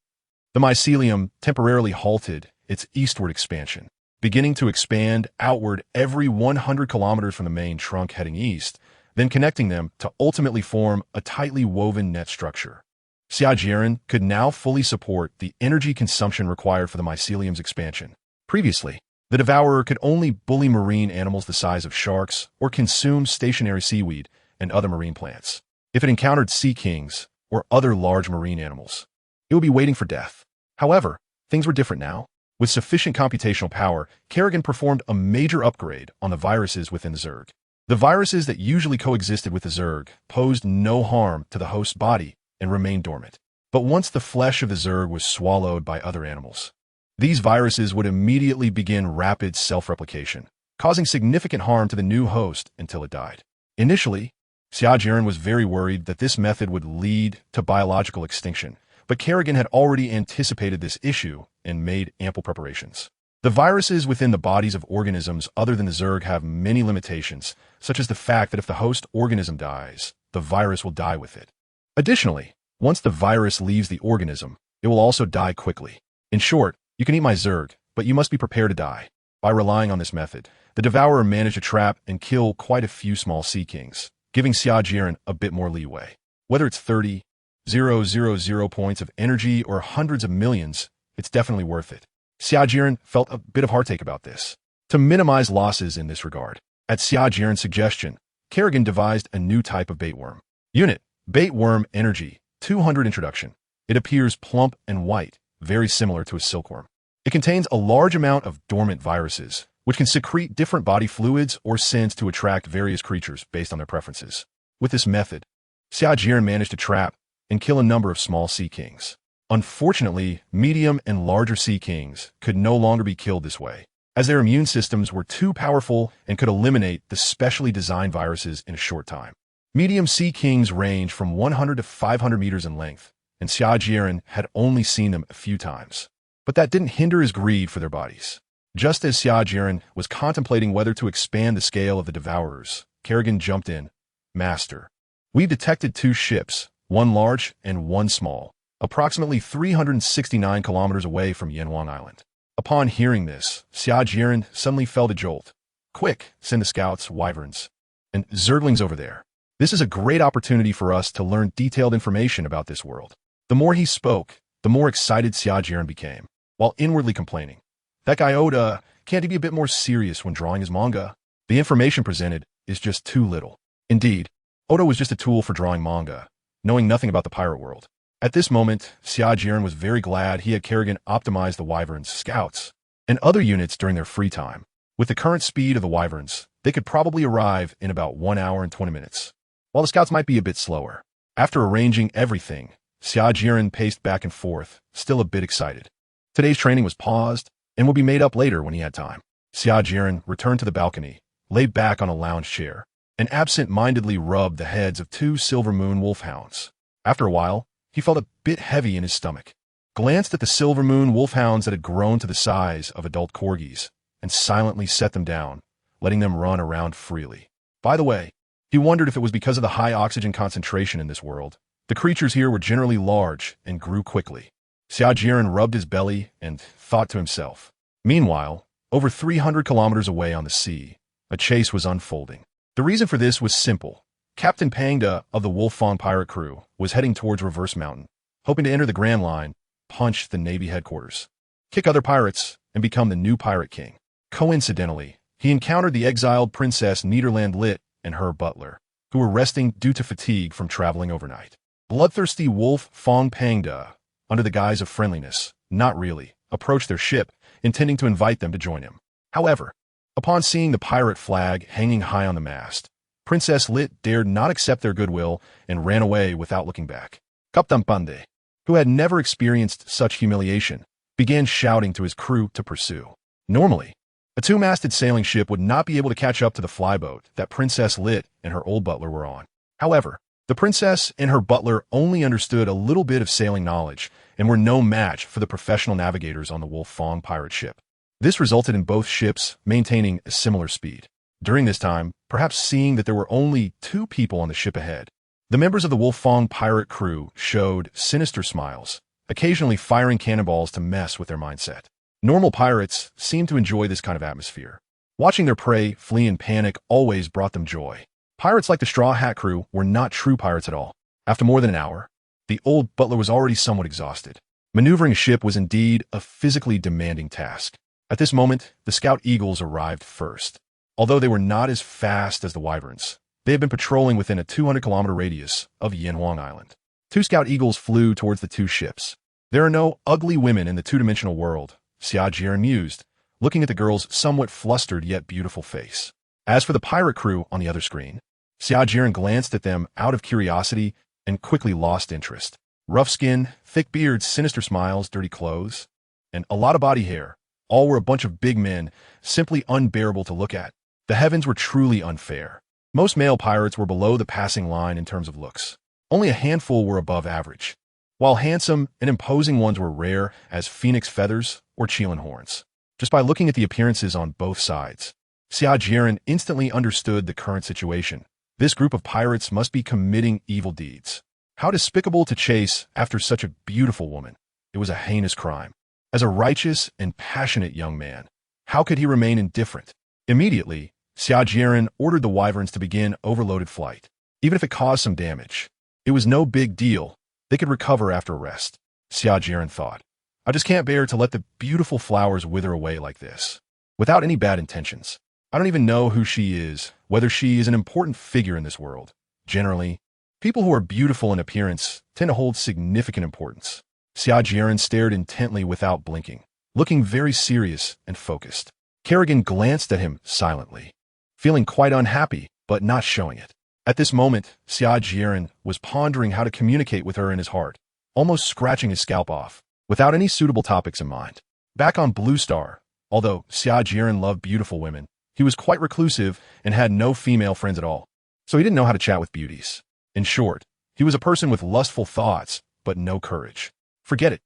The mycelium temporarily halted its eastward expansion, beginning to expand outward every 100 kilometers from the main trunk heading east, then connecting them to ultimately form a tightly woven net structure. Xia Jieren could now fully support the energy consumption required for the mycelium's expansion. Previously, the devourer could only bully marine animals the size of sharks or consume stationary seaweed and other marine plants. If it encountered sea kings or other large marine animals, it would be waiting for death. However, things were different now. With sufficient computational power, Kerrigan performed a major upgrade on the viruses within the Zerg. The viruses that usually coexisted with the Zerg posed no harm to the host's body and remained dormant. But once the flesh of the Zerg was swallowed by other animals, these viruses would immediately begin rapid self-replication, causing significant harm to the new host until it died. Initially, Xia Jieren was very worried that this method would lead to biological extinction, but Kerrigan had already anticipated this issue and made ample preparations. The viruses within the bodies of organisms other than the Zerg have many limitations, such as the fact that if the host organism dies, the virus will die with it. Additionally, once the virus leaves the organism, it will also die quickly. In short, you can eat my Zerg, but you must be prepared to die. By relying on this method, the devourer managed to trap and kill quite a few small sea kings, giving Xia Jieren a bit more leeway. Whether it's 30,000 points of energy or hundreds of millions, it's definitely worth it. Xia Jieren felt a bit of heartache about this. To minimize losses in this regard, at Xia Jieren's suggestion, Kerrigan devised a new type of baitworm. Unit, Baitworm Energy, 200 Introduction. It appears plump and white, very similar to a silkworm. It contains a large amount of dormant viruses, which can secrete different body fluids or scents to attract various creatures based on their preferences. With this method, Xia Jieren managed to trap and kill a number of small sea kings. Unfortunately, medium and larger sea kings could no longer be killed this way, as their immune systems were too powerful and could eliminate the specially designed viruses in a short time. Medium sea kings range from 100 to 500 meters in length, and Xia Jieren had only seen them a few times. But that didn't hinder his greed for their bodies. Just as Xia Jieren was contemplating whether to expand the scale of the devourers, Kerrigan jumped in. Master, we've detected 2 ships, one large and one small, approximately 369 kilometers away from Yanhuang Island. Upon hearing this, Xia Jieren suddenly felt a jolt. Quick, send the scouts, wyverns, and zerglings over there. This is a great opportunity for us to learn detailed information about this world. The more he spoke, the more excited Xia Jieren became, while inwardly complaining. That guy Oda, can't he be a bit more serious when drawing his manga? The information presented is just too little. Indeed, Oda was just a tool for drawing manga, knowing nothing about the pirate world. At this moment, Xia Jieren was very glad he had Kerrigan optimize the wyverns, scouts, and other units during their free time. With the current speed of the wyverns, they could probably arrive in about 1 hour and 20 minutes, while the scouts might be a bit slower. After arranging everything, Xia Jieren paced back and forth, still a bit excited. Today's training was paused and would be made up later when he had time. Xia Jieren returned to the balcony, lay back on a lounge chair, and absent-mindedly rubbed the heads of 2 silver moon wolfhounds. After a while, he felt a bit heavy in his stomach, glanced at the silver moon wolfhounds that had grown to the size of adult corgis, and silently set them down, letting them run around freely. By the way, he wondered if it was because of the high oxygen concentration in this world. The creatures here were generally large and grew quickly. Xia Jieren rubbed his belly and thought to himself. Meanwhile, over 300 kilometers away on the sea, a chase was unfolding. The reason for this was simple. Captain Pangda of the Wolfang pirate crew was heading towards Reverse Mountain, hoping to enter the Grand Line, punch the Navy headquarters, kick other pirates, and become the new pirate king. Coincidentally, he encountered the exiled Princess Nederland Lit and her butler, who were resting due to fatigue from traveling overnight. Bloodthirsty Wolf Fong Pangda, under the guise of friendliness, not really, approached their ship, intending to invite them to join him. However, upon seeing the pirate flag hanging high on the mast, Princess Lit dared not accept their goodwill and ran away without looking back. Captain Pande, who had never experienced such humiliation, began shouting to his crew to pursue. Normally, a 2-masted sailing ship would not be able to catch up to the flyboat that Princess Lit and her old butler were on. However, the princess and her butler only understood a little bit of sailing knowledge and were no match for the professional navigators on the Wolfang pirate ship. This resulted in both ships maintaining a similar speed. During this time, perhaps seeing that there were only 2 people on the ship ahead, the members of the Wolfang pirate crew showed sinister smiles, occasionally firing cannonballs to mess with their mindset. Normal pirates seemed to enjoy this kind of atmosphere. Watching their prey flee in panic always brought them joy. Pirates like the Straw Hat crew were not true pirates at all. After more than an hour, the old butler was already somewhat exhausted. Maneuvering a ship was indeed a physically demanding task. At this moment, the Scout Eagles arrived first. Although they were not as fast as the Wyverns, they had been patrolling within a 200-kilometer radius of Yanhuang Island. 2 Scout Eagles flew towards the 2 ships. There are no ugly women in the 2-dimensional world, Xia Jieren mused, looking at the girl's somewhat flustered yet beautiful face. As for the pirate crew on the other screen, Xia Jieren glanced at them out of curiosity and quickly lost interest. Rough skin, thick beards, sinister smiles, dirty clothes, and a lot of body hair. All were a bunch of big men, simply unbearable to look at. The heavens were truly unfair. Most male pirates were below the passing line in terms of looks. Only a handful were above average, while handsome and imposing ones were rare as phoenix feathers or Chelan horns. Just by looking at the appearances on both sides, Xia Jieren instantly understood the current situation. This group of pirates must be committing evil deeds. How despicable to chase after such a beautiful woman. It was a heinous crime. As a righteous and passionate young man, how could he remain indifferent? Immediately, Xia Jieren ordered the wyverns to begin overloaded flight. Even if it caused some damage, it was no big deal. They could recover after a rest. Xia Jieren thought, I just can't bear to let the beautiful flowers wither away like this. Without any bad intentions, I don't even know who she is, whether she is an important figure in this world. Generally, people who are beautiful in appearance tend to hold significant importance. Xia Jieren stared intently without blinking, looking very serious and focused. Kerrigan glanced at him silently, feeling quite unhappy, but not showing it. At this moment, Xia Jieren was pondering how to communicate with her in his heart, almost scratching his scalp off, without any suitable topics in mind. Back on Blue Star, although Xia Jieren loved beautiful women, he was quite reclusive and had no female friends at all, so he didn't know how to chat with beauties. In short, he was a person with lustful thoughts, but no courage. Forget it.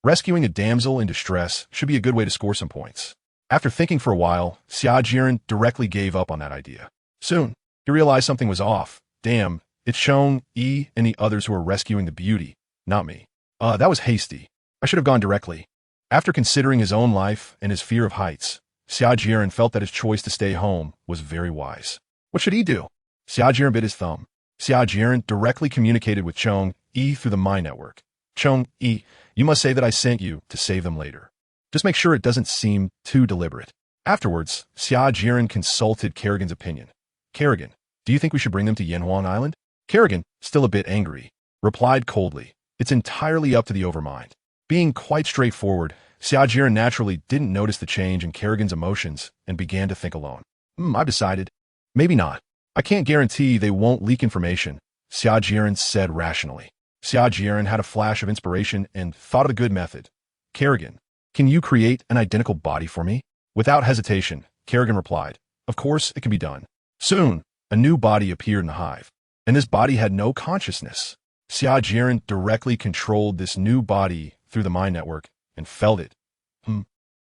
Rescuing a damsel in distress should be a good way to score some points. After thinking for a while, Xia Jieren directly gave up on that idea. Soon, he realized something was off. Damn, it's Chong, Yi, and the others who were rescuing the beauty, not me. That was hasty. I should have gone directly. After considering his own life and his fear of heights, Xia Jieren felt that his choice to stay home was very wise. What should he do? Xia Jieren bit his thumb. Xia Jieren directly communicated with Chong, Yi through the Mind Network. Chong, Yi, you must say that I sent you to save them later. Just make sure it doesn't seem too deliberate. Afterwards, Xia Jieren consulted Kerrigan's opinion. Kerrigan, do you think we should bring them to Yanhuan Island? Kerrigan, still a bit angry, replied coldly. It's entirely up to the Overmind. Being quite straightforward, Xia Jieren naturally didn't notice the change in Kerrigan's emotions and began to think alone. I've decided. Maybe not. I can't guarantee they won't leak information, Xia Jieren said rationally. Xia Jieren had a flash of inspiration and thought of a good method. Kerrigan, can you create an identical body for me? Without hesitation, Kerrigan replied, of course it can be done. Soon, a new body appeared in the hive, and this body had no consciousness. Xia Jieren directly controlled this new body through the Mind Network and felt it.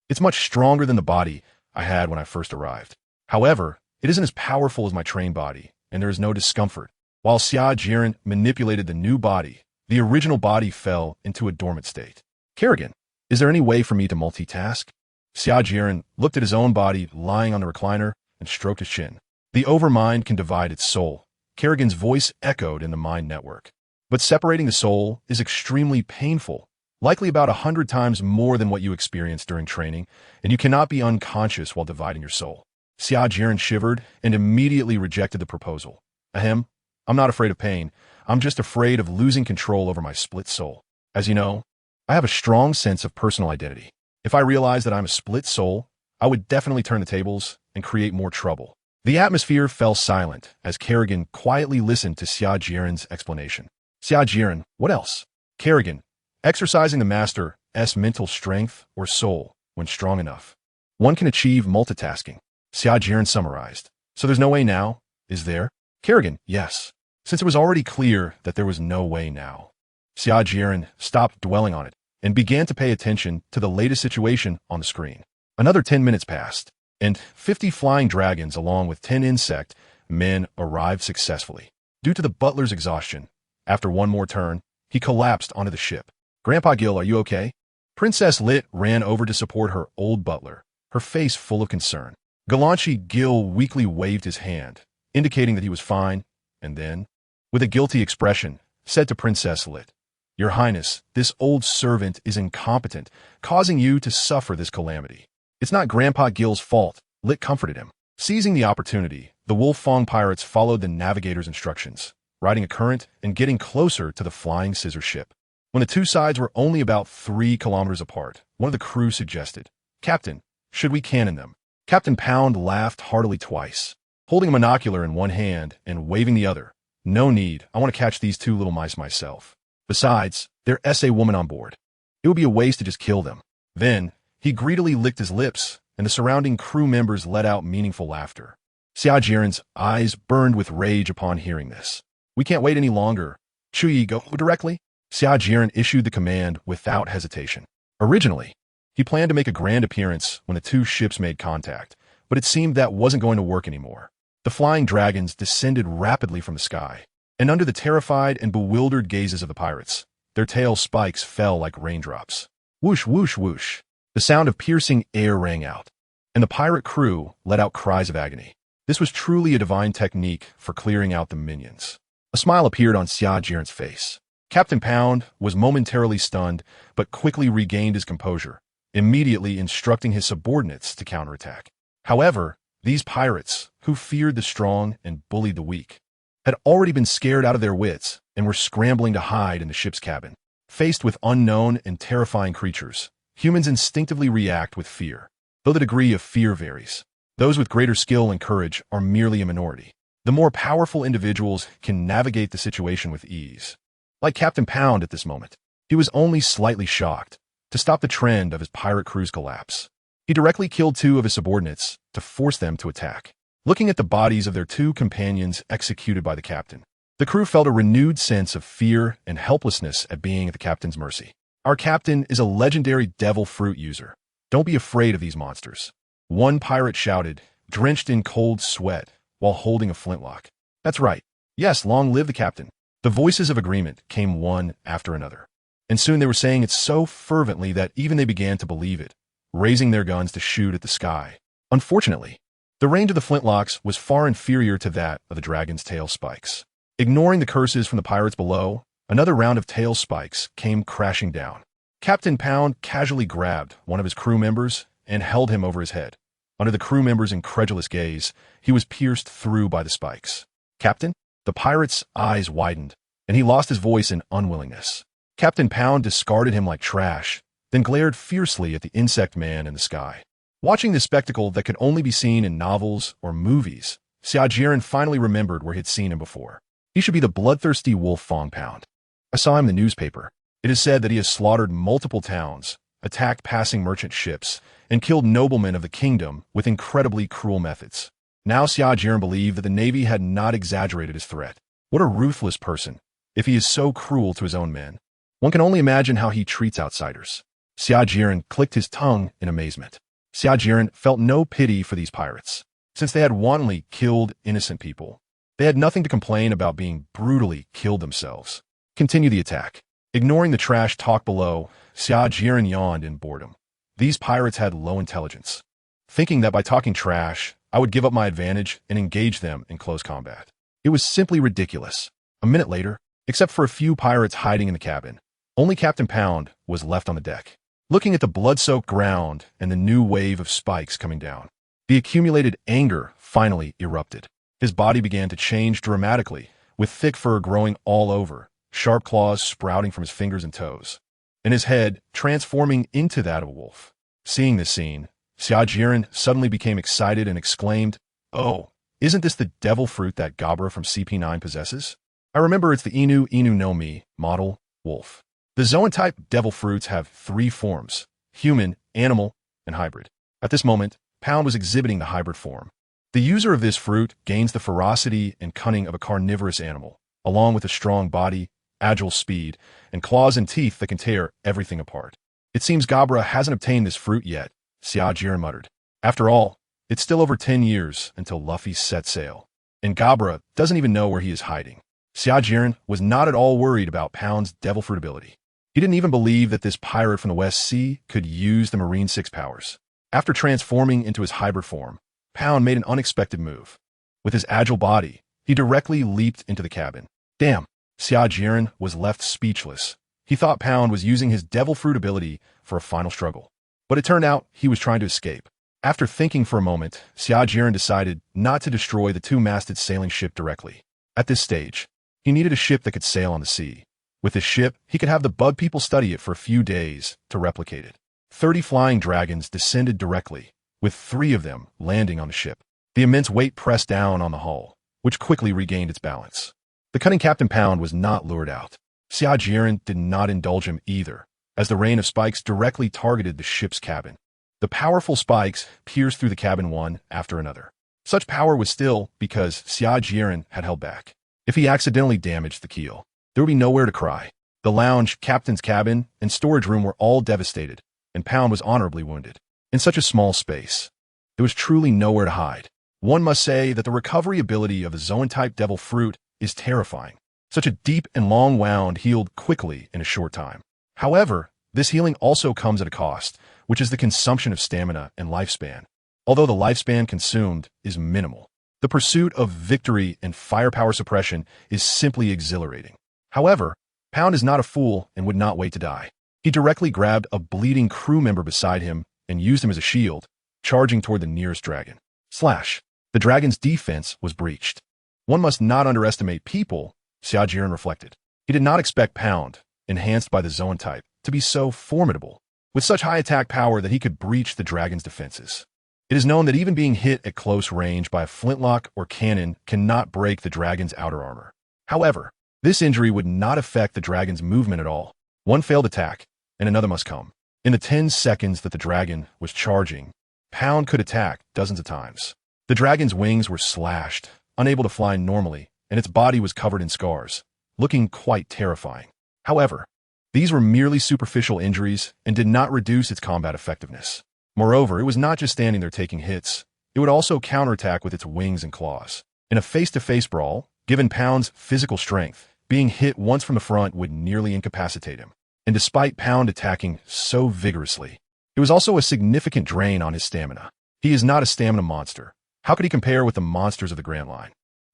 It's much stronger than the body I had when I first arrived. However, it isn't as powerful as my trained body, and there is no discomfort. While Xia Jieren manipulated the new body, the original body fell into a dormant state. Kerrigan, is there any way for me to multitask? Xia Jieren looked at his own body lying on the recliner and stroked his chin. The Overmind can divide its soul. Kerrigan's voice echoed in the Mind Network. But separating the soul is extremely painful, likely about 100 times more than what you experienced during training, and you cannot be unconscious while dividing your soul. Xia Jieren shivered and immediately rejected the proposal. Ahem, I'm not afraid of pain. I'm just afraid of losing control over my split soul. As you know, I have a strong sense of personal identity. If I realized that I'm a split soul, I would definitely turn the tables and create more trouble. The atmosphere fell silent as Kerrigan quietly listened to Xia Jieren's explanation. Xia Jieren, what else? Kerrigan, exercising the master's mental strength or soul when strong enough. One can achieve multitasking. Xia Jieren summarized. So there's no way now, is there? Kerrigan, yes. Since it was already clear that there was no way now. Xia Jieren stopped dwelling on it and began to pay attention to the latest situation on the screen. Another 10 minutes passed, and 50 flying dragons along with 10 insect men arrived successfully. Due to the butler's exhaustion, after one more turn, he collapsed onto the ship. Grandpa Gil, are you okay? Princess Lit ran over to support her old butler, her face full of concern. Galanchi Gil weakly waved his hand, indicating that he was fine, and then, with a guilty expression, said to Princess Lit, Your Highness, this old servant is incompetent, causing you to suffer this calamity. It's not Grandpa Gil's fault, Lit comforted him. Seizing the opportunity, the Wolf Fong pirates followed the navigator's instructions, riding a current and getting closer to the flying scissor ship. When the two sides were only about 3 kilometers apart, one of the crew suggested, Captain, should we cannon them? Captain Pound laughed heartily twice, holding a monocular in one hand and waving the other. No need, I want to catch these 2 little mice myself. Besides, there's a woman on board. It would be a waste to just kill them. Then, he greedily licked his lips, and the surrounding crew members let out meaningful laughter. Xia Jieren's eyes burned with rage upon hearing this. We can't wait any longer. Chuyi, go directly. Xia Jieren issued the command without hesitation. Originally, he planned to make a grand appearance when the 2 ships made contact, but it seemed that wasn't going to work anymore. The flying dragons descended rapidly from the sky, and under the terrified and bewildered gazes of the pirates, their tail spikes fell like raindrops. Whoosh, whoosh, whoosh. The sound of piercing air rang out, and the pirate crew let out cries of agony. This was truly a divine technique for clearing out the minions. A smile appeared on Xia Jieren's face. Captain Pound was momentarily stunned, but quickly regained his composure, immediately instructing his subordinates to counterattack. However, These pirates, who feared the strong and bullied the weak, had already been scared out of their wits and were scrambling to hide in the ship's cabin. Faced with unknown and terrifying creatures, humans instinctively react with fear, though the degree of fear varies. Those with greater skill and courage are merely a minority. The more powerful individuals can navigate the situation with ease. Like Captain Pound at this moment, he was only slightly shocked to stop the trend of his pirate crew's collapse. He directly killed 2 of his subordinates to force them to attack. Looking at the bodies of their 2 companions executed by the captain, the crew felt a renewed sense of fear and helplessness at being at the captain's mercy. Our captain is a legendary devil fruit user. Don't be afraid of these monsters. One pirate shouted, drenched in cold sweat, while holding a flintlock. That's right. Yes, long live the captain. The voices of agreement came one after another. And soon they were saying it so fervently that even they began to believe it, raising their guns to shoot at the sky. Unfortunately, the range of the flintlocks was far inferior to that of the dragon's tail spikes. Ignoring the curses from the pirates below, another round of tail spikes came crashing down. Captain Pound casually grabbed one of his crew members and held him over his head. Under the crew member's incredulous gaze, he was pierced through by the spikes. Captain? The pirate's eyes widened, and he lost his voice in unwillingness. Captain Pound discarded him like trash, then glared fiercely at the insect man in the sky. Watching this spectacle that could only be seen in novels or movies, Xia Jieren finally remembered where he had seen him before. He should be the bloodthirsty wolf Fong Pound. I saw him in the newspaper. It is said that he has slaughtered multiple towns, attacked passing merchant ships, and killed noblemen of the kingdom with incredibly cruel methods. Now Xia Jieren believed that the Navy had not exaggerated his threat. What a ruthless person, if he is so cruel to his own men. One can only imagine how he treats outsiders. Xia Jieren clicked his tongue in amazement. Xia Jieren felt no pity for these pirates. Since they had wantonly killed innocent people, they had nothing to complain about being brutally killed themselves. Continue the attack. Ignoring the trash talk below, Xia Jieren yawned in boredom. These pirates had low intelligence. Thinking that by talking trash, I would give up my advantage and engage them in close combat. It was simply ridiculous. A minute later, except for a few pirates hiding in the cabin, only Captain Pound was left on the deck. Looking at the blood-soaked ground and the new wave of spikes coming down, the accumulated anger finally erupted. His body began to change dramatically, with thick fur growing all over, sharp claws sprouting from his fingers and toes, and his head transforming into that of a wolf. Seeing this scene, Xia Jieren suddenly became excited and exclaimed, "Oh, isn't this the devil fruit that Gabra from CP9 possesses? I remember it's the Inu Inu no Mi model wolf." The Zoan-type devil fruits have 3 forms: human, animal, and hybrid. At this moment, Pound was exhibiting the hybrid form. The user of this fruit gains the ferocity and cunning of a carnivorous animal, along with a strong body, agile speed, and claws and teeth that can tear everything apart. It seems Gabra hasn't obtained this fruit yet, Xia Jieren muttered. After all, it's still over 10 years until Luffy set sail, and Gabra doesn't even know where he is hiding. Xia Jieren was not at all worried about Pound's devil fruit ability. He didn't even believe that this pirate from the West Sea could use the Marine 6 powers. After transforming into his hybrid form, Pound made an unexpected move. With his agile body, he directly leaped into the cabin. Damn, Xia Jieren was left speechless. He thought Pound was using his devil fruit ability for a final struggle. But it turned out he was trying to escape. After thinking for a moment, Xia Jieren decided not to destroy the 2-masted sailing ship directly. At this stage, he needed a ship that could sail on the sea. With this ship, he could have the bug people study it for a few days to replicate it. 30 flying dragons descended directly, with 3 of them landing on the ship. The immense weight pressed down on the hull, which quickly regained its balance. The cunning Captain Pound was not lured out. Xia Jieren did not indulge him either, as the rain of spikes directly targeted the ship's cabin. The powerful spikes pierced through the cabin one after another. Such power was still because Xia Jieren had held back. If he accidentally damaged the keel, there would be nowhere to cry. The lounge, captain's cabin, and storage room were all devastated, and Pound was honorably wounded. In such a small space, there was truly nowhere to hide. One must say that the recovery ability of the Zoan-type devil fruit is terrifying. Such a deep and long wound healed quickly in a short time. However, this healing also comes at a cost, which is the consumption of stamina and lifespan. Although the lifespan consumed is minimal, the pursuit of victory and firepower suppression is simply exhilarating. However, Pound is not a fool and would not wait to die. He directly grabbed a bleeding crew member beside him and used him as a shield, charging toward the nearest dragon. Slash. The dragon's defense was breached. One must not underestimate people, Xia Jieren reflected. He did not expect Pound, enhanced by the Zoan type, to be so formidable, with such high attack power that he could breach the dragon's defenses. It is known that even being hit at close range by a flintlock or cannon cannot break the dragon's outer armor. However, this injury would not affect the dragon's movement at all. One failed attack, and another must come. In the 10 seconds that the dragon was charging, Pound could attack dozens of times. The dragon's wings were slashed, unable to fly normally, and its body was covered in scars, looking quite terrifying. However, these were merely superficial injuries and did not reduce its combat effectiveness. Moreover, it was not just standing there taking hits. It would also counterattack with its wings and claws. In a face-to-face brawl, given Pound's physical strength, being hit once from the front would nearly incapacitate him. And despite Pound attacking so vigorously, it was also a significant drain on his stamina. He is not a stamina monster. How could he compare with the monsters of the Grand Line,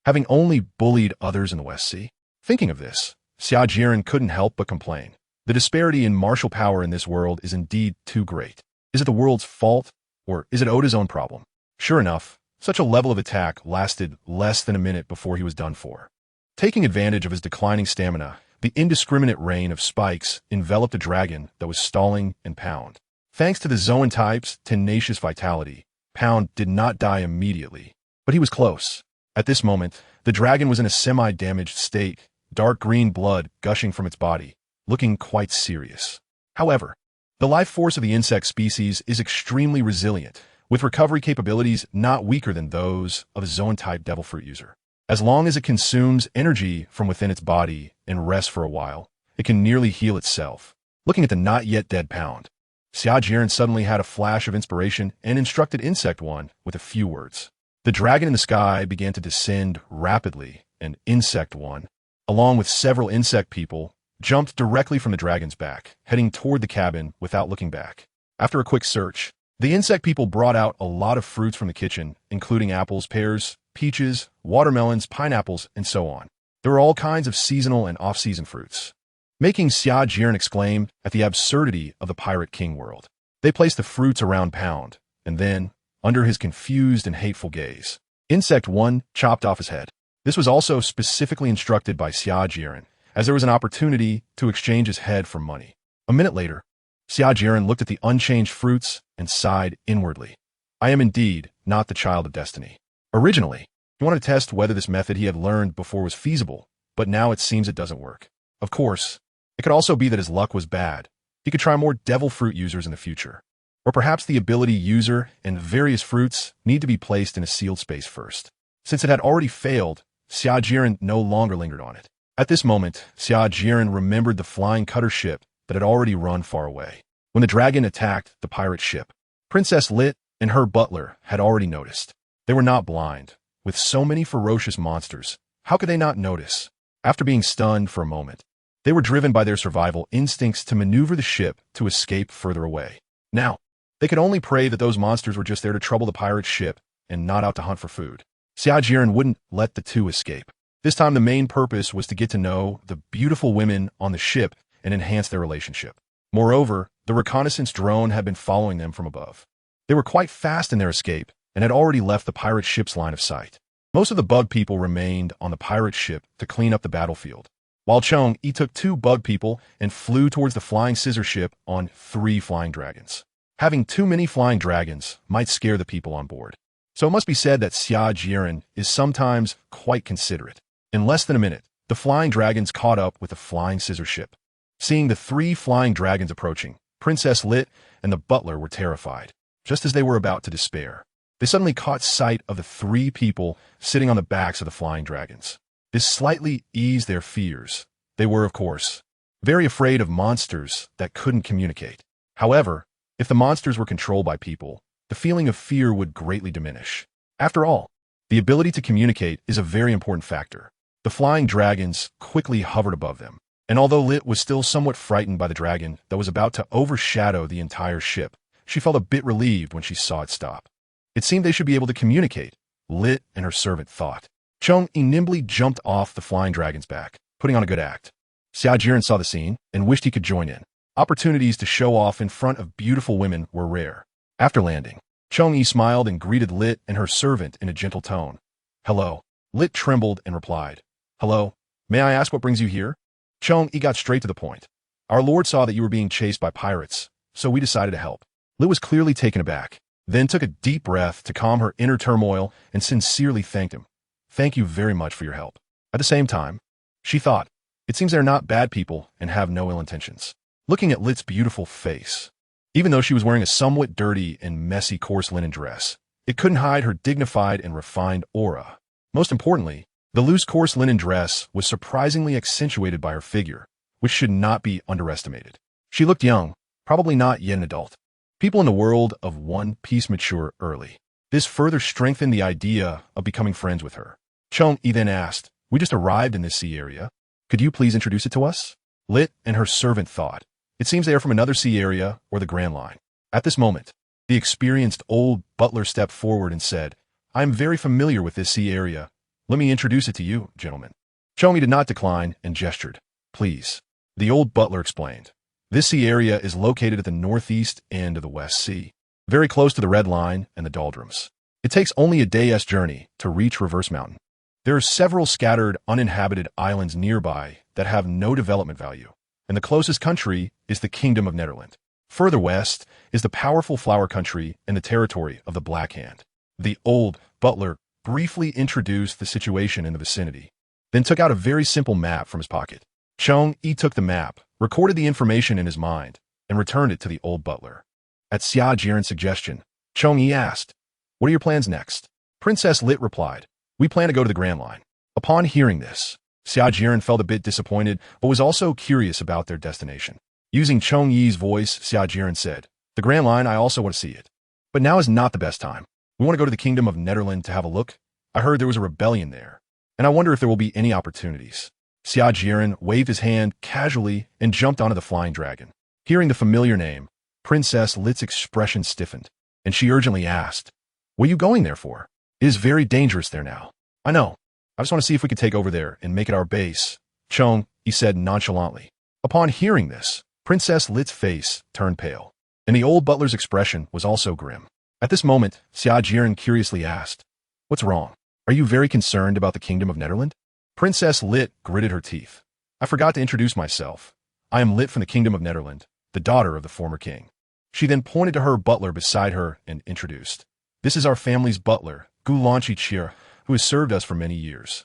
having only bullied others in the West Sea? Thinking of this, Xia Jieren couldn't help but complain. The disparity in martial power in this world is indeed too great. Is it the world's fault, or is it Oda's own problem? Sure enough, such a level of attack lasted less than a minute before he was done for. Taking advantage of his declining stamina, the indiscriminate rain of spikes enveloped a dragon that was stalling and Pound. Thanks to the Zoan type's tenacious vitality, Pound did not die immediately, but he was close. At this moment, the dragon was in a semi-damaged state, dark green blood gushing from its body, looking quite serious. However, the life force of the insect species is extremely resilient, with recovery capabilities not weaker than those of a Zoan-type devil fruit user. As long as it consumes energy from within its body and rests for a while, it can nearly heal itself. Looking at the not-yet-dead Pound, Xia Jieren suddenly had a flash of inspiration and instructed Insect One with a few words. The dragon in the sky began to descend rapidly, and Insect One, along with several insect people, jumped directly from the dragon's back, heading toward the cabin without looking back. After a quick search, the insect people brought out a lot of fruits from the kitchen, including apples, pears, peaches, watermelons, pineapples, and so on. There were all kinds of seasonal and off-season fruits, making Xia Jieren exclaim at the absurdity of the Pirate King world. They placed the fruits around Pound, and then, under his confused and hateful gaze, Insect One chopped off his head. This was also specifically instructed by Xia Jieren, as there was an opportunity to exchange his head for money. A minute later, Xia Jieren looked at the unchanged fruits and sighed inwardly. I am indeed not the child of destiny. Originally, he wanted to test whether this method he had learned before was feasible, but now it seems it doesn't work. Of course, it could also be that his luck was bad. He could try more devil fruit users in the future. Or perhaps the ability user and various fruits need to be placed in a sealed space first. Since it had already failed, Xia Jieren no longer lingered on it. At this moment, Xia Jieren remembered the flying cutter ship that had already run far away. When the dragon attacked the pirate ship, Princess Lit and her butler had already noticed. They were not blind. With so many ferocious monsters, how could they not notice? After being stunned for a moment, they were driven by their survival instincts to maneuver the ship to escape further away. Now, they could only pray that those monsters were just there to trouble the pirate ship and not out to hunt for food. Xia Jieren wouldn't let the two escape. This time the main purpose was to get to know the beautiful women on the ship and enhance their relationship. Moreover, the reconnaissance drone had been following them from above. They were quite fast in their escape and had already left the pirate ship's line of sight. Most of the bug people remained on the pirate ship to clean up the battlefield, while Chong-Yi took 2 bug people and flew towards the flying scissor ship on 3 flying dragons. Having too many flying dragons might scare the people on board. So it must be said that Xia Jieren is sometimes quite considerate. In less than a minute, the flying dragons caught up with the flying scissor ship. Seeing the 3 flying dragons approaching, Princess Lit and the butler were terrified. Just as they were about to despair, they suddenly caught sight of the 3 people sitting on the backs of the flying dragons. This slightly eased their fears. They were, of course, very afraid of monsters that couldn't communicate. However, if the monsters were controlled by people, the feeling of fear would greatly diminish. After all, the ability to communicate is a very important factor. The flying dragons quickly hovered above them, and although Lit was still somewhat frightened by the dragon that was about to overshadow the entire ship, she felt a bit relieved when she saw it stop. It seemed they should be able to communicate, Lit and her servant thought. Chong-Yi nimbly jumped off the flying dragon's back, putting on a good act. Xia Jieren saw the scene and wished he could join in. Opportunities to show off in front of beautiful women were rare. After landing, Chong-yi smiled and greeted Lit and her servant in a gentle tone. Hello. Lit trembled and replied. Hello. May I ask what brings you here? Chong-yi got straight to the point. Our lord saw that you were being chased by pirates, so we decided to help. Lit was clearly taken aback, then took a deep breath to calm her inner turmoil and sincerely thanked him. Thank you very much for your help. At the same time, she thought, it seems they're not bad people and have no ill intentions. Looking at Lit's beautiful face, even though she was wearing a somewhat dirty and messy coarse linen dress, it couldn't hide her dignified and refined aura. Most importantly, the loose coarse linen dress was surprisingly accentuated by her figure, which should not be underestimated. She looked young, probably not yet an adult. People in the world of One Piece mature early. This further strengthened the idea of becoming friends with her. Chong-yi then asked, we just arrived in this sea area. Could you please introduce it to us? Lit and her servant thought. It seems they are from another sea area or the Grand Line. At this moment, the experienced old butler stepped forward and said, I am very familiar with this sea area. Let me introduce it to you, gentlemen. Chong-yi did not decline and gestured. Please. The old butler explained. This sea area is located at the northeast end of the West Sea, very close to the Red Line and the Doldrums. It takes only a day's journey to reach Reverse Mountain. There are several scattered, uninhabited islands nearby that have no development value, and the closest country is the Kingdom of Nederland. Further west is the powerful Flower Country and the territory of the Black Hand. The old butler briefly introduced the situation in the vicinity, then took out a very simple map from his pocket. Chong-yi took the map, recorded the information in his mind, and returned it to the old butler. At Xia Jieren's suggestion, Chong-yi asked, what are your plans next? Princess Lit replied, we plan to go to the Grand Line. Upon hearing this, Xia Jieren felt a bit disappointed, but was also curious about their destination. Using Chong-yi's voice, Xia Jieren said, the Grand Line, I also want to see it. But now is not the best time. We want to go to the Kingdom of Nederland to have a look. I heard there was a rebellion there, and I wonder if there will be any opportunities. Xia Jieren waved his hand casually and jumped onto the flying dragon. Hearing the familiar name, Princess Lit's expression stiffened, and she urgently asked, what are you going there for? It is very dangerous there now. I know. I just want to see if we could take over there and make it our base. Chong-yi said nonchalantly. Upon hearing this, Princess Lit's face turned pale, and the old butler's expression was also grim. At this moment, Xia Jieren curiously asked, what's wrong? Are you very concerned about the Kingdom of Nederland? Princess Lit gritted her teeth. I forgot to introduce myself. I am Lit from the Kingdom of Nederland, the daughter of the former king. She then pointed to her butler beside her and introduced. This is our family's butler, Xia Jieren, who has served us for many years.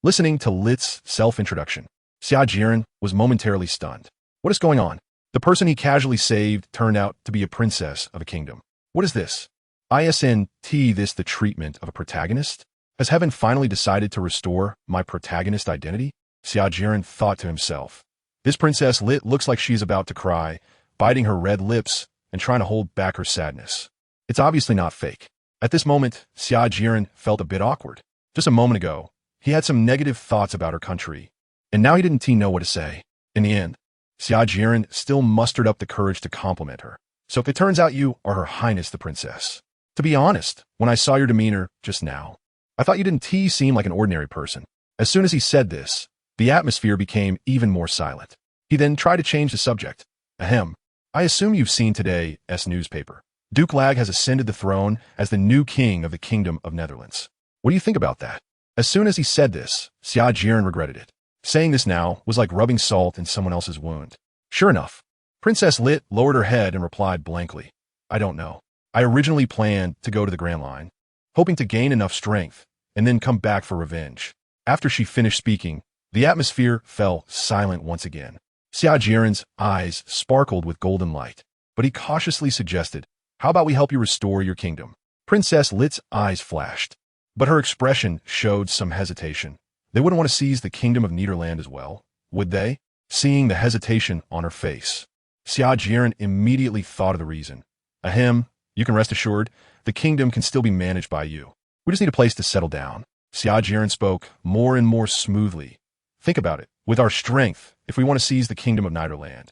Listening to Lit's self-introduction, Xia Jieren was momentarily stunned. What is going on? The person he casually saved turned out to be a princess of a kingdom. What is this? Isn't this the treatment of a protagonist? Has heaven finally decided to restore my protagonist identity? Xia Jieren thought to himself. This Princess Lit looks like she's about to cry, biting her red lips and trying to hold back her sadness. It's obviously not fake. At this moment, Xia Jieren felt a bit awkward. Just a moment ago, he had some negative thoughts about her country, and now he didn't know what to say. In the end, Xia Jieren still mustered up the courage to compliment her. So if it turns out you are Her Highness the Princess. To be honest, when I saw your demeanor just now, I thought you didn't seem like an ordinary person. As soon as he said this, the atmosphere became even more silent. He then tried to change the subject. Ahem. I assume you've seen today's newspaper. Duke Lag has ascended the throne as the new king of the Kingdom of Netherlands. What do you think about that? As soon as he said this, Xia Jieren regretted it. Saying this now was like rubbing salt in someone else's wound. Sure enough, Princess Lit lowered her head and replied blankly, I don't know. I originally planned to go to the Grand Line, hoping to gain enough strength and then come back for revenge. After she finished speaking, the atmosphere fell silent once again. Xia Jieren's eyes sparkled with golden light, but he cautiously suggested, how about we help you restore your kingdom? Princess Lit's eyes flashed, but her expression showed some hesitation. They wouldn't want to seize the Kingdom of Nederland as well, would they? Seeing the hesitation on her face, Xia Jieren immediately thought of the reason. Ahem, you can rest assured, the kingdom can still be managed by you. We just need a place to settle down. Xia Jieren spoke more and more smoothly. Think about it. With our strength, if we want to seize the Kingdom of Nederland,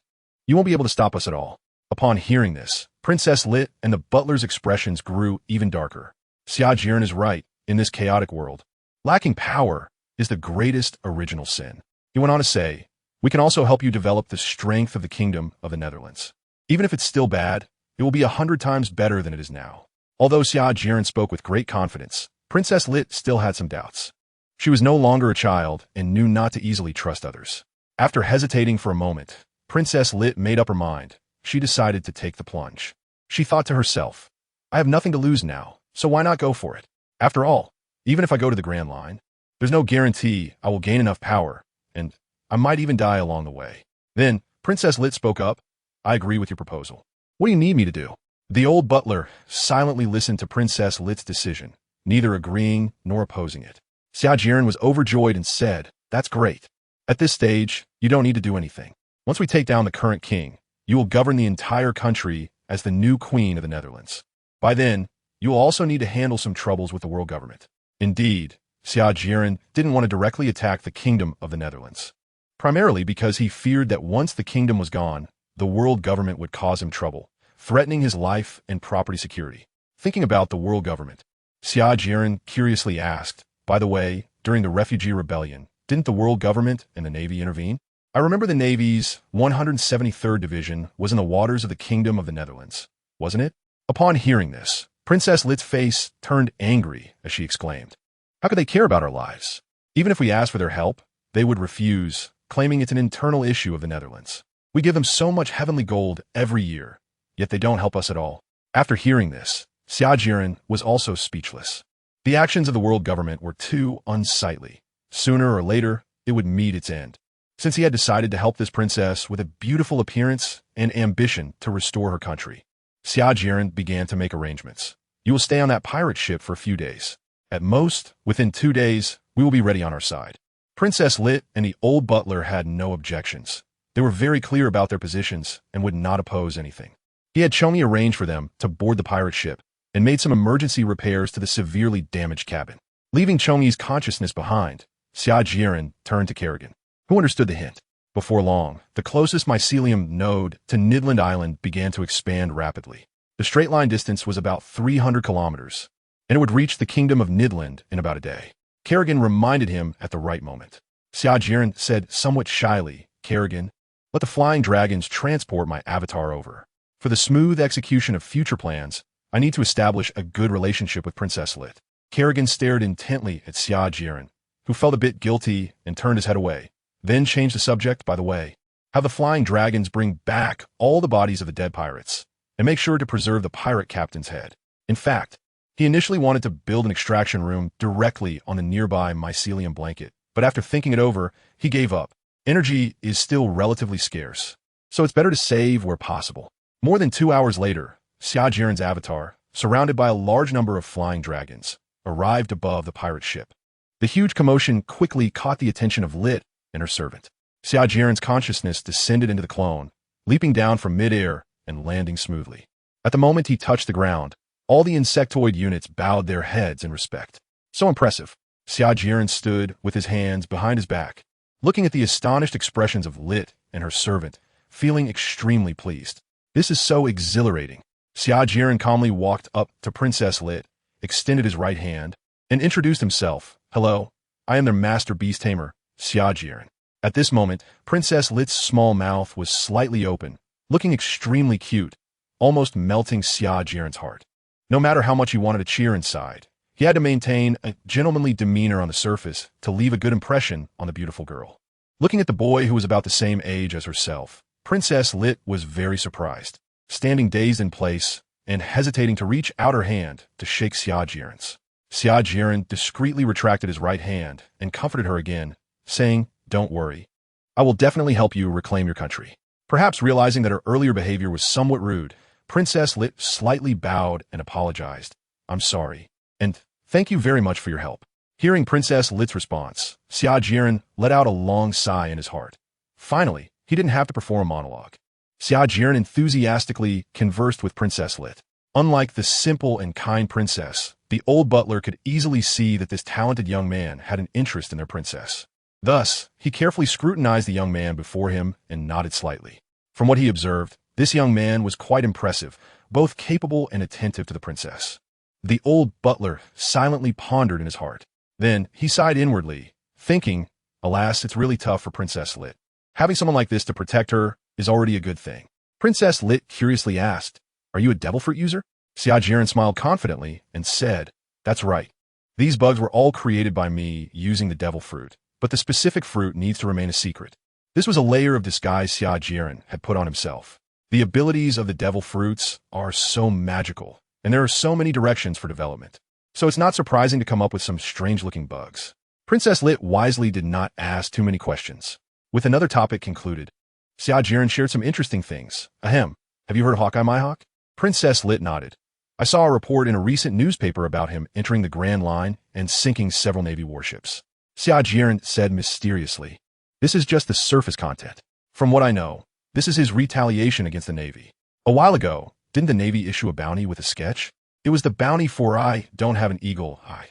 you won't be able to stop us at all. Upon hearing this, Princess Lit and the butler's expressions grew even darker. Xia Jieren is right. In this chaotic world, lacking power is the greatest original sin. He went on to say, we can also help you develop the strength of the Kingdom of the Netherlands. Even if it's still bad, it will be 100 times better than it is now. Although Xia Jieren spoke with great confidence, Princess Lit still had some doubts. She was no longer a child and knew not to easily trust others. After hesitating for a moment, Princess Lit made up her mind. She decided to take the plunge. She thought to herself, I have nothing to lose now, so why not go for it? After all, even if I go to the Grand Line, there's no guarantee I will gain enough power, and I might even die along the way. Then, Princess Lit spoke up. I agree with your proposal. What do you need me to do? The old butler silently listened to Princess Lit's decision, neither agreeing nor opposing it. Xia Jieren was overjoyed and said, That's great. At this stage, you don't need to do anything. Once we take down the current king, you will govern the entire country as the new queen of the Netherlands. By then, you will also need to handle some troubles with the world government. Indeed, Xia Jieren didn't want to directly attack the kingdom of the Netherlands, primarily because he feared that once the kingdom was gone, the world government would cause him trouble, threatening his life and property security. Thinking about the world government, Xia Jieren curiously asked, By the way, during the refugee rebellion, didn't the world government and the Navy intervene? I remember the Navy's 173rd Division was in the waters of the Kingdom of the Netherlands, wasn't it? Upon hearing this, Princess Lit's face turned angry as she exclaimed, How could they care about our lives? Even if we asked for their help, they would refuse, claiming it's an internal issue of the Netherlands. We give them so much heavenly gold every year, yet they don't help us at all. After hearing this, Xia Jieren was also speechless. The actions of the world government were too unsightly. Sooner or later, it would meet its end. Since he had decided to help this princess with a beautiful appearance and ambition to restore her country, Xia Jieren began to make arrangements. You will stay on that pirate ship for a few days. At most, within 2 days, we will be ready on our side. Princess Lit and the old butler had no objections. They were very clear about their positions and would not oppose anything. He had Chongyi arrange for them to board the pirate ship and made some emergency repairs to the severely damaged cabin. Leaving Chongyi's consciousness behind, Xia Jieren turned to Kerrigan, who understood the hint. Before long, the closest mycelium node to Nidland Island began to expand rapidly. The straight line distance was about 300 kilometers, and it would reach the kingdom of Nidland in about a day. Kerrigan reminded him at the right moment. Xia Jieren said somewhat shyly, Kerrigan, let the flying dragons transport my avatar over. For the smooth execution of future plans, I need to establish a good relationship with Princess Lit. Kerrigan stared intently at Xia Jieren, who felt a bit guilty and turned his head away, then changed the subject. By the way, have the flying dragons bring back all the bodies of the dead pirates, and make sure to preserve the pirate captain's head. In fact, he initially wanted to build an extraction room directly on the nearby mycelium blanket, but after thinking it over, he gave up. Energy is still relatively scarce, so it's better to save where possible. More than 2 hours later, Xia Jieren's avatar, surrounded by a large number of flying dragons, arrived above the pirate ship. The huge commotion quickly caught the attention of Lit and her servant. Xia Jieren's consciousness descended into the clone, leaping down from midair and landing smoothly. At the moment he touched the ground, all the insectoid units bowed their heads in respect. So impressive. Xia Jieren stood with his hands behind his back, looking at the astonished expressions of Lit and her servant, feeling extremely pleased. This is so exhilarating. Xia Jieren calmly walked up to Princess Lit, extended his right hand, and introduced himself. Hello, I am their master beast tamer, Xia Jieren. At this moment, Princess Lit's small mouth was slightly open, looking extremely cute, almost melting Xia Jieren's heart. No matter how much he wanted to cheer inside, he had to maintain a gentlemanly demeanor on the surface to leave a good impression on the beautiful girl. Looking at the boy who was about the same age as herself, Princess Lit was very surprised, standing dazed in place and hesitating to reach out her hand to shake Xia Jieren's. Xia Jieren discreetly retracted his right hand and comforted her again, saying, Don't worry. I will definitely help you reclaim your country. Perhaps realizing that her earlier behavior was somewhat rude, Princess Lit slightly bowed and apologized. I'm sorry. And thank you very much for your help. Hearing Princess Lit's response, Xia Jieren let out a long sigh in his heart. Finally, he didn't have to perform a monologue. Xia Jieren enthusiastically conversed with Princess Lit. Unlike the simple and kind princess, the old butler could easily see that this talented young man had an interest in their princess. Thus, he carefully scrutinized the young man before him and nodded slightly. From what he observed, this young man was quite impressive, both capable and attentive to the princess. The old butler silently pondered in his heart. Then he sighed inwardly, thinking, alas, it's really tough for Princess Lit. Having someone like this to protect her is already a good thing. Princess Lit curiously asked, Are you a devil fruit user? Xia Jieren smiled confidently and said, "That's right. These bugs were all created by me using the devil fruit, but the specific fruit needs to remain a secret." This was a layer of disguise Xia Jieren had put on himself. The abilities of the devil fruits are so magical, and there are so many directions for development. So it's not surprising to come up with some strange-looking bugs. Princess Lit wisely did not ask too many questions. With another topic concluded, Xia Jieren shared some interesting things. Ahem, have you heard of Hawkeye Myhawk? Princess Lit nodded. I saw a report in a recent newspaper about him entering the Grand Line and sinking several Navy warships. Xia Jieren said mysteriously, "This is just the surface content. From what I know, this is his retaliation against the Navy. A while ago, didn't the Navy issue a bounty with a sketch? It was the bounty for I don't have an eagle eye.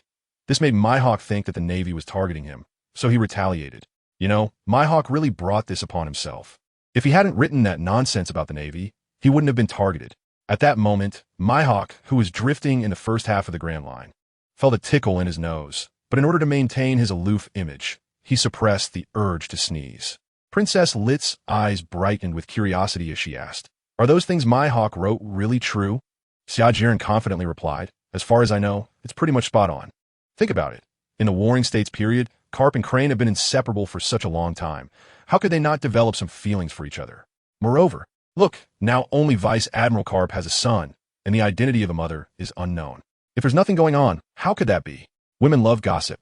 This made Myhawk think that the Navy was targeting him, so he retaliated. You know, Myhawk really brought this upon himself. If he hadn't written that nonsense about the Navy, he wouldn't have been targeted." At that moment, Myhawk, who was drifting in the first half of the Grand Line, felt a tickle in his nose, but in order to maintain his aloof image, he suppressed the urge to sneeze. Princess Lit's eyes brightened with curiosity as she asked, "Are those things Myhawk wrote really true?" Xia Jieren confidently replied, "As far as I know, it's pretty much spot on. Think about it. In the Warring States period, Carp and Crane have been inseparable for such a long time. How could they not develop some feelings for each other? Moreover, look, now only Vice Admiral Carp has a son, and the identity of the mother is unknown. If there's nothing going on, how could that be? Women love gossip.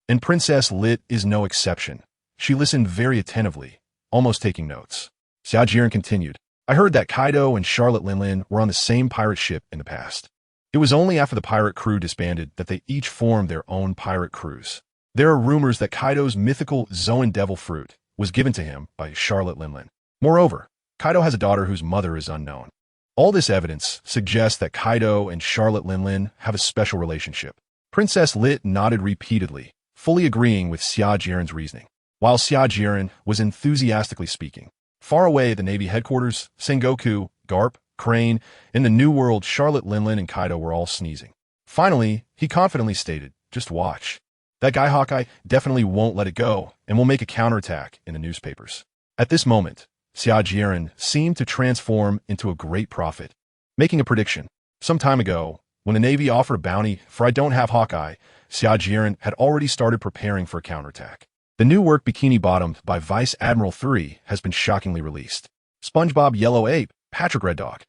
And Princess Lit is no exception. She listened very attentively, almost taking notes. Xia Jieren continued, "I heard that Kaido and Charlotte Linlin were on the same pirate ship in the past. It was only after the pirate crew disbanded that they each formed their own pirate crews. There are rumors that Kaido's mythical Zoan Devil Fruit was given to him by Charlotte Linlin. Moreover, Kaido has a daughter whose mother is unknown. All this evidence suggests that Kaido and Charlotte Linlin have a special relationship." Princess Lit nodded repeatedly, fully agreeing with Xia Jieren's reasoning. While Xia Jieren was enthusiastically speaking, far away at the Navy headquarters, Sengoku, Garp, Crane, in the New World, Charlotte Linlin and Kaido were all sneezing. Finally, he confidently stated, "Just watch. That guy Hawkeye definitely won't let it go and will make a counterattack in the newspapers." At this moment, Xia Jieren seemed to transform into a great prophet, making a prediction. Some time ago, when the Navy offered a bounty for I don't have Hawkeye, Xia Jieren had already started preparing for a counterattack. The new work Bikini Bottom by Vice Admiral 3 has been shockingly released. SpongeBob Yellow Ape, Patrick Red Dog,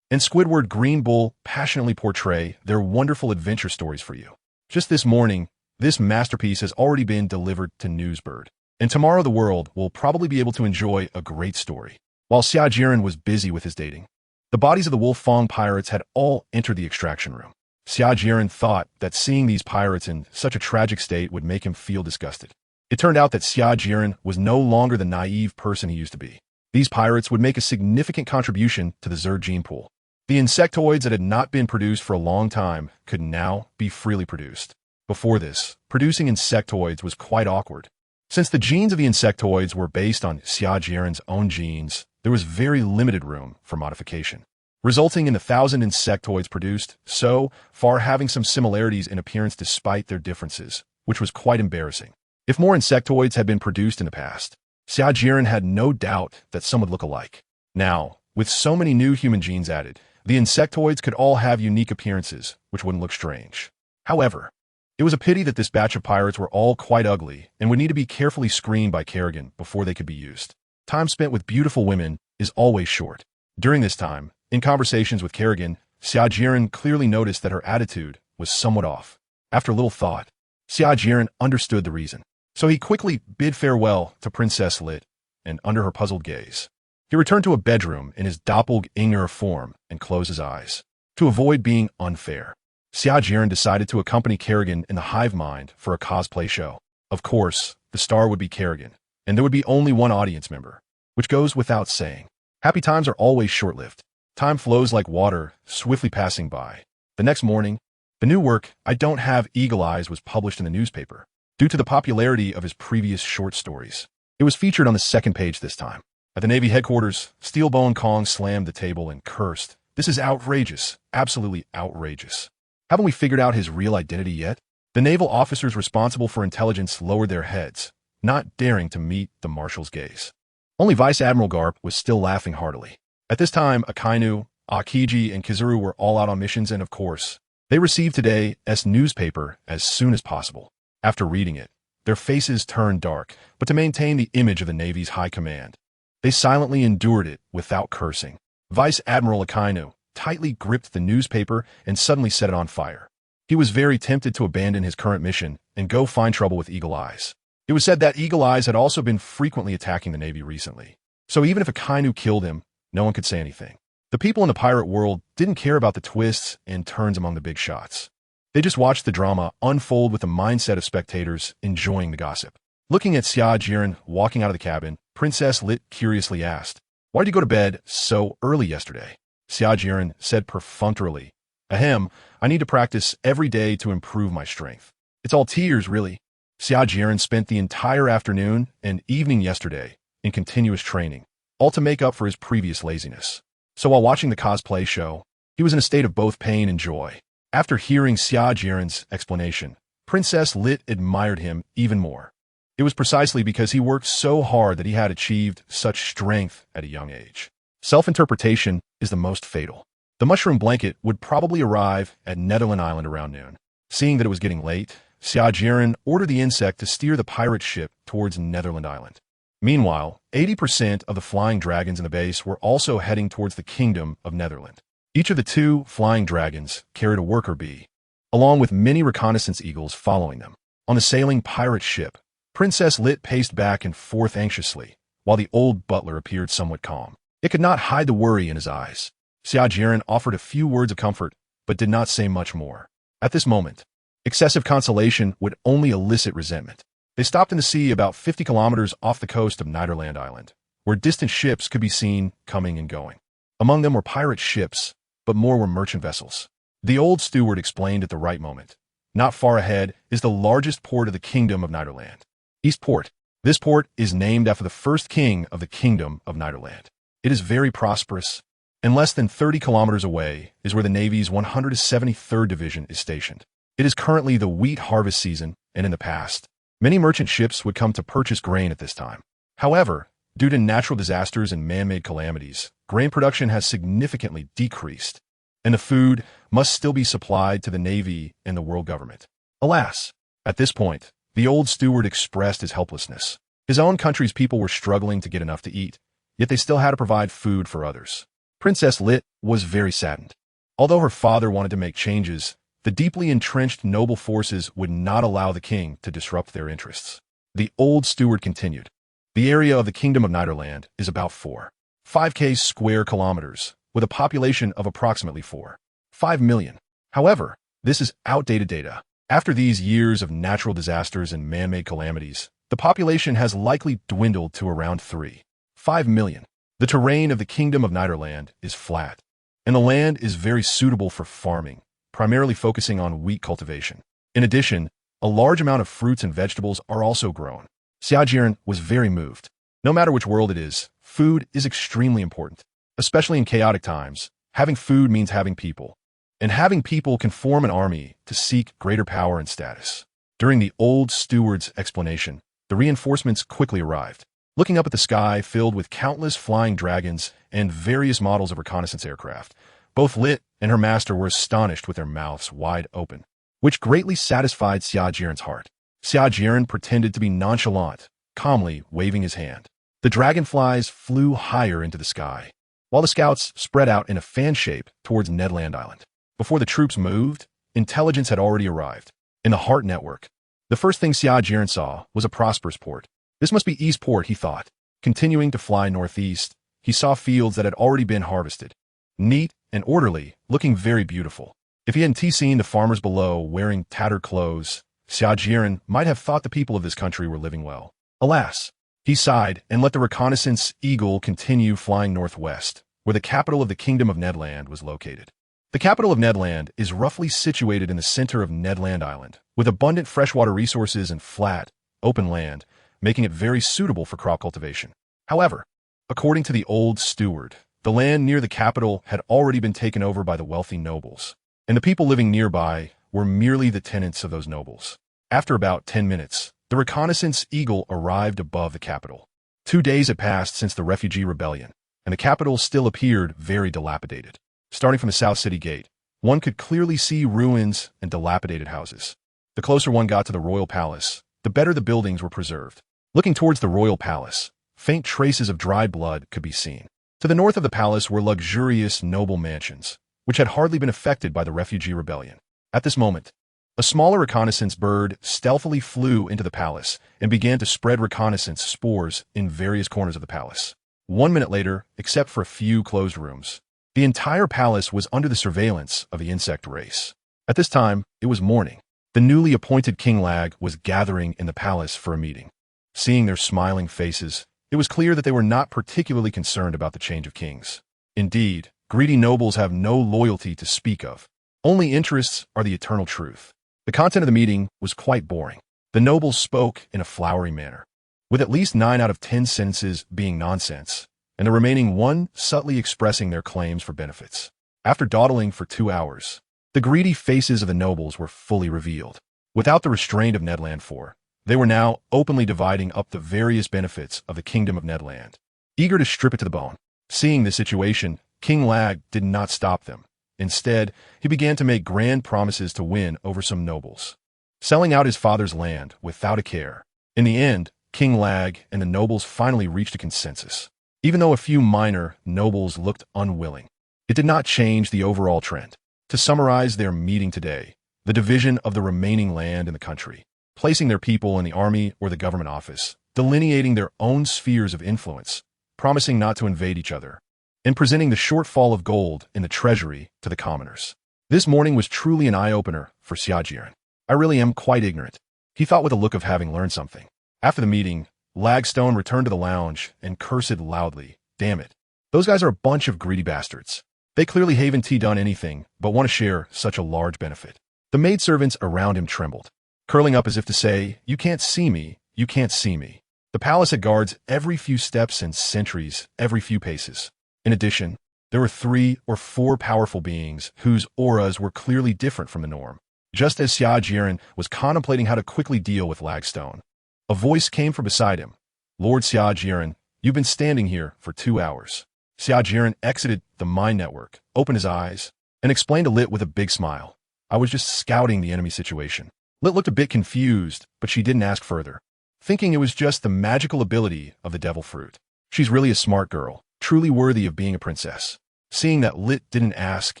and Squidward Green Bull passionately portray their wonderful adventure stories for you. Just this morning, this masterpiece has already been delivered to Newsbird, and tomorrow the world will probably be able to enjoy a great story. While Xia Jieren was busy with his dating, the bodies of the Wolf Fong pirates had all entered the extraction room. Xia Jieren thought that seeing these pirates in such a tragic state would make him feel disgusted. It turned out that Xia Jieren was no longer the naive person he used to be. These pirates would make a significant contribution to the Zerg gene pool. The insectoids that had not been produced for a long time could now be freely produced. Before this, producing insectoids was quite awkward. Since the genes of the insectoids were based on Xia Jieren's own genes, there was very limited room for modification, resulting in 1,000 insectoids produced, so far having some similarities in appearance despite their differences, which was quite embarrassing. If more insectoids had been produced in the past, Xia Jieren had no doubt that some would look alike. Now, with so many new human genes added, the insectoids could all have unique appearances, which wouldn't look strange. However, it was a pity that this batch of pirates were all quite ugly and would need to be carefully screened by Kerrigan before they could be used. Time spent with beautiful women is always short. During this time, in conversations with Kerrigan, Xia Jieren clearly noticed that her attitude was somewhat off. After a little thought, Xia Jieren understood the reason. So he quickly bid farewell to Princess Lit, and under her puzzled gaze, he returned to a bedroom in his doppelganger form and closed his eyes. To avoid being unfair, Xia Jieren decided to accompany Kerrigan in the hive mind for a cosplay show. Of course, the star would be Kerrigan, and there would be only one audience member, which goes without saying. Happy times are always short-lived. Time flows like water, swiftly passing by. The next morning, the new work, I Don't Have Eagle Eyes, was published in the newspaper. Due to the popularity of his previous short stories, it was featured on the second page this time. At the Navy headquarters, Steelbone Kong slammed the table and cursed. "This is outrageous, absolutely outrageous. Haven't we figured out his real identity yet?" The naval officers responsible for intelligence lowered their heads, not daring to meet the marshal's gaze. Only Vice Admiral Garp was still laughing heartily. At this time, Akainu, Akiji and Kizuru were all out on missions and, of course, they received today's newspaper as soon as possible. After reading it, their faces turned dark, but to maintain the image of the Navy's high command, they silently endured it without cursing. Vice Admiral Akainu tightly gripped the newspaper and suddenly set it on fire. He was very tempted to abandon his current mission and go find trouble with Eagle Eyes. It was said that Eagle Eyes had also been frequently attacking the Navy recently. So even if Akainu killed him, no one could say anything. The people in the pirate world didn't care about the twists and turns among the big shots. They just watched the drama unfold with the mindset of spectators enjoying the gossip. Looking at Xia Jieren walking out of the cabin, Princess Lit curiously asked, "Why did you go to bed so early yesterday?" Xia Jieren said perfunctorily, "Ahem, I need to practice every day to improve my strength. It's all tears, really." Xia Jieren spent the entire afternoon and evening yesterday in continuous training, all to make up for his previous laziness. So while watching the cosplay show, he was in a state of both pain and joy. After hearing Xia Jieren's explanation, Princess Lit admired him even more. It was precisely because he worked so hard that he had achieved such strength at a young age. Self-interpretation is the most fatal. The mushroom blanket would probably arrive at Netherland Island around noon. Seeing that it was getting late, Xia Jieren ordered the insect to steer the pirate ship towards Netherland Island. Meanwhile, 80% of the flying dragons in the base were also heading towards the Kingdom of Netherland. Each of the 2 flying dragons carried a worker bee, along with many reconnaissance eagles following them. On the sailing pirate ship, Princess Lit paced back and forth anxiously, while the old butler appeared somewhat calm. It could not hide the worry in his eyes. Xia Jieren offered a few words of comfort, but did not say much more. At this moment, excessive consolation would only elicit resentment. They stopped in the sea about 50 kilometers off the coast of Niederland Island, where distant ships could be seen coming and going. Among them were pirate ships, but more were merchant vessels. The old steward explained at the right moment. Not far ahead is the largest port of the Kingdom of Niederland, Eastport. This port is named after the first king of the Kingdom of Niederland. It is very prosperous, and less than 30 kilometers away is where the Navy's 173rd Division is stationed. It is currently the wheat harvest season, and in the past, many merchant ships would come to purchase grain at this time. However, due to natural disasters and man-made calamities, grain production has significantly decreased, and the food must still be supplied to the Navy and the world government. Alas, at this point, the old steward expressed his helplessness. His own country's people were struggling to get enough to eat, yet they still had to provide food for others. Princess Lit was very saddened. Although her father wanted to make changes, the deeply entrenched noble forces would not allow the king to disrupt their interests. The old steward continued. The area of the Kingdom of Niederland is about 4.5 square kilometers, with a population of approximately 4.5 million. However, this is outdated data. After these years of natural disasters and man-made calamities, the population has likely dwindled to around 3.5 million. The terrain of the Kingdom of Niederland is flat, and the land is very suitable for farming, primarily focusing on wheat cultivation. In addition, a large amount of fruits and vegetables are also grown. Xia Jieren was very moved. No matter which world it is, food is extremely important. Especially in chaotic times, having food means having people. And having people can form an army to seek greater power and status. During the old steward's explanation, the reinforcements quickly arrived. Looking up at the sky filled with countless flying dragons and various models of reconnaissance aircraft, both Lit and her master were astonished with their mouths wide open, which greatly satisfied Xia Jieren's heart. Xia Jieren pretended to be nonchalant, calmly waving his hand. The dragonflies flew higher into the sky, while the scouts spread out in a fan shape towards Nedland Island. Before the troops moved, intelligence had already arrived. In the Heart Network, the first thing Xia Jieren saw was a prosperous port. This must be Eastport, he thought. Continuing to fly northeast, he saw fields that had already been harvested. Neat and orderly, looking very beautiful. If he hadn't seen the farmers below wearing tattered clothes, Xia Jieren might have thought the people of this country were living well. Alas, he sighed and let the reconnaissance eagle continue flying northwest, where the capital of the Kingdom of Nedland was located. The capital of Nedland is roughly situated in the center of Nedland Island, with abundant freshwater resources and flat, open land, making it very suitable for crop cultivation. However, according to the old steward, the land near the capital had already been taken over by the wealthy nobles, and the people living nearby were merely the tenants of those nobles. After about 10 minutes, the reconnaissance eagle arrived above the capital. 2 days had passed since the refugee rebellion, and the capital still appeared very dilapidated. Starting from the South City Gate, one could clearly see ruins and dilapidated houses. The closer one got to the royal palace, the better the buildings were preserved. Looking towards the royal palace, faint traces of dried blood could be seen. To the north of the palace were luxurious, noble mansions, which had hardly been affected by the refugee rebellion. At this moment, a smaller reconnaissance bird stealthily flew into the palace and began to spread reconnaissance spores in various corners of the palace. 1 minute later, except for a few closed rooms, the entire palace was under the surveillance of the insect race. At this time, it was morning. The newly appointed King Lag was gathering in the palace for a meeting. Seeing their smiling faces, it was clear that they were not particularly concerned about the change of kings. Indeed, greedy nobles have no loyalty to speak of. Only interests are the eternal truth. The content of the meeting was quite boring. The nobles spoke in a flowery manner, with at least 9 out of 10 sentences being nonsense, and the remaining 1 subtly expressing their claims for benefits. After dawdling for 2 hours, the greedy faces of the nobles were fully revealed. Without the restraint of Nedland IV, they were now openly dividing up the various benefits of the Kingdom of Nedland, eager to strip it to the bone. Seeing the situation, King Lag did not stop them. Instead, he began to make grand promises to win over some nobles, selling out his father's land without a care. In the end, King Lag and the nobles finally reached a consensus. Even though a few minor nobles looked unwilling, it did not change the overall trend. To summarize their meeting today, the division of the remaining land in the country, placing their people in the army or the government office, delineating their own spheres of influence, promising not to invade each other, and presenting the shortfall of gold in the treasury to the commoners. This morning was truly an eye-opener for Xia Jieren. I really am quite ignorant, he thought with a look of having learned something. After the meeting, Lagstone returned to the lounge and cursed loudly. Damn it. Those guys are a bunch of greedy bastards. They clearly haven't done anything but want to share such a large benefit. The maidservants around him trembled, curling up as if to say, you can't see me, you can't see me. The palace had guards every few steps and sentries every few paces. In addition, there were 3 or 4 powerful beings whose auras were clearly different from the norm. Just as Xia Jieren was contemplating how to quickly deal with Lagstone, a voice came from beside him. Lord Xia Jieren, you've been standing here for 2 hours. Xia Jieren exited the mind network, opened his eyes, and explained to Lit with a big smile. I was just scouting the enemy situation. Lit looked a bit confused, but she didn't ask further, thinking it was just the magical ability of the devil fruit. She's really a smart girl, truly worthy of being a princess. Seeing that Lit didn't ask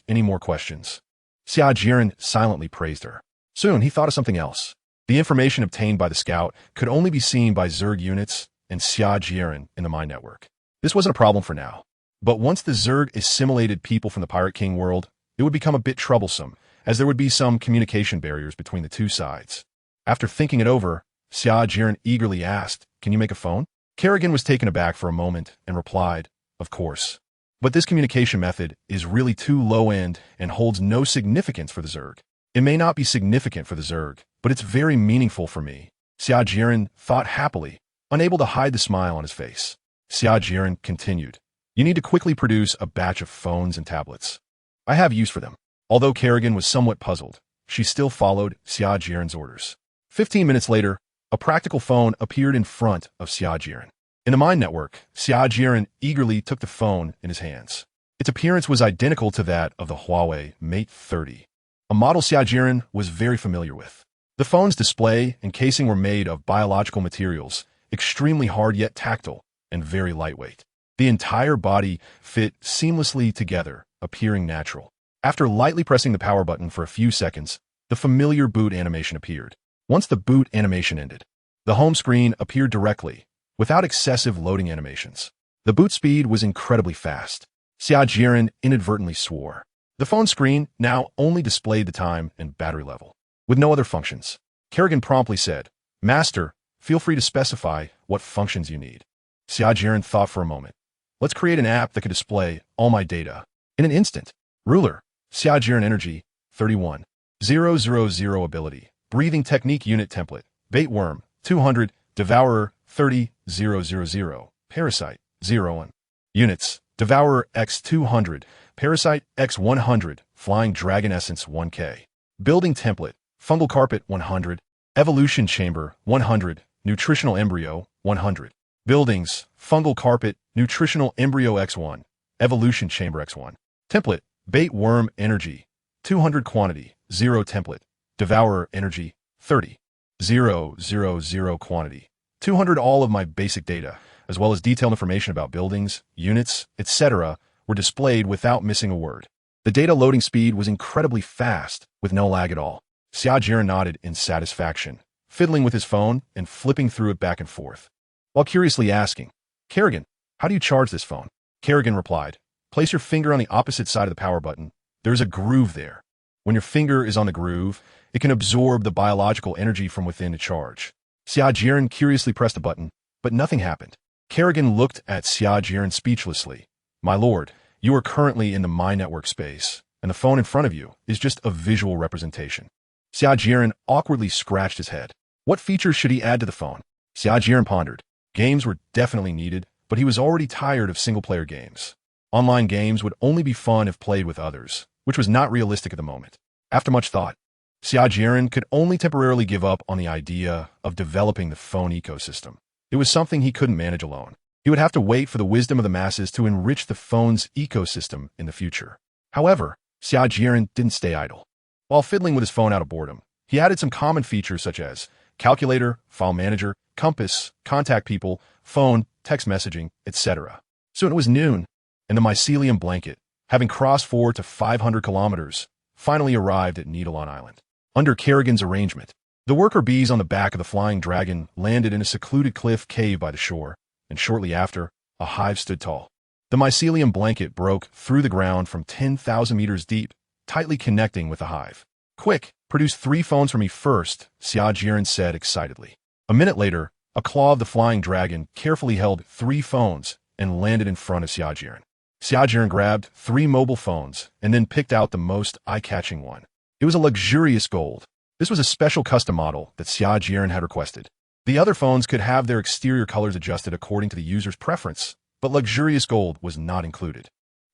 any more questions, Xia Jieren silently praised her. Soon, he thought of something else. The information obtained by the scout could only be seen by Zerg units and Xia Jieren in the mind network. This wasn't a problem for now, but once the Zerg assimilated people from the Pirate King world, it would become a bit troublesome, as there would be some communication barriers between the two sides. After thinking it over, Xia Jieren eagerly asked, can you make a phone? Kerrigan was taken aback for a moment and replied, of course. But this communication method is really too low-end and holds no significance for the Zerg. It may not be significant for the Zerg, but it's very meaningful for me. Xia Jieren thought happily, unable to hide the smile on his face. Xia Jieren continued, you need to quickly produce a batch of phones and tablets. I have use for them. Although Kerrigan was somewhat puzzled, she still followed Xia Jieren's orders. 15 minutes later, a practical phone appeared in front of Xia Jieren. In the mind network, Xia Jieren eagerly took the phone in his hands. Its appearance was identical to that of the Huawei Mate 30, a model Xia Jieren was very familiar with. The phone's display and casing were made of biological materials, extremely hard yet tactile, and very lightweight. The entire body fit seamlessly together, appearing natural. After lightly pressing the power button for a few seconds, the familiar boot animation appeared. Once the boot animation ended, the home screen appeared directly, without excessive loading animations. The boot speed was incredibly fast. Xia Jieren inadvertently swore. The phone screen now only displayed the time and battery level, with no other functions. Kerrigan promptly said, Master, feel free to specify what functions you need. Xia Jieren thought for a moment. Let's create an app that can display all my data. In an instant. Ruler, Xia Jieren Energy, 31,000 ability. Breathing Technique Unit Template. Bait Worm, 200. Devourer, 30,000. Parasite, 01. Units. Devourer X 200. Parasite X 100. Flying Dragon Essence 1K. Building Template. Fungal Carpet 100. Evolution Chamber 100. Nutritional Embryo 100. Buildings. Fungal Carpet. Nutritional Embryo X1. Evolution Chamber X1. Template. Bait worm energy, 200 quantity, 0 template. Devourer energy, 30. 000 quantity. 200 All of my basic data, as well as detailed information about buildings, units, etc., were displayed without missing a word. The data loading speed was incredibly fast, with no lag at all. Xia Jieren nodded in satisfaction, fiddling with his phone and flipping through it back and forth, while curiously asking, "Kerrigan, how do you charge this phone?" Kerrigan replied, "Place your finger on the opposite side of the power button. There is a groove there. When your finger is on the groove, it can absorb the biological energy from within to charge." Xia Jieren curiously pressed a button, but nothing happened. Kerrigan looked at Xia Jieren speechlessly. "My lord, you are currently in the My Network space, and the phone in front of you is just a visual representation." Xia Jieren awkwardly scratched his head. What features should he add to the phone? Xia Jieren pondered. Games were definitely needed, but he was already tired of single-player games. Online games would only be fun if played with others, which was not realistic at the moment. After much thought, Xia Jieren could only temporarily give up on the idea of developing the phone ecosystem. It was something he couldn't manage alone. He would have to wait for the wisdom of the masses to enrich the phone's ecosystem in the future. However, Xia Jieren didn't stay idle. While fiddling with his phone out of boredom, he added some common features such as calculator, file manager, compass, contact people, phone, text messaging, etc. Soon it was noon, and the mycelium blanket, having crossed 400 to 500 kilometers, finally arrived at Needleon Island. Under Kerrigan's arrangement, the worker bees on the back of the flying dragon landed in a secluded cliff cave by the shore, and shortly after, a hive stood tall. The mycelium blanket broke through the ground from 10,000 meters deep, tightly connecting with the hive. "Quick, produce 3 phones for me first," Xia Jieren said excitedly. A minute later, a claw of the flying dragon carefully held 3 phones and landed in front of Xia Jieren. Xia Jieren grabbed 3 mobile phones and then picked out the most eye-catching one. It was a luxurious gold. This was a special custom model that Xia Jieren had requested. The other phones could have their exterior colors adjusted according to the user's preference, but luxurious gold was not included.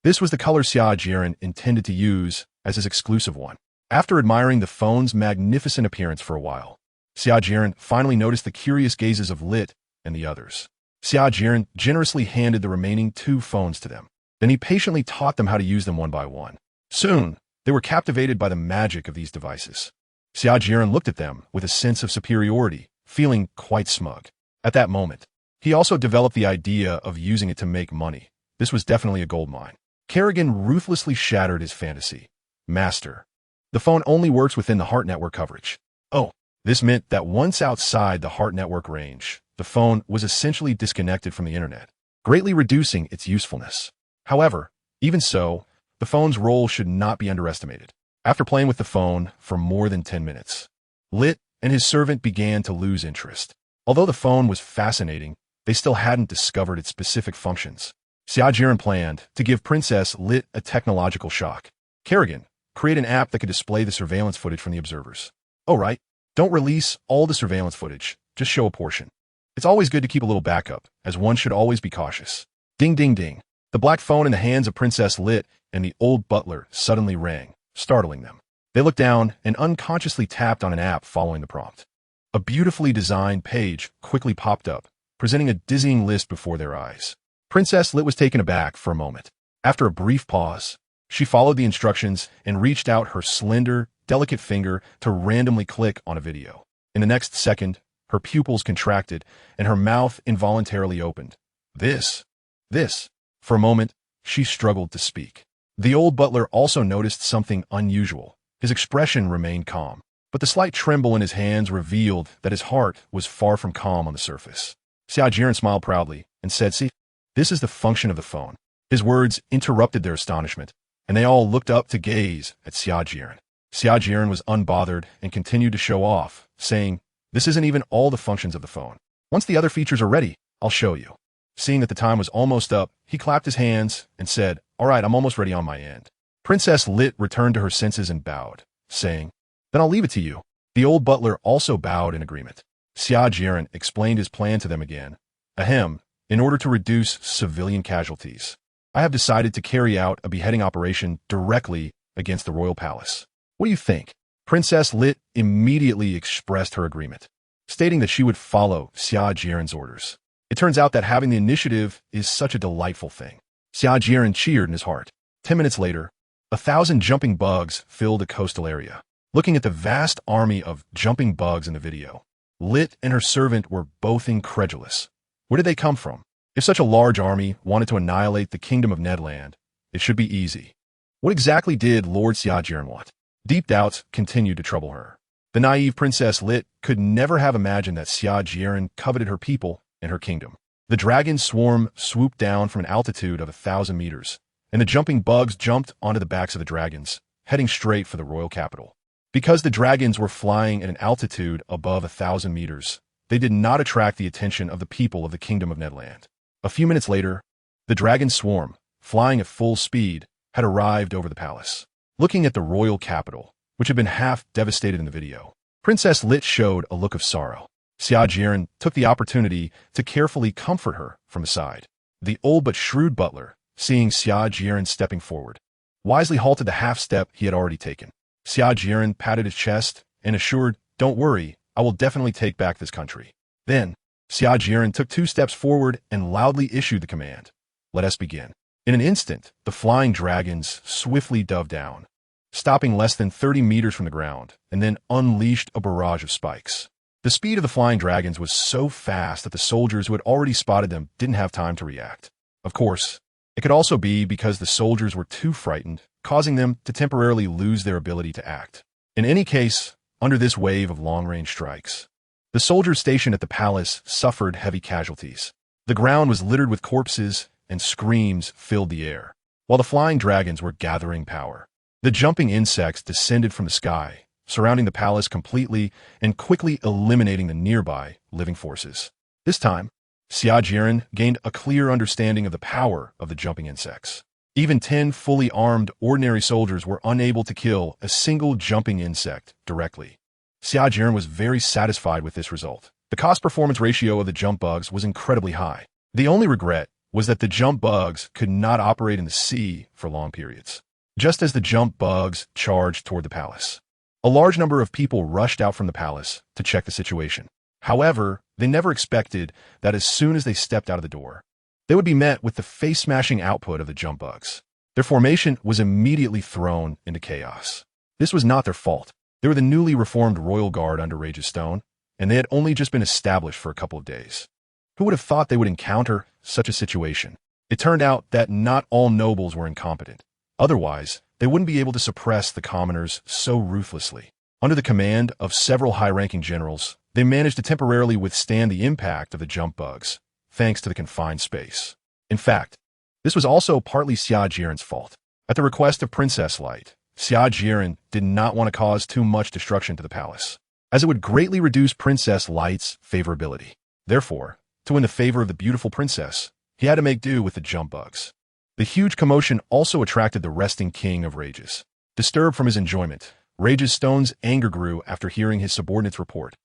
This was the color Xia Jieren intended to use as his exclusive one. After admiring the phone's magnificent appearance for a while, Xia Jieren finally noticed the curious gazes of Lit and the others. Xia Jieren generously handed the remaining 2 phones to them. Then he patiently taught them how to use them one by one. Soon, they were captivated by the magic of these devices. Xia Jieren looked at them with a sense of superiority, feeling quite smug. At that moment, he also developed the idea of using it to make money. This was definitely a gold mine. Kerrigan ruthlessly shattered his fantasy. "Master, the phone only works within the Heart Network coverage." Oh, this meant that once outside the Heart Network range, the phone was essentially disconnected from the internet, greatly reducing its usefulness. However, even so, the phone's role should not be underestimated. After playing with the phone for more than 10 minutes, Lit and his servant began to lose interest. Although the phone was fascinating, they still hadn't discovered its specific functions. Xia Jieren planned to give Princess Lit a technological shock. "Kerrigan, create an app that could display the surveillance footage from the observers." "Oh, right. Don't release all the surveillance footage. Just show a portion. It's always good to keep a little backup, as one should always be cautious." Ding, ding, ding. The black phone in the hands of Princess Lit and the old butler suddenly rang, startling them. They looked down and unconsciously tapped on an app following the prompt. A beautifully designed page quickly popped up, presenting a dizzying list before their eyes. Princess Lit was taken aback for a moment. After a brief pause, she followed the instructions and reached out her slender, delicate finger to randomly click on a video. In the next second, her pupils contracted and her mouth involuntarily opened. This. For a moment, she struggled to speak. The old butler also noticed something unusual. His expression remained calm, but the slight tremble in his hands revealed that his heart was far from calm on the surface. Xia Jieren smiled proudly and said, "See, this is the function of the phone." His words interrupted their astonishment, and they all looked up to gaze at Xia Jieren. Xia Jieren was unbothered and continued to show off, saying, "This isn't even all the functions of the phone. Once the other features are ready, I'll show you." Seeing that the time was almost up, he clapped his hands and said, "All right, I'm almost ready on my end." Princess Lit returned to her senses and bowed, saying, "Then I'll leave it to you." The old butler also bowed in agreement. Xia Jieren explained his plan to them again. "Ahem, in order to reduce civilian casualties, I have decided to carry out a beheading operation directly against the royal palace. What do you think?" Princess Lit immediately expressed her agreement, stating that she would follow Xia Jieren's orders. It turns out that having the initiative is such a delightful thing. Xia Jieren cheered in his heart. 10 minutes later, 1,000 jumping bugs filled the coastal area. Looking at the vast army of jumping bugs in the video, Lit and her servant were both incredulous. Where did they come from? If such a large army wanted to annihilate the kingdom of Nedland, it should be easy. What exactly did Lord Xia Jieren want? Deep doubts continued to trouble her. The naive Princess Lit could never have imagined that Xia Jieren coveted her people and her kingdom. The dragon swarm swooped down from an altitude of 1,000 meters, and the jumping bugs jumped onto the backs of the dragons, heading straight for the royal capital. Because the dragons were flying at an altitude above 1,000 meters, they did not attract the attention of the people of the kingdom of Nedland. A few minutes later, the dragon swarm, flying at full speed, had arrived over the palace. Looking at the royal capital, which had been half devastated in the video, Princess Lit showed a look of sorrow. Xia Jieren took the opportunity to carefully comfort her from the side. The old but shrewd butler, seeing Xia Jieren stepping forward, wisely halted the half-step he had already taken. Xia Jieren patted his chest and assured, "Don't worry, I will definitely take back this country." Then, Xia Jieren took 2 steps forward and loudly issued the command, "Let us begin." In an instant, the flying dragons swiftly dove down, stopping less than 30 meters from the ground, and then unleashed a barrage of spikes. The speed of the flying dragons was so fast that the soldiers who had already spotted them didn't have time to react. Of course, it could also be because the soldiers were too frightened, causing them to temporarily lose their ability to act. In any case, under this wave of long-range strikes, the soldiers stationed at the palace suffered heavy casualties. The ground was littered with corpses, and screams filled the air, while the flying dragons were gathering power. The jumping insects descended from the sky, surrounding the palace completely and quickly eliminating the nearby living forces. This time, Xia Jieren gained a clear understanding of the power of the jumping insects. Even 10 fully armed ordinary soldiers were unable to kill a single jumping insect directly. Xia Jieren was very satisfied with this result. The cost-performance ratio of the jump bugs was incredibly high. The only regret was that the jump bugs could not operate in the sea for long periods. Just as the jump bugs charged toward the palace, a large number of people rushed out from the palace to check the situation. However, they never expected that as soon as they stepped out of the door, they would be met with the face-smashing output of the jump bugs. Their formation was immediately thrown into chaos. This was not their fault. They were the newly reformed royal guard under Rage's Stone, and they had only just been established for a couple of days. Who would have thought they would encounter such a situation? It turned out that not all nobles were incompetent. Otherwise, they wouldn't be able to suppress the commoners so ruthlessly. Under the command of several high-ranking generals, they managed to temporarily withstand the impact of the jump bugs, thanks to the confined space. In fact, this was also partly Xia Jieren's fault. At the request of Princess Light, Xia Jieren did not want to cause too much destruction to the palace, as it would greatly reduce Princess Light's favorability. Therefore, to win the favor of the beautiful princess, he had to make do with the jump bugs. The huge commotion also attracted the resting king of Rages. Disturbed from his enjoyment, Rage's Stone's anger grew after hearing his subordinate's report.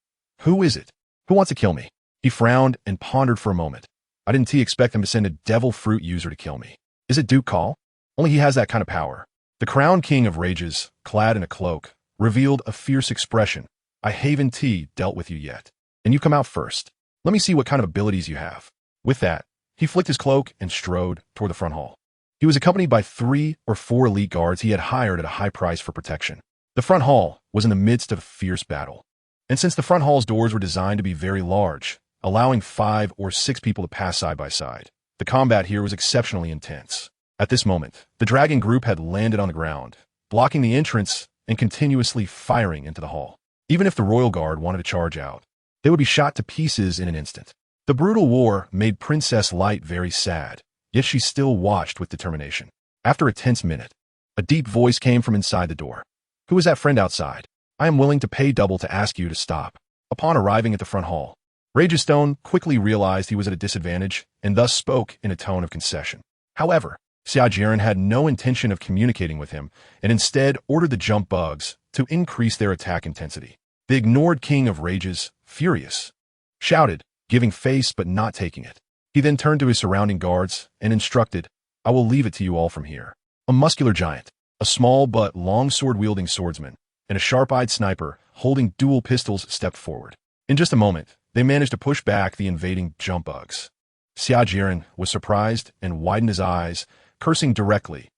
"Who is it? Who wants to kill me?" He frowned and pondered for a moment. "I didn't expect them to send a devil fruit user to kill me. Is it Duke Call? Only he has that kind of power." The crowned king of Rages, clad in a cloak, revealed a fierce expression. "I haven't dealt with you yet, and you come out first. Let me see what kind of abilities you have." With that, he flicked his cloak and strode toward the front hall. He was accompanied by 3 or 4 elite guards he had hired at a high price for protection. The front hall was in the midst of a fierce battle, and since the front hall's doors were designed to be very large, allowing 5 or 6 people to pass side by side, the combat here was exceptionally intense. At this moment, the dragon group had landed on the ground, blocking the entrance and continuously firing into the hall. Even if the royal guard wanted to charge out, they would be shot to pieces in an instant. The brutal war made Princess Light very sad, yet she still watched with determination. After a tense minute, a deep voice came from inside the door. "Who is that friend outside? I am willing to pay double to ask you to stop." Upon arriving at the front hall, Rage's Stone quickly realized he was at a disadvantage and thus spoke in a tone of concession. However, Xia Jieren had no intention of communicating with him and instead ordered the jump bugs to increase their attack intensity. The ignored king of Rages, furious, shouted, giving face but not taking it. He then turned to his surrounding guards and instructed, "I will leave it to you all from here." A muscular giant, a small but long sword-wielding swordsman, and a sharp-eyed sniper holding dual pistols stepped forward. In just a moment, they managed to push back the invading jump bugs. Xia Jieren was surprised and widened his eyes, cursing directly.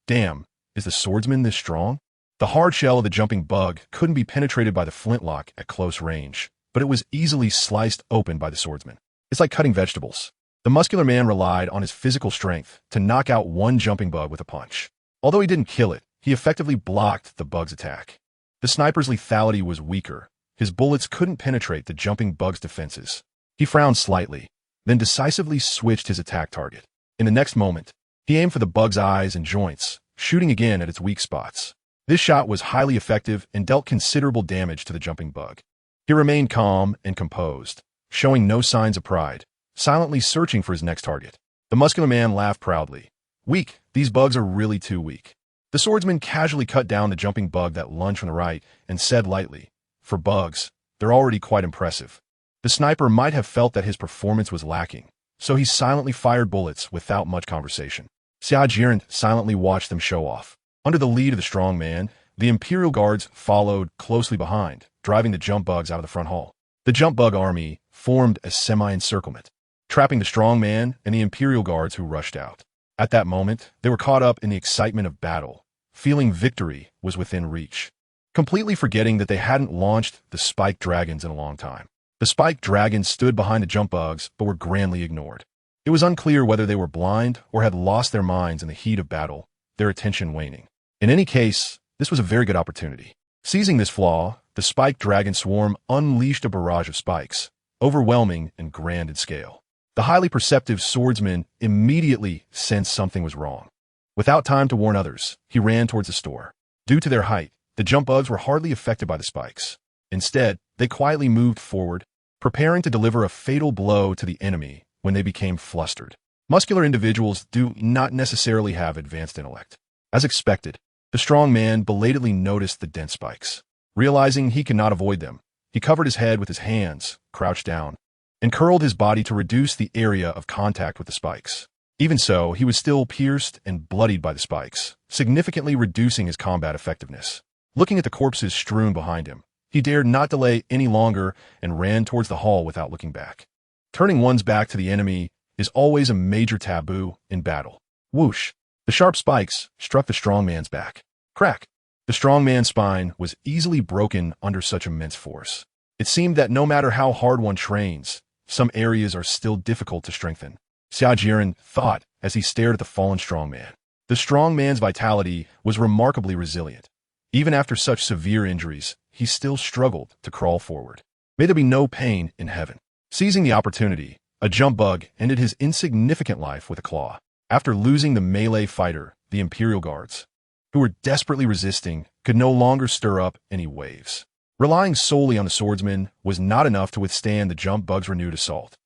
"Damn, Is the swordsman this strong? The hard shell of the jumping bug couldn't be penetrated by the flintlock at close range, but it was easily sliced open by the swordsman. It's like cutting vegetables. The muscular man relied on his physical strength to knock out one jumping bug with a punch. Although he didn't kill it, he effectively blocked the bug's attack. The sniper's lethality was weaker. His bullets couldn't penetrate the jumping bug's defenses. He frowned slightly, then decisively switched his attack target. In the next moment, he aimed for the bug's eyes and joints, shooting again at its weak spots. This shot was highly effective and dealt considerable damage to the jumping bug. He remained calm and composed, showing no signs of pride, silently searching for his next target. The muscular man laughed proudly. Weak, these bugs are really too weak. The swordsman casually cut down the jumping bug that lunged from the right and said lightly, "For bugs, they're already quite impressive." The sniper might have felt that his performance was lacking, so he silently fired bullets without much conversation. Xia Jieren silently watched them show off. Under the lead of the strong man, the Imperial Guards followed closely behind, driving the jump bugs out of the front hall. The jump bug army formed a semi-encirclement, trapping the strong man and the Imperial Guards who rushed out. At that moment, they were caught up in the excitement of battle, feeling victory was within reach, completely forgetting that they hadn't launched the spiked dragons in a long time. The spiked dragons stood behind the jump bugs but were grandly ignored. It was unclear whether they were blind or had lost their minds in the heat of battle, their attention waning. In any case, this was a very good opportunity. Seizing this flaw, the spiked dragon swarm unleashed a barrage of spikes, overwhelming and grand in scale. The highly perceptive swordsman immediately sensed something was wrong. Without time to warn others, he ran towards the store. Due to their height, the jump bugs were hardly affected by the spikes. Instead, they quietly moved forward, preparing to deliver a fatal blow to the enemy when they became flustered. Muscular individuals do not necessarily have advanced intellect. As expected, the strong man belatedly noticed the dense spikes. Realizing he could not avoid them, he covered his head with his hands, crouched down, and curled his body to reduce the area of contact with the spikes. Even so, he was still pierced and bloodied by the spikes, significantly reducing his combat effectiveness. Looking at the corpses strewn behind him, he dared not delay any longer and ran towards the hall without looking back. Turning one's back to the enemy is always a major taboo in battle. Whoosh! The sharp spikes struck the strong man's back. Crack! The strong man's spine was easily broken under such immense force. It seemed that no matter how hard one trains, some areas are still difficult to strengthen. Xia Jieren thought as he stared at the fallen strong man. The strong man's vitality was remarkably resilient. Even after such severe injuries, he still struggled to crawl forward. May there be no pain in heaven. Seizing the opportunity, a jump bug ended his insignificant life with a claw. After losing the melee fighter, the Imperial Guards, who were desperately resisting, could no longer stir up any waves. Relying solely on the swordsman was not enough to withstand the jump bug's renewed assault.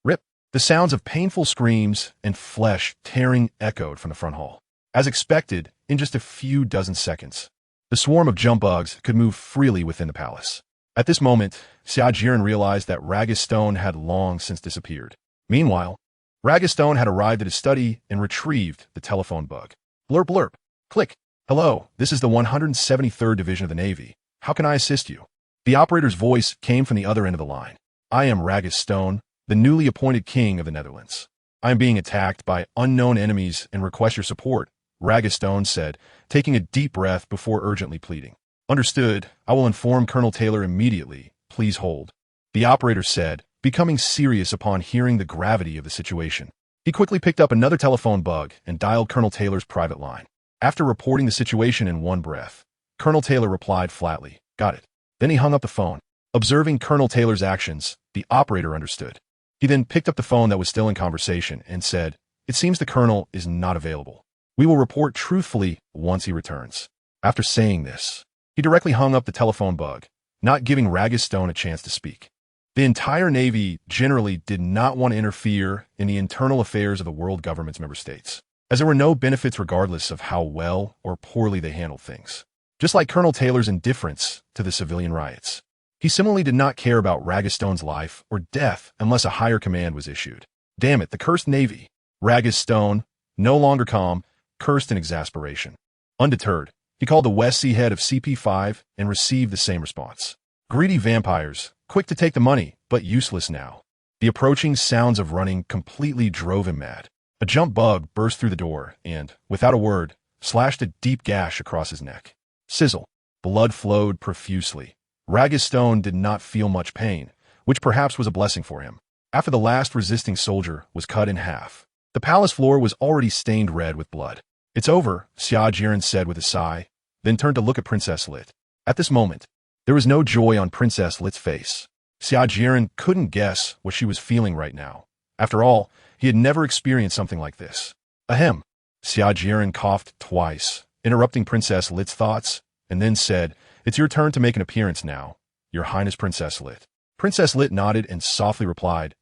Rip! The sounds of painful screams and flesh tearing echoed from the front hall. As expected, in just a few dozen seconds, the swarm of jump bugs could move freely within the palace. At this moment, Xia Jieren realized that Ragus Stone had long since disappeared. Meanwhile, Ragus Stone had arrived at his study and retrieved the telephone bug. Blurp blurp. Click. Hello, this is the 173rd Division of the Navy. How can I assist you? The operator's voice came from the other end of the line. I am Ragus Stone, the newly appointed king of the Netherlands. I am being attacked by unknown enemies and request your support, Ragus Stone said, taking a deep breath before urgently pleading. Understood. I will inform Colonel Taylor immediately. Please hold. The operator said, becoming serious upon hearing the gravity of the situation. He quickly picked up another telephone bug and dialed Colonel Taylor's private line. After reporting the situation in one breath, Colonel Taylor replied flatly, "Got it." Then he hung up the phone. Observing Colonel Taylor's actions, the operator understood. He then picked up the phone that was still in conversation and said, "It seems the colonel is not available. We will report truthfully once he returns." After saying this, he directly hung up the telephone bug, not giving Ragus Stone a chance to speak. The entire Navy generally did not want to interfere in the internal affairs of the world government's member states, as there were no benefits regardless of how well or poorly they handled things. Just like Colonel Taylor's indifference to the civilian riots, he similarly did not care about Ragus Stone's life or death unless a higher command was issued. Damn it, the cursed Navy. Ragus Stone, no longer calm, cursed in exasperation. Undeterred, he called the West Sea head of CP5 and received the same response. Greedy vampires, quick to take the money, but useless now. The approaching sounds of running completely drove him mad. A jump bug burst through the door and, without a word, slashed a deep gash across his neck. Sizzle. Blood flowed profusely. Ragastone did not feel much pain, which perhaps was a blessing for him. After the last resisting soldier was cut in half, the palace floor was already stained red with blood. "It's over," Xia Jieren said with a sigh, then turned to look at Princess Lit. At this moment, there was no joy on Princess Lit's face. Xia Jieren couldn't guess what she was feeling right now. After all, he had never experienced something like this. Ahem. Xia Jieren coughed twice, interrupting Princess Lit's thoughts, and then said, "It's your turn to make an appearance now, Your Highness Princess Lit." Princess Lit nodded and softly replied,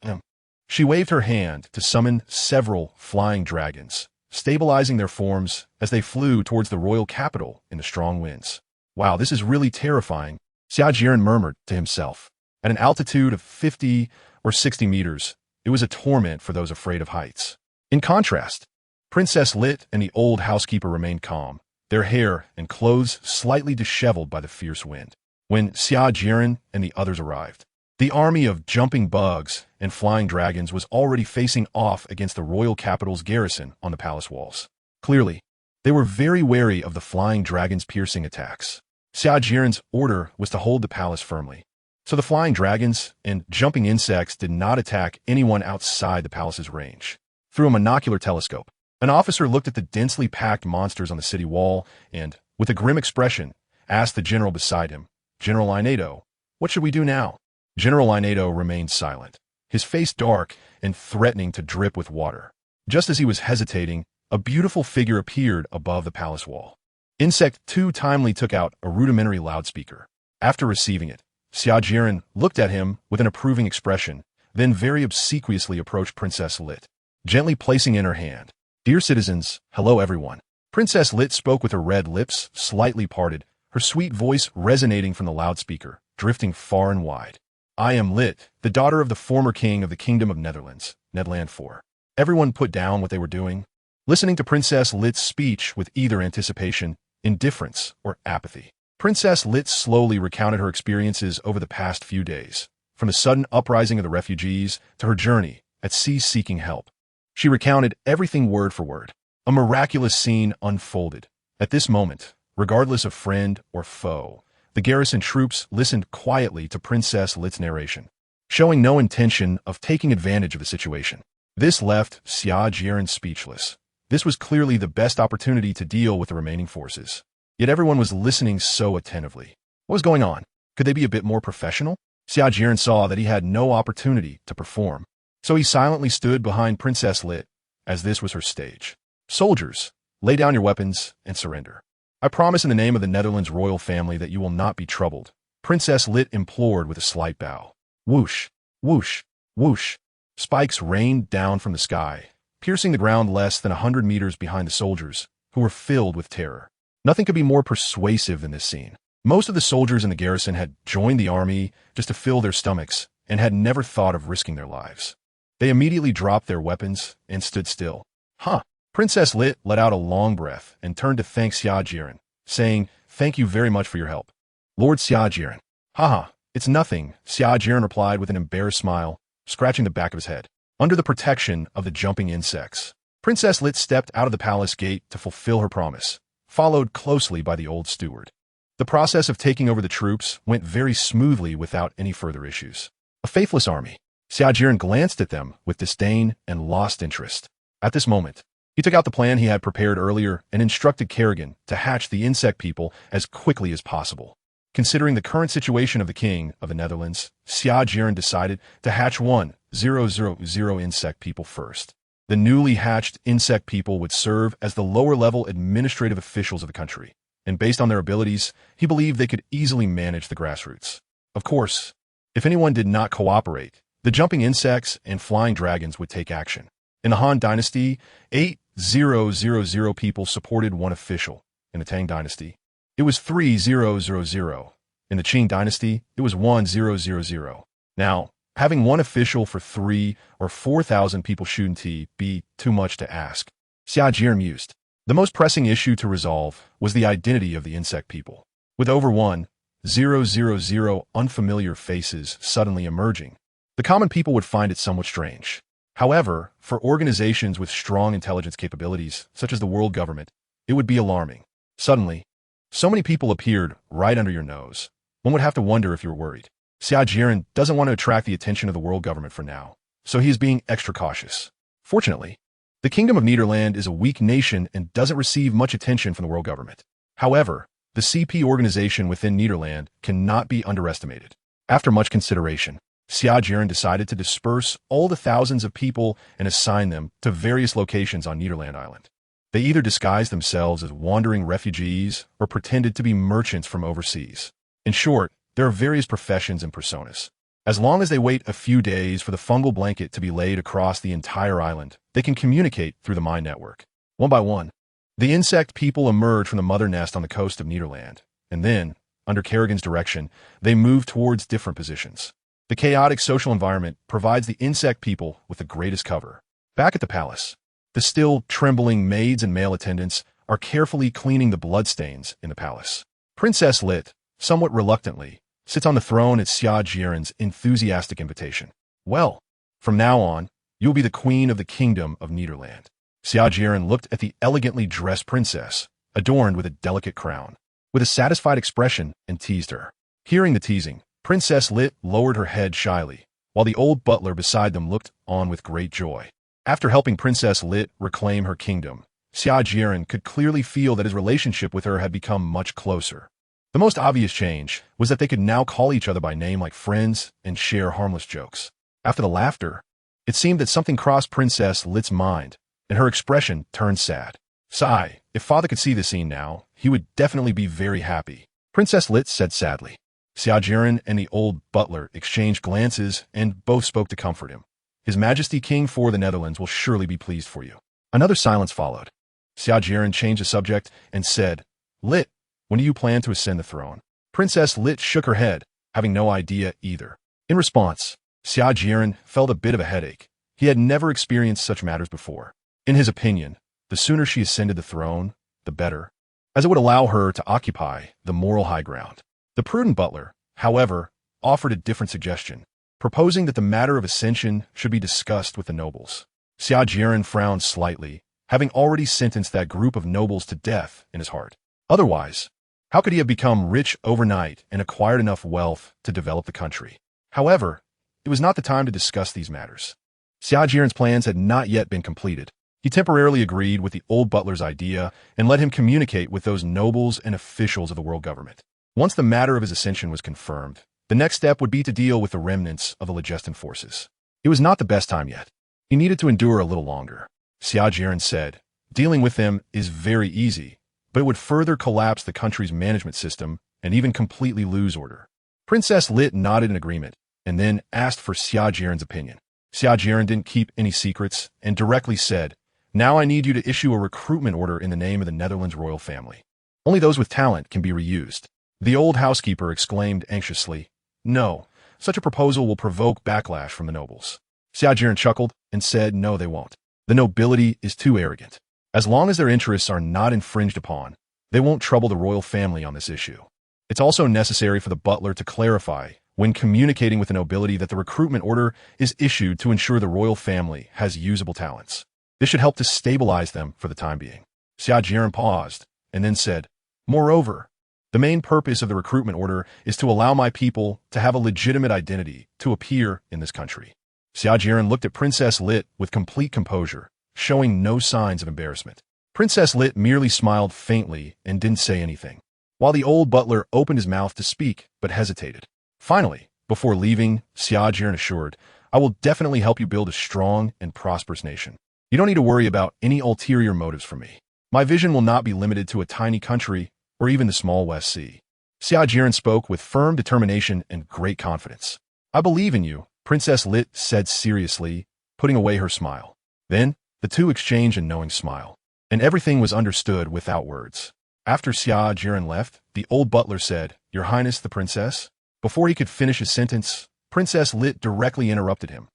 She waved her hand to summon several flying dragons, stabilizing their forms as they flew towards the royal capital in the strong winds. "Wow, this is really terrifying," Xia Jieren murmured to himself. At an altitude of 50 or 60 meters, it was a torment for those afraid of heights. In contrast, Princess Lit and the old housekeeper remained calm, their hair and clothes slightly disheveled by the fierce wind. When Xia Jieren and the others arrived, the army of jumping bugs and flying dragons was already facing off against the royal capital's garrison on the palace walls. Clearly, they were very wary of the flying dragons' piercing attacks. Xia Jieren's order was to hold the palace firmly, so the flying dragons and jumping insects did not attack anyone outside the palace's range. Through a monocular telescope, an officer looked at the densely packed monsters on the city wall and, with a grim expression, asked the general beside him, "General Inedo, what should we do now?" General Inedo remained silent, his face dark and threatening to drip with water. Just as he was hesitating, a beautiful figure appeared above the palace wall. Insect 2 timely took out a rudimentary loudspeaker. After receiving it, Xia Jieren looked at him with an approving expression, then very obsequiously approached Princess Lit, gently placing in her hand, "Dear citizens, hello everyone." Princess Lit spoke with her red lips slightly parted, her sweet voice resonating from the loudspeaker, drifting far and wide. "I am Lit, the daughter of the former king of the Kingdom of Netherlands, Nederland 4. Everyone put down what they were doing, listening to Princess Lit's speech with either anticipation, indifference, or apathy. Princess Lit slowly recounted her experiences over the past few days, from the sudden uprising of the refugees to her journey at sea seeking help. She recounted everything word for word. A miraculous scene unfolded. At this moment, regardless of friend or foe, the garrison troops listened quietly to Princess Lit's narration, showing no intention of taking advantage of the situation. This left Xia Jieren speechless. This was clearly the best opportunity to deal with the remaining forces. Yet everyone was listening so attentively. What was going on? Could they be a bit more professional? Xia Jieren saw that he had no opportunity to perform, so he silently stood behind Princess Lit, as this was her stage. "Soldiers, lay down your weapons and surrender. I promise in the name of the Netherlands royal family that you will not be troubled," Princess Lit implored with a slight bow. Whoosh, whoosh, whoosh. Spikes rained down from the sky, piercing the ground less than 100 meters behind the soldiers, who were filled with terror. Nothing could be more persuasive than this scene. Most of the soldiers in the garrison had joined the army just to fill their stomachs and had never thought of risking their lives. They immediately dropped their weapons and stood still. "Huh." Princess Lit let out a long breath and turned to thank Xia Jieren, saying, "Thank you very much for your help." "Lord Xia Jieren." "Haha, it's nothing," Xia Jieren replied with an embarrassed smile, scratching the back of his head. Under the protection of the jumping insects, Princess Lit stepped out of the palace gate to fulfill her promise, followed closely by the old steward. The process of taking over the troops went very smoothly without any further issues. A faithless army. Xia Jieren glanced at them with disdain and lost interest. At this moment, he took out the plan he had prepared earlier and instructed Kerrigan to hatch the insect people as quickly as possible. Considering the current situation of the King of the Netherlands, Xia Jieren decided to hatch 1,000 insect people first. The newly hatched insect people would serve as the lower-level administrative officials of the country, and based on their abilities, he believed they could easily manage the grassroots. Of course, if anyone did not cooperate, the jumping insects and flying dragons would take action. In the Han Dynasty, 8,000 people supported one official. In the Tang Dynasty, it was 3,000. In the Qing Dynasty, it was 1,000. Now, having one official for 3,000 or 4,000 people shouldn't be too much to ask. Xia Jieren mused. The most pressing issue to resolve was the identity of the insect people. With over 1,000 unfamiliar faces suddenly emerging, the common people would find it somewhat strange. However, for organizations with strong intelligence capabilities, such as the world government, it would be alarming. Suddenly, so many people appeared right under your nose. One would have to wonder if you were worried. Xia Jieren doesn't want to attract the attention of the world government for now, so he is being extra cautious. Fortunately, the Kingdom of Nederland is a weak nation and doesn't receive much attention from the world government. However, the CP organization within Nederland cannot be underestimated. After much consideration, Xia Jieren decided to disperse all the thousands of people and assign them to various locations on Nederland Island. They either disguised themselves as wandering refugees or pretended to be merchants from overseas. In short, there are various professions and personas. As long as they wait a few days for the fungal blanket to be laid across the entire island, they can communicate through the mind network. One by one, the insect people emerge from the mother nest on the coast of Nederland, and then, under Kerrigan's direction, they move towards different positions. The chaotic social environment provides the insect people with the greatest cover. Back at the palace, the still trembling maids and male attendants are carefully cleaning the bloodstains in the palace. Princess Lit, somewhat reluctantly, sits on the throne at Xia Jieren's enthusiastic invitation. Well, from now on, you'll be the queen of the Kingdom of Nederland. Xia Jieren looked at the elegantly dressed princess, adorned with a delicate crown, with a satisfied expression, and teased her. Hearing the teasing, Princess Lit lowered her head shyly, while the old butler beside them looked on with great joy. After helping Princess Lit reclaim her kingdom, Xia Jieren could clearly feel that his relationship with her had become much closer. The most obvious change was that they could now call each other by name like friends and share harmless jokes. After the laughter, it seemed that something crossed Princess Lit's mind, and her expression turned sad. Sigh, if father could see this scene now, he would definitely be very happy, Princess Lit said sadly. Xia Jieren and the old butler exchanged glances and both spoke to comfort him. His Majesty King for the Netherlands will surely be pleased for you. Another silence followed. Xia Jieren changed the subject and said, Lit, when do you plan to ascend the throne? Princess Lit shook her head, having no idea either. In response, Xia Jieren felt a bit of a headache. He had never experienced such matters before. In his opinion, the sooner she ascended the throne, the better, as it would allow her to occupy the moral high ground. The prudent butler, however, offered a different suggestion, proposing that the matter of ascension should be discussed with the nobles. Xia Jieren frowned slightly, having already sentenced that group of nobles to death in his heart. Otherwise, how could he have become rich overnight and acquired enough wealth to develop the country? However, it was not the time to discuss these matters. Xia Jieren's plans had not yet been completed. He temporarily agreed with the old butler's idea and let him communicate with those nobles and officials of the world government. Once the matter of his ascension was confirmed, the next step would be to deal with the remnants of the Legestan forces. It was not the best time yet. He needed to endure a little longer. Xia Jieren said, dealing with them is very easy, but it would further collapse the country's management system and even completely lose order. Princess Lit nodded in agreement and then asked for Xia Jieren's opinion. Xia Jieren didn't keep any secrets and directly said, now I need you to issue a recruitment order in the name of the Netherlands royal family. Only those with talent can be reused. The old housekeeper exclaimed anxiously, no, such a proposal will provoke backlash from the nobles. Xia Jieren chuckled and said no they won't. The nobility is too arrogant. As long as their interests are not infringed upon, they won't trouble the royal family on this issue. It's also necessary for the butler to clarify when communicating with the nobility that the recruitment order is issued to ensure the royal family has usable talents. This should help to stabilize them for the time being. Xia Jieren paused and then said, moreover, the main purpose of the recruitment order is to allow my people to have a legitimate identity to appear in this country. Xia Jieren looked at Princess Lit with complete composure, showing no signs of embarrassment. Princess Lit merely smiled faintly and didn't say anything, while the old butler opened his mouth to speak but hesitated. Finally, before leaving, Xia Jieren assured, I will definitely help you build a strong and prosperous nation. You don't need to worry about any ulterior motives from me. My vision will not be limited to a tiny country or even the small West Sea. Xia Jieren spoke with firm determination and great confidence. I believe in you, Princess Lit said seriously, putting away her smile. Then, the two exchanged a knowing smile, and everything was understood without words. After Xia Jieren left, the old butler said, Your Highness the Princess? Before he could finish his sentence, Princess Lit directly interrupted him.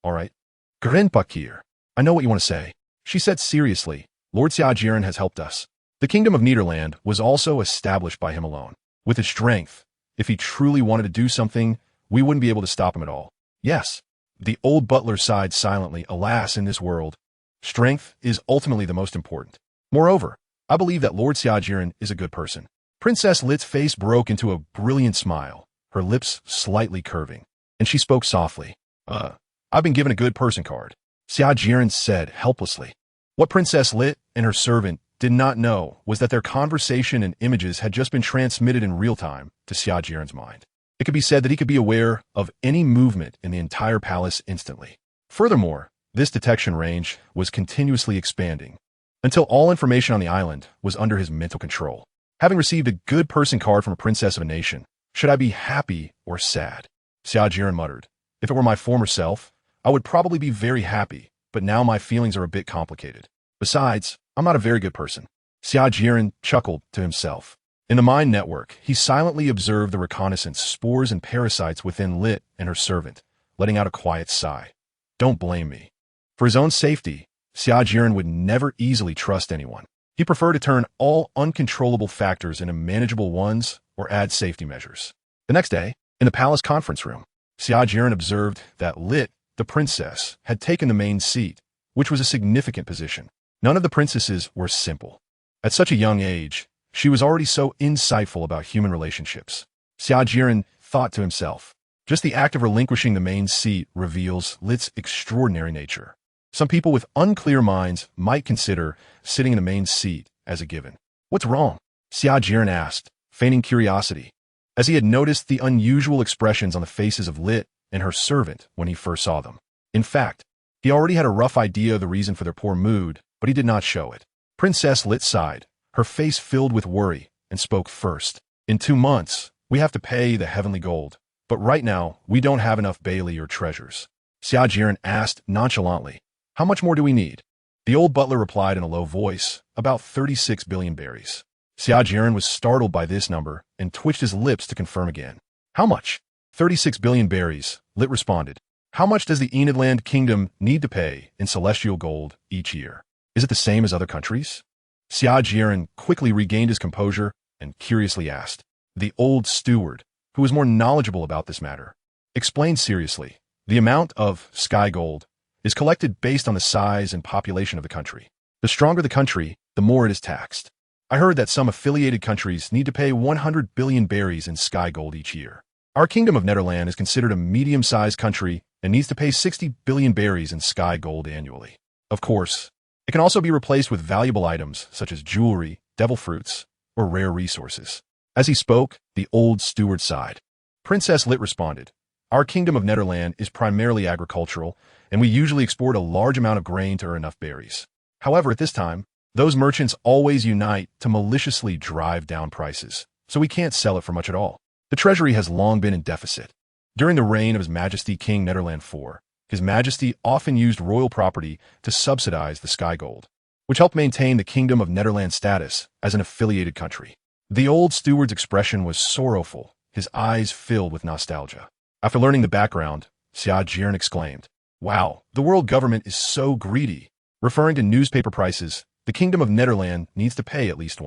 All right. Grandpakir, I know what you want to say. She said seriously, Lord Xia Jieren has helped us. The Kingdom of Nederland was also established by him alone. With his strength, if he truly wanted to do something, we wouldn't be able to stop him at all. Yes. The old butler sighed silently. Alas, in this world, strength is ultimately the most important. Moreover, I believe that Lord Xia Jieren is a good person. Princess Lit's face broke into a brilliant smile, her lips slightly curving, and she spoke softly. I've been given a good person card, Xia Jieren said helplessly. What Princess Lit and her servant did not know was that their conversation and images had just been transmitted in real time to Xia Jieren's mind. It could be said that he could be aware of any movement in the entire palace instantly. Furthermore, this detection range was continuously expanding until all information on the island was under his mental control. Having received a good person card from a princess of a nation, should I be happy or sad? Xia Jieren muttered. If it were my former self, I would probably be very happy, but now my feelings are a bit complicated. Besides, I'm not a very good person. Xia Jieren chuckled to himself. In the mind network, he silently observed the reconnaissance spores and parasites within Lit and her servant, letting out a quiet sigh. Don't blame me. For his own safety, Xia Jieren would never easily trust anyone. He preferred to turn all uncontrollable factors into manageable ones or add safety measures. The next day, in the palace conference room, Xia Jieren observed that Lit, the princess, had taken the main seat, which was a significant position. None of the princesses were simple. At such a young age, she was already so insightful about human relationships. Xia Jieren thought to himself, just the act of relinquishing the main seat reveals Lit's extraordinary nature. Some people with unclear minds might consider sitting in the main seat as a given. What's wrong? Xia Jieren asked, feigning curiosity, as he had noticed the unusual expressions on the faces of Lit and her servant when he first saw them. In fact, he already had a rough idea of the reason for their poor mood, but he did not show it. Princess Lit sighed, her face filled with worry, and spoke first. In 2 months, we have to pay the heavenly gold, but right now, we don't have enough Bailey or treasures. Xia Jieren asked nonchalantly, how much more do we need? The old butler replied in a low voice, about 36 billion berries. Xia Jieren was startled by this number and twitched his lips to confirm again. How much? 36 billion berries, Lit responded. How much does the Enidland Kingdom need to pay in celestial gold each year? Is it the same as other countries? Xia Jieren quickly regained his composure and curiously asked. The old steward, who was more knowledgeable about this matter, explained seriously. The amount of sky gold is collected based on the size and population of the country. The stronger the country, the more it is taxed. I heard that some affiliated countries need to pay 100 billion berries in sky gold each year. Our Kingdom of Nederland is considered a medium-sized country and needs to pay 60 billion berries in sky gold annually. Of course, it can also be replaced with valuable items such as jewelry, devil fruits, or rare resources. As he spoke, the old steward sighed. Princess Lit responded, our Kingdom of Nederland is primarily agricultural, and we usually export a large amount of grain to earn enough berries. However, at this time, those merchants always unite to maliciously drive down prices, so we can't sell it for much at all. The treasury has long been in deficit. During the reign of His Majesty King Nederland IV, His Majesty often used royal property to subsidize the sky gold, which helped maintain the Kingdom of Nederland's status as an affiliated country. The old steward's expression was sorrowful, his eyes filled with nostalgia. After learning the background, Xia Jieren exclaimed, wow, the world government is so greedy. Referring to newspaper prices, the Kingdom of Nederland needs to pay at least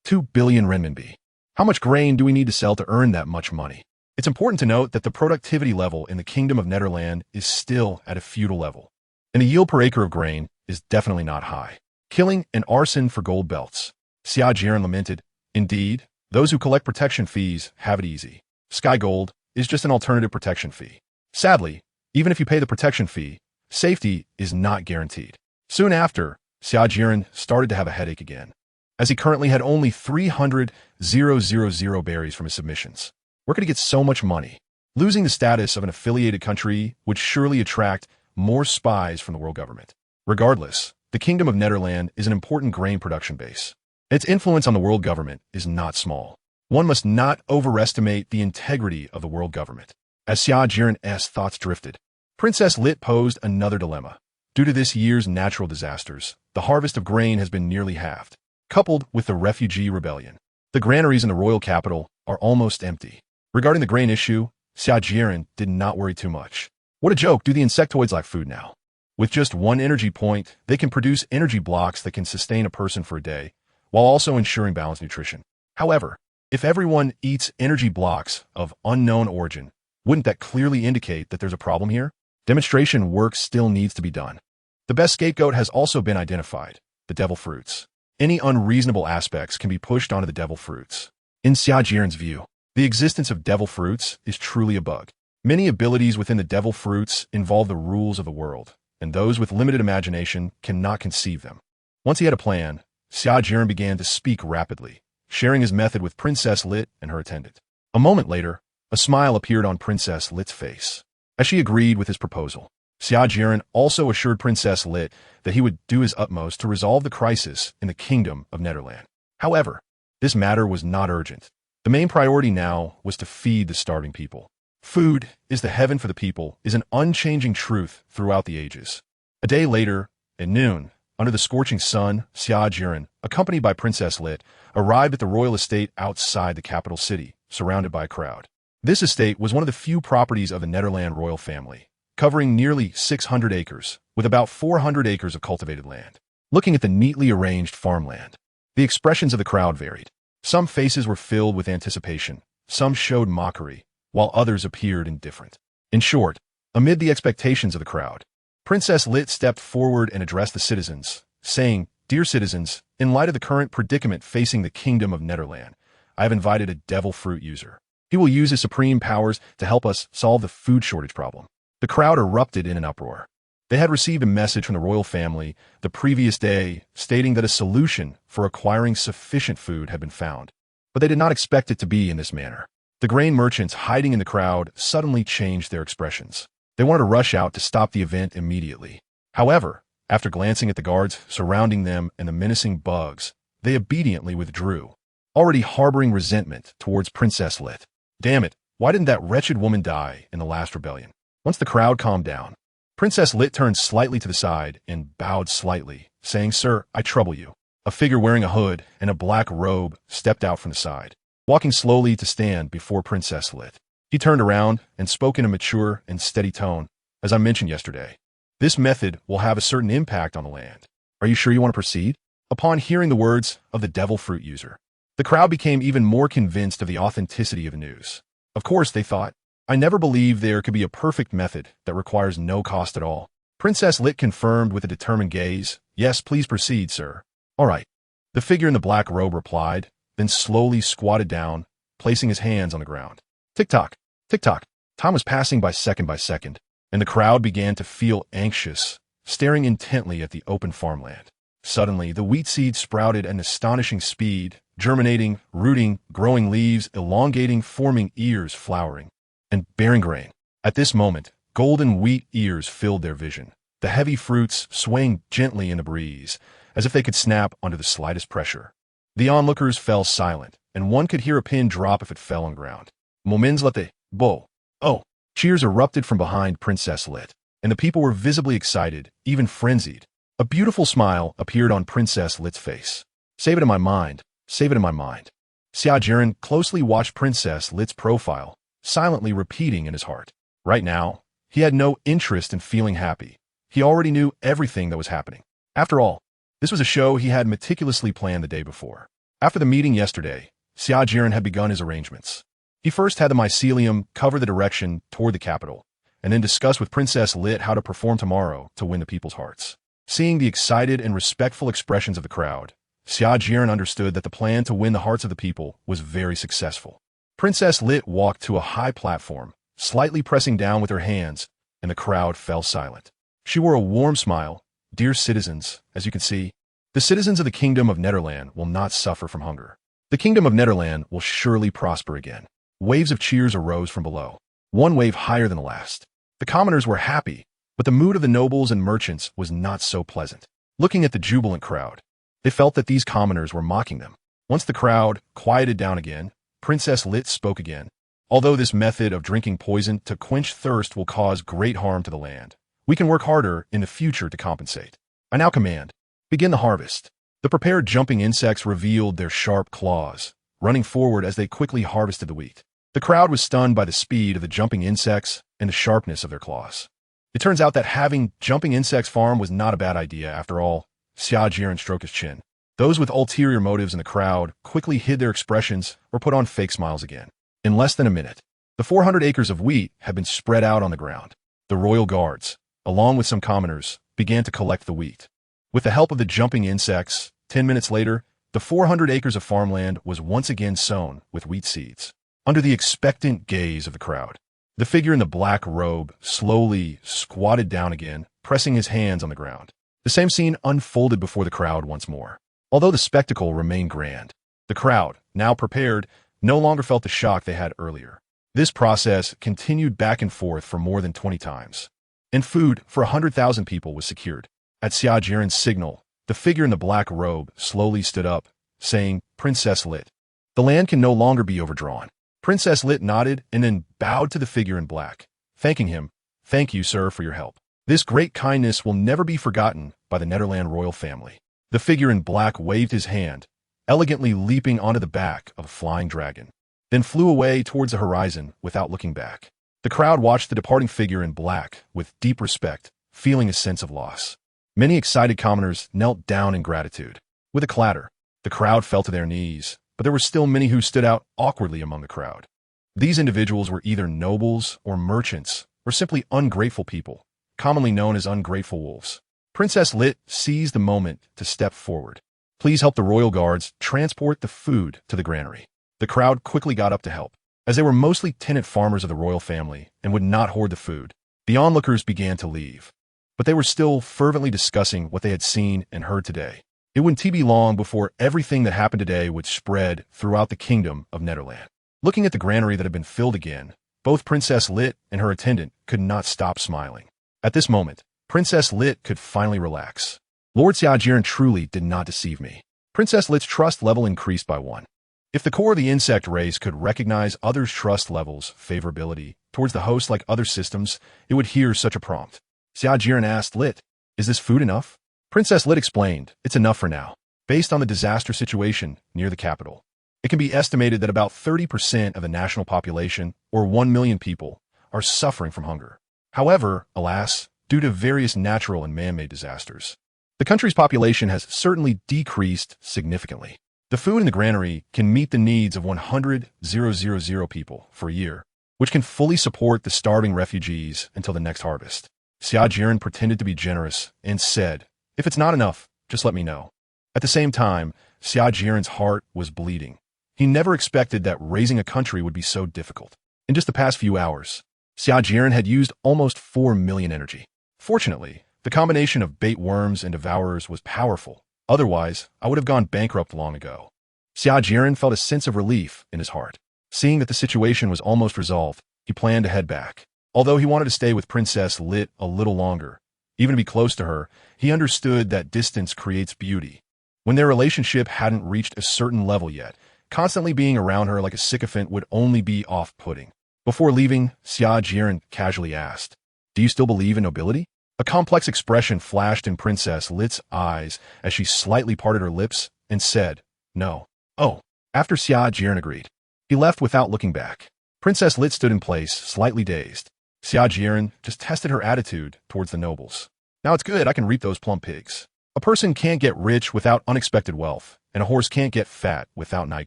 2 billion renminbi. How much grain do we need to sell to earn that much money? It's important to note that the productivity level in the Kingdom of Nederland is still at a feudal level, and the yield per acre of grain is definitely not high. Killing and arson for gold belts. Xia Jieren lamented, indeed, those who collect protection fees have it easy. Sky gold is just an alternative protection fee. Sadly, even if you pay the protection fee, safety is not guaranteed. Soon after, Xia Jieren started to have a headache again, as he currently had only 300,000 berries from his submissions. Where could he get so much money? Losing the status of an affiliated country would surely attract more spies from the world government. Regardless, the Kingdom of Nederland is an important grain production base. Its influence on the world government is not small. One must not overestimate the integrity of the world government. As Xia Jieren's thoughts drifted, Princess Lit posed another dilemma. Due to this year's natural disasters, the harvest of grain has been nearly halved. Coupled with the refugee rebellion, the granaries in the royal capital are almost empty. Regarding the grain issue, Xia Jieren did not worry too much. What a joke, do the insectoids lack food now? With just one energy point, they can produce energy blocks that can sustain a person for a day, while also ensuring balanced nutrition. However, if everyone eats energy blocks of unknown origin, wouldn't that clearly indicate that there's a problem here? Demonstration work still needs to be done. The best scapegoat has also been identified, the devil fruits. Any unreasonable aspects can be pushed onto the devil fruits. In Xia Jieren's view, the existence of devil fruits is truly a bug. Many abilities within the devil fruits involve the rules of the world, and those with limited imagination cannot conceive them. Once he had a plan, Xia Jieren began to speak rapidly, sharing his method with Princess Lit and her attendant. A moment later, a smile appeared on Princess Lit's face. As she agreed with his proposal, Xia Jieren also assured Princess Lit that he would do his utmost to resolve the crisis in the Kingdom of Netherland. However, this matter was not urgent. The main priority now was to feed the starving people. Food is the heaven for the people is an unchanging truth throughout the ages. A day later, at noon, under the scorching sun, Xia Jieren, accompanied by Princess Lit, arrived at the royal estate outside the capital city, surrounded by a crowd. This estate was one of the few properties of the Netherland royal family, covering nearly 600 acres, with about 400 acres of cultivated land. Looking at the neatly arranged farmland, the expressions of the crowd varied. Some faces were filled with anticipation, some showed mockery, while others appeared indifferent. In short, amid the expectations of the crowd, Princess Lit stepped forward and addressed the citizens, saying, "Dear citizens, in light of the current predicament facing the Kingdom of Netherland, I have invited a devil fruit user. He will use his supreme powers to help us solve the food shortage problem." The crowd erupted in an uproar. They had received a message from the royal family the previous day stating that a solution for acquiring sufficient food had been found, but they did not expect it to be in this manner. The grain merchants hiding in the crowd suddenly changed their expressions. They wanted to rush out to stop the event immediately. However, after glancing at the guards surrounding them and the menacing bugs, they obediently withdrew, already harboring resentment towards Princess Lit. Damn it, why didn't that wretched woman die in the last rebellion? Once the crowd calmed down, Princess Lit turned slightly to the side and bowed slightly, saying, "Sir, I trouble you." A figure wearing a hood and a black robe stepped out from the side, walking slowly to stand before Princess Lit. He turned around and spoke in a mature and steady tone. "As I mentioned yesterday, this method will have a certain impact on the land. Are you sure you want to proceed?" Upon hearing the words of the devil fruit user, the crowd became even more convinced of the authenticity of the news. Of course, they thought, "I never believed there could be a perfect method that requires no cost at all." Princess Lit confirmed with a determined gaze, "Yes, please proceed, sir." "All right." The figure in the black robe replied, then slowly squatted down, placing his hands on the ground. Tick-tock, tick-tock. Time was passing by second, and the crowd began to feel anxious, staring intently at the open farmland. Suddenly, the wheat seed sprouted at an astonishing speed, germinating, rooting, growing leaves, elongating, forming ears, flowering, and bearing grain. At this moment, golden wheat ears filled their vision, the heavy fruits swaying gently in the breeze, as if they could snap under the slightest pressure. The onlookers fell silent, and one could hear a pin drop if it fell on ground. Moments later, bo! Oh! Cheers erupted from behind Princess Lit, and the people were visibly excited, even frenzied. A beautiful smile appeared on Princess Lit's face. "Save it in my mind, save it in my mind." Xia Jieren closely watched Princess Lit's profile, silently repeating in his heart. Right now, he had no interest in feeling happy. He already knew everything that was happening. After all, this was a show he had meticulously planned the day before. After the meeting yesterday, Xia Jieren had begun his arrangements. He first had the mycelium cover the direction toward the capital, and then discuss with Princess Lit how to perform tomorrow to win the people's hearts. Seeing the excited and respectful expressions of the crowd, Xia Jieren understood that the plan to win the hearts of the people was very successful. Princess Lit walked to a high platform, slightly pressing down with her hands, and the crowd fell silent. She wore a warm smile. "Dear citizens, as you can see, the citizens of the Kingdom of Netherland will not suffer from hunger. The Kingdom of Netherland will surely prosper again." Waves of cheers arose from below, one wave higher than the last. The commoners were happy, but the mood of the nobles and merchants was not so pleasant. Looking at the jubilant crowd, they felt that these commoners were mocking them. Once the crowd quieted down again, Princess Lit spoke again. "Although this method of drinking poison to quench thirst will cause great harm to the land, we can work harder in the future to compensate. I now command, begin the harvest." The prepared jumping insects revealed their sharp claws, running forward as they quickly harvested the wheat. The crowd was stunned by the speed of the jumping insects and the sharpness of their claws. It turns out that having jumping insects farm was not a bad idea after all. Xia Jieren stroked his chin. Those with ulterior motives in the crowd quickly hid their expressions or put on fake smiles again. In less than a minute, the 400 acres of wheat had been spread out on the ground. The royal guards, along with some commoners, began to collect the wheat. With the help of the jumping insects, 10 minutes later, the 400 acres of farmland was once again sown with wheat seeds. Under the expectant gaze of the crowd, the figure in the black robe slowly squatted down again, pressing his hands on the ground. The same scene unfolded before the crowd once more. Although the spectacle remained grand, the crowd, now prepared, no longer felt the shock they had earlier. This process continued back and forth for more than 20 times. And food for 100,000 people was secured. At Xia Jieren's signal, the figure in the black robe slowly stood up, saying, "Princess Lit. The land can no longer be overdrawn." Princess Lit nodded and then bowed to the figure in black, thanking him. "Thank you, sir, for your help. This great kindness will never be forgotten by the Netherland royal family." The figure in black waved his hand, elegantly leaping onto the back of a flying dragon, then flew away towards the horizon without looking back. The crowd watched the departing figure in black with deep respect, feeling a sense of loss. Many excited commoners knelt down in gratitude. With a clatter, the crowd fell to their knees, but there were still many who stood out awkwardly among the crowd. These individuals were either nobles or merchants, or simply ungrateful people, commonly known as ungrateful wolves. Princess Lit seized the moment to step forward. "Please help the royal guards transport the food to the granary." The crowd quickly got up to help. As they were mostly tenant farmers of the royal family and would not hoard the food, the onlookers began to leave. But they were still fervently discussing what they had seen and heard today. It wouldn't be long before everything that happened today would spread throughout the kingdom of Netherland. Looking at the granary that had been filled again, both Princess Lit and her attendant could not stop smiling. At this moment, Princess Lit could finally relax. Lord Xia Jieren truly did not deceive me. Princess Lit's trust level increased by 1. If the core of the insect race could recognize others' trust levels' favorability towards the host like other systems, it would hear such a prompt. Xia Jieren asked Lit, "Is this food enough?" Princess Lit explained, "It's enough for now. Based on the disaster situation near the capital, it can be estimated that about 30% of the national population, or 1 million people, are suffering from hunger. However, alas, due to various natural and man-made disasters, the country's population has certainly decreased significantly. The food in the granary can meet the needs of 100,000 people for a year, which can fully support the starving refugees until the next harvest." Xia Jieren pretended to be generous and said, "If it's not enough, just let me know." At the same time, Xia Jieren's heart was bleeding. He never expected that raising a country would be so difficult. In just the past few hours, Xia Jieren had used almost 4 million energy. Fortunately, the combination of bait worms and devourers was powerful. Otherwise, I would have gone bankrupt long ago. Xia Jieren felt a sense of relief in his heart. Seeing that the situation was almost resolved, he planned to head back. Although he wanted to stay with Princess Lit a little longer, even to be close to her, he understood that distance creates beauty. When their relationship hadn't reached a certain level yet, constantly being around her like a sycophant would only be off-putting. Before leaving, Xia Jieren casually asked, "Do you still believe in nobility?" A complex expression flashed in Princess Lit's eyes as she slightly parted her lips and said, "No." "Oh." After Xia Jieren agreed, he left without looking back. Princess Lit stood in place, slightly dazed. Xia Jieren just tested her attitude towards the nobles. "Now it's good I can reap those plump pigs. A person can't get rich without unexpected wealth, and a horse can't get fat without night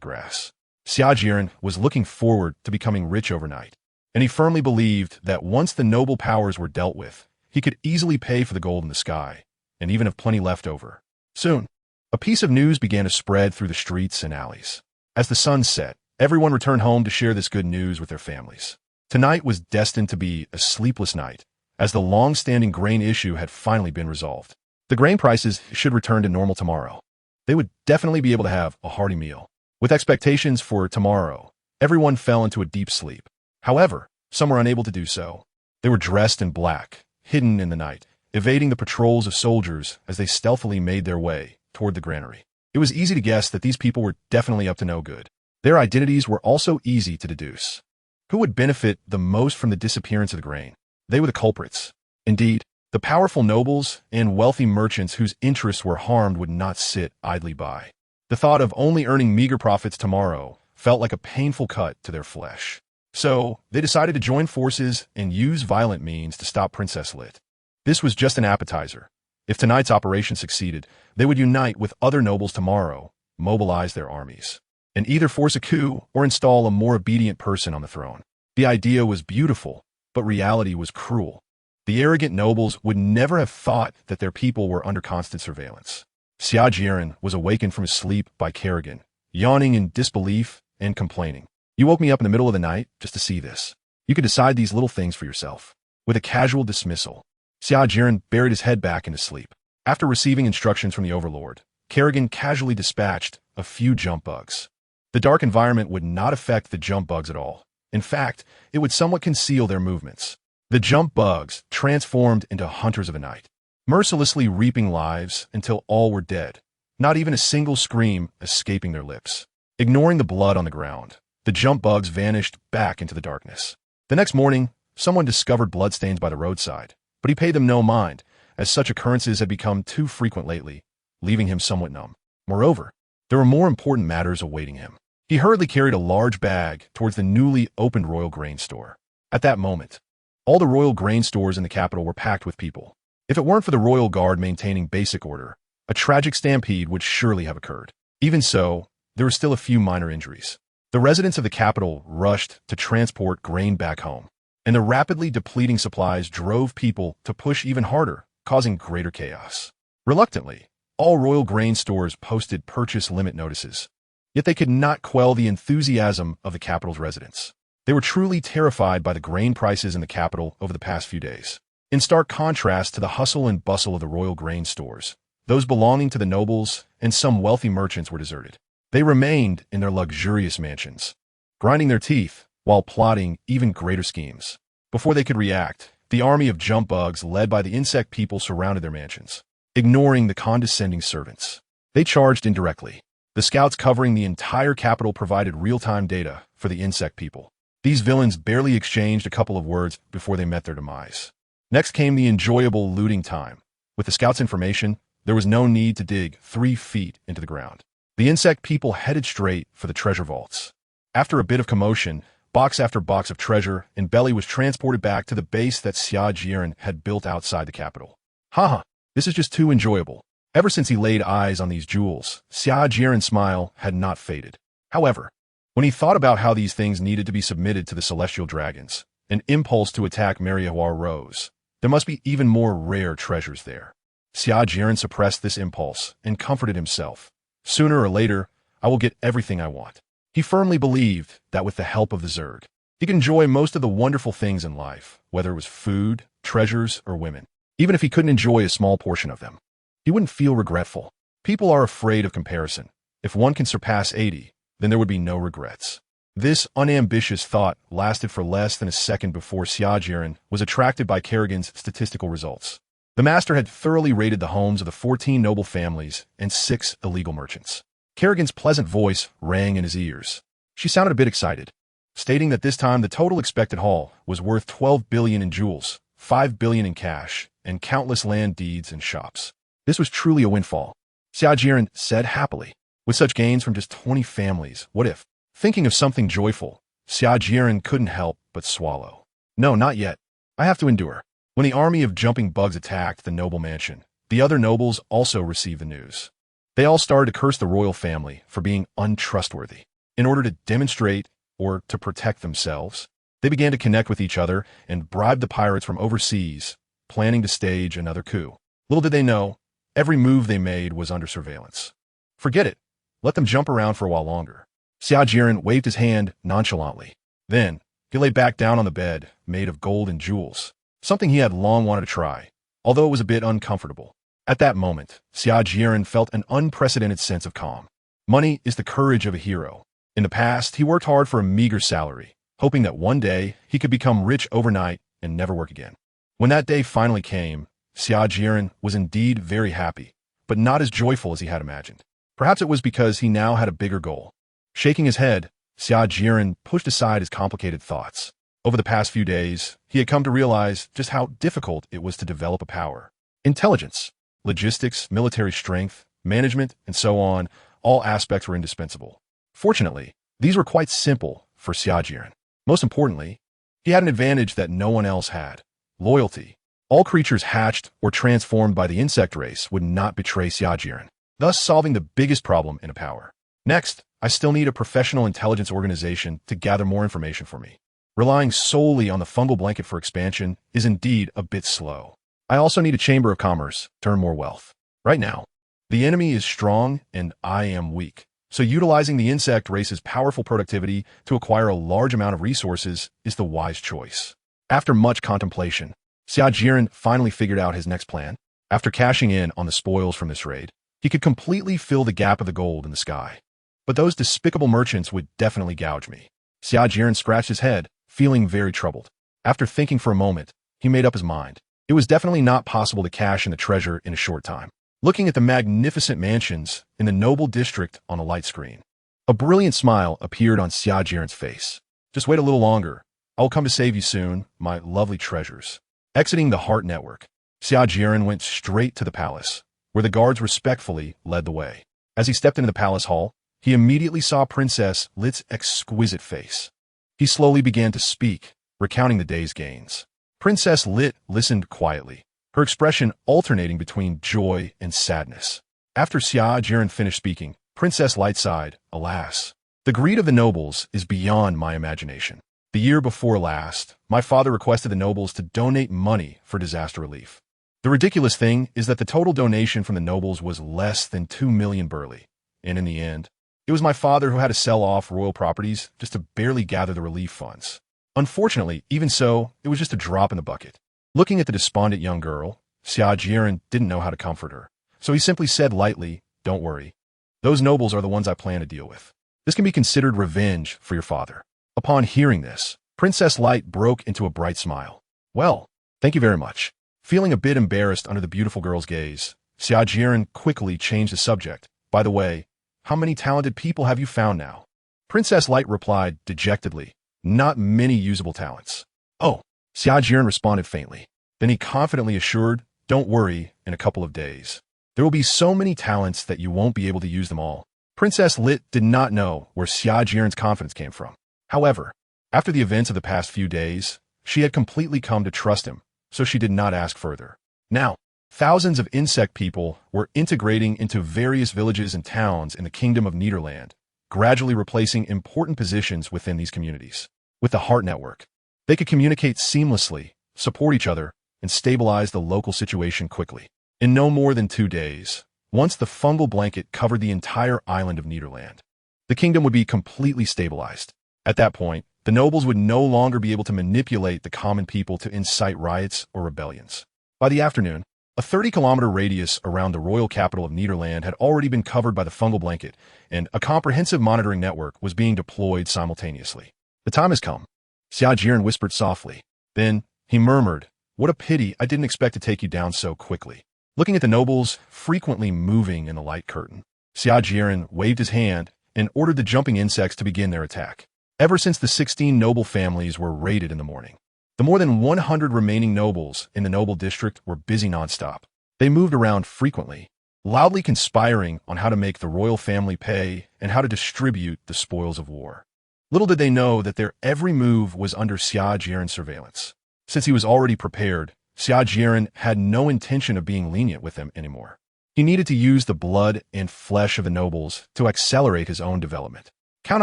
grass." Xia Jieren was looking forward to becoming rich overnight, and he firmly believed that once the noble powers were dealt with, he could easily pay for the gold in the sky, and even have plenty left over. Soon, a piece of news began to spread through the streets and alleys. As the sun set, everyone returned home to share this good news with their families. Tonight was destined to be a sleepless night, as the long-standing grain issue had finally been resolved. The grain prices should return to normal tomorrow. They would definitely be able to have a hearty meal. With expectations for tomorrow, everyone fell into a deep sleep. However, some were unable to do so. They were dressed in black, hidden in the night, evading the patrols of soldiers as they stealthily made their way toward the granary. It was easy to guess that these people were definitely up to no good. Their identities were also easy to deduce. Who would benefit the most from the disappearance of the grain? They were the culprits. Indeed, the powerful nobles and wealthy merchants whose interests were harmed would not sit idly by. The thought of only earning meager profits tomorrow felt like a painful cut to their flesh. So, they decided to join forces and use violent means to stop Princess Lit. This was just an appetizer. If tonight's operation succeeded, they would unite with other nobles tomorrow, mobilize their armies, and either force a coup or install a more obedient person on the throne. The idea was beautiful, but reality was cruel. The arrogant nobles would never have thought that their people were under constant surveillance. Xia Jieren was awakened from his sleep by Kerrigan, yawning in disbelief and complaining. You woke me up in the middle of the night just to see this. You could decide these little things for yourself. With a casual dismissal, Xia Jieren buried his head back into sleep. After receiving instructions from the Overlord, Kerrigan casually dispatched a few jump bugs. The dark environment would not affect the jump bugs at all. In fact, it would somewhat conceal their movements. The jump bugs transformed into hunters of the night, mercilessly reaping lives until all were dead, not even a single scream escaping their lips. Ignoring the blood on the ground, the jump bugs vanished back into the darkness. The next morning, someone discovered bloodstains by the roadside, but he paid them no mind, as such occurrences had become too frequent lately, leaving him somewhat numb. Moreover, there were more important matters awaiting him. He hurriedly carried a large bag towards the newly opened Royal Grain Store. At that moment, all the Royal Grain Stores in the capital were packed with people. If it weren't for the Royal Guard maintaining basic order, a tragic stampede would surely have occurred. Even so, there were still a few minor injuries. The residents of the capital rushed to transport grain back home, and the rapidly depleting supplies drove people to push even harder, causing greater chaos. Reluctantly, all Royal Grain Stores posted purchase limit notices, yet they could not quell the enthusiasm of the capital's residents. They were truly terrified by the grain prices in the capital over the past few days. In stark contrast to the hustle and bustle of the Royal Grain Stores, those belonging to the nobles and some wealthy merchants were deserted. They remained in their luxurious mansions, grinding their teeth while plotting even greater schemes. Before they could react, the army of jump bugs led by the insect people surrounded their mansions, ignoring the condescending servants. They charged indirectly. The scouts covering the entire capital provided real-time data for the insect people. These villains barely exchanged a couple of words before they met their demise. Next came the enjoyable looting time. With the scouts' information, there was no need to dig 3 feet into the ground. The insect people headed straight for the treasure vaults. After a bit of commotion, box after box of treasure and belly was transported back to the base that Xia Jieren had built outside the capital. Haha, this is just too enjoyable. Ever since he laid eyes on these jewels, Xia Jieren's smile had not faded. However, when he thought about how these things needed to be submitted to the celestial dragons, an impulse to attack Meriahwar rose. There must be even more rare treasures there. Xia Jieren suppressed this impulse and comforted himself. Sooner or later, I will get everything I want. He firmly believed that with the help of the Zerg, he could enjoy most of the wonderful things in life, whether it was food, treasures, or women. Even if he couldn't enjoy a small portion of them, he wouldn't feel regretful. People are afraid of comparison. If one can surpass 80, then there would be no regrets. This unambitious thought lasted for less than a second before Xia Jieren was attracted by Kerrigan's statistical results. The master had thoroughly rated the homes of the 14 noble families and 6 illegal merchants. Kerrigan's pleasant voice rang in his ears. She sounded a bit excited, stating that this time the total expected haul was worth 12 billion in jewels, 5 billion in cash, and countless land deeds and shops. This was truly a windfall. Xia Jieren said happily. With such gains from just 20 families, what if? Thinking of something joyful, Xia Jieren couldn't help but swallow. No, not yet. I have to endure. When the army of jumping bugs attacked the noble mansion, the other nobles also received the news. They all started to curse the royal family for being untrustworthy. In order to demonstrate or to protect themselves, they began to connect with each other and bribe the pirates from overseas, planning to stage another coup. Little did they know, every move they made was under surveillance. Forget it. Let them jump around for a while longer. Xia Jieren waved his hand nonchalantly. Then, he lay back down on the bed, made of gold and jewels, something he had long wanted to try, although it was a bit uncomfortable. At that moment, Xia Jieren felt an unprecedented sense of calm. Money is the courage of a hero. In the past, he worked hard for a meager salary, hoping that one day he could become rich overnight and never work again. When that day finally came, Xia Jieren was indeed very happy, but not as joyful as he had imagined. Perhaps it was because he now had a bigger goal. Shaking his head, Xia Jieren pushed aside his complicated thoughts. Over the past few days, he had come to realize just how difficult it was to develop a power. Intelligence, logistics, military strength, management, and so on, all aspects were indispensable. Fortunately, these were quite simple for Xia Jieren. Most importantly, he had an advantage that no one else had: loyalty. All creatures hatched or transformed by the insect race would not betray Xia Jieren, thus solving the biggest problem in a power. Next, I still need a professional intelligence organization to gather more information for me. Relying solely on the fungal blanket for expansion is indeed a bit slow. I also need a chamber of commerce to earn more wealth. Right now, The enemy is strong and I am weak. So utilizing the insect race's powerful productivity to acquire a large amount of resources is the wise choice. After much contemplation, Xia Jieren finally figured out his next plan. After cashing in on the spoils from this raid, he could completely fill the gap of the gold in the sky. But those despicable merchants would definitely gouge me. Xia Jieren scratched his head, feeling very troubled. After thinking for a moment, he made up his mind. It was definitely not possible to cash in the treasure in a short time. Looking at the magnificent mansions in the noble district on a light screen, a brilliant smile appeared on Xia Jieren's face. Just wait a little longer. I will come to save you soon, my lovely treasures. Exiting the heart network, Xia Jieren went straight to the palace, where the guards respectfully led the way. As he stepped into the palace hall, he immediately saw Princess Lit's exquisite face. He slowly began to speak, recounting the day's gains. Princess Lit listened quietly, her expression alternating between joy and sadness. After Xia Jieren finished speaking, Princess Light sighed, alas, the greed of the nobles is beyond my imagination. The year before last, my father requested the nobles to donate money for disaster relief. The ridiculous thing is that the total donation from the nobles was less than 2 million burley, and in the end, it was my father who had to sell off royal properties just to barely gather the relief funds. Unfortunately, even so, it was just a drop in the bucket. Looking at the despondent young girl, Xia Jieren didn't know how to comfort her, so he simply said lightly, don't worry. Those nobles are the ones I plan to deal with. This can be considered revenge for your father. Upon hearing this, Princess Light broke into a bright smile. Well, thank you very much. Feeling a bit embarrassed under the beautiful girl's gaze, Xia Jieren quickly changed the subject. By the way, how many talented people have you found now? Princess Light replied dejectedly, not many usable talents. Oh, Xia Jieren responded faintly. Then he confidently assured, don't worry, in a couple of days. There will be so many talents that you won't be able to use them all. Princess Lit did not know where Xia Jieren's confidence came from. However, after the events of the past few days, she had completely come to trust him, so she did not ask further. Now, thousands of insect people were integrating into various villages and towns in the Kingdom of Nederland, gradually replacing important positions within these communities. With the Heart Network, they could communicate seamlessly, support each other, and stabilize the local situation quickly. In no more than 2 days, once the fungal blanket covered the entire island of Nederland, the kingdom would be completely stabilized. At that point, the nobles would no longer be able to manipulate the common people to incite riots or rebellions. By the afternoon, a 30-kilometer radius around the royal capital of Nederland had already been covered by the fungal blanket, and a comprehensive monitoring network was being deployed simultaneously. The time has come, Xia Jieren whispered softly. Then, he murmured, what a pity I didn't expect to take you down so quickly. Looking at the nobles frequently moving in the light curtain, Xia Jieren waved his hand and ordered the jumping insects to begin their attack. Ever since the 16 noble families were raided in the morning, the more than 100 remaining nobles in the noble district were busy nonstop. They moved around frequently, loudly conspiring on how to make the royal family pay and how to distribute the spoils of war. Little did they know that their every move was under Xia Jieren's surveillance. Since he was already prepared, Xia Jieren had no intention of being lenient with them anymore. He needed to use the blood and flesh of the nobles to accelerate his own development. Count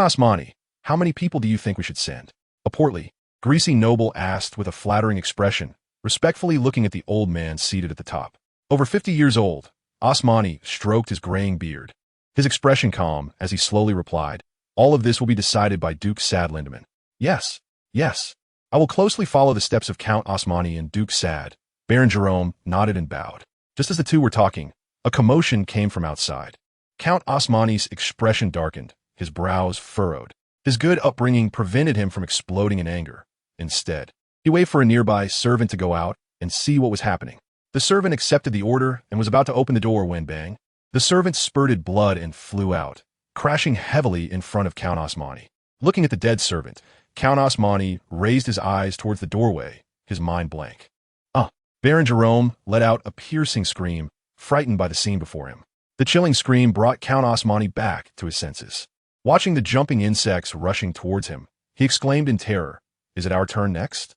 Osmani, how many people do you think we should send? A portly, greasy noble asked with a flattering expression, respectfully looking at the old man seated at the top. Over 50 years old, Osmani stroked his graying beard, his expression calm as he slowly replied, all of this will be decided by Duke Sad Lindemann. Yes, yes. I will closely follow the steps of Count Osmani and Duke Sad. Baron Jerome nodded and bowed. Just as the two were talking, a commotion came from outside. Count Osmani's expression darkened, his brows furrowed. His good upbringing prevented him from exploding in anger. Instead, he waited for a nearby servant to go out and see what was happening. The servant accepted the order and was about to open the door when bang. The servant spurted blood and flew out, crashing heavily in front of Count Osmani. Looking at the dead servant, Count Osmani raised his eyes towards the doorway, his mind blank. Baron Jerome let out a piercing scream, frightened by the scene before him. The chilling scream brought Count Osmani back to his senses. Watching the jumping insects rushing towards him, he exclaimed in terror, is it our turn next?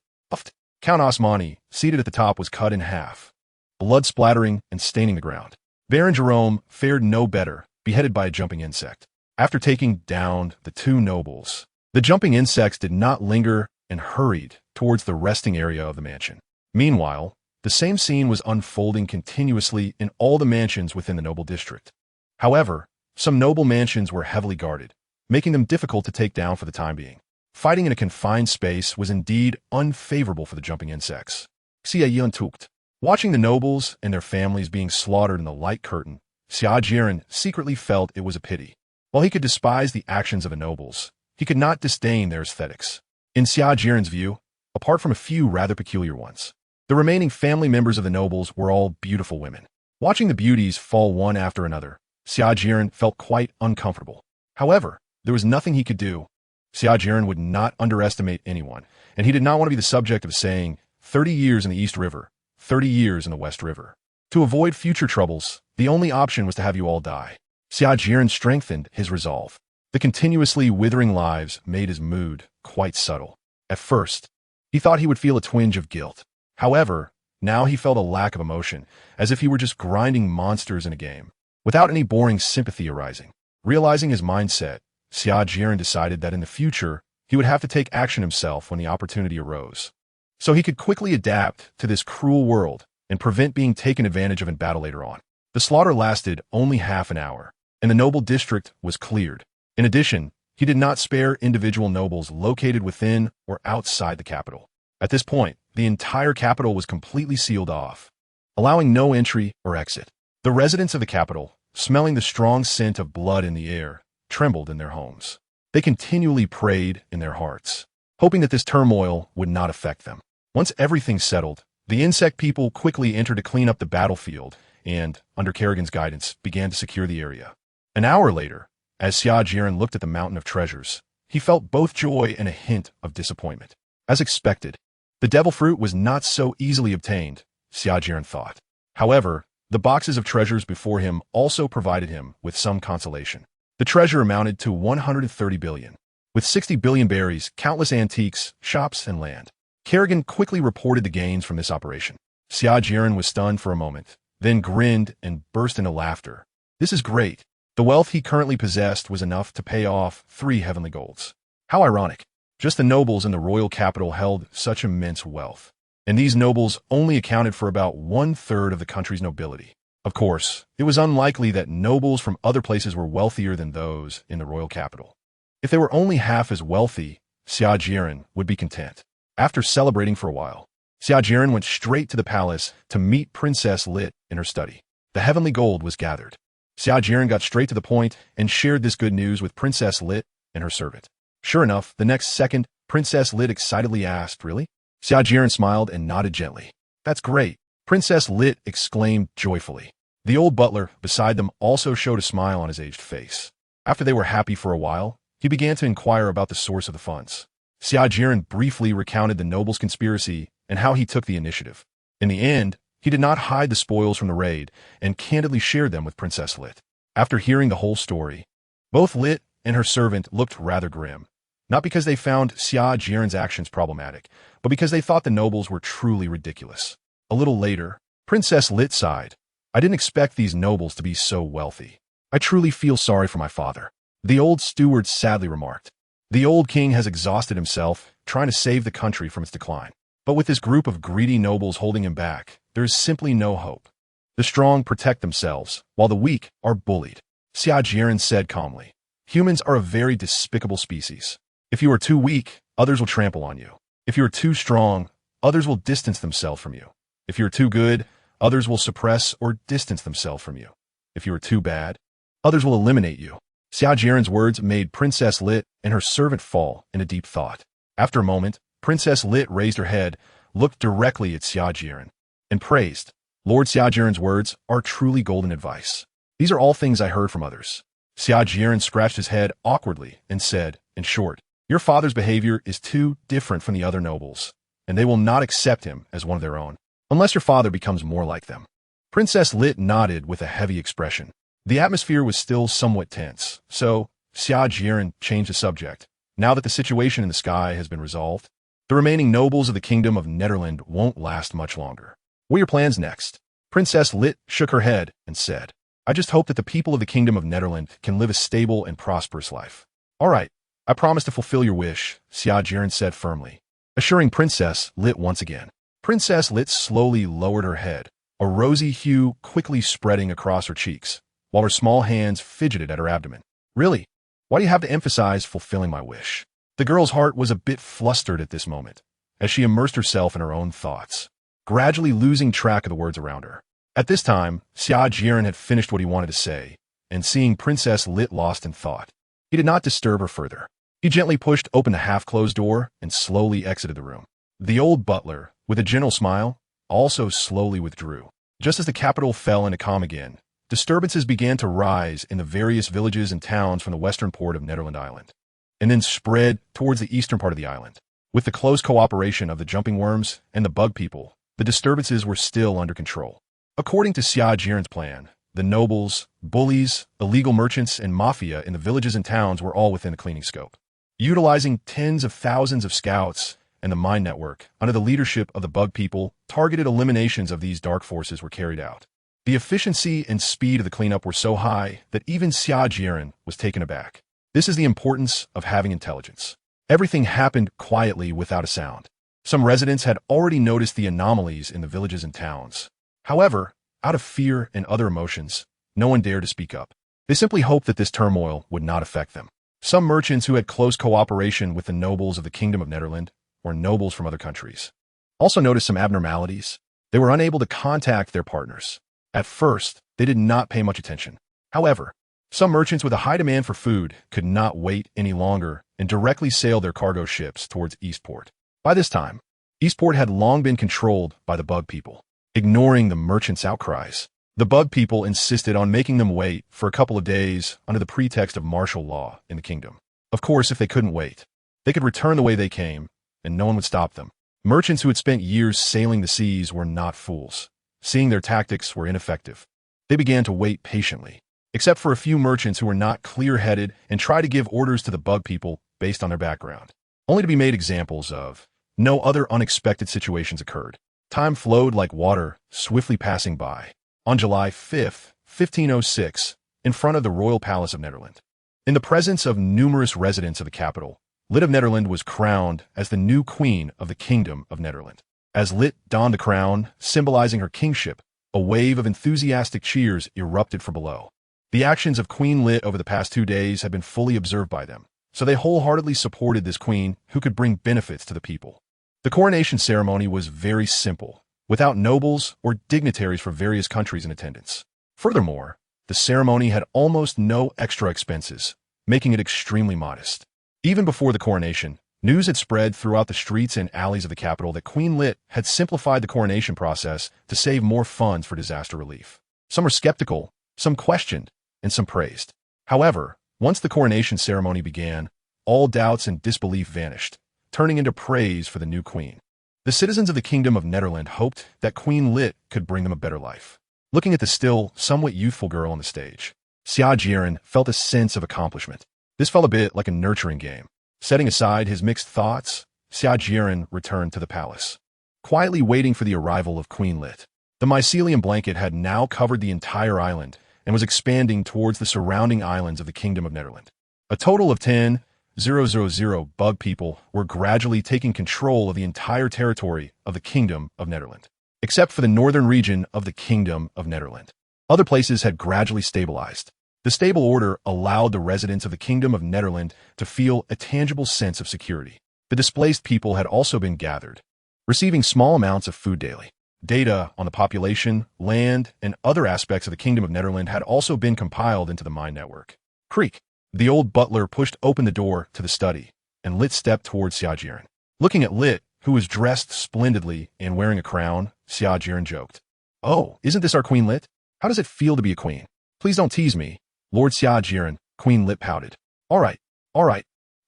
Count Osmani, seated at the top, was cut in half, blood splattering and staining the ground. Baron Jerome fared no better, beheaded by a jumping insect. After taking down the two nobles, the jumping insects did not linger and hurried towards the resting area of the mansion. Meanwhile, The same scene was unfolding continuously in all the mansions within the noble district. However, some noble mansions were heavily guarded, making them difficult to take down for the time being. Fighting in a confined space was indeed unfavorable for the jumping insects. Xia Jieren. Watching the nobles and their families being slaughtered in the light curtain, Xia Jieren secretly felt it was a pity. While he could despise the actions of the nobles, he could not disdain their aesthetics. In Xia Jieren's view, apart from a few rather peculiar ones, the remaining family members of the nobles were all beautiful women. Watching the beauties fall one after another, Xia Jieren felt quite uncomfortable. However, there was nothing he could do. Xia Jieren would not underestimate anyone, and he did not want to be the subject of saying, 30 years in the East River, 30 years in the West River. To avoid future troubles, the only option was to have you all die. Xia Jieren strengthened his resolve. The continuously withering lives made his mood quite subtle. At first, he thought he would feel a twinge of guilt. However, now he felt a lack of emotion, as if he were just grinding monsters in a game, without any boring sympathy arising. Realizing his mindset, Xia Jieren decided that in the future, he would have to take action himself when the opportunity arose, so he could quickly adapt to this cruel world and prevent being taken advantage of in battle later on. The slaughter lasted only half an hour, and the noble district was cleared. In addition, he did not spare individual nobles located within or outside the capital. At this point, the entire capital was completely sealed off, allowing no entry or exit. The residents of the capital, smelling the strong scent of blood in the air, trembled in their homes. They continually prayed in their hearts, hoping that this turmoil would not affect them. Once everything settled, the insect people quickly entered to clean up the battlefield and, under Kerrigan's guidance, began to secure the area. An hour later, as Xia Jieren looked at the mountain of treasures, he felt both joy and a hint of disappointment. As expected, the devil fruit was not so easily obtained, Xia Jieren thought. However, the boxes of treasures before him also provided him with some consolation. The treasure amounted to 130 billion, with 60 billion berries, countless antiques, shops, and land. Kerrigan quickly reported the gains from this operation. Xia Jieren was stunned for a moment, then grinned and burst into laughter. This is great. The wealth he currently possessed was enough to pay off 3 heavenly golds. How ironic. Just the nobles in the royal capital held such immense wealth, and these nobles only accounted for about 1/3 of the country's nobility. Of course, it was unlikely that nobles from other places were wealthier than those in the royal capital. If they were only half as wealthy, Xia Jieren would be content. After celebrating for a while, Xia Jieren went straight to the palace to meet Princess Lit in her study. The heavenly gold was gathered. Xia Jieren got straight to the point and shared this good news with Princess Lit and her servant. Sure enough, the next second, Princess Lit excitedly asked, "Really?" Xia Jieren smiled and nodded gently. "That's great," Princess Lit exclaimed joyfully. The old butler beside them also showed a smile on his aged face. After they were happy for a while, he began to inquire about the source of the funds. Xia Jieren briefly recounted the nobles' conspiracy and how he took the initiative. In the end, he did not hide the spoils from the raid and candidly shared them with Princess Lit. After hearing the whole story, both Lit and her servant looked rather grim. Not because they found Xia Jieren's actions problematic, but because they thought the nobles were truly ridiculous. A little later, Princess Lit sighed. "I didn't expect these nobles to be so wealthy. I truly feel sorry for my father," the old steward sadly remarked. "The old king has exhausted himself trying to save the country from its decline. But with this group of greedy nobles holding him back, there is simply no hope. The strong protect themselves, while the weak are bullied." Xia Jieren said calmly, "Humans are a very despicable species. If you are too weak, others will trample on you. If you are too strong, others will distance themselves from you. If you are too good, others will suppress or distance themselves from you. If you are too bad, others will eliminate you." Xia Jieren's words made Princess Lit and her servant fall into deep thought. After a moment, Princess Lit raised her head, looked directly at Xia Jieren, and praised. "Lord Xia Jieren's words are truly golden advice. These are all things I heard from others." Xia Jieren scratched his head awkwardly and said, in short, "Your father's behavior is too different from the other nobles, and they will not accept him as one of their own, unless your father becomes more like them." Princess Lit nodded with a heavy expression. The atmosphere was still somewhat tense, so Xia Jieren changed the subject. Now that the situation in the sky has been resolved, the remaining nobles of the Kingdom of Nederland won't last much longer. "What are your plans next?" Princess Lit shook her head and said, "I just hope that the people of the Kingdom of Nederland can live a stable and prosperous life." "All right, I promise to fulfill your wish," Xia Jieren said firmly, assuring Princess Lit once again. Princess Lit slowly lowered her head, a rosy hue quickly spreading across her cheeks, while her small hands fidgeted at her abdomen. Really? Why do you have to emphasize fulfilling my wish? The girl's heart was a bit flustered at this moment, as she immersed herself in her own thoughts, gradually losing track of the words around her. At this time, Xia Jieren had finished what he wanted to say, and seeing Princess Lit lost in thought, he did not disturb her further. He gently pushed open the half-closed door and slowly exited the room. The old butler, with a gentle smile, also slowly withdrew. Just as the capital fell into calm again, disturbances began to rise in the various villages and towns from the western port of Netherland Island, and then spread towards the eastern part of the island. With the close cooperation of the jumping worms and the bug people, the disturbances were still under control. According to Xia Jieren's plan, the nobles, bullies, illegal merchants, and mafia in the villages and towns were all within the cleaning scope. Utilizing tens of thousands of scouts and the mine network, under the leadership of the bug people, targeted eliminations of these dark forces were carried out. The efficiency and speed of the cleanup were so high that even Xia Jieren was taken aback. This is the importance of having intelligence. Everything happened quietly without a sound. Some residents had already noticed the anomalies in the villages and towns. However, out of fear and other emotions, no one dared to speak up. They simply hoped that this turmoil would not affect them. Some merchants who had close cooperation with the nobles of the Kingdom of Netherland, or nobles from other countries, also noticed some abnormalities. They were unable to contact their partners. At first, they did not pay much attention. However, some merchants with a high demand for food could not wait any longer and directly sailed their cargo ships towards Eastport. By this time, Eastport had long been controlled by the bug people. Ignoring the merchants' outcries, the bug people insisted on making them wait for a couple of days under the pretext of martial law in the kingdom. Of course, if they couldn't wait, they could return the way they came, and no one would stop them. Merchants who had spent years sailing the seas were not fools. Seeing their tactics were ineffective, they began to wait patiently, except for a few merchants who were not clear-headed and tried to give orders to the bug people based on their background, only to be made examples of. No other unexpected situations occurred. Time flowed like water, swiftly passing by. On July 5, 1506, in front of the royal palace of Netherland, in the presence of numerous residents of the capital, Lit of Netherland was crowned as the new queen of the Kingdom of Netherland. As Lit donned the crown, symbolizing her kingship, a wave of enthusiastic cheers erupted from below. The actions of Queen Lit over the past 2 days had been fully observed by them, so they wholeheartedly supported this queen who could bring benefits to the people. The coronation ceremony was very simple, without nobles or dignitaries from various countries in attendance. Furthermore, the ceremony had almost no extra expenses, making it extremely modest. Even before the coronation, news had spread throughout the streets and alleys of the capital that Queen Lit had simplified the coronation process to save more funds for disaster relief. Some were skeptical, some questioned, and some praised. However, once the coronation ceremony began, all doubts and disbelief vanished, turning into praise for the new queen. The citizens of the Kingdom of Netherland hoped that Queen Lit could bring them a better life. Looking at the still, somewhat youthful girl on the stage, Xia Jieren felt a sense of accomplishment. This felt a bit like a nurturing game. Setting aside his mixed thoughts, Xia Jieren returned to the palace, quietly waiting for the arrival of Queen Lit. The mycelium blanket had now covered the entire island and was expanding towards the surrounding islands of the Kingdom of Netherland. A total of 10,000 bug people were gradually taking control of the entire territory of the Kingdom of Netherland, except for the northern region of the Kingdom of Netherland. Other places had gradually stabilized. The stable order allowed the residents of the Kingdom of Netherland to feel a tangible sense of security. The displaced people had also been gathered, receiving small amounts of food daily. Data on the population, land, and other aspects of the Kingdom of Netherland had also been compiled into the mine network. Creak. The old butler pushed open the door to the study, and Lit stepped towards Xia Jieren. Looking at Lit, who was dressed splendidly and wearing a crown, Xia Jieren joked, "Oh, isn't this our Queen Lit? How does it feel to be a queen? Please don't tease me, Lord Xia Jieren." Queen Lit pouted. All right.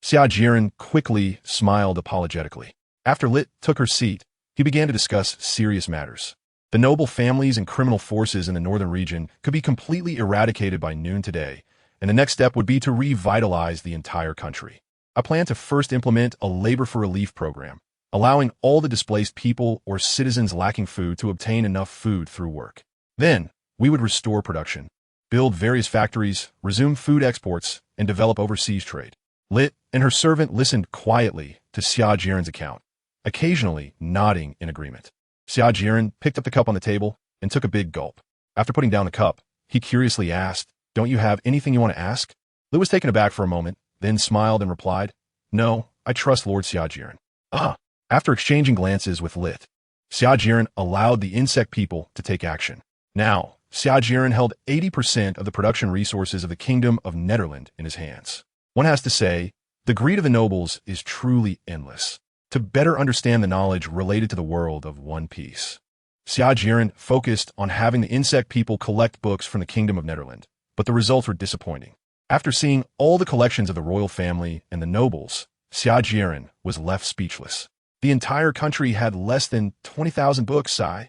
Xia Jieren quickly smiled apologetically. After Lit took her seat, he began to discuss serious matters. The noble families and criminal forces in the northern region could be completely eradicated by noon today, and the next step would be to revitalize the entire country. I plan to first implement a labor for relief program, allowing all the displaced people or citizens lacking food to obtain enough food through work. Then, we would restore production, build various factories, resume food exports, and develop overseas trade. Lit and her servant listened quietly to Xia Jieren's account, occasionally nodding in agreement. Xia Jieren picked up the cup on the table and took a big gulp. After putting down the cup, he curiously asked, "Don't you have anything you want to ask?" Liu was taken aback for a moment, then smiled and replied, "No, I trust Lord Xia Jieren." Ah! After exchanging glances with Lit, Xia Jieren allowed the insect people to take action. Now, Xia Jieren held 80% of the production resources of the Kingdom of Netherland in his hands. One has to say, the greed of the nobles is truly endless. To better understand the knowledge related to the world of One Piece, Xia Jieren focused on having the insect people collect books from the Kingdom of Netherland, but the results were disappointing. After seeing all the collections of the royal family and the nobles, Xia Jieren was left speechless. The entire country had less than 20,000 books, Sai.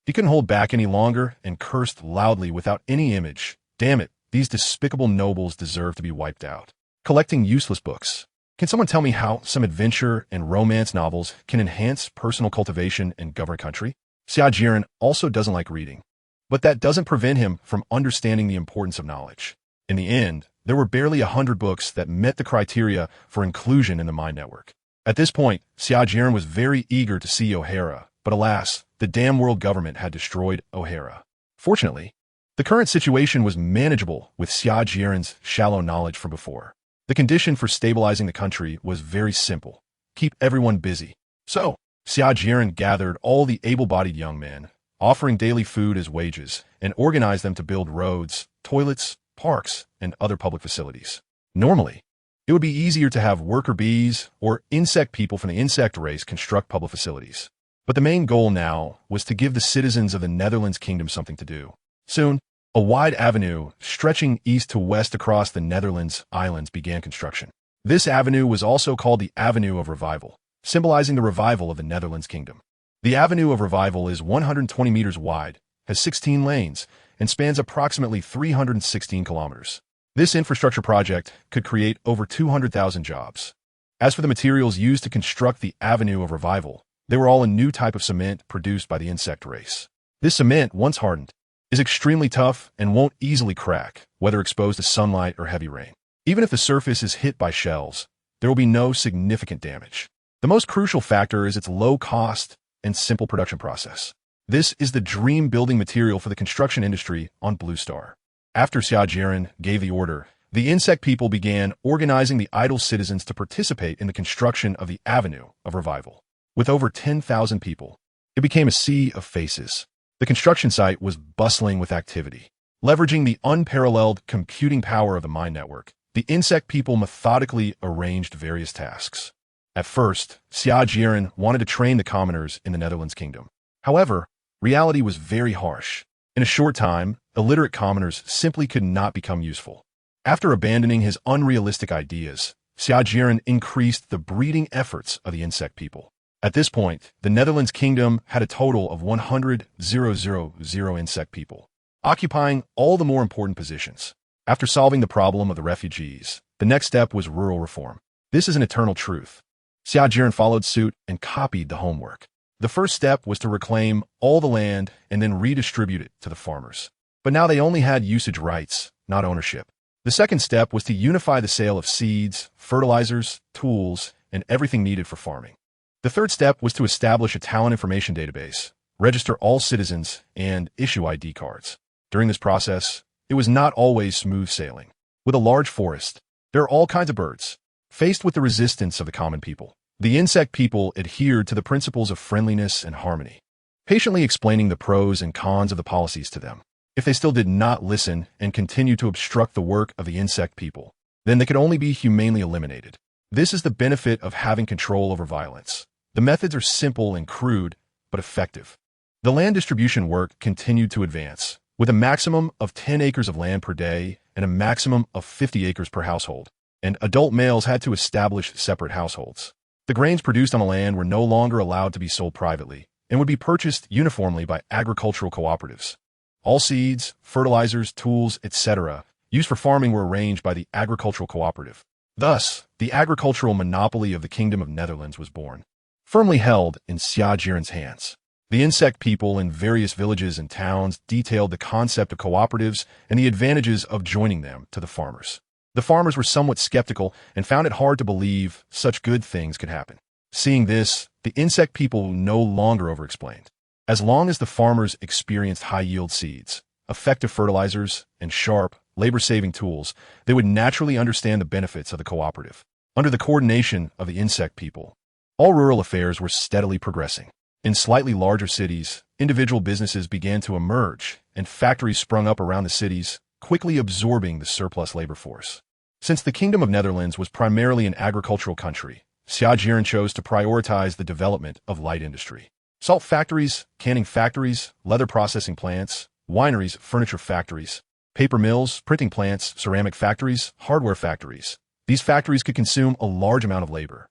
He couldn't hold back any longer and cursed loudly without any image. Damn it, these despicable nobles deserve to be wiped out. Collecting useless books. Can someone tell me how some adventure and romance novels can enhance personal cultivation and govern a country? Xia Jieren also doesn't like reading, but that doesn't prevent him from understanding the importance of knowledge. In the end, there were barely 100 books that met the criteria for inclusion in the Mind Network. At this point, Xia Jieren was very eager to see O'Hara, but alas, the damn world government had destroyed O'Hara. Fortunately, the current situation was manageable with Xia Jieren's shallow knowledge from before. The condition for stabilizing the country was very simple: keep everyone busy. So, Xia Jieren gathered all the able-bodied young men, offering daily food as wages, and organized them to build roads, toilets, parks, and other public facilities. Normally, it would be easier to have worker bees or insect people from the insect race construct public facilities. But the main goal now was to give the citizens of the Netherlands Kingdom something to do. Soon, a wide avenue stretching east to west across the Netherlands islands began construction. This avenue was also called the Avenue of Revival, symbolizing the revival of the Netherlands Kingdom. The Avenue of Revival is 120 meters wide, has 16 lanes, and spans approximately 316 kilometers. This infrastructure project could create over 200,000 jobs. As for the materials used to construct the Avenue of Revival, they were all a new type of cement produced by the insect race. This cement, once hardened, is extremely tough and won't easily crack, whether exposed to sunlight or heavy rain. Even if the surface is hit by shells, there will be no significant damage. The most crucial factor is its low cost and simple production process. This is the dream building material for the construction industry on Blue Star. After Xia Jieren gave the order, the insect people began organizing the idle citizens to participate in the construction of the Avenue of Revival. With over 10,000 people, it became a sea of faces. The construction site was bustling with activity. Leveraging the unparalleled computing power of the Mind Network, the insect people methodically arranged various tasks. At first, Xia Jieren wanted to train the commoners in the Netherlands Kingdom. However, reality was very harsh. In a short time, illiterate commoners simply could not become useful. After abandoning his unrealistic ideas, Xia Jieren increased the breeding efforts of the insect people. At this point, the Netherlands Kingdom had a total of 100,000 insect people, occupying all the more important positions. After solving the problem of the refugees, the next step was rural reform. This is an eternal truth. Xia Jieren followed suit and copied the homework. The first step was to reclaim all the land and then redistribute it to the farmers. But now they only had usage rights, not ownership. The second step was to unify the sale of seeds, fertilizers, tools, and everything needed for farming. The third step was to establish a talent information database, register all citizens, and issue ID cards. During this process, it was not always smooth sailing. With a large forest, there are all kinds of birds. Faced with the resistance of the common people, the insect people adhered to the principles of friendliness and harmony, patiently explaining the pros and cons of the policies to them. If they still did not listen and continued to obstruct the work of the insect people, then they could only be humanely eliminated. This is the benefit of having control over violence. The methods are simple and crude, but effective. The land distribution work continued to advance, with a maximum of 10 acres of land per day and a maximum of 50 acres per household, and adult males had to establish separate households. The grains produced on the land were no longer allowed to be sold privately and would be purchased uniformly by agricultural cooperatives. All seeds, fertilizers, tools, etc. used for farming were arranged by the agricultural cooperative. Thus, the agricultural monopoly of the Kingdom of Netherlands was born, firmly held in Xia Jieren's hands. The insect people in various villages and towns detailed the concept of cooperatives and the advantages of joining them to the farmers. The farmers were somewhat skeptical and found it hard to believe such good things could happen. Seeing this, the insect people no longer over-explained. As long as the farmers experienced high-yield seeds, effective fertilizers, and sharp, labor-saving tools, they would naturally understand the benefits of the cooperative. Under the coordination of the insect people, all rural affairs were steadily progressing. In slightly larger cities, individual businesses began to emerge, and factories sprung up around the cities, quickly absorbing the surplus labor force. Since the Kingdom of Netherlands was primarily an agricultural country, Xia Jieren chose to prioritize the development of light industry. Salt factories, canning factories, leather processing plants, wineries, furniture factories, paper mills, printing plants, ceramic factories, hardware factories. These factories could consume a large amount of labor.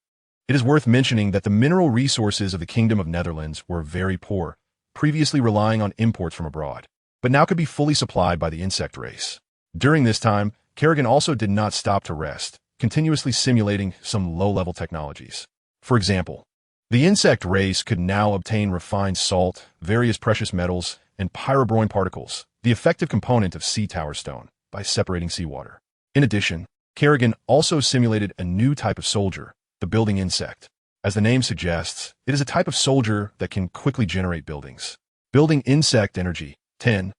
It is worth mentioning that the mineral resources of the Kingdom of Netherlands were very poor, previously relying on imports from abroad, but now could be fully supplied by the insect race. During this time, Kerrigan also did not stop to rest, continuously simulating some low-level technologies. For example, the insect race could now obtain refined salt, various precious metals, and pyrobroin particles, the effective component of sea tower stone, by separating seawater. In addition, Kerrigan also simulated a new type of soldier, the building insect. As the name suggests, it is a type of soldier that can quickly generate buildings. Building insect energy, 10.000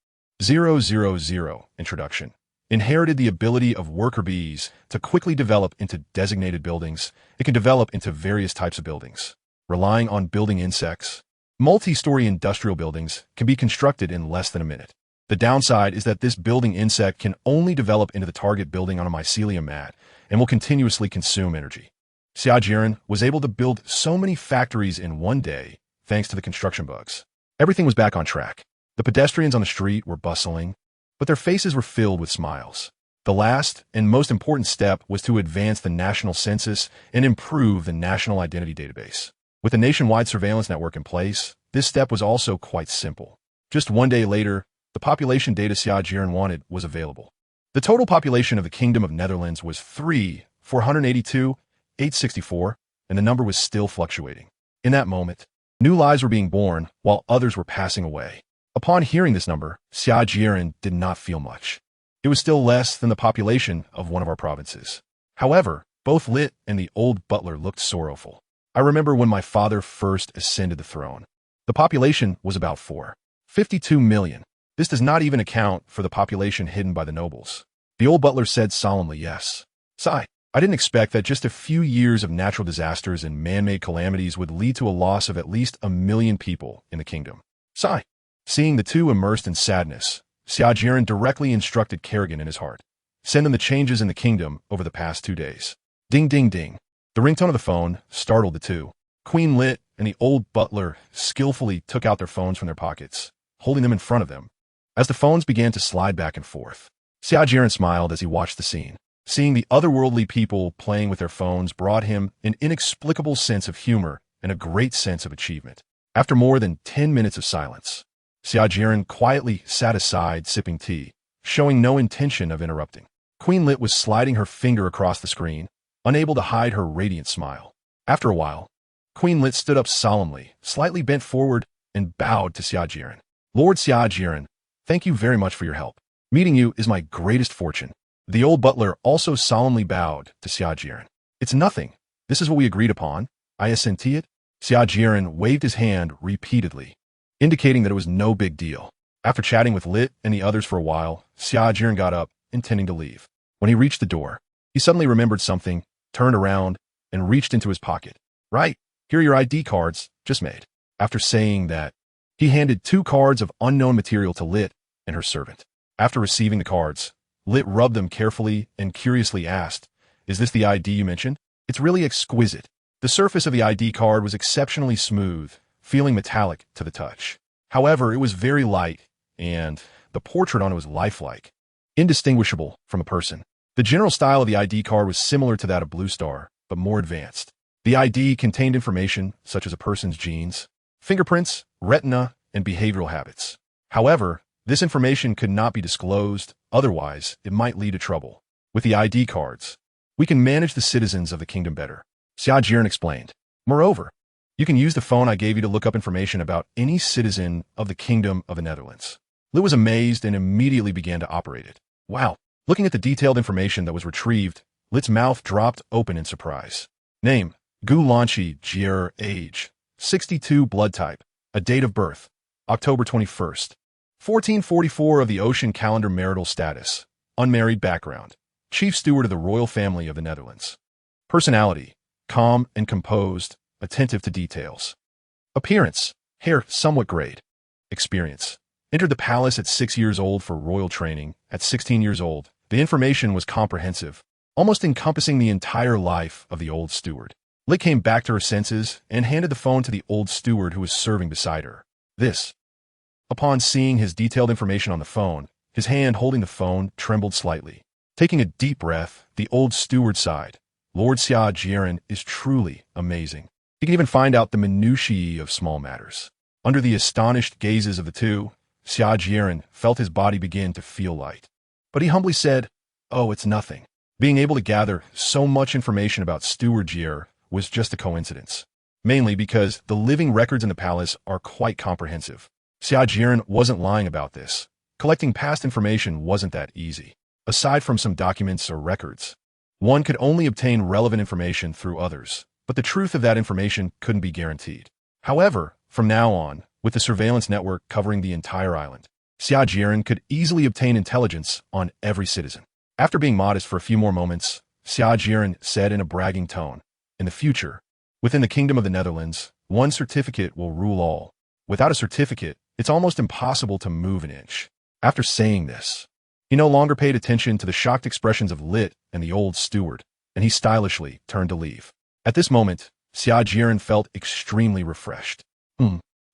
Introduction. Inherited the ability of worker bees to quickly develop into designated buildings. It can develop into various types of buildings. Relying on building insects, multi-story industrial buildings can be constructed in less than a minute. The downside is that this building insect can only develop into the target building on a mycelium mat and will continuously consume energy. Xia Jieren was able to build so many factories in one day thanks to the construction bugs. Everything was back on track. The pedestrians on the street were bustling, but their faces were filled with smiles. The last and most important step was to advance the national census and improve the national identity database. With a nationwide surveillance network in place, this step was also quite simple. Just one day later, the population data Xia Jieren wanted was available. The total population of the Kingdom of Netherlands was 3,482,864, and the number was still fluctuating. In that moment, new lives were being born while others were passing away. Upon hearing this number, Xia Jieren did not feel much. It was still less than the population of one of our provinces. However, both Lit and the old butler looked sorrowful. I remember when my father first ascended the throne. The population was about 4.52 million. This does not even account for the population hidden by the nobles. The old butler said solemnly, yes. Sigh. I didn't expect that just a few years of natural disasters and man-made calamities would lead to a loss of at least 1 million people in the kingdom. Sigh. Seeing the two immersed in sadness, Xia Jieren directly instructed Kerrigan in his heart. Send them the changes in the kingdom over the past 2 days. Ding, ding, ding. The ringtone of the phone startled the two. Queen Lit and the old butler skillfully took out their phones from their pockets, holding them in front of them. As the phones began to slide back and forth, Xia Jieren smiled as he watched the scene. Seeing the otherworldly people playing with their phones brought him an inexplicable sense of humor and a great sense of achievement. After more than 10 minutes of silence, Xia Jieren quietly sat aside sipping tea, showing no intention of interrupting. Queen Lit was sliding her finger across the screen, unable to hide her radiant smile. After a while, Queen Lit stood up solemnly, slightly bent forward, and bowed to Xia Jieren. Lord Xia Jieren, thank you very much for your help. Meeting you is my greatest fortune. The old butler also solemnly bowed to Xia Jieren. It's nothing. This is what we agreed upon. I assent to it. Xia Jieren waved his hand repeatedly, indicating that it was no big deal. After chatting with Lit and the others for a while, Xia Jieren got up, intending to leave. When he reached the door, he suddenly remembered something, turned around, and reached into his pocket. Right, here are your ID cards, just made. After saying that, he handed 2 cards of unknown material to Lit and her servant. After receiving the cards, Lit rubbed them carefully and curiously asked, is this the ID you mentioned? It's really exquisite. The surface of the ID card was exceptionally smooth, feeling metallic to the touch. However, it was very light, and the portrait on it was lifelike, indistinguishable from a person. The general style of the ID card was similar to that of Blue Star, but more advanced. The ID contained information such as a person's genes, fingerprints, retina, and behavioral habits. However, this information could not be disclosed, otherwise it might lead to trouble. With the ID cards, we can manage the citizens of the kingdom better, Xia Jieren explained. Moreover, you can use the phone I gave you to look up information about any citizen of the Kingdom of the Netherlands. Lit was amazed and immediately began to operate it. Wow. Looking at the detailed information that was retrieved, Lit's mouth dropped open in surprise. Name, Xia Jieren. Age, 62. Blood type, a date of birth, October 21st. 1444 of the Ocean Calendar. Marital status: unmarried. Background: Chief Steward of the Royal Family of the Netherlands. Personality: calm and composed, attentive to details. Appearance: hair somewhat grayed. Experience: entered the palace at 6 years old for royal training. At 16 years old, the information was comprehensive, almost encompassing the entire life of the old steward. Lit came back to her senses and handed the phone to the old steward who was serving beside her. This. Upon seeing his detailed information on the phone, his hand holding the phone trembled slightly. Taking a deep breath, the old steward sighed. Lord Xia Jieren is truly amazing. He can even find out the minutiae of small matters. Under the astonished gazes of the two, Xia Jieren felt his body begin to feel light. But he humbly said, "Oh, it's nothing." Being able to gather so much information about Steward Jieren was just a coincidence, mainly because the living records in the palace are quite comprehensive. Xia Jieren wasn't lying about this. Collecting past information wasn't that easy. Aside from some documents or records, one could only obtain relevant information through others, but the truth of that information couldn't be guaranteed. However, from now on, with the surveillance network covering the entire island, Xia Jieren could easily obtain intelligence on every citizen. After being modest for a few more moments, Xia Jieren said in a bragging tone, "In the future, within the Kingdom of the Netherlands, one certificate will rule all. Without a certificate, it's almost impossible to move an inch." After saying this, he no longer paid attention to the shocked expressions of Lit and the old steward, and he stylishly turned to leave. At this moment, Xia Jieren felt extremely refreshed.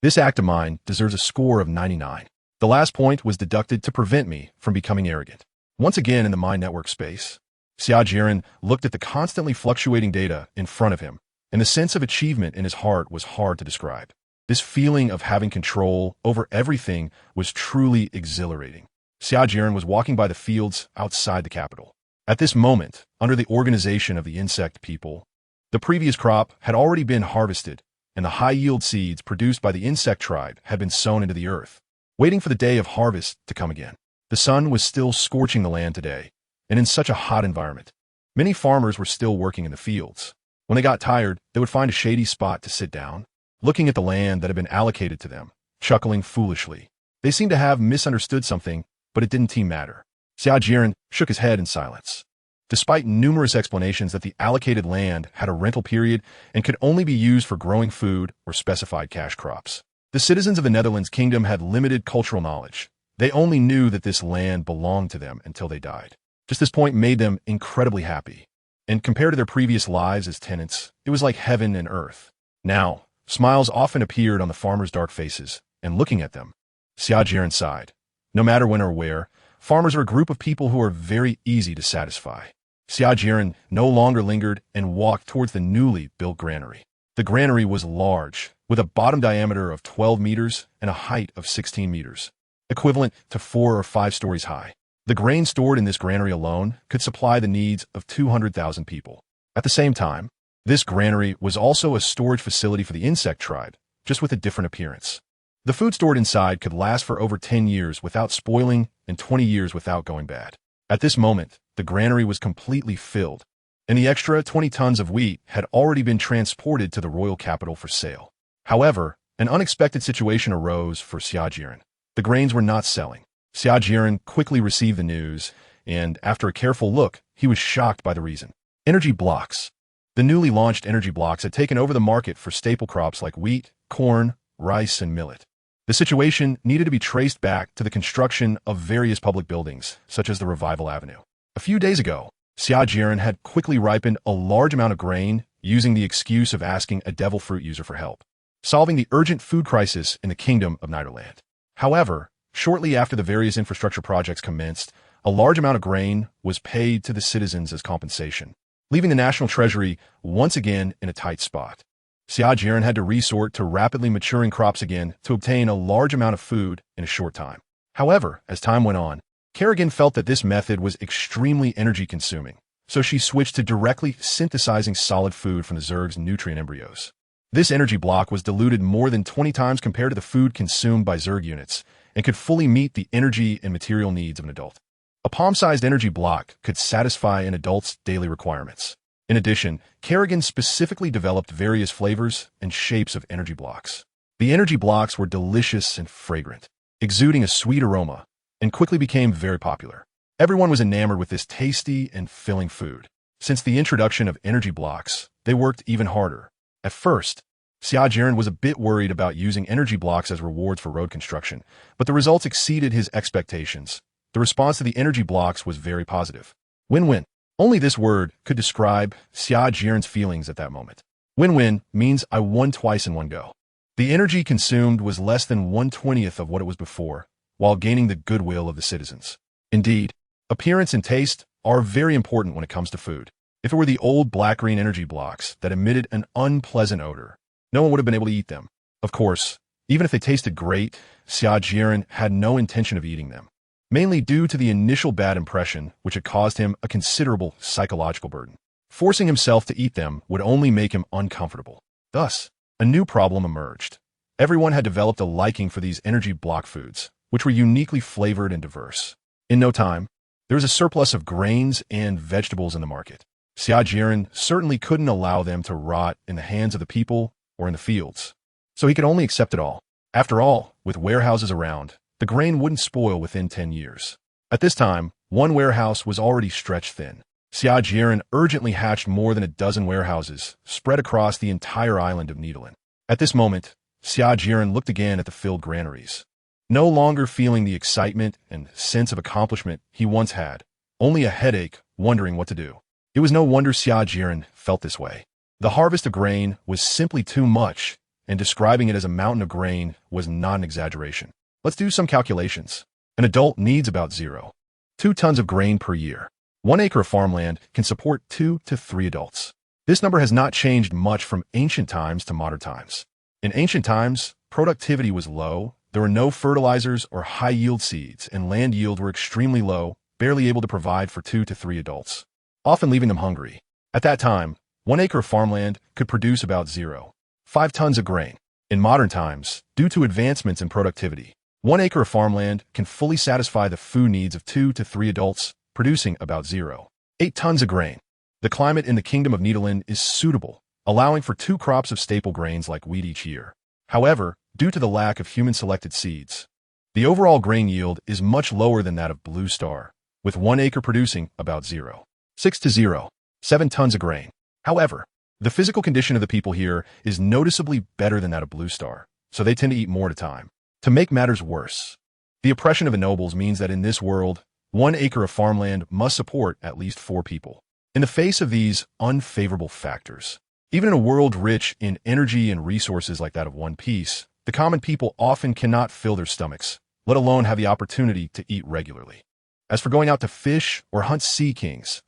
This act of mine deserves a score of 99. The last point was deducted to prevent me from becoming arrogant. Once again in the mind network space, Xia Jieren looked at the constantly fluctuating data in front of him, and the sense of achievement in his heart was hard to describe. This feeling of having control over everything was truly exhilarating. Xia Jieren was walking by the fields outside the capital. At this moment, under the organization of the insect people, the previous crop had already been harvested, and the high-yield seeds produced by the insect tribe had been sown into the earth, waiting for the day of harvest to come again. The sun was still scorching the land today, and in such a hot environment, many farmers were still working in the fields. When they got tired, they would find a shady spot to sit down, looking at the land that had been allocated to them, chuckling foolishly. They seemed to have misunderstood something, but it didn't seem to matter. Xia Jieren shook his head in silence. Despite numerous explanations that the allocated land had a rental period and could only be used for growing food or specified cash crops, the citizens of the Netherlands Kingdom had limited cultural knowledge. They only knew that this land belonged to them until they died. Just this point made them incredibly happy. And compared to their previous lives as tenants, it was like heaven and earth. Now, smiles often appeared on the farmers' dark faces, and looking at them, Xia Jieren sighed. No matter when or where, farmers are a group of people who are very easy to satisfy. Xia Jieren no longer lingered and walked towards the newly built granary. The granary was large, with a bottom diameter of 12 meters and a height of 16 meters, equivalent to 4 or 5 stories high. The grain stored in this granary alone could supply the needs of 200,000 people. At the same time, this granary was also a storage facility for the insect tribe, just with a different appearance. The food stored inside could last for over 10 years without spoiling and 20 years without going bad. At this moment, the granary was completely filled, and the extra 20 tons of wheat had already been transported to the royal capital for sale. However, an unexpected situation arose for Xia Jieren. The grains were not selling. Xia Jieren quickly received the news, and after a careful look, he was shocked by the reason. Energy blocks. The newly launched energy blocks had taken over the market for staple crops like wheat, corn, rice, and millet. The situation needed to be traced back to the construction of various public buildings, such as the Revival Avenue. A few days ago, Xia Jieren had quickly ripened a large amount of grain using the excuse of asking a devil fruit user for help, solving the urgent food crisis in the Kingdom of Netherlands. However, shortly after the various infrastructure projects commenced, a large amount of grain was paid to the citizens as compensation, leaving the national treasury once again in a tight spot. Xia Jieren had to resort to rapidly maturing crops again to obtain a large amount of food in a short time. However, as time went on, Kerrigan felt that this method was extremely energy-consuming, so she switched to directly synthesizing solid food from the Zerg's nutrient embryos. This energy block was diluted more than 20 times compared to the food consumed by Zerg units, and could fully meet the energy and material needs of an adult. A palm-sized energy block could satisfy an adult's daily requirements. In addition, Kerrigan specifically developed various flavors and shapes of energy blocks. The energy blocks were delicious and fragrant, exuding a sweet aroma, and quickly became very popular. Everyone was enamored with this tasty and filling food. Since the introduction of energy blocks, they worked even harder. At first, Xia Jieren was a bit worried about using energy blocks as rewards for road construction, but the results exceeded his expectations. The response to the energy blocks was very positive. Win-win. Only this word could describe Xia Jieren's feelings at that moment. Win-win means I won twice in one go. The energy consumed was less than 1/20th of what it was before, while gaining the goodwill of the citizens. Indeed, appearance and taste are very important when it comes to food. If it were the old black-green energy blocks that emitted an unpleasant odor, no one would have been able to eat them. Of course, even if they tasted great, Xia Jieren had no intention of eating them, mainly due to the initial bad impression which had caused him a considerable psychological burden. Forcing himself to eat them would only make him uncomfortable. Thus, a new problem emerged. Everyone had developed a liking for these energy block foods, which were uniquely flavored and diverse. In no time, there was a surplus of grains and vegetables in the market. Xia Jieren certainly couldn't allow them to rot in the hands of the people or in the fields, so he could only accept it all. After all, with warehouses around, the grain wouldn't spoil within 10 years. At this time, one warehouse was already stretched thin. Xia Jieren urgently hatched more than a dozen warehouses spread across the entire island of Nidolan. At this moment, Xia Jieren looked again at the filled granaries. No longer feeling the excitement and sense of accomplishment he once had, only a headache, wondering what to do. It was no wonder Xia Jieren felt this way. The harvest of grain was simply too much, and describing it as a mountain of grain was not an exaggeration. Let's do some calculations. An adult needs about 0.2 tons of grain per year. 1 acre of farmland can support 2 to 3 adults. This number has not changed much from ancient times to modern times. In ancient times, productivity was low, there were no fertilizers or high-yield seeds, and land yield were extremely low, barely able to provide for 2 to 3 adults, often leaving them hungry. At that time, 1 acre of farmland could produce about 0.5 tons of grain. In modern times, due to advancements in productivity, 1 acre of farmland can fully satisfy the food needs of 2 to 3 adults, producing about 0.8 tons of grain. The climate in the Kingdom of Nidolan is suitable, allowing for 2 crops of staple grains like wheat each year. However, due to the lack of human-selected seeds, the overall grain yield is much lower than that of Blue Star, with 1 acre producing about 0.6 to 0.7 tons of grain. However, the physical condition of the people here is noticeably better than that of Blue Star, so they tend to eat more at a time. To make matters worse, the oppression of the nobles means that in this world, 1 acre of farmland must support at least 4 people. In the face of these unfavorable factors, even in a world rich in energy and resources like that of One Piece, the common people often cannot fill their stomachs, let alone have the opportunity to eat regularly. As for going out to fish or hunt sea kings,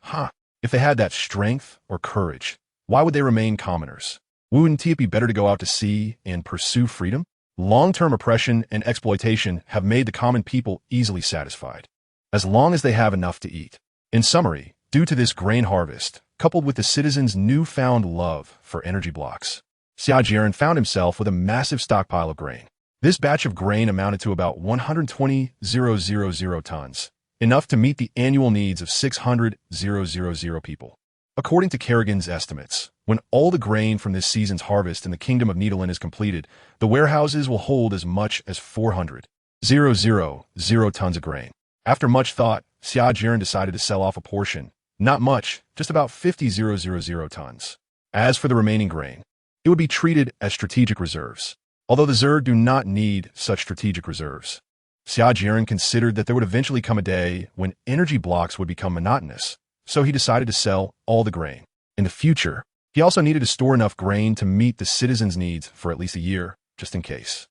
if they had that strength or courage, why would they remain commoners? Wouldn't it be better to go out to sea and pursue freedom? Long-term oppression and exploitation have made the common people easily satisfied, as long as they have enough to eat. In summary, due to this grain harvest, coupled with the citizens' newfound love for energy blocks, Xia Jieren found himself with a massive stockpile of grain. This batch of grain amounted to about 120,000 tons, enough to meet the annual needs of 600,000 people. According to Kerrigan's estimates, when all the grain from this season's harvest in the Kingdom of Nidolan is completed, the warehouses will hold as much as 400,000 tons of grain. After much thought, Xia Jieren decided to sell off a portion. Not much, just about 50,000 tons. As for the remaining grain, it would be treated as strategic reserves. Although the Zerg do not need such strategic reserves, Xia Jieren considered that there would eventually come a day when energy blocks would become monotonous, so he decided to sell all the grain. In the future, he also needed to store enough grain to meet the citizens' needs for at least a year, just in case.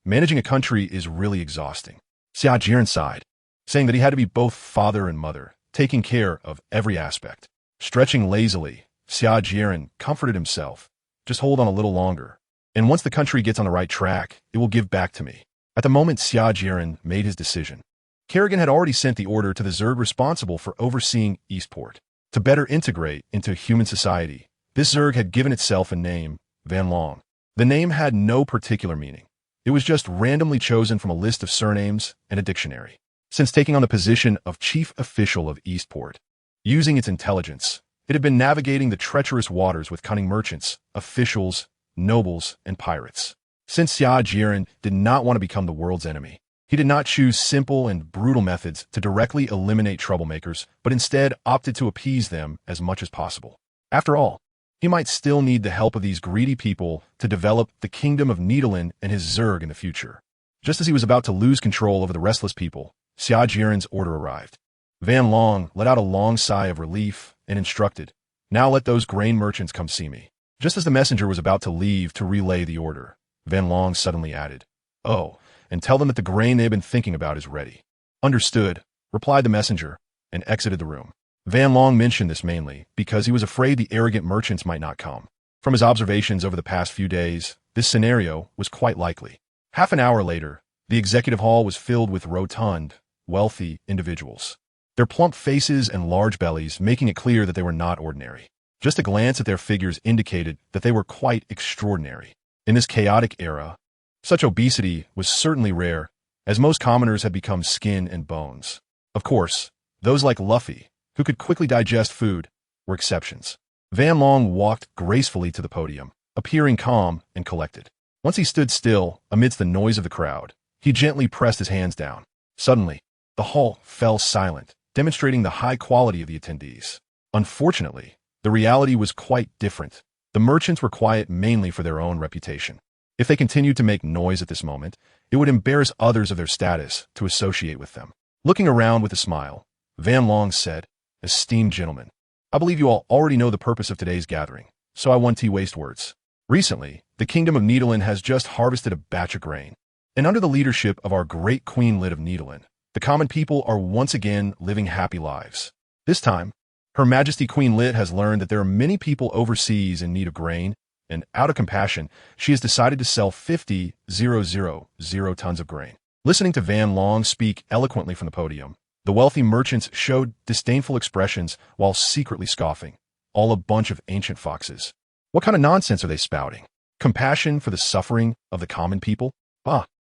Managing a country is really exhausting. Xia Jieren sighed, saying that he had to be both father and mother, taking care of every aspect. Stretching lazily, Xia Jieren comforted himself. Just hold on a little longer, and once the country gets on the right track, it will give back to me. At the moment Xia Jieren made his decision, Kerrigan had already sent the order to the Zerg responsible for overseeing Eastport. To better integrate into human society, this Zerg had given itself a name, Van Long. The name had no particular meaning. It was just randomly chosen from a list of surnames and a dictionary. Since taking on the position of chief official of Eastport, using its intelligence, it had been navigating the treacherous waters with cunning merchants, officials, nobles, and pirates. Since Xia Jieren did not want to become the world's enemy, he did not choose simple and brutal methods to directly eliminate troublemakers, but instead opted to appease them as much as possible. After all, he might still need the help of these greedy people to develop the kingdom of Nidalee and his Zerg in the future. Just as he was about to lose control over the restless people, Xia Jieren's order arrived. Van Long let out a long sigh of relief and instructed, "Now let those grain merchants come see me." Just as the messenger was about to leave to relay the order, Van Long suddenly added, "Oh, and tell them that the grain they've been thinking about is ready." "Understood," replied the messenger, and exited the room. Van Long mentioned this mainly because he was afraid the arrogant merchants might not come. From his observations over the past few days, this scenario was quite likely. Half an hour later, the executive hall was filled with rotund, wealthy individuals. Their plump faces and large bellies making it clear that they were not ordinary. Just a glance at their figures indicated that they were quite extraordinary. In this chaotic era, such obesity was certainly rare, as most commoners had become skin and bones. Of course, those like Luffy, who could quickly digest food, were exceptions. Van Long walked gracefully to the podium, appearing calm and collected. Once he stood still amidst the noise of the crowd, he gently pressed his hands down. Suddenly, the hall fell silent, demonstrating the high quality of the attendees. Unfortunately, the reality was quite different. The merchants were quiet mainly for their own reputation. If they continued to make noise at this moment, it would embarrass others of their status to associate with them. Looking around with a smile, Van Long said, "Esteemed gentlemen, I believe you all already know the purpose of today's gathering, so I won't waste words. Recently, the kingdom of Nidalee has just harvested a batch of grain, and under the leadership of our great Queen Lit of Nidalee, the common people are once again living happy lives. This time, Her Majesty Queen Lit has learned that there are many people overseas in need of grain, and out of compassion, she has decided to sell 50,000 tons of grain." Listening to Van Long speak eloquently from the podium, the wealthy merchants showed disdainful expressions while secretly scoffing. All a bunch of ancient foxes. What kind of nonsense are they spouting? Compassion for the suffering of the common people?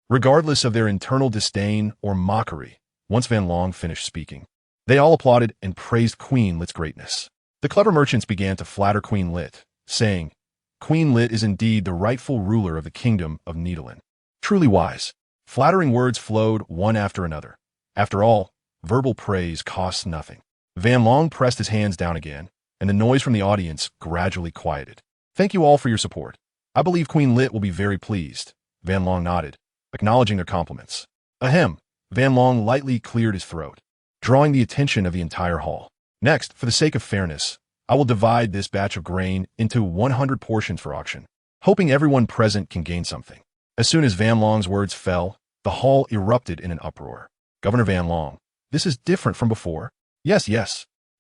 Regardless of their internal disdain or mockery, once Van Long finished speaking, they all applauded and praised Queen Lit's greatness. The clever merchants began to flatter Queen Lit, saying, "Queen Lit is indeed the rightful ruler of the kingdom of Nidalee. Truly wise." Flattering words flowed one after another. After all, verbal praise costs nothing. Van Long pressed his hands down again, and the noise from the audience gradually quieted. "Thank you all for your support. I believe Queen Lit will be very pleased." Van Long nodded, acknowledging their compliments. Ahem. Van Long lightly cleared his throat, drawing the attention of the entire hall. "Next, for the sake of fairness, I will divide this batch of grain into 100 portions for auction, hoping everyone present can gain something." As soon as Van Long's words fell, the hall erupted in an uproar. "Governor Van Long, this is different from before." Yes.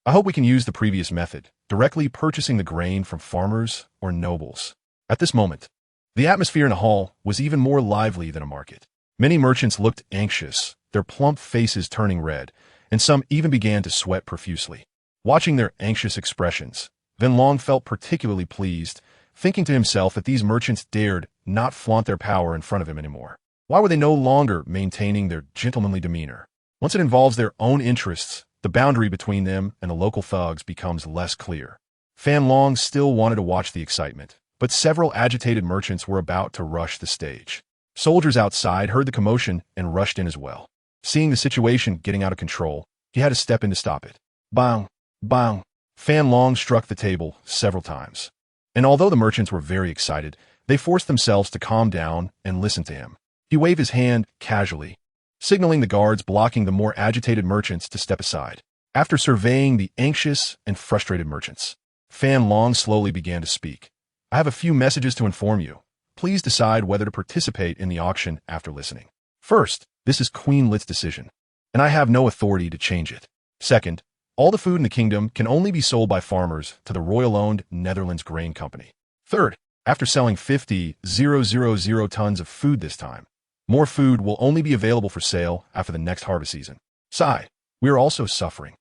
I hope we can use the previous method, directly purchasing the grain from farmers or nobles." At this moment, the atmosphere in the hall was even more lively than a market. Many merchants looked anxious, their plump faces turning red, and some even began to sweat profusely. Watching their anxious expressions, Van Long felt particularly pleased, thinking to himself that these merchants dared not flaunt their power in front of him anymore. Why were they no longer maintaining their gentlemanly demeanor? Once it involves their own interests, the boundary between them and the local thugs becomes less clear. Van Long still wanted to watch the excitement, but several agitated merchants were about to rush the stage. Soldiers outside heard the commotion and rushed in as well. Seeing the situation getting out of control, he had to step in to stop it. Bang! Bang! Van Long struck the table several times. And although the merchants were very excited, they forced themselves to calm down and listen to him. He waved his hand casually, signaling the guards blocking the more agitated merchants to step aside. After surveying the anxious and frustrated merchants, Van Long slowly began to speak. "I have a few messages to inform you. Please decide whether to participate in the auction after listening. First, this is Queen Lit's decision, and I have no authority to change it. Second, all the food in the kingdom can only be sold by farmers to the royal-owned Netherlands Grain Company. Third, after selling 50,000 tons of food this time, more food will only be available for sale after the next harvest season. Sigh, we are also suffering.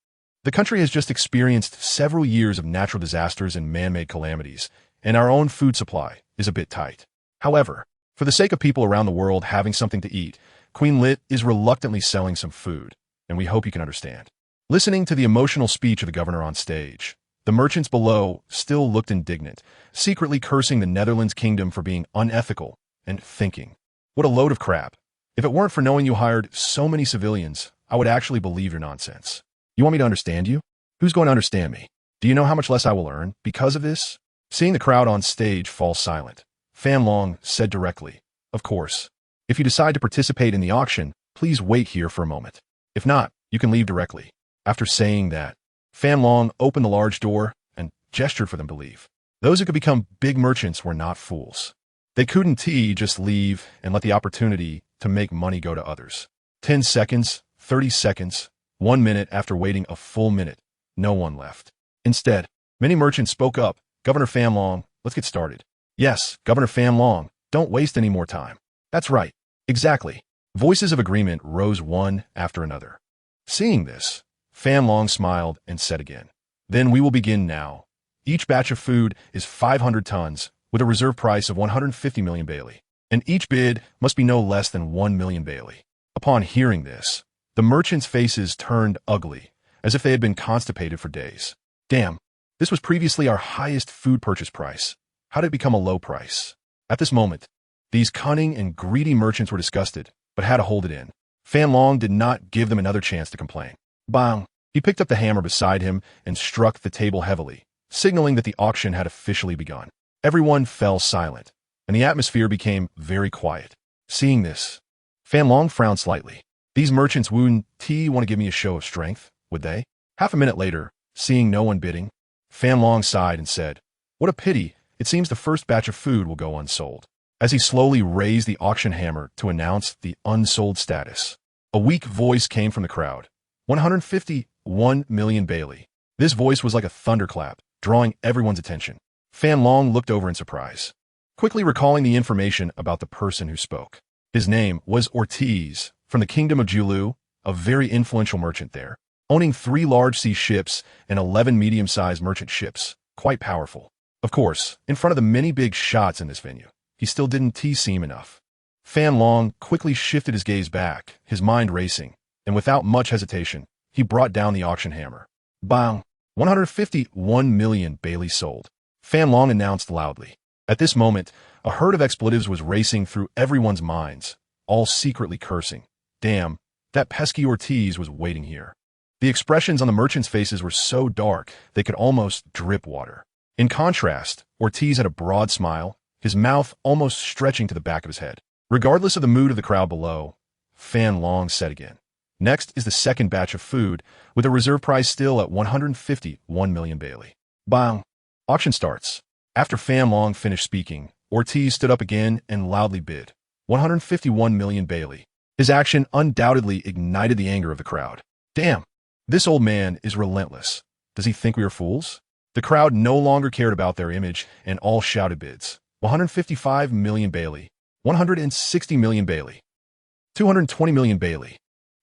The country has just experienced several years of natural disasters and man-made calamities, and our own food supply is a bit tight. However, for the sake of people around the world having something to eat, Queen Lit is reluctantly selling some food, and we hope you can understand." Listening to the emotional speech of the governor on stage, the merchants below still looked indignant, secretly cursing the Netherlands kingdom for being unethical and thinking, what a load of crap. If it weren't for knowing you hired so many civilians, I would actually believe your nonsense. You want me to understand you? Who's going to understand me? Do you know how much less I will earn because of this? Seeing the crowd on stage fall silent, Fan Long said directly, of course. If you decide to participate in the auction, please wait here for a moment. If not, you can leave directly. After saying that, Fan Long opened the large door and gestured for them to leave. Those who could become big merchants were not fools. They couldn't just leave and let the opportunity to make money go to others. 10 seconds, 30 seconds, 1 minute after waiting a full minute, no one left. Instead, many merchants spoke up. Governor Fan Long, let's get started. Yes, Governor Fan Long, don't waste any more time. That's right. Exactly. Voices of agreement rose one after another. Seeing this, Fan Long smiled and said again, then we will begin now. Each batch of food is 500 tons with a reserve price of 150 million Bailey, and each bid must be no less than 1 million Bailey. Upon hearing this, the merchants' faces turned ugly, as if they had been constipated for days. Damn, this was previously our highest food purchase price. How did it become a low price? At this moment, these cunning and greedy merchants were disgusted, but had to hold it in. Fan Long did not give them another chance to complain. Bang! He picked up the hammer beside him and struck the table heavily, signaling that the auction had officially begun. Everyone fell silent, and the atmosphere became very quiet. Seeing this, Fan Long frowned slightly. These merchants wouldn't want to give me a show of strength, would they? Half a minute later, seeing no one bidding, Fan Long sighed and said, what a pity, it seems the first batch of food will go unsold. As he slowly raised the auction hammer to announce the unsold status, a weak voice came from the crowd. 151 million Bailey. This voice was like a thunderclap, drawing everyone's attention. Fan Long looked over in surprise, quickly recalling the information about the person who spoke. His name was Ortiz, from the Kingdom of Julu, a very influential merchant there, owning 3 large sea ships and 11 medium-sized merchant ships, quite powerful. Of course, in front of the many big shots in this venue, he still didn't seem enough. Fan Long quickly shifted his gaze back, his mind racing, and without much hesitation, he brought down the auction hammer. Bang! 151 million Bailey sold. Fan Long announced loudly. At this moment, a herd of expletives was racing through everyone's minds, all secretly cursing. Damn, that pesky Ortiz was waiting here. The expressions on the merchants' faces were so dark they could almost drip water. In contrast, Ortiz had a broad smile, his mouth almost stretching to the back of his head. Regardless of the mood of the crowd below, Fan Long said again, next is the second batch of food, with a reserve price still at 151 million Bailey. Bang! Auction starts. After Fan Long finished speaking, Ortiz stood up again and loudly bid, 151 million Bailey. His action undoubtedly ignited the anger of the crowd. Damn! This old man is relentless. Does he think we are fools? The crowd no longer cared about their image and all shouted bids. 155 million Bailey, 160 million Bailey, 220 million Bailey,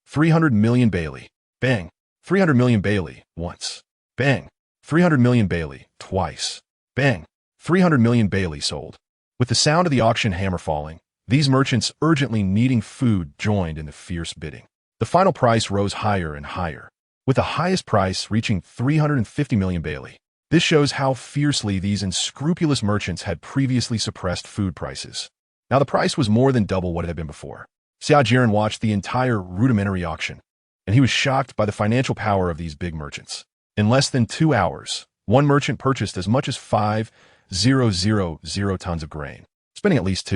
300 million Bailey, bang, 300 million Bailey, once, bang, 300 million Bailey, twice, bang, 300 million Bailey sold. With the sound of the auction hammer falling, these merchants urgently needing food joined in the fierce bidding. The final price rose higher and higher, with the highest price reaching 350 million Bailey. This shows how fiercely these unscrupulous merchants had previously suppressed food prices. Now the price was more than double what it had been before. Xia Jieren watched the entire rudimentary auction, and he was shocked by the financial power of these big merchants. In less than 2 hours, one merchant purchased as much as 5,000 tons of grain, spending at least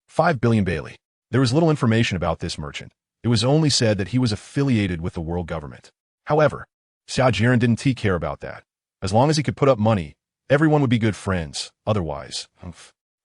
5 billion Bailey. There was little information about this merchant. It was only said that he was affiliated with the world government. However, Xia Jieren didn't care about that. As long as he could put up money, everyone would be good friends. Otherwise,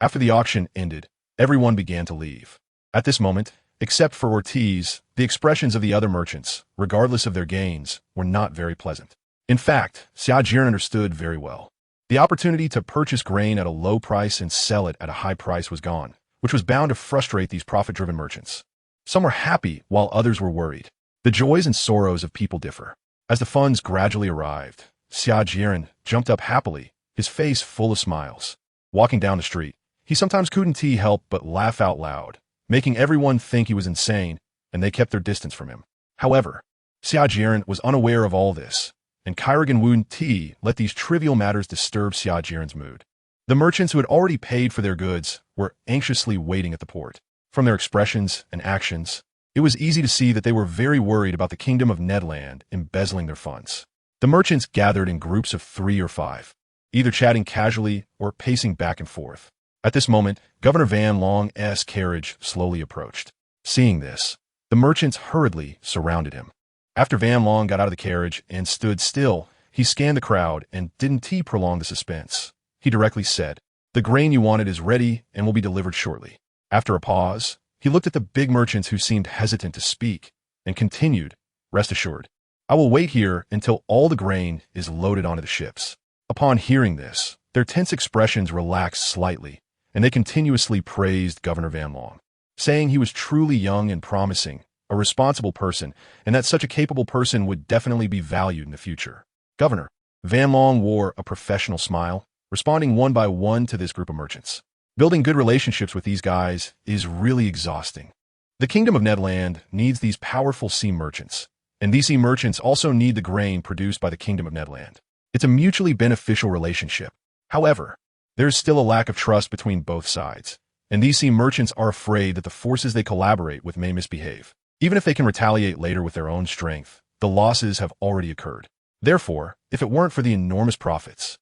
after the auction ended, everyone began to leave. At this moment, except for Ortiz, the expressions of the other merchants, regardless of their gains, were not very pleasant. In fact, Xia Jieren understood very well. The opportunity to purchase grain at a low price and sell it at a high price was gone, which was bound to frustrate these profit-driven merchants. Some were happy while others were worried. The joys and sorrows of people differ. As the funds gradually arrived, Xia Jieren jumped up happily, his face full of smiles. Walking down the street, he sometimes couldn't help but laugh out loud, making everyone think he was insane, and they kept their distance from him. However, Xia Jieren was unaware of all this, and Kyrgyz wouldn't let these trivial matters disturb Xia Jieren's mood. The merchants who had already paid for their goods were anxiously waiting at the port. From their expressions and actions, it was easy to see that they were very worried about the Kingdom of Nederland embezzling their funds. The merchants gathered in groups of 3 or 5, either chatting casually or pacing back and forth. At this moment, Governor Van Long's carriage slowly approached. Seeing this, the merchants hurriedly surrounded him. After Van Long got out of the carriage and stood still, he scanned the crowd and didn't prolong the suspense. He directly said, "The grain you wanted is ready and will be delivered shortly." After a pause, he looked at the big merchants who seemed hesitant to speak and continued, "Rest assured, I will wait here until all the grain is loaded onto the ships." Upon hearing this, their tense expressions relaxed slightly, and they continuously praised Governor Van Long, saying he was truly young and promising, a responsible person, and that such a capable person would definitely be valued in the future. Governor Van Long wore a professional smile, responding one by one to this group of merchants. Building good relationships with these guys is really exhausting. The Kingdom of Nederland needs these powerful sea merchants, and these sea merchants also need the grain produced by the Kingdom of Nederland. It's a mutually beneficial relationship. However, there is still a lack of trust between both sides, and these sea merchants are afraid that the forces they collaborate with may misbehave. Even if they can retaliate later with their own strength, the losses have already occurred. Therefore, if it weren't for the enormous profits,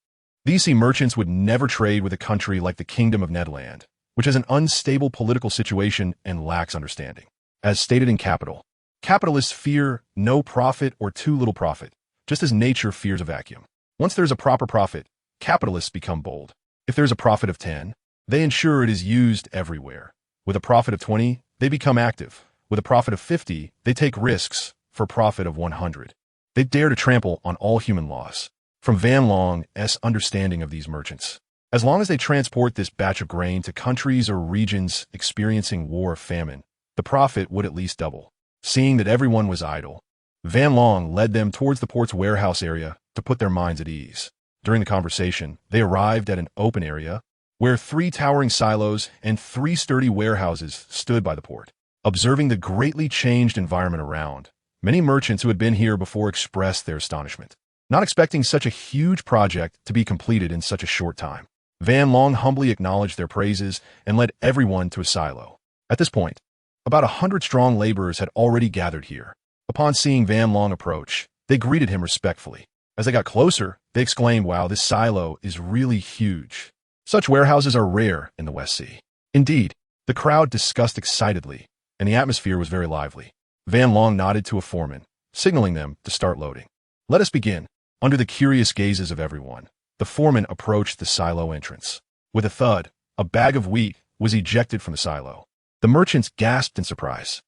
these sea merchants would never trade with a country like the Kingdom of Nederland, which has an unstable political situation and lacks understanding. As stated in Capital, capitalists fear no profit or too little profit, just as nature fears a vacuum. Once there is a proper profit, capitalists become bold. If there is a profit of 10, they ensure it is used everywhere. With a profit of 20, they become active. With a profit of 50, they take risks for a profit of 100. They dare to trample on all human laws. From Van Long's understanding of these merchants, as long as they transport this batch of grain to countries or regions experiencing war or famine, the profit would at least double. Seeing that everyone was idle, Van Long led them towards the port's warehouse area to put their minds at ease. During the conversation, they arrived at an open area where 3 towering silos and 3 sturdy warehouses stood by the port. Observing the greatly changed environment around, many merchants who had been here before expressed their astonishment, not expecting such a huge project to be completed in such a short time. Van Long humbly acknowledged their praises and led everyone to a silo. At this point, about 100 strong laborers had already gathered here. Upon seeing Van Long approach, they greeted him respectfully. As they got closer, they exclaimed, "Wow, this silo is really huge." Such warehouses are rare in the West Sea. Indeed, the crowd discussed excitedly, and the atmosphere was very lively. Van Long nodded to a foreman, signaling them to start loading. "Let us begin." Under the curious gazes of everyone, the foreman approached the silo entrance. With a thud, a bag of wheat was ejected from the silo. The merchants gasped in surprise.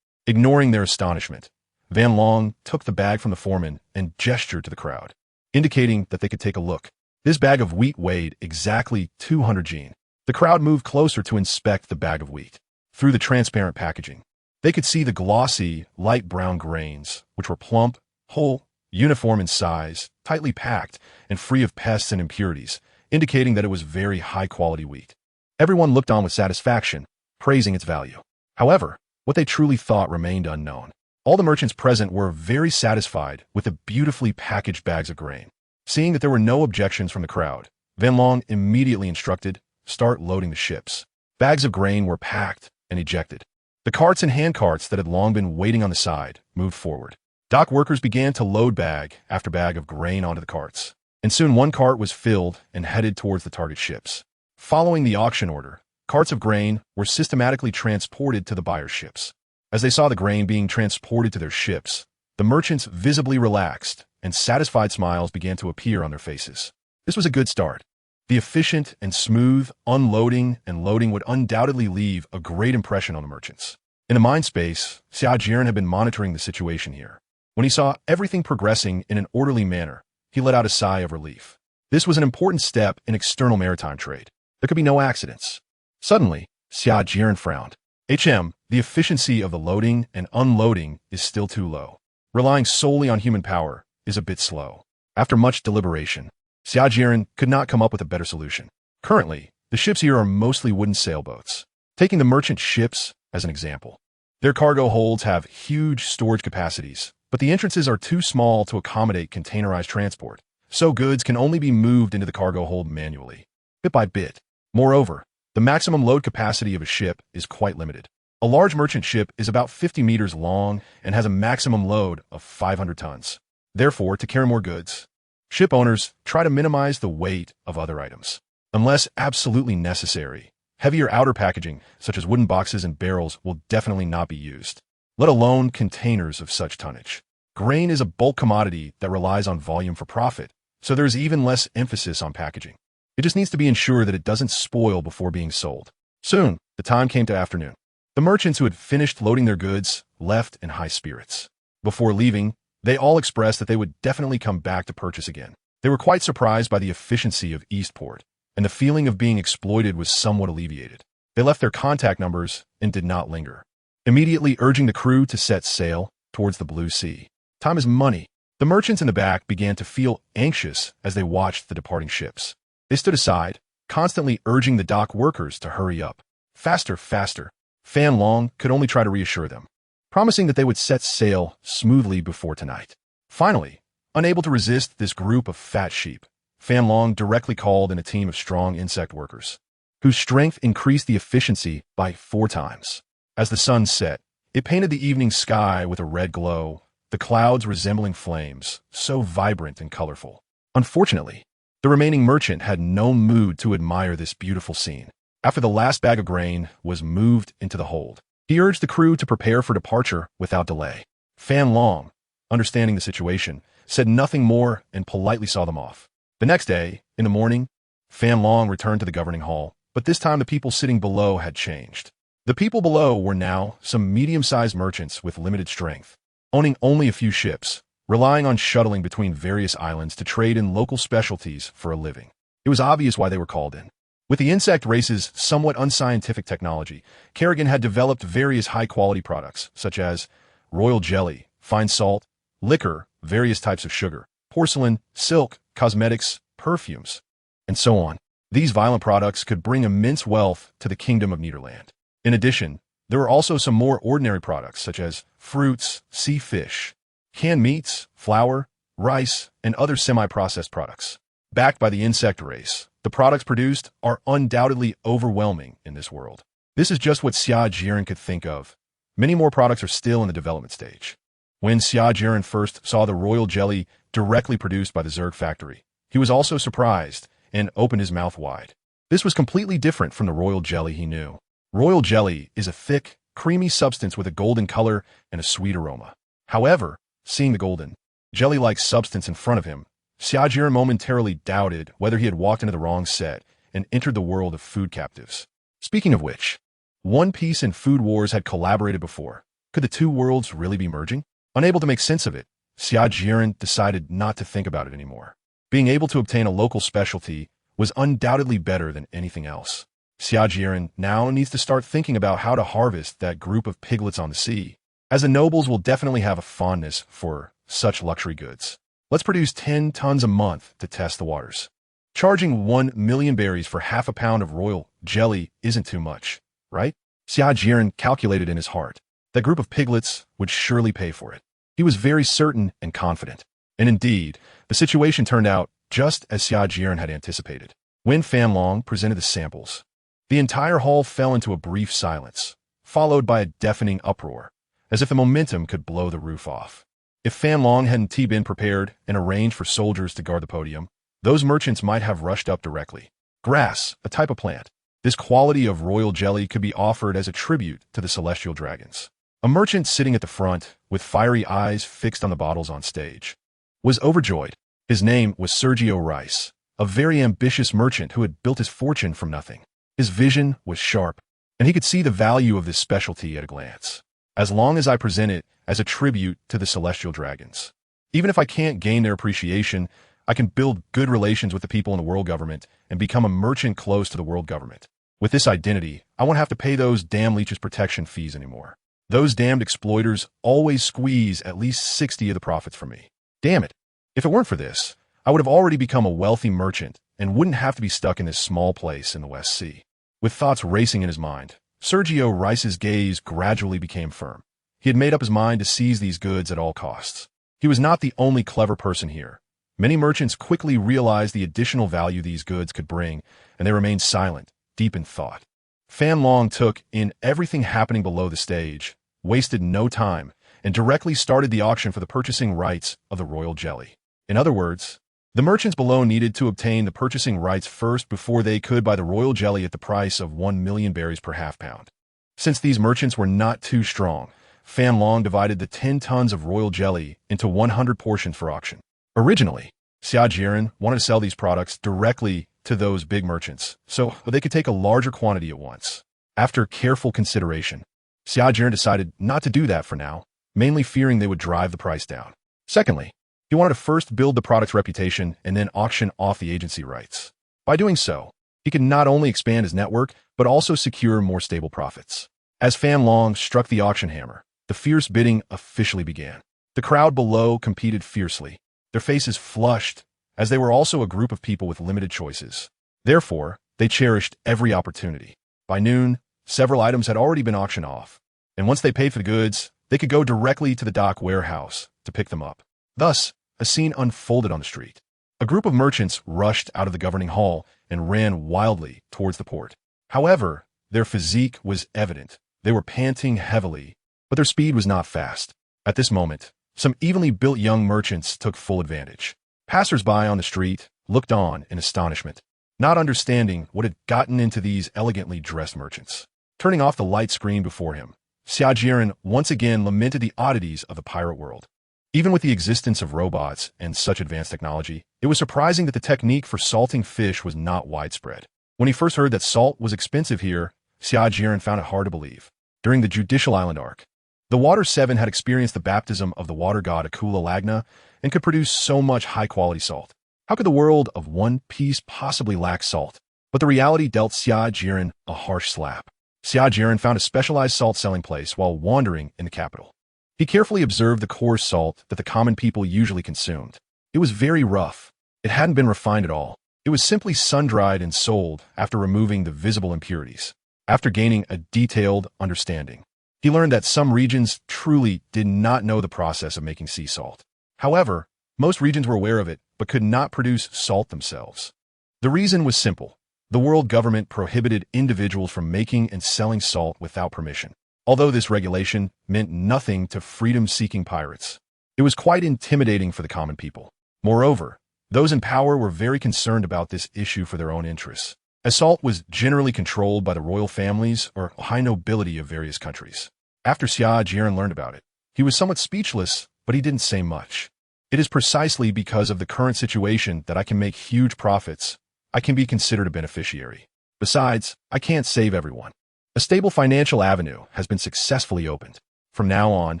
Ignoring their astonishment, Van Long took the bag from the foreman and gestured to the crowd, indicating that they could take a look. This bag of wheat weighed exactly 200 Jieren. The crowd moved closer to inspect the bag of wheat. Through the transparent packaging, they could see the glossy, light brown grains, which were plump, whole, uniform in size, tightly packed, and free of pests and impurities, indicating that it was very high-quality wheat. Everyone looked on with satisfaction, praising its value. However, what they truly thought remained unknown. All the merchants present were very satisfied with the beautifully packaged bags of grain. Seeing that there were no objections from the crowd, Van Long immediately instructed, "Start loading the ships." Bags of grain were packed and ejected. The carts and hand carts that had long been waiting on the side moved forward. Dock workers began to load bag after bag of grain onto the carts, and soon one cart was filled and headed towards the target ships. Following the auction order, carts of grain were systematically transported to the buyer's ships. As they saw the grain being transported to their ships, the merchants visibly relaxed, and satisfied smiles began to appear on their faces. This was a good start. The efficient and smooth unloading and loading would undoubtedly leave a great impression on the merchants. In the mind space, Xia Jieren had been monitoring the situation here. When he saw everything progressing in an orderly manner, he let out a sigh of relief. This was an important step in external maritime trade. There could be no accidents. Suddenly, Xia Jieren frowned. The efficiency of the loading and unloading is still too low. Relying solely on human power is a bit slow. After much deliberation, Xia Jieren could not come up with a better solution. Currently, the ships here are mostly wooden sailboats. Taking the merchant ships as an example, their cargo holds have huge storage capacities, but the entrances are too small to accommodate containerized transport, so goods can only be moved into the cargo hold manually. bit by bit. Moreover, the maximum load capacity of a ship is quite limited. A large merchant ship is about 50 meters long and has a maximum load of 500 tons. Therefore, to carry more goods, ship owners try to minimize the weight of other items. Unless absolutely necessary, heavier outer packaging, such as wooden boxes and barrels, will definitely not be used, let alone containers of such tonnage. Grain is a bulk commodity that relies on volume for profit, so there is even less emphasis on packaging. It just needs to be ensured that it doesn't spoil before being sold. Soon, the time came to afternoon. The merchants who had finished loading their goods left in high spirits. Before leaving, they all expressed that they would definitely come back to purchase again. They were quite surprised by the efficiency of Eastport, and the feeling of being exploited was somewhat alleviated. They left their contact numbers and did not linger, immediately urging the crew to set sail towards the Blue Sea. Time is money. The merchants in the back began to feel anxious as they watched the departing ships. They stood aside, constantly urging the dock workers to hurry up. Faster, faster. Fan Long could only try to reassure them, promising that they would set sail smoothly before tonight. Finally, unable to resist this group of fat sheep, Fan Long directly called in a team of strong insect workers, whose strength increased the efficiency by 4 times. As the sun set, it painted the evening sky with a red glow, the clouds resembling flames, so vibrant and colorful. Unfortunately, the remaining merchant had no mood to admire this beautiful scene. After the last bag of grain was moved into the hold, he urged the crew to prepare for departure without delay. Fan Long, understanding the situation, said nothing more and politely saw them off. The next day, in the morning, Fan Long returned to the governing hall, but this time the people sitting below had changed. The people below were now some medium-sized merchants with limited strength, owning only a few ships, relying on shuttling between various islands to trade in local specialties for a living. It was obvious why they were called in. With the insect race's somewhat unscientific technology, Kerrigan had developed various high-quality products, such as royal jelly, fine salt, liquor, various types of sugar, porcelain, silk, cosmetics, perfumes, and so on. These violent products could bring immense wealth to the Kingdom of Nederland. In addition, there were also some more ordinary products, such as fruits, sea fish, canned meats, flour, rice, and other semi-processed products. Backed by the insect race, the products produced are undoubtedly overwhelming in this world. This is just what Xia Jieren could think of. Many more products are still in the development stage. When Xia Jieren first saw the royal jelly directly produced by the Zerg factory, he was also surprised and opened his mouth wide. This was completely different from the royal jelly he knew. Royal jelly is a thick, creamy substance with a golden color and a sweet aroma. However, seeing the golden, jelly-like substance in front of him, Xia Jieren momentarily doubted whether he had walked into the wrong set and entered the world of food captives. Speaking of which, One Piece and Food Wars had collaborated before. Could the two worlds really be merging? Unable to make sense of it, Xia Jieren decided not to think about it anymore. Being able to obtain a local specialty was undoubtedly better than anything else. Xia Jieren now needs to start thinking about how to harvest that group of piglets on the sea, as the nobles will definitely have a fondness for such luxury goods. Let's produce 10 tons a month to test the waters. Charging 1 million berries for half a pound of royal jelly isn't too much, right? Xia Jieren calculated in his heart. That group of piglets would surely pay for it. He was very certain and confident. And indeed, the situation turned out just as Xia Jieren had anticipated. When Fan Long presented the samples, the entire hall fell into a brief silence, followed by a deafening uproar, as if the momentum could blow the roof off. If Fan Long hadn't been prepared and arranged for soldiers to guard the podium, those merchants might have rushed up directly. Grass, a type of plant. This quality of royal jelly could be offered as a tribute to the celestial dragons. A merchant sitting at the front, with fiery eyes fixed on the bottles on stage, was overjoyed. His name was Sergio Rice, a very ambitious merchant who had built his fortune from nothing. His vision was sharp, and he could see the value of this specialty at a glance. As long as I present it as a tribute to the celestial dragons, even if I can't gain their appreciation, I can build good relations with the people in the world government and become a merchant close to the world government. With this identity, I won't have to pay those damn leeches protection fees anymore. Those damned exploiters always squeeze at least 60 of the profits from me. Damn it. If it weren't for this, I would have already become a wealthy merchant and wouldn't have to be stuck in this small place in the West Sea. With thoughts racing in his mind, Sergio Rice's gaze gradually became firm. He had made up his mind to seize these goods at all costs. He was not the only clever person here. Many merchants quickly realized the additional value these goods could bring, and they remained silent, deep in thought. Fan Long took in everything happening below the stage, wasted no time, and directly started the auction for the purchasing rights of the royal jelly. In other words, the merchants below needed to obtain the purchasing rights first before they could buy the royal jelly at the price of 1 million berries per half-pound. Since these merchants were not too strong, Fan Long divided the 10 tons of royal jelly into 100 portions for auction. Originally, Xia Jieren wanted to sell these products directly to those big merchants, so they could take a larger quantity at once. After careful consideration, Xia Jieren decided not to do that for now, mainly fearing they would drive the price down. Secondly, he wanted to first build the product's reputation and then auction off the agency rights. By doing so, he could not only expand his network, but also secure more stable profits. As Fan Long struck the auction hammer, the fierce bidding officially began. The crowd below competed fiercely, their faces flushed, as they were also a group of people with limited choices. Therefore, they cherished every opportunity. By noon, several items had already been auctioned off, and once they paid for the goods, they could go directly to the dock warehouse to pick them up. Thus, a scene unfolded on the street. A group of merchants rushed out of the governing hall and ran wildly towards the port. However, their physique was evident. They were panting heavily, but their speed was not fast. At this moment, some evenly built young merchants took full advantage. Passers-by on the street looked on in astonishment, not understanding what had gotten into these elegantly dressed merchants. Turning off the light screen before him, Xia Jieren once again lamented the oddities of the pirate world. Even with the existence of robots and such advanced technology, it was surprising that the technique for salting fish was not widespread. When he first heard that salt was expensive here, Xia Jieren found it hard to believe. During the Judicial Island arc, the Water Seven had experienced the baptism of the water god Akula Lagna and could produce so much high-quality salt. How could the world of One Piece possibly lack salt? But the reality dealt Xia Jieren a harsh slap. Xia Jieren found a specialized salt-selling place while wandering in the capital. He carefully observed the coarse salt that the common people usually consumed. It was very rough. It hadn't been refined at all. It was simply sun-dried and sold after removing the visible impurities. After gaining a detailed understanding, he learned that some regions truly did not know the process of making sea salt. However, most regions were aware of it, but could not produce salt themselves. The reason was simple. The world government prohibited individuals from making and selling salt without permission. Although this regulation meant nothing to freedom-seeking pirates, it was quite intimidating for the common people. Moreover, those in power were very concerned about this issue for their own interests, as salt was generally controlled by the royal families or high nobility of various countries. After Xia Jieren learned about it, he was somewhat speechless, but he didn't say much. It is precisely because of the current situation that I can make huge profits. I can be considered a beneficiary. Besides, I can't save everyone. A stable financial avenue has been successfully opened. From now on,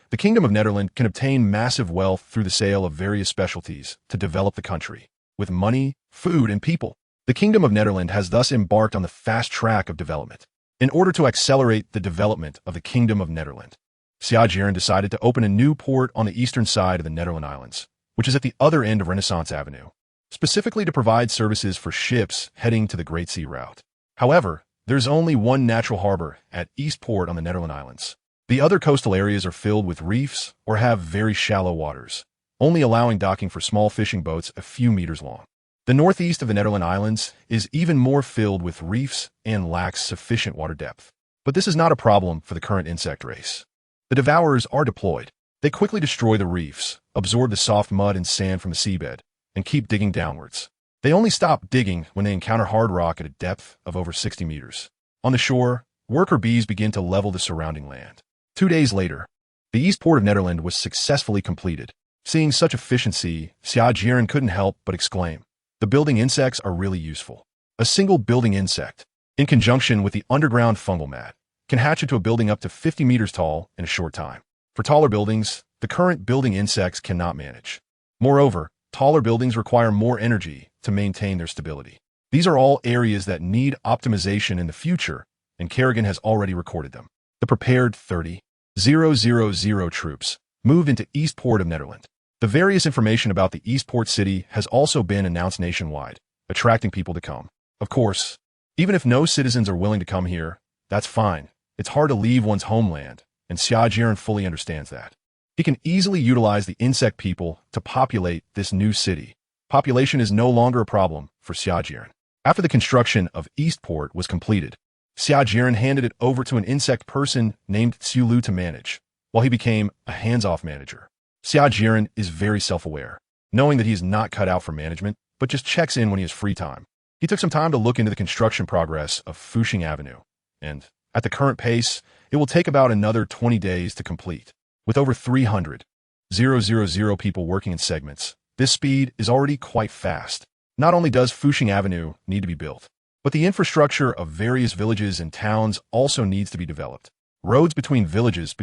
the Kingdom of Netherland can obtain massive wealth through the sale of various specialties to develop the country, with money, food, and people. The Kingdom of Netherland has thus embarked on the fast track of development. In order to accelerate the development of the Kingdom of Netherland, Xia Jieren decided to open a new port on the eastern side of the Netherland Islands, which is at the other end of Renaissance Avenue, specifically to provide services for ships heading to the Great Sea route. However, there's only one natural harbor at Eastport on the Netherland Islands. The other coastal areas are filled with reefs or have very shallow waters, only allowing docking for small fishing boats a few meters long. The northeast of the Netherland Islands is even more filled with reefs and lacks sufficient water depth. But this is not a problem for the current insect race. The devourers are deployed. They quickly destroy the reefs, absorb the soft mud and sand from the seabed, and keep digging downwards. They only stop digging when they encounter hard rock at a depth of over 60 meters. On the shore, worker bees begin to level the surrounding land. 2 days later, the east port of Netherland was successfully completed. Seeing such efficiency, Xia Jieren couldn't help but exclaim, "The building insects are really useful." A single building insect, in conjunction with the underground fungal mat, can hatch into a building up to 50 meters tall in a short time. For taller buildings, the current building insects cannot manage. Moreover, taller buildings require more energy to maintain their stability. These are all areas that need optimization in the future, and Kerrigan has already recorded them. The prepared 30,000 troops moved into Eastport of Netherland. The various information about the Eastport city has also been announced nationwide, attracting people to come. Of course, even if no citizens are willing to come here, that's fine. It's hard to leave one's homeland, and Xia Jieren fully understands that. He can easily utilize the insect people to populate this new city, Population is no longer a problem for Xia Jieren. After the construction of Eastport was completed, Xia Jieren handed it over to an insect person named Xiulu to manage, while he became a hands-off manager. Xia Jieren is very self-aware, knowing that he is not cut out for management, but just checks in when he has free time. He took some time to look into the construction progress of Fuxing Avenue, and, at the current pace, it will take about another 20 days to complete. With over 300,000 people working in segments, this speed is already quite fast. Not only does Fuxing Avenue need to be built, but the infrastructure of various villages and towns also needs to be developed. Roads between villages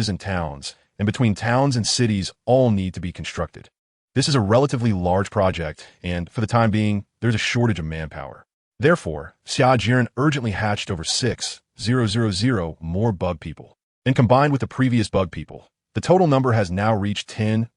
and towns, and between towns and cities all need to be constructed. This is a relatively large project, and for the time being, there's a shortage of manpower. Therefore, Xia Jieren urgently hatched over 6,000 more bug people. And combined with the previous bug people, the total number has now reached 10,000.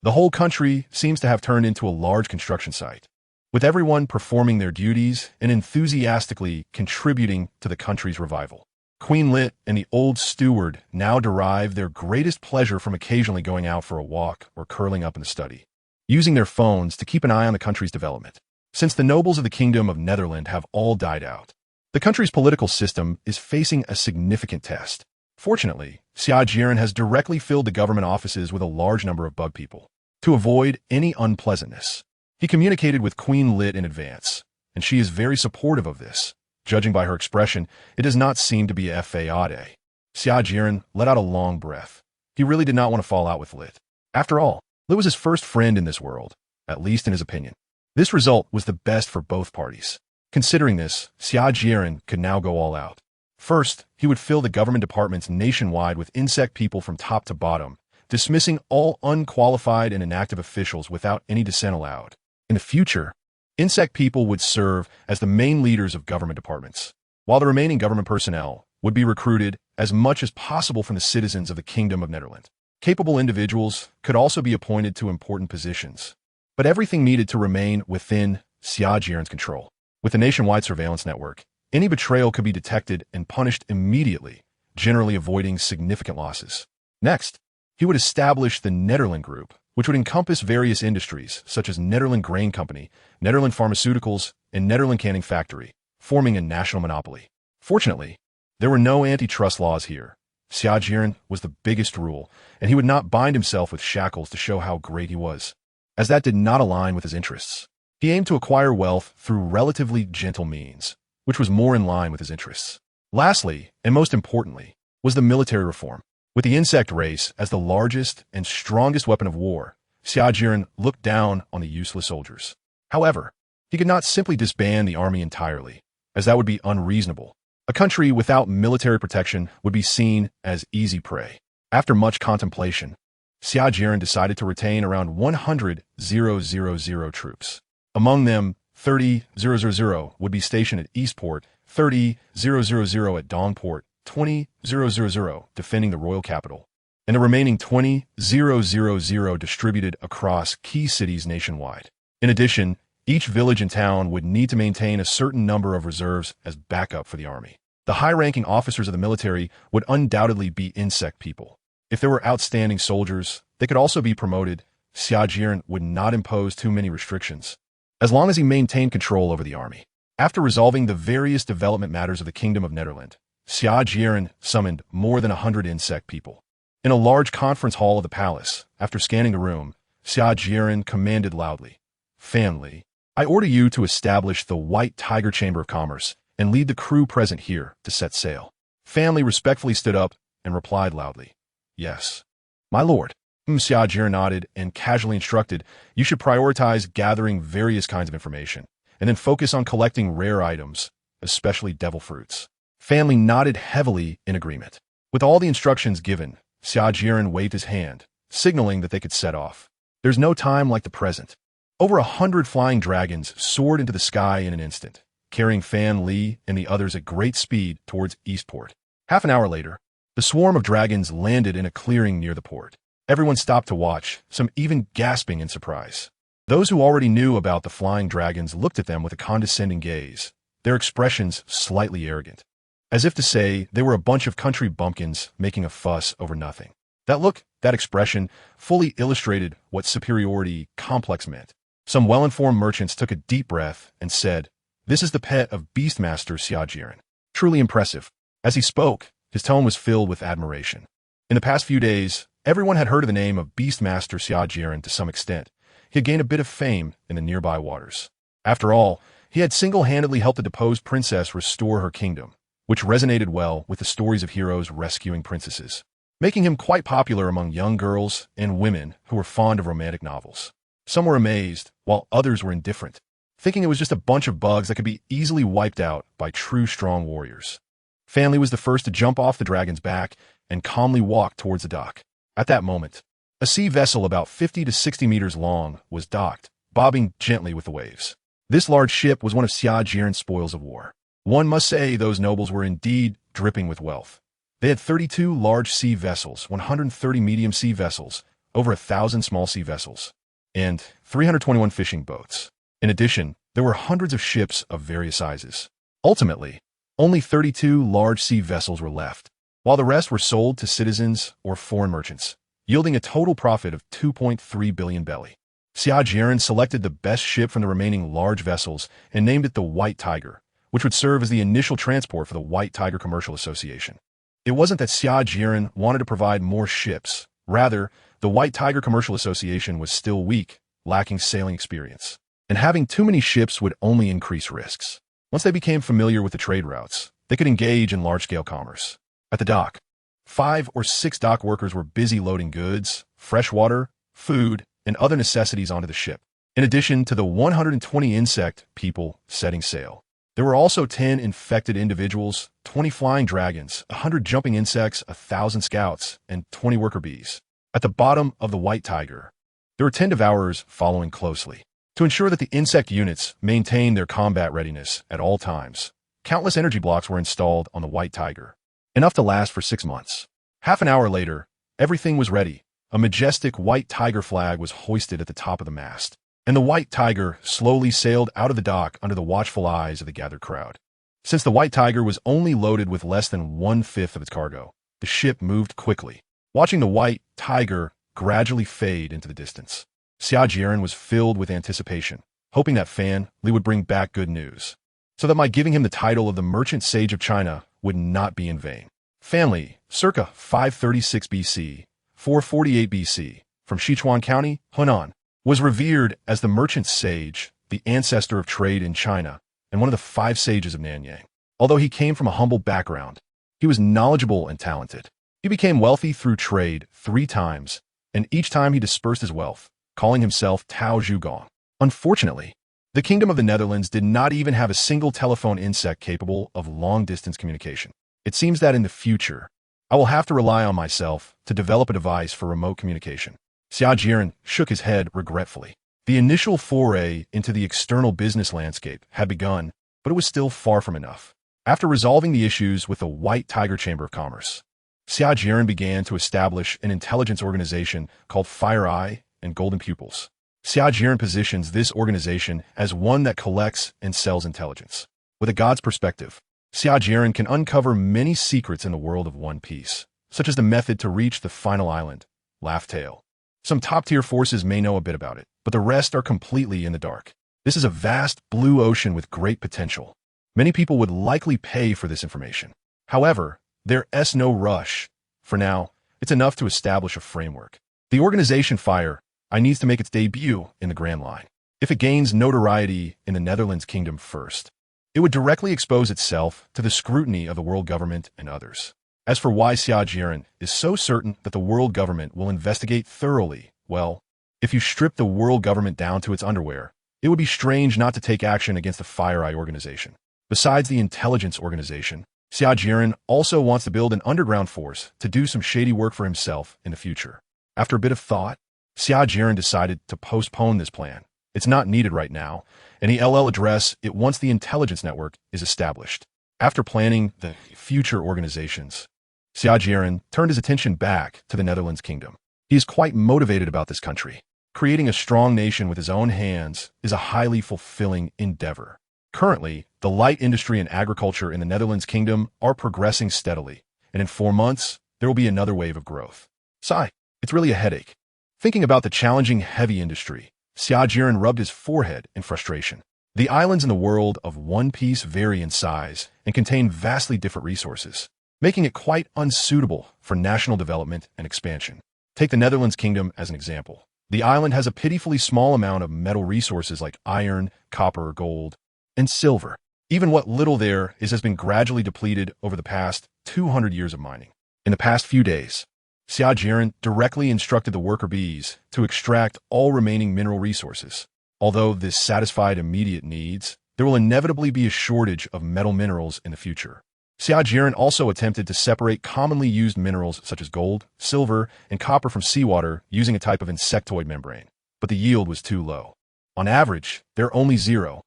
The whole country seems to have turned into a large construction site, with everyone performing their duties and enthusiastically contributing to the country's revival. Queen Lit and the old steward now derive their greatest pleasure from occasionally going out for a walk or curling up in the study, using their phones to keep an eye on the country's development. Since the nobles of the Kingdom of Netherland have all died out, the country's political system is facing a significant test. Fortunately, Xia Jieren has directly filled the government offices with a large number of bug people. To avoid any unpleasantness, he communicated with Queen Lit in advance, and she is very supportive of this. Judging by her expression, it does not seem to be a fade. Xia Jieren let out a long breath. He really did not want to fall out with Lit. After all, Lit was his first friend in this world, at least in his opinion. This result was the best for both parties. Considering this, Xia Jieren could now go all out. First, he would fill the government departments nationwide with insect people from top to bottom, dismissing all unqualified and inactive officials without any dissent allowed. In the future, insect people would serve as the main leaders of government departments, while the remaining government personnel would be recruited as much as possible from the citizens of the Kingdom of Netherland. Capable individuals could also be appointed to important positions, but everything needed to remain within Xia Jieren's control. With a nationwide surveillance network, any betrayal could be detected and punished immediately, generally avoiding significant losses. Next, he would establish the Nederland Group, which would encompass various industries such as Nederland Grain Company, Nederland Pharmaceuticals, and Nederland Canning Factory, forming a national monopoly. Fortunately, there were no antitrust laws here. Xia Jieren was the biggest rule, and he would not bind himself with shackles to show how great he was, as that did not align with his interests. He aimed to acquire wealth through relatively gentle means, which was more in line with his interests. Lastly, and most importantly, was the military reform. With the insect race as the largest and strongest weapon of war, Xia Jieren looked down on the useless soldiers. However, he could not simply disband the army entirely, as that would be unreasonable. A country without military protection would be seen as easy prey. After much contemplation, Xia Jieren decided to retain around 100,000 troops. Among them, 30,000 would be stationed at Eastport, 30,000 at Dongport, 20,000 defending the royal capital, and the remaining 20,000 distributed across key cities nationwide. In addition, each village and town would need to maintain a certain number of reserves as backup for the army. The high-ranking officers of the military would undoubtedly be insect people. If there were outstanding soldiers, they could also be promoted. Xia Jieren would not impose too many restrictions, as long as he maintained control over the army. After resolving the various development matters of the Kingdom of Netherland, Xia Jieren summoned more than 100 insect people. In a large conference hall of the palace, after scanning the room, Xia Jieren commanded loudly, "Family, I order you to establish the White Tiger Chamber of Commerce and lead the crew present here to set sail." Family respectfully stood up and replied loudly, "Yes, my lord." Xia Jieren nodded and casually instructed, "You should prioritize gathering various kinds of information, and then focus on collecting rare items, especially devil fruits." Family nodded heavily in agreement. With all the instructions given, Xia Jieren waved his hand, signaling that they could set off. There's no time like the present. Over 100 flying dragons soared into the sky in an instant, carrying Fan Li and the others at great speed towards Eastport. Half an hour later, the swarm of dragons landed in a clearing near the port. Everyone stopped to watch, some even gasping in surprise. Those who already knew about the flying dragons looked at them with a condescending gaze, their expressions slightly arrogant, as if to say they were a bunch of country bumpkins making a fuss over nothing. That look, that expression, fully illustrated what superiority complex meant. Some well-informed merchants took a deep breath and said, "This is the pet of Beastmaster Xia Jieren." Truly impressive. As he spoke, his tone was filled with admiration. In the past few days, everyone had heard of the name of Beastmaster Xia Jieren to some extent. He had gained a bit of fame in the nearby waters. After all, he had single-handedly helped a deposed princess restore her kingdom, which resonated well with the stories of heroes rescuing princesses, making him quite popular among young girls and women who were fond of romantic novels. Some were amazed, while others were indifferent, thinking it was just a bunch of bugs that could be easily wiped out by true strong warriors. Fanli was the first to jump off the dragon's back and calmly walk towards the dock. At that moment, a sea vessel about 50 to 60 meters long was docked, bobbing gently with the waves. This large ship was one of Xia Jieren's spoils of war. One must say those nobles were indeed dripping with wealth. They had 32 large sea vessels, 130 medium sea vessels, over 1,000 small sea vessels, and 321 fishing boats. In addition, there were hundreds of ships of various sizes. Ultimately, only 32 large sea vessels were left, while the rest were sold to citizens or foreign merchants, yielding a total profit of 2.3 billion belly. Xia Jieren selected the best ship from the remaining large vessels and named it the White Tiger, which would serve as the initial transport for the White Tiger Commercial Association. It wasn't that Xia Jieren wanted to provide more ships. Rather, the White Tiger Commercial Association was still weak, lacking sailing experience. And having too many ships would only increase risks. Once they became familiar with the trade routes, they could engage in large-scale commerce. At the dock, 5 or 6 dock workers were busy loading goods, fresh water, food, and other necessities onto the ship. In addition to the 120 insect people setting sail, there were also 10 infected individuals, 20 flying dragons, 100 jumping insects, 1,000 scouts, and 20 worker bees. At the bottom of the White Tiger, there were 10 devourers following closely. To ensure that the insect units maintained their combat readiness at all times, countless energy blocks were installed on the White Tiger, enough to last for 6 months. Half an hour later, everything was ready. A majestic White Tiger flag was hoisted at the top of the mast, and the White Tiger slowly sailed out of the dock under the watchful eyes of the gathered crowd. Since the White Tiger was only loaded with less than 1/5 of its cargo, the ship moved quickly, watching the White Tiger gradually fade into the distance. Xia Jieren was filled with anticipation, hoping that Fan Li would bring back good news, so that my giving him the title of the Merchant Sage of China would not be in vain. Fan Li, circa 536 BC, 448 BC, from Sichuan County, Hunan, was revered as the Merchant Sage, the ancestor of trade in China, and one of the 5 sages of Nanyang. Although he came from a humble background, he was knowledgeable and talented. He became wealthy through trade 3 times, and each time he dispersed his wealth, calling himself Tao Zhugong. Unfortunately, the Kingdom of the Netherlands did not even have a single telephone insect capable of long-distance communication. It seems that in the future, I will have to rely on myself to develop a device for remote communication. Xia Jieren shook his head regretfully. The initial foray into the external business landscape had begun, but it was still far from enough. After resolving the issues with the White Tiger Chamber of Commerce, Xia Jieren began to establish an intelligence organization called Fire Eye and Golden Pupils. Xia Jieren positions this organization as one that collects and sells intelligence. With a god's perspective, Xia Jieren can uncover many secrets in the world of One Piece, such as the method to reach the final island, Laugh Tale. Some top-tier forces may know a bit about it, but the rest are completely in the dark. This is a vast blue ocean with great potential. Many people would likely pay for this information. However, there's no rush. For now, it's enough to establish a framework. The organization Fire Eye needs to make its debut in the Grand Line. If it gains notoriety in the Netherlands Kingdom first, it would directly expose itself to the scrutiny of the world government and others. As for why Xia Jieren is so certain that the world government will investigate thoroughly, well, if you strip the world government down to its underwear, it would be strange not to take action against the Fire Eye organization. Besides the intelligence organization, Xia Jieren also wants to build an underground force to do some shady work for himself in the future. After a bit of thought, Xia Jieren decided to postpone this plan. It's not needed right now, and he'll address it once the intelligence network is established. After planning the future organizations, Xia Jieren turned his attention back to the Netherlands Kingdom. He is quite motivated about this country. Creating a strong nation with his own hands is a highly fulfilling endeavor. Currently, the light industry and agriculture in the Netherlands Kingdom are progressing steadily, and in 4 months, there will be another wave of growth. Sigh, it's really a headache. Thinking about the challenging heavy industry, Xia Jieren rubbed his forehead in frustration. The islands in the world of One Piece vary in size and contain vastly different resources, making it quite unsuitable for national development and expansion. Take the Netherlands Kingdom as an example. The island has a pitifully small amount of metal resources like iron, copper, gold, and silver. Even what little there is has been gradually depleted over the past 200 years of mining. In the past few days, Xia Jieren directly instructed the worker bees to extract all remaining mineral resources. Although this satisfied immediate needs, there will inevitably be a shortage of metal minerals in the future. Xia Jieren also attempted to separate commonly used minerals such as gold, silver, and copper from seawater using a type of insectoid membrane, but the yield was too low. On average, there are only 0.010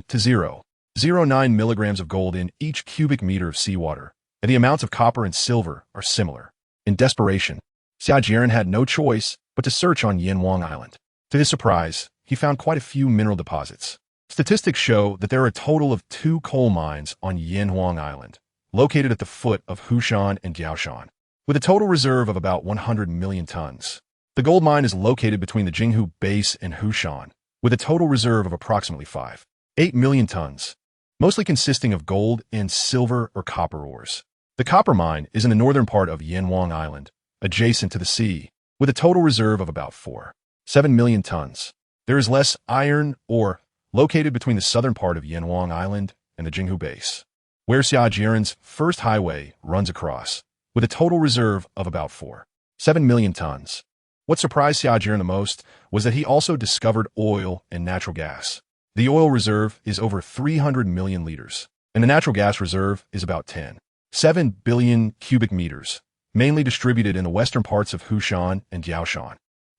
to 0.09 milligrams of gold in each cubic meter of seawater, and the amounts of copper and silver are similar. In desperation, Xia Jieren had no choice but to search on Yanhuang Island. To his surprise, he found quite a few mineral deposits. Statistics show that there are a total of 2 coal mines on Yanhuang Island, located at the foot of Hushan and Jiaoshan, with a total reserve of about 100 million tons. The gold mine is located between the Jinghu Base and Hushan, with a total reserve of approximately 5.8 million tons, mostly consisting of gold and silver or copper ores. The copper mine is in the northern part of Yanhuang Island, adjacent to the sea, with a total reserve of about 4.7 million tons. There is less iron ore located between the southern part of Yanhuang Island and the Jinghu Base, where Xia Jieren's first highway runs across, with a total reserve of about 4.7 million tons. What surprised Xia Jieren the most was that he also discovered oil and natural gas. The oil reserve is over 300 million liters, and the natural gas reserve is about 10.7 billion cubic meters, mainly distributed in the western parts of Hushan and Jiaoshan,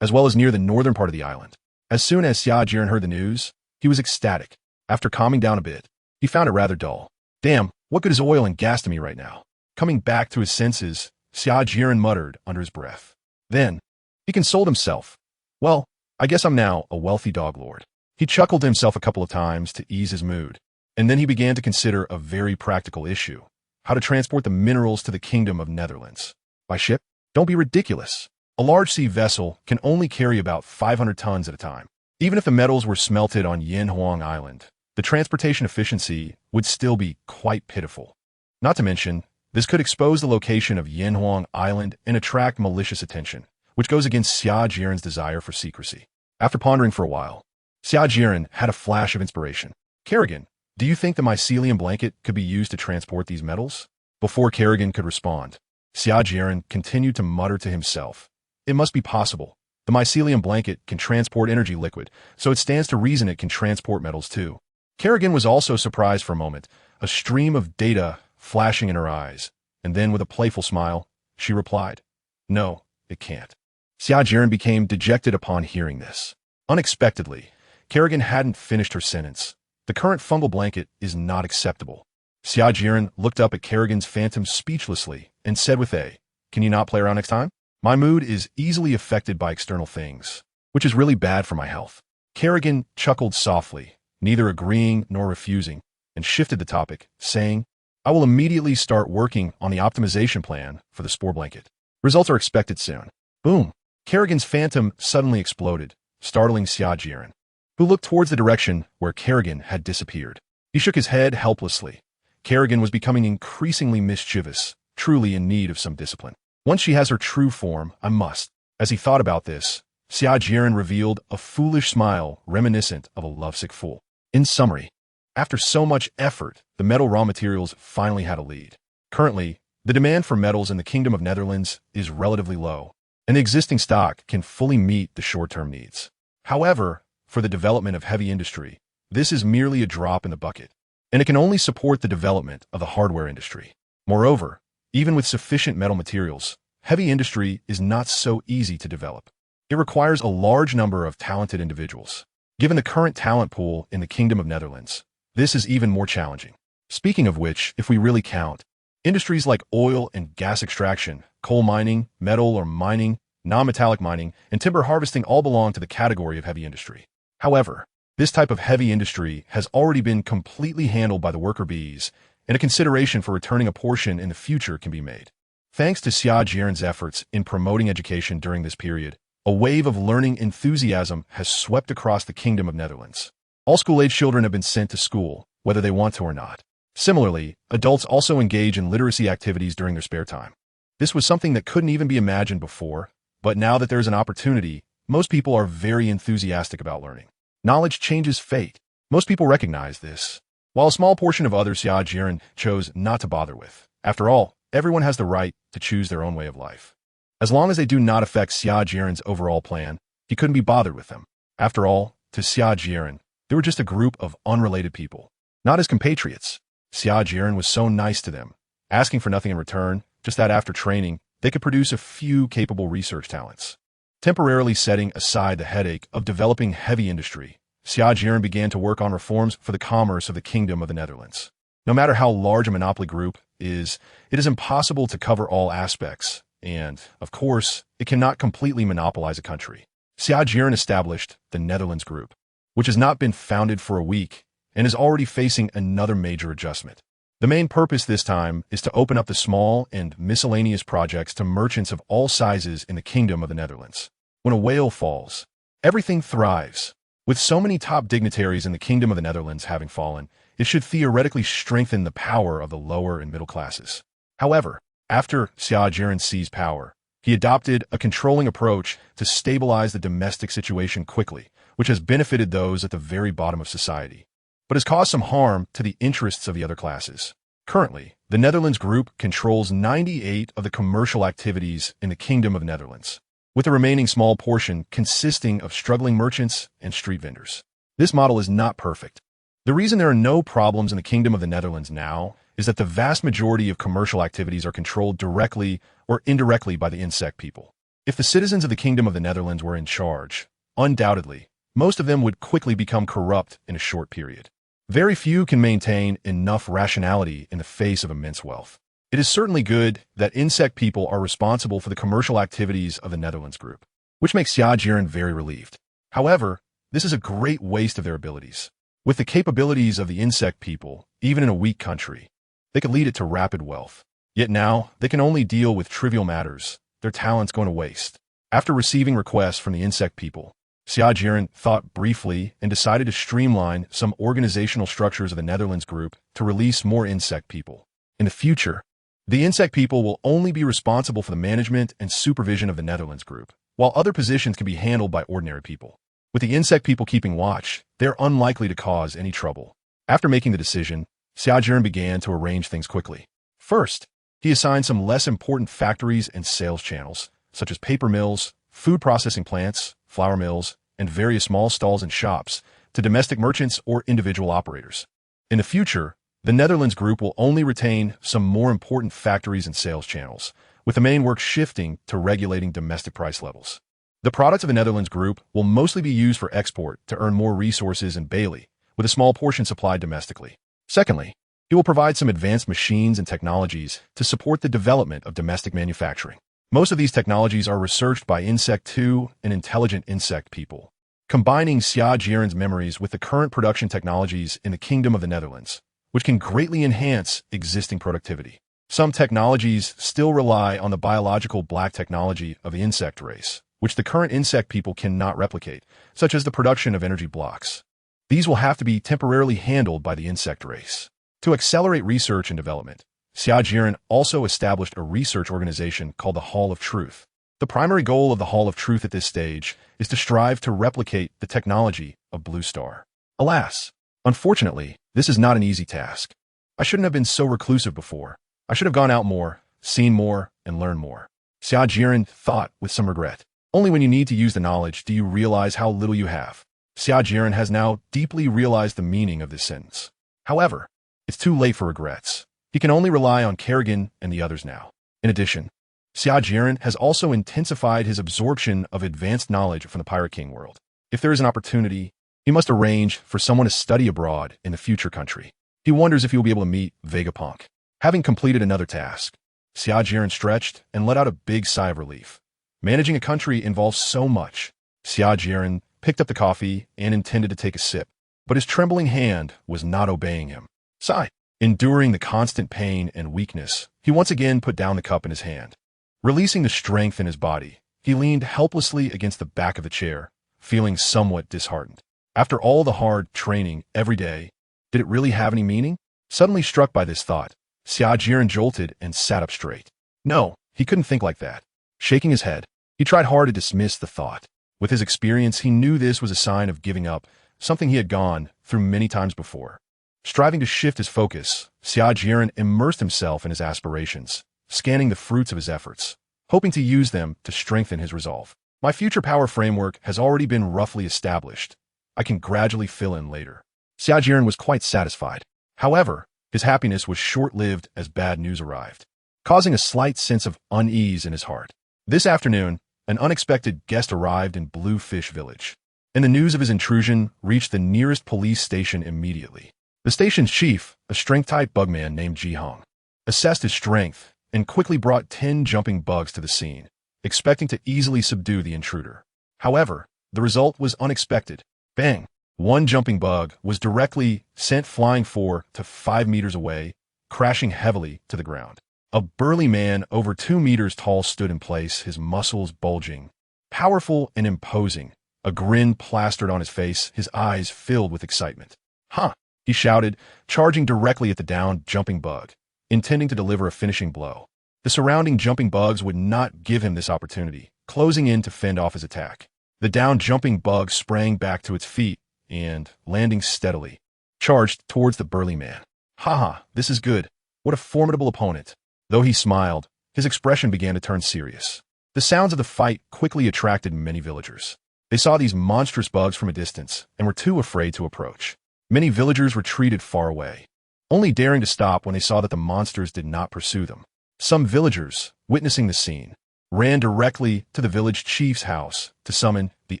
as well as near the northern part of the island. As soon as Xia Jieren heard the news, he was ecstatic. After calming down a bit, he found it rather dull. Damn, what good is oil and gas to me right now? Coming back to his senses, Xia Jieren muttered under his breath. Then, he consoled himself. Well, I guess I'm now a wealthy dog lord. He chuckled to himself a couple of times to ease his mood, and then he began to consider a very practical issue: how to transport the minerals to the Kingdom of Netherlands. By ship? Don't be ridiculous. A large sea vessel can only carry about 500 tons at a time. Even if the metals were smelted on Yanhuang Island, the transportation efficiency would still be quite pitiful. Not to mention, this could expose the location of Yanhuang Island and attract malicious attention, which goes against Xia Jieren's desire for secrecy. After pondering for a while, Xia Jieren had a flash of inspiration. Kerrigan, do you think the mycelium blanket could be used to transport these metals? Before Kerrigan could respond, Xia Jieren continued to mutter to himself. It must be possible. The mycelium blanket can transport energy liquid, so it stands to reason it can transport metals too. Kerrigan was also surprised for a moment, a stream of data flashing in her eyes, and then with a playful smile, she replied, "No, it can't." Xia Jieren became dejected upon hearing this. Unexpectedly, Kerrigan hadn't finished her sentence. The current fungal blanket is not acceptable. Xia Jieren looked up at Kerrigan's phantom speechlessly and said with a, "Can you not play around next time? My mood is easily affected by external things, which is really bad for my health." Kerrigan chuckled softly, neither agreeing nor refusing, and shifted the topic, saying, "I will immediately start working on the optimization plan for the spore blanket. Results are expected soon." Boom! Kerrigan's phantom suddenly exploded, startling Xia Jieren, who looked towards the direction where Kerrigan had disappeared. He shook his head helplessly. Kerrigan was becoming increasingly mischievous, truly in need of some discipline. Once she has her true form, I must. As he thought about this, Xia Jieren revealed a foolish smile reminiscent of a lovesick fool. In summary, after so much effort, the metal raw materials finally had a lead. Currently, the demand for metals in the Kingdom of Netherlands is relatively low, and the existing stock can fully meet the short-term needs. However, for the development of heavy industry, this is merely a drop in the bucket, and it can only support the development of the hardware industry. Moreover, even with sufficient metal materials, heavy industry is not so easy to develop. It requires a large number of talented individuals. Given the current talent pool in the Kingdom of Netherlands, this is even more challenging. Speaking of which, if we really count, industries like oil and gas extraction, coal mining, metal or mining, non-metallic mining, and timber harvesting all belong to the category of heavy industry. However, this type of heavy industry has already been completely handled by the worker bees, and a consideration for returning a portion in the future can be made. Thanks to Xia Jieren's efforts in promoting education during this period, a wave of learning enthusiasm has swept across the Kingdom of Netherlands. All school-age children have been sent to school, whether they want to or not. Similarly, adults also engage in literacy activities during their spare time. This was something that couldn't even be imagined before, but now that there's an opportunity, most people are very enthusiastic about learning. Knowledge changes fate. Most people recognize this, while a small portion of others Xia Jieren chose not to bother with. After all, everyone has the right to choose their own way of life. As long as they do not affect Xia Jieren's overall plan, he couldn't be bothered with them. After all, to Xia Jieren, they were just a group of unrelated people, not his compatriots. Xia Jieren was so nice to them, asking for nothing in return, just that after training, they could produce a few capable research talents. Temporarily setting aside the headache of developing heavy industry, Xia Jieren began to work on reforms for the commerce of the Kingdom of the Netherlands. No matter how large a monopoly group is, it is impossible to cover all aspects, and, of course, it cannot completely monopolize a country. Xia Jieren established the Netherlands Group, which has not been founded for a week and is already facing another major adjustment. The main purpose this time is to open up the small and miscellaneous projects to merchants of all sizes in the Kingdom of the Netherlands. When a whale falls, everything thrives. With so many top dignitaries in the Kingdom of the Netherlands having fallen, it should theoretically strengthen the power of the lower and middle classes. However, after Xia Jieren seized power, he adopted a controlling approach to stabilize the domestic situation quickly, which has benefited those at the very bottom of society, but has caused some harm to the interests of the other classes. Currently, the Netherlands Group controls 98 of the commercial activities in the Kingdom of the Netherlands, with the remaining small portion consisting of struggling merchants and street vendors. This model is not perfect. The reason there are no problems in the Kingdom of the Netherlands now is that the vast majority of commercial activities are controlled directly or indirectly by the insect people. If the citizens of the Kingdom of the Netherlands were in charge, undoubtedly, most of them would quickly become corrupt in a short period. Very few can maintain enough rationality in the face of immense wealth. It is certainly good that insect people are responsible for the commercial activities of the Netherlands Group, which makes Xia Jieren very relieved. However, this is a great waste of their abilities. With the capabilities of the insect people, even in a weak country, they could lead it to rapid wealth. Yet now, they can only deal with trivial matters, their talents going to waste. After receiving requests from the insect people, Xia Jieren thought briefly and decided to streamline some organizational structures of the Netherlands Group to release more insect people. In the future, the insect people will only be responsible for the management and supervision of the Netherlands Group, while other positions can be handled by ordinary people. With the insect people keeping watch, they're unlikely to cause any trouble. After making the decision, Xia Jieren began to arrange things quickly. First, he assigned some less important factories and sales channels, such as paper mills, food processing plants, flour mills, and various small stalls and shops, to domestic merchants or individual operators. In the future, the Netherlands Group will only retain some more important factories and sales channels, with the main work shifting to regulating domestic price levels. The products of the Netherlands Group will mostly be used for export to earn more resources in Bailey, with a small portion supplied domestically. Secondly, he will provide some advanced machines and technologies to support the development of domestic manufacturing. Most of these technologies are researched by Insect2 and intelligent insect people, combining Xia Jieren's memories with the current production technologies in the Kingdom of the Netherlands, which can greatly enhance existing productivity. Some technologies still rely on the biological black technology of the insect race, which the current insect people cannot replicate, such as the production of energy blocks. These will have to be temporarily handled by the insect race. To accelerate research and development, Xia Jieren also established a research organization called the Hall of Truth. The primary goal of the Hall of Truth at this stage is to strive to replicate the technology of Blue Star. Alas, unfortunately, this is not an easy task. I shouldn't have been so reclusive before. I should have gone out more, seen more, and learned more. Xia Jieren thought with some regret. Only when you need to use the knowledge do you realize how little you have. Xia Jieren has now deeply realized the meaning of this sentence. However, it's too late for regrets. He can only rely on Kerrigan and the others now. In addition, Xia Jieren has also intensified his absorption of advanced knowledge from the Pirate King world. If there is an opportunity, he must arrange for someone to study abroad in the future country. He wonders if he will be able to meet Vegapunk. Having completed another task, Xia Jieren stretched and let out a big sigh of relief. Managing a country involves so much. Xia Jieren picked up the coffee and intended to take a sip, but his trembling hand was not obeying him. Sigh. Enduring the constant pain and weakness, he once again put down the cup in his hand. Releasing the strength in his body, he leaned helplessly against the back of the chair, feeling somewhat disheartened. After all the hard training every day, did it really have any meaning? Suddenly struck by this thought, Xia Jieren jolted and sat up straight. No, he couldn't think like that. Shaking his head, he tried hard to dismiss the thought. With his experience, he knew this was a sign of giving up, something he had gone through many times before. Striving to shift his focus, Xia Jieren immersed himself in his aspirations, scanning the fruits of his efforts, hoping to use them to strengthen his resolve. My future power framework has already been roughly established. I can gradually fill in later. Xia Jieren was quite satisfied. However, his happiness was short-lived as bad news arrived, causing a slight sense of unease in his heart. This afternoon, an unexpected guest arrived in Bluefish Village, and the news of his intrusion reached the nearest police station immediately. The station's chief, a strength-type bugman named Jiren, assessed his strength and quickly brought 10 jumping bugs to the scene, expecting to easily subdue the intruder. However, the result was unexpected. Bang! One jumping bug was directly sent flying 4 to 5 meters away, crashing heavily to the ground. A burly man over 2 meters tall stood in place, his muscles bulging. Powerful and imposing, a grin plastered on his face, his eyes filled with excitement. Huh! He shouted, charging directly at the downed jumping bug, intending to deliver a finishing blow. The surrounding jumping bugs would not give him this opportunity, closing in to fend off his attack. The downed jumping bug sprang back to its feet and, landing steadily, charged towards the burly man. Haha, this is good. What a formidable opponent. Though he smiled, his expression began to turn serious. The sounds of the fight quickly attracted many villagers. They saw these monstrous bugs from a distance and were too afraid to approach. Many villagers retreated far away, only daring to stop when they saw that the monsters did not pursue them. Some villagers, witnessing the scene, ran directly to the village chief's house to summon the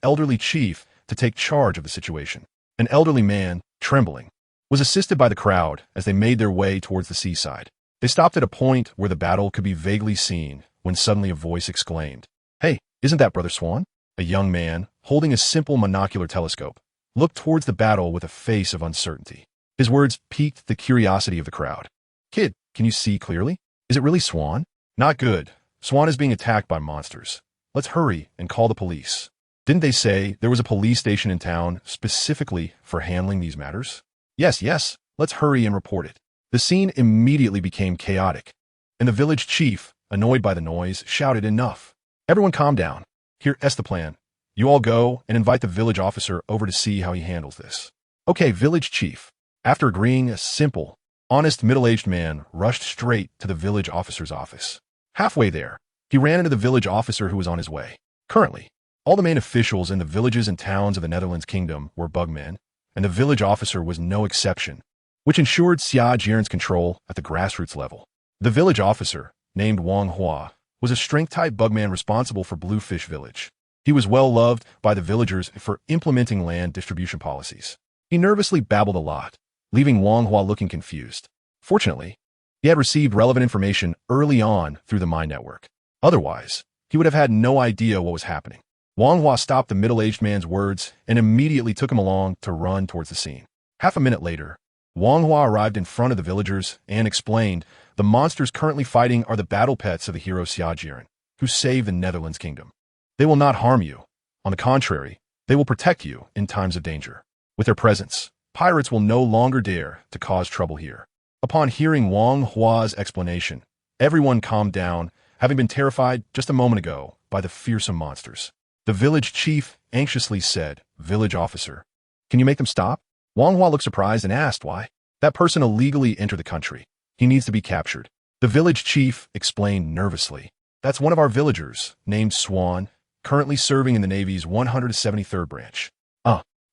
elderly chief to take charge of the situation. An elderly man, trembling, was assisted by the crowd as they made their way towards the seaside. They stopped at a point where the battle could be vaguely seen when suddenly a voice exclaimed, "Hey, isn't that Brother Swan?" A young man, holding a simple monocular telescope, looked towards the battle with a face of uncertainty. His words piqued the curiosity of the crowd. "Kid, can you see clearly? Is it really Swan?" "Not good. Swan is being attacked by monsters. Let's hurry and call the police." Didn't they say there was a police station in town specifically for handling these matters? Yes, let's hurry and report it. The scene immediately became chaotic, and the village chief, annoyed by the noise, shouted, "Enough. Everyone calm down. Here's the plan. You all go and invite the village officer over to see how he handles this." "Okay, village chief." After agreeing, a simple, honest middle-aged man rushed straight to the village officer's office. Halfway there, he ran into the village officer who was on his way. Currently, all the main officials in the villages and towns of the Netherlands Kingdom were bugmen, and the village officer was no exception, which ensured Xia Jieren's control at the grassroots level. The village officer, named Wang Hua, was a strength-type bugman responsible for Bluefish Village. He was well loved by the villagers for implementing land distribution policies. He nervously babbled a lot, leaving Wang Hua looking confused. Fortunately, he had received relevant information early on through the mind network. Otherwise, he would have had no idea what was happening. Wang Hua stopped the middle-aged man's words and immediately took him along to run towards the scene. Half a minute later, Wang Hua arrived in front of the villagers and explained, "The monsters currently fighting are the battle pets of the hero Xia Jieren, who saved the Netherlands Kingdom. They will not harm you. On the contrary, they will protect you in times of danger. With their presence, pirates will no longer dare to cause trouble here." Upon hearing Wang Hua's explanation, everyone calmed down, having been terrified just a moment ago by the fearsome monsters. The village chief anxiously said, "Village officer, can you make them stop?" Wang Hua looked surprised and asked why. "That person illegally entered the country. He needs to be captured." The village chief explained nervously, "That's one of our villagers, named Swan, currently serving in the Navy's 173rd branch.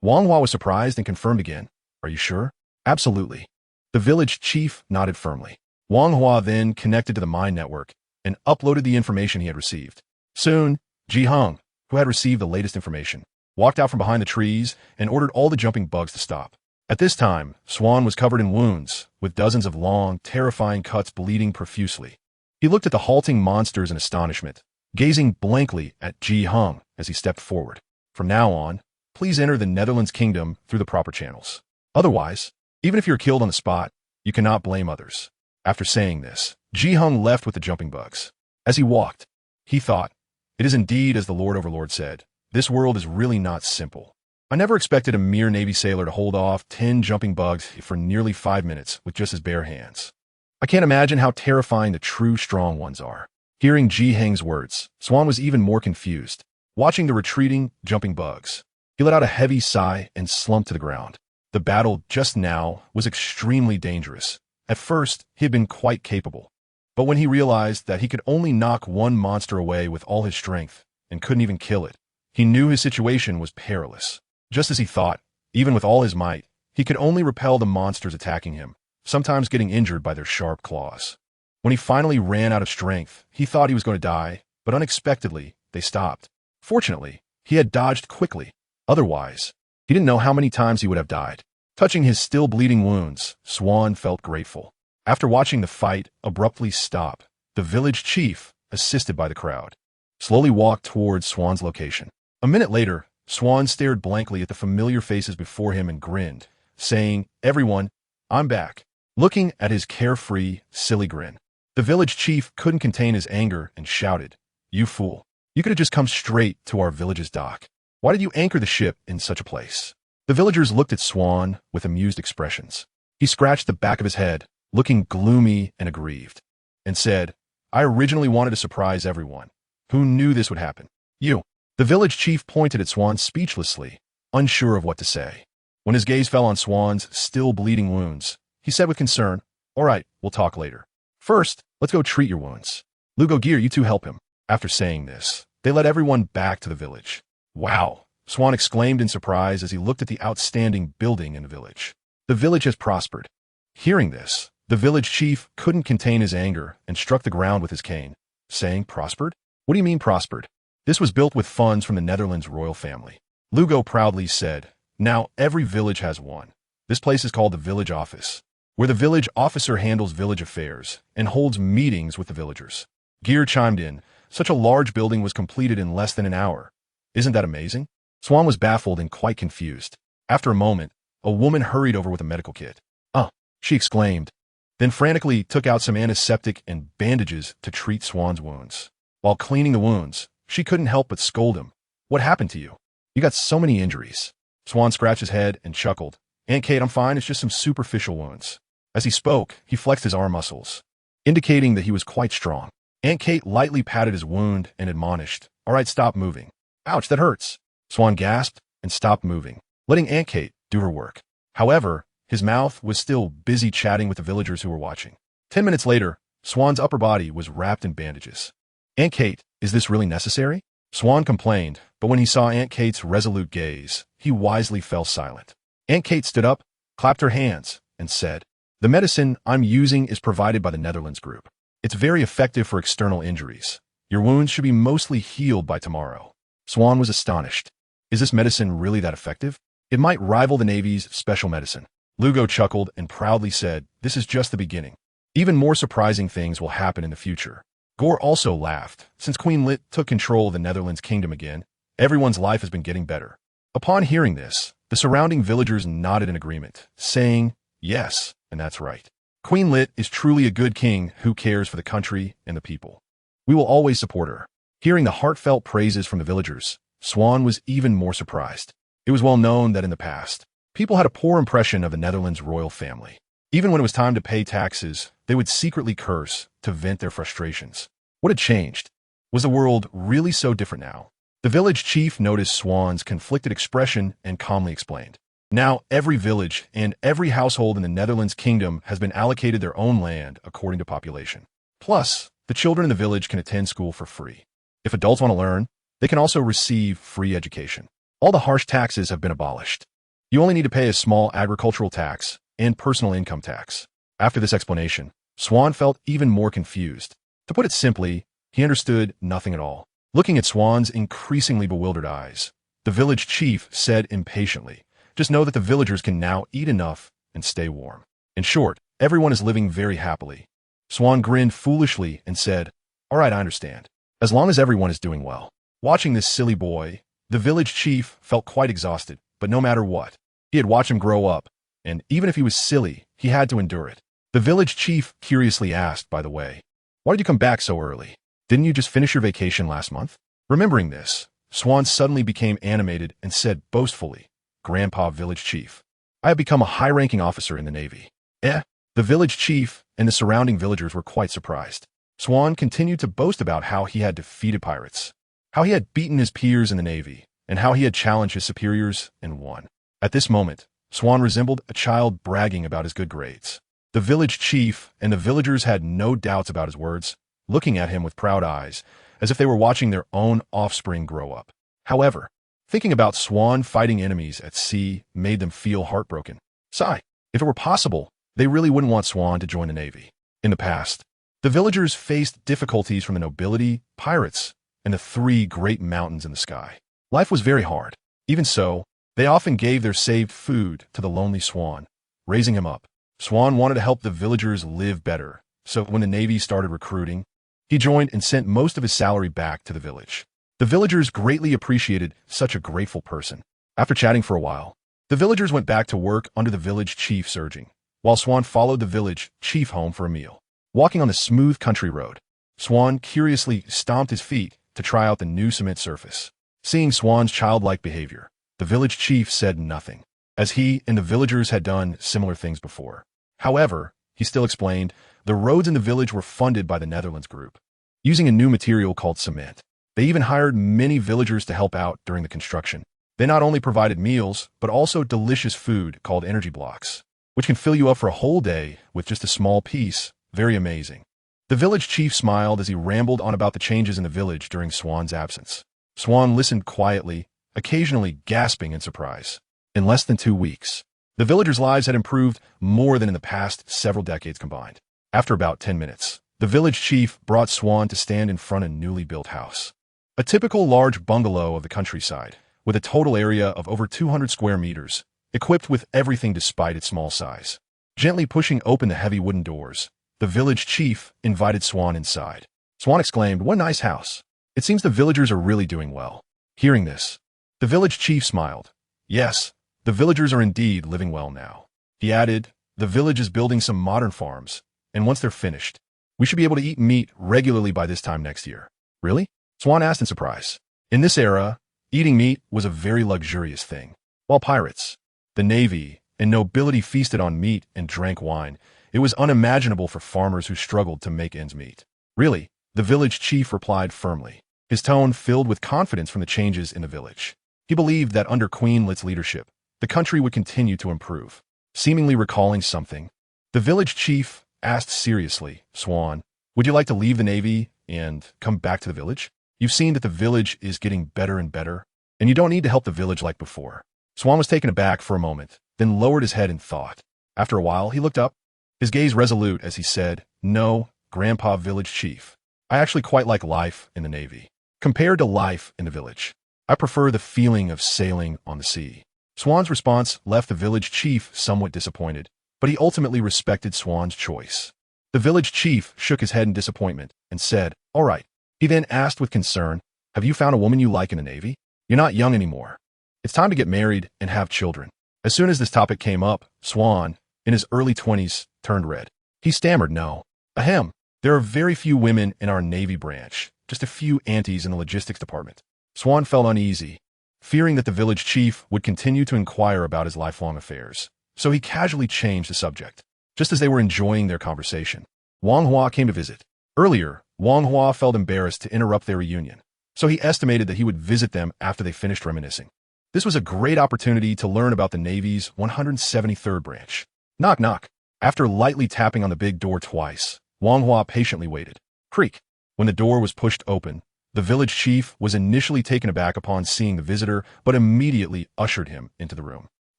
Wang Hua was surprised and confirmed again, "Are you sure?" "Absolutely." The village chief nodded firmly. Wang Hua then connected to the mind network and uploaded the information he had received. Soon, Jiren, who had received the latest information, walked out from behind the trees and ordered all the jumping bugs to stop. At this time, Swan was covered in wounds, with dozens of long, terrifying cuts bleeding profusely. He looked at the halting monsters in astonishment, gazing blankly at Jiren as he stepped forward. "From now on, please enter the Netherlands Kingdom through the proper channels. Otherwise, even if you're killed on the spot, You cannot blame others. After saying this, Ji Hung left with the jumping bugs. As he walked, he thought, it is indeed as the Lord Overlord said, this world is really not simple. I never expected a mere Navy sailor to hold off 10 jumping bugs for nearly 5 minutes with just his bare hands. I can't imagine how terrifying the true strong ones are. Hearing Ji Heng's words, Swan was even more confused. Watching the retreating, jumping bugs, he let out a heavy sigh and slumped to the ground. The battle just now was extremely dangerous. At first, he had been quite capable. But when he realized that he could only knock one monster away with all his strength and couldn't even kill it, he knew his situation was perilous. Just as he thought, even with all his might, he could only repel the monsters attacking him, sometimes getting injured by their sharp claws. When he finally ran out of strength, he thought he was going to die, but unexpectedly, they stopped. Fortunately, he had dodged quickly. Otherwise, he didn't know how many times he would have died. Touching his still bleeding wounds, Swan felt grateful. After watching the fight abruptly stop, the village chief, assisted by the crowd, slowly walked towards Swan's location. A minute later, Swan stared blankly at the familiar faces before him and grinned, saying, "Everyone, I'm back." Looking at his carefree, silly grin, the village chief couldn't contain his anger and shouted, "You fool. You could have just come straight to our village's dock. Why did you anchor the ship in such a place?" The villagers looked at Swan with amused expressions. He scratched the back of his head, looking gloomy and aggrieved, and said, "I originally wanted to surprise everyone. Who knew this would happen? You." The village chief pointed at Swan speechlessly, unsure of what to say. When his gaze fell on Swan's still bleeding wounds, he said with concern, "All right, we'll talk later. First, let's go treat your wounds. Lugo Gear, you two help him." After saying this, they led everyone back to the village. "Wow," Swan exclaimed in surprise as he looked at the outstanding building in the village. The village has prospered. Hearing this, the village chief couldn't contain his anger and struck the ground with his cane, saying, "Prospered? What do you mean prospered? This was built with funds from the Netherlands royal family." Lugo proudly said, "Now every village has one. This place is called the village office, where the village officer handles village affairs and holds meetings with the villagers." Gear chimed in, "Such a large building was completed in less than an hour. Isn't that amazing?" Swan was baffled and quite confused. After a moment, a woman hurried over with a medical kit. "Oh," she exclaimed, then frantically took out some antiseptic and bandages to treat Swan's wounds. While cleaning the wounds, she couldn't help but scold him. "What happened to you? You got so many injuries." Swan scratched his head and chuckled. "Aunt Kate, I'm fine. It's just some superficial wounds." As he spoke, he flexed his arm muscles, indicating that he was quite strong. Aunt Kate lightly patted his wound and admonished, "All right, stop moving." "Ouch, that hurts." Swan gasped and stopped moving, letting Aunt Kate do her work. However, his mouth was still busy chatting with the villagers who were watching. 10 minutes later, Swan's upper body was wrapped in bandages. "Aunt Kate, is this really necessary?" Swan complained, but when he saw Aunt Kate's resolute gaze, he wisely fell silent. Aunt Kate stood up, clapped her hands, and said, "The medicine I'm using is provided by the Netherlands group. It's very effective for external injuries. Your wounds should be mostly healed by tomorrow." Swan was astonished. Is this medicine really that effective? It might rival the Navy's special medicine. Lugo chuckled and proudly said, "This is just the beginning. Even more surprising things will happen in the future." Gore also laughed. Since Queen Lit took control of the Netherlands kingdom again, everyone's life has been getting better. Upon hearing this, the surrounding villagers nodded in agreement, saying, "Yes, and that's right. Queen Lit is truly a good king who cares for the country and the people. We will always support her." Hearing the heartfelt praises from the villagers, Swan was even more surprised. It was well known that in the past, people had a poor impression of the Netherlands royal family. Even when it was time to pay taxes, they would secretly curse to vent their frustrations. What had changed? Was the world really so different now? The village chief noticed Swan's conflicted expression and calmly explained. "Now every village and every household in the Netherlands kingdom has been allocated their own land according to population. Plus, the children in the village can attend school for free. If adults want to learn, they can also receive free education. All the harsh taxes have been abolished. You only need to pay a small agricultural tax and personal income tax." After this explanation, Swan felt even more confused. To put it simply, he understood nothing at all. Looking at Swan's increasingly bewildered eyes, the village chief said impatiently, "Just know that the villagers can now eat enough and stay warm. In short, everyone is living very happily." Swan grinned foolishly and said, "All right, I understand. As long as everyone is doing well." Watching this silly boy, the village chief felt quite exhausted, but no matter what, he had watched him grow up, and even if he was silly, he had to endure it. The village chief curiously asked, by the way. Why did you come back so early? Didn't you just finish your vacation last month? Remembering this, Swan suddenly became animated and said boastfully, Grandpa Village Chief, I have become a high-ranking officer in the Navy. Eh? The village chief and the surrounding villagers were quite surprised. Swan continued to boast about how he had defeated pirates, how he had beaten his peers in the Navy, and how he had challenged his superiors and won. At this moment, Swan resembled a child bragging about his good grades. The village chief and the villagers had no doubts about his words, looking at him with proud eyes, as if they were watching their own offspring grow up. However, thinking about Swan fighting enemies at sea made them feel heartbroken. Sigh, if it were possible, they really wouldn't want Swan to join the Navy. In the past, the villagers faced difficulties from the nobility, pirates, and the three great mountains in the sky. Life was very hard. Even so, they often gave their saved food to the lonely Swan, raising him up. Swan wanted to help the villagers live better, so when the Navy started recruiting, he joined and sent most of his salary back to the village. The villagers greatly appreciated such a grateful person. After chatting for a while, the villagers went back to work under the village chief's urging, while Swan followed the village chief home for a meal. Walking on the smooth country road, Swan curiously stomped his feet to try out the new cement surface. Seeing Swan's childlike behavior, the village chief said nothing, as he and the villagers had done similar things before. However, he still explained, the roads in the village were funded by the Netherlands group, using a new material called cement. They even hired many villagers to help out during the construction. They not only provided meals, but also delicious food called energy blocks, which can fill you up for a whole day with just a small piece. Very amazing. The village chief smiled as he rambled on about the changes in the village during Swan's absence. Swan listened quietly, occasionally gasping in surprise. In less than 2 weeks, the villagers' lives had improved more than in the past several decades combined. After about 10 minutes, the village chief brought Swan to stand in front of a newly built house. A typical large bungalow of the countryside, with a total area of over 200 square meters, equipped with everything despite its small size. Gently pushing open the heavy wooden doors, the village chief invited Swan inside. Swan exclaimed, "What a nice house. It seems the villagers are really doing well." Hearing this, the village chief smiled. Yes, the villagers are indeed living well now. He added, the village is building some modern farms, and once they're finished, we should be able to eat meat regularly by this time next year. Really? Swan asked in surprise. In this era, eating meat was a very luxurious thing. While pirates, the navy, and nobility feasted on meat and drank wine, it was unimaginable for farmers who struggled to make ends meet. Really, the village chief replied firmly, his tone filled with confidence from the changes in the village. He believed that under Queen Lit's leadership, the country would continue to improve. Seemingly recalling something, the village chief asked seriously, Swan, would you like to leave the Navy and come back to the village? You've seen that the village is getting better and better, and you don't need to help the village like before. Swan was taken aback for a moment, then lowered his head in thought. After a while, he looked up, his gaze resolute as he said, No, Grandpa Village Chief. I actually quite like life in the Navy. Compared to life in the village, I prefer the feeling of sailing on the sea. Swan's response left the village chief somewhat disappointed, but he ultimately respected Swan's choice. The village chief shook his head in disappointment and said, All right. He then asked with concern, Have you found a woman you like in the Navy? You're not young anymore. It's time to get married and have children. As soon as this topic came up, Swan, in his early 20s, turned red. He stammered, No. Ahem. There are very few women in our Navy branch, just a few aunties in the logistics department. Swan felt uneasy, fearing that the village chief would continue to inquire about his lifelong affairs. So he casually changed the subject. Just as they were enjoying their conversation, Wang Hua came to visit. Earlier, Wang Hua felt embarrassed to interrupt their reunion, so he estimated that he would visit them after they finished reminiscing. This was a great opportunity to learn about the Navy's 173rd branch. Knock, knock. After lightly tapping on the big door twice, Wang Hua patiently waited. Creak. When the door was pushed open, the village chief was initially taken aback upon seeing the visitor, but immediately ushered him into the room.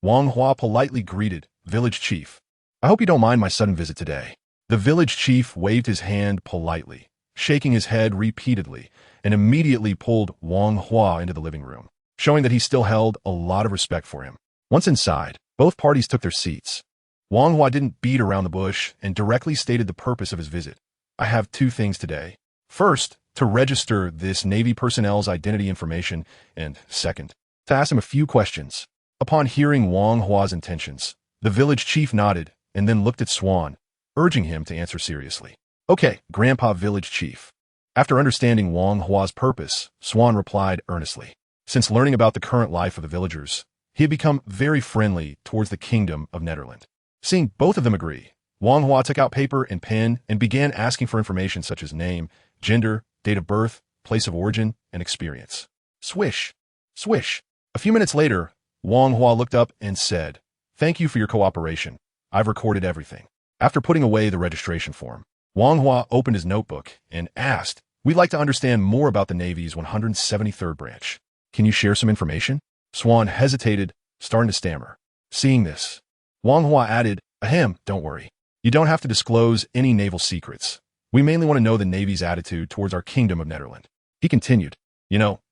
Wang Hua politely greeted, Village Chief. I hope you don't mind my sudden visit today. The village chief waved his hand politely, shaking his head repeatedly, and immediately pulled Wang Hua into the living room, showing that he still held a lot of respect for him. Once inside, both parties took their seats. Wang Hua didn't beat around the bush and directly stated the purpose of his visit. I have 2 things today. First, to register this Navy personnel's identity information, and second, to ask him a few questions. Upon hearing Wang Hua's intentions, the village chief nodded and then looked at Swan, urging him to answer seriously. Okay, Grandpa Village Chief. After understanding Wang Hua's purpose, Swan replied earnestly. Since learning about the current life of the villagers, he had become very friendly towards the Kingdom of Netherland. Seeing both of them agree, Wang Hua took out paper and pen and began asking for information such as name, gender, date of birth, place of origin, and experience. Swish! Swish! A few minutes later, Wang Hua looked up and said, "Thank you for your cooperation. I've recorded everything." After putting away the registration form, Wang Hua opened his notebook and asked, "We'd like to understand more about the Navy's 173rd branch. Can you share some information?" Swan hesitated, starting to stammer. Seeing this, Wang Hua added, "Ahem, don't worry. You don't have to disclose any naval secrets. We mainly want to know the Navy's attitude towards our Kingdom of Netherland." He continued,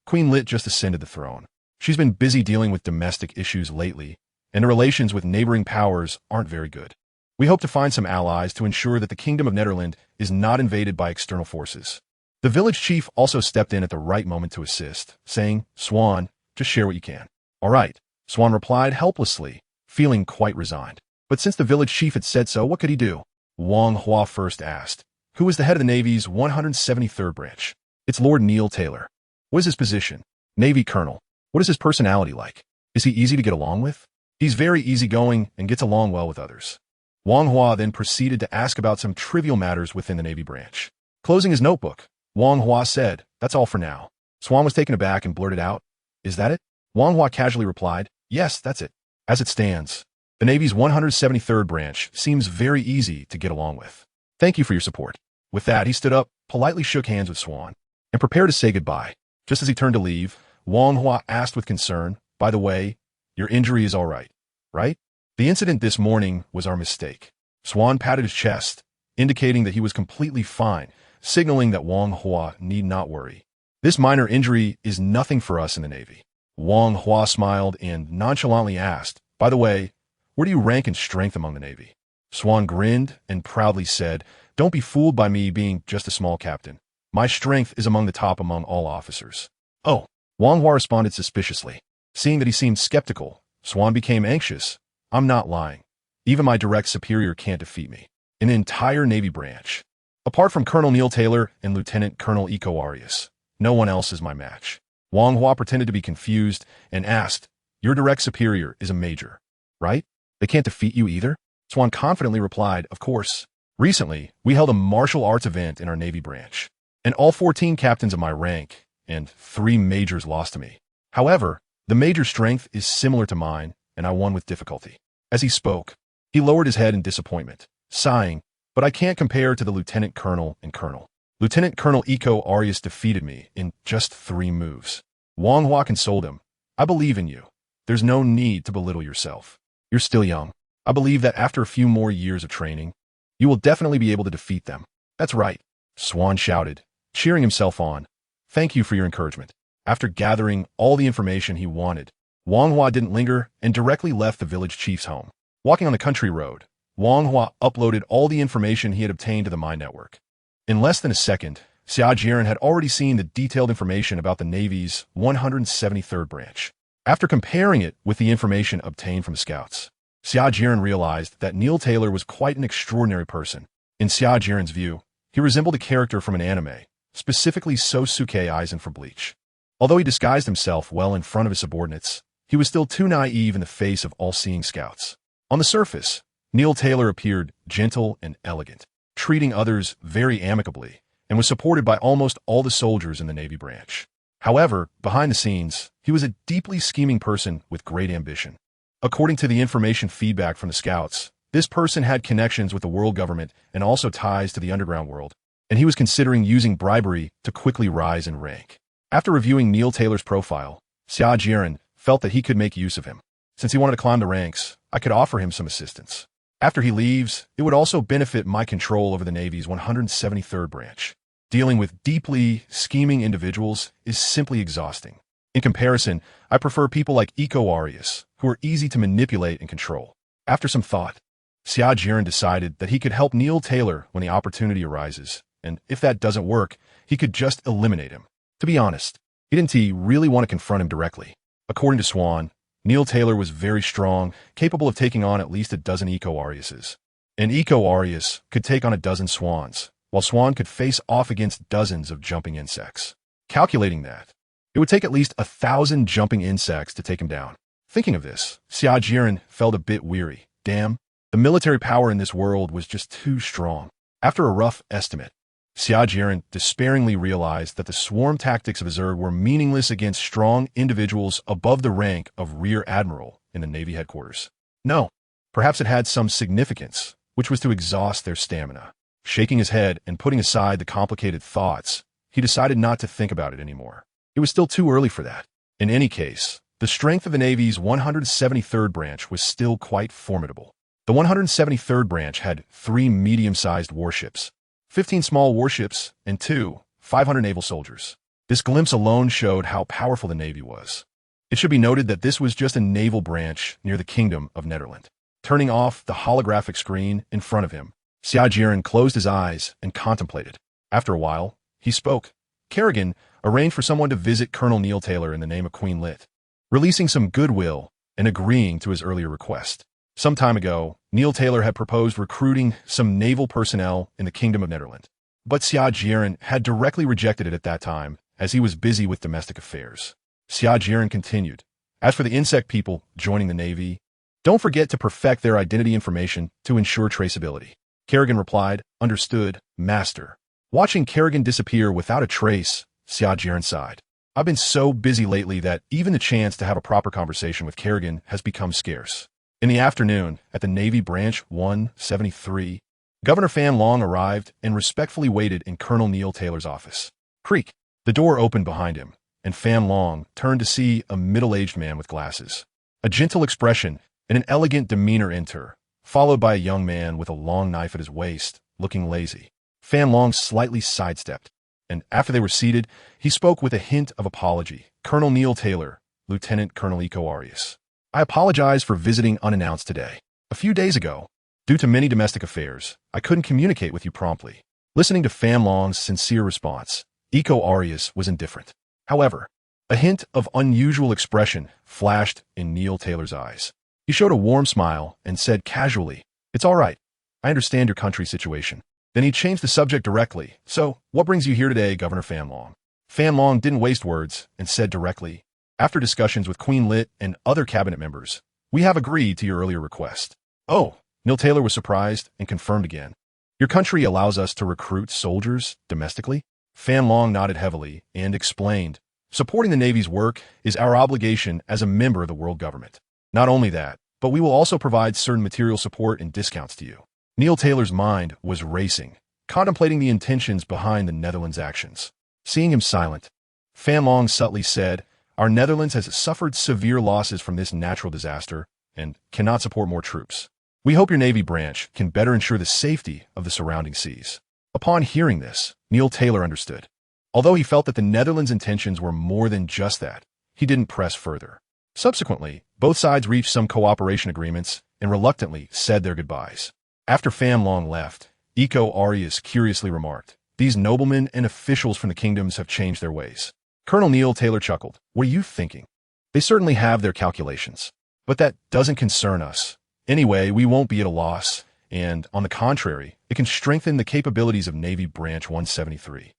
Queen Lit just ascended the throne. She's been busy dealing with domestic issues lately, and the relations with neighboring powers aren't very good. We hope to find some allies to ensure that the Kingdom of Netherland is not invaded by external forces. The village chief also stepped in at the right moment to assist, saying, "Swan, just share what you can." "All right," Swan replied helplessly, feeling quite resigned. But since the village chief had said so, what could he do? Wang Hua first asked, "Who is the head of the Navy's 173rd branch?" "It's Lord Neil Taylor." "What is his position?" "Navy Colonel." "What is his personality like?" "Is he easy to get along with?" "He's very easygoing and gets along well with others." Wang Hua then proceeded to ask about some trivial matters within the Navy branch. Closing his notebook, Wang Hua said, "That's all for now." Swan was taken aback and blurted out, "Is that it?" Wang Hua casually replied, "Yes, that's it. As it stands, the Navy's 173rd branch seems very easy to get along with. Thank you for your support." With that, he stood up, politely shook hands with Swan, and prepared to say goodbye. Just as he turned to leave, Wang Hua asked with concern, "By the way, your injury is all right, right?" "The incident this morning was our mistake." Swan patted his chest, indicating that he was completely fine, signaling that Wang Hua need not worry. "This minor injury is nothing for us in the Navy." Wang Hua smiled and nonchalantly asked, "By the way, where do you rank in strength among the Navy?" Swan grinned and proudly said, "Don't be fooled by me being just a small captain. My strength is among the top among all officers." "Oh," Wang Hua responded suspiciously. Seeing that he seemed skeptical, Swan became anxious. "I'm not lying. Even my direct superior can't defeat me. In the entire Navy branch, apart from Colonel Neil Taylor and Lieutenant Colonel Eco Arias, no one else is my match." Wang Hua pretended to be confused and asked, "Your direct superior is a major, right? They can't defeat you either?" Swan confidently replied, "Of course. Recently, we held a martial arts event in our Navy branch, and all 14 captains of my rank and 3 majors lost to me. However, the major's strength is similar to mine, and I won with difficulty." As he spoke, he lowered his head in disappointment, sighing, "But I can't compare to the Lieutenant Colonel and Colonel. Lieutenant Colonel Eco Arias defeated me in just 3 moves." Wang Hua consoled him, "I believe in you. There's no need to belittle yourself. You're still young. I believe that after a few more years of training, you will definitely be able to defeat them." "That's right," Swan shouted, cheering himself on. "Thank you for your encouragement." After gathering all the information he wanted, Wang Hua didn't linger and directly left the village chief's home. Walking on the country road, Wang Hua uploaded all the information he had obtained to the Mind Network. In less than a second, Xia Jieren had already seen the detailed information about the Navy's 173rd branch. After comparing it with the information obtained from the scouts, Xia Jieren realized that Neil Taylor was quite an extraordinary person. In Xia Jieren's view, he resembled a character from an anime, specifically Sosuke Aizen from Bleach. Although he disguised himself well in front of his subordinates, he was still too naive in the face of all-seeing scouts. On the surface, Neil Taylor appeared gentle and elegant, treating others very amicably, and was supported by almost all the soldiers in the Navy branch. However, behind the scenes, he was a deeply scheming person with great ambition. According to the information feedback from the scouts, this person had connections with the world government and also ties to the underground world, and he was considering using bribery to quickly rise in rank. After reviewing Neil Taylor's profile, Xia Jieren felt that he could make use of him. Since he wanted to climb the ranks, I could offer him some assistance. After he leaves, it would also benefit my control over the Navy's 173rd branch. Dealing with deeply scheming individuals is simply exhausting. In comparison, I prefer people like Eco Arias, who are easy to manipulate and control. After some thought, Xia Jieren decided that he could help Neil Taylor when the opportunity arises, and if that doesn't work, he could just eliminate him. To be honest, he didn't really want to confront him directly. According to Swan, Neil Taylor was very strong, capable of taking on at least a dozen Eco Ariases. and Eco Arius could take on a dozen swans, while Swan could face off against dozens of jumping insects. Calculating that, it would take at least 1,000 jumping insects to take him down. Thinking of this, Xia Jieren felt a bit weary. Damn, the military power in this world was just too strong. After a rough estimate, Xia Jieren despairingly realized that the swarm tactics of a Zerg were meaningless against strong individuals above the rank of Rear Admiral in the Navy headquarters. No, perhaps it had some significance, which was to exhaust their stamina. Shaking his head and putting aside the complicated thoughts, he decided not to think about it anymore. It was still too early for that. In any case, the strength of the Navy's 173rd Branch was still quite formidable. The 173rd Branch had 3 medium-sized warships, 15 small warships, and 2 500 naval soldiers. This glimpse alone showed how powerful the Navy was. It should be noted that this was just a naval branch near the Kingdom of Netherland. Turning off the holographic screen in front of him, Xia Jieren closed his eyes and contemplated. After a while, he spoke. Kerrigan arranged for someone to visit Colonel Neil Taylor in the name of Queen Lit, releasing some goodwill and agreeing to his earlier request. Some time ago, Neil Taylor had proposed recruiting some naval personnel in the Kingdom of Netherland, but Xia Jieren had directly rejected it at that time, as he was busy with domestic affairs. Xia Jieren continued. As for the insect people joining the Navy, don't forget to perfect their identity information to ensure traceability. Kerrigan replied, Understood, Master. Watching Kerrigan disappear without a trace, Xia Jieren sighed. I've been so busy lately that even the chance to have a proper conversation with Kerrigan has become scarce. In the afternoon, at the Navy Branch 173, Governor Fan Long arrived and respectfully waited in Colonel Neil Taylor's office. Creak. The door opened behind him, and Fan Long turned to see a middle-aged man with glasses. A gentle expression and an elegant demeanor enter, followed by a young man with a long knife at his waist, looking lazy. Fan Long slightly sidestepped, and after they were seated, he spoke with a hint of apology. Colonel Neil Taylor, Lieutenant Colonel Eco Arius. I apologize for visiting unannounced today. A few days ago, due to many domestic affairs, I couldn't communicate with you promptly. Listening to Fan Long's sincere response, Eco Arius was indifferent. However, a hint of unusual expression flashed in Neil Taylor's eyes. He showed a warm smile and said casually, It's all right. I understand your country's situation. Then he changed the subject directly. So, what brings you here today, Governor Fan Long? Fan Long didn't waste words and said directly, After discussions with Queen Lit and other cabinet members, we have agreed to your earlier request. Oh, Neil Taylor was surprised and confirmed again. Your country allows us to recruit soldiers domestically? Fan Long nodded heavily and explained, Supporting the Navy's work is our obligation as a member of the world government. Not only that, but we will also provide certain material support and discounts to you. Neil Taylor's mind was racing, contemplating the intentions behind the Netherlands' actions. Seeing him silent, Fan Long subtly said, Our Netherlands has suffered severe losses from this natural disaster and cannot support more troops. We hope your Navy branch can better ensure the safety of the surrounding seas. Upon hearing this, Neil Taylor understood. Although he felt that the Netherlands' intentions were more than just that, he didn't press further. Subsequently, both sides reached some cooperation agreements and reluctantly said their goodbyes. After Fan Long left, Eco Arius curiously remarked, These noblemen and officials from the kingdoms have changed their ways. Colonel Neil Taylor chuckled. What are you thinking? They certainly have their calculations. But that doesn't concern us. Anyway, we won't be at a loss, and, on the contrary, it can strengthen the capabilities of Navy Branch 173.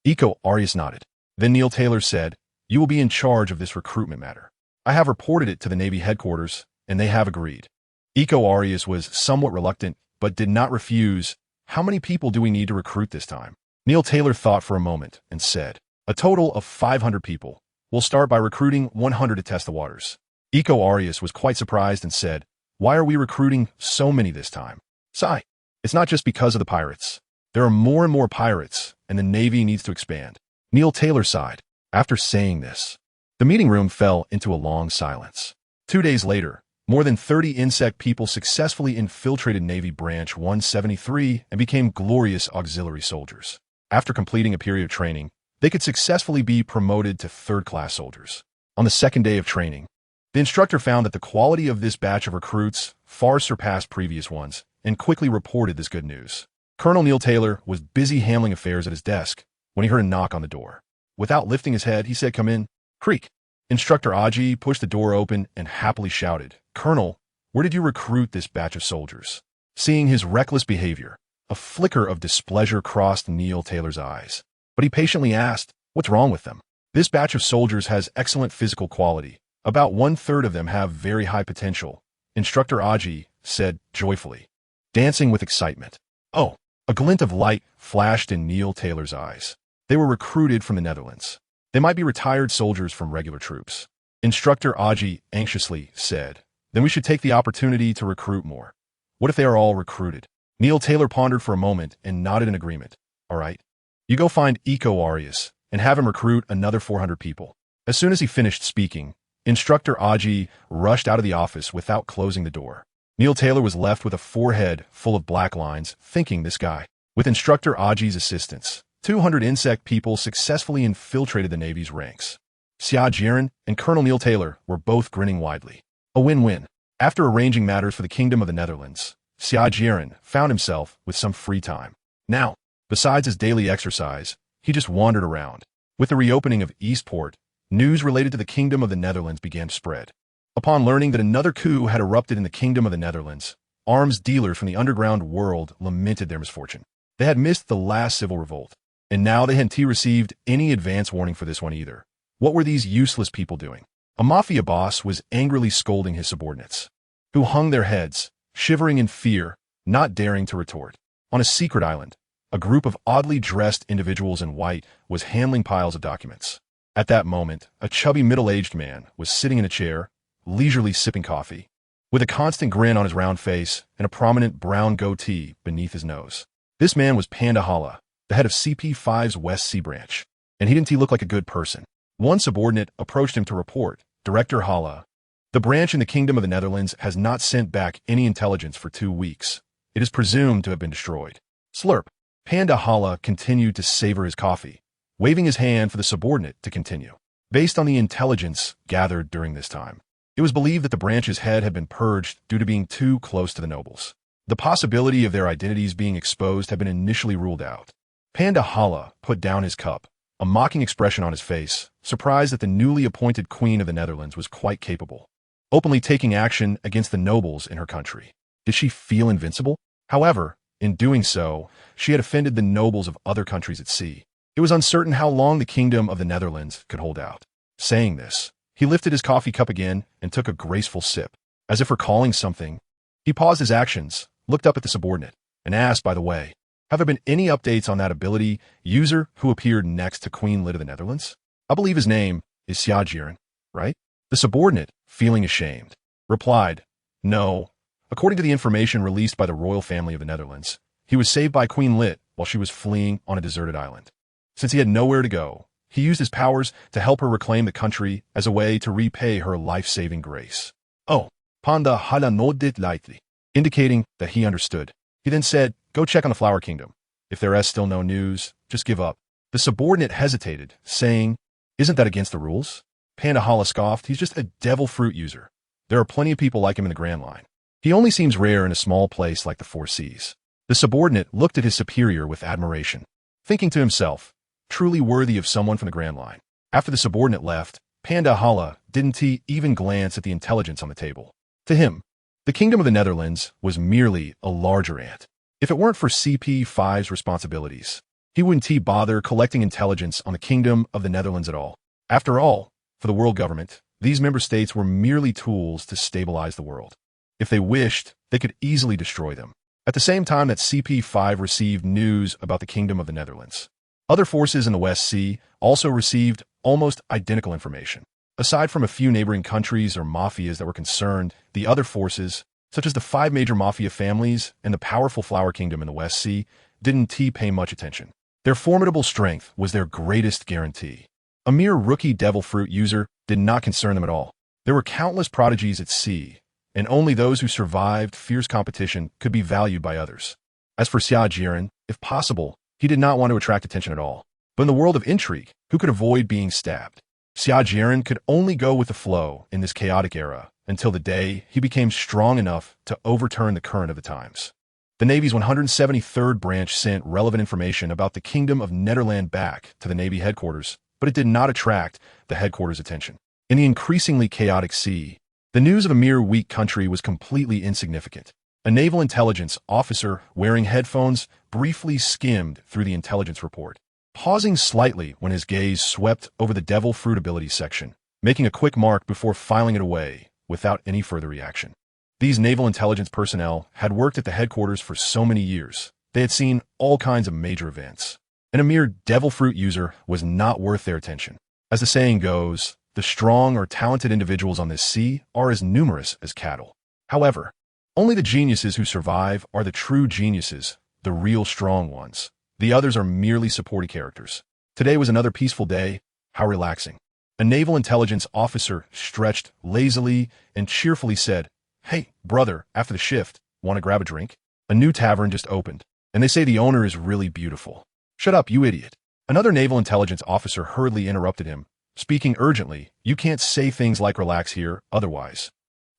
Eco Arius nodded. Then Neil Taylor said, You will be in charge of this recruitment matter. I have reported it to the Navy headquarters, and they have agreed. Eco Arius was somewhat reluctant, but did not refuse. How many people do we need to recruit this time? Neil Taylor thought for a moment and said, A total of 500 people. We'll start by recruiting 100 to test the waters. Eco Arius was quite surprised and said, Why are we recruiting so many this time? Sigh. It's not just because of the pirates. There are more and more pirates, and the Navy needs to expand. Neil Taylor sighed. After saying this, the meeting room fell into a long silence. 2 days later, more than 30 insect people successfully infiltrated Navy Branch 173 and became glorious auxiliary soldiers. After completing a period of training, they could successfully be promoted to third-class soldiers. On the second day of training, the instructor found that the quality of this batch of recruits far surpassed previous ones and quickly reported this good news. Colonel Neil Taylor was busy handling affairs at his desk when he heard a knock on the door. Without lifting his head, he said, Come in. Creak. Instructor Aji pushed the door open and happily shouted, Colonel, where did you recruit this batch of soldiers? Seeing his reckless behavior, a flicker of displeasure crossed Neil Taylor's eyes. But he patiently asked, "What's wrong with them? This batch of soldiers has excellent physical quality. About 1/3 of them have very high potential," Instructor Aji said joyfully, dancing with excitement. Oh, a glint of light flashed in Neil Taylor's eyes. They were recruited from the Netherlands. They might be retired soldiers from regular troops. Instructor Aji anxiously said, "Then we should take the opportunity to recruit more. What if they are all recruited?" Neil Taylor pondered for a moment and nodded in agreement. "All right. You go find Eco Arias and have him recruit another 400 people." As soon as he finished speaking, Instructor Aji rushed out of the office without closing the door. Neil Taylor was left with a forehead full of black lines, thinking this guy. With Instructor Aji's assistance, 200 insect people successfully infiltrated the Navy's ranks. Xia Jieren and Colonel Neil Taylor were both grinning widely. A win-win. After arranging matters for the Kingdom of the Netherlands, Xia Jieren found himself with some free time. Now, besides his daily exercise, he just wandered around. With the reopening of Eastport, news related to the Kingdom of the Netherlands began to spread. Upon learning that another coup had erupted in the Kingdom of the Netherlands, arms dealers from the underground world lamented their misfortune. They had missed the last civil revolt, and now they hadn't received any advance warning for this one either. What were these useless people doing? A mafia boss was angrily scolding his subordinates, who hung their heads, shivering in fear, not daring to retort. On a secret island, a group of oddly dressed individuals in white was handling piles of documents. At that moment, a chubby middle-aged man was sitting in a chair, leisurely sipping coffee, with a constant grin on his round face and a prominent brown goatee beneath his nose. This man was Panda Hala, the head of CP5's West Sea branch, and he didn't look like a good person. One subordinate approached him to report, "Director Hala, the branch in the Kingdom of the Netherlands has not sent back any intelligence for 2 weeks. It is presumed to have been destroyed." Slurp. Panda Hala continued to savor his coffee, waving his hand for the subordinate to continue. Based on the intelligence gathered during this time, it was believed that the branch's head had been purged due to being too close to the nobles. The possibility of their identities being exposed had been initially ruled out. Panda Hala put down his cup, a mocking expression on his face, surprised that the newly appointed Queen of the Netherlands was quite capable, openly taking action against the nobles in her country. Did she feel invincible? However, in doing so, she had offended the nobles of other countries at sea. It was uncertain how long the Kingdom of the Netherlands could hold out. Saying this, he lifted his coffee cup again and took a graceful sip. As if recalling something, he paused his actions, looked up at the subordinate, and asked, "By the way, have there been any updates on that ability user who appeared next to Queen Lid of the Netherlands? I believe his name is Xia Jieren, right?" The subordinate, feeling ashamed, replied, "No. According to the information released by the royal family of the Netherlands, he was saved by Queen Lit while she was fleeing on a deserted island. Since he had nowhere to go, he used his powers to help her reclaim the country as a way to repay her life-saving grace." Oh, Panda Hala nodded lightly, indicating that he understood. He then said, "Go check on the Flower Kingdom. If there is still no news, just give up." The subordinate hesitated, saying, "Isn't that against the rules?" Panda Hala scoffed, "He's just a devil fruit user. There are plenty of people like him in the Grand Line. He only seems rare in a small place like the Four Seas." The subordinate looked at his superior with admiration, thinking to himself, truly worthy of someone from the Grand Line. After the subordinate left, Panda Hala didn't even glance at the intelligence on the table. To him, the Kingdom of the Netherlands was merely a larger ant. If it weren't for CP5's responsibilities, he wouldn't bother collecting intelligence on the Kingdom of the Netherlands at all. After all, for the world government, these member states were merely tools to stabilize the world. If they wished, they could easily destroy them. At the same time that CP5 received news about the Kingdom of the Netherlands, other forces in the West Sea also received almost identical information. Aside from a few neighboring countries or mafias that were concerned, the other forces, such as the 5 major mafia families and the powerful Flower Kingdom in the West Sea, didn't pay much attention. Their formidable strength was their greatest guarantee. A mere rookie devil fruit user did not concern them at all. There were countless prodigies at sea, and only those who survived fierce competition could be valued by others. As for Xia Jieren, if possible, he did not want to attract attention at all. But in the world of intrigue, who could avoid being stabbed? Xia Jieren could only go with the flow in this chaotic era until the day he became strong enough to overturn the current of the times. The Navy's 173rd branch sent relevant information about the Kingdom of Netherland back to the Navy headquarters, but it did not attract the headquarters' attention. In the increasingly chaotic sea, the news of a mere weak country was completely insignificant. A naval intelligence officer wearing headphones briefly skimmed through the intelligence report, pausing slightly when his gaze swept over the devil fruit ability section, making a quick mark before filing it away without any further reaction. These naval intelligence personnel had worked at the headquarters for so many years. They had seen all kinds of major events, and a mere devil fruit user was not worth their attention. As the saying goes, the strong or talented individuals on this sea are as numerous as cattle. However, only the geniuses who survive are the true geniuses, the real strong ones. The others are merely supporting characters. Today was another peaceful day. How relaxing. A naval intelligence officer stretched lazily and cheerfully said, "Hey, brother, after the shift, want to grab a drink? A new tavern just opened, and they say the owner is really beautiful." "Shut up, you idiot." Another naval intelligence officer hurriedly interrupted him, speaking urgently. "You can't say things like relax here, otherwise."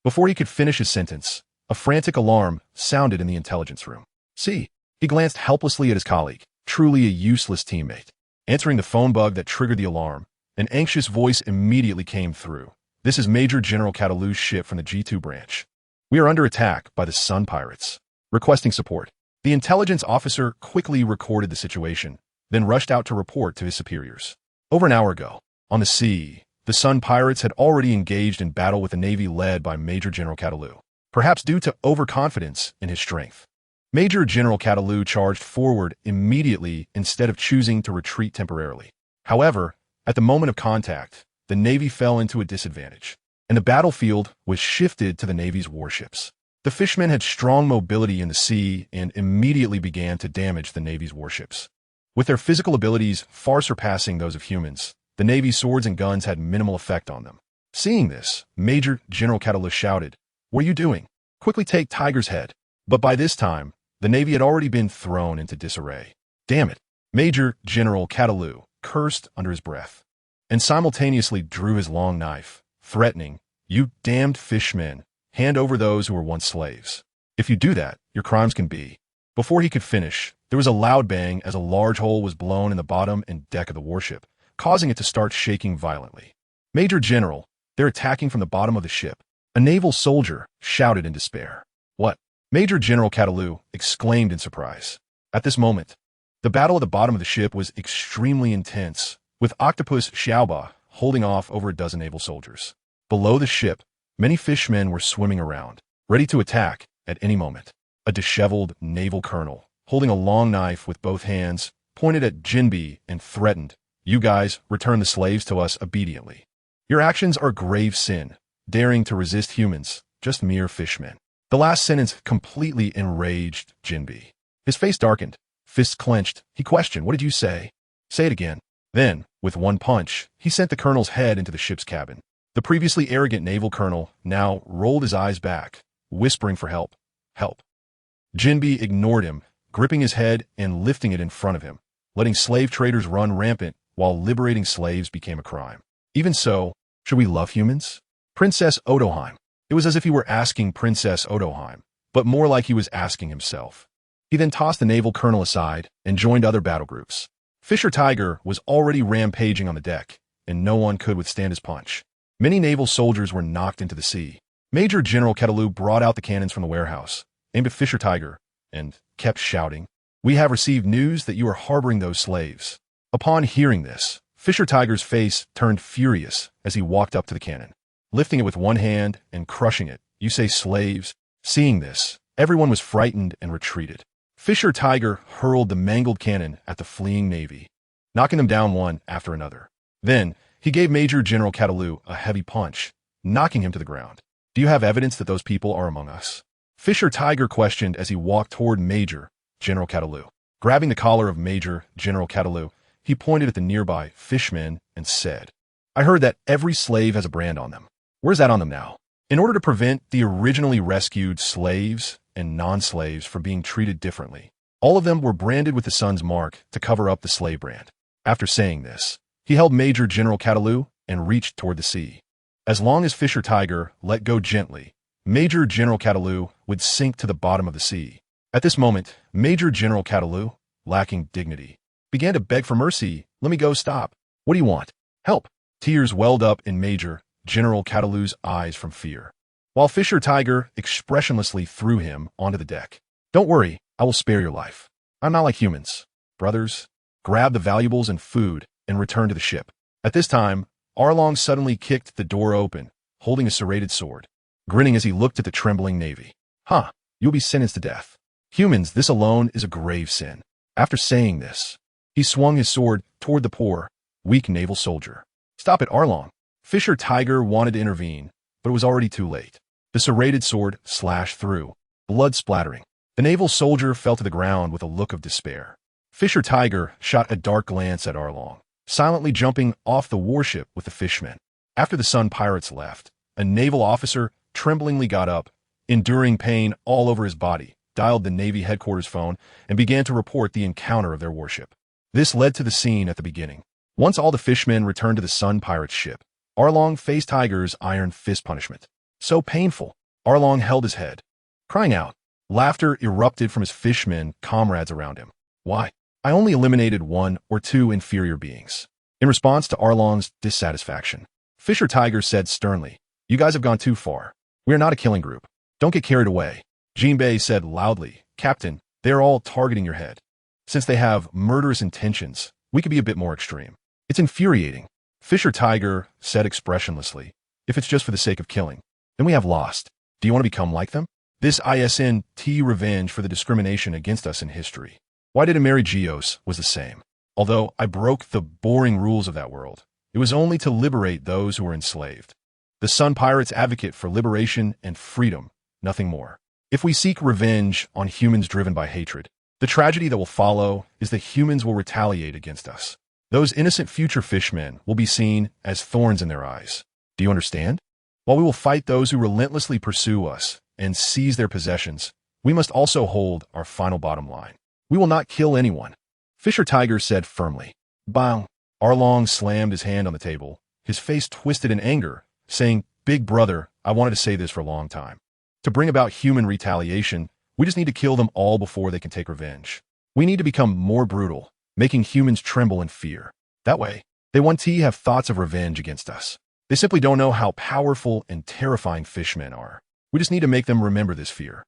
Before he could finish his sentence, a frantic alarm sounded in the intelligence room. See, he glanced helplessly at his colleague, truly a useless teammate. Answering the phone bug that triggered the alarm, an anxious voice immediately came through. "This is Major General Catalu's ship from the G2 branch. We are under attack by the Sun Pirates. Requesting support." The intelligence officer quickly recorded the situation, then rushed out to report to his superiors. Over an hour ago, on the sea, the Sun Pirates had already engaged in battle with the Navy led by Major General Catalu, perhaps due to overconfidence in his strength. Major General Catalu charged forward immediately instead of choosing to retreat temporarily. However, at the moment of contact, the Navy fell into a disadvantage, and the battlefield was shifted to the Navy's warships. The fishmen had strong mobility in the sea and immediately began to damage the Navy's warships. With their physical abilities far surpassing those of humans, the Navy's swords and guns had minimal effect on them. Seeing this, Major General Catalu shouted, "What are you doing? Quickly take Tiger's head." But by this time, the Navy had already been thrown into disarray. "Damn it!" Major General Catalu cursed under his breath, and simultaneously drew his long knife, threatening, "You damned fishmen, hand over those who were once slaves. If you do that, your crimes can be." Before he could finish, there was a loud bang as a large hole was blown in the bottom and deck of the warship, causing it to start shaking violently. "Major General, they're attacking from the bottom of the ship." A naval soldier shouted in despair. "What?" Major General Catalu exclaimed in surprise. At this moment, the battle at the bottom of the ship was extremely intense, with Octopus Xiaoba holding off over a dozen naval soldiers. Below the ship, many fishmen were swimming around, ready to attack at any moment. A disheveled naval colonel, holding a long knife with both hands, pointed at Jinbi and threatened, "You guys, return the slaves to us obediently. Your actions are grave sin, daring to resist humans, just mere fishmen." The last sentence completely enraged Jinbi. His face darkened, fists clenched. He questioned, "What did you say?" "Say it again." Then, with one punch, he sent the colonel's head into the ship's cabin. The previously arrogant naval colonel now rolled his eyes back, whispering for help. "Help." Jinbi ignored him, gripping his head and lifting it in front of him, letting slave traders run rampant while liberating slaves became a crime. Even so, should we love humans? Princess Odoheim. It was as if he were asking Princess Odoheim, but more like he was asking himself. He then tossed the naval colonel aside and joined other battle groups. Fisher Tiger was already rampaging on the deck, and no one could withstand his punch. Many naval soldiers were knocked into the sea. Major General Catalu brought out the cannons from the warehouse, aimed at Fisher Tiger, and kept shouting, "We have received news that you are harboring those slaves." Upon hearing this, Fisher Tiger's face turned furious as he walked up to the cannon, lifting it with one hand and crushing it. "You say slaves?" Seeing this, everyone was frightened and retreated. Fisher Tiger hurled the mangled cannon at the fleeing Navy, knocking them down one after another. Then, he gave Major General Catalu a heavy punch, knocking him to the ground. "Do you have evidence that those people are among us?" Fisher Tiger questioned as he walked toward Major General Catalu. Grabbing the collar of Major General Catalu, he pointed at the nearby fishmen and said, "I heard that every slave has a brand on them. Where's that on them now?" In order to prevent the originally rescued slaves and non-slaves from being treated differently, all of them were branded with the sun's mark to cover up the slave brand. After saying this, he held Major General Catalu and reached toward the sea. As long as Fisher Tiger let go gently, Major General Catalu would sink to the bottom of the sea. At this moment, Major General Catalu, lacking dignity, began to beg for mercy. "Let me go, stop. What do you want? Help." Tears welled up in Major General Catalu's eyes from fear. while Fisher Tiger expressionlessly threw him onto the deck. Don't worry, I will spare your life. I'm not like humans. Brothers, grab the valuables and food and return to the ship. At this time, Arlong suddenly kicked the door open, holding a serrated sword, grinning as he looked at the trembling Navy. Huh, you'll be sentenced to death. Humans, this alone is a grave sin. After saying this, he swung his sword toward the poor, weak naval soldier. Stop it, Arlong. Fisher Tiger wanted to intervene, but it was already too late. The serrated sword slashed through, blood splattering. The naval soldier fell to the ground with a look of despair. Fisher Tiger shot a dark glance at Arlong, silently jumping off the warship with the fishmen. After the Sun pirates left, a naval officer tremblingly got up, enduring pain all over his body, dialed the Navy headquarters phone, and began to report the encounter of their warship. This led to the scene at the beginning. Once all the fishmen returned to the Sun pirates' ship, Arlong faced Tiger's iron fist punishment. So painful, Arlong held his head, crying out. Laughter erupted from his fishmen comrades around him. Why? I only eliminated 1 or 2 inferior beings. In response to Arlong's dissatisfaction, Fisher Tiger said sternly, You guys have gone too far. We are not a killing group. Don't get carried away. Jinbei said loudly, Captain, they are all targeting your head. Since they have murderous intentions, we could be a bit more extreme. It's infuriating. Fisher Tiger said expressionlessly, If it's just for the sake of killing, then we have lost. Do you want to become like them? This isn't revenge for the discrimination against us in history. Why didn't marry Geos was the same. Although I broke the boring rules of that world, it was only to liberate those who were enslaved. The Sun Pirates advocate for liberation and freedom, nothing more. If we seek revenge on humans driven by hatred, the tragedy that will follow is that humans will retaliate against us. Those innocent future fishmen will be seen as thorns in their eyes. Do you understand? While we will fight those who relentlessly pursue us and seize their possessions, we must also hold our final bottom line. We will not kill anyone. Fisher Tiger said firmly. Bang! Arlong slammed his hand on the table, his face twisted in anger, saying, Big brother, I wanted to say this for a long time. To bring about human retaliation, we just need to kill them all before they can take revenge. We need to become more brutal, making humans tremble in fear. That way, they won't have thoughts of revenge against us. They simply don't know how powerful and terrifying fishmen are. We just need to make them remember this fear.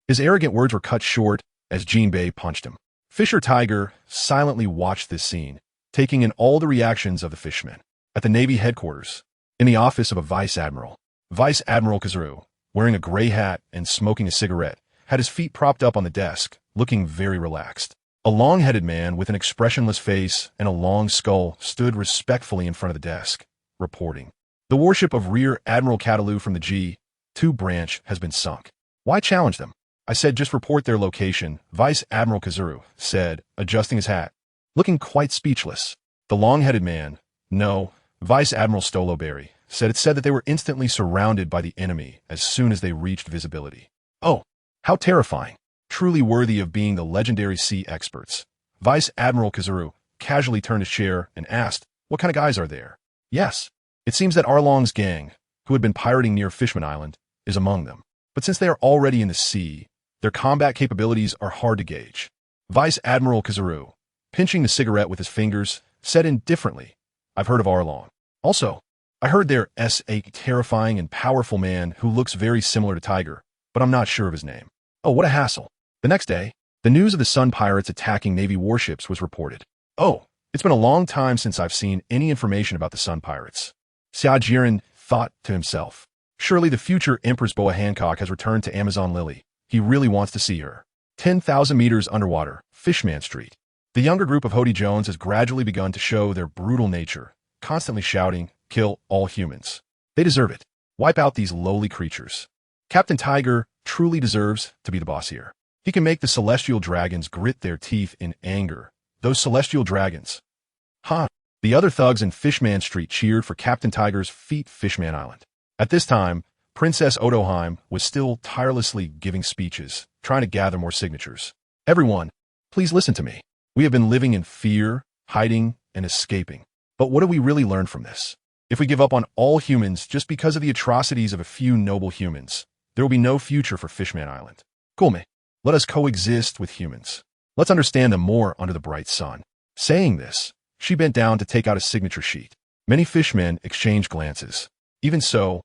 His arrogant words were cut short as Jinbei punched him. Fisher Tiger silently watched this scene, taking in all the reactions of the fishmen. At the Navy headquarters, in the office of a Vice Admiral Kazaru, wearing a gray hat and smoking a cigarette, had his feet propped up on the desk, looking very relaxed. A long-headed man with an expressionless face and a long skull stood respectfully in front of the desk, reporting. The warship of Rear Admiral Catalu from the G2 branch has been sunk. Why challenge them? I said just report their location, Vice Admiral Kazaru said, adjusting his hat, looking quite speechless. The long-headed man, no, Vice Admiral Stoloberry, said that they were instantly surrounded by the enemy as soon as they reached visibility. Oh, how terrifying. Truly worthy of being the legendary sea experts. Vice Admiral Kazaru casually turned his chair and asked, What kind of guys are there? Yes, it seems that Arlong's gang, who had been pirating near Fishman Island, is among them. But since they are already in the sea, their combat capabilities are hard to gauge. Vice Admiral Kazaru, pinching the cigarette with his fingers, said indifferently, I've heard of Arlong. Also, I heard there's a terrifying and powerful man who looks very similar to Tiger, but I'm not sure of his name. Oh, what a hassle. The next day, the news of the Sun Pirates attacking Navy warships was reported. Oh, it's been a long time since I've seen any information about the Sun Pirates. Xia Jieren thought to himself. Surely the future Empress Boa Hancock has returned to Amazon Lily. He really wants to see her. 10,000 meters underwater, Fishman Street. The younger group of Hody Jones has gradually begun to show their brutal nature, constantly shouting, Kill all humans. They deserve it. Wipe out these lowly creatures. Captain Tiger truly deserves to be the boss here. He can make the celestial dragons grit their teeth in anger. Those celestial dragons. Ha! The other thugs in Fishman Street cheered for Captain Tiger's feat Fishman Island. At this time, Princess Odoheim was still tirelessly giving speeches, trying to gather more signatures. Everyone, please listen to me. We have been living in fear, hiding, and escaping. But what do we really learn from this? If we give up on all humans just because of the atrocities of a few noble humans, there will be no future for Fishman Island. Come, let us coexist with humans. Let's understand them more under the bright sun. Saying this, she bent down to take out a signature sheet. Many fishmen exchanged glances. Even so,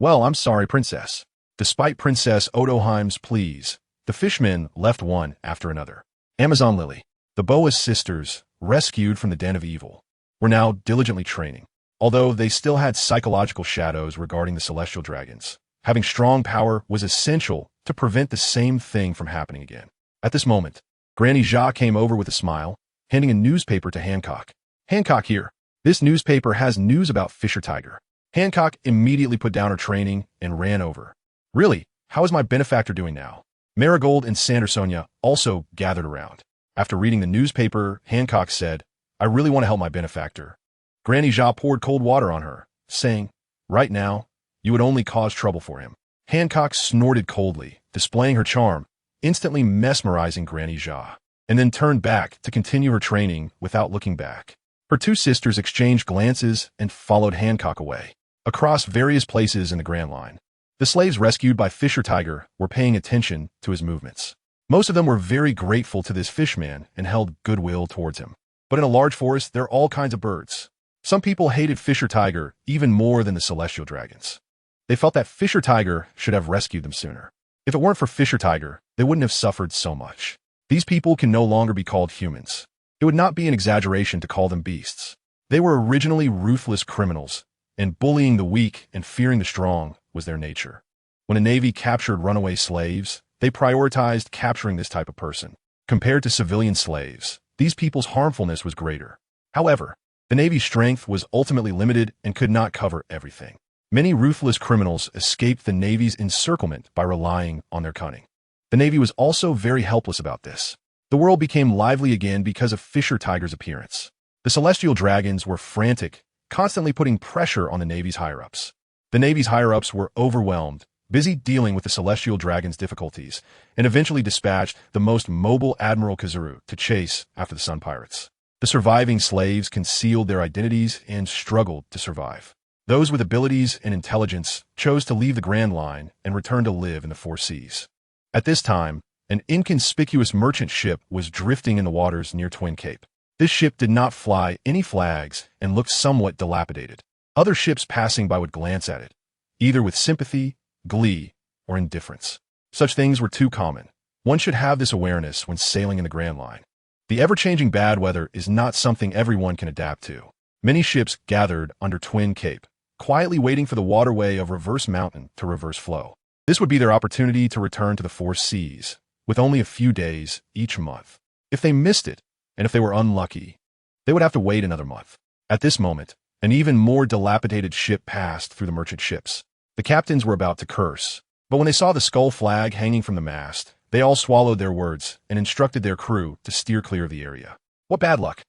Well, I'm sorry, Princess. Despite Princess Odoheim's pleas, the fishmen left one after another. Amazon Lily, the Boas sisters, rescued from the den of evil, were now diligently training. Although they still had psychological shadows regarding the celestial dragons, having strong power was essential to prevent the same thing from happening again. At this moment, Granny Xia came over with a smile, handing a newspaper to Hancock. Hancock here. This newspaper has news about Fisher Tiger. Hancock immediately put down her training and ran over. Really? How is my benefactor doing now? Marigold and Sandersonia also gathered around. After reading the newspaper, Hancock said, I really want to help my benefactor. Granny Xia poured cold water on her, saying, right now, you would only cause trouble for him. Hancock snorted coldly, displaying her charm, instantly mesmerizing Granny Xia, and then turned back to continue her training without looking back. Her two sisters exchanged glances and followed Hancock away, across various places in the Grand Line. The slaves rescued by Fisher Tiger were paying attention to his movements. Most of them were very grateful to this fishman and held goodwill towards him. But in a large forest, there are all kinds of birds. Some people hated Fisher Tiger even more than the celestial dragons. They felt that Fisher Tiger should have rescued them sooner. If it weren't for Fisher Tiger, they wouldn't have suffered so much. These people can no longer be called humans. It would not be an exaggeration to call them beasts. They were originally ruthless criminals, and bullying the weak and fearing the strong was their nature. When a navy captured runaway slaves, they prioritized capturing this type of person. Compared to civilian slaves, these people's harmfulness was greater. However, the Navy's strength was ultimately limited and could not cover everything. Many ruthless criminals escaped the Navy's encirclement by relying on their cunning. The Navy was also very helpless about this. The world became lively again because of Fisher Tiger's appearance. The celestial dragons were frantic, constantly putting pressure on the Navy's higher-ups. The Navy's higher-ups were overwhelmed, busy dealing with the celestial dragon's difficulties, and eventually dispatched the most mobile Admiral Kazuru to chase after the Sun Pirates. The surviving slaves concealed their identities and struggled to survive. Those with abilities and intelligence chose to leave the Grand Line and return to live in the Four Seas. At this time, an inconspicuous merchant ship was drifting in the waters near Twin Cape. This ship did not fly any flags and looked somewhat dilapidated. Other ships passing by would glance at it, either with sympathy, glee, or indifference. Such things were too common. One should have this awareness when sailing in the Grand Line. The ever-changing bad weather is not something everyone can adapt to. Many ships gathered under Twin Cape, quietly waiting for the waterway of Reverse Mountain to reverse flow. This would be their opportunity to return to the Four Seas, with only a few days each month. If they missed it, and if they were unlucky, they would have to wait another month. At this moment, an even more dilapidated ship passed through the merchant ships. The captains were about to curse, but when they saw the skull flag hanging from the mast, they all swallowed their words and instructed their crew to steer clear of the area. What bad luck!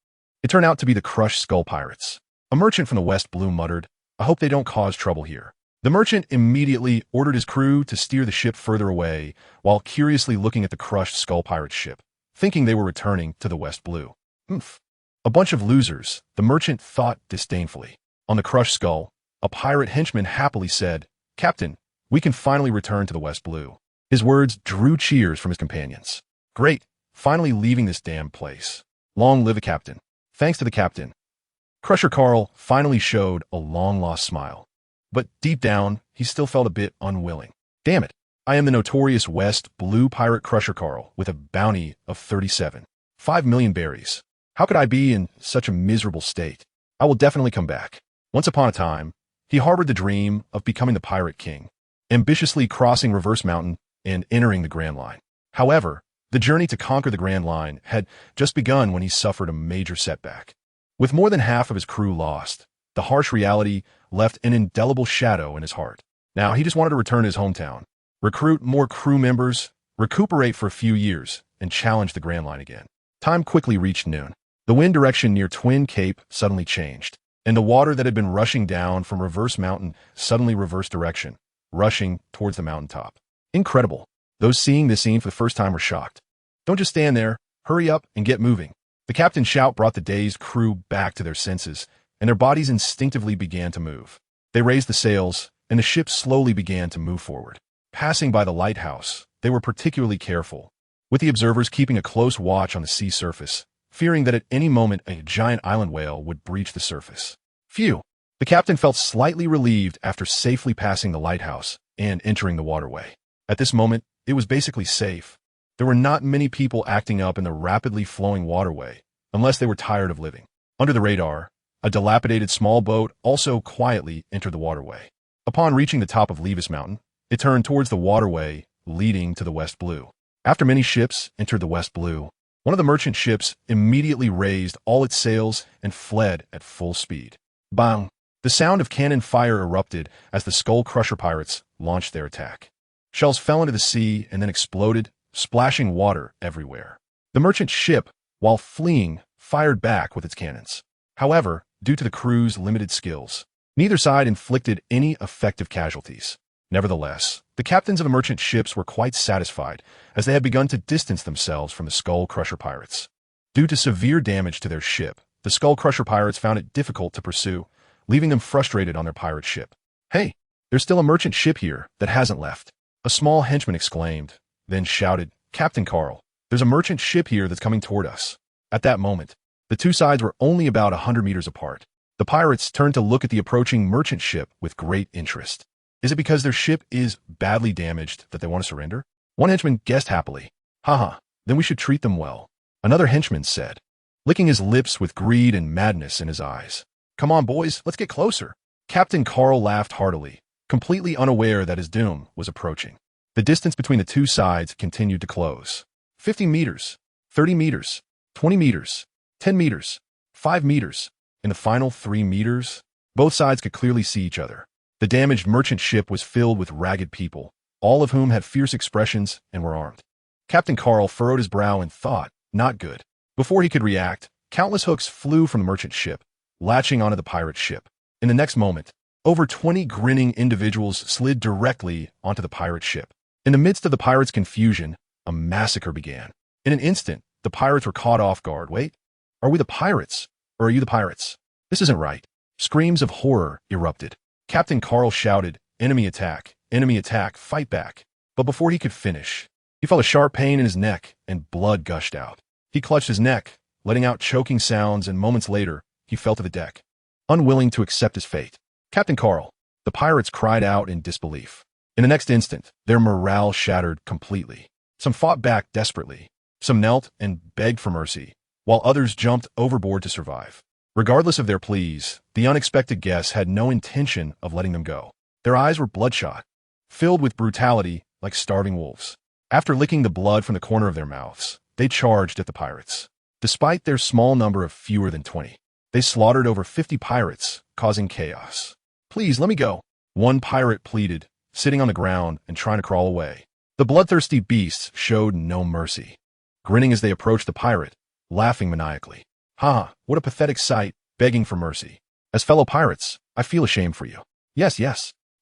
It turned out to be the crushed skull pirates. A merchant from the West Blue muttered, I hope they don't cause trouble here. The merchant immediately ordered his crew to steer the ship further away while curiously looking at the crushed skull pirate ship, thinking they were returning to the West Blue. Oomph. A bunch of losers, the merchant thought disdainfully. On the crushed skull, a pirate henchman happily said, Captain, we can finally return to the West Blue. His words drew cheers from his companions. Great, finally leaving this damn place. Long live the captain. Thanks to the captain. Crusher Carl finally showed a long-lost smile. But deep down, he still felt a bit unwilling. Damn it, I am the notorious West Blue pirate Crusher Carl with a bounty of 5 million berries. How could I be in such a miserable state? I will definitely come back. Once upon a time, he harbored the dream of becoming the pirate king, ambitiously crossing Reverse Mountain and entering the Grand Line. However, the journey to conquer the Grand Line had just begun when he suffered a major setback. With more than half of his crew lost, the harsh reality left an indelible shadow in his heart. Now he just wanted to return to his hometown, recruit more crew members, recuperate for a few years, and challenge the Grand Line again. Time quickly reached noon. The wind direction near Twin Cape suddenly changed, and the water that had been rushing down from Reverse Mountain suddenly reversed direction, rushing towards the mountaintop. Incredible. Those seeing this scene for the first time were shocked. Don't just stand there. Hurry up and get moving. The captain's shout brought the dazed crew back to their senses, and their bodies instinctively began to move. They raised the sails, and the ship slowly began to move forward. Passing by the lighthouse, they were particularly careful, with the observers keeping a close watch on the sea surface, fearing that at any moment a giant island whale would breach the surface. Phew! The captain felt slightly relieved after safely passing the lighthouse and entering the waterway. At this moment, it was basically safe. There were not many people acting up in the rapidly flowing waterway, unless they were tired of living. Under the radar, a dilapidated small boat also quietly entered the waterway. Upon reaching the top of Levis Mountain, it turned towards the waterway leading to the West Blue. After many ships entered the West Blue, one of the merchant ships immediately raised all its sails and fled at full speed. Bang! The sound of cannon fire erupted as the Skull Crusher pirates launched their attack. Shells fell into the sea and then exploded, splashing water everywhere. The merchant ship, while fleeing, fired back with its cannons. However, due to the crew's limited skills, neither side inflicted any effective casualties. Nevertheless, the captains of the merchant ships were quite satisfied, as they had begun to distance themselves from the Skull Crusher pirates. Due to severe damage to their ship, the Skull Crusher pirates found it difficult to pursue, leaving them frustrated on their pirate ship. "Hey, there's still a merchant ship here that hasn't left," a small henchman exclaimed, then shouted, "Captain Carl, there's a merchant ship here that's coming toward us." At that moment, the two sides were only about 100 meters apart. The pirates turned to look at the approaching merchant ship with great interest. Is it because their ship is badly damaged that they want to surrender? One henchman guessed happily. "Haha, then we should treat them well," another henchman said, licking his lips with greed and madness in his eyes. "Come on, boys, let's get closer." Captain Carl laughed heartily, completely unaware that his doom was approaching. The distance between the two sides continued to close. 50 meters, 30 meters, 20 meters, 10 meters, 5 meters. In the final 3 meters, both sides could clearly see each other. The damaged merchant ship was filled with ragged people, all of whom had fierce expressions and were armed. Captain Carl furrowed his brow and thought, not good. Before he could react, countless hooks flew from the merchant ship, latching onto the pirate ship. In the next moment, over 20 grinning individuals slid directly onto the pirate ship. In the midst of the pirates' confusion, a massacre began. In an instant, the pirates were caught off guard. Wait, are we the pirates? Or are you the pirates? This isn't right. Screams of horror erupted. Captain Carl shouted, enemy attack, fight back." But before he could finish, he felt a sharp pain in his neck and blood gushed out. He clutched his neck, letting out choking sounds, and moments later, he fell to the deck, unwilling to accept his fate. "Captain Carl," the pirates cried out in disbelief. In the next instant, their morale shattered completely. Some fought back desperately. Some knelt and begged for mercy, while others jumped overboard to survive. Regardless of their pleas, the unexpected guests had no intention of letting them go. Their eyes were bloodshot, filled with brutality like starving wolves. After licking the blood from the corner of their mouths, they charged at the pirates. Despite their small number of fewer than 20, they slaughtered over 50 pirates, causing chaos. "Please, let me go," one pirate pleaded, sitting on the ground and trying to crawl away. The bloodthirsty beasts showed no mercy, grinning as they approached the pirate, laughing maniacally. "Ha, what a pathetic sight, begging for mercy. As fellow pirates, I feel ashamed for you." Yes,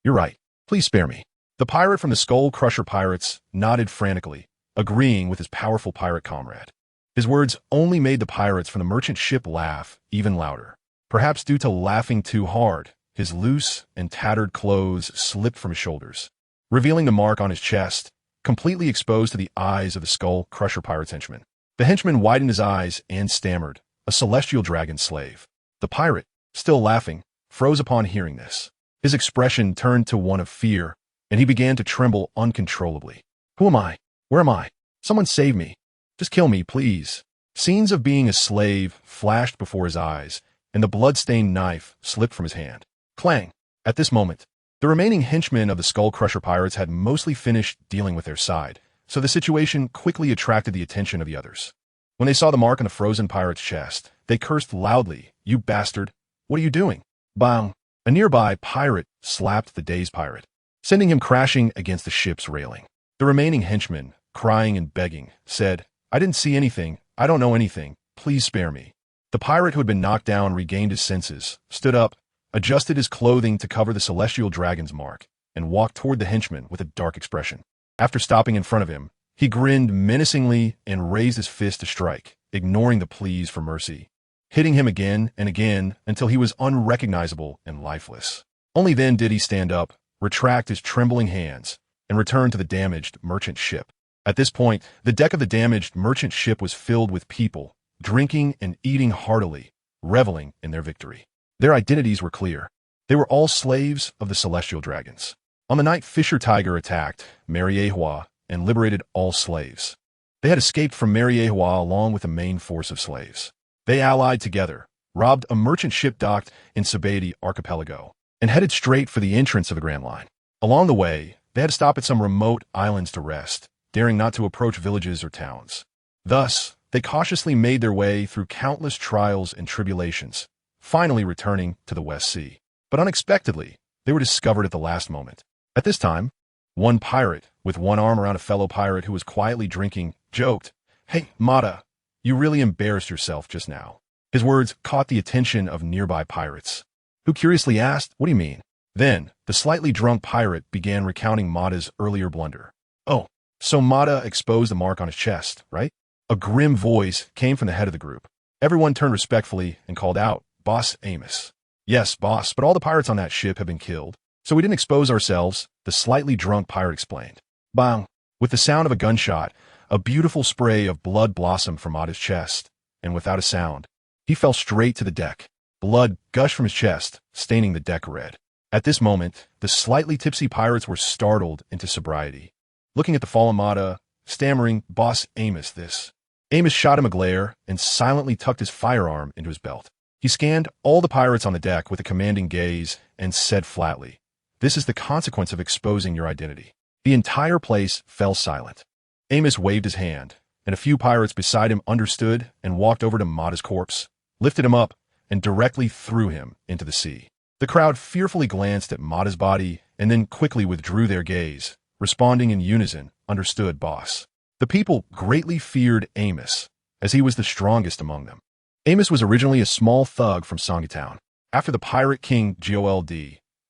you're right. Please spare me." The pirate from the Skull Crusher pirates nodded frantically, agreeing with his powerful pirate comrade. His words only made the pirates from the merchant ship laugh even louder. Perhaps due to laughing too hard, his loose and tattered clothes slipped from his shoulders, revealing the mark on his chest, completely exposed to the eyes of the Skull Crusher pirate's henchman. The henchman widened his eyes and stammered, "A celestial dragon slave." The pirate, still laughing, froze upon hearing this. His expression turned to one of fear, and he began to tremble uncontrollably. "Who am I? Where am I? Someone save me. Just kill me, please." Scenes of being a slave flashed before his eyes, and the blood-stained knife slipped from his hand. Clang! At this moment, the remaining henchmen of the Skull Crusher pirates had mostly finished dealing with their side, so the situation quickly attracted the attention of the others. When they saw the mark on the frozen pirate's chest, they cursed loudly, "You bastard! What are you doing?" Bang! A nearby pirate slapped the dazed pirate, sending him crashing against the ship's railing. The remaining henchmen, crying and begging, said, "I didn't see anything. I don't know anything. Please spare me." The pirate who had been knocked down regained his senses, stood up, adjusted his clothing to cover the celestial dragon's mark, and walked toward the henchman with a dark expression. After stopping in front of him, he grinned menacingly and raised his fist to strike, ignoring the pleas for mercy, hitting him again and again until he was unrecognizable and lifeless. Only then did he stand up, retract his trembling hands, and return to the damaged merchant ship. At this point, the deck of the damaged merchant ship was filled with people, drinking and eating heartily, reveling in their victory. Their identities were clear. They were all slaves of the celestial dragons. On the night Fisher Tiger attacked Mariehua and liberated all slaves, they had escaped from Mariehua along with the main force of slaves. They allied together, robbed a merchant ship docked in Sabadi Archipelago, and headed straight for the entrance of the Grand Line. Along the way, they had to stop at some remote islands to rest, daring not to approach villages or towns. Thus, they cautiously made their way through countless trials and tribulations, finally returning to the West Sea. But unexpectedly, they were discovered at the last moment. At this time, one pirate, with one arm around a fellow pirate who was quietly drinking, joked, "Hey, Mata, you really embarrassed yourself just now." His words caught the attention of nearby pirates, who curiously asked, "What do you mean?" Then, the slightly drunk pirate began recounting Mata's earlier blunder. "Oh, so Mata exposed a mark on his chest, right?" A grim voice came from the head of the group. Everyone turned respectfully and called out, "Boss Amos." "Yes, boss, but all the pirates on that ship have been killed, so we didn't expose ourselves," the slightly drunk pirate explained. Bang! With the sound of a gunshot, a beautiful spray of blood blossomed from Mata's chest, and without a sound, he fell straight to the deck. Blood gushed from his chest, staining the deck red. At this moment, the slightly tipsy pirates were startled into sobriety. Looking at the fallen Mata, stammering, "Boss Amos, this." Amos shot him a glare and silently tucked his firearm into his belt. He scanned all the pirates on the deck with a commanding gaze and said flatly, "This is the consequence of exposing your identity." The entire place fell silent. Amos waved his hand, and a few pirates beside him understood and walked over to Mata's corpse, lifted him up, and directly threw him into the sea. The crowd fearfully glanced at Mata's body and then quickly withdrew their gaze, responding in unison, "Understood, boss." The people greatly feared Amos, as he was the strongest among them. Amos was originally a small thug from Songatown. After the pirate king Gold,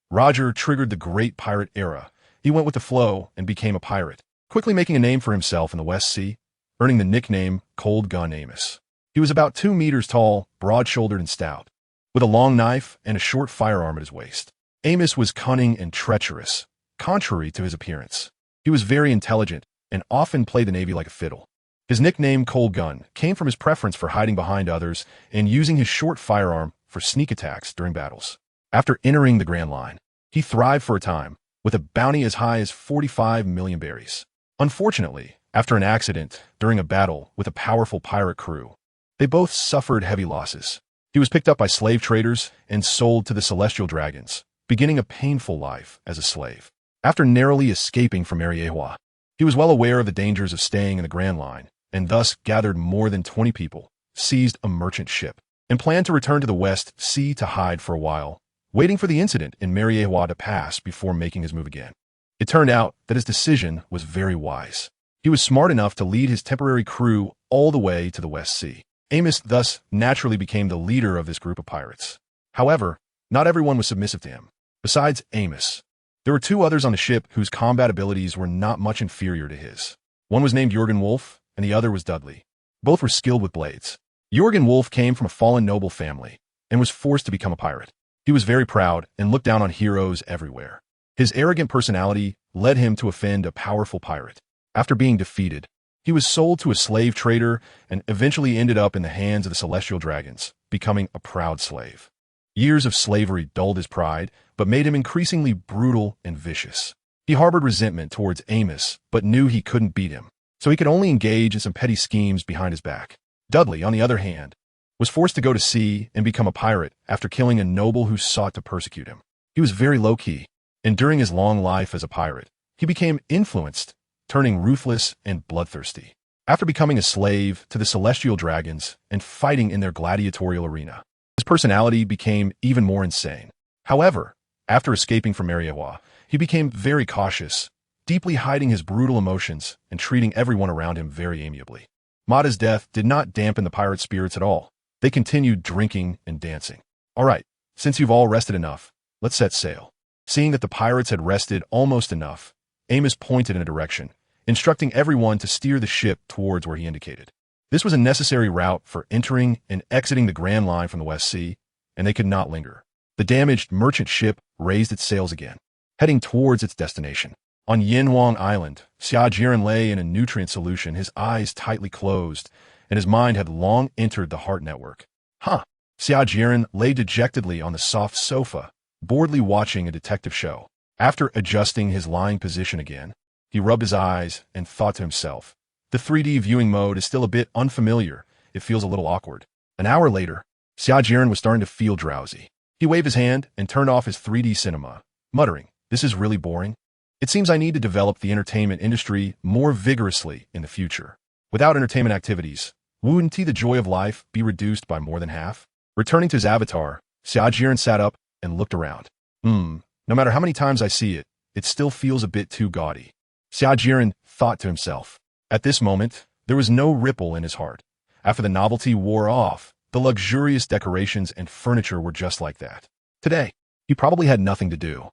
Roger triggered the Great Pirate Era. He went with the flow and became a pirate, quickly making a name for himself in the West Sea, earning the nickname Cold Gun Amos. He was about 2 meters tall, broad-shouldered and stout, with a long knife and a short firearm at his waist. Amos was cunning and treacherous, contrary to his appearance. He was very intelligent and often played the Navy like a fiddle. His nickname Cold Gun came from his preference for hiding behind others and using his short firearm for sneak attacks during battles. After entering the Grand Line, he thrived for a time, with a bounty as high as 45 million berries. Unfortunately, after an accident during a battle with a powerful pirate crew, they both suffered heavy losses. He was picked up by slave traders and sold to the Celestial Dragons, beginning a painful life as a slave. After narrowly escaping from Mariehua, he was well aware of the dangers of staying in the Grand Line, and thus gathered more than 20 people, seized a merchant ship, and planned to return to the West Sea to hide for a while, waiting for the incident in Mariehua to pass before making his move again. It turned out that his decision was very wise. He was smart enough to lead his temporary crew all the way to the West Sea. Amos thus naturally became the leader of this group of pirates. However, not everyone was submissive to him. Besides Amos, there were 2 others on the ship whose combat abilities were not much inferior to his. One was named Jürgen Wolf, and the other was Dudley. Both were skilled with blades. Jürgen Wolf came from a fallen noble family and was forced to become a pirate. He was very proud and looked down on heroes everywhere. His arrogant personality led him to offend a powerful pirate. After being defeated, he was sold to a slave trader and eventually ended up in the hands of the Celestial Dragons, becoming a proud slave. Years of slavery dulled his pride, but made him increasingly brutal and vicious. He harbored resentment towards Amos, but knew he couldn't beat him, so he could only engage in some petty schemes behind his back. Dudley, on the other hand, was forced to go to sea and become a pirate after killing a noble who sought to persecute him. He was very low-key, and during his long life as a pirate, he became influenced, turning ruthless and bloodthirsty. After becoming a slave to the Celestial Dragons and fighting in their gladiatorial arena, his personality became even more insane. However, after escaping from Mariehua, he became very cautious, deeply hiding his brutal emotions and treating everyone around him very amiably. Mata's death did not dampen the pirate spirits at all. They continued drinking and dancing. "All right, since you've all rested enough, let's set sail." Seeing that the pirates had rested almost enough, Amos pointed in a direction, instructing everyone to steer the ship towards where he indicated. This was a necessary route for entering and exiting the Grand Line from the West Sea, and they could not linger. The damaged merchant ship raised its sails again, heading towards its destination. On Yinhuang Island, Xia Jieren lay in a nutrient solution, his eyes tightly closed, and his mind had long entered the heart network. Xia Jieren lay dejectedly on the soft sofa, boredly watching a detective show. After adjusting his lying position again, he rubbed his eyes and thought to himself, the 3D viewing mode is still a bit unfamiliar. It feels a little awkward. An hour later, Xia Jieren was starting to feel drowsy. He waved his hand and turned off his 3D cinema, muttering, "This is really boring. It seems I need to develop the entertainment industry more vigorously in the future. Without entertainment activities, wouldn't the joy of life be reduced by more than half?" Returning to his avatar, Xia Jieren sat up and looked around. No matter how many times I see it, it still feels a bit too gaudy. Xia Jieren thought to himself. At this moment, there was no ripple in his heart. After the novelty wore off, the luxurious decorations and furniture were just like that. Today, he probably had nothing to do.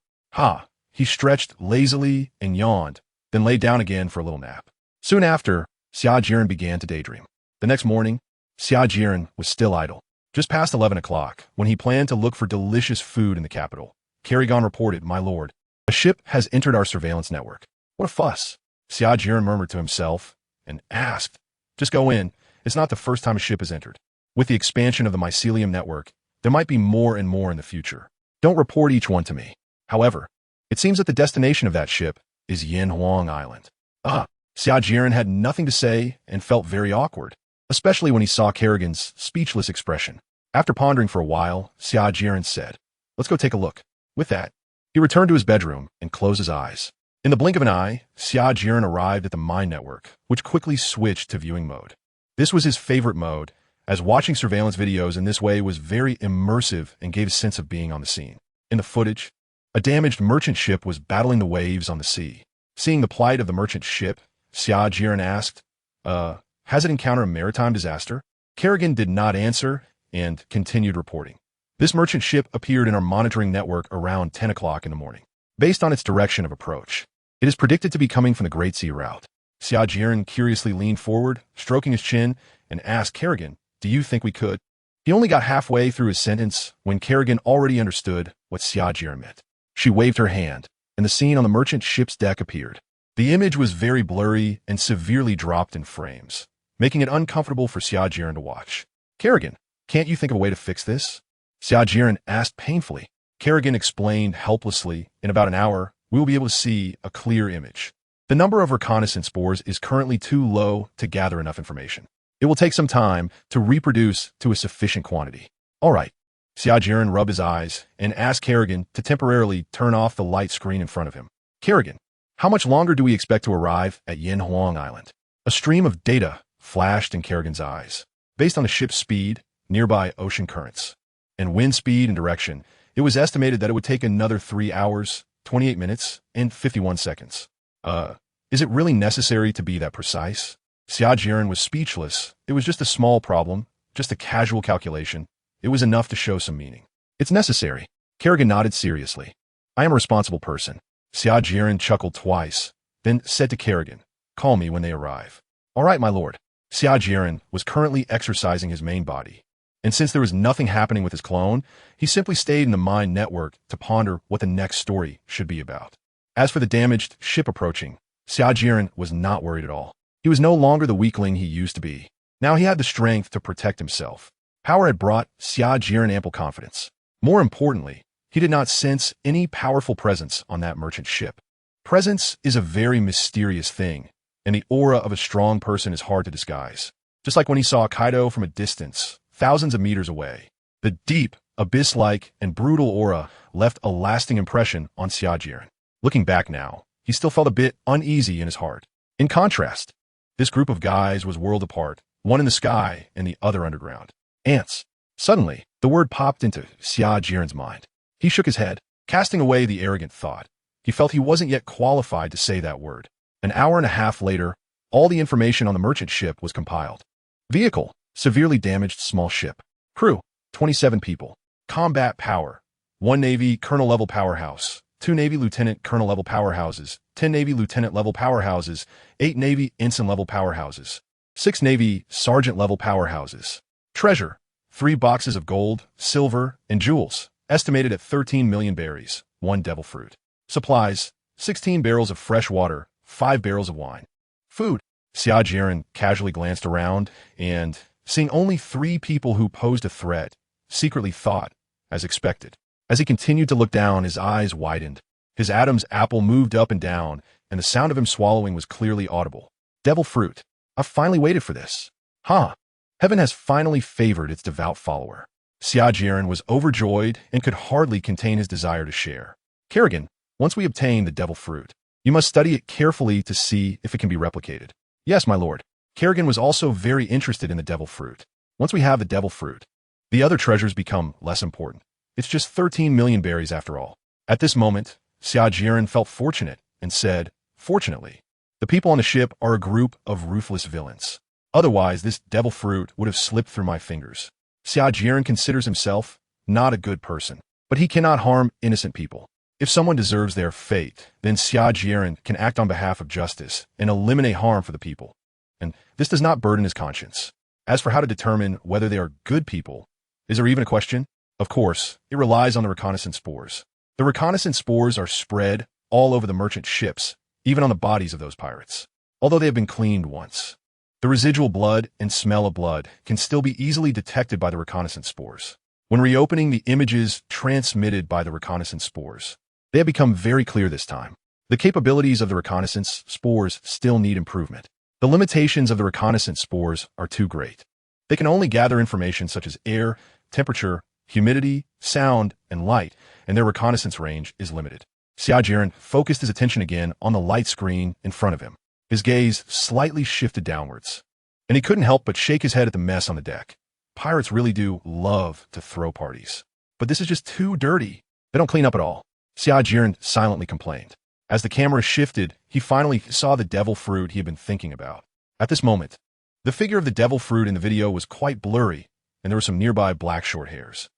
He stretched lazily and yawned, then lay down again for a little nap. Soon after, Xia Jieren began to daydream. The next morning, Xia Jieren was still idle. Just past 11 o'clock, when he planned to look for delicious food in the capital, Kerrigan reported, "My lord, a ship has entered our surveillance network." "What a fuss," Xia Jieren murmured to himself and asked, "Just go in. It's not the first time a ship has entered. With the expansion of the mycelium network, there might be more and more in the future. Don't report each one to me. However, it seems that the destination of that ship is Yanhuang Island." Xia Jieren had nothing to say and felt very awkward, especially when he saw Kerrigan's speechless expression. After pondering for a while, Xia Jieren said, "Let's go take a look." With that, he returned to his bedroom and closed his eyes. In the blink of an eye, Xia Jieren arrived at the mine network, which quickly switched to viewing mode. This was his favorite mode, as watching surveillance videos in this way was very immersive and gave a sense of being on the scene. In the footage, a damaged merchant ship was battling the waves on the sea. Seeing the plight of the merchant ship, Xia Jieren asked, has it encountered a maritime disaster?" Kerrigan did not answer and continued reporting. "This merchant ship appeared in our monitoring network around 10 o'clock in the morning. Based on its direction of approach, it is predicted to be coming from the Great Sea route." Xia Jieren curiously leaned forward, stroking his chin, and asked Kerrigan, "Do you think we could?" He only got halfway through his sentence when Kerrigan already understood what Xia Jieren meant. She waved her hand, and the scene on the merchant ship's deck appeared. The image was very blurry and severely dropped in frames, making it uncomfortable for Xia Jieren to watch. "Kerrigan, can't you think of a way to fix this?" Xia Jieren asked painfully. Kerrigan explained helplessly, "In about an hour, we will be able to see a clear image. The number of reconnaissance spores is currently too low to gather enough information. It will take some time to reproduce to a sufficient quantity." "All right." Xia Jieren rubbed his eyes and asked Kerrigan to temporarily turn off the light screen in front of him. "Kerrigan, how much longer do we expect to arrive at Yanhuang Island?" A stream of data flashed in Kerrigan's eyes. Based on the ship's speed, nearby ocean currents, and wind speed and direction, it was estimated that it would take another 3 hours, 28 minutes, and 51 seconds. Is it really necessary to be that precise?" Xia Jieren was speechless. It was just a small problem, just a casual calculation. It was enough to show some meaning. "It's necessary." Kerrigan nodded seriously. "I am a responsible person." Xia Jieren chuckled twice, then said to Kerrigan, "Call me when they arrive." "All right, my lord." Xia Jieren was currently exercising his main body, and since there was nothing happening with his clone, he simply stayed in the mine network to ponder what the next story should be about. As for the damaged ship approaching, Xia Jieren was not worried at all. He was no longer the weakling he used to be. Now he had the strength to protect himself. Power had brought Xia Jieren ample confidence. More importantly, he did not sense any powerful presence on that merchant ship. Presence is a very mysterious thing, and the aura of a strong person is hard to disguise. Just like when he saw Kaido from a distance, thousands of meters away. The deep, abyss-like, and brutal aura left a lasting impression on Xia Jieren. Looking back now, he still felt a bit uneasy in his heart. In contrast, this group of guys was world apart, one in the sky and the other underground. Ants. Suddenly, the word popped into Xia Jieren's mind. He shook his head, casting away the arrogant thought. He felt he wasn't yet qualified to say that word. An hour and a half later, all the information on the merchant ship was compiled. Vehicle: severely damaged small ship. Crew: 27 people. Combat power: 1 Navy Colonel-level powerhouse, 2 Navy Lieutenant Colonel-level powerhouses, 10 Navy Lieutenant-level powerhouses, 8 Navy Ensign-level powerhouses, 6 Navy Sergeant-level powerhouses. Treasure: 3 boxes of gold, silver, and jewels, estimated at 13 million berries, 1 devil fruit. Supplies: 16 barrels of fresh water, 5 barrels of wine. Food. Xia Jieren casually glanced around and, seeing only 3 people who posed a threat, secretly thought, as expected, As he continued to look down, his eyes widened. His Adam's apple moved up and down, and the sound of him swallowing was clearly audible. Devil fruit. I've finally waited for this. Huh. Heaven has finally favored its devout follower. Xia Jieren was overjoyed and could hardly contain his desire to share. Kerrigan, once we obtain the devil fruit, you must study it carefully to see if it can be replicated. Yes, my lord. Kerrigan was also very interested in the devil fruit. Once we have the devil fruit, the other treasures become less important. It's just 13 million berries after all. At this moment, Xia Jieren felt fortunate and said, fortunately, the people on the ship are a group of ruthless villains. Otherwise, this devil fruit would have slipped through my fingers. Xia Jieren considers himself not a good person, but he cannot harm innocent people. If someone deserves their fate, then Xia Jieren can act on behalf of justice and eliminate harm for the people. And this does not burden his conscience. As for how to determine whether they are good people, is there even a question? Of course, it relies on the reconnaissance spores. The reconnaissance spores are spread all over the merchant ships, even on the bodies of those pirates, although they have been cleaned once. The residual blood and smell of blood can still be easily detected by the reconnaissance spores. When reopening the images transmitted by the reconnaissance spores, they have become very clear this time. The capabilities of the reconnaissance spores still need improvement. The limitations of the reconnaissance spores are too great. They can only gather information such as air, temperature, humidity, sound, and light, and their reconnaissance range is limited. Xia Jieren focused his attention again on the light screen in front of him. His gaze slightly shifted downwards, and he couldn't help but shake his head at the mess on the deck. Pirates really do love to throw parties, but this is just too dirty. They don't clean up at all. Xia Jieren silently complained. As the camera shifted, he finally saw the devil fruit he had been thinking about. At this moment, the figure of the devil fruit in the video was quite blurry, and there were some nearby black short hairs.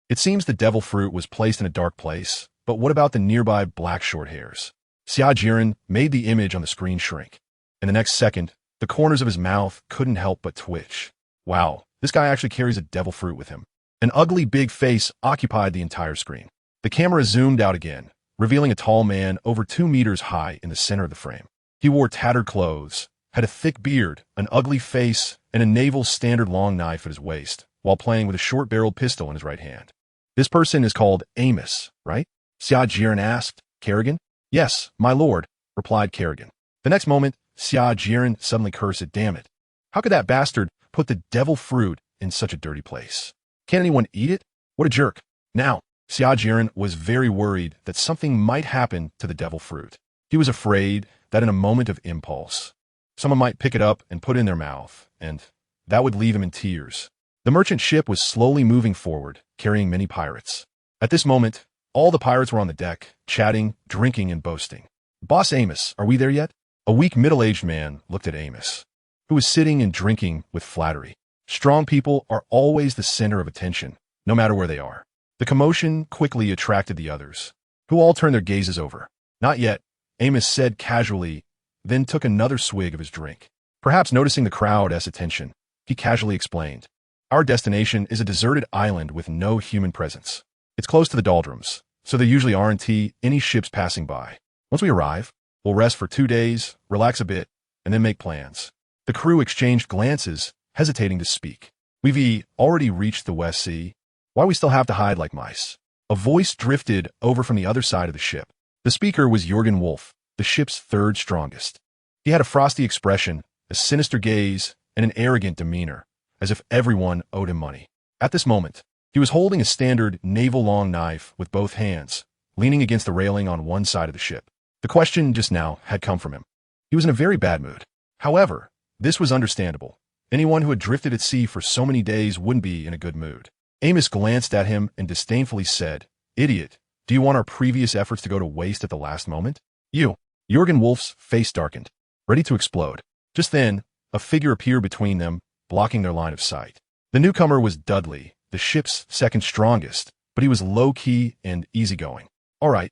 It seems the devil fruit was placed in a dark place, but what about the nearby black short hairs? Xia Jieren made the image on the screen shrink. In the next second, the corners of his mouth couldn't help but twitch. Wow, this guy actually carries a devil fruit with him. An ugly big face occupied the entire screen. The camera zoomed out again, revealing a tall man over 2 meters high in the center of the frame. He wore tattered clothes, had a thick beard, an ugly face, and a naval standard long knife at his waist, while playing with a short-barreled pistol in his right hand. This person is called Amos, right? Xia Jieren asked. Kerrigan? Yes, my lord, replied Kerrigan. The next moment, Xia Jieren suddenly cursed, damn it. How could that bastard put the devil fruit in such a dirty place? Can't anyone eat it? What a jerk. Now, Xia Jieren was very worried that something might happen to the devil fruit. He was afraid that in a moment of impulse, someone might pick it up and put it in their mouth, and that would leave him in tears. The merchant ship was slowly moving forward, carrying many pirates. At this moment, all the pirates were on the deck, chatting, drinking, and boasting. Boss Amos, are we there yet? A weak middle-aged man looked at Amos, who was sitting and drinking with flattery. Strong people are always the center of attention, no matter where they are. The commotion quickly attracted the others, who all turned their gazes over. Not yet, Amos said casually, then took another swig of his drink. Perhaps noticing the crowd's attention, he casually explained, our destination is a deserted island with no human presence. It's close to the doldrums, so there usually aren't any ships passing by. Once we arrive, we'll rest for 2 days, relax a bit, and then make plans. The crew exchanged glances, hesitating to speak. We've already reached the West Sea. Why we still have to hide like mice? A voice drifted over from the other side of the ship. The speaker was Jürgen Wolf, the ship's third strongest. He had a frosty expression, a sinister gaze, and an arrogant demeanor, as if everyone owed him money. At this moment, he was holding a standard naval long knife with both hands, leaning against the railing on one side of the ship. The question just now had come from him. He was in a very bad mood. However, this was understandable. Anyone who had drifted at sea for so many days wouldn't be in a good mood. Amos glanced at him and disdainfully said, Idiot, do you want our previous efforts to go to waste at the last moment? You. Jürgen Wolf's face darkened, ready to explode. Just then, a figure appeared between them, blocking their line of sight. The newcomer was Dudley, the ship's second strongest, but he was low-key and easygoing. All right.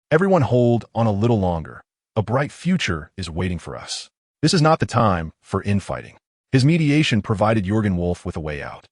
Everyone hold on a little longer. A bright future is waiting for us. This is not the time for infighting. His mediation provided Jürgen Wolf with a way out.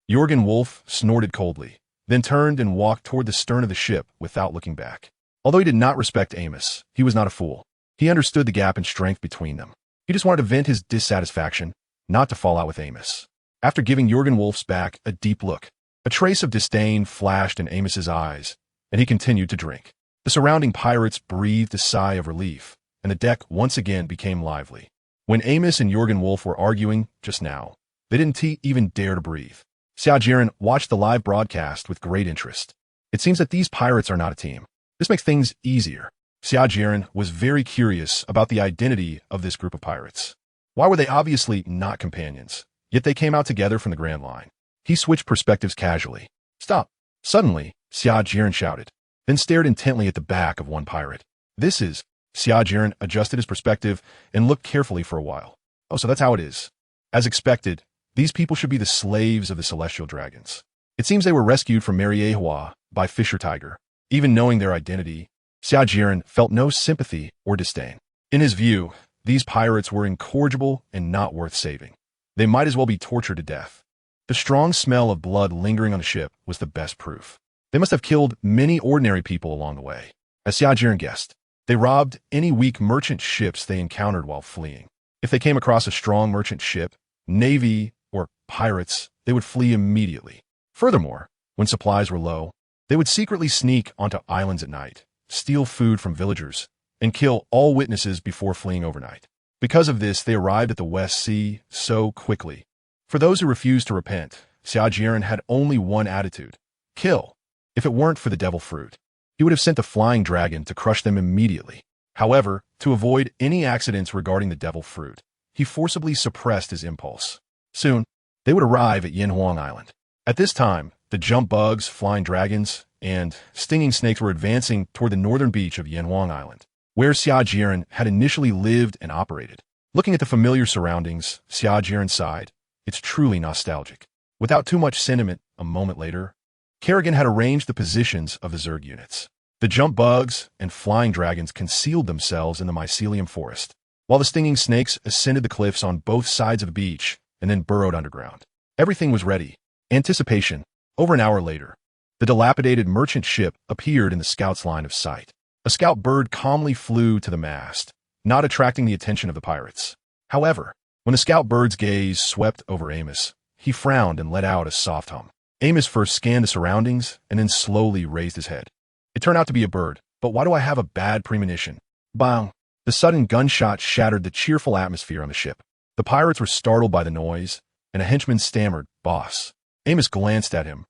Jürgen Wolf snorted coldly, then turned and walked toward the stern of the ship without looking back. Although he did not respect Amos, he was not a fool. He understood the gap in strength between them. He just wanted to vent his dissatisfaction, not to fall out with Amos. After giving Jürgen Wolf's back a deep look, A trace of disdain flashed in Amos's eyes, and he continued to drink. The surrounding pirates breathed a sigh of relief, and the deck once again became lively. When Amos and Jorgen Wolf were arguing just now, they didn't even dare to breathe. Xia Jieren watched the live broadcast with great interest. It seems that these pirates are not a team. This makes things easier. Xia Jieren was very curious about the identity of this group of pirates. Why were they obviously not companions? Yet they came out together from the Grand Line. He switched perspectives casually. Stop. Suddenly, Xia Jieren shouted, then stared intently at the back of one pirate. This is... Xia Jieren adjusted his perspective and looked carefully for a while. Oh, so that's how it is. As expected, these people should be the slaves of the celestial dragons. It seems they were rescued from Mariehua by Fisher Tiger. Even knowing their identity, Xia Jieren felt no sympathy or disdain. In his view, these pirates were incorrigible and not worth saving. They might as well be tortured to death. The strong smell of blood lingering on the ship was the best proof. They must have killed many ordinary people along the way. As Xia Jieren guessed, they robbed any weak merchant ships they encountered while fleeing. If they came across a strong merchant ship, navy, or pirates, they would flee immediately. Furthermore, when supplies were low, they would secretly sneak onto islands at night, steal food from villagers, and kill all witnesses before fleeing overnight. Because of this, they arrived at the West Sea so quickly. For those who refused to repent, Xia Jieren had only one attitude: kill. If it weren't for the devil fruit, he would have sent the flying dragon to crush them immediately. However, to avoid any accidents regarding the devil fruit, he forcibly suppressed his impulse. Soon, they would arrive at Yinhuang Island. At this time, the jump bugs, flying dragons, and stinging snakes were advancing toward the northern beach of Yinhuang Island, where Xia Jieren had initially lived and operated. Looking at the familiar surroundings, Xia Jieren sighed. It's truly nostalgic. Without too much sentiment, a moment later, Kerrigan had arranged the positions of the Zerg units. The jump bugs and flying dragons concealed themselves in the mycelium forest, while the stinging snakes ascended the cliffs on both sides of the beach and then burrowed underground. Everything was ready. Anticipation. Over an hour later, the dilapidated merchant ship appeared in the scout's line of sight. A scout bird calmly flew to the mast, not attracting the attention of the pirates. However, when the scout bird's gaze swept over Amos, he frowned and let out a soft hum. Amos first scanned the surroundings and then slowly raised his head. It turned out to be a bird, but why do I have a bad premonition? Bang! The sudden gunshot shattered the cheerful atmosphere on the ship. The pirates were startled by the noise, and a henchman stammered, "Boss." Amos glanced at him,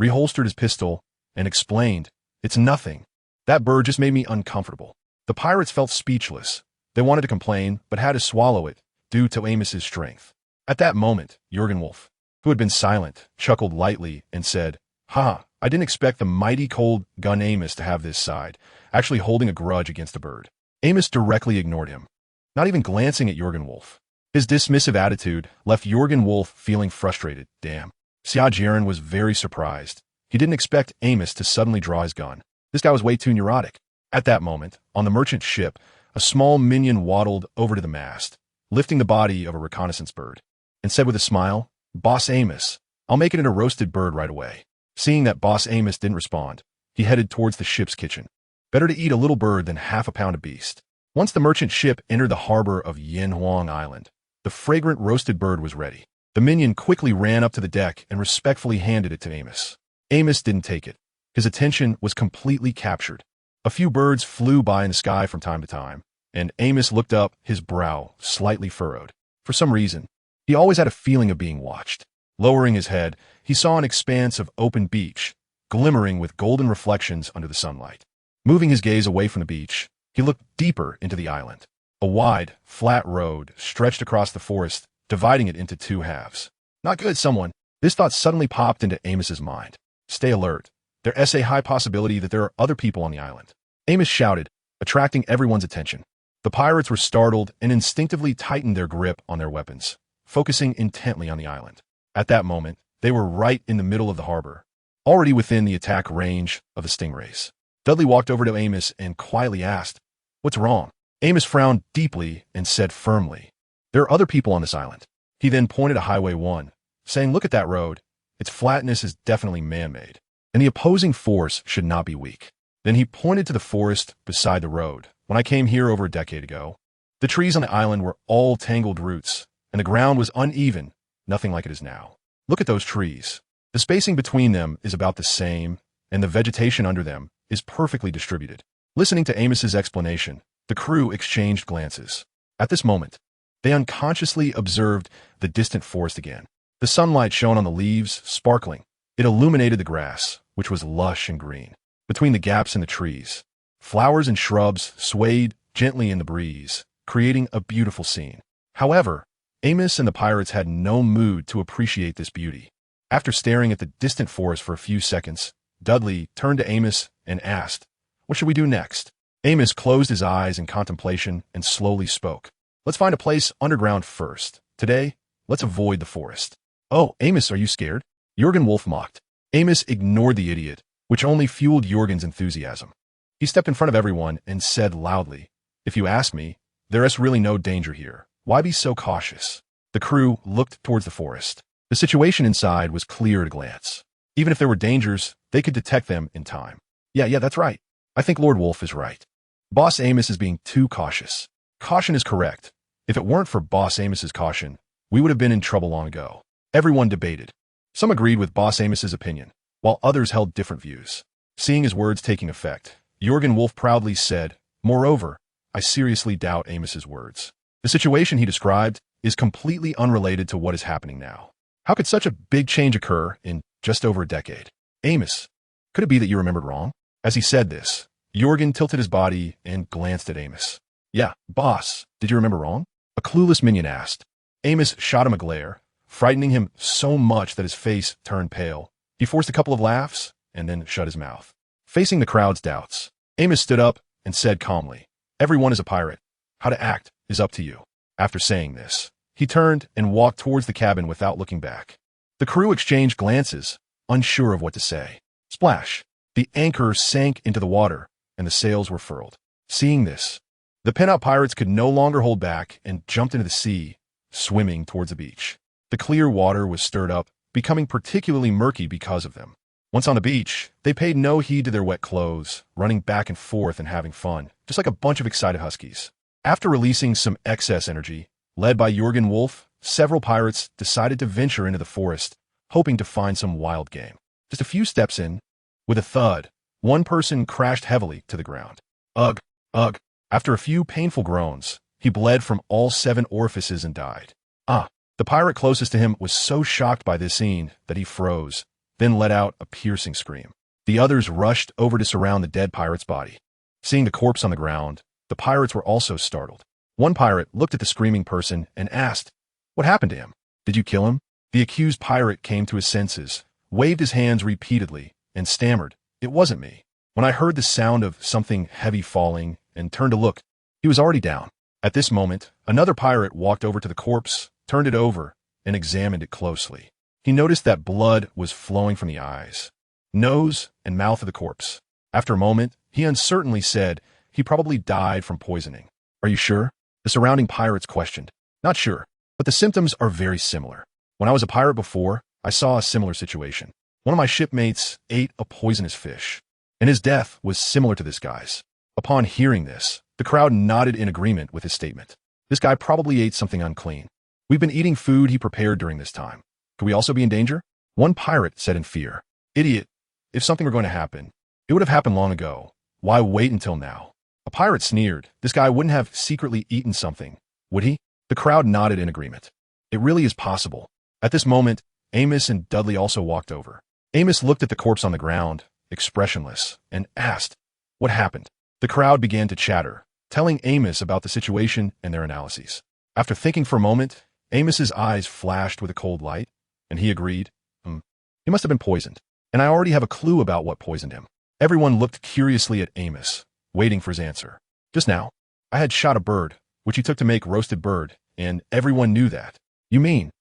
reholstered his pistol, and explained, "It's nothing. That bird just made me uncomfortable." The pirates felt speechless. They wanted to complain, but had to swallow it, due to Amos's strength. At that moment, Jorgen Wolf, who had been silent, chuckled lightly and said, "Ha, I didn't expect the mighty cold gun Amos to have this side, actually holding a grudge against a bird." Amos directly ignored him, not even glancing at Jorgen Wolf. His dismissive attitude left Jorgen Wolf feeling frustrated. Damn. Xia Jieren was very surprised. He didn't expect Amos to suddenly draw his gun. This guy was way too neurotic. At that moment, on the merchant ship, a small minion waddled over to the mast, lifting the body of a reconnaissance bird, and said with a smile, "Boss Amos, I'll make it into a roasted bird right away." Seeing that Boss Amos didn't respond, he headed towards the ship's kitchen. Better to eat a little bird than half a pound of beast. Once the merchant ship entered the harbor of Yinhuang Island, the fragrant roasted bird was ready. The minion quickly ran up to the deck and respectfully handed it to Amos. Amos didn't take it. His attention was completely captured. A few birds flew by in the sky from time to time, and Amos looked up, his brow slightly furrowed. For some reason, he always had a feeling of being watched. Lowering his head, he saw an expanse of open beach, glimmering with golden reflections under the sunlight. Moving his gaze away from the beach, he looked deeper into the island. A wide, flat road stretched across the forest, dividing it into two halves. Not good, someone. This thought suddenly popped into Amos's mind. Stay alert. There is a high possibility that there are other people on the island. Amos shouted, attracting everyone's attention. The pirates were startled and instinctively tightened their grip on their weapons, focusing intently on the island. At that moment, they were right in the middle of the harbor, already within the attack range of the stingrays. Dudley walked over to Amos and quietly asked, "What's wrong?" Amos frowned deeply and said firmly, "There are other people on this island." He then pointed to Highway 1, saying, "Look at that road. Its flatness is definitely man-made, and the opposing force should not be weak." Then he pointed to the forest beside the road. "When I came here over a decade ago, the trees on the island were all tangled roots, and the ground was uneven, nothing like it is now. Look at those trees. The spacing between them is about the same, and the vegetation under them is perfectly distributed. Listening to Amos's explanation, the crew exchanged glances. At this moment, they unconsciously observed the distant forest again. The sunlight shone on the leaves, sparkling. It illuminated the grass, which was lush and green. Between the gaps in the trees, flowers and shrubs swayed gently in the breeze, creating a beautiful scene. However, Amos and the pirates had no mood to appreciate this beauty. After staring at the distant forest for a few seconds, Dudley turned to Amos and asked, "What should we do next?" Amos closed his eyes in contemplation and slowly spoke. "Let's find a place underground first. Today, let's avoid the forest." "Oh, Amos, are you scared?" Jurgen Wolf mocked. Amos ignored the idiot, which only fueled Jurgen's enthusiasm. He stepped in front of everyone and said loudly, "If you ask me, there is really no danger here. Why be so cautious?" The crew looked towards the forest. The situation inside was clear at a glance. Even if there were dangers, they could detect them in time. Yeah, that's right. I think Lord Wolf is right. Boss Amos is being too cautious. Caution is correct. If it weren't for Boss Amos's caution, we would have been in trouble long ago. Everyone debated. Some agreed with Boss Amos's opinion, while others held different views. Seeing his words taking effect, Jurgen Wolf proudly said, "Moreover, I seriously doubt Amos's words. The situation he described is completely unrelated to what is happening now. How could such a big change occur in just over a decade? Amos, could it be that you remembered wrong?" As he said this, Jurgen tilted his body and glanced at Amos. "Yeah, boss, did you remember wrong?" A clueless minion asked. Amos shot him a glare, frightening him so much that his face turned pale. He forced a couple of laughs and then shut his mouth. Facing the crowd's doubts, Amos stood up and said calmly, "Everyone is a pirate. How to act is up to you." After saying this, he turned and walked towards the cabin without looking back. The crew exchanged glances, unsure of what to say. Splash! The anchor sank into the water, and the sails were furled. Seeing this, the pin-up pirates could no longer hold back and jumped into the sea, swimming towards the beach. The clear water was stirred up, becoming particularly murky because of them. Once on the beach, they paid no heed to their wet clothes, running back and forth and having fun, just like a bunch of excited huskies. After releasing some excess energy, led by Jurgen Wolf, several pirates decided to venture into the forest, hoping to find some wild game. Just a few steps in, with a thud, one person crashed heavily to the ground. Ugh, ugh. After a few painful groans, he bled from all 7 orifices and died. The pirate closest to him was so shocked by this scene that he froze, then let out a piercing scream. The others rushed over to surround the dead pirate's body. Seeing the corpse on the ground, the pirates were also startled. One pirate looked at the screaming person and asked, "What happened to him? Did you kill him?" The accused pirate came to his senses, waved his hands repeatedly, and stammered, "It wasn't me." When I heard the sound of something heavy falling and turned to look, he was already down. At this moment, another pirate walked over to the corpse, turned it over, and examined it closely. He noticed that blood was flowing from the eyes, nose, and mouth of the corpse. After a moment, he uncertainly said he probably died from poisoning. "Are you sure?" The surrounding pirates questioned. "Not sure, but the symptoms are very similar. When I was a pirate before, I saw a similar situation. One of my shipmates ate a poisonous fish, and his death was similar to this guy's." Upon hearing this, the crowd nodded in agreement with his statement. This guy probably ate something unclean. "We've been eating food he prepared during this time. Could we also be in danger?" One pirate said in fear, "Idiot, if something were going to happen, it would have happened long ago. Why wait until now?" A pirate sneered. This guy wouldn't have secretly eaten something, would he? The crowd nodded in agreement. It really is possible. At this moment, Amos and Dudley also walked over. Amos looked at the corpse on the ground, expressionless, and asked, "What happened?" The crowd began to chatter, telling Amos about the situation and their analyses. After thinking for a moment, Amos's eyes flashed with a cold light, and he agreed, He must have been poisoned, and I already have a clue about what poisoned him." Everyone looked curiously at Amos, waiting for his answer. "Just now, I had shot a bird, which he took to make roasted bird, and everyone knew that." "You mean?"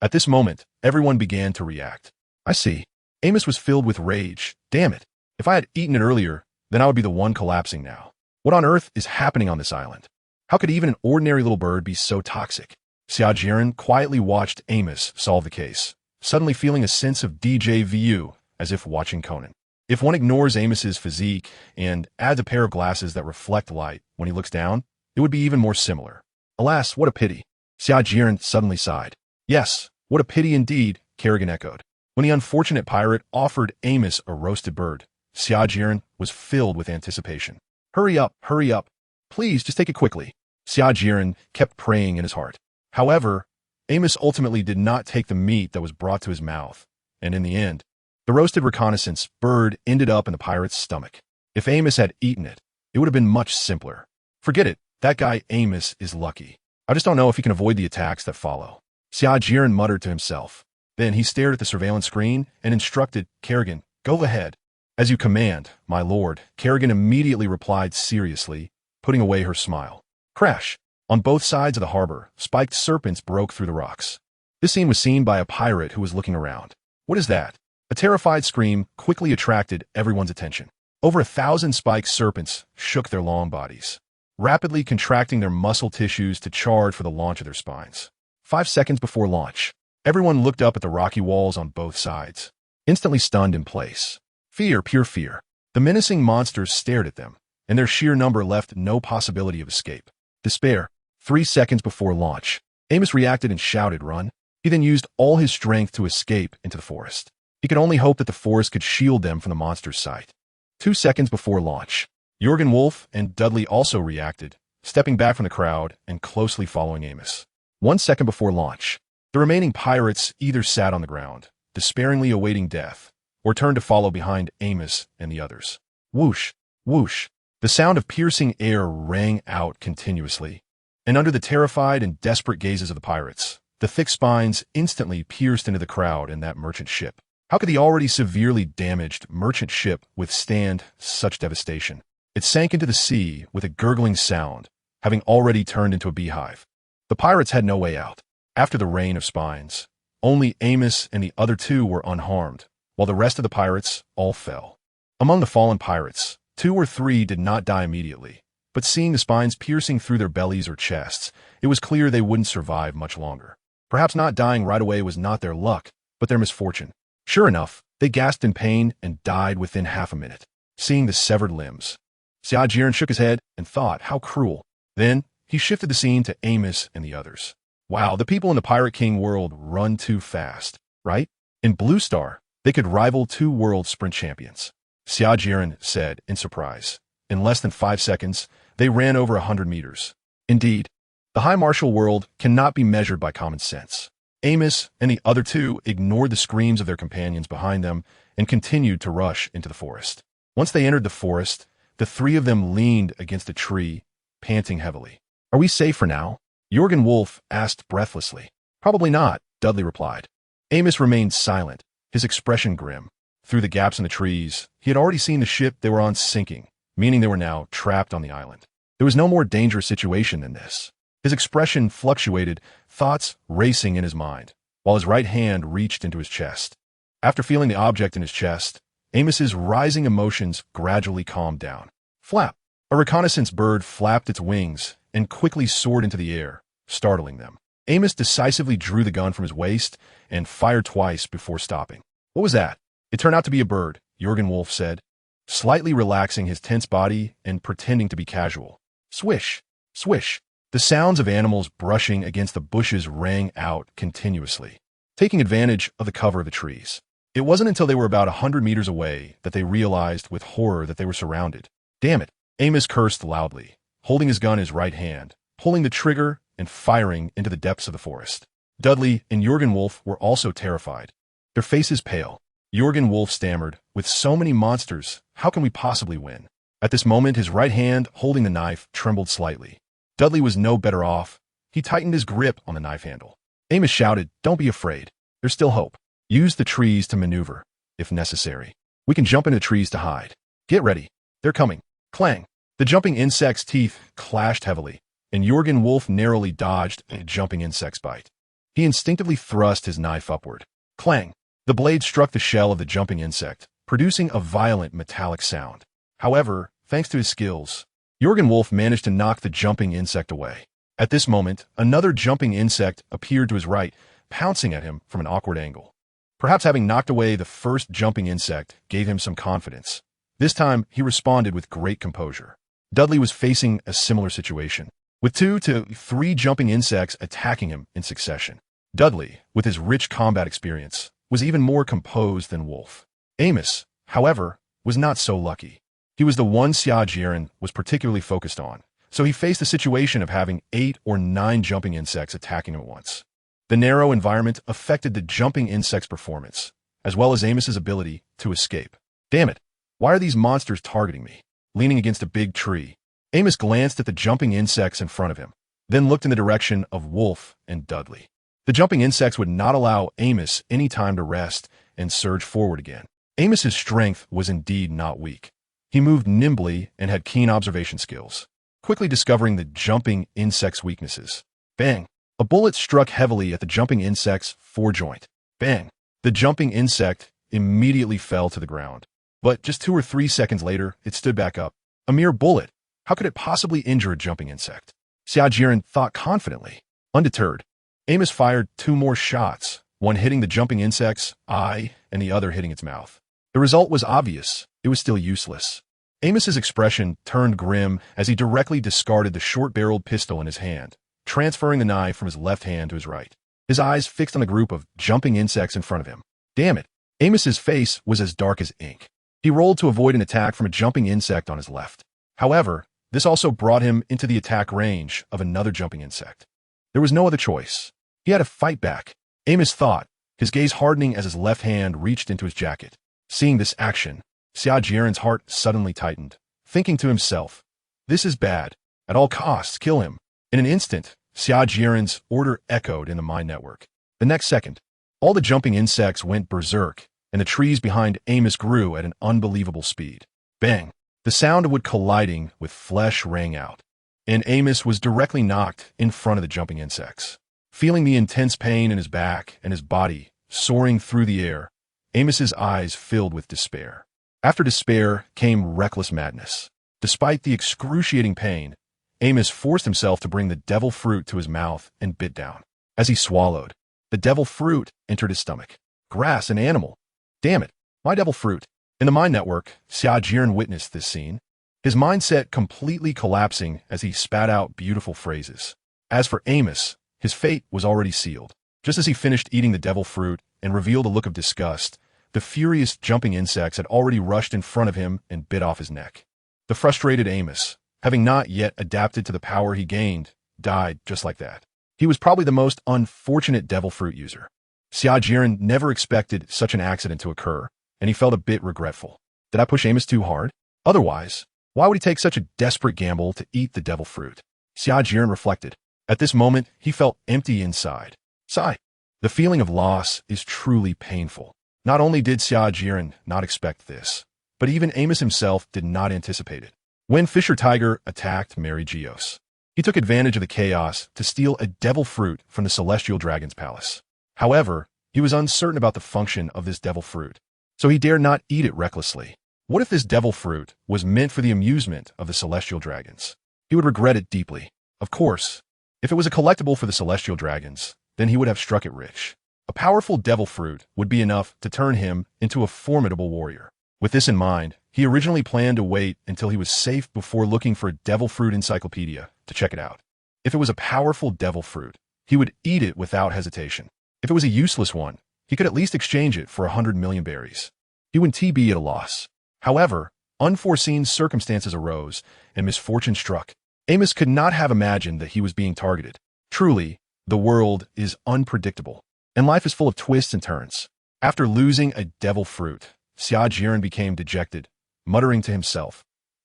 At this moment, everyone began to react. "I see." Amos was filled with rage. "Damn it. If I had eaten it earlier, then I would be the one collapsing now. What on earth is happening on this island? How could even an ordinary little bird be so toxic?" Xia Jieren quietly watched Amos solve the case, suddenly feeling a sense of déjà vu, as if watching Conan. If one ignores Amos's physique and adds a pair of glasses that reflect light when he looks down, it would be even more similar. "Alas, what a pity." Xia Jieren suddenly sighed. "Yes, what a pity indeed," Kerrigan echoed. When the unfortunate pirate offered Amos a roasted bird, Xia Jieren was filled with anticipation. Hurry up, hurry up. Please, just take it quickly. Xia Jieren kept praying in his heart. However, Amos ultimately did not take the meat that was brought to his mouth, and in the end, the roasted reconnaissance bird ended up in the pirate's stomach. If Amos had eaten it, it would have been much simpler. Forget it, that guy Amos is lucky. I just don't know if he can avoid the attacks that follow. Xia Jieren muttered to himself. Then he stared at the surveillance screen and instructed Kerrigan, go ahead. As you command, my lord, Kerrigan immediately replied seriously, putting away her smile. Crash! On both sides of the harbor, spiked serpents broke through the rocks. This scene was seen by a pirate who was looking around. What is that? A terrified scream quickly attracted everyone's attention. Over 1,000 spiked serpents shook their long bodies, rapidly contracting their muscle tissues to charge for the launch of their spines. 5 seconds before launch, everyone looked up at the rocky walls on both sides, instantly stunned in place. Fear, pure fear. The menacing monsters stared at them, and their sheer number left no possibility of escape. Despair. 3 seconds before launch, Amos reacted and shouted, run. He then used all his strength to escape into the forest. He could only hope that the forest could shield them from the monster's sight. 2 seconds before launch, Jürgen Wolf and Dudley also reacted, stepping back from the crowd and closely following Amos. 1 second before launch, the remaining pirates either sat on the ground, despairingly awaiting death, or turned to follow behind Amos and the others. Whoosh, whoosh. The sound of piercing air rang out continuously, and under the terrified and desperate gazes of the pirates, the thick spines instantly pierced into the crowd in that merchant ship. How could the already severely damaged merchant ship withstand such devastation? It sank into the sea with a gurgling sound, having already turned into a beehive. The pirates had no way out. After the rain of spines, only Amos and the other two were unharmed, while the rest of the pirates all fell. Among the fallen pirates, 2 or 3 did not die immediately, but seeing the spines piercing through their bellies or chests, it was clear they wouldn't survive much longer. Perhaps not dying right away was not their luck, but their misfortune. Sure enough, they gasped in pain and died within half a minute. Seeing the severed limbs, Xia Jieren shook his head and thought, how cruel. Then, he shifted the scene to Amos and the others. Wow, the people in the Pirate King world run too fast, right? In Blue Star, they could rival 2 world sprint champions. Xia Jieren said in surprise. In less than 5 seconds, they ran over 100 meters. Indeed, the High Martial world cannot be measured by common sense. Amos and the other 2 ignored the screams of their companions behind them and continued to rush into the forest. Once they entered the forest, the 3 of them leaned against a tree, panting heavily. Are we safe for now? Jürgen Wolf asked breathlessly. Probably not, Dudley replied. Amos remained silent, his expression grim. Through the gaps in the trees, he had already seen the ship they were on sinking, meaning they were now trapped on the island. There was no more dangerous situation than this. His expression fluctuated, thoughts racing in his mind, while his right hand reached into his chest. After feeling the object in his chest, Amos's rising emotions gradually calmed down. Flap! A reconnaissance bird flapped its wings and quickly soared into the air, startling them. Amos decisively drew the gun from his waist and fired twice before stopping. What was that? It turned out to be a bird, Jürgen Wolf said, slightly relaxing his tense body and pretending to be casual. Swish! Swish! The sounds of animals brushing against the bushes rang out continuously, taking advantage of the cover of the trees. It wasn't until they were about 100 meters away that they realized with horror that they were surrounded. Damn it! Amos cursed loudly, holding his gun in his right hand, pulling the trigger and firing into the depths of the forest. Dudley and Jürgen Wolf were also terrified, their faces pale. Jürgen Wolf stammered, with so many monsters, how can we possibly win? At this moment, his right hand, holding the knife, trembled slightly. Dudley was no better off. He tightened his grip on the knife handle. Amos shouted, don't be afraid. There's still hope. Use the trees to maneuver, if necessary. We can jump into trees to hide. Get ready. They're coming. Clang. The jumping insect's teeth clashed heavily, and Jürgen Wolf narrowly dodged a jumping insect's bite. He instinctively thrust his knife upward. Clang. The blade struck the shell of the jumping insect, producing a violent metallic sound. However, thanks to his skills, Jürgen Wolf managed to knock the jumping insect away. At this moment, another jumping insect appeared to his right, pouncing at him from an awkward angle. Perhaps having knocked away the first jumping insect gave him some confidence. This time, he responded with great composure. Dudley was facing a similar situation, with 2 to 3 jumping insects attacking him in succession. Dudley, with his rich combat experience, was even more composed than Wolf. Amos, however, was not so lucky. He was the one Xia Jieren was particularly focused on, so he faced the situation of having 8 or 9 jumping insects attacking him at once. The narrow environment affected the jumping insect's performance, as well as Amos's ability to escape. Damn it, why are these monsters targeting me? Leaning against a big tree, Amos glanced at the jumping insects in front of him, then looked in the direction of Wolf and Dudley. The jumping insects would not allow Amos any time to rest and surge forward again. Amos's strength was indeed not weak. He moved nimbly and had keen observation skills, quickly discovering the jumping insect's weaknesses. Bang! A bullet struck heavily at the jumping insect's forejoint. Bang! The jumping insect immediately fell to the ground. But just 2 or 3 seconds later, it stood back up. A mere bullet. How could it possibly injure a jumping insect? Xia Jieren thought confidently. Undeterred, Amos fired 2 more shots, one hitting the jumping insect's eye and the other hitting its mouth. The result was obvious. It was still useless. Amos's expression turned grim as he directly discarded the short-barreled pistol in his hand, transferring the knife from his left hand to his right. His eyes fixed on the group of jumping insects in front of him. Damn it! Amos's face was as dark as ink. He rolled to avoid an attack from a jumping insect on his left. However, this also brought him into the attack range of another jumping insect. There was no other choice. He had to fight back. Amos thought, his gaze hardening as his left hand reached into his jacket. Seeing this action, Xia Jieren's heart suddenly tightened, thinking to himself, this is bad. At all costs, kill him. In an instant, Xia Jieren's order echoed in the mind network. The next second, all the jumping insects went berserk, and the trees behind Amos grew at an unbelievable speed. Bang! The sound of wood colliding with flesh rang out, and Amos was directly knocked in front of the jumping insects. Feeling the intense pain in his back and his body soaring through the air, Amos's eyes filled with despair. After despair came reckless madness. Despite the excruciating pain, Amos forced himself to bring the devil fruit to his mouth and bit down. As he swallowed, the devil fruit entered his stomach. Grass, an animal. Damn it, my devil fruit. In the mind network, Xia Jieren witnessed this scene, his mindset completely collapsing as he spat out beautiful phrases. As for Amos, his fate was already sealed. Just as he finished eating the devil fruit and revealed a look of disgust, the furious jumping insects had already rushed in front of him and bit off his neck. The frustrated Amos, having not yet adapted to the power he gained, died just like that. He was probably the most unfortunate devil fruit user. Xia Jieren never expected such an accident to occur, and he felt a bit regretful. Did I push Amos too hard? Otherwise, why would he take such a desperate gamble to eat the devil fruit? Xia Jieren reflected. At this moment, he felt empty inside. Sigh. The feeling of loss is truly painful. Not only did Xia Jieren not expect this, but even Amos himself did not anticipate it. When Fisher Tiger attacked Mary Geos, he took advantage of the chaos to steal a devil fruit from the Celestial Dragon's palace. However, he was uncertain about the function of this devil fruit, so he dared not eat it recklessly. What if this devil fruit was meant for the amusement of the Celestial Dragons? He would regret it deeply. Of course, if it was a collectible for the Celestial Dragons, then he would have struck it rich. A powerful devil fruit would be enough to turn him into a formidable warrior. With this in mind, he originally planned to wait until he was safe before looking for a devil fruit encyclopedia to check it out. If it was a powerful devil fruit, he would eat it without hesitation. If it was a useless one, he could at least exchange it for 100 million berries. He would be at a loss. However, unforeseen circumstances arose, and misfortune struck. Amos could not have imagined that he was being targeted. Truly, the world is unpredictable, and life is full of twists and turns. After losing a devil fruit, Xia Jieren became dejected, muttering to himself,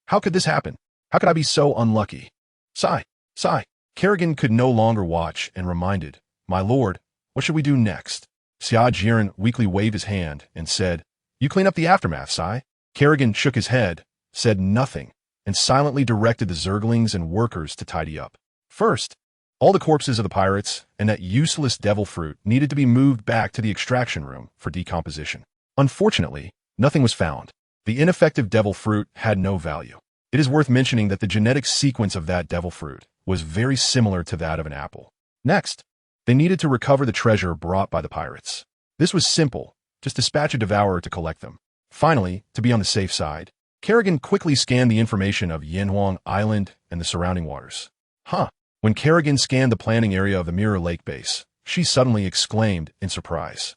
how could this happen? How could I be so unlucky? Sigh, sigh. Kerrigan could no longer watch and reminded, my lord, what should we do next? Xia Jieren weakly waved his hand and said, you clean up the aftermath, Sai. Kerrigan shook his head, said nothing, and silently directed the Zerglings and workers to tidy up. First, all the corpses of the pirates and that useless devil fruit needed to be moved back to the extraction room for decomposition. Unfortunately, nothing was found. The ineffective devil fruit had no value. It is worth mentioning that the genetic sequence of that devil fruit was very similar to that of an apple. Next, they needed to recover the treasure brought by the pirates. This was simple, just dispatch a devourer to collect them. Finally, to be on the safe side, Kerrigan quickly scanned the information of Yanhuang Island and the surrounding waters. When Kerrigan scanned the planning area of the Mirror Lake base, she suddenly exclaimed in surprise.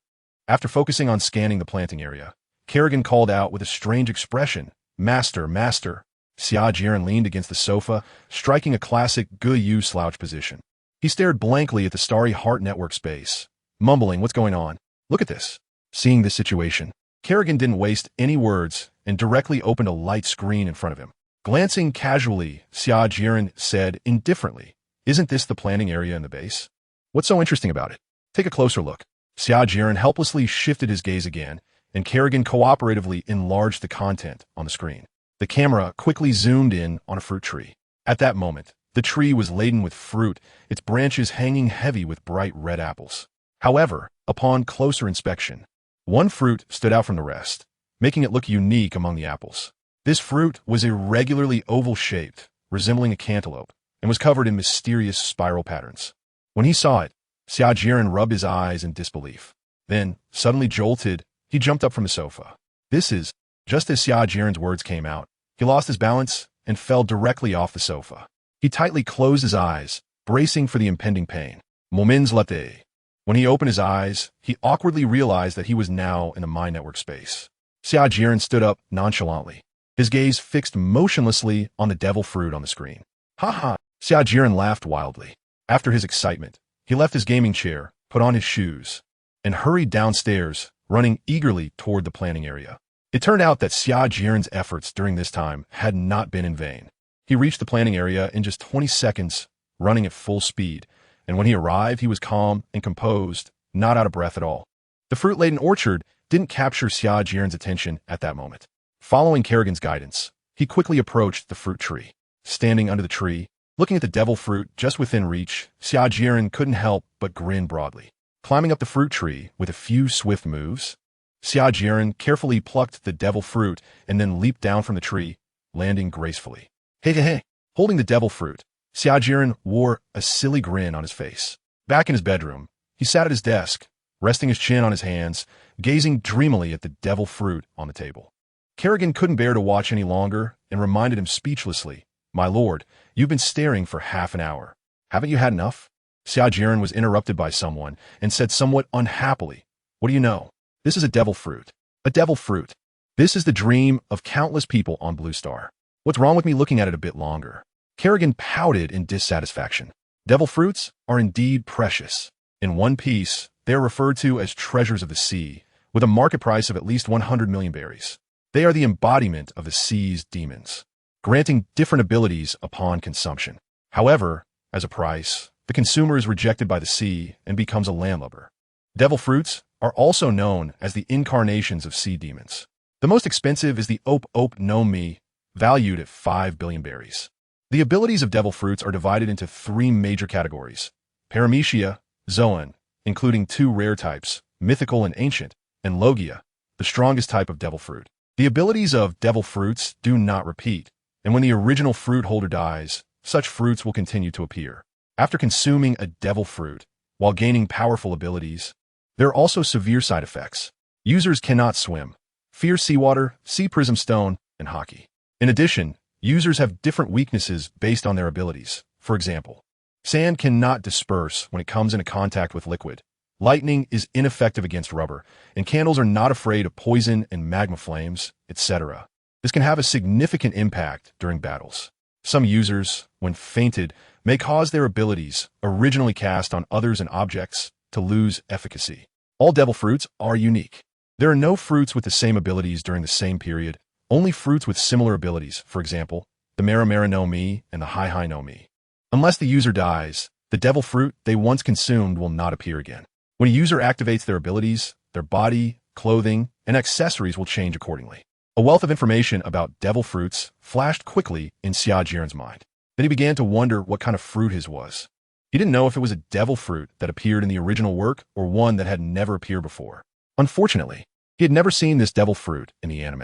After focusing on scanning the planting area, Kerrigan called out with a strange expression, "Master, master." Xia Jieren leaned against the sofa, striking a classic Gu slouch position. He stared blankly at the starry heart network space, mumbling, "What's going on? Look at this." Seeing this situation, Kerrigan didn't waste any words and directly opened a light screen in front of him. Glancing casually, Xia Jieren said indifferently, "Isn't this the planning area in the base? What's so interesting about it? Take a closer look." Xia Jieren helplessly shifted his gaze again, and Kerrigan cooperatively enlarged the content on the screen. The camera quickly zoomed in on a fruit tree. At that moment, the tree was laden with fruit, its branches hanging heavy with bright red apples. However, upon closer inspection, one fruit stood out from the rest, making it look unique among the apples. This fruit was irregularly oval-shaped, resembling a cantaloupe, and was covered in mysterious spiral patterns. When he saw it, Xia Jieren rubbed his eyes in disbelief. Then, suddenly jolted, he jumped up from the sofa. "This is..." Just as Xia Jieren's words came out, he lost his balance and fell directly off the sofa. He tightly closed his eyes, bracing for the impending pain. Moments later, when he opened his eyes, he awkwardly realized that he was now in the mind network space. Xia Jieren stood up nonchalantly, his gaze fixed motionlessly on the devil fruit on the screen. "Ha ha!" Xia Jieren laughed wildly. After his excitement, he left his gaming chair, put on his shoes, and hurried downstairs, running eagerly toward the planning area. It turned out that Xia Jieren's efforts during this time had not been in vain. He reached the planning area in just 20 seconds, running at full speed, and when he arrived, he was calm and composed, not out of breath at all. The fruit-laden orchard didn't capture Xia Jieren's attention at that moment. Following Kerrigan's guidance, he quickly approached the fruit tree. Standing under the tree, looking at the devil fruit just within reach, Xia Jieren couldn't help but grin broadly. Climbing up the fruit tree with a few swift moves, Xia Jieren carefully plucked the devil fruit and then leaped down from the tree, landing gracefully. Hey, hey, hey! Holding the devil fruit, Xia Jieren wore a silly grin on his face. Back in his bedroom, he sat at his desk, resting his chin on his hands, gazing dreamily at the devil fruit on the table. Kerrigan couldn't bear to watch any longer and reminded him speechlessly, "My lord, you've been staring for half an hour. Haven't you had enough?" Xia Jieren was interrupted by someone and said somewhat unhappily, "What do you know? This is a devil fruit. A devil fruit. This is the dream of countless people on Blue Star. What's wrong with me looking at it a bit longer?" Kerrigan pouted in dissatisfaction. Devil fruits are indeed precious. In One Piece, they are referred to as treasures of the sea, with a market price of at least 100 million berries. They are the embodiment of the sea's demons, granting different abilities upon consumption. However, as a price, the consumer is rejected by the sea and becomes a landlubber. Devil fruits are also known as the incarnations of sea demons. The most expensive is the Op Op no Mi, valued at 5 billion berries. The abilities of devil fruits are divided into 3 major categories: Paramecia, Zoan, including 2 rare types, mythical and ancient, and Logia, the strongest type of devil fruit. The abilities of devil fruits do not repeat, and when the original fruit holder dies, such fruits will continue to appear. After consuming a devil fruit, while gaining powerful abilities, there are also severe side effects. Users cannot swim, fear seawater, sea prism stone, and hockey. In addition, users have different weaknesses based on their abilities. For example, sand cannot disperse when it comes into contact with liquid. Lightning is ineffective against rubber, and candles are not afraid of poison and magma flames, etc. This can have a significant impact during battles. Some users, when fainted, may cause their abilities, originally cast on others and objects, to lose efficacy. All devil fruits are unique. There are no fruits with the same abilities during the same period, only fruits with similar abilities, for example, the Mera Mera no Mi and the Hai Hai no Mi. Unless the user dies, the devil fruit they once consumed will not appear again. When a user activates their abilities, their body, clothing, and accessories will change accordingly. A wealth of information about devil fruits flashed quickly in Xia Jieren's mind. Then he began to wonder what kind of fruit his was. He didn't know if it was a devil fruit that appeared in the original work or one that had never appeared before. Unfortunately, he had never seen this devil fruit in the anime.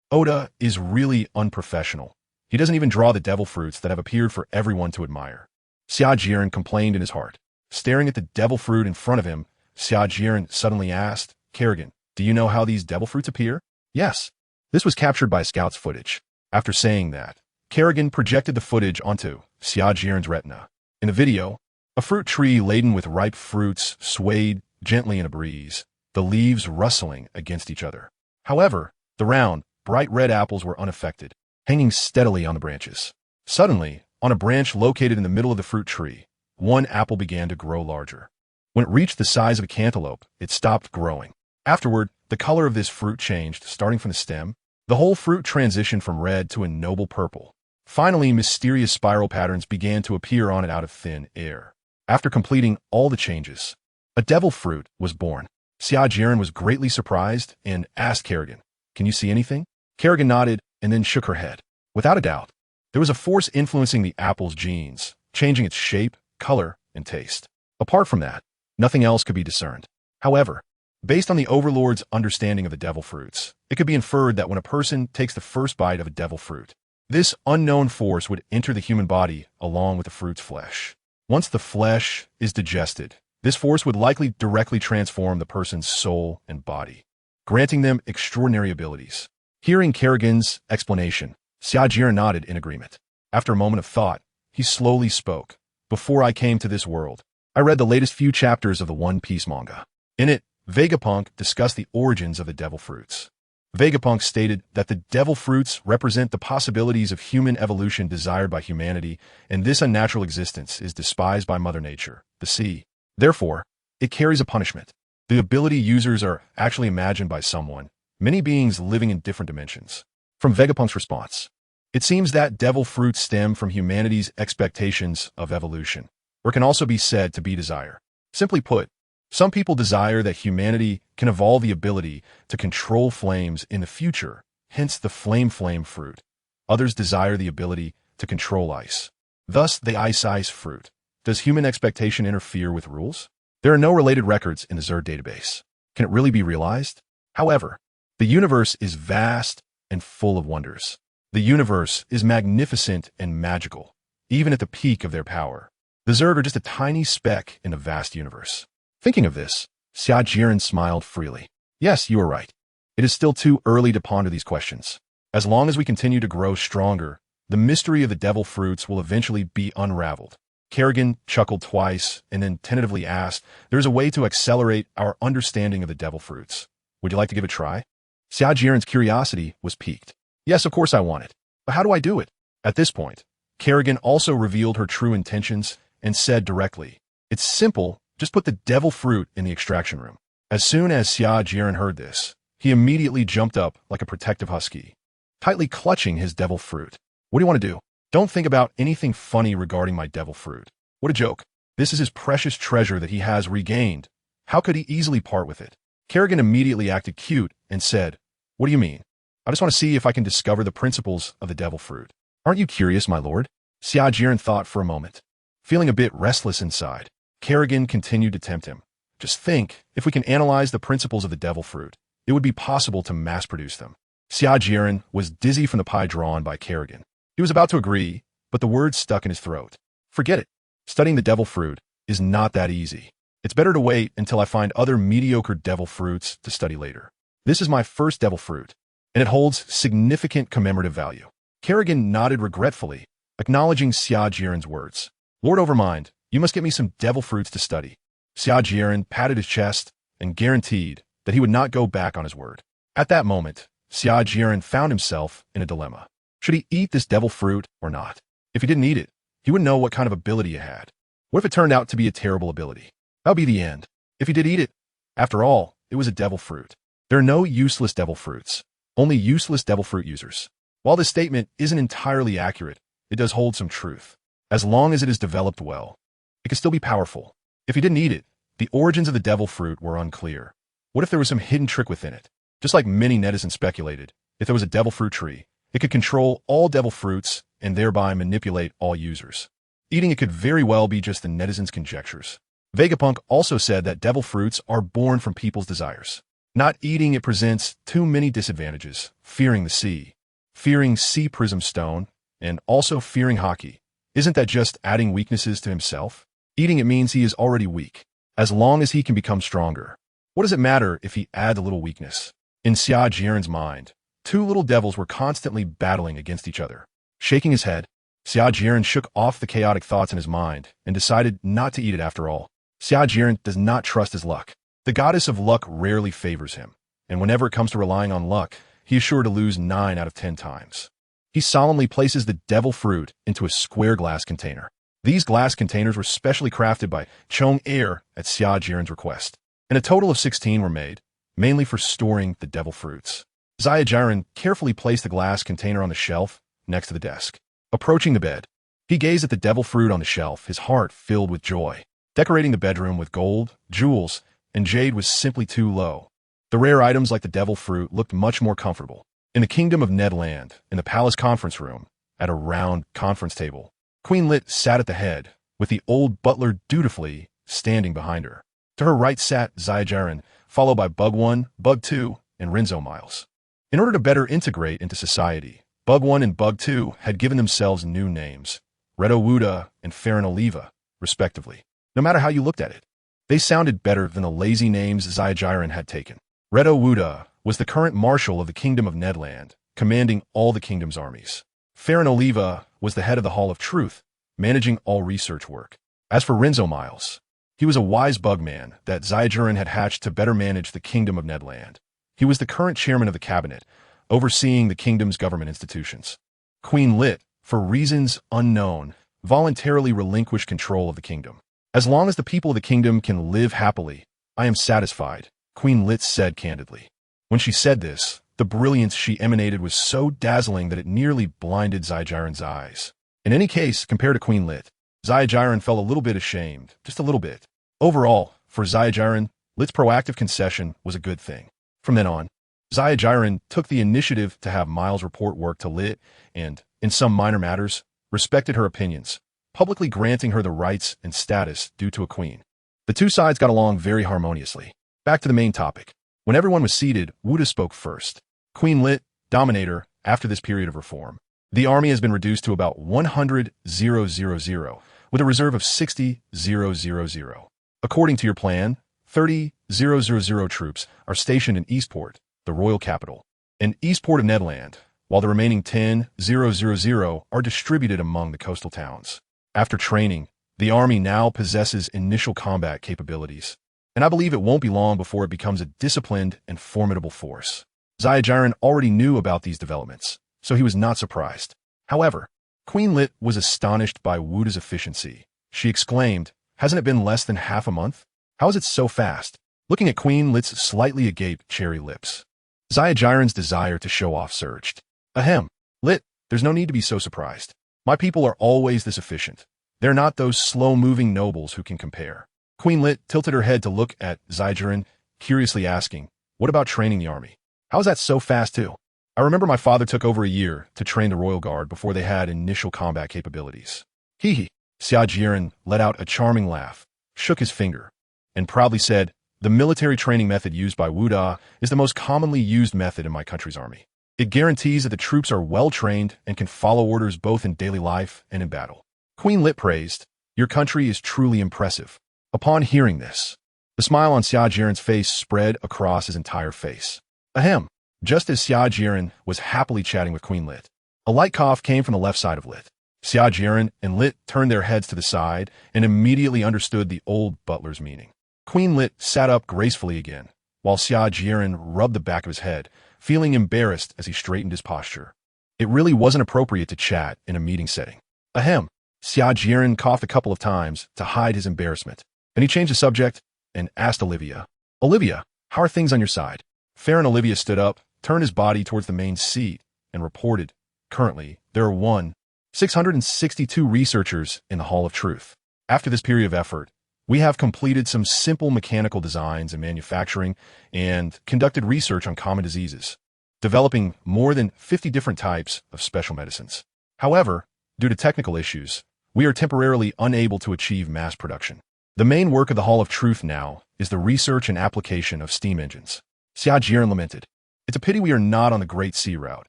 Oda is really unprofessional. He doesn't even draw the devil fruits that have appeared for everyone to admire. Xia Jieren complained in his heart. Staring at the devil fruit in front of him, Xia Jieren suddenly asked, "Kerrigan, do you know how these devil fruits appear?" "Yes." This was captured by Scout's footage. After saying that, Kerrigan projected the footage onto Xia Jieren's retina. In the video, a fruit tree laden with ripe fruits swayed gently in a breeze, the leaves rustling against each other. However, the round, bright red apples were unaffected, hanging steadily on the branches. Suddenly, on a branch located in the middle of the fruit tree, one apple began to grow larger. When it reached the size of a cantaloupe, it stopped growing. Afterward, the color of this fruit changed, starting from the stem. The whole fruit transitioned from red to a noble purple. Finally, mysterious spiral patterns began to appear on it out of thin air. After completing all the changes, a devil fruit was born. Xia Jieren was greatly surprised and asked Kerrigan, "Can you see anything?" Kerrigan nodded and then shook her head. Without a doubt, there was a force influencing the apple's genes, changing its shape, color, and taste. Apart from that, nothing else could be discerned. However, based on the Overlord's understanding of the devil fruits, it could be inferred that when a person takes the first bite of a devil fruit, this unknown force would enter the human body along with the fruit's flesh. Once the flesh is digested, this force would likely directly transform the person's soul and body, granting them extraordinary abilities. Hearing Kerrigan's explanation, Xia Jieren nodded in agreement. After a moment of thought, he slowly spoke. "Before I came to this world, I read the latest few chapters of the One Piece manga. In it, Vegapunk discussed the origins of the devil fruits. Vegapunk stated that the devil fruits represent the possibilities of human evolution desired by humanity, and this unnatural existence is despised by Mother Nature, the sea. Therefore, it carries a punishment. The ability users are actually imagined by someone, many beings living in different dimensions." From Vegapunk's response, it seems that devil fruits stem from humanity's expectations of evolution, or can also be said to be desire. Simply put, some people desire that humanity can evolve the ability to control flames in the future, hence the flame fruit. Others desire the ability to control ice, thus the ice fruit. Does human expectation interfere with rules? There are no related records in the Zerg database. Can it really be realized? However, the universe is vast and full of wonders. The universe is magnificent and magical, even at the peak of their power. The Zerg are just a tiny speck in the vast universe. Thinking of this, Xia Jieren smiled freely. "Yes, you are right. It is still too early to ponder these questions. As long as we continue to grow stronger, the mystery of the devil fruits will eventually be unraveled." Kerrigan chuckled twice and then tentatively asked, "There's a way to accelerate our understanding of the devil fruits. Would you like to give it a try?" Xia Jieren's curiosity was piqued. "Yes, of course I want it. But how do I do it?" At this point, Kerrigan also revealed her true intentions and said directly, "It's simple. Just put the devil fruit in the extraction room." As soon as Xia Jieren heard this, he immediately jumped up like a protective husky, tightly clutching his devil fruit. "What do you want to do? Don't think about anything funny regarding my devil fruit. What a joke. This is his precious treasure that he has regained. How could he easily part with it?" Kerrigan immediately acted cute and said, "What do you mean? I just want to see if I can discover the principles of the devil fruit." "Aren't you curious, my lord?" Xia Jieren thought for a moment. Feeling a bit restless inside, Kerrigan continued to tempt him. "Just think, if we can analyze the principles of the devil fruit, it would be possible to mass-produce them." Xia Jieren was dizzy from the pie drawn by Kerrigan. He was about to agree, but the words stuck in his throat. "Forget it. Studying the devil fruit is not that easy. It's better to wait until I find other mediocre devil fruits to study later. This is my first devil fruit, and it holds significant commemorative value." Kerrigan nodded regretfully, acknowledging Xia Jieren's words. "Lord Overmind, you must get me some devil fruits to study." Xia Jieren patted his chest and guaranteed that he would not go back on his word. At that moment, Xia Jieren found himself in a dilemma. Should he eat this devil fruit or not? If he didn't eat it, he wouldn't know what kind of ability it had. What if it turned out to be a terrible ability? That would be the end. If he did eat it, after all, it was a devil fruit. There are no useless devil fruits, only useless devil fruit users. While this statement isn't entirely accurate, it does hold some truth. As long as it is developed well, it can still be powerful. If he didn't eat it, the origins of the devil fruit were unclear. What if there was some hidden trick within it? Just like many netizens speculated, if there was a devil fruit tree, it could control all devil fruits and thereby manipulate all users. Eating it could very well be just the netizens' conjectures. Vegapunk also said that devil fruits are born from people's desires. Not eating it presents too many disadvantages: fearing the sea, fearing sea prism stone, and also fearing hockey. Isn't that just adding weaknesses to himself? Eating it means he is already weak. As long as he can become stronger, what does it matter if he adds a little weakness? In Xia Jieren's mind, two little devils were constantly battling against each other. Shaking his head, Xia Jieren shook off the chaotic thoughts in his mind and decided not to eat it after all. Xia Jieren does not trust his luck. The goddess of luck rarely favors him, and whenever it comes to relying on luck, he is sure to lose 9 out of 10 times. He solemnly places the devil fruit into a square glass container. These glass containers were specially crafted by Chong Air at Xia Jieren's request, and a total of 16 were made, mainly for storing the devil fruits. Xia Jieren carefully placed the glass container on the shelf next to the desk. Approaching the bed, he gazed at the devil fruit on the shelf, his heart filled with joy. Decorating the bedroom with gold, jewels, and jade was simply too low. The rare items like the devil fruit looked much more comfortable. In the kingdom of Nedland, in the palace conference room, at a round conference table, Queen Lit sat at the head, with the old butler dutifully standing behind her. To her right sat Xia Jieren, followed by Bug 1, Bug 2, and Rinzo Miles. In order to better integrate into society, Bug 1 and Bug 2 had given themselves new names, Redo Wuda and Farron Oliva, respectively. No matter how you looked at it, they sounded better than the lazy names Xia Jieren had taken. Redo Wuda was the current marshal of the Kingdom of Nedland, commanding all the kingdom's armies. Farron Oliva was the head of the Hall of Truth, managing all research work. As for Rinzo Miles, he was a wise bugman that Xia Jieren had hatched to better manage the Kingdom of Nedland. He was the current chairman of the cabinet, overseeing the kingdom's government institutions. Queen Lit, for reasons unknown, voluntarily relinquished control of the kingdom. As long as the people of the kingdom can live happily, I am satisfied, Queen Lit said candidly. When she said this, the brilliance she emanated was so dazzling that it nearly blinded Xia Jieren's eyes. In any case, compared to Queen Lit, Xia Jieren felt a little bit ashamed, just a little bit. Overall, for Xia Jieren, Lit's proactive concession was a good thing. From then on, Xia Jieren took the initiative to have Miles report work to Lit and, in some minor matters, respected her opinions, publicly granting her the rights and status due to a queen. The two sides got along very harmoniously. Back to the main topic. When everyone was seated, Wuda spoke first. Queen Lit, Dominator, after this period of reform, the army has been reduced to about 100,000, with a reserve of 60,000. According to your plan, 30,000 troops are stationed in Eastport, the royal capital, and Eastport of Nedland, while the remaining 10,000 are distributed among the coastal towns. After training, the army now possesses initial combat capabilities, and I believe it won't be long before it becomes a disciplined and formidable force. Xia Jieren already knew about these developments, so he was not surprised. However, Queen Lit was astonished by Wuda's efficiency. She exclaimed, "Hasn't it been less than half a month? How is it so fast?" Looking at Queen Lit's slightly agape cherry lips, Xia Jieren's desire to show off surged. Ahem, Lit, there's no need to be so surprised. My people are always this efficient. They're not those slow-moving nobles who can compare. Queen Lit tilted her head to look at Xia Jieren, curiously asking, "What about training the army? How is that so fast too?" I remember my father took over a year to train the Royal Guard before they had initial combat capabilities. Hee. Xia Jieren let out a charming laugh, shook his finger, and proudly said, "The military training method used by Wuda is the most commonly used method in my country's army. It guarantees that the troops are well-trained and can follow orders both in daily life and in battle." Queen Lit praised, "Your country is truly impressive." Upon hearing this, the smile on Xia Jieren's face spread across his entire face. Ahem. Just as Xia Jieren was happily chatting with Queen Lit, a light cough came from the left side of Lit. Xia Jieren and Lit turned their heads to the side and immediately understood the old butler's meaning. Queen Lit sat up gracefully again, while Xia Jieren rubbed the back of his head, feeling embarrassed as he straightened his posture. It really wasn't appropriate to chat in a meeting setting. Ahem. Xia Jieren coughed a couple of times to hide his embarrassment. Then he changed the subject and asked Olivia, "Olivia, how are things on your side?" Farron Olivia stood up, turned his body towards the main seat, and reported, "Currently, there are 662 researchers in the Hall of Truth. After this period of effort, we have completed some simple mechanical designs and manufacturing and conducted research on common diseases, developing more than 50 different types of special medicines. However, due to technical issues, we are temporarily unable to achieve mass production. The main work of the Hall of Truth now is the research and application of steam engines." Xia Jieren lamented, "It's a pity we are not on the Great Sea route.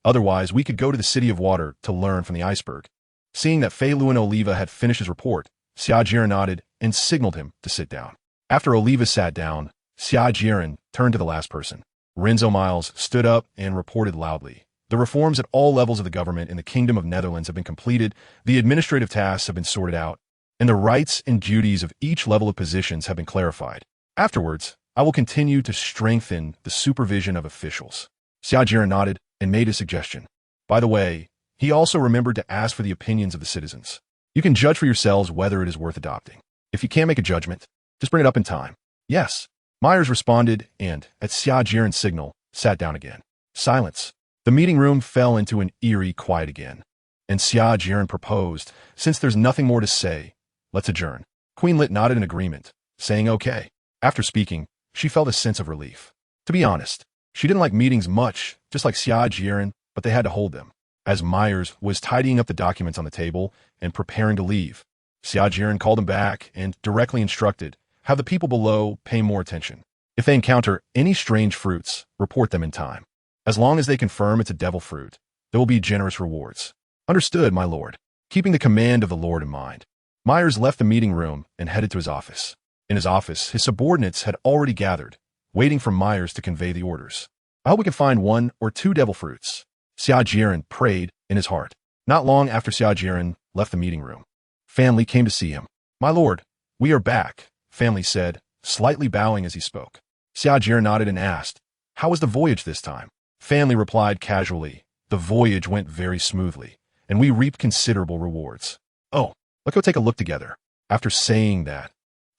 Otherwise, we could go to the City of Water to learn from the iceberg." Seeing that Fei Luan Oliva had finished his report, Xia Jieren nodded and signaled him to sit down. After Oliva sat down, Xia Jieren turned to the last person. Rinzo Miles stood up and reported loudly, "The reforms at all levels of the government in the Kingdom of Netherlands have been completed, the administrative tasks have been sorted out, and the rights and duties of each level of positions have been clarified. Afterwards, I will continue to strengthen the supervision of officials. Xia Jieren nodded and made a suggestion. By the way, he also remembered to ask for the opinions of the citizens. You can judge for yourselves whether it is worth adopting. If you can't make a judgment, just bring it up in time. Yes. Myers responded and, at Xia Jieren's signal, sat down again. Silence. The meeting room fell into an eerie quiet again. And Xia Jieren proposed, since there's nothing more to say, let's adjourn. Queen Lit nodded in agreement, saying okay. After speaking, she felt a sense of relief. To be honest, she didn't like meetings much, just like Xia Jieren, but they had to hold them. As Myers was tidying up the documents on the table and preparing to leave, Xia Jieren called him back and directly instructed, have the people below pay more attention. If they encounter any strange fruits, report them in time. As long as they confirm it's a devil fruit, there will be generous rewards. Understood, my lord. Keeping the command of the Lord in mind, Myers left the meeting room and headed to his office. In his office, his subordinates had already gathered, waiting for Myers to convey the orders. I hope we can find 1 or 2 devil fruits. Xia Jieren prayed in his heart. Not long after Xia Jieren left the meeting room, Family came to see him. My lord, we are back, Family said, slightly bowing as he spoke. Xia Jieren nodded and asked, how was the voyage this time? Family replied casually, the voyage went very smoothly, and we reaped considerable rewards. Oh, let's go take a look together. After saying that,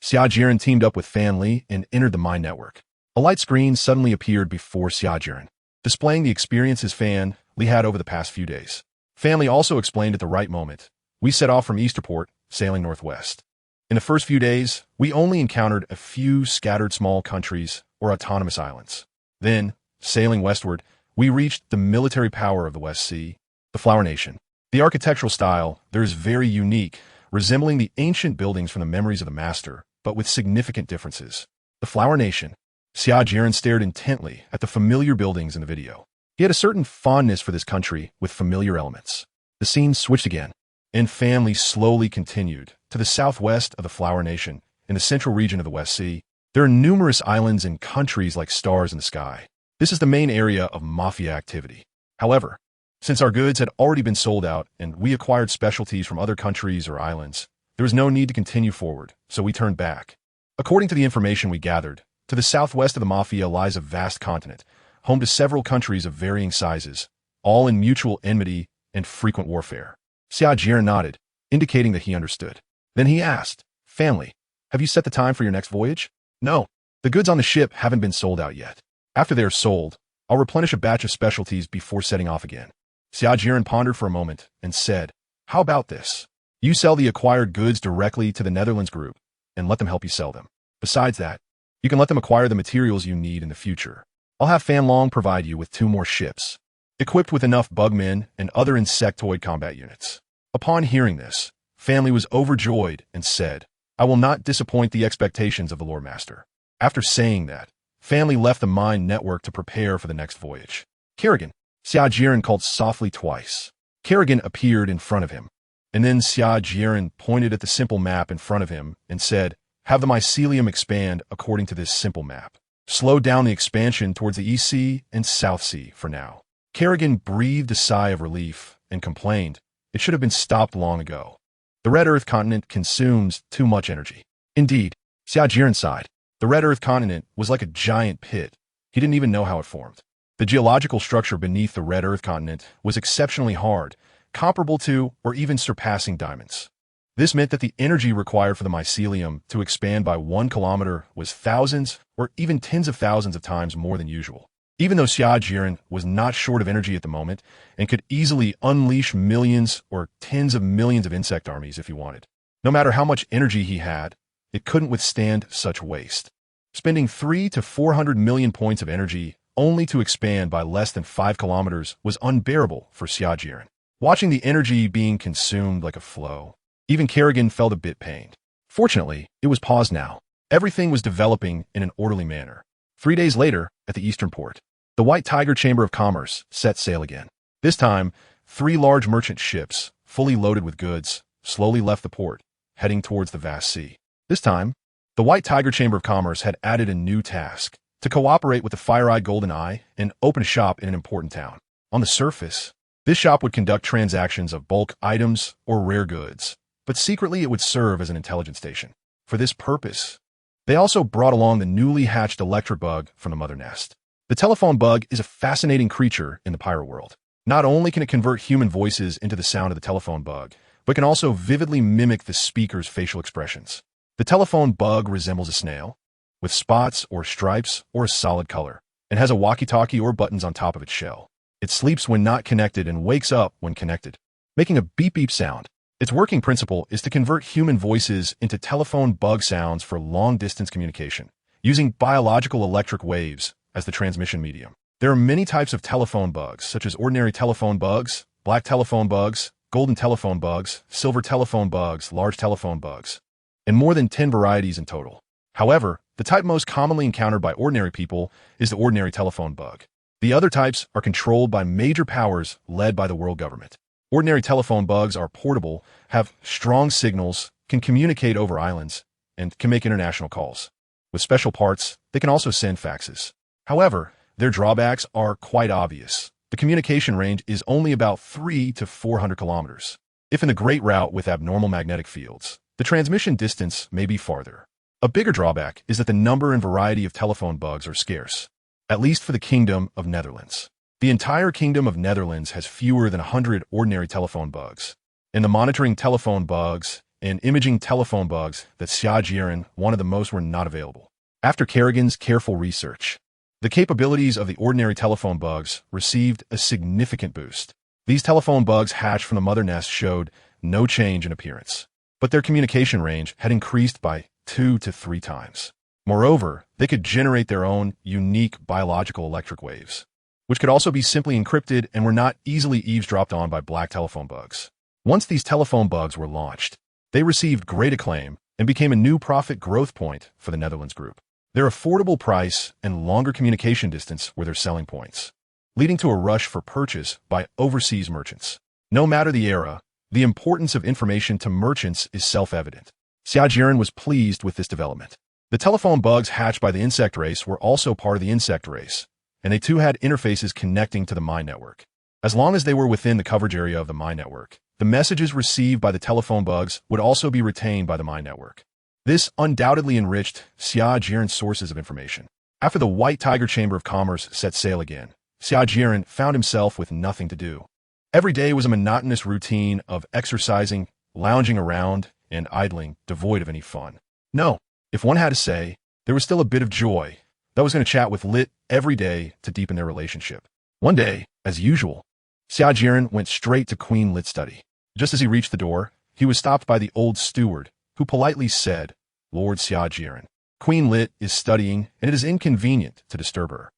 Xia Jieren teamed up with Fan Li and entered the Mind Network. A light screen suddenly appeared before Xia Jieren, displaying the experiences Fan Li had over the past few days. Fan Li also explained at the right moment, we set off from Easterport, sailing northwest. In the first few days, we only encountered a few scattered small countries or autonomous islands. Then, sailing westward, we reached the military power of the West Sea, the Flower Nation. The architectural style there is very unique, resembling the ancient buildings from the memories of the Master, but with significant differences. The Flower Nation. Xia Jieren stared intently at the familiar buildings in the video. He had a certain fondness for this country with familiar elements. The scene switched again, and Fan Li slowly continued to the southwest of the Flower Nation, in the central region of the West Sea. There are numerous islands and countries like stars in the sky. This is the main area of mafia activity. However, since our goods had already been sold out and we acquired specialties from other countries or islands, there was no need to continue forward, so we turned back. According to the information we gathered, to the southwest of the Mafia lies a vast continent, home to several countries of varying sizes, all in mutual enmity and frequent warfare. Xia Jieren nodded, indicating that he understood. Then he asked, Family, have you set the time for your next voyage? No, the goods on the ship haven't been sold out yet. After they are sold, I'll replenish a batch of specialties before setting off again. Xia Jieren pondered for a moment and said, how about this? You sell the acquired goods directly to the Netherlands group and let them help you sell them. Besides that, you can let them acquire the materials you need in the future. I'll have Fan Long provide you with 2 more ships, equipped with enough bugmen and other insectoid combat units. Upon hearing this, Fan Li was overjoyed and said, I will not disappoint the expectations of the Lord Master. After saying that, Fan Li left the Mind Network to prepare for the next voyage. Kerrigan, Xia Jieren called softly twice. Kerrigan appeared in front of him, and then Xia Jieren pointed at the simple map in front of him and said, have the mycelium expand according to this simple map. Slow down the expansion towards the East Sea and South Sea for now. Kerrigan breathed a sigh of relief and complained, it should have been stopped long ago. The Red Earth continent consumes too much energy. Indeed, Xia Jieren sighed. The Red Earth continent was like a giant pit. He didn't even know how it formed. The geological structure beneath the Red Earth continent was exceptionally hard, comparable to or even surpassing diamonds. This meant that the energy required for the mycelium to expand by 1 kilometer was thousands or even tens of thousands of times more than usual. Even though Xia Jieren was not short of energy at the moment and could easily unleash millions or tens of millions of insect armies if he wanted, no matter how much energy he had, it couldn't withstand such waste. Spending 300 to 400 million points of energy only to expand by less than 5 kilometers was unbearable for Xia Jieren. Watching the energy being consumed like a flow, even Kerrigan felt a bit pained. Fortunately, it was paused now. Everything was developing in an orderly manner. 3 days later, at the Eastern Port, the White Tiger Chamber of Commerce set sail again. This time, 3 large merchant ships, fully loaded with goods, slowly left the port, heading towards the vast sea. This time, the White Tiger Chamber of Commerce had added a new task, to cooperate with the Fire-Eyed Golden Eye and open a shop in an important town. On the surface, this shop would conduct transactions of bulk items or rare goods, but secretly it would serve as an intelligence station. For this purpose, They also brought along the newly hatched electric bug from the mother nest. The telephone bug is a fascinating creature in the pirate world. Not only can it convert human voices into the sound of the telephone bug, but can also vividly mimic the speaker's facial expressions. The telephone bug resembles a snail, with spots or stripes or a solid color, and has a walkie-talkie or buttons on top of its shell. It sleeps when not connected and wakes up when connected, making a beep-beep sound. Its working principle is to convert human voices into telephone bug sounds for long-distance communication, using biological electric waves as the transmission medium. There are many types of telephone bugs, such as ordinary telephone bugs, black telephone bugs, golden telephone bugs, silver telephone bugs, large telephone bugs, and more than 10 varieties in total. However, the type most commonly encountered by ordinary people is the ordinary telephone bug. The other types are controlled by major powers led by the world government. Ordinary telephone bugs are portable, have strong signals, can communicate over islands, and can make international calls. With special parts, they can also send faxes. However, their drawbacks are quite obvious. The communication range is only about 300 to 400 kilometers. If in the Great Route with abnormal magnetic fields, the transmission distance may be farther. A bigger drawback is that the number and variety of telephone bugs are scarce, at least for the Kingdom of Netherlands. The entire Kingdom of Netherlands has fewer than 100 ordinary telephone bugs. In the monitoring telephone bugs and imaging telephone bugs that Xia Jieren, one of the most, were not available. After Kerrigan's careful research, the capabilities of the ordinary telephone bugs received a significant boost. These telephone bugs hatched from the mother nest showed no change in appearance, but their communication range had increased by 2 to 3 times. Moreover, they could generate their own unique biological electric waves, which could also be simply encrypted and were not easily eavesdropped on by black telephone bugs. Once these telephone bugs were launched, they received great acclaim and became a new profit growth point for the Netherlands group. Their affordable price and longer communication distance were their selling points, leading to a rush for purchase by overseas merchants. No matter the era, the importance of information to merchants is self-evident. Xia Jieren was pleased with this development. The telephone bugs hatched by the insect race were also part of the insect race, and they too had interfaces connecting to the mine network. As long as they were within the coverage area of the mine network, the messages received by the telephone bugs would also be retained by the mine network. This undoubtedly enriched Xia Jieren's sources of information. After the White Tiger Chamber of Commerce set sail again, Xia Jieren found himself with nothing to do. Every day was a monotonous routine of exercising, lounging around, and idling, devoid of any fun. No, if one had to say, there was still a bit of joy that was going to chat with Lit every day to deepen their relationship. One day, as usual, Xia Jieren went straight to Queen Lit's study. Just as he reached the door, he was stopped by the old steward, who politely said, "Lord Xia Jieren, Queen Lit is studying, and it is inconvenient to disturb her."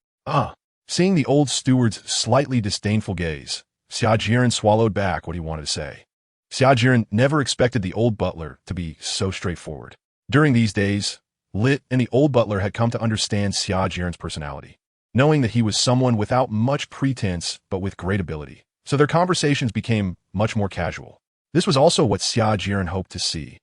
Seeing the old steward's slightly disdainful gaze, Xia Jieren swallowed back what he wanted to say. Xia Jieren never expected the old butler to be so straightforward. During these days, Lit and the old butler had come to understand Xia Jieren's personality, knowing that he was someone without much pretense but with great ability. So their conversations became much more casual. This was also what Xia Jieren hoped to see.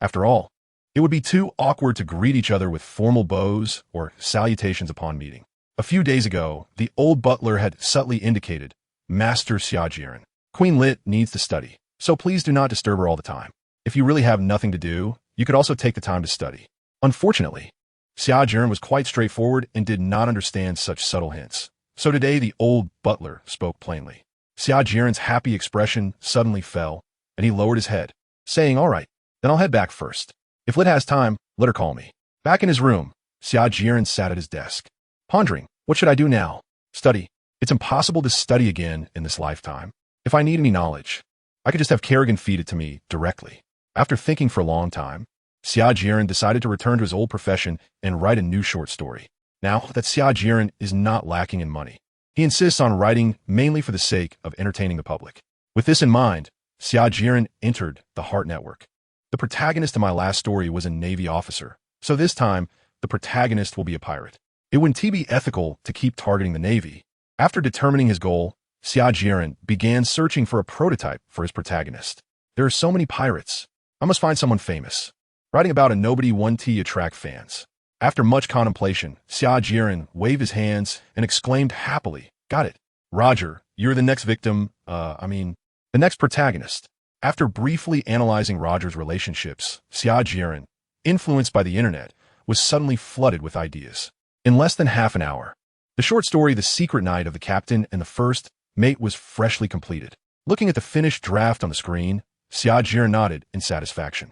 After all, it would be too awkward to greet each other with formal bows or salutations upon meeting. A few days ago, the old butler had subtly indicated, "Master Xia Jieren, Queen Lit needs to study, so please do not disturb her all the time. If you really have nothing to do, you could also take the time to study." Unfortunately, Xia Jieren was quite straightforward and did not understand such subtle hints. So today the old butler spoke plainly. Xia Jieren's happy expression suddenly fell, and he lowered his head, saying, "All right, then I'll head back first. If Lit has time, let her call me." Back in his room, Xia Jieren sat at his desk, pondering, what should I do now? Study. It's impossible to study again in this lifetime. If I need any knowledge, I could just have Kerrigan feed it to me directly. After thinking for a long time, Xia Jieren decided to return to his old profession and write a new short story. Now that Xia Jieren is not lacking in money, he insists on writing mainly for the sake of entertaining the public. With this in mind, Xia Jieren entered the Heart Network. The protagonist of my last story was a Navy officer, so this time, the protagonist will be a pirate. It wouldn't be ethical to keep targeting the Navy. After determining his goal, Xia Jieren began searching for a prototype for his protagonist. There are so many pirates. I must find someone famous. Writing about a nobody one to attract fans. After much contemplation, Xia Jieren waved his hands and exclaimed happily, "Got it. Roger, you're the next victim, the next protagonist." After briefly analyzing Roger's relationships, Xia Jieren, influenced by the internet, was suddenly flooded with ideas. In less than half an hour, the short story The Secret Night of the Captain and the First Mate was freshly completed. Looking at the finished draft on the screen, Xia Jieren nodded in satisfaction.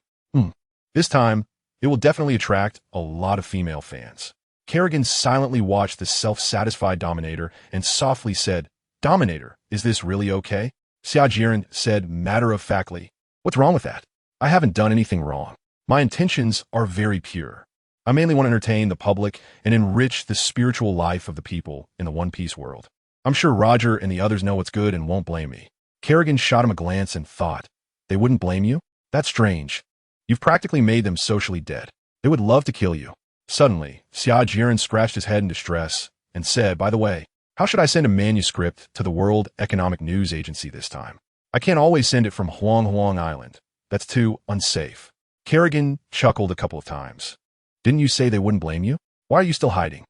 This time, it will definitely attract a lot of female fans. Kerrigan silently watched the self-satisfied Dominator and softly said, "Dominator, is this really okay?" Xia Jieren said matter-of-factly, "What's wrong with that? I haven't done anything wrong. My intentions are very pure. I mainly want to entertain the public and enrich the spiritual life of the people in the One Piece world. I'm sure Roger and the others know what's good and won't blame me." Kerrigan shot him a glance and thought, "They wouldn't blame you? That's strange. You've practically made them socially dead. They would love to kill you." Suddenly, Xia Jieren scratched his head in distress and said, "By the way, how should I send a manuscript to the World Economic News Agency this time? I can't always send it from Huang Island. That's too unsafe." Kerrigan chuckled a couple of times. "Didn't you say they wouldn't blame you? Why are you still hiding?"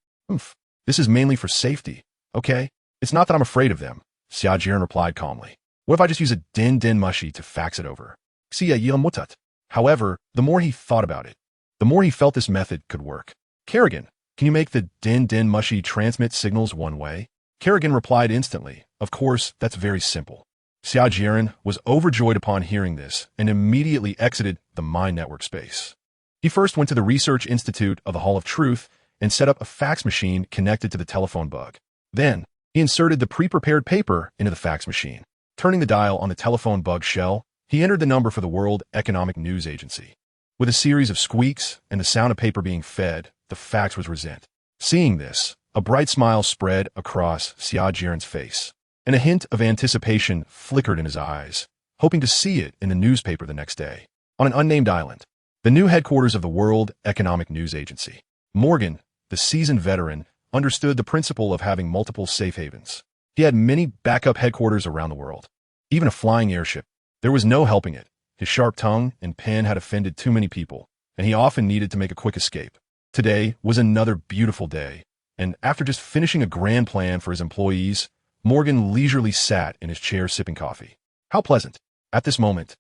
This is mainly for safety, okay? It's not that I'm afraid of them," Xia Jieren replied calmly. "What if I just use a din mushy to fax it over?" Xia Jieren mutut. However, the more he thought about it, the more he felt this method could work. "Kerrigan, can you make the din mushy transmit signals one way?" Kerrigan replied instantly, "Of course, that's very simple." Xia Jieren was overjoyed upon hearing this and immediately exited the Mind Network space. He first went to the Research Institute of the Hall of Truth and set up a fax machine connected to the telephone bug. Then, he inserted the pre-prepared paper into the fax machine. Turning the dial on the telephone bug shell, he entered the number for the World Economic News Agency. With a series of squeaks and the sound of paper being fed, the fax was resent. Seeing this, a bright smile spread across Xia Jieren's face, and a hint of anticipation flickered in his eyes, hoping to see it in the newspaper the next day. On an unnamed island, the new headquarters of the World Economic News Agency. Morgan, the seasoned veteran, understood the principle of having multiple safe havens. He had many backup headquarters around the world, even a flying airship. There was no helping it. His sharp tongue and pen had offended too many people, and he often needed to make a quick escape. Today was another beautiful day, and after just finishing a grand plan for his employees, Morgan leisurely sat in his chair sipping coffee. How pleasant. At this moment,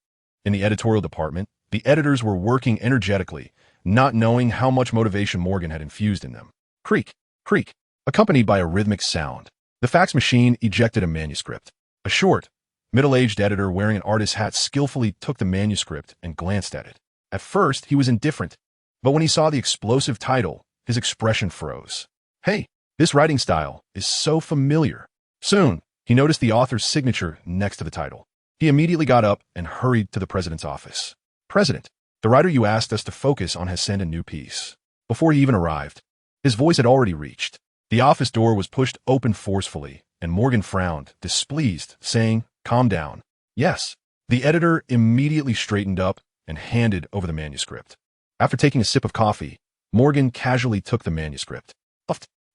in the editorial department, the editors were working energetically, not knowing how much motivation Morgan had infused in them. Creak, creak, accompanied by a rhythmic sound. The fax machine ejected a manuscript. A short, middle-aged editor wearing an artist's hat skillfully took the manuscript and glanced at it. At first, he was indifferent, but when he saw the explosive title, his expression froze. "Hey, this writing style is so familiar." Soon, he noticed the author's signature next to the title. He immediately got up and hurried to the president's office. "President, the writer you asked us to focus on has sent a new piece." Before he even arrived, his voice had already reached. The office door was pushed open forcefully, and Morgan frowned, displeased, saying, "Calm down." "Yes." The editor immediately straightened up and handed over the manuscript. After taking a sip of coffee, Morgan casually took the manuscript.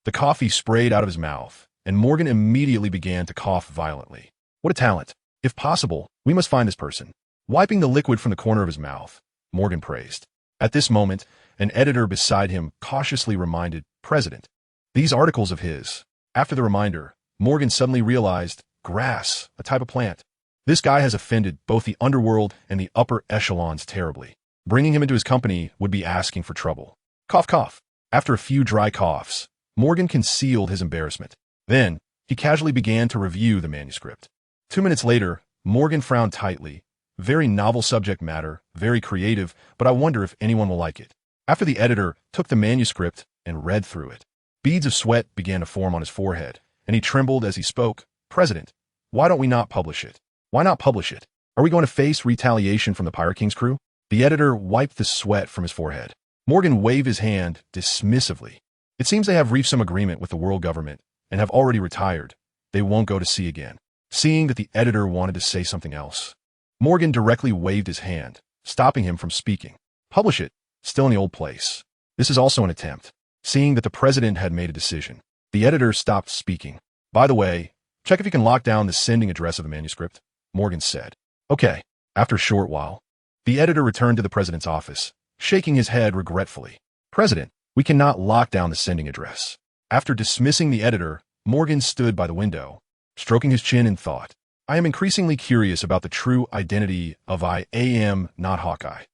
The coffee sprayed out of his mouth, and Morgan immediately began to cough violently. "What a talent. If possible, we must find this person." Wiping the liquid from the corner of his mouth, Morgan praised. At this moment, an editor beside him cautiously reminded, "President, these articles of his." After the reminder, Morgan suddenly realized, grass, a type of plant. This guy has offended both the underworld and the upper echelons terribly. Bringing him into his company would be asking for trouble. Cough, cough. After a few dry coughs, Morgan concealed his embarrassment. Then, he casually began to review the manuscript. 2 minutes later, Morgan frowned tightly. "Very novel subject matter, very creative, but I wonder if anyone will like it." After the editor took the manuscript and read through it, beads of sweat began to form on his forehead, and he trembled as he spoke. "President, why don't we not publish it? Why not publish it? Are we going to face retaliation from the Pirate King's crew?" The editor wiped the sweat from his forehead. Morgan waved his hand dismissively. "It seems they have reached some agreement with the world government and have already retired. They won't go to sea again." Seeing that the editor wanted to say something else, Morgan directly waved his hand, stopping him from speaking. "Publish it, still in the old place. This is also an attempt." Seeing that the president had made a decision, the editor stopped speaking. "By the way, check if you can lock down the sending address of the manuscript," Morgan said. "Okay." After a short while, the editor returned to the president's office, shaking his head regretfully. "President, we cannot lock down the sending address." After dismissing the editor, Morgan stood by the window, stroking his chin in thought. "I am increasingly curious about the true identity of I am not Hawkeye.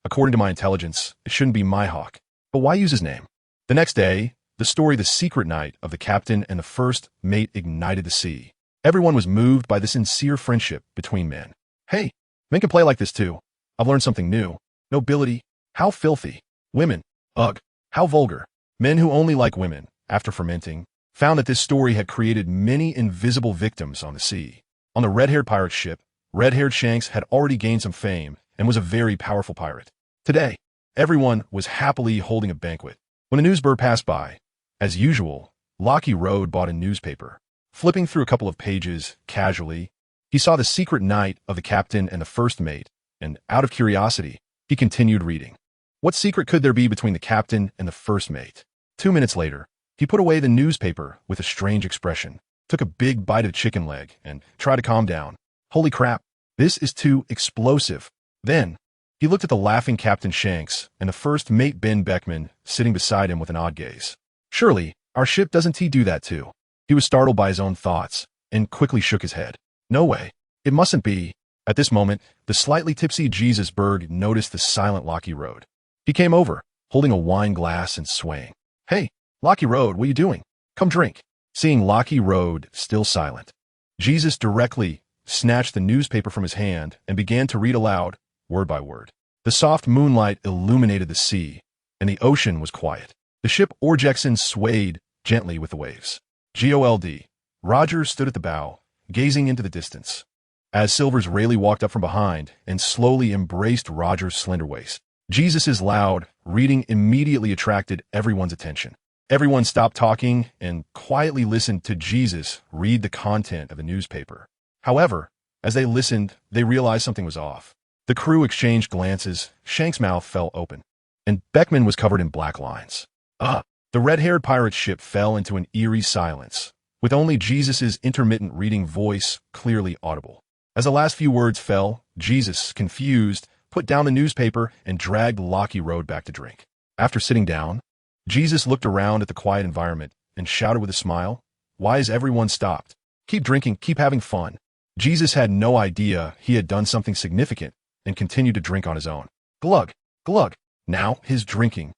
According to my intelligence, it shouldn't be my hawk. But why use his name? The next day, the story The Secret Night of the Captain and the First Mate ignited the sea. Everyone was moved by the sincere friendship between men. Hey, men can play like this too. I've learned something new. Nobility, how filthy. Women, ugh, how vulgar. Men who only like women, after fermenting, found that this story had created many invisible victims on the sea. On the red-haired pirate ship, red-haired Shanks had already gained some fame and was a very powerful pirate. Today, everyone was happily holding a banquet. When a newsbird passed by, as usual, Locky Road bought a newspaper. Flipping through a couple of pages casually, he saw The Secret Night of the Captain and the First Mate, and out of curiosity, he continued reading. What secret could there be between the captain and the first mate? 2 minutes later, he put away the newspaper with a strange expression, took a big bite of chicken leg, and tried to calm down. Holy crap, this is too explosive. Then, he looked at the laughing Captain Shanks and the first mate Ben Beckman sitting beside him with an odd gaze. Surely, our ship doesn't he do that too? He was startled by his own thoughts and quickly shook his head. No way. It mustn't be. At this moment, the slightly tipsy Jesus Berg noticed the silent Locky Road. He came over, holding a wine glass and swaying. Hey, Locky Road, what are you doing? Come drink. Seeing Locky Road still silent, Jesus directly snatched the newspaper from his hand and began to read aloud, word by word. The soft moonlight illuminated the sea, and the ocean was quiet. The ship Orjexen swayed gently with the waves. GOLD. Roger stood at the bow, gazing into the distance. As Silver's Rayleigh walked up from behind and slowly embraced Roger's slender waist, Jesus' loud reading immediately attracted everyone's attention. Everyone stopped talking and quietly listened to Jesus read the content of the newspaper. However, as they listened, they realized something was off. The crew exchanged glances, Shank's mouth fell open, and Beckman was covered in black lines. The red-haired pirate ship fell into an eerie silence, with only Jesus' intermittent reading voice clearly audible. As the last few words fell, Jesus, confused, put down the newspaper and dragged Locky Road back to drink. After sitting down, Jesus looked around at the quiet environment and shouted with a smile, "Why is everyone stopped? Keep drinking, keep having fun." Jesus had no idea he had done something significant and continued to drink on his own. Glug, glug. Now his drinking